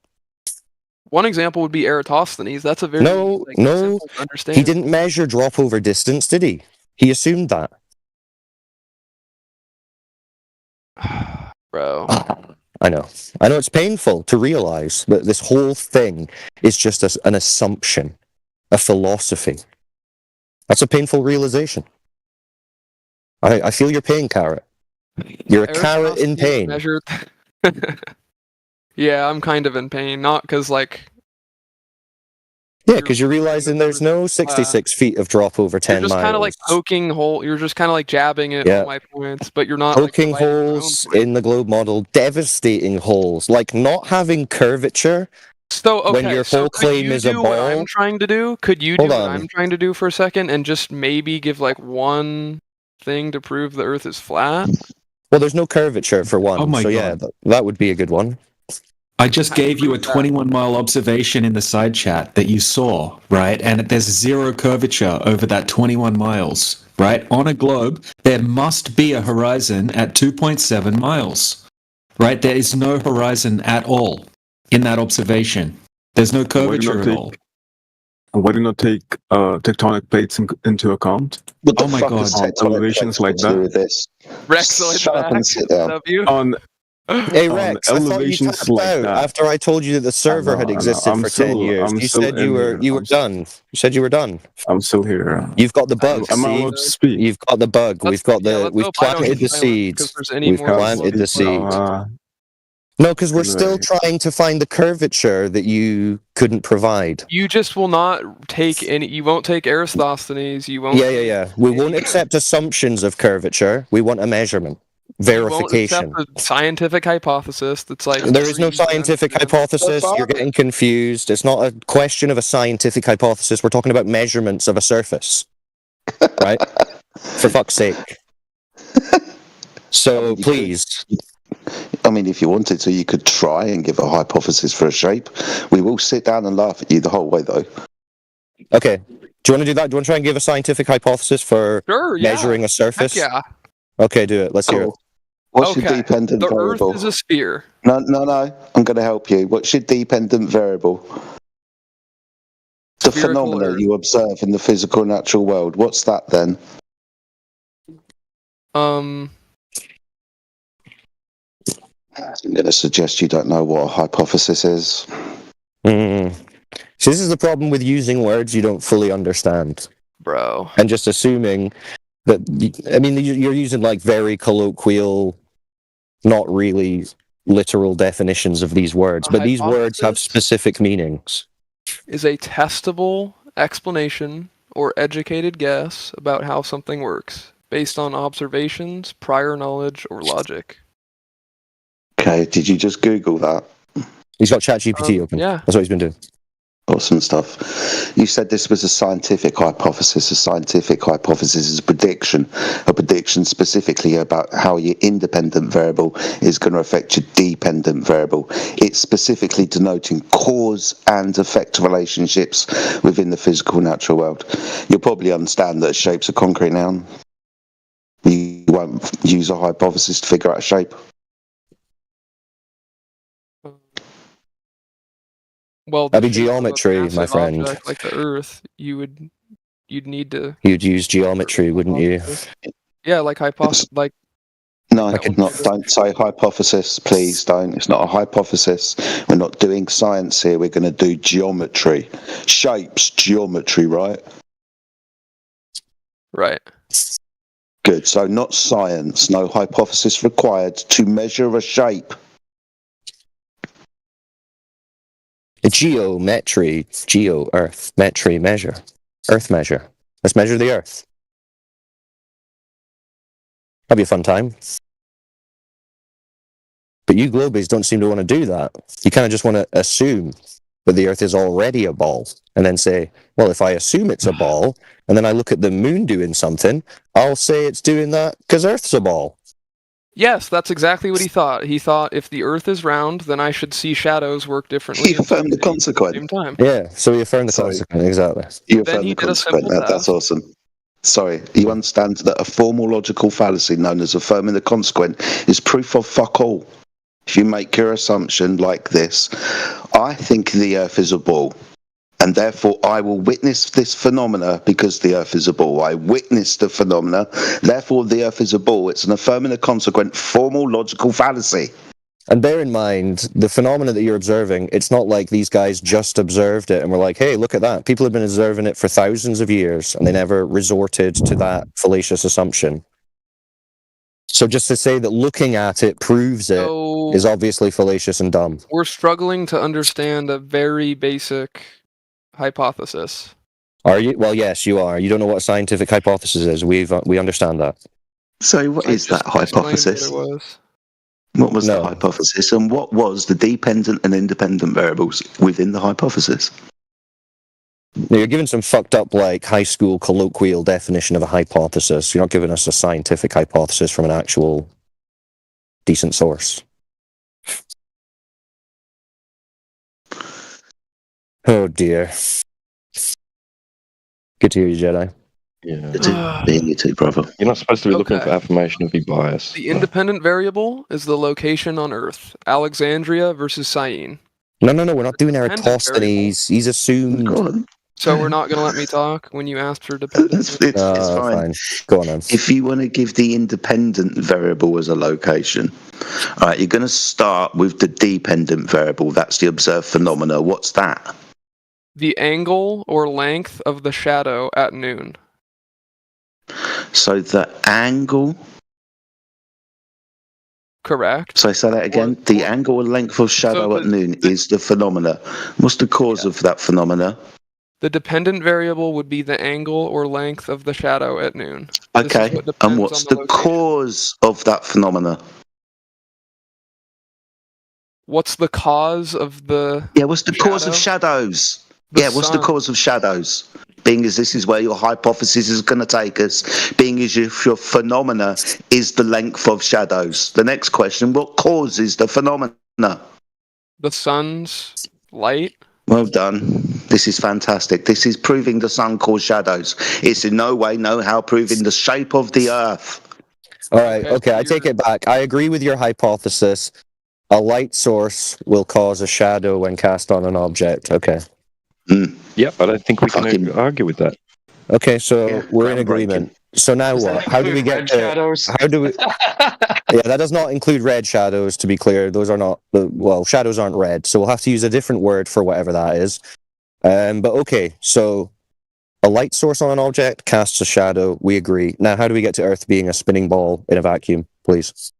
One example would be Eratosthenes. That's a very No, simple to understand. he didn't measure drop over distance, did he? He assumed that. Bro. I know it's painful to realize that this whole thing is just an assumption, a philosophy. That's a painful realization. I feel your pain, Carrot. You're a carrot in pain. Yeah, I'm kind of in pain. Not because, Yeah, because you're realizing there's no 66 feet of drop over 10 you're just miles. kind of poking hole. You're just kind of jabbing at all my points, but you're not poking holes in the globe model, devastating holes, like not having curvature. So okay, when your whole claim is a ball. What I'm trying to do? Could you do what I'm trying to do for a second and just maybe give one thing to prove the Earth is flat? Well, there's no curvature for one. Oh my so God. Yeah, that would be a good one. I just gave you a 21-mile observation in the side chat that you saw, right? And there's zero curvature over that 21 miles, right? On a globe, there must be a horizon at 2.7 miles, right? There is no horizon at all in that observation. There's no curvature at all. Why do you not take tectonic plates into account? Oh my God! Elevations like that. Rex, shut up and sit down. On Hey Rex, I thought you tapped out after I told you that the server had existed for 10 years. You said you were done. You said you were done. I'm still here. You've got the bug. I'm allowed to speak. You've got the bug. We've planted the seeds. We've planted the seeds. No, because we're still trying to find the curvature that you couldn't provide. You just will not take any. You won't take Eratosthenes. You won't. Yeah. We won't accept assumptions of curvature. We want a measurement. Verification. You won't accept a scientific hypothesis that's there is no scientific hypothesis. You're getting confused. It's not a question of a scientific hypothesis. We're talking about measurements of a surface, right? For fuck's sake. So please. I mean, if you wanted to, you could try and give a hypothesis for a shape. We will sit down and laugh at you the whole way, though. Okay. Do you want to do that? Do you want to try and give a scientific hypothesis for measuring a surface? Heck yeah. Okay, do it. Let's hear it. What's your dependent variable? Earth is a sphere. No. I'm going to help you. What's your dependent variable? The phenomena you observe in the physical natural world. What's that then? I'm going to suggest you don't know what a hypothesis is. So this is the problem with using words you don't fully understand, bro, and just assuming that. I mean, you're using very colloquial, not really literal definitions of these words, but these words have specific meanings. Is a testable explanation or educated guess about how something works based on observations, prior knowledge, or logic. Okay, did you just Google that? He's got ChatGPT open. Yeah. That's what he's been doing. Awesome stuff. You said this was a scientific hypothesis. A scientific hypothesis is a prediction specifically about how your independent variable is going to affect your dependent variable. It's specifically denoting cause and effect relationships within the physical natural world. You'll probably understand that a shape's a concrete noun. You won't use a hypothesis to figure out a shape. Well, that'd be geometry, my friend. Object, like the Earth, you'd need to. You'd use geometry, wouldn't you? Yeah, like hypothesis, like. No, don't say hypothesis, please. Don't. It's not a hypothesis. We're not doing science here. We're going to do geometry, shapes, geometry, right? Right. Good. So not science. No hypothesis required to measure a shape. Geometry, Earth, metry, measure, Earth measure. Let's measure the Earth. That'd be a fun time. But you globies don't seem to want to do that. You kind of just want to assume that the Earth is already a ball, and then say, well, if I assume it's a ball, and then I look at the moon doing something, I'll say it's doing that because Earth's a ball. Yes, that's exactly what he thought. He thought if the Earth is round, then I should see shadows work differently. He affirmed the consequent. Same time. Yeah, so he affirmed the consequent, exactly. You Then affirm he the did a consequent. simple That's test. awesome. Sorry, you understand that a formal logical fallacy known as affirming the consequent is proof of fuck all. If you make your assumption like this, I think the Earth is a ball, and therefore I will witness this phenomena because the Earth is a ball. I witnessed the phenomena, therefore the Earth is a ball. It's an affirming the consequent formal logical fallacy. And bear in mind, the phenomena that you're observing, it's not like these guys just observed it and were like, hey, look at that. People have been observing it for thousands of years, and they never resorted to that fallacious assumption. So just to say that looking at it proves it is obviously fallacious and dumb. We're struggling to understand a very basic hypothesis. Are you? Well, yes, you are. You don't know what a scientific hypothesis is. We understand that. So what is that hypothesis? What was the hypothesis, and what was the dependent and independent variables within the hypothesis? Now, you're giving some fucked up, like, high school colloquial definition of a hypothesis. You're not giving us a scientific hypothesis from an actual decent source. Oh, dear. Good to hear you, Jedi. Yeah. It's being you too, brother. You're not supposed to be looking Okay. for affirmation of your bias. The independent variable is the location on Earth. Alexandria versus Syene. No, we're not doing Dependent Eratosthenes. He's assumed. So we're not going to let me talk when you asked for dependent. It's fine. Go on, then. If you want to give the independent variable as a location, all right, you're going to start with the dependent variable. That's the observed phenomena. What's that? The angle or length of the shadow at noon. So the angle. Correct. So say that again. The angle or length of shadow at noon is the phenomena. What's the cause of that phenomena? The dependent variable would be the angle or length of the shadow at noon. Okay. And what's the cause of that phenomena? What's the cause of the what's the cause of shadows? What's the cause of shadows? Being as this is where your hypothesis is going to take us, being as if your phenomena is the length of shadows. The next question, what causes the phenomena? The sun's light. Well done. This is fantastic. This is proving the sun caused shadows. It's in no way, no how proving the shape of the earth. All right, okay, I take it back. I agree with your hypothesis. A light source will cause a shadow when cast on an object. Okay. Yep, I don't think we can argue with that. Okay, so we're in agreement. So now what? How do we get red shadows? How do we? Yeah, that does not include red shadows. To be clear, those are not. Well, shadows aren't red, so we'll have to use a different word for whatever that is. But okay, so a light source on an object casts a shadow. We agree. Now, how do we get to Earth being a spinning ball in a vacuum, please?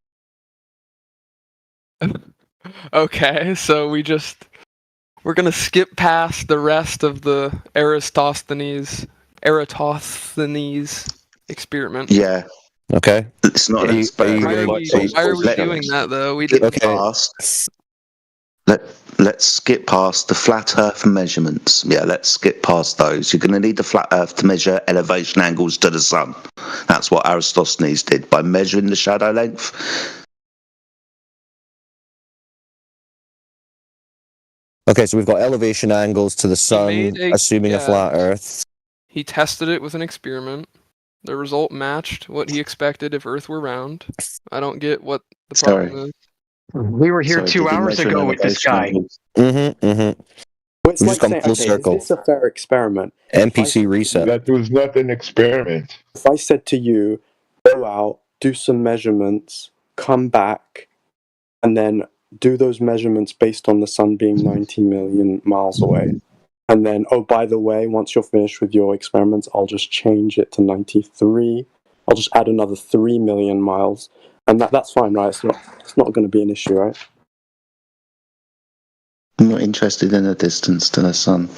Okay, so we're gonna skip past the rest of the Eratosthenes experiment. Yeah. Okay. It's not an experiment. Why are we doing that though? We did Let's skip past the flat Earth measurements. Yeah, let's skip past those. You're going to need the flat Earth to measure elevation angles to the sun. That's what Eratosthenes did by measuring the shadow length. Okay, so we've got elevation angles to the sun, assuming a flat Earth. He tested it with an experiment. The result matched what he expected if Earth were round. I don't get what the problem is. We were here 2 hours ago with this guy. Well, it's like saying, okay, circle. is this a fair experiment? NPC reset. That was not an experiment. If I said to you, go out, do some measurements, come back, and then do those measurements based on the sun being 90 million miles away. And then, oh, by the way, once you're finished with your experiments, I'll just change it to 93. I'll just add another 3 million miles. And that's fine, right? It's not going to be an issue, right? I'm not interested in the distance to the sun.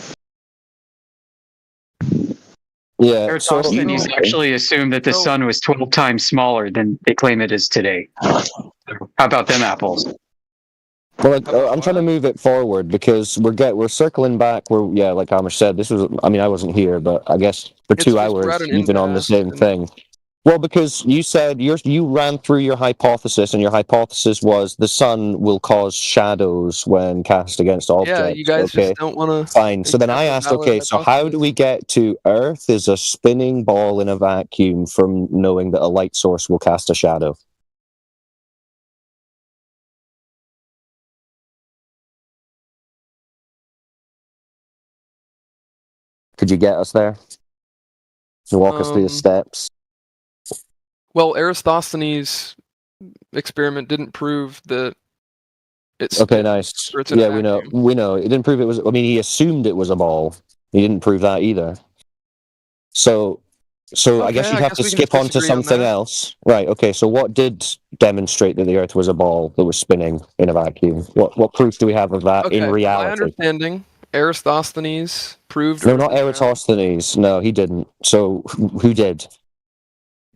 Yeah, Eratosthenes actually assumed that the sun was 12 times smaller than they claim it is today. How about them apples? Well, I'm trying to move it forward because we're circling back. Like Amish said, this was. I mean, I wasn't here, but I guess for 2 hours you've been on the same thing. Well, because you said you ran through your hypothesis, and your hypothesis was the sun will cause shadows when cast against objects. Yeah, you guys okay, just don't want to. fine. So then I asked, okay, so how do we get to Earth is a spinning ball in a vacuum from knowing that a light source will cast a shadow? Could you get us there? Can you walk us through the steps? Well, Eratosthenes' experiment didn't prove that it's Okay, nice. Yeah, we know. We know. It didn't prove it was. I mean, he assumed it was a ball. He didn't prove that either. So I guess Okay, you'd I have guess to we can skip on to disagree on something that. else. Right. Okay. So what did demonstrate that the Earth was a ball that was spinning in a vacuum? What proof do we have of that in Okay, reality? my understanding, Eratosthenes proved. No, not Eratosthenes. No, he didn't. So who did?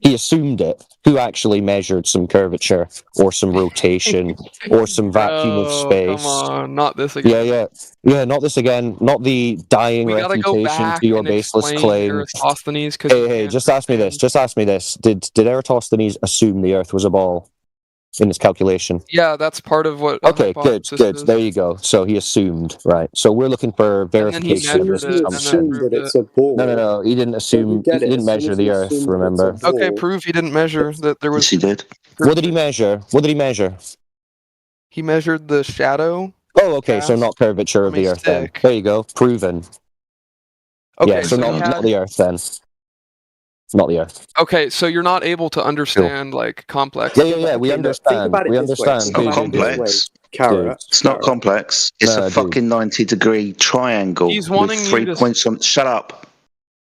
He assumed it. Who actually measured some curvature or some rotation or some vacuum of space? Come on, not this again. Yeah. Not this again. Not the dying We gotta go refutation back to your and baseless explain claim. Eratosthenes because Hey, just ask me this. Just ask me this. Did Eratosthenes assume the Earth was a ball in his calculation? Yeah, that's part of what. a Okay, good. hypothesis is. There you go. So he assumed, right? So we're looking for then he verification of this measured it, and assumption. then proved it. It's a ball. No. He didn't assume. He didn't measure the Earth. Remember? Okay, prove he didn't measure that there was. Yes, he did. What did he measure? What did he measure? He measured the shadow. Oh, okay. So not curvature of the Earth then. There you go. Proven. Okay, Yeah. So so not he not had- the Earth then. Not the Earth. Okay, so you're not able to understand like complex. Yeah. We understand. We understand. It's not complex. It's not complex. It's a fucking 90-degree triangle He's wanting with you 3 to- points on. Shut up.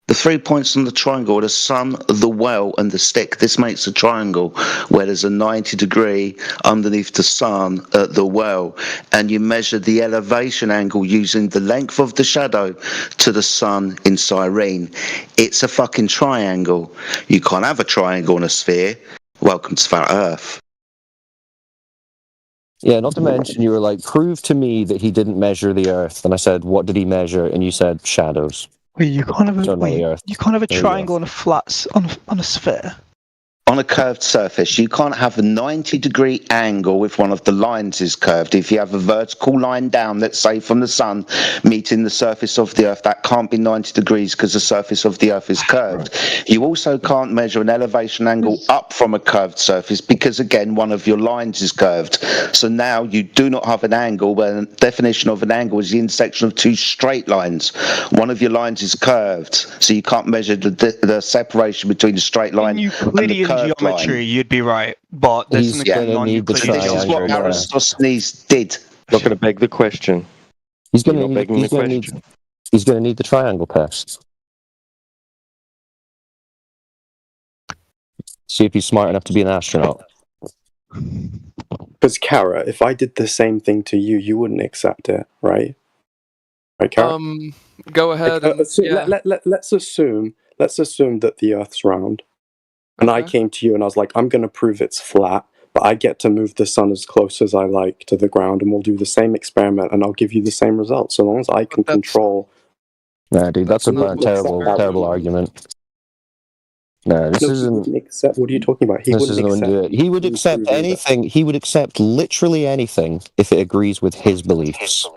The 3 points on the triangle are the sun, the well, and the stick. This makes a triangle where there's a 90-degree underneath the sun at the well, and you measure the elevation angle using the length of the shadow to the sun in Cyrene. It's a fucking triangle. You can't have a triangle on a sphere. Welcome to Flat Earth. Yeah, not to mention you were like, prove to me that he didn't measure the Earth. And I said, what did he measure? And you said shadows. Wait, you can't have So a not the Earth. you can't have a There you go. triangle on a flat on a sphere. On a curved surface, you can't have a 90-degree angle if one of the lines is curved. If you have a vertical line down, let's say from the sun, meeting the surface of the Earth, that can't be 90 degrees because the surface of the Earth is curved. You also can't measure an elevation angle up from a curved surface because, again, one of your lines is curved. So now you do not have an angle where the definition of an angle is the intersection of two straight lines. One of your lines is curved, so you can't measure the separation between the straight line and the Euclidean geometry, you'd be right, but there's an non-Euclidean. This is what Eratosthenes did. Not going to beg the question. He's going You're not begging the question. He's going to need the triangle test. See if he's smart enough to be an astronaut. Because Kara, if I did the same thing to you, you wouldn't accept it, right? Right, Kara? Go ahead. Let's assume that the Earth's round, and I came to you and I was like, I'm going to prove it's flat, but I get to move the sun as close as I like to the ground, and we'll do the same experiment, and I'll give you the same results, so long as I can control. Nah, dude, that's a terrible argument. No, this isn't. Accept, what are you talking about? He This wouldn't isn't accept. He would accept anything. He would accept literally anything if it agrees with his beliefs.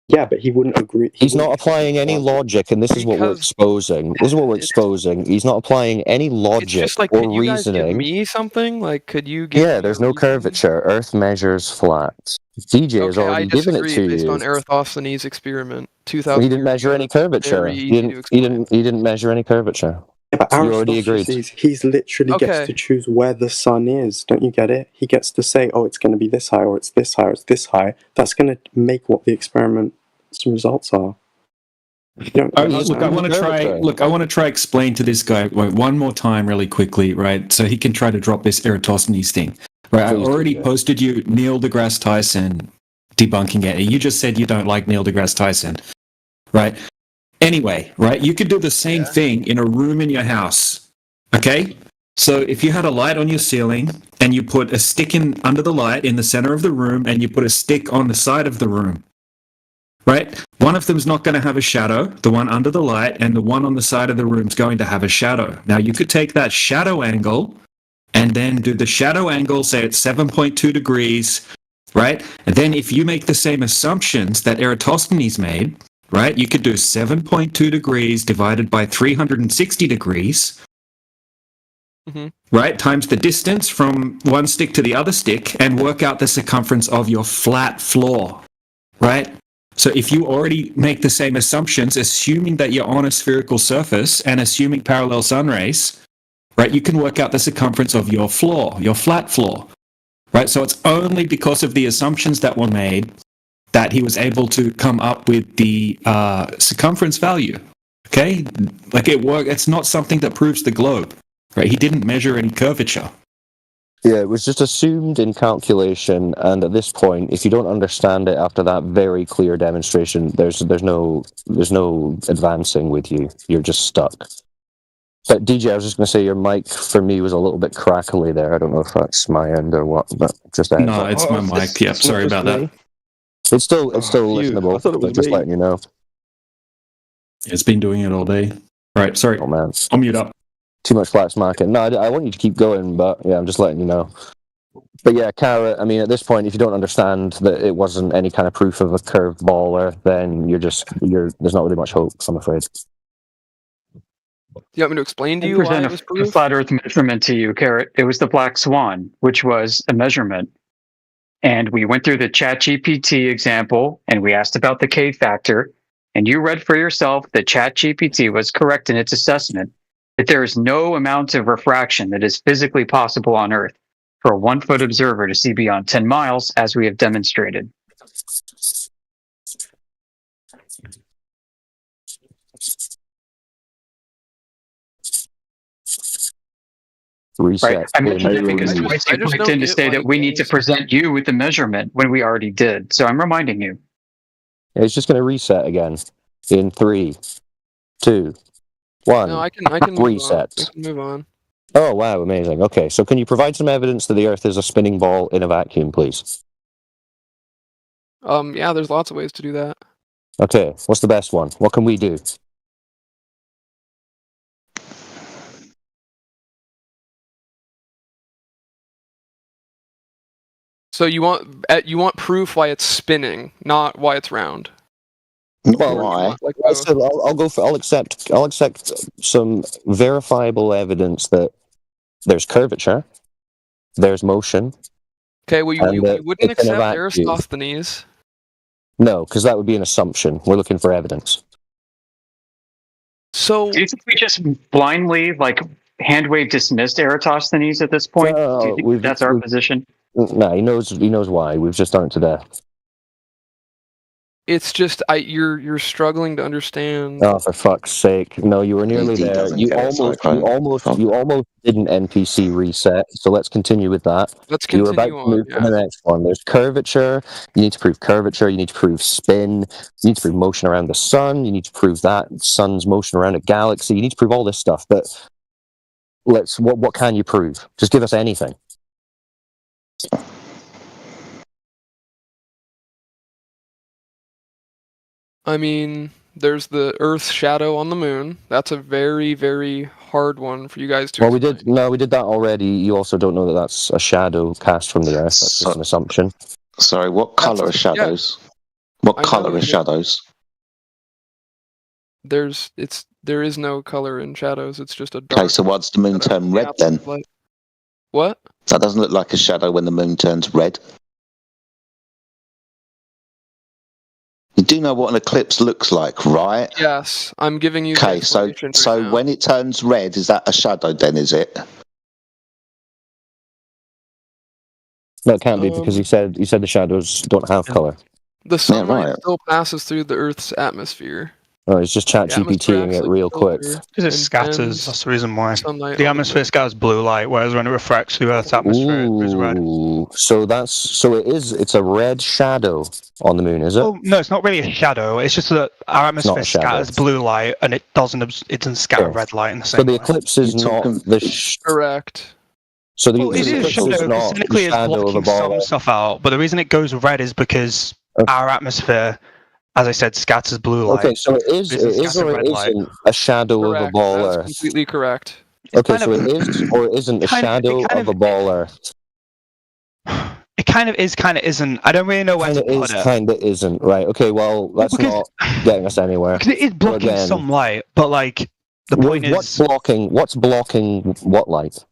Yeah, but he wouldn't agree. He's not applying any logic, and this is what we're exposing. This is what we're exposing. He's not applying any logic Just like, or could you guys give reasoning. me something? Like, could you give Yeah, there's no curvature. Earth measures flat. DJ has Okay, I already given it disagree to based you. on Eratosthenes' experiment. 2000. He didn't measure any curvature. Very He easy to didn't measure any curvature. Yeah, but You already agreed. He's literally Okay. gets to choose where the sun is. Don't you get it? He gets to say, oh, it's going to be this high, or it's this high, or it's this high. That's going to make what the experiment's results are. I want to try explain to this guy one more time really quickly, right? So he can try to drop this Eratosthenes thing. Right, I already posted you Neil deGrasse Tyson debunking it. You just said you don't like Neil deGrasse Tyson, right? Anyway, right, you could do the same thing in a room in your house, okay? So if you had a light on your ceiling and you put a stick in under the light in the center of the room and you put a stick on the side of the room, right? One of them's not going to have a shadow, the one under the light, and the one on the side of the room is going to have a shadow. Now, you could take that shadow angle and then do the shadow angle, say it's 7.2 degrees, right? And then if you make the same assumptions that Eratosthenes made, right, you could do 7.2 degrees divided by 360 degrees, right, times the distance from one stick to the other stick, and work out the circumference of your flat floor, right? So if you already make the same assumptions, assuming that you're on a spherical surface and assuming parallel sun rays, right, you can work out the circumference of your floor, your flat floor, right? So it's only because of the assumptions that were made that he was able to come up with the circumference value, okay? Like it's not something that proves the globe, right? He didn't measure any curvature. Yeah, it was just assumed in calculation, and at this point, if you don't understand it after that very clear demonstration, there's no advancing with you. You're just stuck. But DJ, I was just going to say your mic for me was a little bit crackly there. I don't know if that's my end or what, but just no, it's my mic. Yep, sorry about that. It's still listenable. I thought it was just me. letting you know. It's been doing it all day. All right, sorry. Oh man, I'll mute up. Too much flat smacking. No, I want you to keep going, but yeah, I'm just letting you know. But yeah, Carrot, I mean, at this point, if you don't understand that it wasn't any kind of proof of a curved baller, then there's not really much hope, I'm afraid. Do you want me to explain to you why present it was a proof? flat Earth measurement to you, Carrot. It was the Black Swan, which was a measurement. And we went through the ChatGPT example, and we asked about the K factor, and you read for yourself that ChatGPT was correct in its assessment that there is no amount of refraction that is physically possible on Earth for a 1-foot observer to see beyond 10 miles, as we have demonstrated. Reset. Right. I mentioned it because twice you clicked in to say that we need to present you with the measurement when we already did. So I'm reminding you. It's just going to reset again in 3, 2, 1. No, I can reset. We can move on. Oh wow, amazing. Okay, so can you provide some evidence that the Earth is a spinning ball in a vacuum, please? Yeah, there's lots of ways to do that. Okay, what's the best one? What can we do? So you want proof why it's spinning, not why it's round. Well, I'll accept some verifiable evidence that there's curvature, there's motion. Okay, well you wouldn't accept Eratosthenes. No, because that would be an assumption. We're looking for evidence. So do you think we just blindly hand wave dismissed Eratosthenes at this point? Do you think that's our position? No, he knows why. We've just done it to death. It's just you're struggling to understand. Oh, for fuck's sake! No, you were nearly there. You almost did an NPC reset. So let's continue with that. Let's continue. You were about to move to the next one. There's curvature. You need to prove curvature. You need to prove spin. You need to prove motion around the sun. You need to prove that sun's motion around a galaxy. You need to prove all this stuff. But what can you prove? Just give us anything. I mean, there's the Earth's shadow on the moon. That's a very, very hard one for you guys to. Well, we did that already. You also don't know that that's a shadow cast from the Earth. That's just an assumption. Sorry, what colour are shadows? Yeah. What colour are shadows? There is no color in shadows. It's just a dark. Okay, so what's the moon turn red then? What? That doesn't look like a shadow when the moon turns red. You do know what an eclipse looks like, right? Yes, I'm giving you. Okay, so when it turns red, is that a shadow then, is it? No, it can't be because you said the shadows don't have colour. The sunlight still passes through the Earth's atmosphere. Oh, it's just ChatGPTing it real quick. Because it scatters, that's the reason why. The atmosphere scatters blue light, whereas when it refracts through Earth's atmosphere, it is red. It's a red shadow on the moon, is it? Well, no, it's not really a shadow. It's just that our atmosphere scatters blue light, and it doesn't scatter red light in the same way. So the eclipse is not the correct. So it is a shadow. Technically, it's blocking some stuff out, but the reason it goes red is because our atmosphere as I said, scatters blue light. Okay, so it is or it isn't a shadow of a ball That's Earth. completely correct. Okay, so it is or it isn't a shadow of a ball Earth. It kind of is, kind of isn't. I don't really know where to put it. Kind of isn't. Right. Okay. Well, that's not getting us anywhere. Because it is blocking some light, but like the point is, what's blocking what light?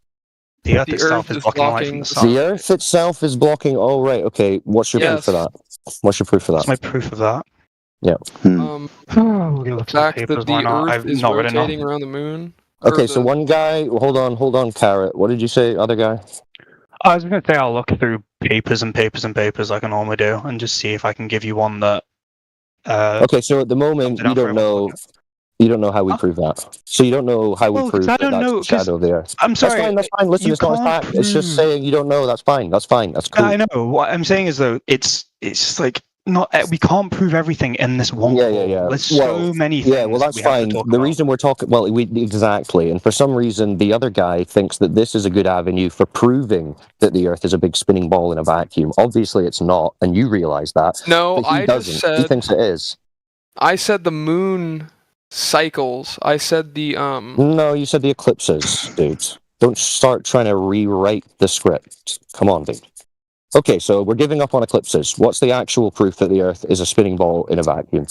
The Earth itself is blocking light from the sun. The Earth itself is blocking. Oh, right. Okay. What's your proof for that? What's your proof for that? What's my proof of that? Yeah. The fact that the Earth is rotating around the moon. Okay, so one guy. Hold on, Carrot. What did you say, other guy? I was going to say I'll look through papers and papers and papers like I normally do, and just see if I can give you one that. Okay, so at the moment you don't know. You don't know how we prove that. So you don't know how we prove that that's the shadow of the Earth. I'm sorry. That's fine. Listen, it's not a fact. It's just saying you don't know. That's fine. That's fine. That's cool. I know. What I'm saying is though, it's like not. We can't prove everything in this one. Yeah. There's so many things. Yeah, well, that's fine. The reason we're talking, exactly, and for some reason, the other guy thinks that this is a good avenue for proving that the Earth is a big spinning ball in a vacuum. Obviously, it's not, and you realize that. No, I doesn't. Just said. He thinks it is. I said the moon cycles. I said the No, you said the eclipses, dude. Don't start trying to rewrite the script. Come on, dude. Okay, so we're giving up on eclipses. What's the actual proof that the Earth is a spinning ball in a vacuum?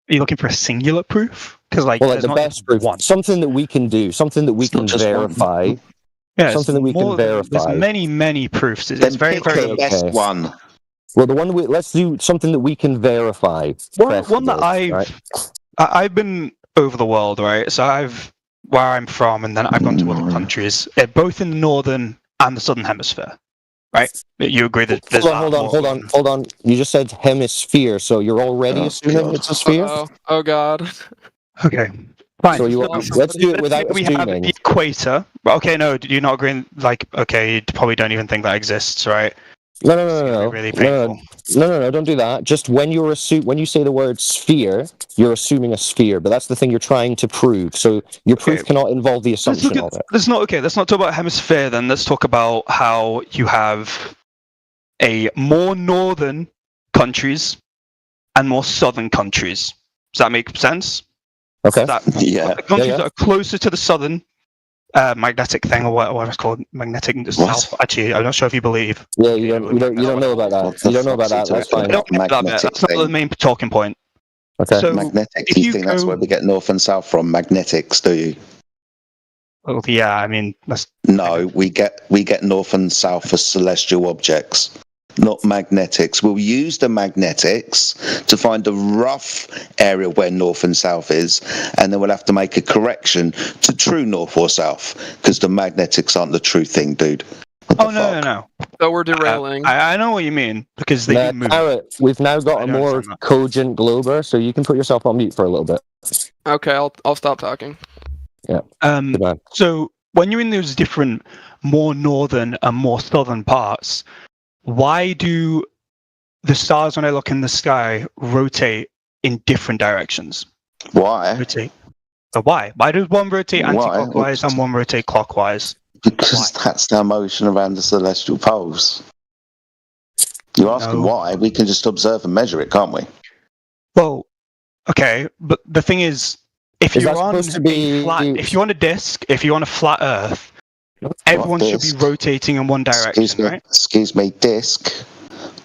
Are you looking for a singular proof? Because the best proof, something that we can do, something that we can verify. Yeah, something that we can verify. There's many proofs. It's very the best one. Well, let's do something that we can verify. One that I've been over the world, right? So where I'm from, and then I've gone to other countries, both in the northern and the southern hemisphere. Right? You agree that there's hold on. You just said hemisphere, so you're already assuming it's a sphere? Oh God. Okay. Fine. So let's do it without assuming. We have the equator. Okay, no, you're not agreeing. Like, okay, you probably don't even think that exists, right? No. Really painful. No, don't do that. Just when you say the word sphere, you're assuming a sphere, but that's the thing you're trying to prove. So your proof cannot involve the assumption of it. Let's not talk about hemisphere then. Let's talk about how you have a more northern countries and more southern countries. Does that make sense? Okay. The countries that are closer to the southern magnetic thing, or whatever it's called, magnetic south. Actually, I'm not sure if you believe. Yeah, you don't know about that. You don't know about that. That's fine. That's not the main talking point. Okay. So magnetic. Do you think that's where we get north and south from? Magnetics, do you? Well, yeah. I mean, no. We get north and south for celestial objects, not magnetics. We'll use the magnetics to find the rough area where north and south is, and then we'll have to make a correction to true north or south, because the magnetics aren't the true thing, dude. No. So we're derailing. I know what you mean, because they do move. Carrot, we've now got a more cogent glober, so you can put yourself on mute for a little bit. Okay, I'll stop talking. Yeah. So when you're in those different, more northern and more southern parts, why do the stars, when I look in the sky, rotate in different directions? Why? But why? Why does one rotate anti-clockwise and one rotate clockwise? Because that's our motion around the celestial poles. You're asking why? We can just observe and measure it, can't we? Well, okay, but the thing is, if you're on a disk, if you're on a flat Earth, everyone should be rotating in one direction, right? Excuse me, disk.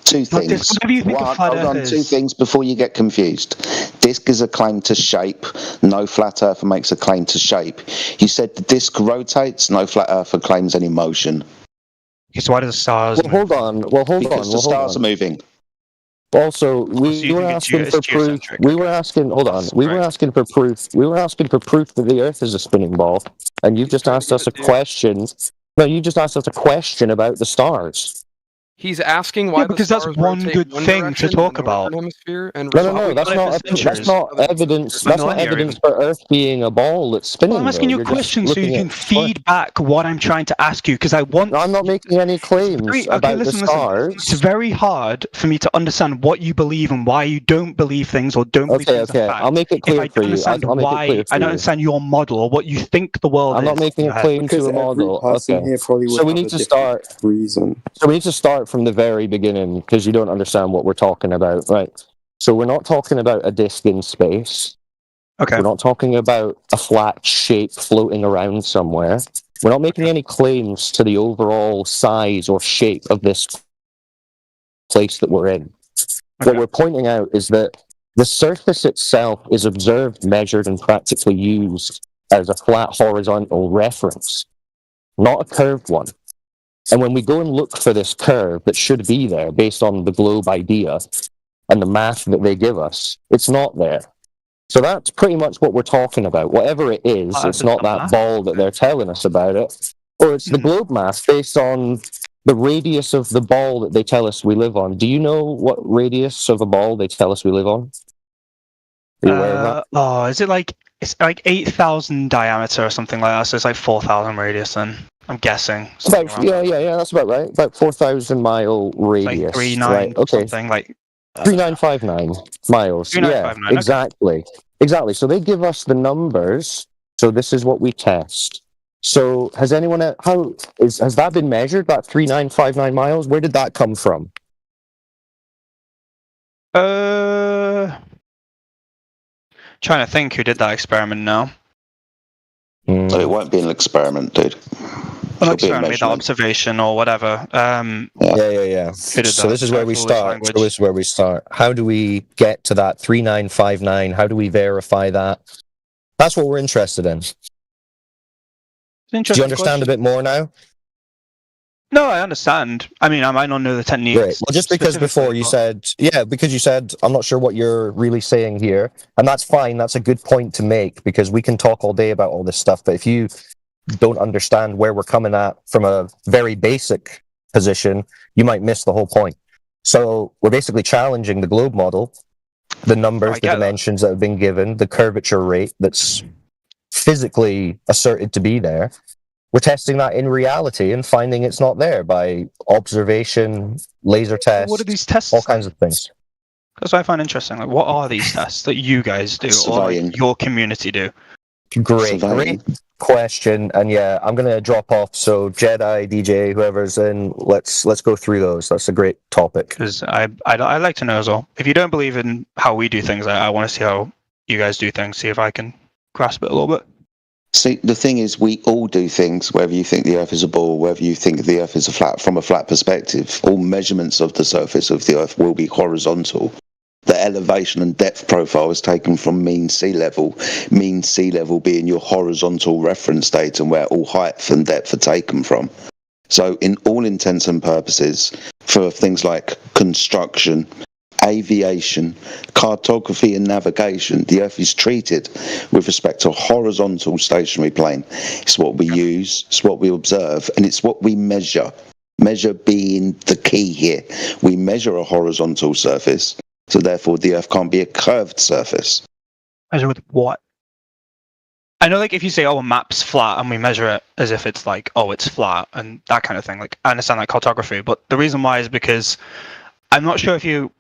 Two things. Two things before you get confused. Disk is a claim to shape. No flat earther makes a claim to shape. You said the disk rotates. No flat earther claims any motion. Okay, so why do the stars? Hold on. Because the stars are moving. Also, we were asking for proof. We were asking. Hold on. We were asking for proof. We were asking for proof that the Earth is a spinning ball, and you've just asked us a question. No, you just asked us a question about the stars. He's asking why because that's one good thing to talk about. No, that's not evidence. That's not evidence for Earth being a ball that's spinning. Well, I'm asking you a question so you can feed back what I'm trying to ask you, because I'm not making any claims about the stars. It's very hard for me to understand what you believe and why you don't believe things or don't believe things. Okay, I'll make it clear for you. I don't understand your model or what you think the world is. I'm not making a claim to a model. Okay. So we need to start. Reason. So we need to start from the very beginning, because you don't understand what we're talking about, right? So we're not talking about a disk in space. Okay. We're not talking about a flat shape floating around somewhere. We're not making any claims to the overall size or shape of this place that we're in. What we're pointing out is that the surface itself is observed, measured, and practically used as a flat horizontal reference, not a curved one. And when we go and look for this curve that should be there based on the globe idea and the math that they give us, it's not there. So that's pretty much what we're talking about. Whatever it is, it's not that ball that they're telling us about it, or it's the globe math based on the radius of the ball that they tell us we live on. Do you know what radius of a ball they tell us we live on? Are you aware of that? Oh, is it like it's like 8,000 diameter or something like that? So it's like 4,000 radius. Then I'm guessing. About, yeah, that's about right. About 4,000 mile radius. Like 39 right? Okay. something like 3959 miles. 3959, Yeah, exactly. Exactly. So they give us the numbers. So this is what we test. So has anyone has that been measured? That 3959 miles? Where did that come from? Trying to think who did that experiment now. So it won't be an experiment, dude. An experiment, made that observation or whatever. Yeah. So this is where we start. So this is where we start. How do we get to that 3959? How do we verify that? That's what we're interested in. Do you understand a bit more now? No, I understand. I mean, I might not know the techniques. Great. Well, just because before you said, because you said, I'm not sure what you're really saying here, and that's fine. That's a good point to make, because we can talk all day about all this stuff, but if you don't understand where we're coming at from a very basic position, you might miss the whole point. So we're basically challenging the globe model, the numbers, the dimensions that have been given, the curvature rate that's physically asserted to be there. We're testing that in reality and finding it's not there by observation, laser tests, what are these tests? All kinds of things. That's what I find interesting. Like, what are these tests that you guys do or like your community do? Great question. And yeah, I'm gonna drop off. So Jedi, DJ, whoever's in, let's go through those. That's a great topic. Because I like to know as well. If you don't believe in how we do things, I want to see how you guys do things. See if I can grasp it a little bit. See, the thing is, we all do things, whether you think the Earth is a ball, whether you think the Earth is from a flat perspective. All measurements of the surface of the Earth will be horizontal. The elevation and depth profile is taken from mean sea level being your horizontal reference data where all height and depth are taken from. So in all intents and purposes, for things like construction, aviation, cartography and navigation, the Earth is treated with respect to a horizontal stationary plane. It's what we use, it's what we observe, and it's what we measure. Measure being the key here. We measure a horizontal surface, so therefore the Earth can't be a curved surface. Measure with what? I know, like, if you say, a map's flat, and we measure it as if it's like, it's flat, and that kind of thing. Like, I understand that cartography, but the reason why is because I'm not sure if you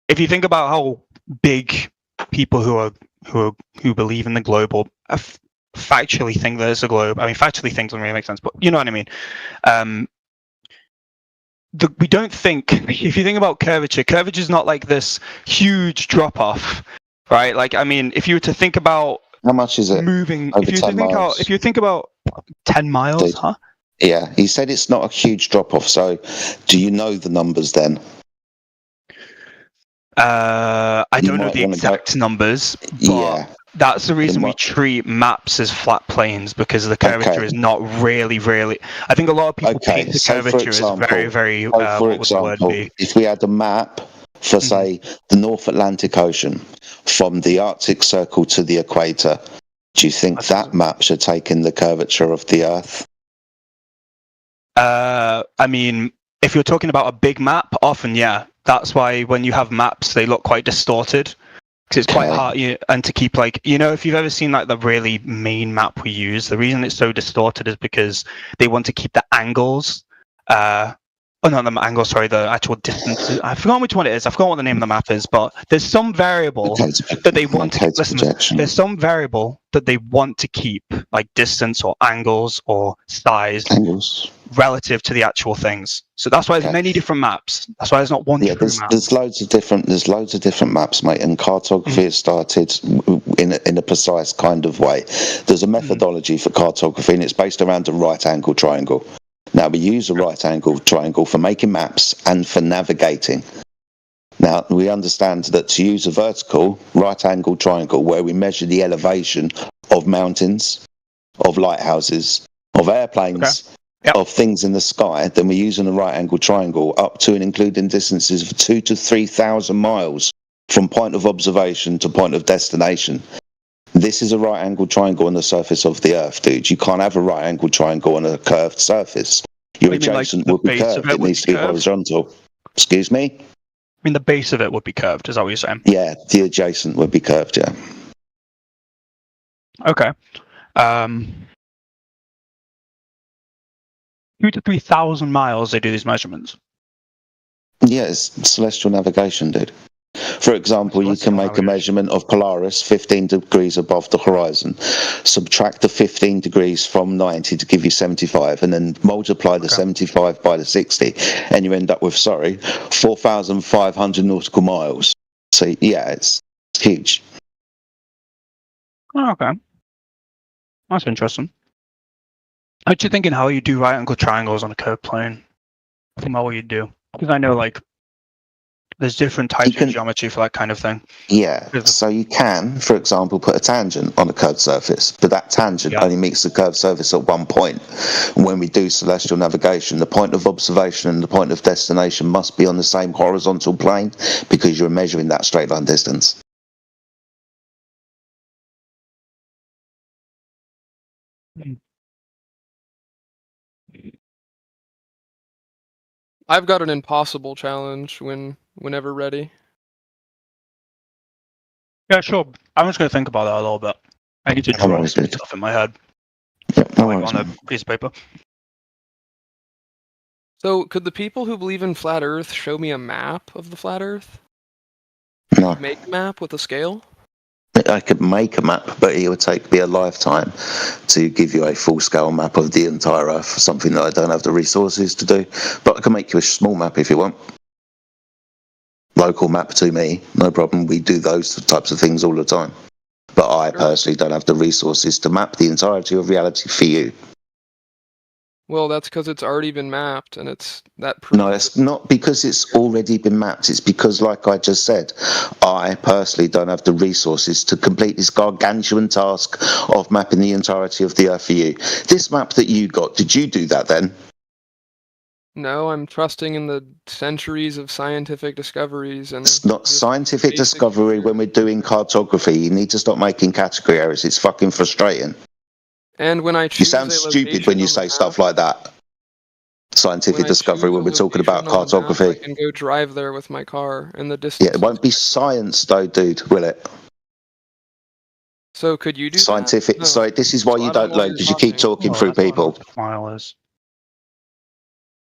think about how big people who believe in the globe or factually think there's a globe. I mean, factually things don't really make sense, but you know what I mean. We don't think. If you think about curvature is not like this huge drop off, right? Like, I mean, if you were to think about how much is it moving, over if you 10 miles? If you think about 10 miles, huh? Yeah, he said it's not a huge drop off. So, do you know the numbers then? I don't know the exact numbers, but that's the reason we treat maps as flat planes, because the curvature is not really. I think a lot of people paint the curvature as very. For example, if we had a map for, say, the North Atlantic Ocean from the Arctic Circle to the equator, do you think that map should take in the curvature of the Earth? I mean, if you're talking about a big map, often, yeah. That's why when you have maps, they look quite distorted, because it's quite hard. And to keep, like, if you've ever seen like the really main map we use, the reason it's so distorted is because they want to keep the angles. Not the angles, sorry, the actual distance. I forgot which one it is. I forgot what the name of the map is, but there's some variable that they want to listen. There's some variable that they want to keep, like distance or angles or size. relative to the actual things. So that's why there's many different maps. That's why there's not one true map. There's loads of different maps, mate, and cartography has started in a precise kind of way. There's a methodology for cartography, and it's based around a right-angle triangle. Now, we use a right-angle triangle for making maps and for navigating. Now, we understand that to use a vertical right-angle triangle where we measure the elevation of mountains, of lighthouses, of airplanes, of things in the sky, then we're using a right-angle triangle up to and including distances of 2,000 to 3,000 miles from point of observation to point of destination. This is a right-angle triangle on the surface of the Earth, dude. You can't have a right-angle triangle on a curved surface. Your adjacent will be curved. It needs to be horizontal. Excuse me? I mean, the base of it would be curved. Is that what you're saying? Yeah, the adjacent would be curved, yeah. Okay. 2,000 to 3,000 miles they do these measurements. Yeah, it's celestial navigation, dude. For example, you can make a measurement of Polaris 15 degrees above the horizon, subtract the 15 degrees from 90 to give you 75, and then multiply the 75 by the 60, and you end up with, 4,500 nautical miles. So, yeah, it's huge. Oh, okay. That's interesting. I'm actually thinking how you do right-angle triangles on a curved plane. I think about what you do. Because I know, like, there's different types of geometry for that kind of thing. Yeah, so you can, for example, put a tangent on a curved surface, but that tangent only meets the curved surface at one point. When we do celestial navigation, the point of observation and the point of destination must be on the same horizontal plane because you're measuring that straight line distance. I've got an impossible challenge whenever ready. Yeah, sure. I'm just going to think about that a little bit. I need to draw some stuff in my head. On a piece of paper. So, could the people who believe in flat Earth show me a map of the flat Earth? No. Make a map with a scale? I could make a map, but it would take me a lifetime to give you a full-scale map of the entire Earth, something that I don't have the resources to do. But I can make you a small map if you want. Local map to me, no problem. We do those types of things all the time. But I personally don't have the resources to map the entirety of reality for you. Well, that's because it's already been mapped, and it's that. No, it's not because it's already been mapped. It's because, like I just said, I personally don't have the resources to complete this gargantuan task of mapping the entirety of the Earth for you. This map that you got, did you do that then? No, I'm trusting in the centuries of scientific discoveries. And it's not scientific discovery when we're doing cartography. You need to stop making category errors. It's fucking frustrating. And when I you sound stupid when you say stuff like that. Scientific discovery when we're talking about cartography. I can go drive there with my car in the distance. Yeah, it won't be science though, dude, will it? So could you do scientific? No. So this is why you don't learn because you keep talking through people.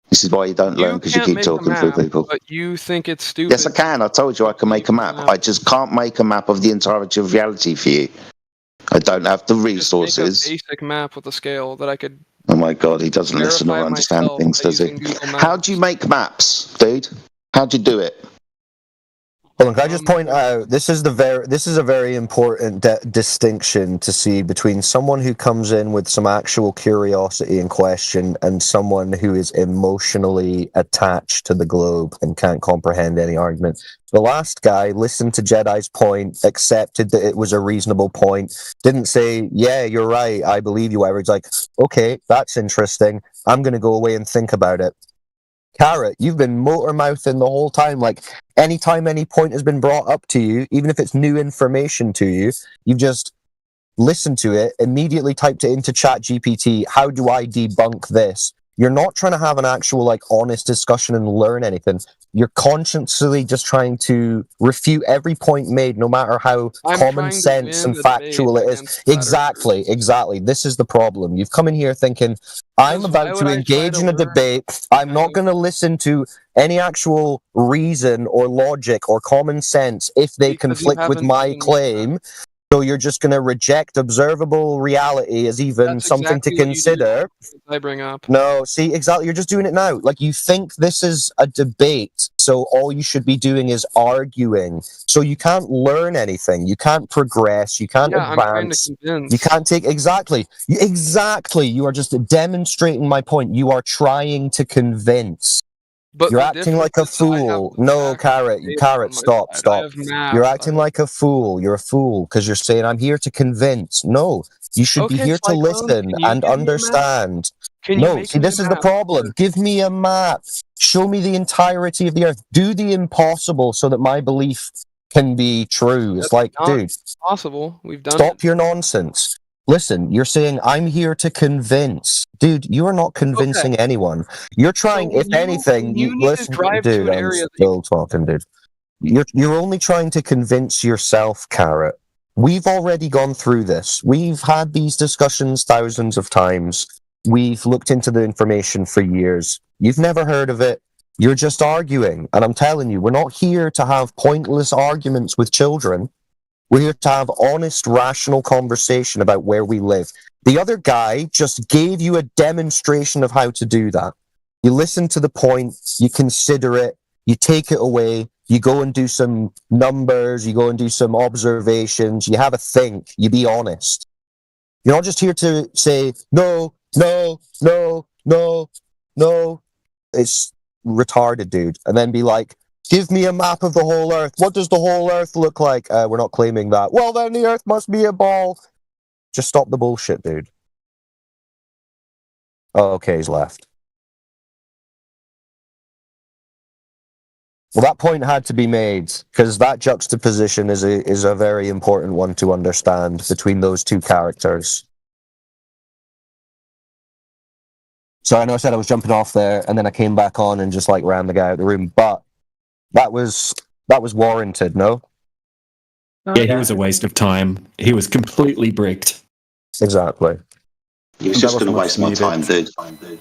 This is why you don't learn because you keep talking through people. But you think it's stupid. Yes, I can. I told you I can make a map. I just can't make a map of the entirety of reality for you. I don't have the resources. Just make a basic map with a scale that I could. Oh my god, he doesn't listen or understand things, does he? How do you make maps, dude? How do you do it? Hold on, can I just point out this is a very important distinction to see between someone who comes in with some actual curiosity and question and someone who is emotionally attached to the globe and can't comprehend any argument. The last guy listened to Jedi's point, accepted that it was a reasonable point, didn't say, yeah, you're right, I believe you, whatever. He's like, okay, that's interesting. I'm going to go away and think about it. Carrot, you've been motor mouthing the whole time. Like, anytime any point has been brought up to you, even if it's new information to you, you've just listened to it, immediately typed it into ChatGPT. How do I debunk this? You're not trying to have an actual, like, honest discussion and learn anything. You're consciously just trying to refute every point made, no matter how common sense and factual it is. Exactly. This is the problem. You've come in here thinking, I'm about to engage in a debate. I'm not going to listen to any actual reason or logic or common sense if they conflict with my claim. So you're just going to reject observable reality as even That's something exactly to what you do. consider? I bring up. No, see, exactly. You're just doing it now. Like, you think this is a debate, so all you should be doing is arguing. So you can't learn anything. You can't progress. You can't Yeah, I'm trying to advance. convince. You can't take exactly. Exactly. You are just demonstrating my point. You are trying to convince. But You're the acting like a difference is I have fool. the No, facts Carrot. data Carrot, on my stop, side. I stop. have maps. You're acting like a fool. You're a fool because you're saying, I'm here to convince. No, you should be Okay, here to Cyclone, listen can you and give me a map? understand. Can you No, make see, me a this is the map? problem. Give me a map. Show me the entirety of the earth. Do the impossible so that my belief can be true. It's That's like, not dude, possible. We've done stop it. your nonsense. Listen, you're saying, I'm here to convince. Dude, you are not convincing anyone. You're trying, when if anything, you need to listen, drive to dude, an I'm area that still talking, dude. You're only trying to convince yourself, Carrot. We've already gone through this. We've had these discussions thousands of times. We've looked into the information for years. You've never heard of it. You're just arguing. And I'm telling you, we're not here to have pointless arguments with children. We're here to have honest, rational conversation about where we live. The other guy just gave you a demonstration of how to do that. You listen to the point, you consider it, you take it away, you go and do some numbers, you go and do some observations, you have a think, you be honest. You're not just here to say, no, no, no, no, no. It's retarded, dude. And then be like, give me a map of the whole Earth. What does the whole Earth look like? We're not claiming that. Well, then the Earth must be a ball. Just stop the bullshit, dude. Oh, okay, he's left. Well, that point had to be made, because that juxtaposition is a very important one to understand between those two characters. So I know I said I was jumping off there, and then I came back on and just like ran the guy out of the room, but that was warranted, no? Yeah, he was a waste of time. He was completely bricked. Exactly. He was just going to waste my time, dude.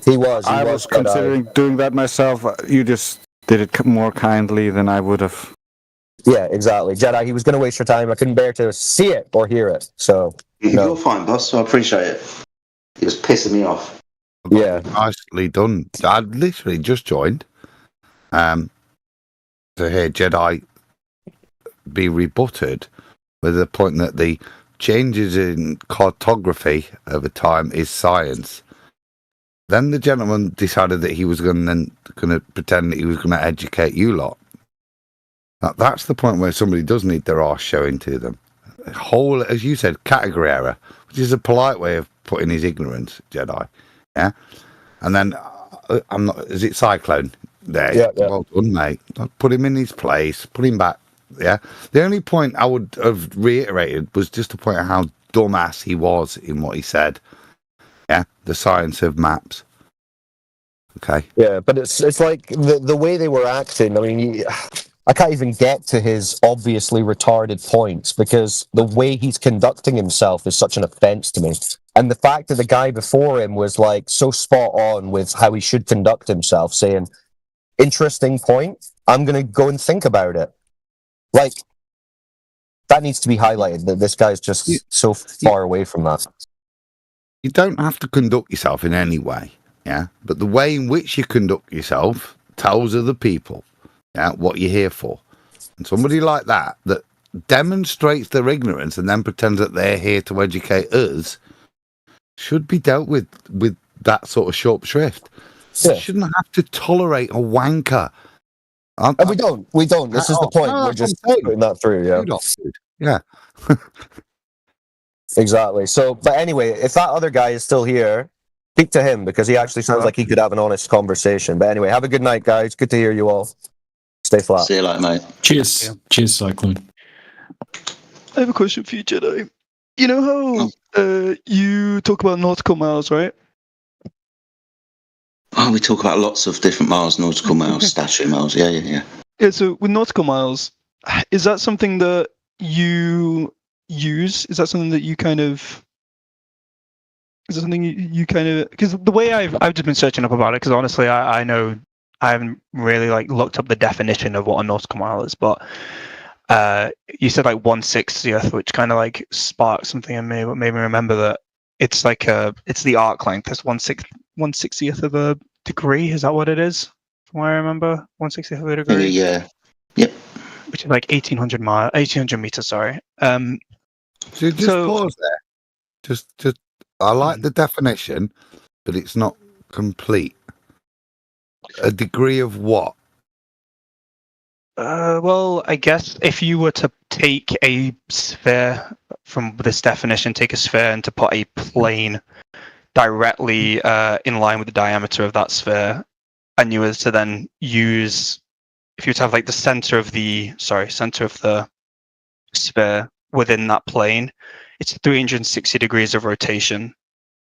He was. I was considering doing that myself. You just did it more kindly than I would have. Yeah, exactly. Jedi, he was going to waste your time. I couldn't bear to see it or hear it. So You're fine, boss. I appreciate it. He was pissing me off. Yeah. Nicely done. I'd literally just joined. To hear Jedi be rebutted with the point that the changes in cartography over time is science. Then the gentleman decided that he was going to pretend that he was going to educate you lot. Now, that's the point where somebody does need their arse showing to them. Whole, as you said, category error, which is a polite way of putting his ignorance, Jedi. Yeah, and then I'm not. Is it Cyclone? There, yeah. Well done, mate. Put him in his place. Put him back. Yeah. The only point I would have reiterated was just to point out how dumbass he was in what he said. Yeah, the science of maps. Okay. Yeah, but it's like the way they were acting. I mean, I can't even get to his obviously retarded points because the way he's conducting himself is such an offense to me. And the fact that the guy before him was like so spot on with how he should conduct himself, saying, interesting point, I'm going to go and think about it. Like, that needs to be highlighted, that this guy's just so far away from that. You don't have to conduct yourself in any way, yeah? But the way in which you conduct yourself tells other people, yeah, what you're here for. And somebody like that demonstrates their ignorance and then pretends that they're here to educate us should be dealt with that sort of sharp shrift. Yeah. You shouldn't have to tolerate a wanker. And we don't. This is the point. We're just putting that through, yeah. Yeah. Exactly. So, but anyway, if that other guy is still here, speak to him because he actually sounds like he could have an honest conversation. But anyway, have a good night, guys. Good to hear you all. Stay flat. See you later, mate. Cheers. Cheers, Cyclone. I have a question for you, Jedi. You know how you talk about nautical miles, right? Oh, we talk about lots of different miles, nautical miles, statute miles. Yeah. Yeah, so with nautical miles, is that something that you use? Is that something that you kind of... Is that something you kind of... Because the way I've just been searching up about it, because honestly, I know I haven't really like looked up the definition of what a nautical mile is, but you said like 1/60th, which kind of like sparked something in me. What made me remember that it's like it's the arc length. It's 1/60th of a degree. Is that what it is? From what I remember, 1/60th of a degree. Yeah. Yep. Which is like 1800 meters. Sorry. So just pause there. Just I like the definition, but it's not complete. A degree of what? Well, I guess if you were to take a sphere from this definition, take a sphere and to put a plane directly in line with the diameter of that sphere, and you were to then use, if you were to have like the center of the sphere within that plane, it's 360 degrees of rotation.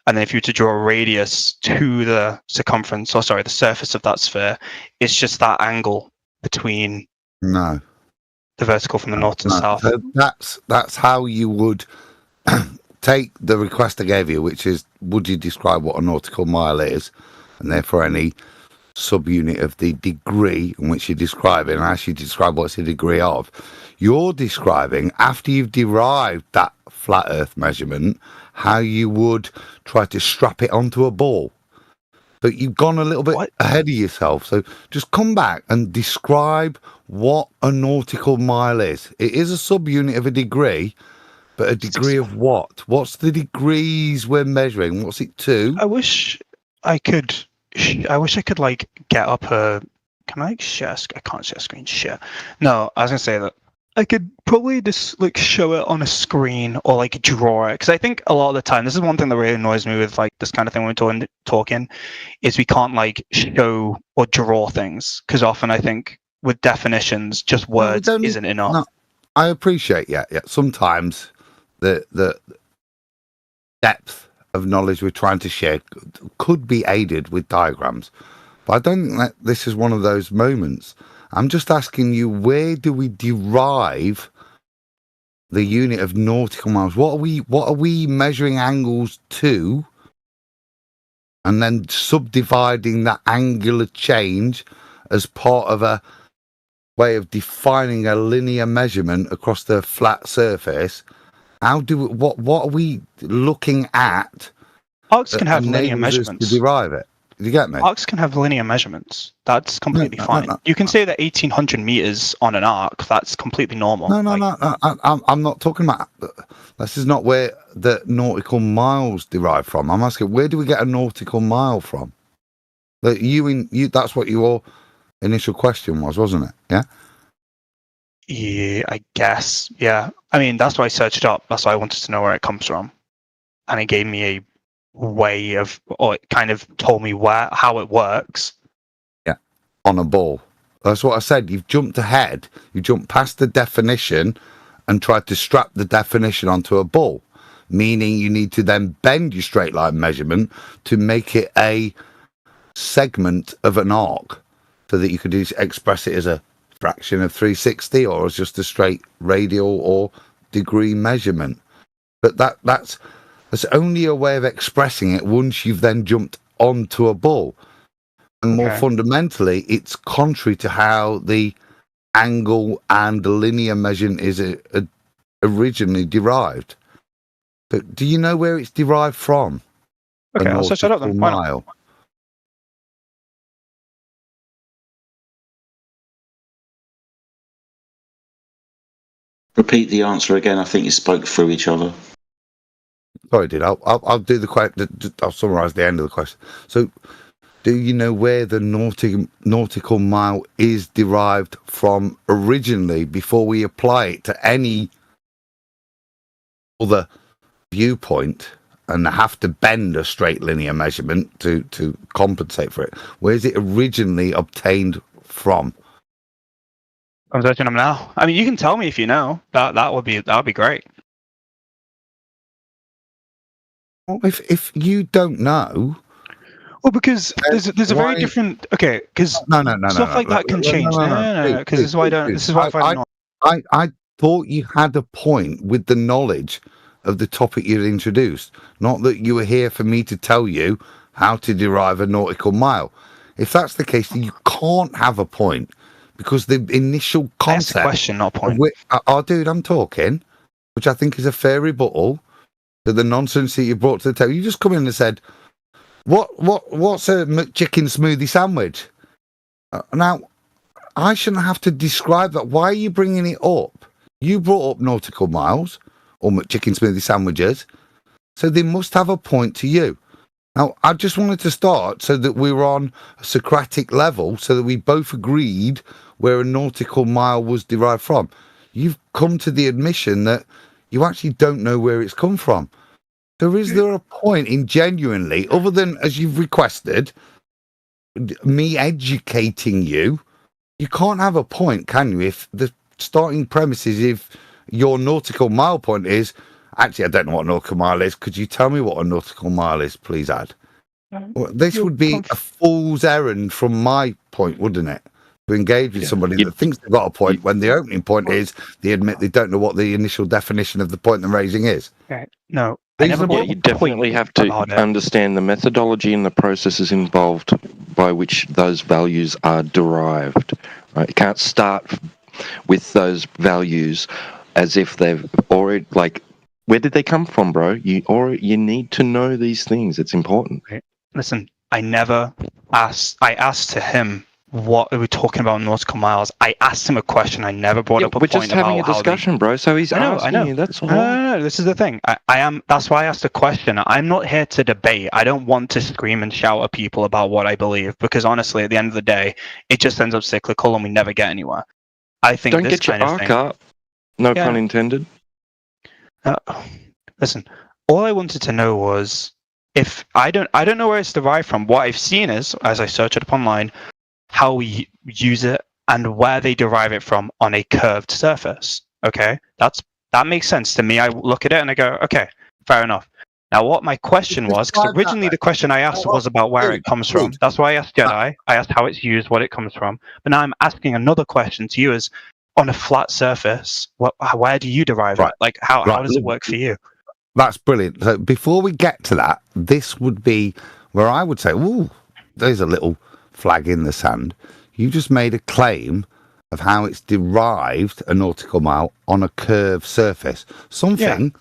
And then if you were to draw a radius to the circumference, the surface of that sphere, it's just that angle between the vertical from the north to south. So that's how you would take the request I gave you, which is, would you describe what a nautical mile is, and therefore any subunit of the degree in which you describe it, and actually describe what's the degree of. You're describing, after you've derived that flat Earth measurement, how you would try to strap it onto a ball. But you've gone a little bit ahead of yourself. So just come back and describe what a nautical mile is. It is a subunit of a degree, but a degree of what? What's the degrees we're measuring? What's it to? I wish I could like get up a. Can I share? I can't share screen. Share. No, I was gonna say that I could probably just like show it on a screen or like draw it, because I think a lot of the time, this is one thing that really annoys me with like this kind of thing when we're talking, is we can't like show or draw things, because often I think with definitions, just words isn't enough. No, I appreciate, yeah. Sometimes the depth of knowledge we're trying to share could be aided with diagrams, but I don't think that this is one of those moments. I'm just asking you, where do we derive the unit of nautical miles? What are we measuring angles to, and then subdividing that angular change as part of a way of defining a linear measurement across the flat surface? What are we looking at? Arcs can have linear measurements to derive it. Do you get me? Arcs can have linear measurements. That's completely fine. No. You can say that 1800 meters on an arc. That's completely normal. No. I'm not talking about. This is not where the nautical miles derive from. I'm asking, where do we get a nautical mile from? That you. That's what your initial question was, wasn't it? Yeah. Yeah, I guess. Yeah. I mean, that's why I searched it up. That's why I wanted to know where it comes from, and it gave me a way of, or it kind of told me how it works. Yeah, on a ball. That's what I said. You've jumped ahead. You jumped past the definition and tried to strap the definition onto a ball, meaning you need to then bend your straight line measurement to make it a segment of an arc, so that you could express it as a fraction of 360 or as just a straight radial or degree measurement. But that's only a way of expressing it once you've then jumped onto a ball. And more fundamentally, it's contrary to how the angle and the linear measurement is originally derived. But do you know where it's derived from? Okay, I'll search it up then. Mile. Repeat the answer again. I think you spoke through each other. Sorry, dude. I'll do the question. I'll summarise the end of the question. So, do you know where the nautical mile is derived from originally, before we apply it to any other viewpoint and have to bend a straight linear measurement to compensate for it? Where is it originally obtained from? I'm searching them now. I mean, you can tell me if you know. That would be great. Well, if you don't know, well, because there's a very different. Okay, because no, stuff like that can change. No, because this is why I don't. This is why I thought you had a point with the knowledge of the topic you'd introduced. Not that you were here for me to tell you how to derive a nautical mile. If that's the case, then you can't have a point, because the initial concept. That's a question, not a point. Oh, dude, I'm talking, which I think is a fair rebuttal to the nonsense that you brought to the table. You just come in and said, "What's a McChicken smoothie sandwich?" Now, I shouldn't have to describe that. Why are you bringing it up? You brought up nautical miles or McChicken smoothie sandwiches, so they must have a point to you. Now, I just wanted to start so that we were on a Socratic level, so that we both agreed where a nautical mile was derived from. You've come to the admission that you actually don't know where it's come from. So is there a point in genuinely, other than, as you've requested, me educating you? You can't have a point, can you, if the starting premise is if your nautical mile point is, actually, I don't know what a nautical mile is. Could you tell me what a nautical mile is, please, Ad? Well, this would be a fool's errand from my point, wouldn't it? To engage with somebody that thinks they've got a point when the opening point is they admit they don't know what the initial definition of the point they're raising is. Okay. No. You definitely have to understand the methodology and the processes involved by which those values are derived. Right? You can't start with those values as if they've already, like, where did they come from, bro? You need to know these things. It's important. Listen, I asked to him what we were talking about nautical miles. I asked him a question. I never brought up a point about. We're just having a discussion, bro. So he's asking you. That's all. No. This is the thing. I am. That's why I asked the question. I'm not here to debate. I don't want to scream and shout at people about what I believe, because honestly, at the end of the day, it just ends up cyclical and we never get anywhere. I think. Don't get your arc up. No pun intended. Listen, all I wanted to know was if I don't know where it's derived from. What I've seen is, as I search it up online, how we use it and where they derive it from on a curved surface. Okay, that makes sense to me. I look at it and I go, okay, fair enough. Now, what my question was, because originally the question I asked was about where it comes from. That's why I asked Jedi. I asked how it's used, what it comes from. But now I'm asking another question to you: is on a flat surface, where do you derive it? Like, how does it work for you? That's brilliant. So before we get to that, this would be where I would say, ooh, there's a little flag in the sand. You just made a claim of how it's derived a nautical mile on a curved surface. Something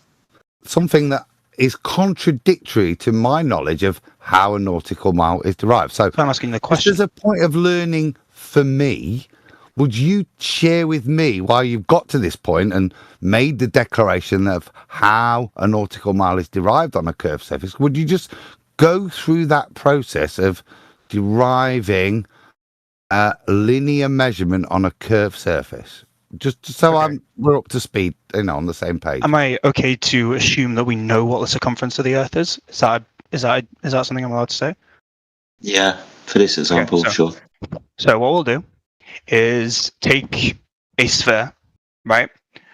that is contradictory to my knowledge of how a nautical mile is derived. So I'm asking the question. As a point of learning for me, would you share with me why you've got to this point and made the declaration of how a nautical mile is derived on a curved surface? Would you just go through that process of deriving a linear measurement on a curved surface, just so we're up to speed, on the same page? Am I okay to assume that we know what the circumference of the Earth is? Is that something I'm allowed to say? Yeah, for this example, sure. So what we'll do is take a sphere, right?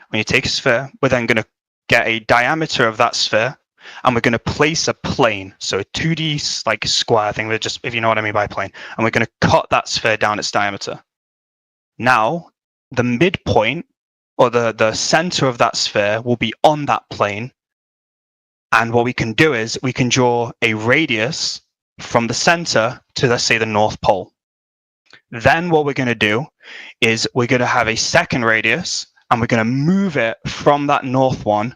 When you take a sphere, we're then going to get a diameter of that sphere, and we're going to place a plane, so a 2D like square thing, just, if you know what I mean by plane, and we're going to cut that sphere down its diameter. Now, the midpoint, or the center of that sphere, will be on that plane, and what we can do is we can draw a radius from the center to, let's say, the North Pole. Then what we're going to do is we're going to have a second radius, and we're going to move it from that north one,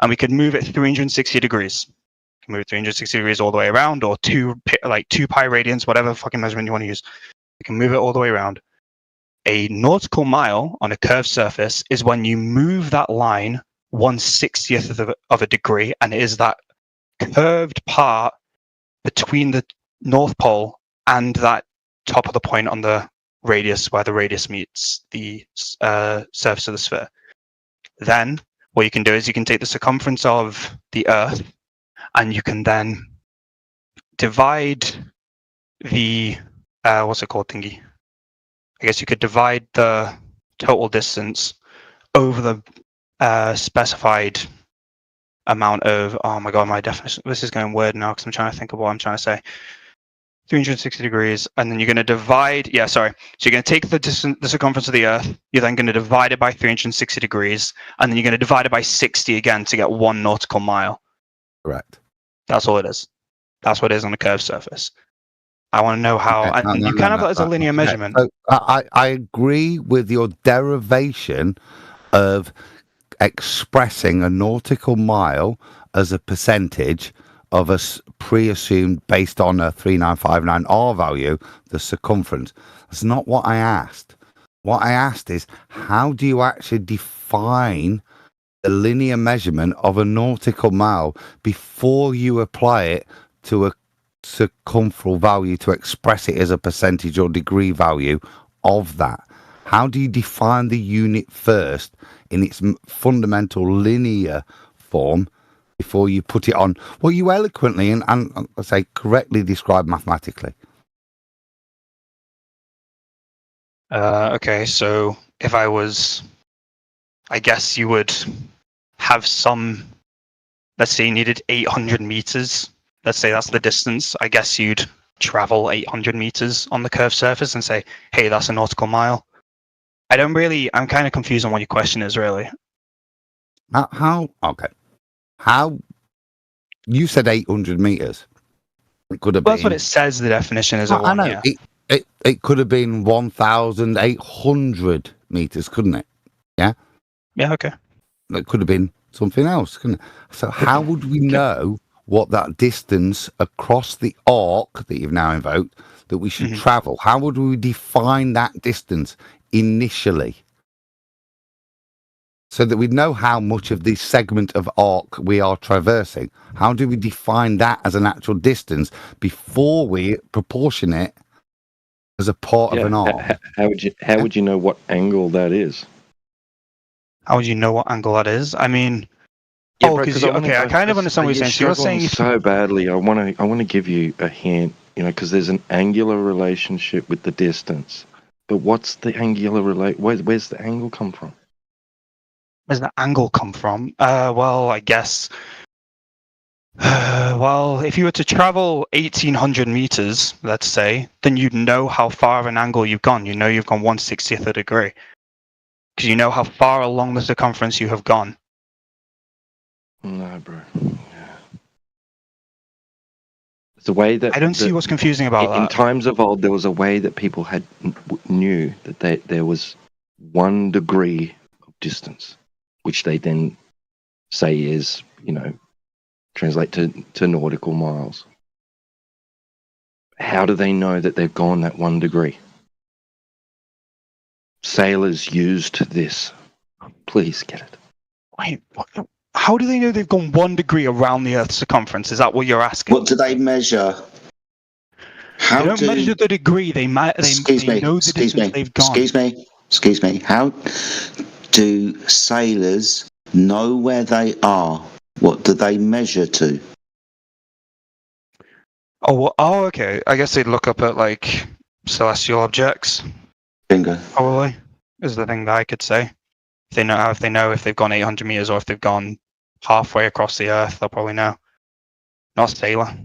and we could move it 360 degrees. You can move it 360 degrees all the way around, or 2 pi radians, whatever fucking measurement you want to use. You can move it all the way around. A nautical mile on a curved surface is when you move that line 1/60th of a degree, and it is that curved part between the North Pole and that top of the point on the radius, where the radius meets the surface of the sphere. Then what you can do is you can take the circumference of the Earth, and you can then divide the what's it called thingy? I guess you could divide the total distance over the specified amount of, oh my god, my definition, this is going weird now because I'm trying to think of what I'm trying to say. 360 degrees, and then you're going to divide, so you're going to take the circumference of the Earth, you're then going to divide it by 360 degrees, and then you're going to divide it by 60 again to get 1 nautical mile. Correct. That's all it is. That's what it is on a curved surface. I want to know how. Okay, And you can have it as a linear measurement. So I agree with your derivation of expressing a nautical mile as a percentage of a pre-assumed based on a 3959 R value, the circumference. That's not what I asked. What I asked is, how do you actually define the linear measurement of a nautical mile before you apply it to a circumferential value to express it as a percentage or degree value of that? How do you define the unit first in its fundamental linear form before you put it on what you eloquently and I say correctly describe mathematically? Okay, so if I guess you would have some, let's say you needed 800 meters. Let's say that's the distance. I guess you'd travel 800 meters on the curved surface and say, hey, that's a nautical mile. I'm kind of confused on what your question is, really. How you said 800 meters. It could have been. That's what it says. The definition is. I know. Yeah. It could have been 1,800 meters, couldn't it? Yeah. Yeah. Okay. It could have been something else, couldn't it? So how would we know what that distance across the arc that you've now invoked that we should travel? How would we define that distance initially? So that we know how much of this segment of arc we are traversing. How do we define that as an actual distance before we proportion it as a part of an arc? How would you know what angle that is? How would you know what angle that is? I mean, I kind of understand what you're saying. So you're saying so badly. I want to give you a hint, because there's an angular relationship with the distance. But what's the angular where's the angle come from? Where's the angle come from? Well, I guess. Well, if you were to travel 1,800 meters, let's say, then you'd know how far of an angle you've gone. You know you've gone 1/60th of a degree. Because you know how far along the circumference you have gone. No, bro. Yeah. It's a way that... I don't see what's confusing about that. In times of old, there was a way that people knew that there was 1 degree of distance, which they then say is, translate to nautical miles. How do they know that they've gone that 1 degree? Sailors used this. Please get it. Wait, how do they know they've gone 1 degree around the Earth's circumference? Is that what you're asking? What do they measure? They don't measure the degree. They know the distance they've gone. Excuse me. How do sailors know where they are? What do they measure to? Okay. I guess they'd look up at celestial objects. Bingo. Probably is the thing that I could say. If they know if they've gone 800 meters or if they've gone halfway across the Earth, they'll probably know. Not a sailor.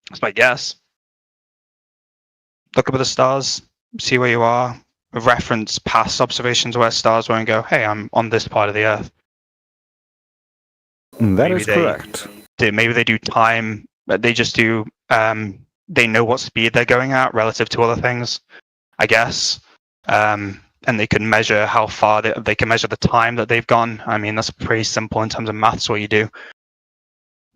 That's my guess. Look up at the stars, see where you are, reference past observations where stars were and go, hey, I'm on this part of the Earth. That is correct. Maybe they do time, but they just do, they know what speed they're going at relative to other things, I guess. And they can measure how far they can measure the time that they've gone. I mean, that's pretty simple in terms of maths, what you do.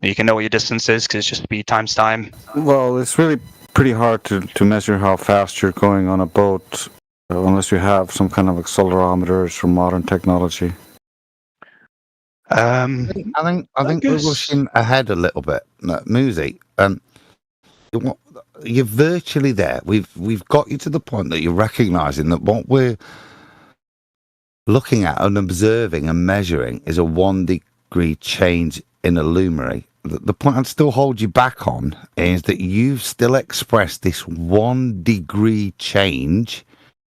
You can know what your distance is because it's just speed times time. Well, it's really pretty hard to measure how fast you're going on a boat unless you have some kind of accelerometers from modern technology. I think we're rushing ahead a little bit, Muzi. You're virtually there. We've got you to the point that you're recognizing that what we're looking at and observing and measuring is a 1 degree change in a luminary. The point I'd still hold you back on is that you've still expressed this 1 degree change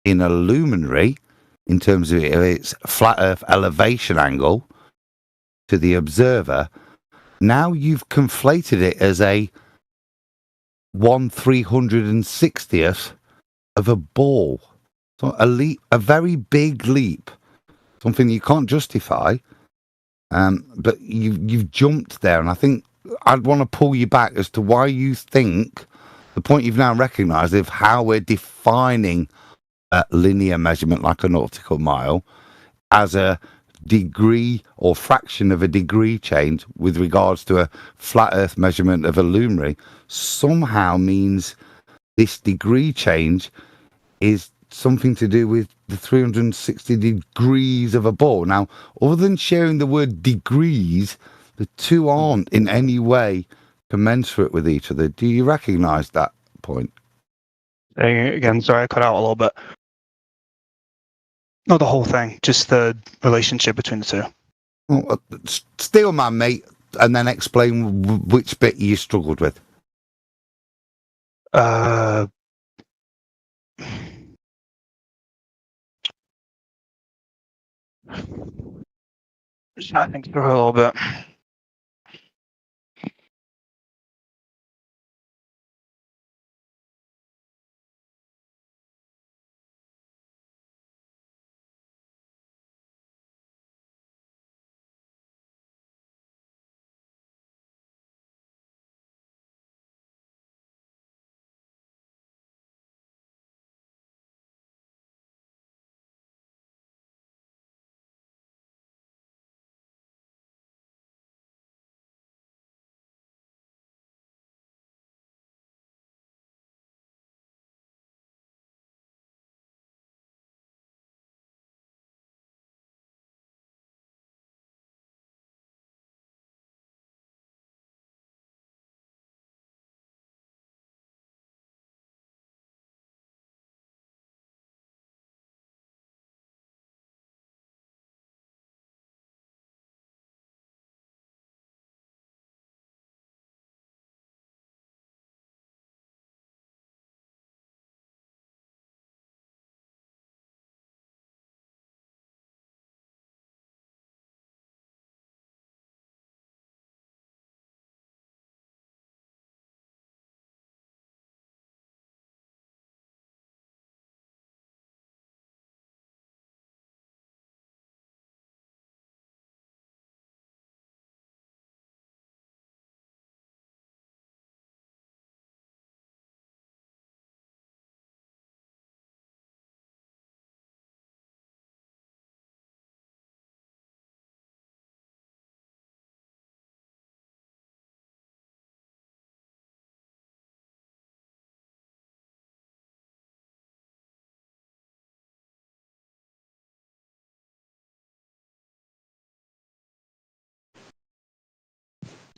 in a luminary in terms of its flat Earth elevation angle to the observer. Now you've conflated it as a 1/360th of a ball. So a leap, a very big leap, something you can't justify. But you've jumped there, and I think I'd want to pull you back as to why you think the point you've now recognised of how we're defining a linear measurement like a nautical mile as a degree or fraction of a degree change with regards to a flat Earth measurement of a luminary somehow means this degree change is something to do with the 360 degrees of a ball. Now, other than sharing the word degrees, the two aren't in any way commensurate with each other. Do you recognise that point? Again, sorry, I cut out a little bit. Not the whole thing, just the relationship between the two. Well, steal my mate, and then explain which bit you struggled with. I think through a little bit.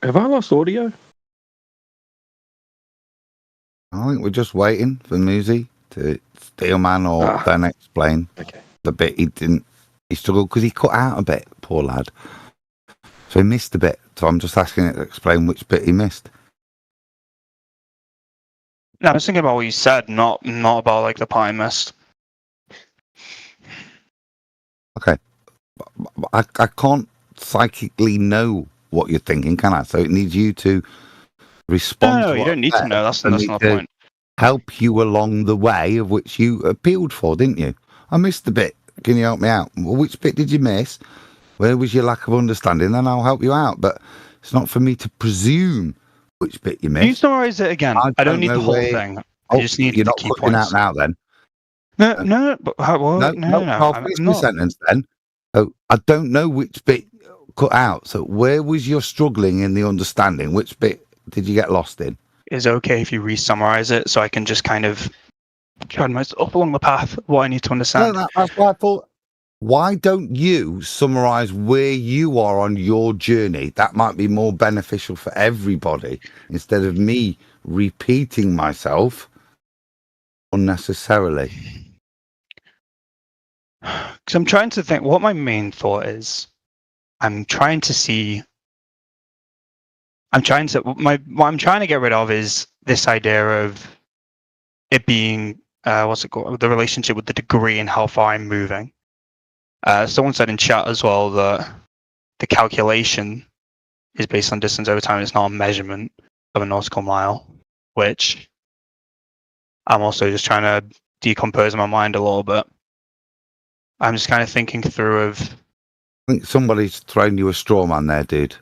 Have I lost audio? I think we're just waiting for Muzi to steal man or then explain the bit he struggled because he cut out a bit, poor lad. So he missed a bit. So I'm just asking it to explain which bit he missed. No, I was thinking about what you said, not about like the part I missed. Okay. I can't psychically know what you're thinking, can I? So it needs you to respond. No, you don't need to know. That's not the point. Help you along the way of which you appealed for, didn't you? I missed the bit. Can you help me out? Well, which bit did you miss? Where was your lack of understanding? Then I'll help you out. But it's not for me to presume which bit you missed. Can you summarize it again? I don't need the whole thing. I just need you're the not key cutting points. out now then. No. I'll finish my sentence then. So I don't know which bit cut out. So where was your struggling in the understanding? Which bit did you get lost in? Is it okay if you re-summarize it so I can just kind of guide myself along the path of what I need to understand? No, that's why I thought, why don't you summarize where you are on your journey? That might be more beneficial for everybody instead of me repeating myself unnecessarily. Because I'm trying to think what my main thought is. I'm trying to what I'm trying to get rid of is this idea of it being what's it called, the relationship with the degree and how far I'm moving. Someone said in chat as well that the calculation is based on distance over time. It's not a measurement of a nautical mile, which I'm also just trying to decompose in my mind a little bit. I'm just kind of thinking through of. I think somebody's thrown you a straw man there, dude.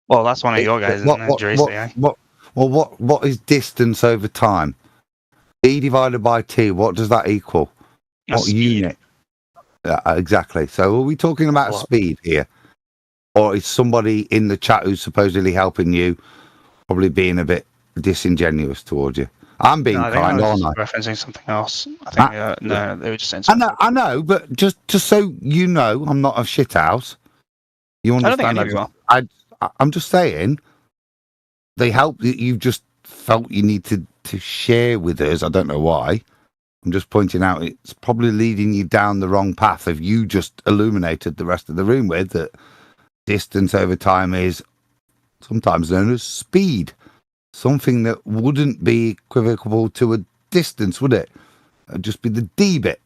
Well, that's one of your guys, isn't it, Dracy? What is distance over time? E divided by T, what does that equal? What unit? Yeah, exactly. So are we talking about speed here? Or is somebody in the chat who's supposedly helping you probably being a bit disingenuous towards you? I'm being kind, aren't I? Referencing something else. I think no, they were just saying something. I know, but just so you know, I'm not a shithouse. You understand? I don't think I do well. I'm just saying they help. You've just felt you need to share with us. I don't know why. I'm just pointing out it's probably leading you down the wrong path. If you just illuminated the rest of the room with that distance over time is sometimes known as speed. Something that wouldn't be equivocal to a distance, would it? It'd just be the D bit.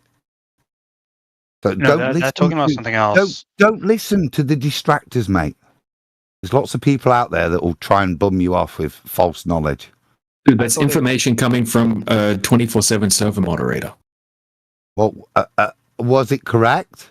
So they're talking about something else. Don't listen to the distractors, mate. There's lots of people out there that will try and bum you off with false knowledge. Dude, that's information coming from a 24/7 server moderator. Well, was it correct?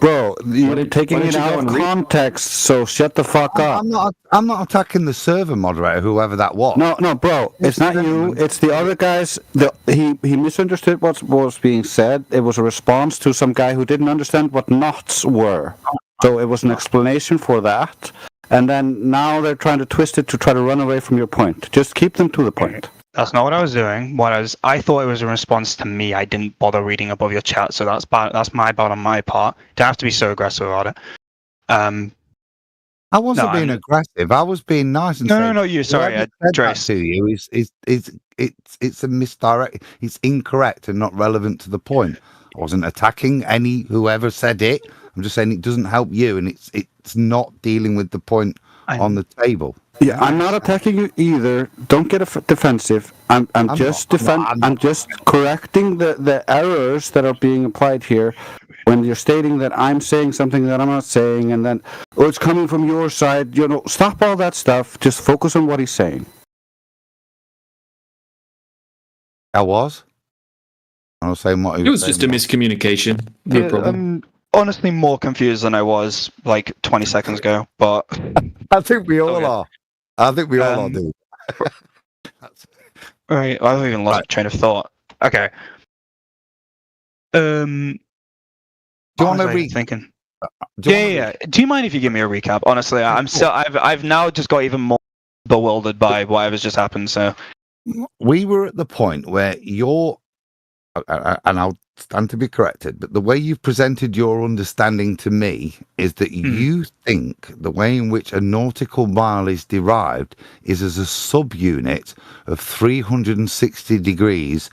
Bro, you're taking it out of context, so shut the fuck up. I'm not attacking the server moderator, whoever that was. No, bro, it's not you. It's the other guys. He misunderstood what was being said. It was a response to some guy who didn't understand what knots were. So it was an explanation for that. And then now they're trying to twist it to try to run away from your point. Just keep them to the point. That's not what I was doing. I thought it was a response to me. I didn't bother reading above your chat, so that's bad. That's my bad on my part. Don't have to be so aggressive about it. I wasn't being aggressive. I was being nice and saying, no. You sorry, Trace. To you it's a misdirect. It's incorrect and not relevant to the point. I wasn't attacking whoever said it. I'm just saying it doesn't help you, and it's not dealing with the point on the table. Yeah, I'm not attacking you either. Don't get defensive. I'm just correcting the errors that are being applied here. When you're stating that I'm saying something that I'm not saying, and then it's coming from your side, stop all that stuff. Just focus on what he's saying. I was saying what he was saying. It was just a miscommunication. No problem. I'm honestly more confused than I was like 20 seconds ago, but I think we all are. I think we all are, dude. Right, I've even lost train of thought. Okay. Do you want to thinking? Yeah. Do you mind if you give me a recap? Honestly, I've now just got even more bewildered by whatever's just happened. So we were at the point where and I'll stand to be corrected, but the way you've presented your understanding to me is that you think the way in which a nautical mile is derived is as a subunit of 360 degrees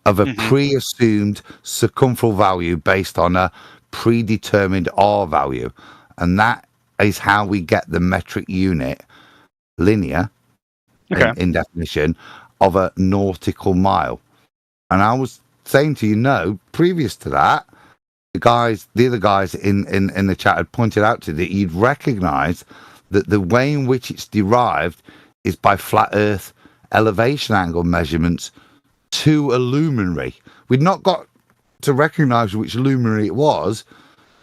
of a pre-assumed circumferential value based on a predetermined R value. And that is how we get the metric unit linear in definition of a nautical mile. And I was saying to you, previous to that, the other guys in the chat had pointed out to you that you'd recognise that the way in which it's derived is by flat Earth elevation angle measurements to a luminary. We'd not got to recognise which luminary it was,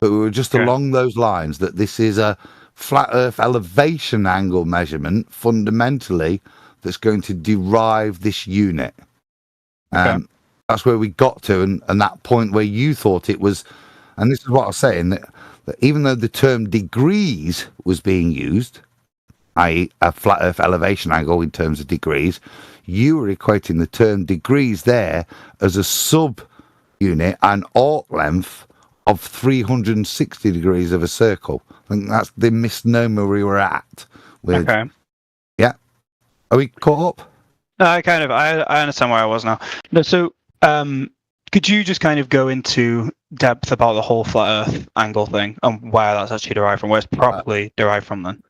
but we were just along those lines, that this is a flat Earth elevation angle measurement fundamentally that's going to derive this unit. That's where we got to, and that point where you thought it was, and this is what I was saying, that even though the term degrees was being used, i.e. a flat Earth elevation angle in terms of degrees, you were equating the term degrees there as a sub-unit and arc length of 360 degrees of a circle. I think that's the misnomer we were at. Yeah. Are we caught up? No, I understand where I was now. No, so could you just kind of go into depth about the whole flat Earth angle thing and where that's actually derived from, where it's properly derived from then?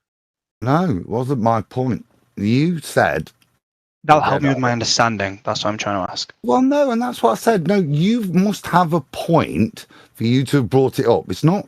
No, it wasn't my point. You said... That'll help me with my understanding. That's what I'm trying to ask. Well, no, and that's what I said. No, you must have a point for you to have brought it up. It's not...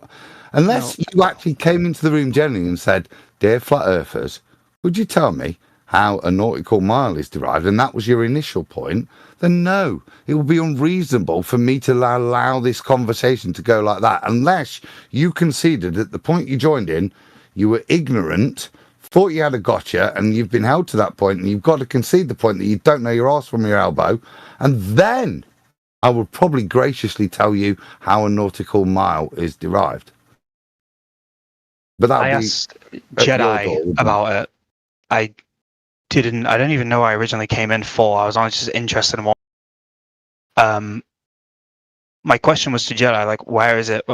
Unless you actually came into the room generally and said, "Dear flat earthers, would you tell me how a nautical mile is derived?" and that was your initial point, then no, it would be unreasonable for me to allow this conversation to go like that, unless you conceded at the point you joined in, you were ignorant thought you had a gotcha, and you've been held to that point, and you've got to concede the point that you don't know your arse from your elbow, and then I will probably graciously tell you how a nautical mile is derived. But I asked Jedi about it. I don't even know what I originally came in for. I was only just interested in what. My question was to Jedi, like, where is it?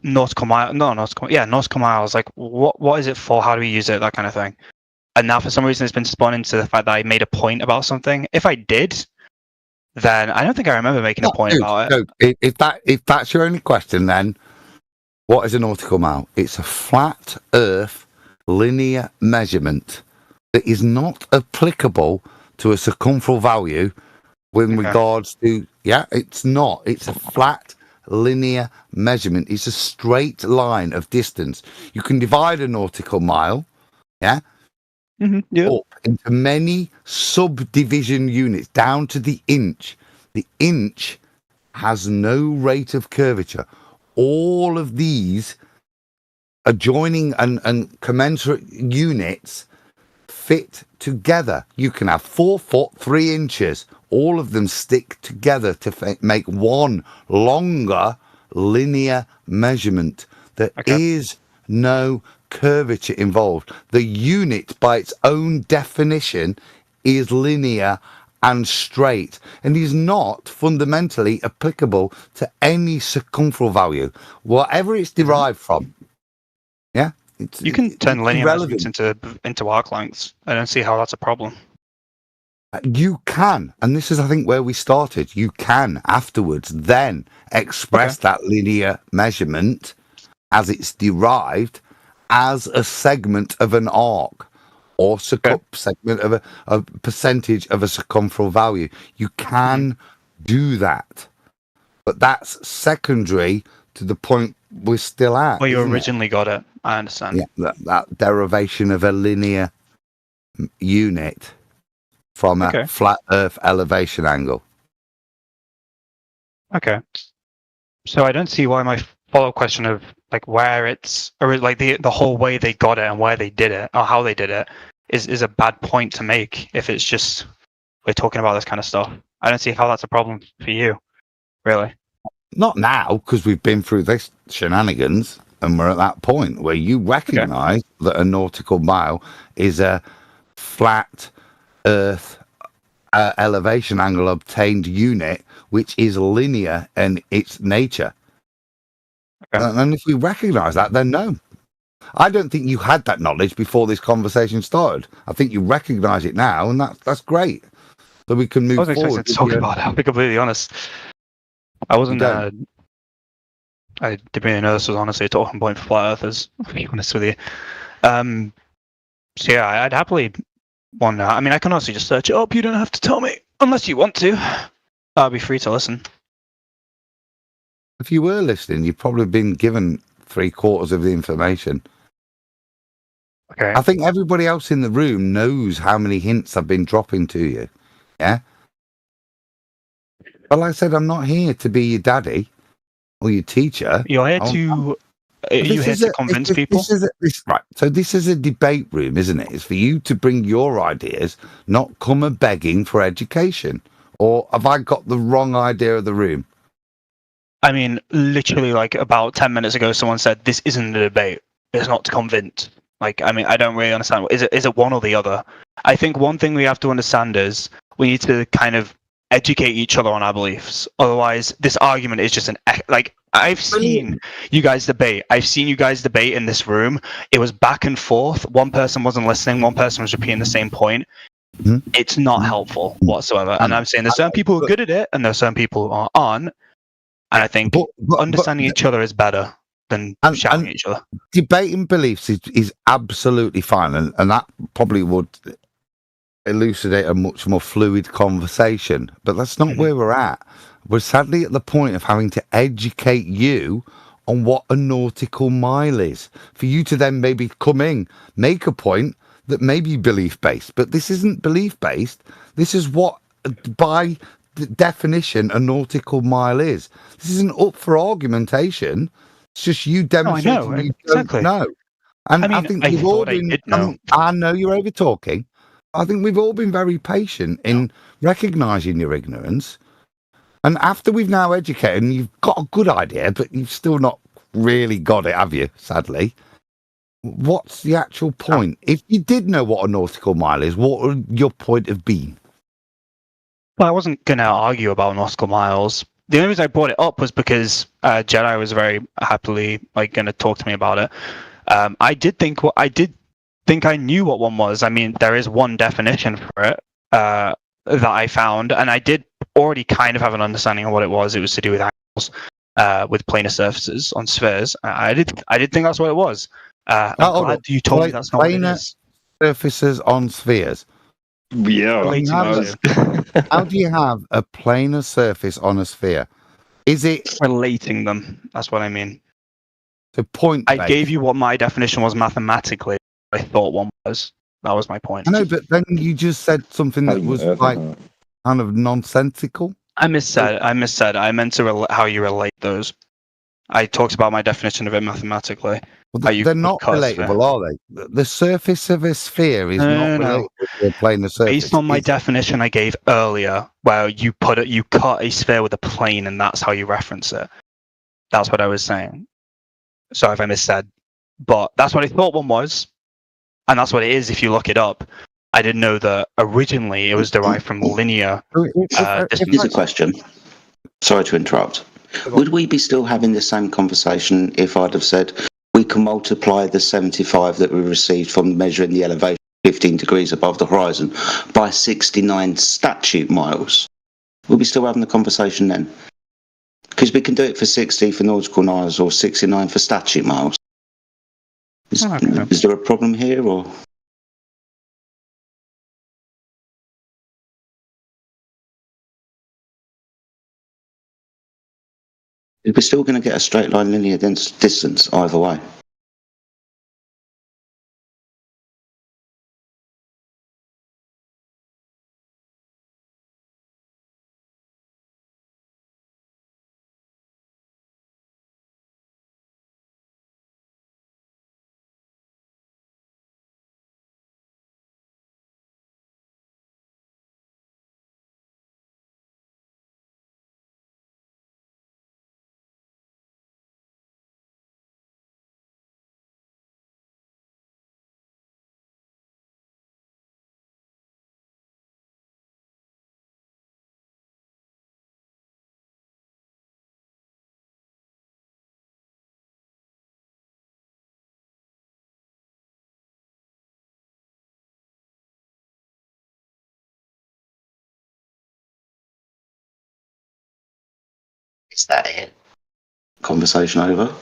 Nautical mile? No, nautical mile. I was like, what is it for? How do we use it? That kind of thing. And now, for some reason, it's been spun into the fact that I made a point about something. If I did, then I don't think I remember making a point about it. If that's your only question, then what is a nautical mile? It's a flat Earth linear measurement that is not applicable to a circumferential value with regards to, it's not. It's a flat linear measurement. It's a straight line of distance. You can divide a nautical mile, up into many subdivision units, down to the inch. The inch has no rate of curvature. All of these adjoining and commensurate units fit together. You can have 4 foot 3 inches. All of them stick together to make one longer linear measurement. There is no curvature involved. The unit, by its own definition, is linear and straight, and is not fundamentally applicable to any circumferential value, whatever it's derived from. Yeah, you can turn linear measurements into arc lengths. I don't see how that's a problem. You can, and this is, I think, where we started. You can afterwards then express that linear measurement as it's derived as a segment of an arc, or segment of a percentage of a circumferential value. You can do that, but that's secondary to the point we're still at. Well, you originally got it. I understand. Yeah, that derivation of a linear unit from a flat Earth elevation angle. Okay. So I don't see why my follow-up question of like where it's, or like the whole way they got it and where they did it or how they did it is a bad point to make if it's just we're talking about this kind of stuff. I don't see how that's a problem for you, really. Not now, because we've been through this shenanigans and we're at that point where you recognise that a nautical mile is a flat Earth elevation angle obtained unit, which is linear in its nature. And if we recognise that, then no. I don't think you had that knowledge before this conversation started. I think you recognise it now, and that's great. So we can move forward. I wasn't expecting to talk about it, I'll be completely honest. I wasn't... I didn't really know this was honestly a talking point for flat earthers, to be honest with you. So yeah, I'd happily want that. I mean, I can honestly just search it up. You don't have to tell me, unless you want to. I'll be free to listen. If you were listening, you've probably been given 3/4 of the information. Okay. I think everybody else in the room knows how many hints I've been dropping to you. Yeah? But like I said, I'm not here to be your daddy or your teacher. You're here to... you here to convince people? Right. So this is a debate room, isn't it? It's for you to bring your ideas, not come a begging for education. Or have I got the wrong idea of the room? I mean, literally, like about 10 minutes ago, someone said this isn't a debate. It's not to convince. Like, I mean, I don't really understand. Is it one or the other? I think one thing we have to understand is we need to kind of educate each other on our beliefs. Otherwise, this argument is just I've seen you guys debate. I've seen you guys debate in this room. It was back and forth. One person wasn't listening. One person was repeating the same point. Mm-hmm. It's not helpful whatsoever. And I'm saying there's certain people who are good at it and there's certain people who aren't. And I think understanding each other is better than shouting at each other. Debating beliefs is absolutely fine. And that probably would elucidate a much more fluid conversation. But that's not where we're at. We're sadly at the point of having to educate you on what a nautical mile is. For you to then maybe come in, make a point that may be belief-based. But this isn't belief-based. This is what, by definition, a nautical mile is. This isn't up for argumentation. It's just you demonstrating you don't know. And I mean, I think I we've all thought I been. did know. I know you're over talking. I think we've all been very patient in recognising your ignorance. And after we've now educated, and you've got a good idea, but you've still not really got it, have you? Sadly. What's the actual point? If you did know what a nautical mile is, what would your point have been? Well, I wasn't going to argue about nautical miles. The only reason I brought it up was because Jedi was very happily like going to talk to me about it. I did think I knew what one was. I mean, there is one definition for it that I found, and I did already kind of have an understanding of what it was. It was to do with angles, with planar surfaces on spheres. I did think that's what it was. I'm glad you told me that's not what it is. Surfaces on spheres. Yeah. How do you have a planar surface on a sphere? Is it relating them? That's what I mean. So point. I gave you what my definition was mathematically. I thought one was. That was my point. I know, but then you just said something that was like kind of nonsensical. I missaid. I meant to how you relate those. I talked about my definition of it mathematically. Well, they're not relatable, are they? The surface of a sphere is not relatable to a planar surface. Based on my definition I gave earlier, where you cut a sphere with a plane, and that's how you reference it. That's what I was saying. Sorry if I missaid, but that's what I thought one was, and that's what it is if you look it up. I didn't know that originally it was derived from linear. Here's a question. Sorry to interrupt. Would we be still having the same conversation if I'd have said we can multiply the 75 that we received from measuring the elevation 15 degrees above the horizon by 69 statute miles? Would we still having the conversation then? Because we can do it for 60 for nautical miles or 69 for statute miles. Is there a problem here, or? We're still going to get a straight line linear distance either way. Is that it? Conversation over.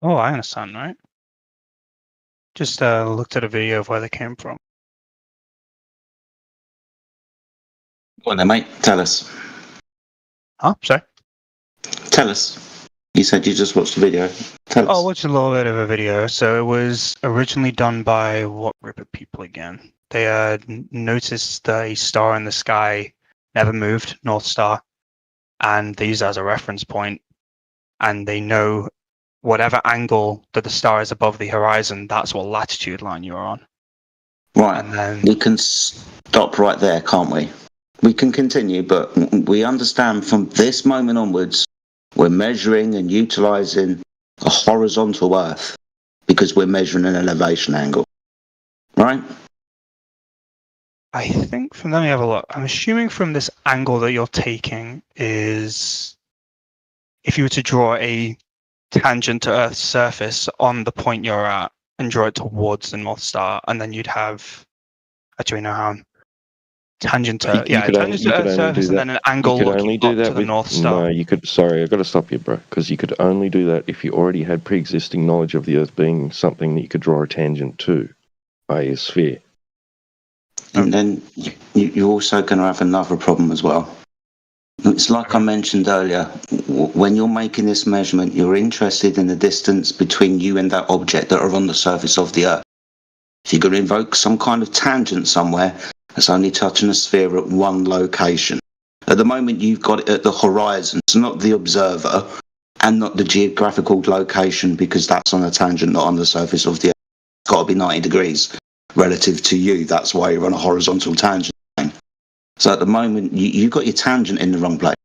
Oh, I understand, right? Just looked at a video of where they came from. Well then, mate, tell us. Huh? Sorry? Tell us. You said you just watched the video. Tell us. I watched a little bit of a video. So it was originally done by what group of people again? They noticed a star in the sky never moved, North Star, and they use it as a reference point, and they know whatever angle that the star is above the horizon, that's what latitude line you're on. Right. And then we can stop right there, can't we? We can continue, but we understand from this moment onwards, we're measuring and utilising a horizontal Earth because we're measuring an elevation angle, right? I think let me have a look. I'm assuming from this angle that you're taking is if you were to draw a tangent to Earth's surface on the point you're at and draw it towards the North Star, and then you'd have, actually no, how tangent to tangent to Earth's surface, and then an angle looking up to the North Star. No, you could. Sorry, I've got to stop you, bro. Because you could only do that if you already had pre-existing knowledge of the Earth being something that you could draw a tangent to, i.e., a sphere. And then you're also going to have another problem as well. It's like I mentioned earlier, when you're making this measurement, you're interested in the distance between you and that object that are on the surface of the Earth. If you're going to invoke some kind of tangent somewhere, it's only touching a sphere at one location. At the moment, you've got it at the horizon, so not the observer and not the geographical location, because that's on a tangent, not on the surface of the Earth. It's got to be 90 degrees relative to you. That's why you're on a horizontal tangent. So at the moment, you've got your tangent in the wrong place.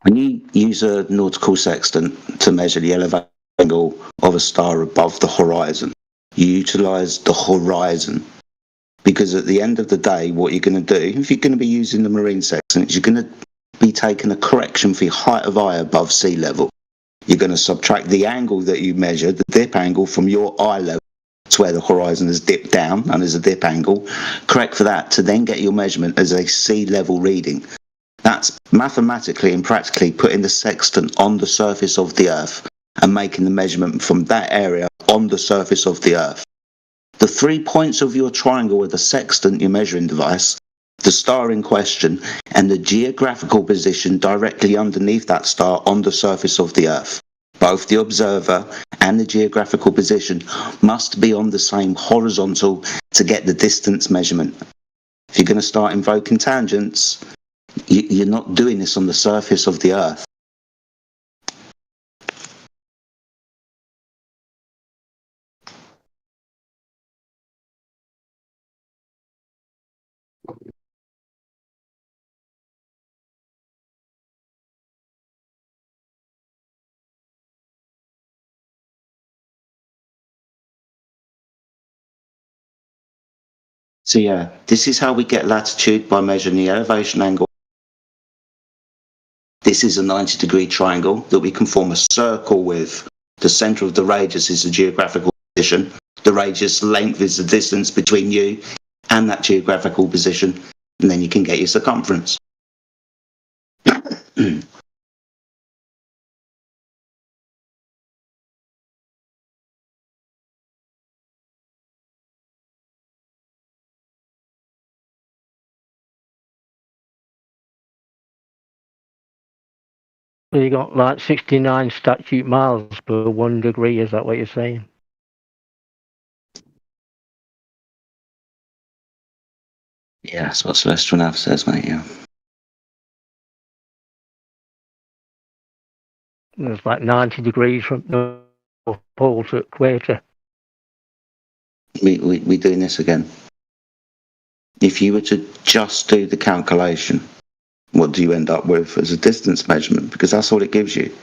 When you use a nautical sextant to measure the elevation angle of a star above the horizon, you utilise the horizon. Because at the end of the day, what you're going to do, if you're going to be using the marine sextant, you're going to be taking a correction for your height of eye above sea level. You're going to subtract the angle that you measure, the dip angle, from your eye level to where the horizon has dipped down and there's a dip angle. Correct for that to then get your measurement as a sea level reading. That's mathematically and practically putting the sextant on the surface of the Earth and making the measurement from that area on the surface of the Earth. The 3 points of your triangle with the sextant, your measuring device, the star in question, and the geographical position directly underneath that star on the surface of the Earth. Both the observer and the geographical position must be on the same horizontal to get the distance measurement. If you're going to start invoking tangents, you're not doing this on the surface of the Earth. So yeah, this is how we get latitude by measuring the elevation angle. This is a 90-degree triangle that we can form a circle with. The centre of the radius is the geographical position. The radius length is the distance between you and that geographical position, and then you can get your circumference. So you got like 69 statute miles per 1 degree, is that what you're saying? Yeah, that's what Celestial Nav says, mate, yeah. It's like 90 degrees from North Pole to equator. We're doing this again. If you were to just do the calculation, what do you end up with as a distance measurement? Because that's all it gives you.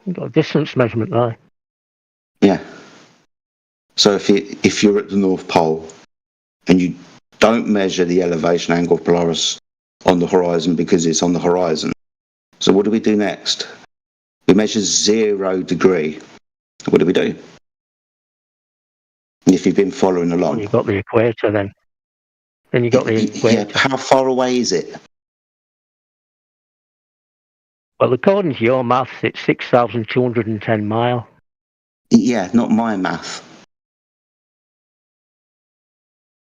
You've got a distance measurement there. Yeah. So if you're at the North Pole and you don't measure the elevation angle of Polaris on the horizon because it's on the horizon, so what do we do next? We measure 0 degree. What do we do? If you've been following along. Well, you've got the equator then. Then you got the equator. Yeah, how far away is it? Well, according to your maths, it's 6,210 miles. Yeah, not my math.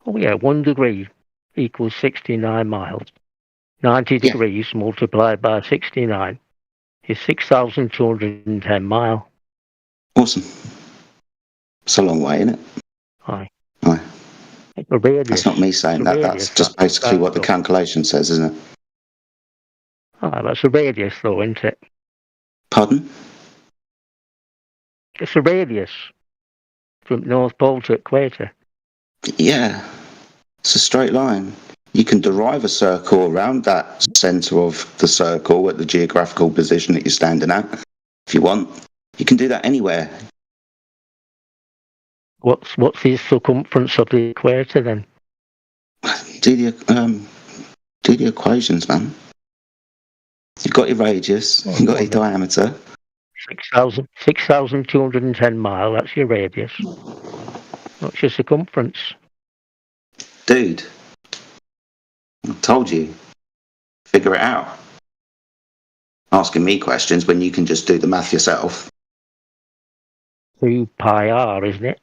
Oh yeah, 1 degree equals 69 miles. 90 degrees multiplied by 69 is 6,210 miles. Awesome. It's a long way, isn't it? Aye. Aye. The radius. That's not me saying that. That's just basically what the calculation says, isn't it? Aye, that's the radius though, isn't it? Pardon? It's a radius from North Pole to equator. Yeah, it's a straight line. You can derive a circle around that centre of the circle at the geographical position that you're standing at, if you want. You can do that anywhere. What's the circumference of the equator then? Do the equations, man. You've got your radius, you've got your diameter. 6,210 miles, that's your radius. What's your circumference? Dude, I told you. Figure it out. Asking me questions when you can just do the math yourself. 2 pi r, isn't it?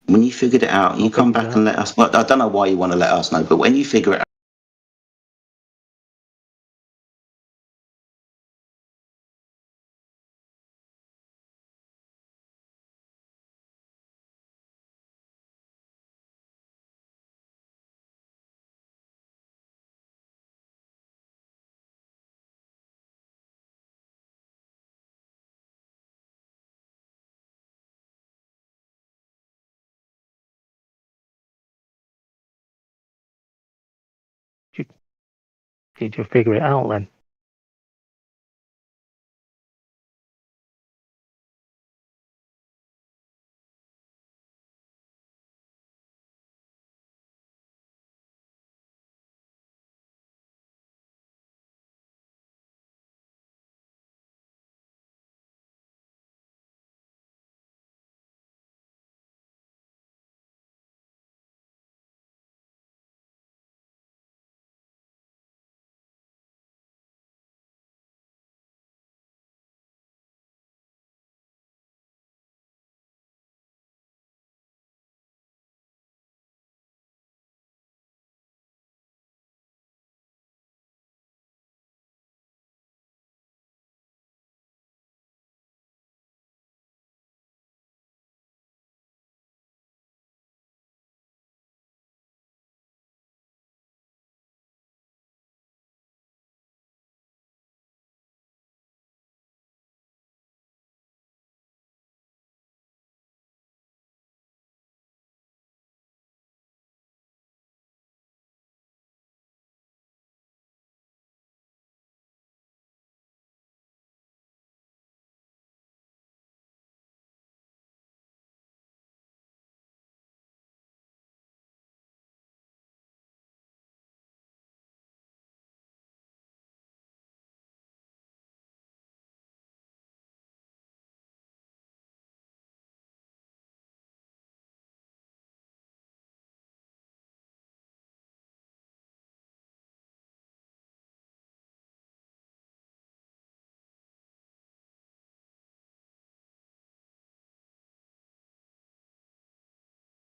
When you figured it out, you come back and let us. Well, I don't know why you want to let us know, but when you figure it out. Did you figure it out then?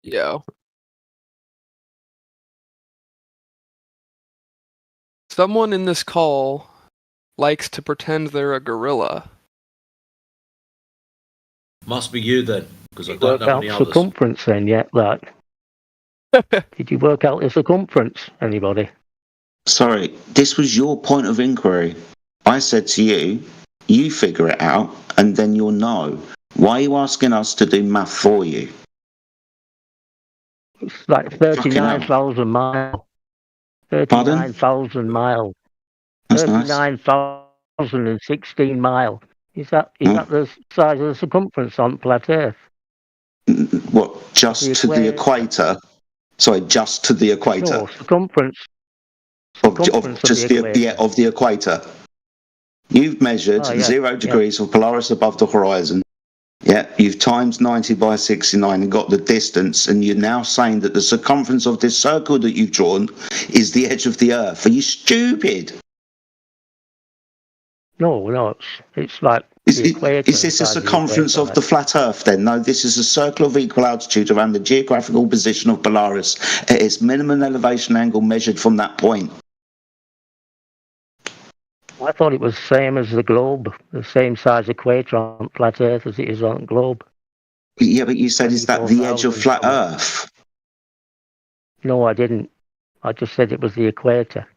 Yeah. Someone in this call likes to pretend they're a gorilla. Must be you then, because I Did you don't work know out any others. circumference then yet, like? Did you work out the circumference, anybody? Sorry, this was your point of inquiry. I said to you, you figure it out, and then you'll know. Why are you asking us to do math for you? It's like 39,000 miles. 39,000 miles. That's nice. 39,016 miles. Is that the size of the circumference on planet Earth? What, just to the equator? Sorry, just to the equator? No, circumference. Of the equator. You've measured 0 degrees of Polaris above the horizon. Yeah, you've times 90 by 69 and got the distance, and you're now saying that the circumference of this circle that you've drawn is the edge of the Earth. Are you stupid? No, it's like Is this a circumference of the flat Earth then? No, this is a circle of equal altitude around the geographical position of Polaris at its minimum elevation angle measured from that point. I thought it was the same as the globe, the same size equator on flat Earth as it is on globe. Yeah, but you said, is that the edge of flat Earth? No, I didn't. I just said it was the equator.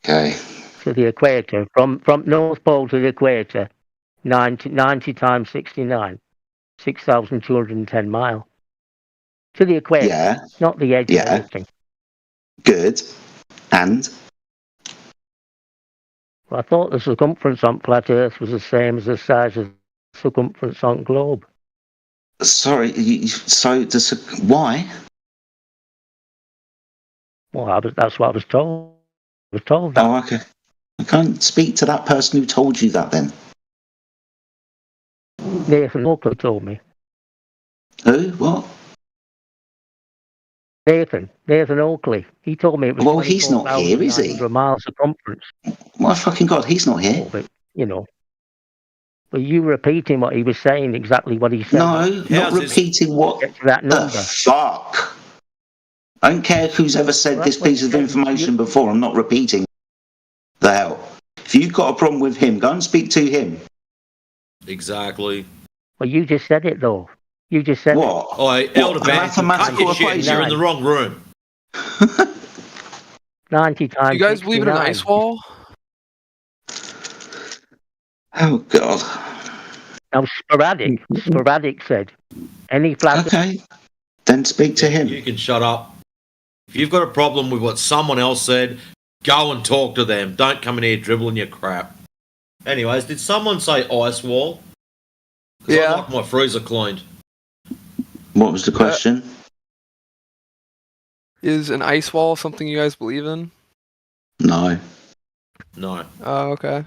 Okay. To the equator, from North Pole to the equator, 90 times 69, 6,210 miles. To the equator, Yeah. not the edge of anything. Good. And? Well, I thought the circumference on flat Earth was the same as the size of the circumference on globe. Sorry, why? Well, that's what I was told. I was told that. Oh, okay. I can't speak to that person who told you that then. Nathan Oakley told me. Who? What? Nathan Oakley. He told me it was. Well, he's not here, is he? 24,900 miles circumference. My fucking God, he's not here. Oh, but, but you repeating what he was saying, exactly what he said. No, not repeating what that number. the fuck. I don't care who's ever said this piece of information before. I'm not repeating. The hell. If you've got a problem with him, go and speak to him. Exactly. Well, you just said it, though. You just said what? Oh, Elder Banton, cut your shit. You're in the wrong room. 90 times. Do you guys believe in an ice wall? Oh, God. Now, Sporadic said. Any flat. Okay. Then speak to him. You can shut up. If you've got a problem with what someone else said, go and talk to them. Don't come in here dribbling your crap. Anyways, did someone say ice wall? Yeah. I like my freezer cleaned. What was the question? Is an ice wall something you guys believe in? No. No. Oh, okay.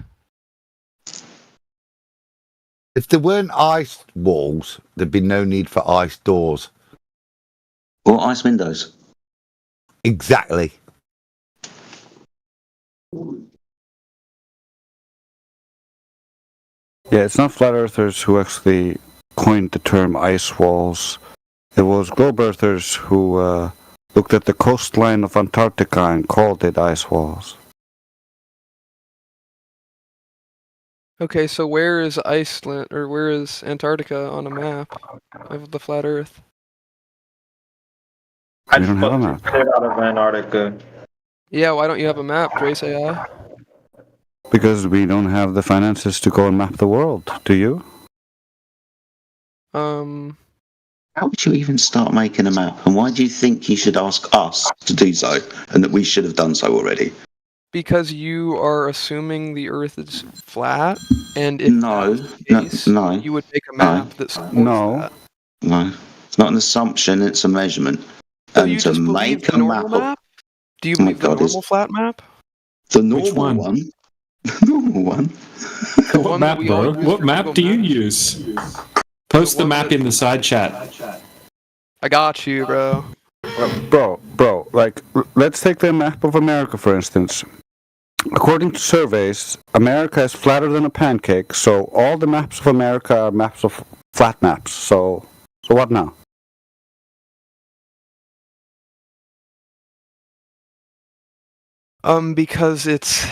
If there weren't ice walls, there'd be no need for ice doors. Or ice windows. Exactly. Yeah, it's not flat earthers who actually coined the term ice walls. It was globe earthers who looked at the coastline of Antarctica and called it ice walls. Okay, so where is Iceland, or where is Antarctica on a map of the flat Earth? We don't have a map. Clear out of Antarctica. Yeah, why don't you have a map, Drace AI? Because we don't have the finances to go and map the world. Do you? How would you even start making a map? And why do you think you should ask us to do so, and that we should have done so already? Because you are assuming the Earth is flat, and if no, you would make a map that supports that. No, it's not an assumption; it's a measurement. So and you to just believe make the a normal map? Do you believe the normal flat map? The normal one. The normal one. What map, bro? What map do you use? Post the map in the side chat. I got you, bro. Bro, like, let's take the map of America, for instance. According to surveys, America is flatter than a pancake, so all the maps of America are maps of flat maps. So what now? Because it's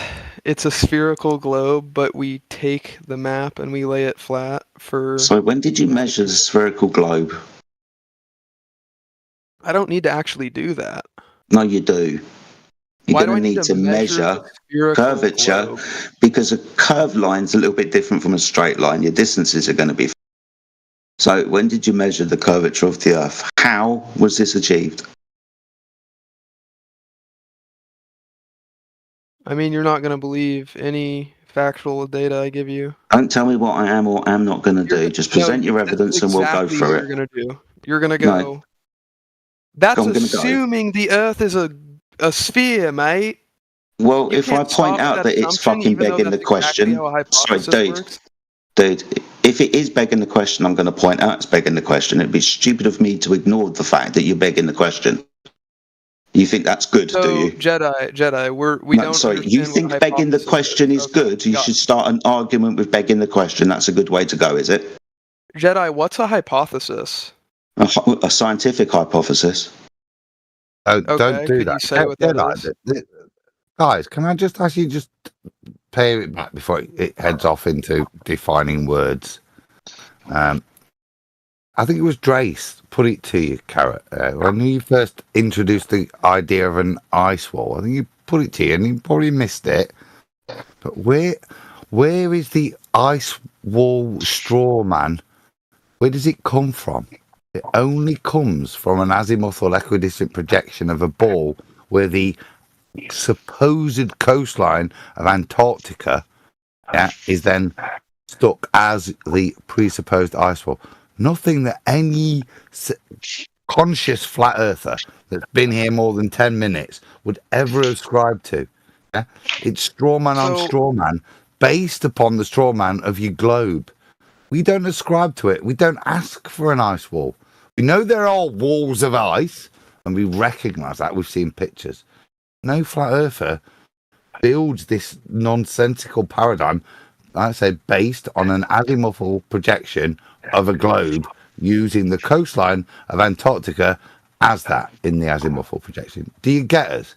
a spherical globe, but we take the map and we lay it flat for... So when did you measure the spherical globe? I don't need to actually do that. No, you do. You're going to need to measure curvature because a curved line's a little bit different from a straight line. Your distances are going to be... So when did you measure the curvature of the Earth? How was this achieved? I mean, you're not going to believe any factual data I give you. Don't tell me what I am or am not going to do. Just present your evidence and we'll go through it. You're going to do. You're going to go... No. That's assuming the Earth is a sphere, mate. Well, if I point out that it's fucking begging the question... Sorry, dude, if it is begging the question, I'm going to point out it's begging the question. It'd be stupid of me to ignore the fact that you're begging the question. You think that's good, do you? Jedi, we don't... Sorry, you think begging the question is good? You should start an argument with begging the question. That's a good way to go, is it? Jedi, what's a hypothesis? A scientific hypothesis. Oh, don't do that. You say what that is? Guys, can I just ask you just pay it back before it heads off into defining words? I think it was Drace put it to you, Carrot, when you first introduced the idea of an ice wall. I think you put it to you, and you probably missed it. But where is the ice wall straw man? Where does it come from? It only comes from an azimuthal equidistant projection of a ball where the supposed coastline of Antarctica is then stuck as the presupposed ice wall. Nothing that any conscious flat earther that's been here more than 10 minutes would ever ascribe to. Yeah? It's straw man on straw man based upon the straw man of your globe. We don't ascribe to it. We don't ask for an ice wall. We know there are walls of ice, and we recognise that. We've seen pictures. No flat earther builds this nonsensical paradigm, like I say, based on an azimuthal projection of a globe using the coastline of Antarctica as that in the azimuthal projection. Do you get us?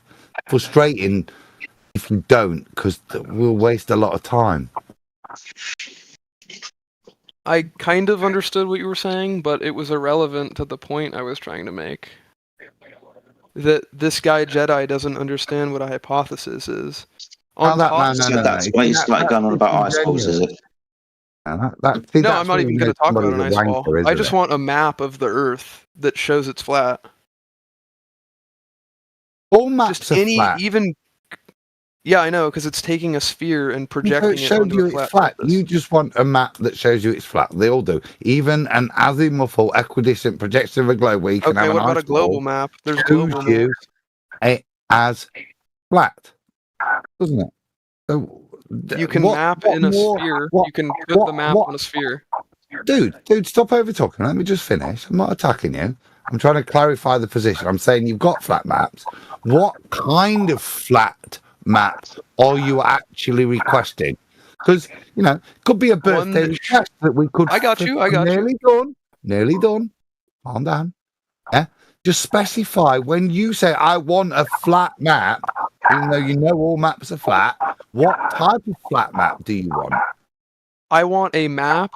Frustrating if you don't, because we'll waste a lot of time. I kind of understood what you were saying, but it was irrelevant to the point I was trying to make. That this guy Jedi doesn't understand what a hypothesis is. That's why you started going on about ice walls, is it? No, I'm not even going to talk about an ice wall. I just want a map of the Earth that shows it's flat. All maps are flat. Yeah, I know, because it's taking a sphere and projecting it onto a flat. You just want a map that shows you it's flat. They all do. Even an azimuthal equidistant projection of a globe where you can have an ice wall. Okay, what about a global map? There's global maps. It as flat, doesn't it? So, you can map in a sphere. You can put the map on a sphere. Dude, stop over talking. Let me just finish. I'm not attacking you. I'm trying to clarify the position. I'm saying you've got flat maps. What kind of flat map are you actually requesting? Because, it could be a birthday request that we could... I got you. Nearly done. Calm down. Yeah? Just specify when you say, I want a flat map, even though you know all maps are flat, what type of flat map do you want? I want a map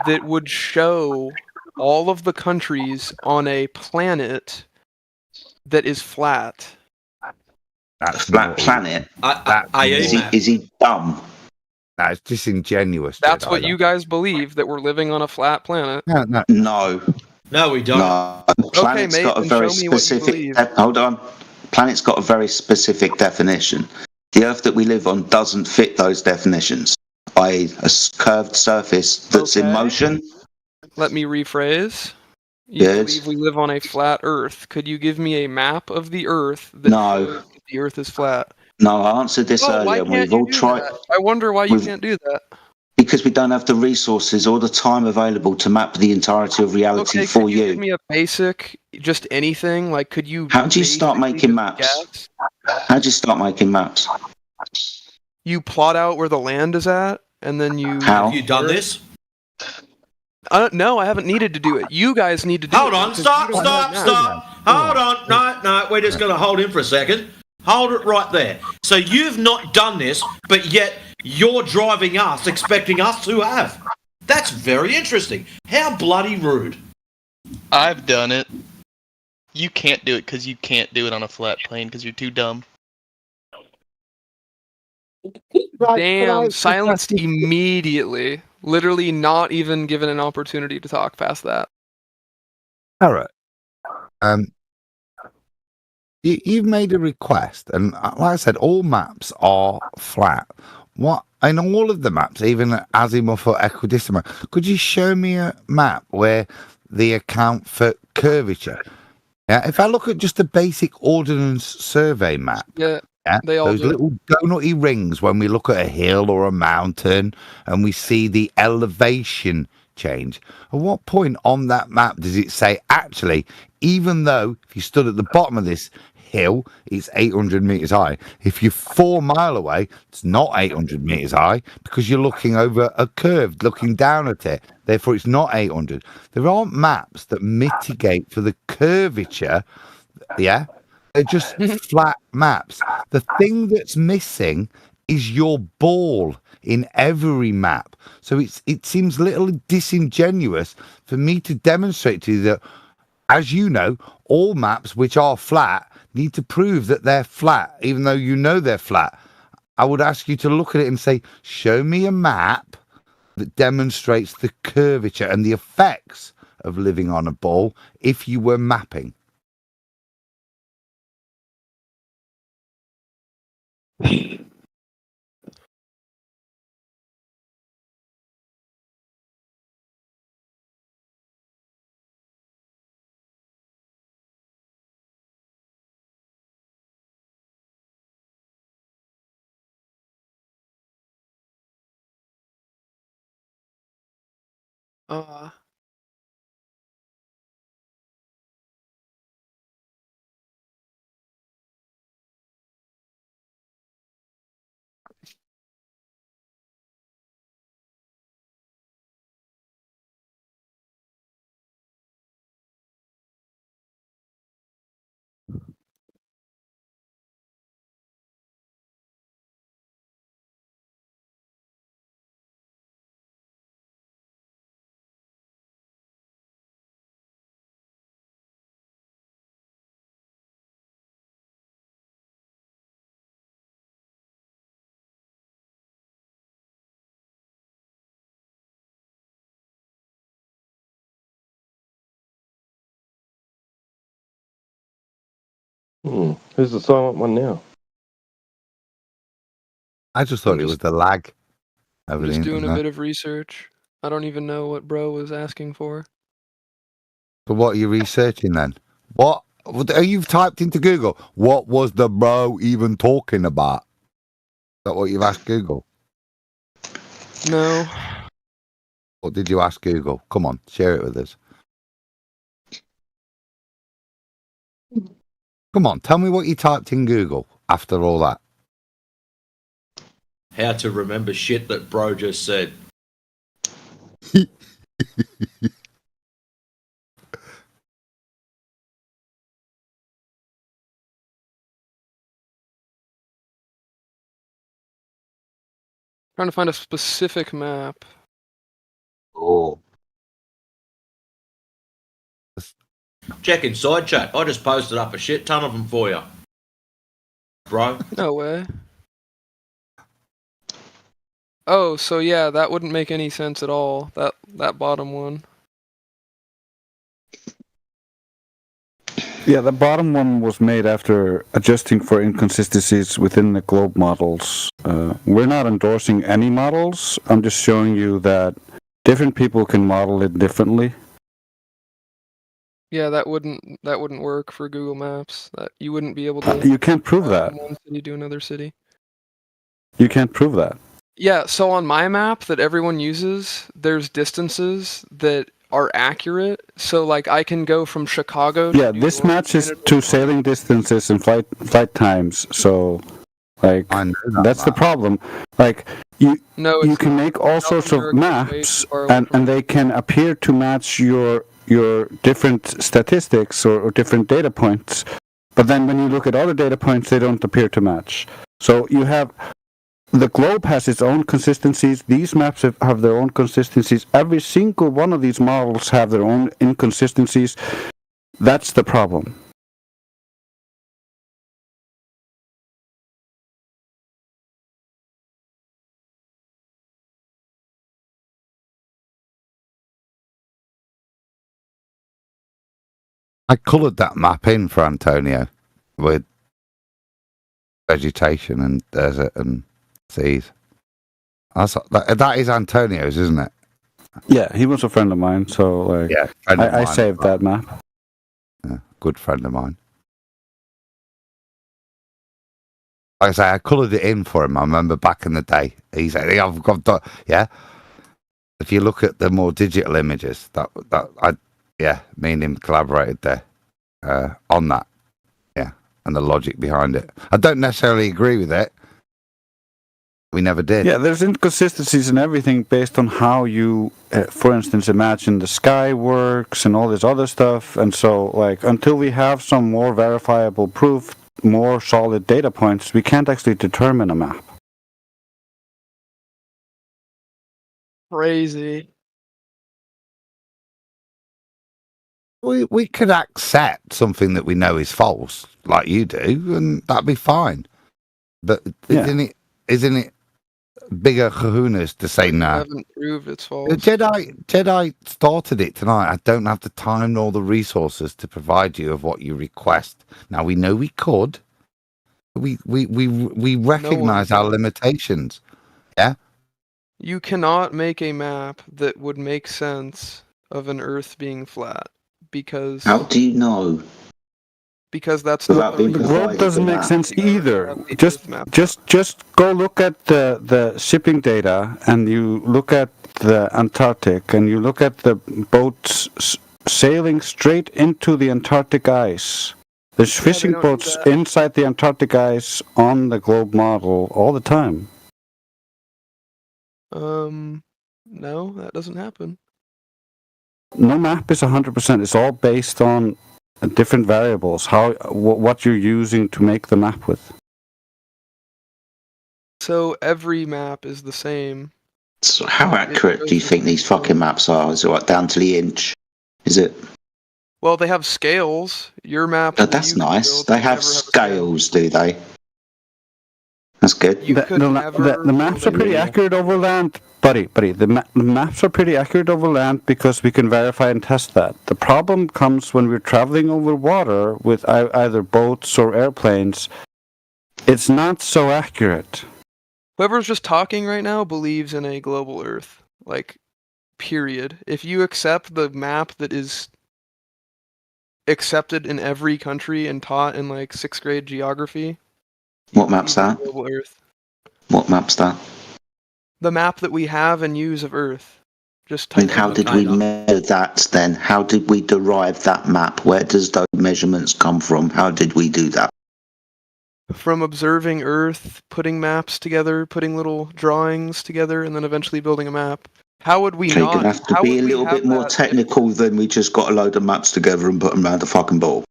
that would show all of the countries on a planet that is flat. That's flat planet. Is he dumb? That's disingenuous. That's what you guys believe, that we're living on a flat planet. No. No, we don't. No. Planet's got a very specific. Hold on. Planet's got a very specific definition. The Earth that we live on doesn't fit those definitions. i.e., a curved surface that's in motion. Let me rephrase. You believe we live on a flat Earth. Could you give me a map of the Earth that shows that the Earth is flat? No, I answered this earlier. We've all tried. I wonder why you can't do that. Because we don't have the resources or the time available to map the entirety of reality for could you you. Give me a basic, just anything. Like, could you? How do you start making maps? How do you start making maps? You plot out where the land is at, and then you. How? Have you done this? No, I haven't needed to do it. You guys need to do it. Hold on, stop. Hold on. No, we're just going to hold him for a second. Hold it right there. So you've not done this, but yet you're driving us, expecting us to have. That's very interesting. How bloody rude. I've done it. You can't do it because you can't do it on a flat plane because you're too dumb. Damn, silenced immediately. Literally not even given an opportunity to talk past that. Alright. You've made a request, and like I said, all maps are flat. What in all of the maps, even azimuth or equidistant, could you show me a map where they account for curvature? Yeah, if I look at just a basic ordnance survey map, they all those little donutty rings when we look at a hill or a mountain and we see the elevation change. At what point on that map does it say, actually, even though if you stood at the bottom of this hill, it's 800 meters high. If you're 4 miles away, it's not 800 meters high because you're looking over a curve, looking down at it. Therefore, it's not 800. There aren't maps that mitigate for the curvature. Yeah, they're just flat maps. The thing that's missing is your ball in every map. So it seems a little disingenuous for me to demonstrate to you that, as you know, all maps which are flat need to prove that they're flat, even though you know they're flat. I would ask you to look at it and say, show me a map that demonstrates the curvature and the effects of living on a ball if you were mapping. Who's the silent one now? I just thought it was the lag. I'm just doing a bit of research. I don't even know what bro was asking for. So what are you researching then? What you've typed into Google? What was the bro even talking about? Is that what you've asked Google? No. What did you ask Google? Come on, share it with us. Come on, tell me what you typed in Google after all that. How to remember shit that bro just said. Trying to find a specific map. Oh. Check inside chat. I just posted up a shit ton of them for you, bro. No way. Oh, so yeah, that wouldn't make any sense at all. That bottom one. Yeah, the bottom one was made after adjusting for inconsistencies within the globe models. We're not endorsing any models. I'm just showing you that different people can model it differently. Yeah, that wouldn't work for Google Maps. That you wouldn't be able to. You can't prove that. From one city to another city. You can't prove that. Yeah, so on my map that everyone uses, there's distances that are accurate. So like I can go from Chicago to Yeah, this matches to sailing distances and flight times. So, like, that's the problem. Like, you can make all sorts of maps, and they can appear to match your different statistics or different data points. But then when you look at other data points, they don't appear to match. So you have. The globe has its own consistencies. These maps have their own consistencies. Every single one of these models have their own inconsistencies. That's the problem. I coloured that map in for Antonio with vegetation and desert and seas. That is Antonio's, isn't it? Yeah, he was a friend of mine, so like, yeah, I saved that map. Yeah, good friend of mine. Like I say, I coloured it in for him. I remember back in the day. He said, "I've got yeah." If you look at the more digital images, me and him collaborated there on that, yeah, and the logic behind it. I don't necessarily agree with it. We never did. Yeah, there's inconsistencies in everything based on how you, for instance, imagine the sky works and all this other stuff. And so, like, until we have some more verifiable proof, more solid data points, we can't actually determine a map. crazy. We could accept something that we know is false, like you do, and that'd be fine. But isn't it bigger kahunas to say I no? haven't proved it's false. Jedi started it tonight. I don't have the time nor the resources to provide you of what you request. Now we know we could. We recognize our limitations. Yeah. You cannot make a map that would make sense of an Earth being flat because. How do you know? Because that's the not the globe doesn't make sense either. Just go look at the shipping data, and you look at the Antarctic, and you look at the boats sailing straight into the Antarctic ice. There's fishing boats inside the Antarctic ice on the globe model all the time. No, that doesn't happen. No map is 100%. It's all based on different variables. What you're using to make the map with. So every map is the same. So how accurate do you think these fucking maps are? Is it like down to the inch? Is it? Well, they have scales. Your map. Oh, that's nice. They have scales, do they? That's good. The maps are pretty accurate over land, buddy. The maps are pretty accurate over land because we can verify and test that. The problem comes when we're traveling over water with either boats or airplanes. It's not so accurate. Whoever's just talking right now believes in a global Earth. Like, period. If you accept the map that is accepted in every country and taught in like 6th grade geography. What map's that? Global Earth. What map's that? The map that we have and use of Earth. Just and how did we measure that then? How did we derive that map? Where does those measurements come from? How did we do that? From observing Earth, putting maps together, putting little drawings together, and then eventually building a map. How would we not? You're going to have to be a little bit more technical than we just got a load of maps together and put them around the fucking ball.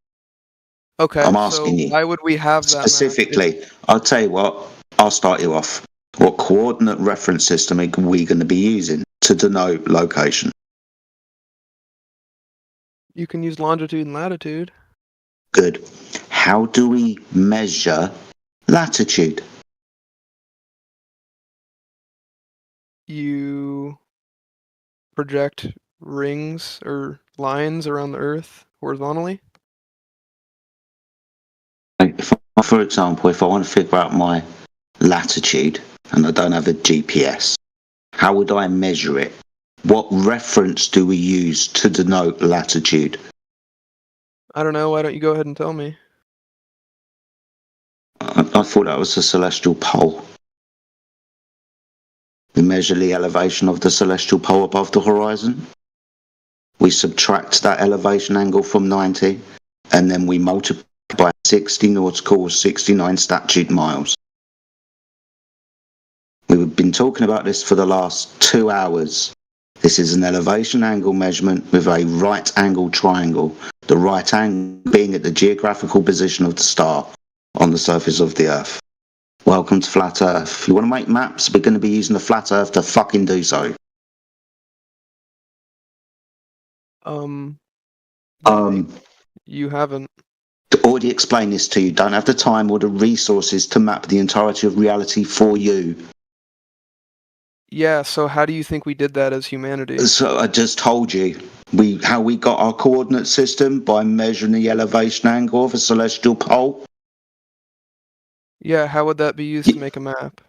Okay, I'm asking you. Why would we have that specifically? I'll tell you what. I'll start you off. What coordinate reference system are we going to be using to denote location? You can use longitude and latitude. Good. How do we measure latitude? You project rings or lines around the Earth horizontally. For example, if I want to figure out my latitude and I don't have a GPS, how would I measure it? What reference do we use to denote latitude? I don't know. Why don't you go ahead and tell me? I thought that was the celestial pole. We measure the elevation of the celestial pole above the horizon. We subtract that elevation angle from 90, and then we multiply by 60 nautical or 69 statute miles. We've been talking about this for the last 2 hours. This is an elevation angle measurement with a right angle triangle. The right angle being at the geographical position of the star on the surface of the Earth. Welcome to Flat Earth. If you want to make maps, we're going to be using the Flat Earth to fucking do so. You haven't. Already explained this to you. Don't have the time or the resources to map the entirety of reality for you. Yeah, so how do you think we did that as humanity? So I just told you how we got our coordinate system by measuring the elevation angle of a celestial pole. Yeah, how would that be used to make a map?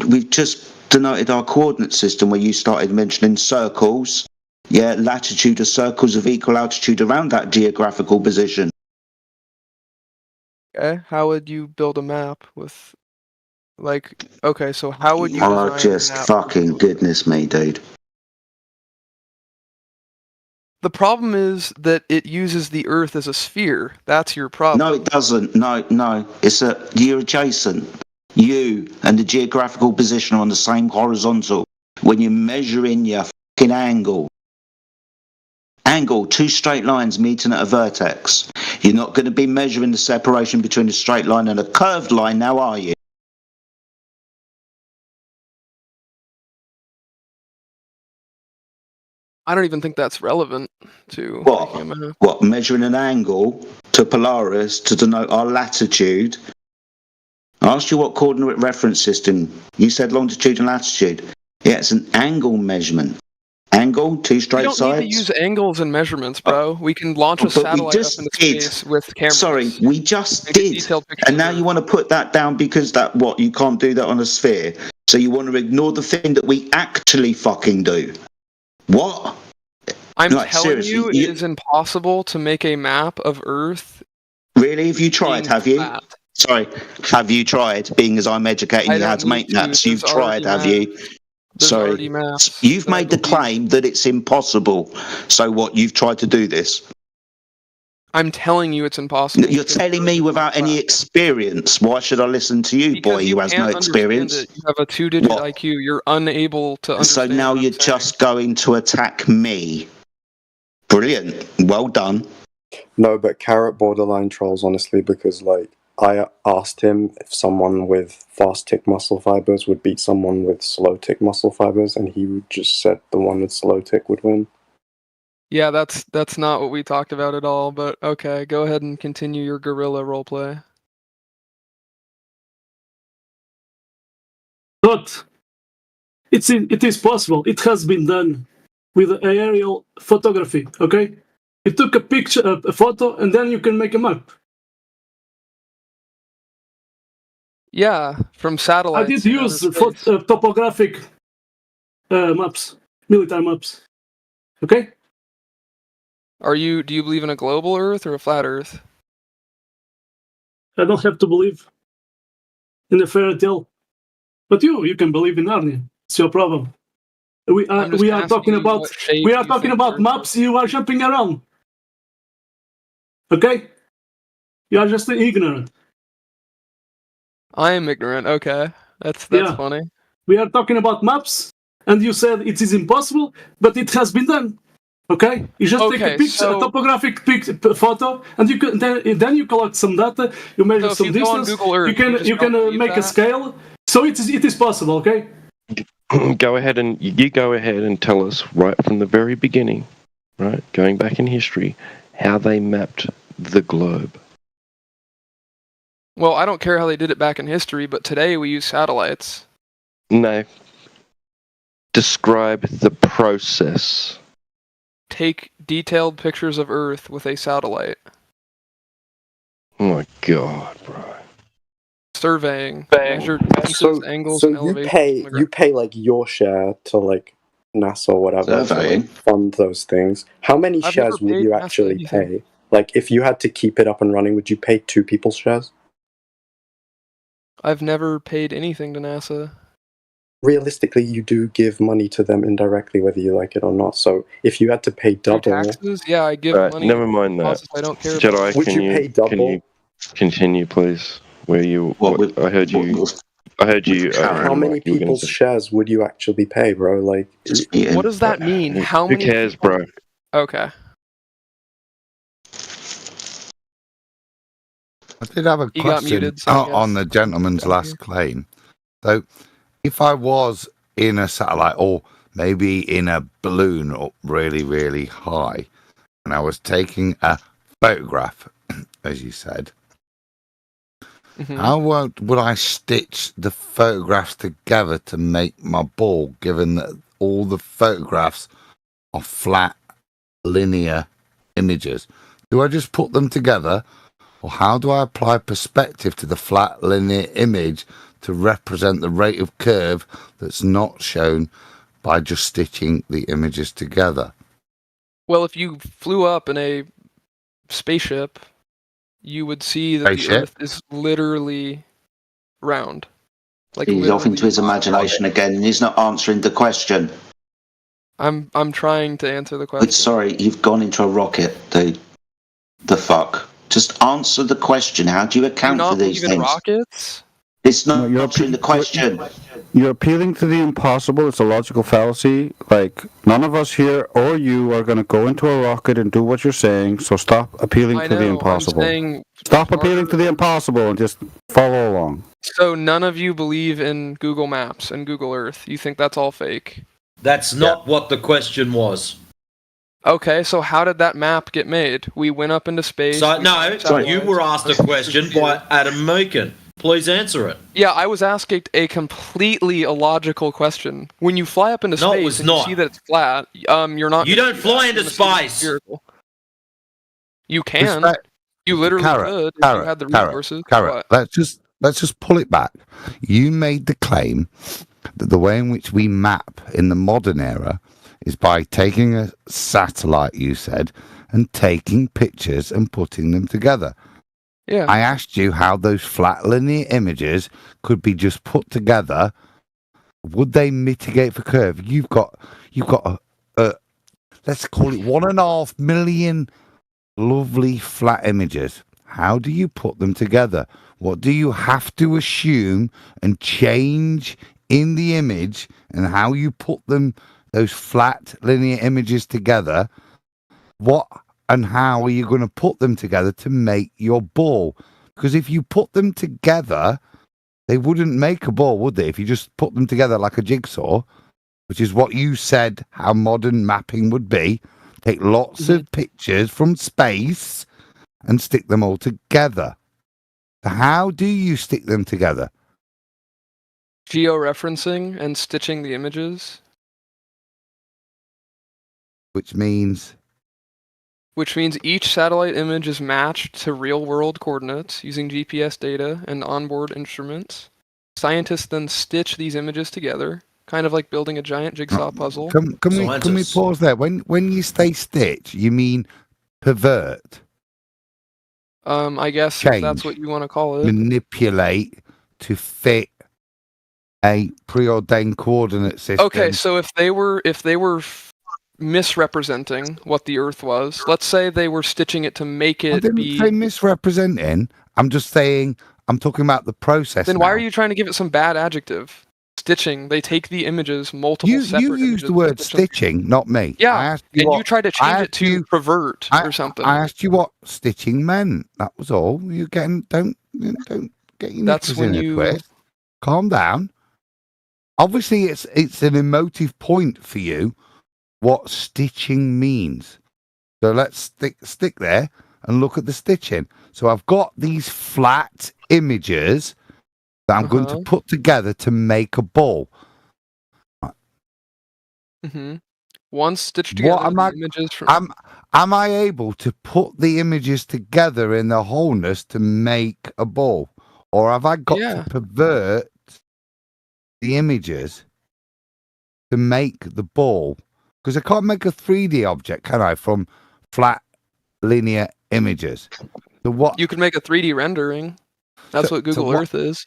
We've just denoted our coordinate system where you started mentioning circles. Yeah, latitude of circles of equal altitude around that geographical position. Okay, how would you build a map with, like, okay, so how would you Oh, just fucking goodness me, dude. The problem is that it uses the Earth as a sphere. That's your problem. No, it doesn't. No. You're adjacent. You and the geographical position are on the same horizontal. When you're measuring your fucking angle, two straight lines meeting at a vertex. You're not going to be measuring the separation between a straight line and a curved line now, are you? I don't even think that's relevant to What? making a map. What? Measuring an angle to Polaris to denote our latitude. I asked you what coordinate reference system. You said longitude and latitude. Yeah, it's an angle measurement. Angle, two straight We don't sides. need to use angles and measurements, bro. We can launch a But we satellite up just into did. space with cameras. Sorry, we just Make a did. detailed picture And of now Earth. you want to put that down because that what? You can't do that on a sphere. So you want to ignore the thing that we actually fucking do. What? I'm Like, telling seriously, you, it is impossible to make a map of Earth. Really? Have you tried? being Have you? flat. Sorry, have you tried? Being as I'm educating I you how don't to make need to. maps, you've There's tried, have already you? There's Sorry, already maps you've that I made the believe- claim that it's impossible. So what? You've tried to do this? I'm telling you it's impossible. You're telling me without any experience. Why should I listen to you, Because boy, you who has no can't understand experience? it. You have a 2-digit What? IQ. You're unable to So understand. now what I'm you're saying. just going to attack me. Brilliant. Well done. No, but Carrot borderline trolls, honestly, because, like, I asked him if someone with fast tick muscle fibers would beat someone with slow tick muscle fibers, and he just said the one with slow tick would win. Yeah, that's not what we talked about at all. But okay, go ahead and continue your gorilla roleplay. But it is possible. It has been done with aerial photography. Okay, you took a picture, a photo, and then you can make a map. Yeah, from I satellites. did use topographic maps, military maps. Okay. Do you believe in a global Earth or a flat Earth? I don't have to believe in a fairy tale, but you can believe in Narnia. It's your problem. We are talking about maps. You are jumping around. Okay, you are just ignorant. I am ignorant. Okay, that's Yeah. funny. We are talking about maps, and you said it is impossible, but it has been done. Okay, you just take a picture, a topographic photo, and you can then you collect some data, you measure some distance, you can make a scale. So it is possible. Okay. Go ahead and tell us right from the very beginning, right, going back in history, how they mapped the globe. Well, I don't care how they did it back in history, but today we use satellites. No. Describe the process. Take detailed pictures of Earth with a satellite. Oh my god, bro. Surveying, measure distances, angles, and you elevations. you pay like your share to like NASA or whatever to like, fund those things. How many I've shares never would you paid NASA actually anything. pay? Like if you had to keep it up and running, would you pay 2 people's shares? I've never paid anything to NASA. Realistically, you do give money to them indirectly, whether you like it or not. So if you had to pay double, taxes, yeah, I give Right, money. never mind that. I don't care. Jedi, about. can you continue, please? Where you? I heard you. how many people's shares would you actually pay, bro? Like, What does that mean? How Who many? cares, bro? Okay. I did have a He got question muted, so I guess. on the gentleman's last claim. So, if I was in a satellite or maybe in a balloon up really, really high, and I was taking a photograph, as you said, how would I stitch the photographs together to make my ball, given that all the photographs are flat, linear images? Do I just put them together, or how do I apply perspective to the flat, linear image to represent the rate of curve that's not shown by just stitching the images together? Well, if you flew up in a spaceship, you would see that the Earth is literally round. Like He's off into his imagination again, and he's not answering the question. I'm trying to answer the question. Sorry, you've gone into a rocket, dude. The fuck? Just answer the question. How do you account for these things? Rockets? It's not answering the question. You're appealing to the impossible. It's a logical fallacy. Like, none of us here or you are going to go into a rocket and do what you're saying, so stop appealing to the impossible. Stop appealing to the impossible and just follow along. So none of you believe in Google Maps and Google Earth. You think that's all fake? That's not what the question was. Okay, so how did that map get made? We went up into space. So no, you were asked a question by Adam Meakin. Please answer it. Yeah, I was asking a completely illogical question. When you fly up into No, it space was and not. you see that it's flat, you're not. You don't fly into space. You can. You literally could if you had the resources. Carrot. Let's just pull it back. You made the claim that the way in which we map in the modern era is by taking a satellite, you said, and taking pictures and putting them together. Yeah. I asked you how those flat linear images could be just put together. Would they mitigate for curve? You've got a let's call it 1.5 million lovely flat images. How do you put them together? What do you have to assume and change in the image and how you put them, those flat linear images together? What and how are you going to put them together to make your ball? Because if you put them together, they wouldn't make a ball, would they? If you just put them together like a jigsaw, which is what you said how modern mapping would be. Take lots of pictures from space and stick them all together. How do you stick them together? Georeferencing and stitching the images. Which means each satellite image is matched to real-world coordinates using GPS data and onboard instruments. Scientists then stitch these images together, kind of like building a giant jigsaw puzzle. Can we pause there? When you say stitch, you mean pervert? I guess if that's what you want to call it. Manipulate to fit a preordained coordinate system. Okay, so if they were misrepresenting what the Earth was, let's say they were stitching it to make it I didn't say misrepresenting. I'm just saying I'm talking about the process. Then why are you trying to give it some bad adjective? Stitching. They take the images, multiple separate You used the word stitching, not me. Yeah, you tried to change it to pervert or something. I asked you what stitching meant. That was all. You getting don't get your knickers in a twist. Calm down. Obviously, it's an emotive point for you what stitching means. So let's stick there and look at the stitching. So I've got these flat images that I'm going to put together to make a ball. One stitched together images from... Am I able to put the images together in the wholeness to make a ball? Or have I got to pervert the images to make the ball? Because I can't make a 3D object, can I, from flat linear images? So what? You can make a 3D rendering. That's what Google Earth is.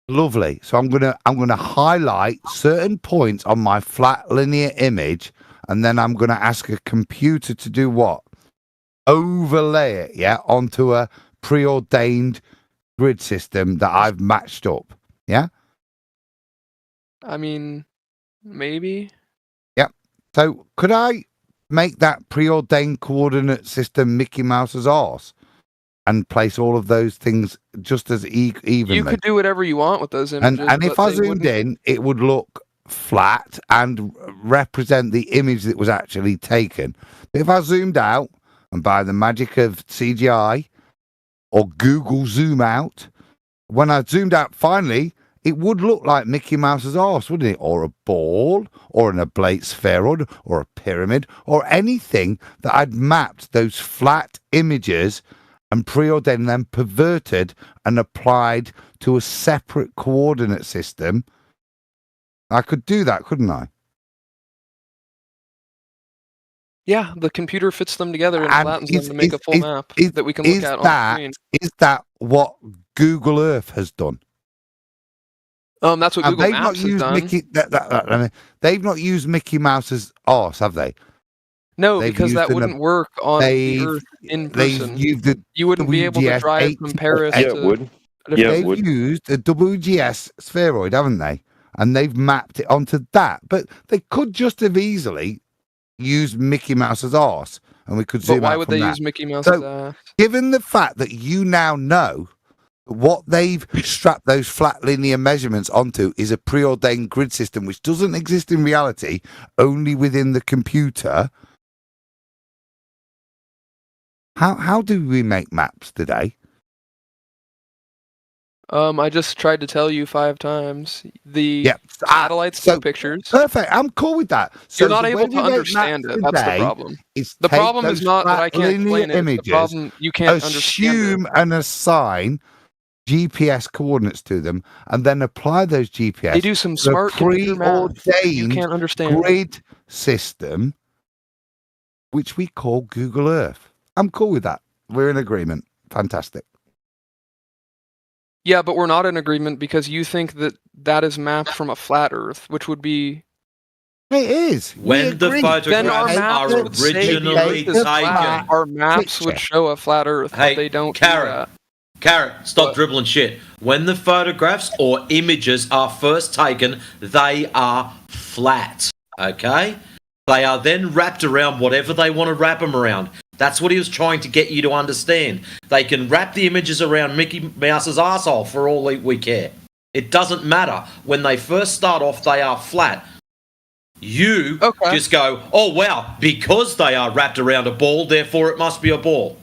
Lovely. So I'm gonna highlight certain points on my flat linear image, and then I'm gonna ask a computer to do what? Overlay it, onto a preordained grid system that I've matched up. Yeah? I mean, maybe. Yep. So could I make that preordained coordinate system Mickey Mouse's arse? And place all of those things just as evenly. You could do whatever you want with those images. And if I zoomed in, it would look flat and represent the image that was actually taken. But if I zoomed out, and by the magic of CGI or Google Zoom Out, when I zoomed out finally, it would look like Mickey Mouse's arse, wouldn't it? Or a ball, or an oblate spheroid, or a pyramid, or anything that I'd mapped those flat images and preordained them, perverted and applied to a separate coordinate system. I could do that, couldn't I? Yeah, the computer fits them together and flattens them to make a full map that we can look at on the screen. Is that what Google Earth has done? That's what Google Maps has done. They've not used Mickey Mouse's arse, have they? No, because that wouldn't work on the Earth in person. You wouldn't be able to drive from Paris to... it would. They've used a WGS spheroid, haven't they? And they've mapped it onto that. But they could just have easily used Mickey Mouse's arse, and we could zoom out from that. But why would they use Mickey Mouse's ass? Given the fact that you now know what they've strapped those flat linear measurements onto is a preordained grid system which doesn't exist in reality, only within the computer... How do we make maps today? I just tried to tell you 5 times. The satellites take pictures. Perfect. I'm cool with that. So You're not the able way to we make understand maps it. That's the today problem. is The take problem is those not that I flat can't explain linear it. It's the problem you can't understand assume and assign GPS coordinates to them, and then apply those GPS. They do some to smart a computer math that you preordained can't understand. grid system, which we call Google Earth. I'm cool with that. We're in agreement. Fantastic. Yeah, but we're not in agreement because you think that that is mapped from a flat Earth, which would be. It is. When the Then our photographs maps are would say the originally Earth is flat. taken. Our maps would show a flat Earth, but they don't do that. Carrot, stop dribbling shit. When the photographs or images are first taken, they are flat. Okay? They are then wrapped around whatever they want to wrap them around. That's what he was trying to get you to understand. They can wrap the images around Mickey Mouse's arsehole for all we care. It doesn't matter. When they first start off, they are flat. You just go, oh wow, because they are wrapped around a ball, therefore it must be a ball.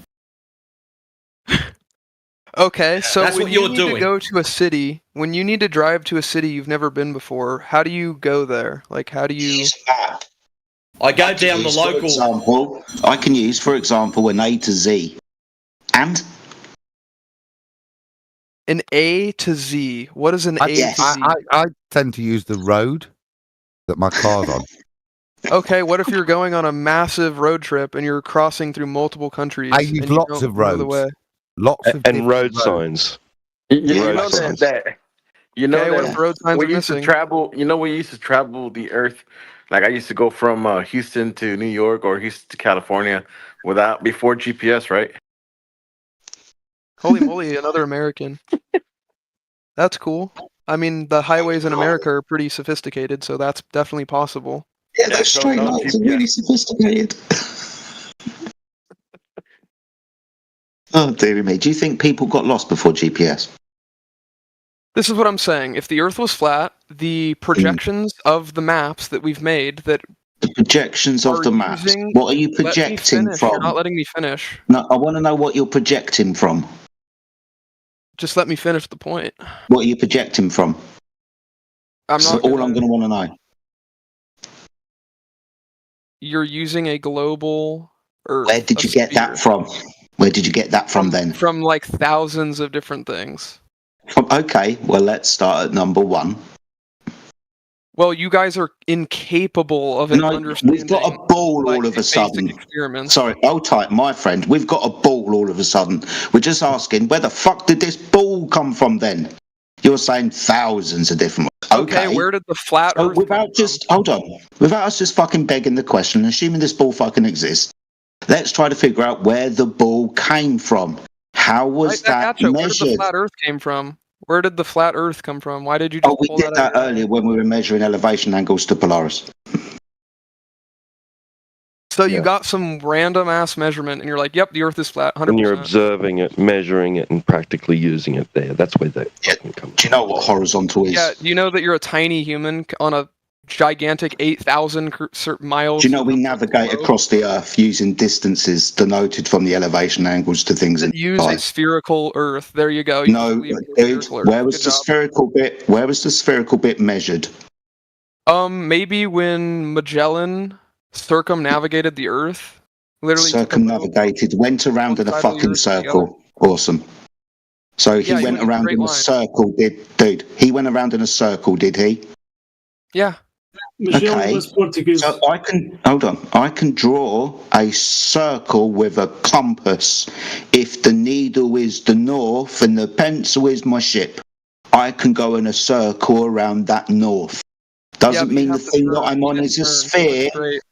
Okay, so That's when what you you're need doing. to go to a city, when you need to drive to a city you've never been before, how do you go there? Like, how do you? I go down the local. For example, I can use, for example, an A to Z. And? An A to Z. What is an A to Z? I tend to use the road that my car's on. Okay, what if you're going on a massive road trip and you're crossing through multiple countries? I use and you lots don't of know the way? roads. Lots of and road different roads. signs. You Road know signs. that you know Okay, what if road that signs we are used to missing? travel. You know, we used to travel the Earth. Like I used to go from Houston to New York or Houston to California before GPS, right? Holy moly, another American. That's cool. I mean, the highways in America are pretty sophisticated, so that's definitely possible. Yeah, those straight lines are really sophisticated. Oh, dearie me. Do you think people got lost before GPS? This is what I'm saying. If the Earth was flat, the projections of the maps that we've made that The projections of are the maps. using- What are you Let me projecting finish. You're from? not letting me finish. No, I want to know what you're projecting from. Just let me finish the point. What are you projecting from? I'm That's not all gonna- I'm going to want to know. You're using a global Earth. Where did you get that from? Where did you get that from then? From like thousands of different things. Okay, well, let's start at number 1. Well, you guys are incapable of No, understanding. we've got a ball all of a sudden. Experiments. Sorry, hold tight, my friend. We've got a ball all of a sudden. We're just asking, where the fuck did this ball come from then? You're saying thousands of different ones. Okay, where did the flat So Earth without just, hold on, without us just fucking begging the question, assuming this ball fucking exists, let's try to figure out where the ball came from. How was that Gotcha. Where did the measured? flat Earth came from? Where did the flat Earth come from? Why did you just Oh, we pull did that that out? earlier when we were measuring elevation angles to Polaris. So you got some random ass measurement, and you're like, "Yep, the Earth is flat, 100%." And you're observing it, measuring it, and practically using it there. That's where that fucking comes. Do you know what horizontal is? Yeah, you know that you're a tiny human on a gigantic 8,000 miles. Do you know we navigate across the Earth using distances denoted from the elevation angles to things in Use a life? spherical Earth. There you go. You No, believe in dude. spherical Earth. Where was Good the job. spherical bit? Where was the spherical bit measured? Maybe when Magellan circumnavigated the Earth. Literally Circumnavigated, went around in a side of the fucking Earth circle. Awesome. So he Yeah, he went went in a around straight in a line. circle, dude. He went around in a circle, did he? Yeah. Okay. So I can hold on. I can draw a circle with a compass. If the needle is the north and the pencil is my ship, I can go in a circle around that north. Doesn't but you mean the have to thing that turn. I'm You on didn't is a turn. sphere. Straight.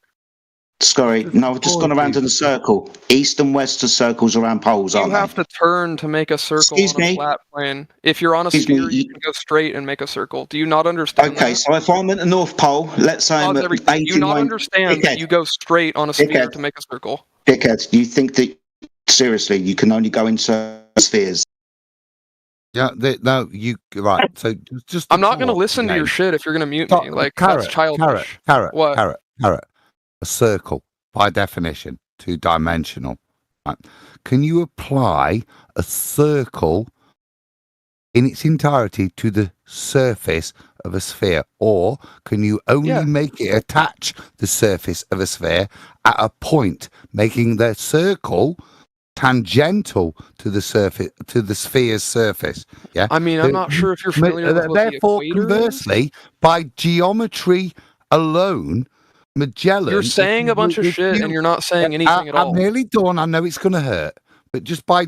Sorry, no, I've just gone around in a circle. East and west are circles around poles, You aren't have to turn to make a circle Excuse on a me? flat plane. If you're on a Excuse me, sphere, you can go straight and make a circle. Do you not understand Okay, that? so if I'm at the North Pole, let's say I'm Pause at everything. Do you not 89. understand that you go straight on a sphere Dickhead. to make a circle? Dickhead, you think that, seriously, you can only go in spheres? Yeah, no, you right. So just I'm not going to listen to your shit if you're going to mute me. Like, that's childish. Carrot. What? A circle, by definition, 2-dimensional. Right. Can you apply a circle in its entirety to the surface of a sphere, or can you only make it attach the surface of a sphere at a point, making the circle tangential to the surface, to the sphere's surface? Yeah. I mean, I'm not sure if you're familiar with what therefore, the equator conversely, is. by geometry alone, Magellan. You're saying a bunch of shit, and you're not saying anything at all. I'm nearly done. I know it's going to hurt, but just by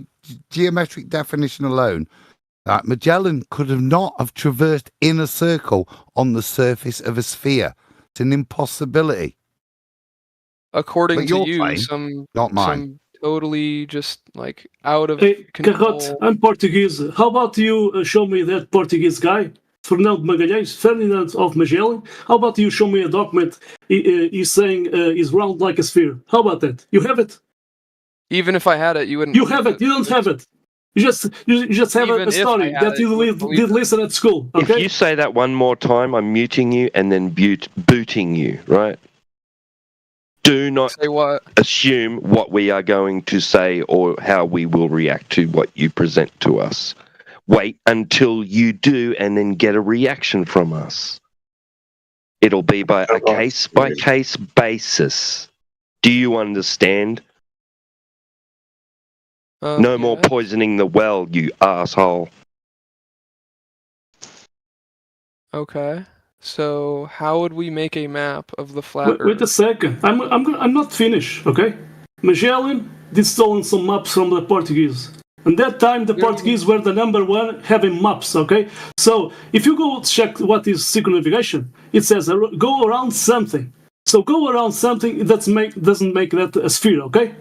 geometric definition alone, Magellan could have not have traversed in a circle on the surface of a sphere. It's an impossibility. According to you, claim, not mine. some totally just like out of Hey, control. Carrot, I'm Portuguese. How about you show me that Portuguese guy, Fernando Magalhães, Ferdinand of Magellan? How about you show me a document he's saying is round like a sphere? How about that? You have it? Even if I had it, you wouldn't. You have it. You don't have it. You just have a story that you did listen at school. Okay? If you say that one more time, I'm muting you and then booting you, right? Do not assume what we are going to say or how we will react to what you present to us. Wait until you do and then get a reaction from us. It'll be by a case-by-case basis. Do you understand? No more poisoning the well, you asshole. Okay. So how would we make a map of the flat Earth? Wait a second. I'm not finished. Okay. Magellan did stolen some maps from the Portuguese. And that time the Portuguese were the #1 having maps. Okay. So if you go check what is circumnavigation, it says go around something. So go around something doesn't make that a sphere. Okay.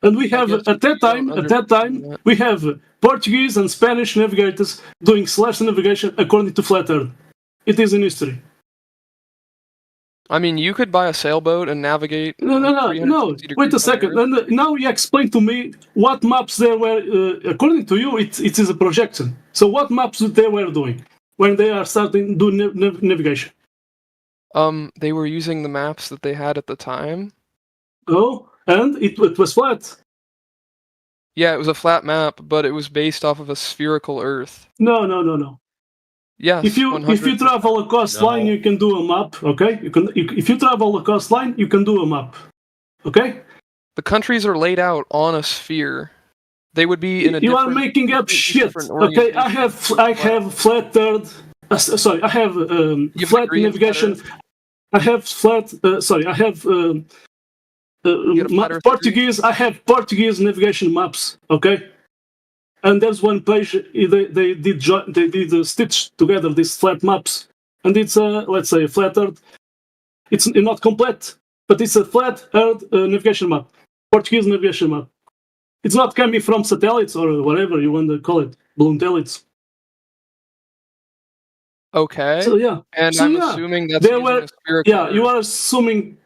And we have at that time we have Portuguese and Spanish navigators doing / navigation according to flat Earth. It is in history. I mean, you could buy a sailboat and navigate. No. Wait a second. And now you explain to me what maps there were. According to you, it is a projection. So what maps they were doing when they are starting to do navigation? They were using the maps that they had at the time. Oh. And it was flat. Yeah, it was a flat map, but it was based off of a spherical Earth. No. Yes. If you travel a coastline, you can do a map. Okay. If you travel a coastline, you can do a map. Okay. The countries are laid out on a sphere. They would be in a. You are making up shit. Okay. I have flat Earth. Sorry, I have flat navigation. I have flat. I have. Portuguese. I have Portuguese navigation maps. Okay, and there's one page they did stitch together these flat maps, and it's let's say a flat Earth. It's not complete, but it's a flat Earth navigation map, Portuguese navigation map. It's not coming from satellites or whatever you want to call it, balloon satellites. Okay. So yeah, and I'm assuming that's they were. Yeah, you are assuming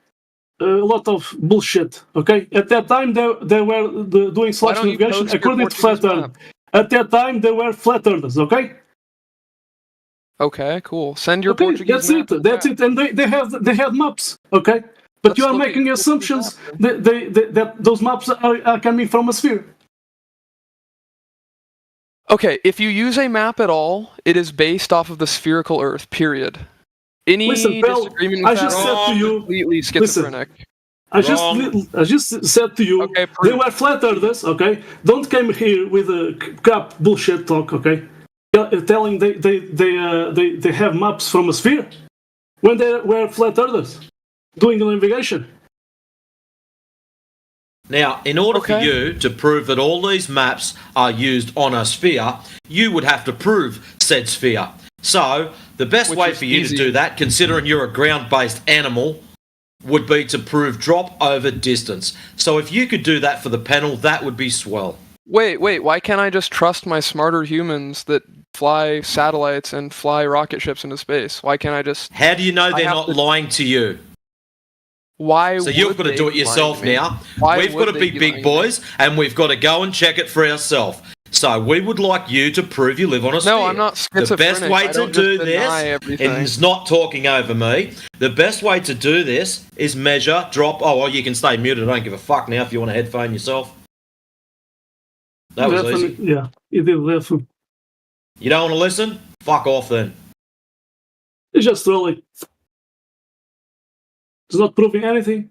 a lot of bullshit. Okay, at that time they were doing / navigation according to flat Earth. At that time they were flat earthers. Okay. Okay, cool. Send your Portuguese. That's it. And they have maps. Okay, but you are making assumptions that those maps are coming from a sphere. Okay, if you use a map at all, it is based off of the spherical Earth. Period. Any disagreement with that said to you, completely schizophrenic. I just said to you, they were flat earthers, okay? Don't come here with a crap bullshit talk, okay? Telling they have maps from a sphere when they were flat earthers doing the navigation. Now, in order for you to prove that all these maps are used on a sphere, you would have to prove said sphere. So, the best way for you to do that, considering you're a ground-based animal, would be to prove drop over distance. So if you could do that for the panel, that would be swell. Wait, why can't I just trust my smarter humans that fly satellites and fly rocket ships into space? Why can't I just... How do you know they're not lying to you? Why So you've got to do it yourself now. We've got to be big boys, and we've got to go and check it for ourselves. So we would like you to prove you live on a sphere. No, I'm not schizophrenic. The best way I to don't do just this, deny everything. and it's not talking over me, the best way to do this is measure, drop, oh, well, you can stay muted, I don't give a fuck now if you want to headphone yourself. That was easy. Yeah, it is definitely. You don't want to listen? Fuck off then. It's just trolling. It's not proving anything.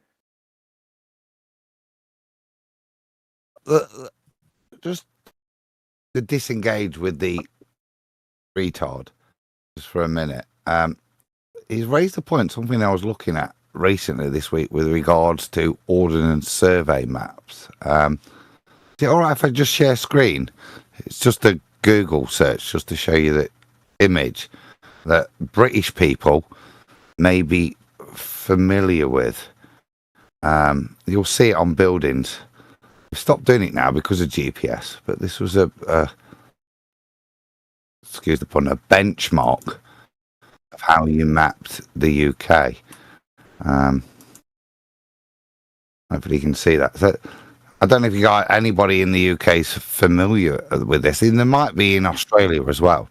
Just to disengage with the retard just for a minute. He's raised a point, something I was looking at recently this week with regards to ordnance survey maps. Is it all right if I just share screen? It's just a Google search just to show you the image that British people may be familiar with. You'll see it on buildings. We've stopped doing it now because of GPS, but this was excuse the pun, a benchmark of how you mapped the UK. Hopefully you can see that. So, I don't know if you got anybody in the UK is familiar with this, and there might be in Australia as well.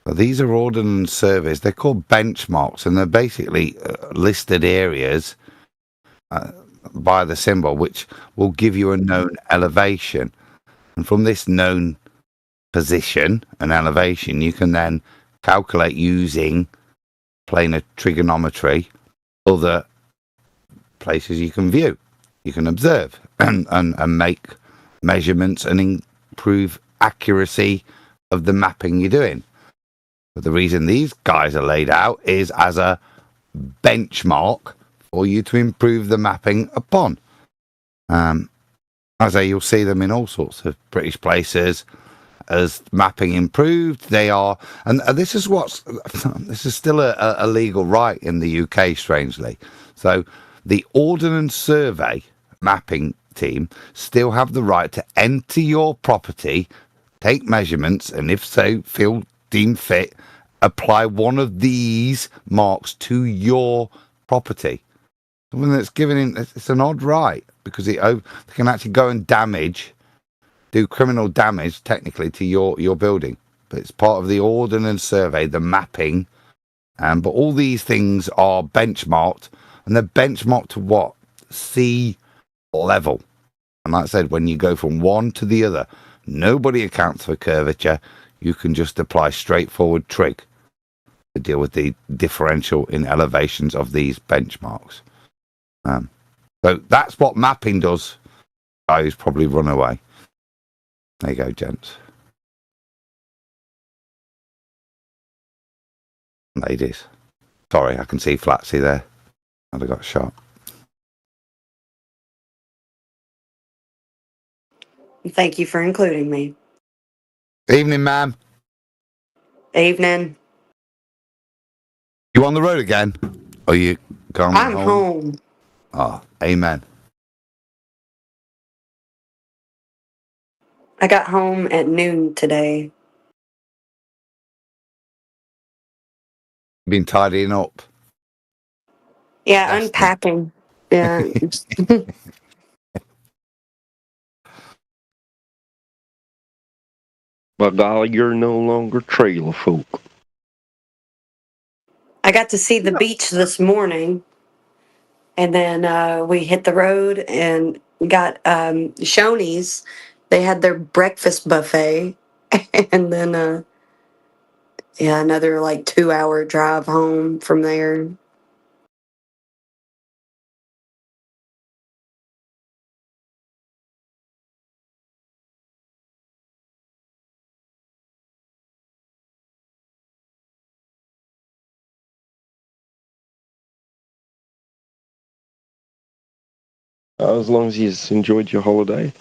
But these are ordnance surveys. They're called benchmarks, and they're basically listed areas by the symbol, which will give you a known elevation. And from this known position and elevation, you can then calculate using planar trigonometry other places you can view, you can observe, and make measurements and improve accuracy of the mapping you're doing. But the reason these guys are laid out is as a benchmark for you to improve the mapping upon. As I say, you'll see them in all sorts of British places. As mapping improved, they are, and this is this is still a legal right in the UK, strangely. So the Ordnance Survey mapping team still have the right to enter your property, take measurements, and if so feel deemed fit, apply one of these marks to your property. Something that's given in, it's an odd right, because they can actually go and do criminal damage technically to your building. But it's part of the Ordnance Survey, the mapping, but all these things are benchmarked, and they're benchmarked to what? Sea level. And like I said, when you go from one to the other, nobody accounts for curvature. You can just apply straightforward trig to deal with the differential in elevations of these benchmarks. So that's what mapping does. Guy who's probably run away. There you go, gents. Ladies. Sorry, I can see Flatsy there. I'd have got shot. Thank you for including me. Evening, ma'am. Evening. You on the road again? Are you going I'm home. Oh, amen. I got home at noon today. Been tidying up. Yeah, unpacking. Yeah. But now you're no longer trailer folk. I got to see the beach this morning, and then we hit the road and we got Shoney's. They had their breakfast buffet, and then another like 2-hour drive home from there. As long as you enjoyed your holiday.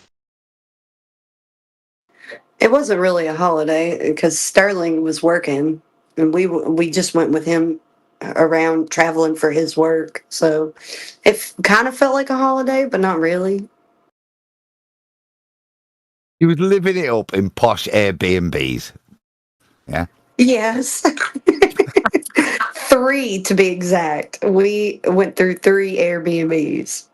It wasn't really a holiday because Sterling was working, and we just went with him around traveling for his work. So it kind of felt like a holiday, but not really. He was living it up in posh Airbnbs. Yeah. Yes. 3 to be exact. We went through 3 Airbnbs.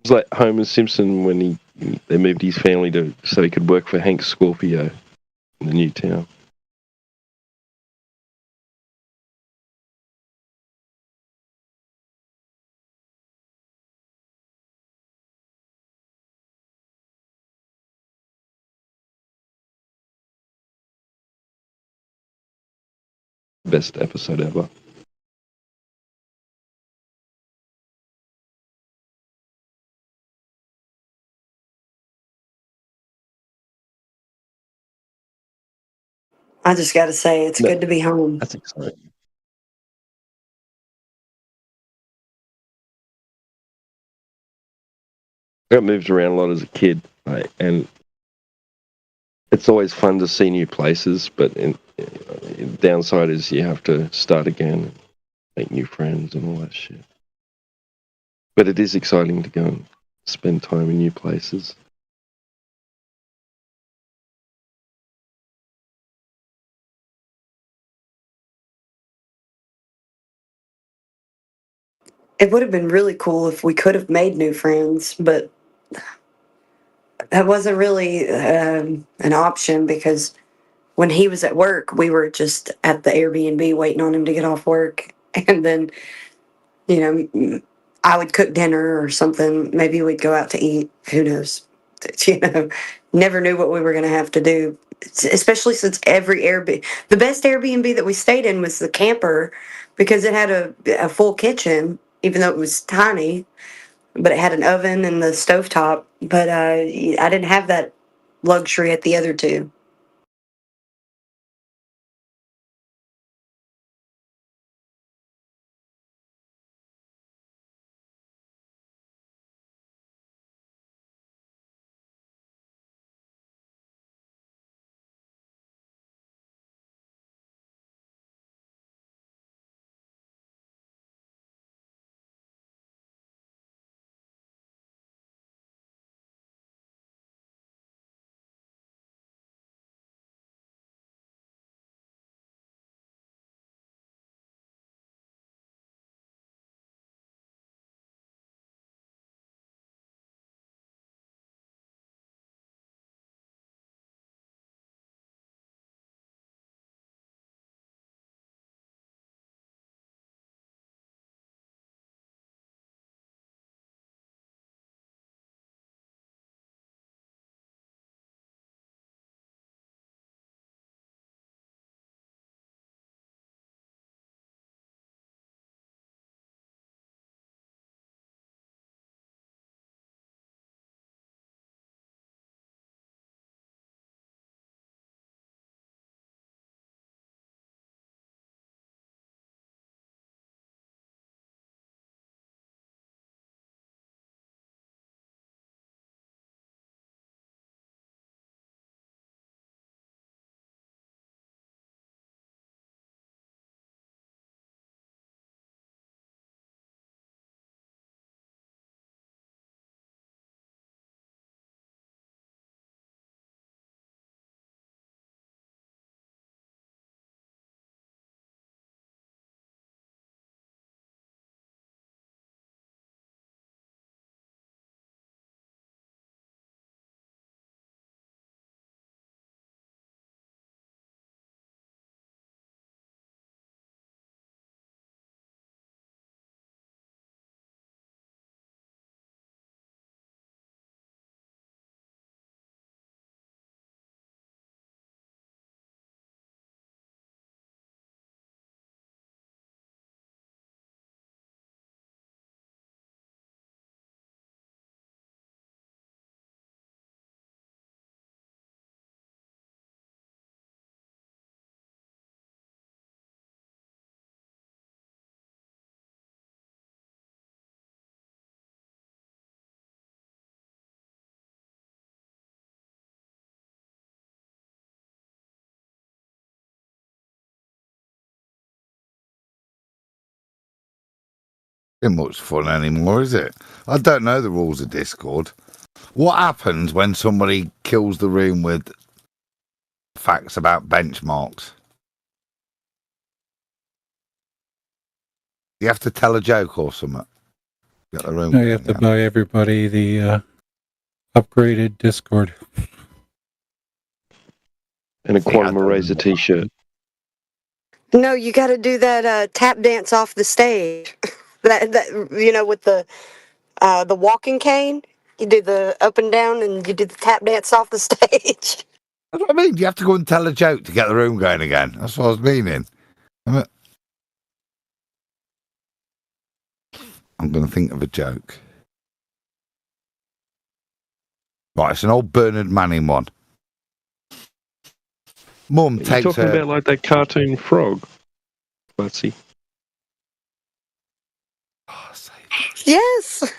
It's like Homer Simpson when he They moved his family so he could work for Hank Scorpio in the new town. Best episode ever. I just got to say, it's good to be home. That's exciting. I got moved around a lot as a kid, right? And it's always fun to see new places, but the downside is you have to start again, and make new friends and all that shit. But it is exciting to go and spend time in new places. It would have been really cool if we could have made new friends, but that wasn't really an option because when he was at work, we were just at the Airbnb waiting on him to get off work. And then, I would cook dinner or something. Maybe we'd go out to eat. Who knows? Never knew what we were going to have to do, especially since every Airbnb, the best Airbnb that we stayed in was the camper because it had a full kitchen, even though it was tiny, but it had an oven and the stovetop. But I didn't have that luxury at the other two. Isn't much fun anymore, is it? I don't know the rules of Discord. What happens when somebody kills the room with facts about benchmarks? You have to tell a joke or something. Get the room. No, you have to buy everybody the Upgraded Discord. And a Quantum Eraser t-shirt. No, you got to do that tap dance off the stage. that you know, with the walking cane. You do the up and down, and you do the tap dance off the stage. That's what I mean. You have to go and tell a joke to get the room going again. That's what I was meaning. I'm going to think of a joke. Right, it's an old Bernard Manning one. Mum You're takes talking her... about like that cartoon frog, Betsy. Yes.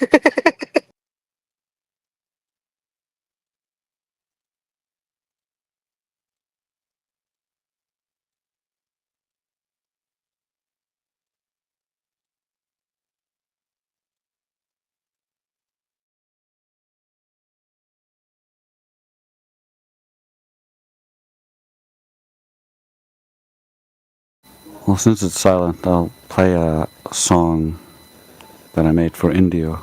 Well, since it's silent, I'll play a song that I made for Indio.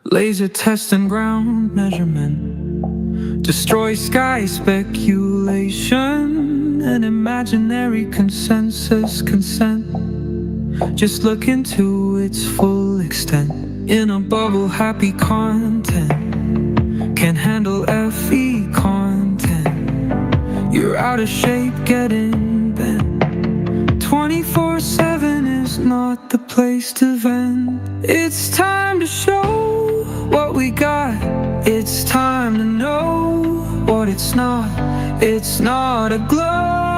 Laser test and ground measurement, destroy sky speculation, an imaginary consensus consent. Just look into its full extent. In a bubble, happy content can handle FE content. You're out of shape, getting bent. 24/7 is not the place to vent. It's time to show what we got. It's time to know what it's not. It's not a glow.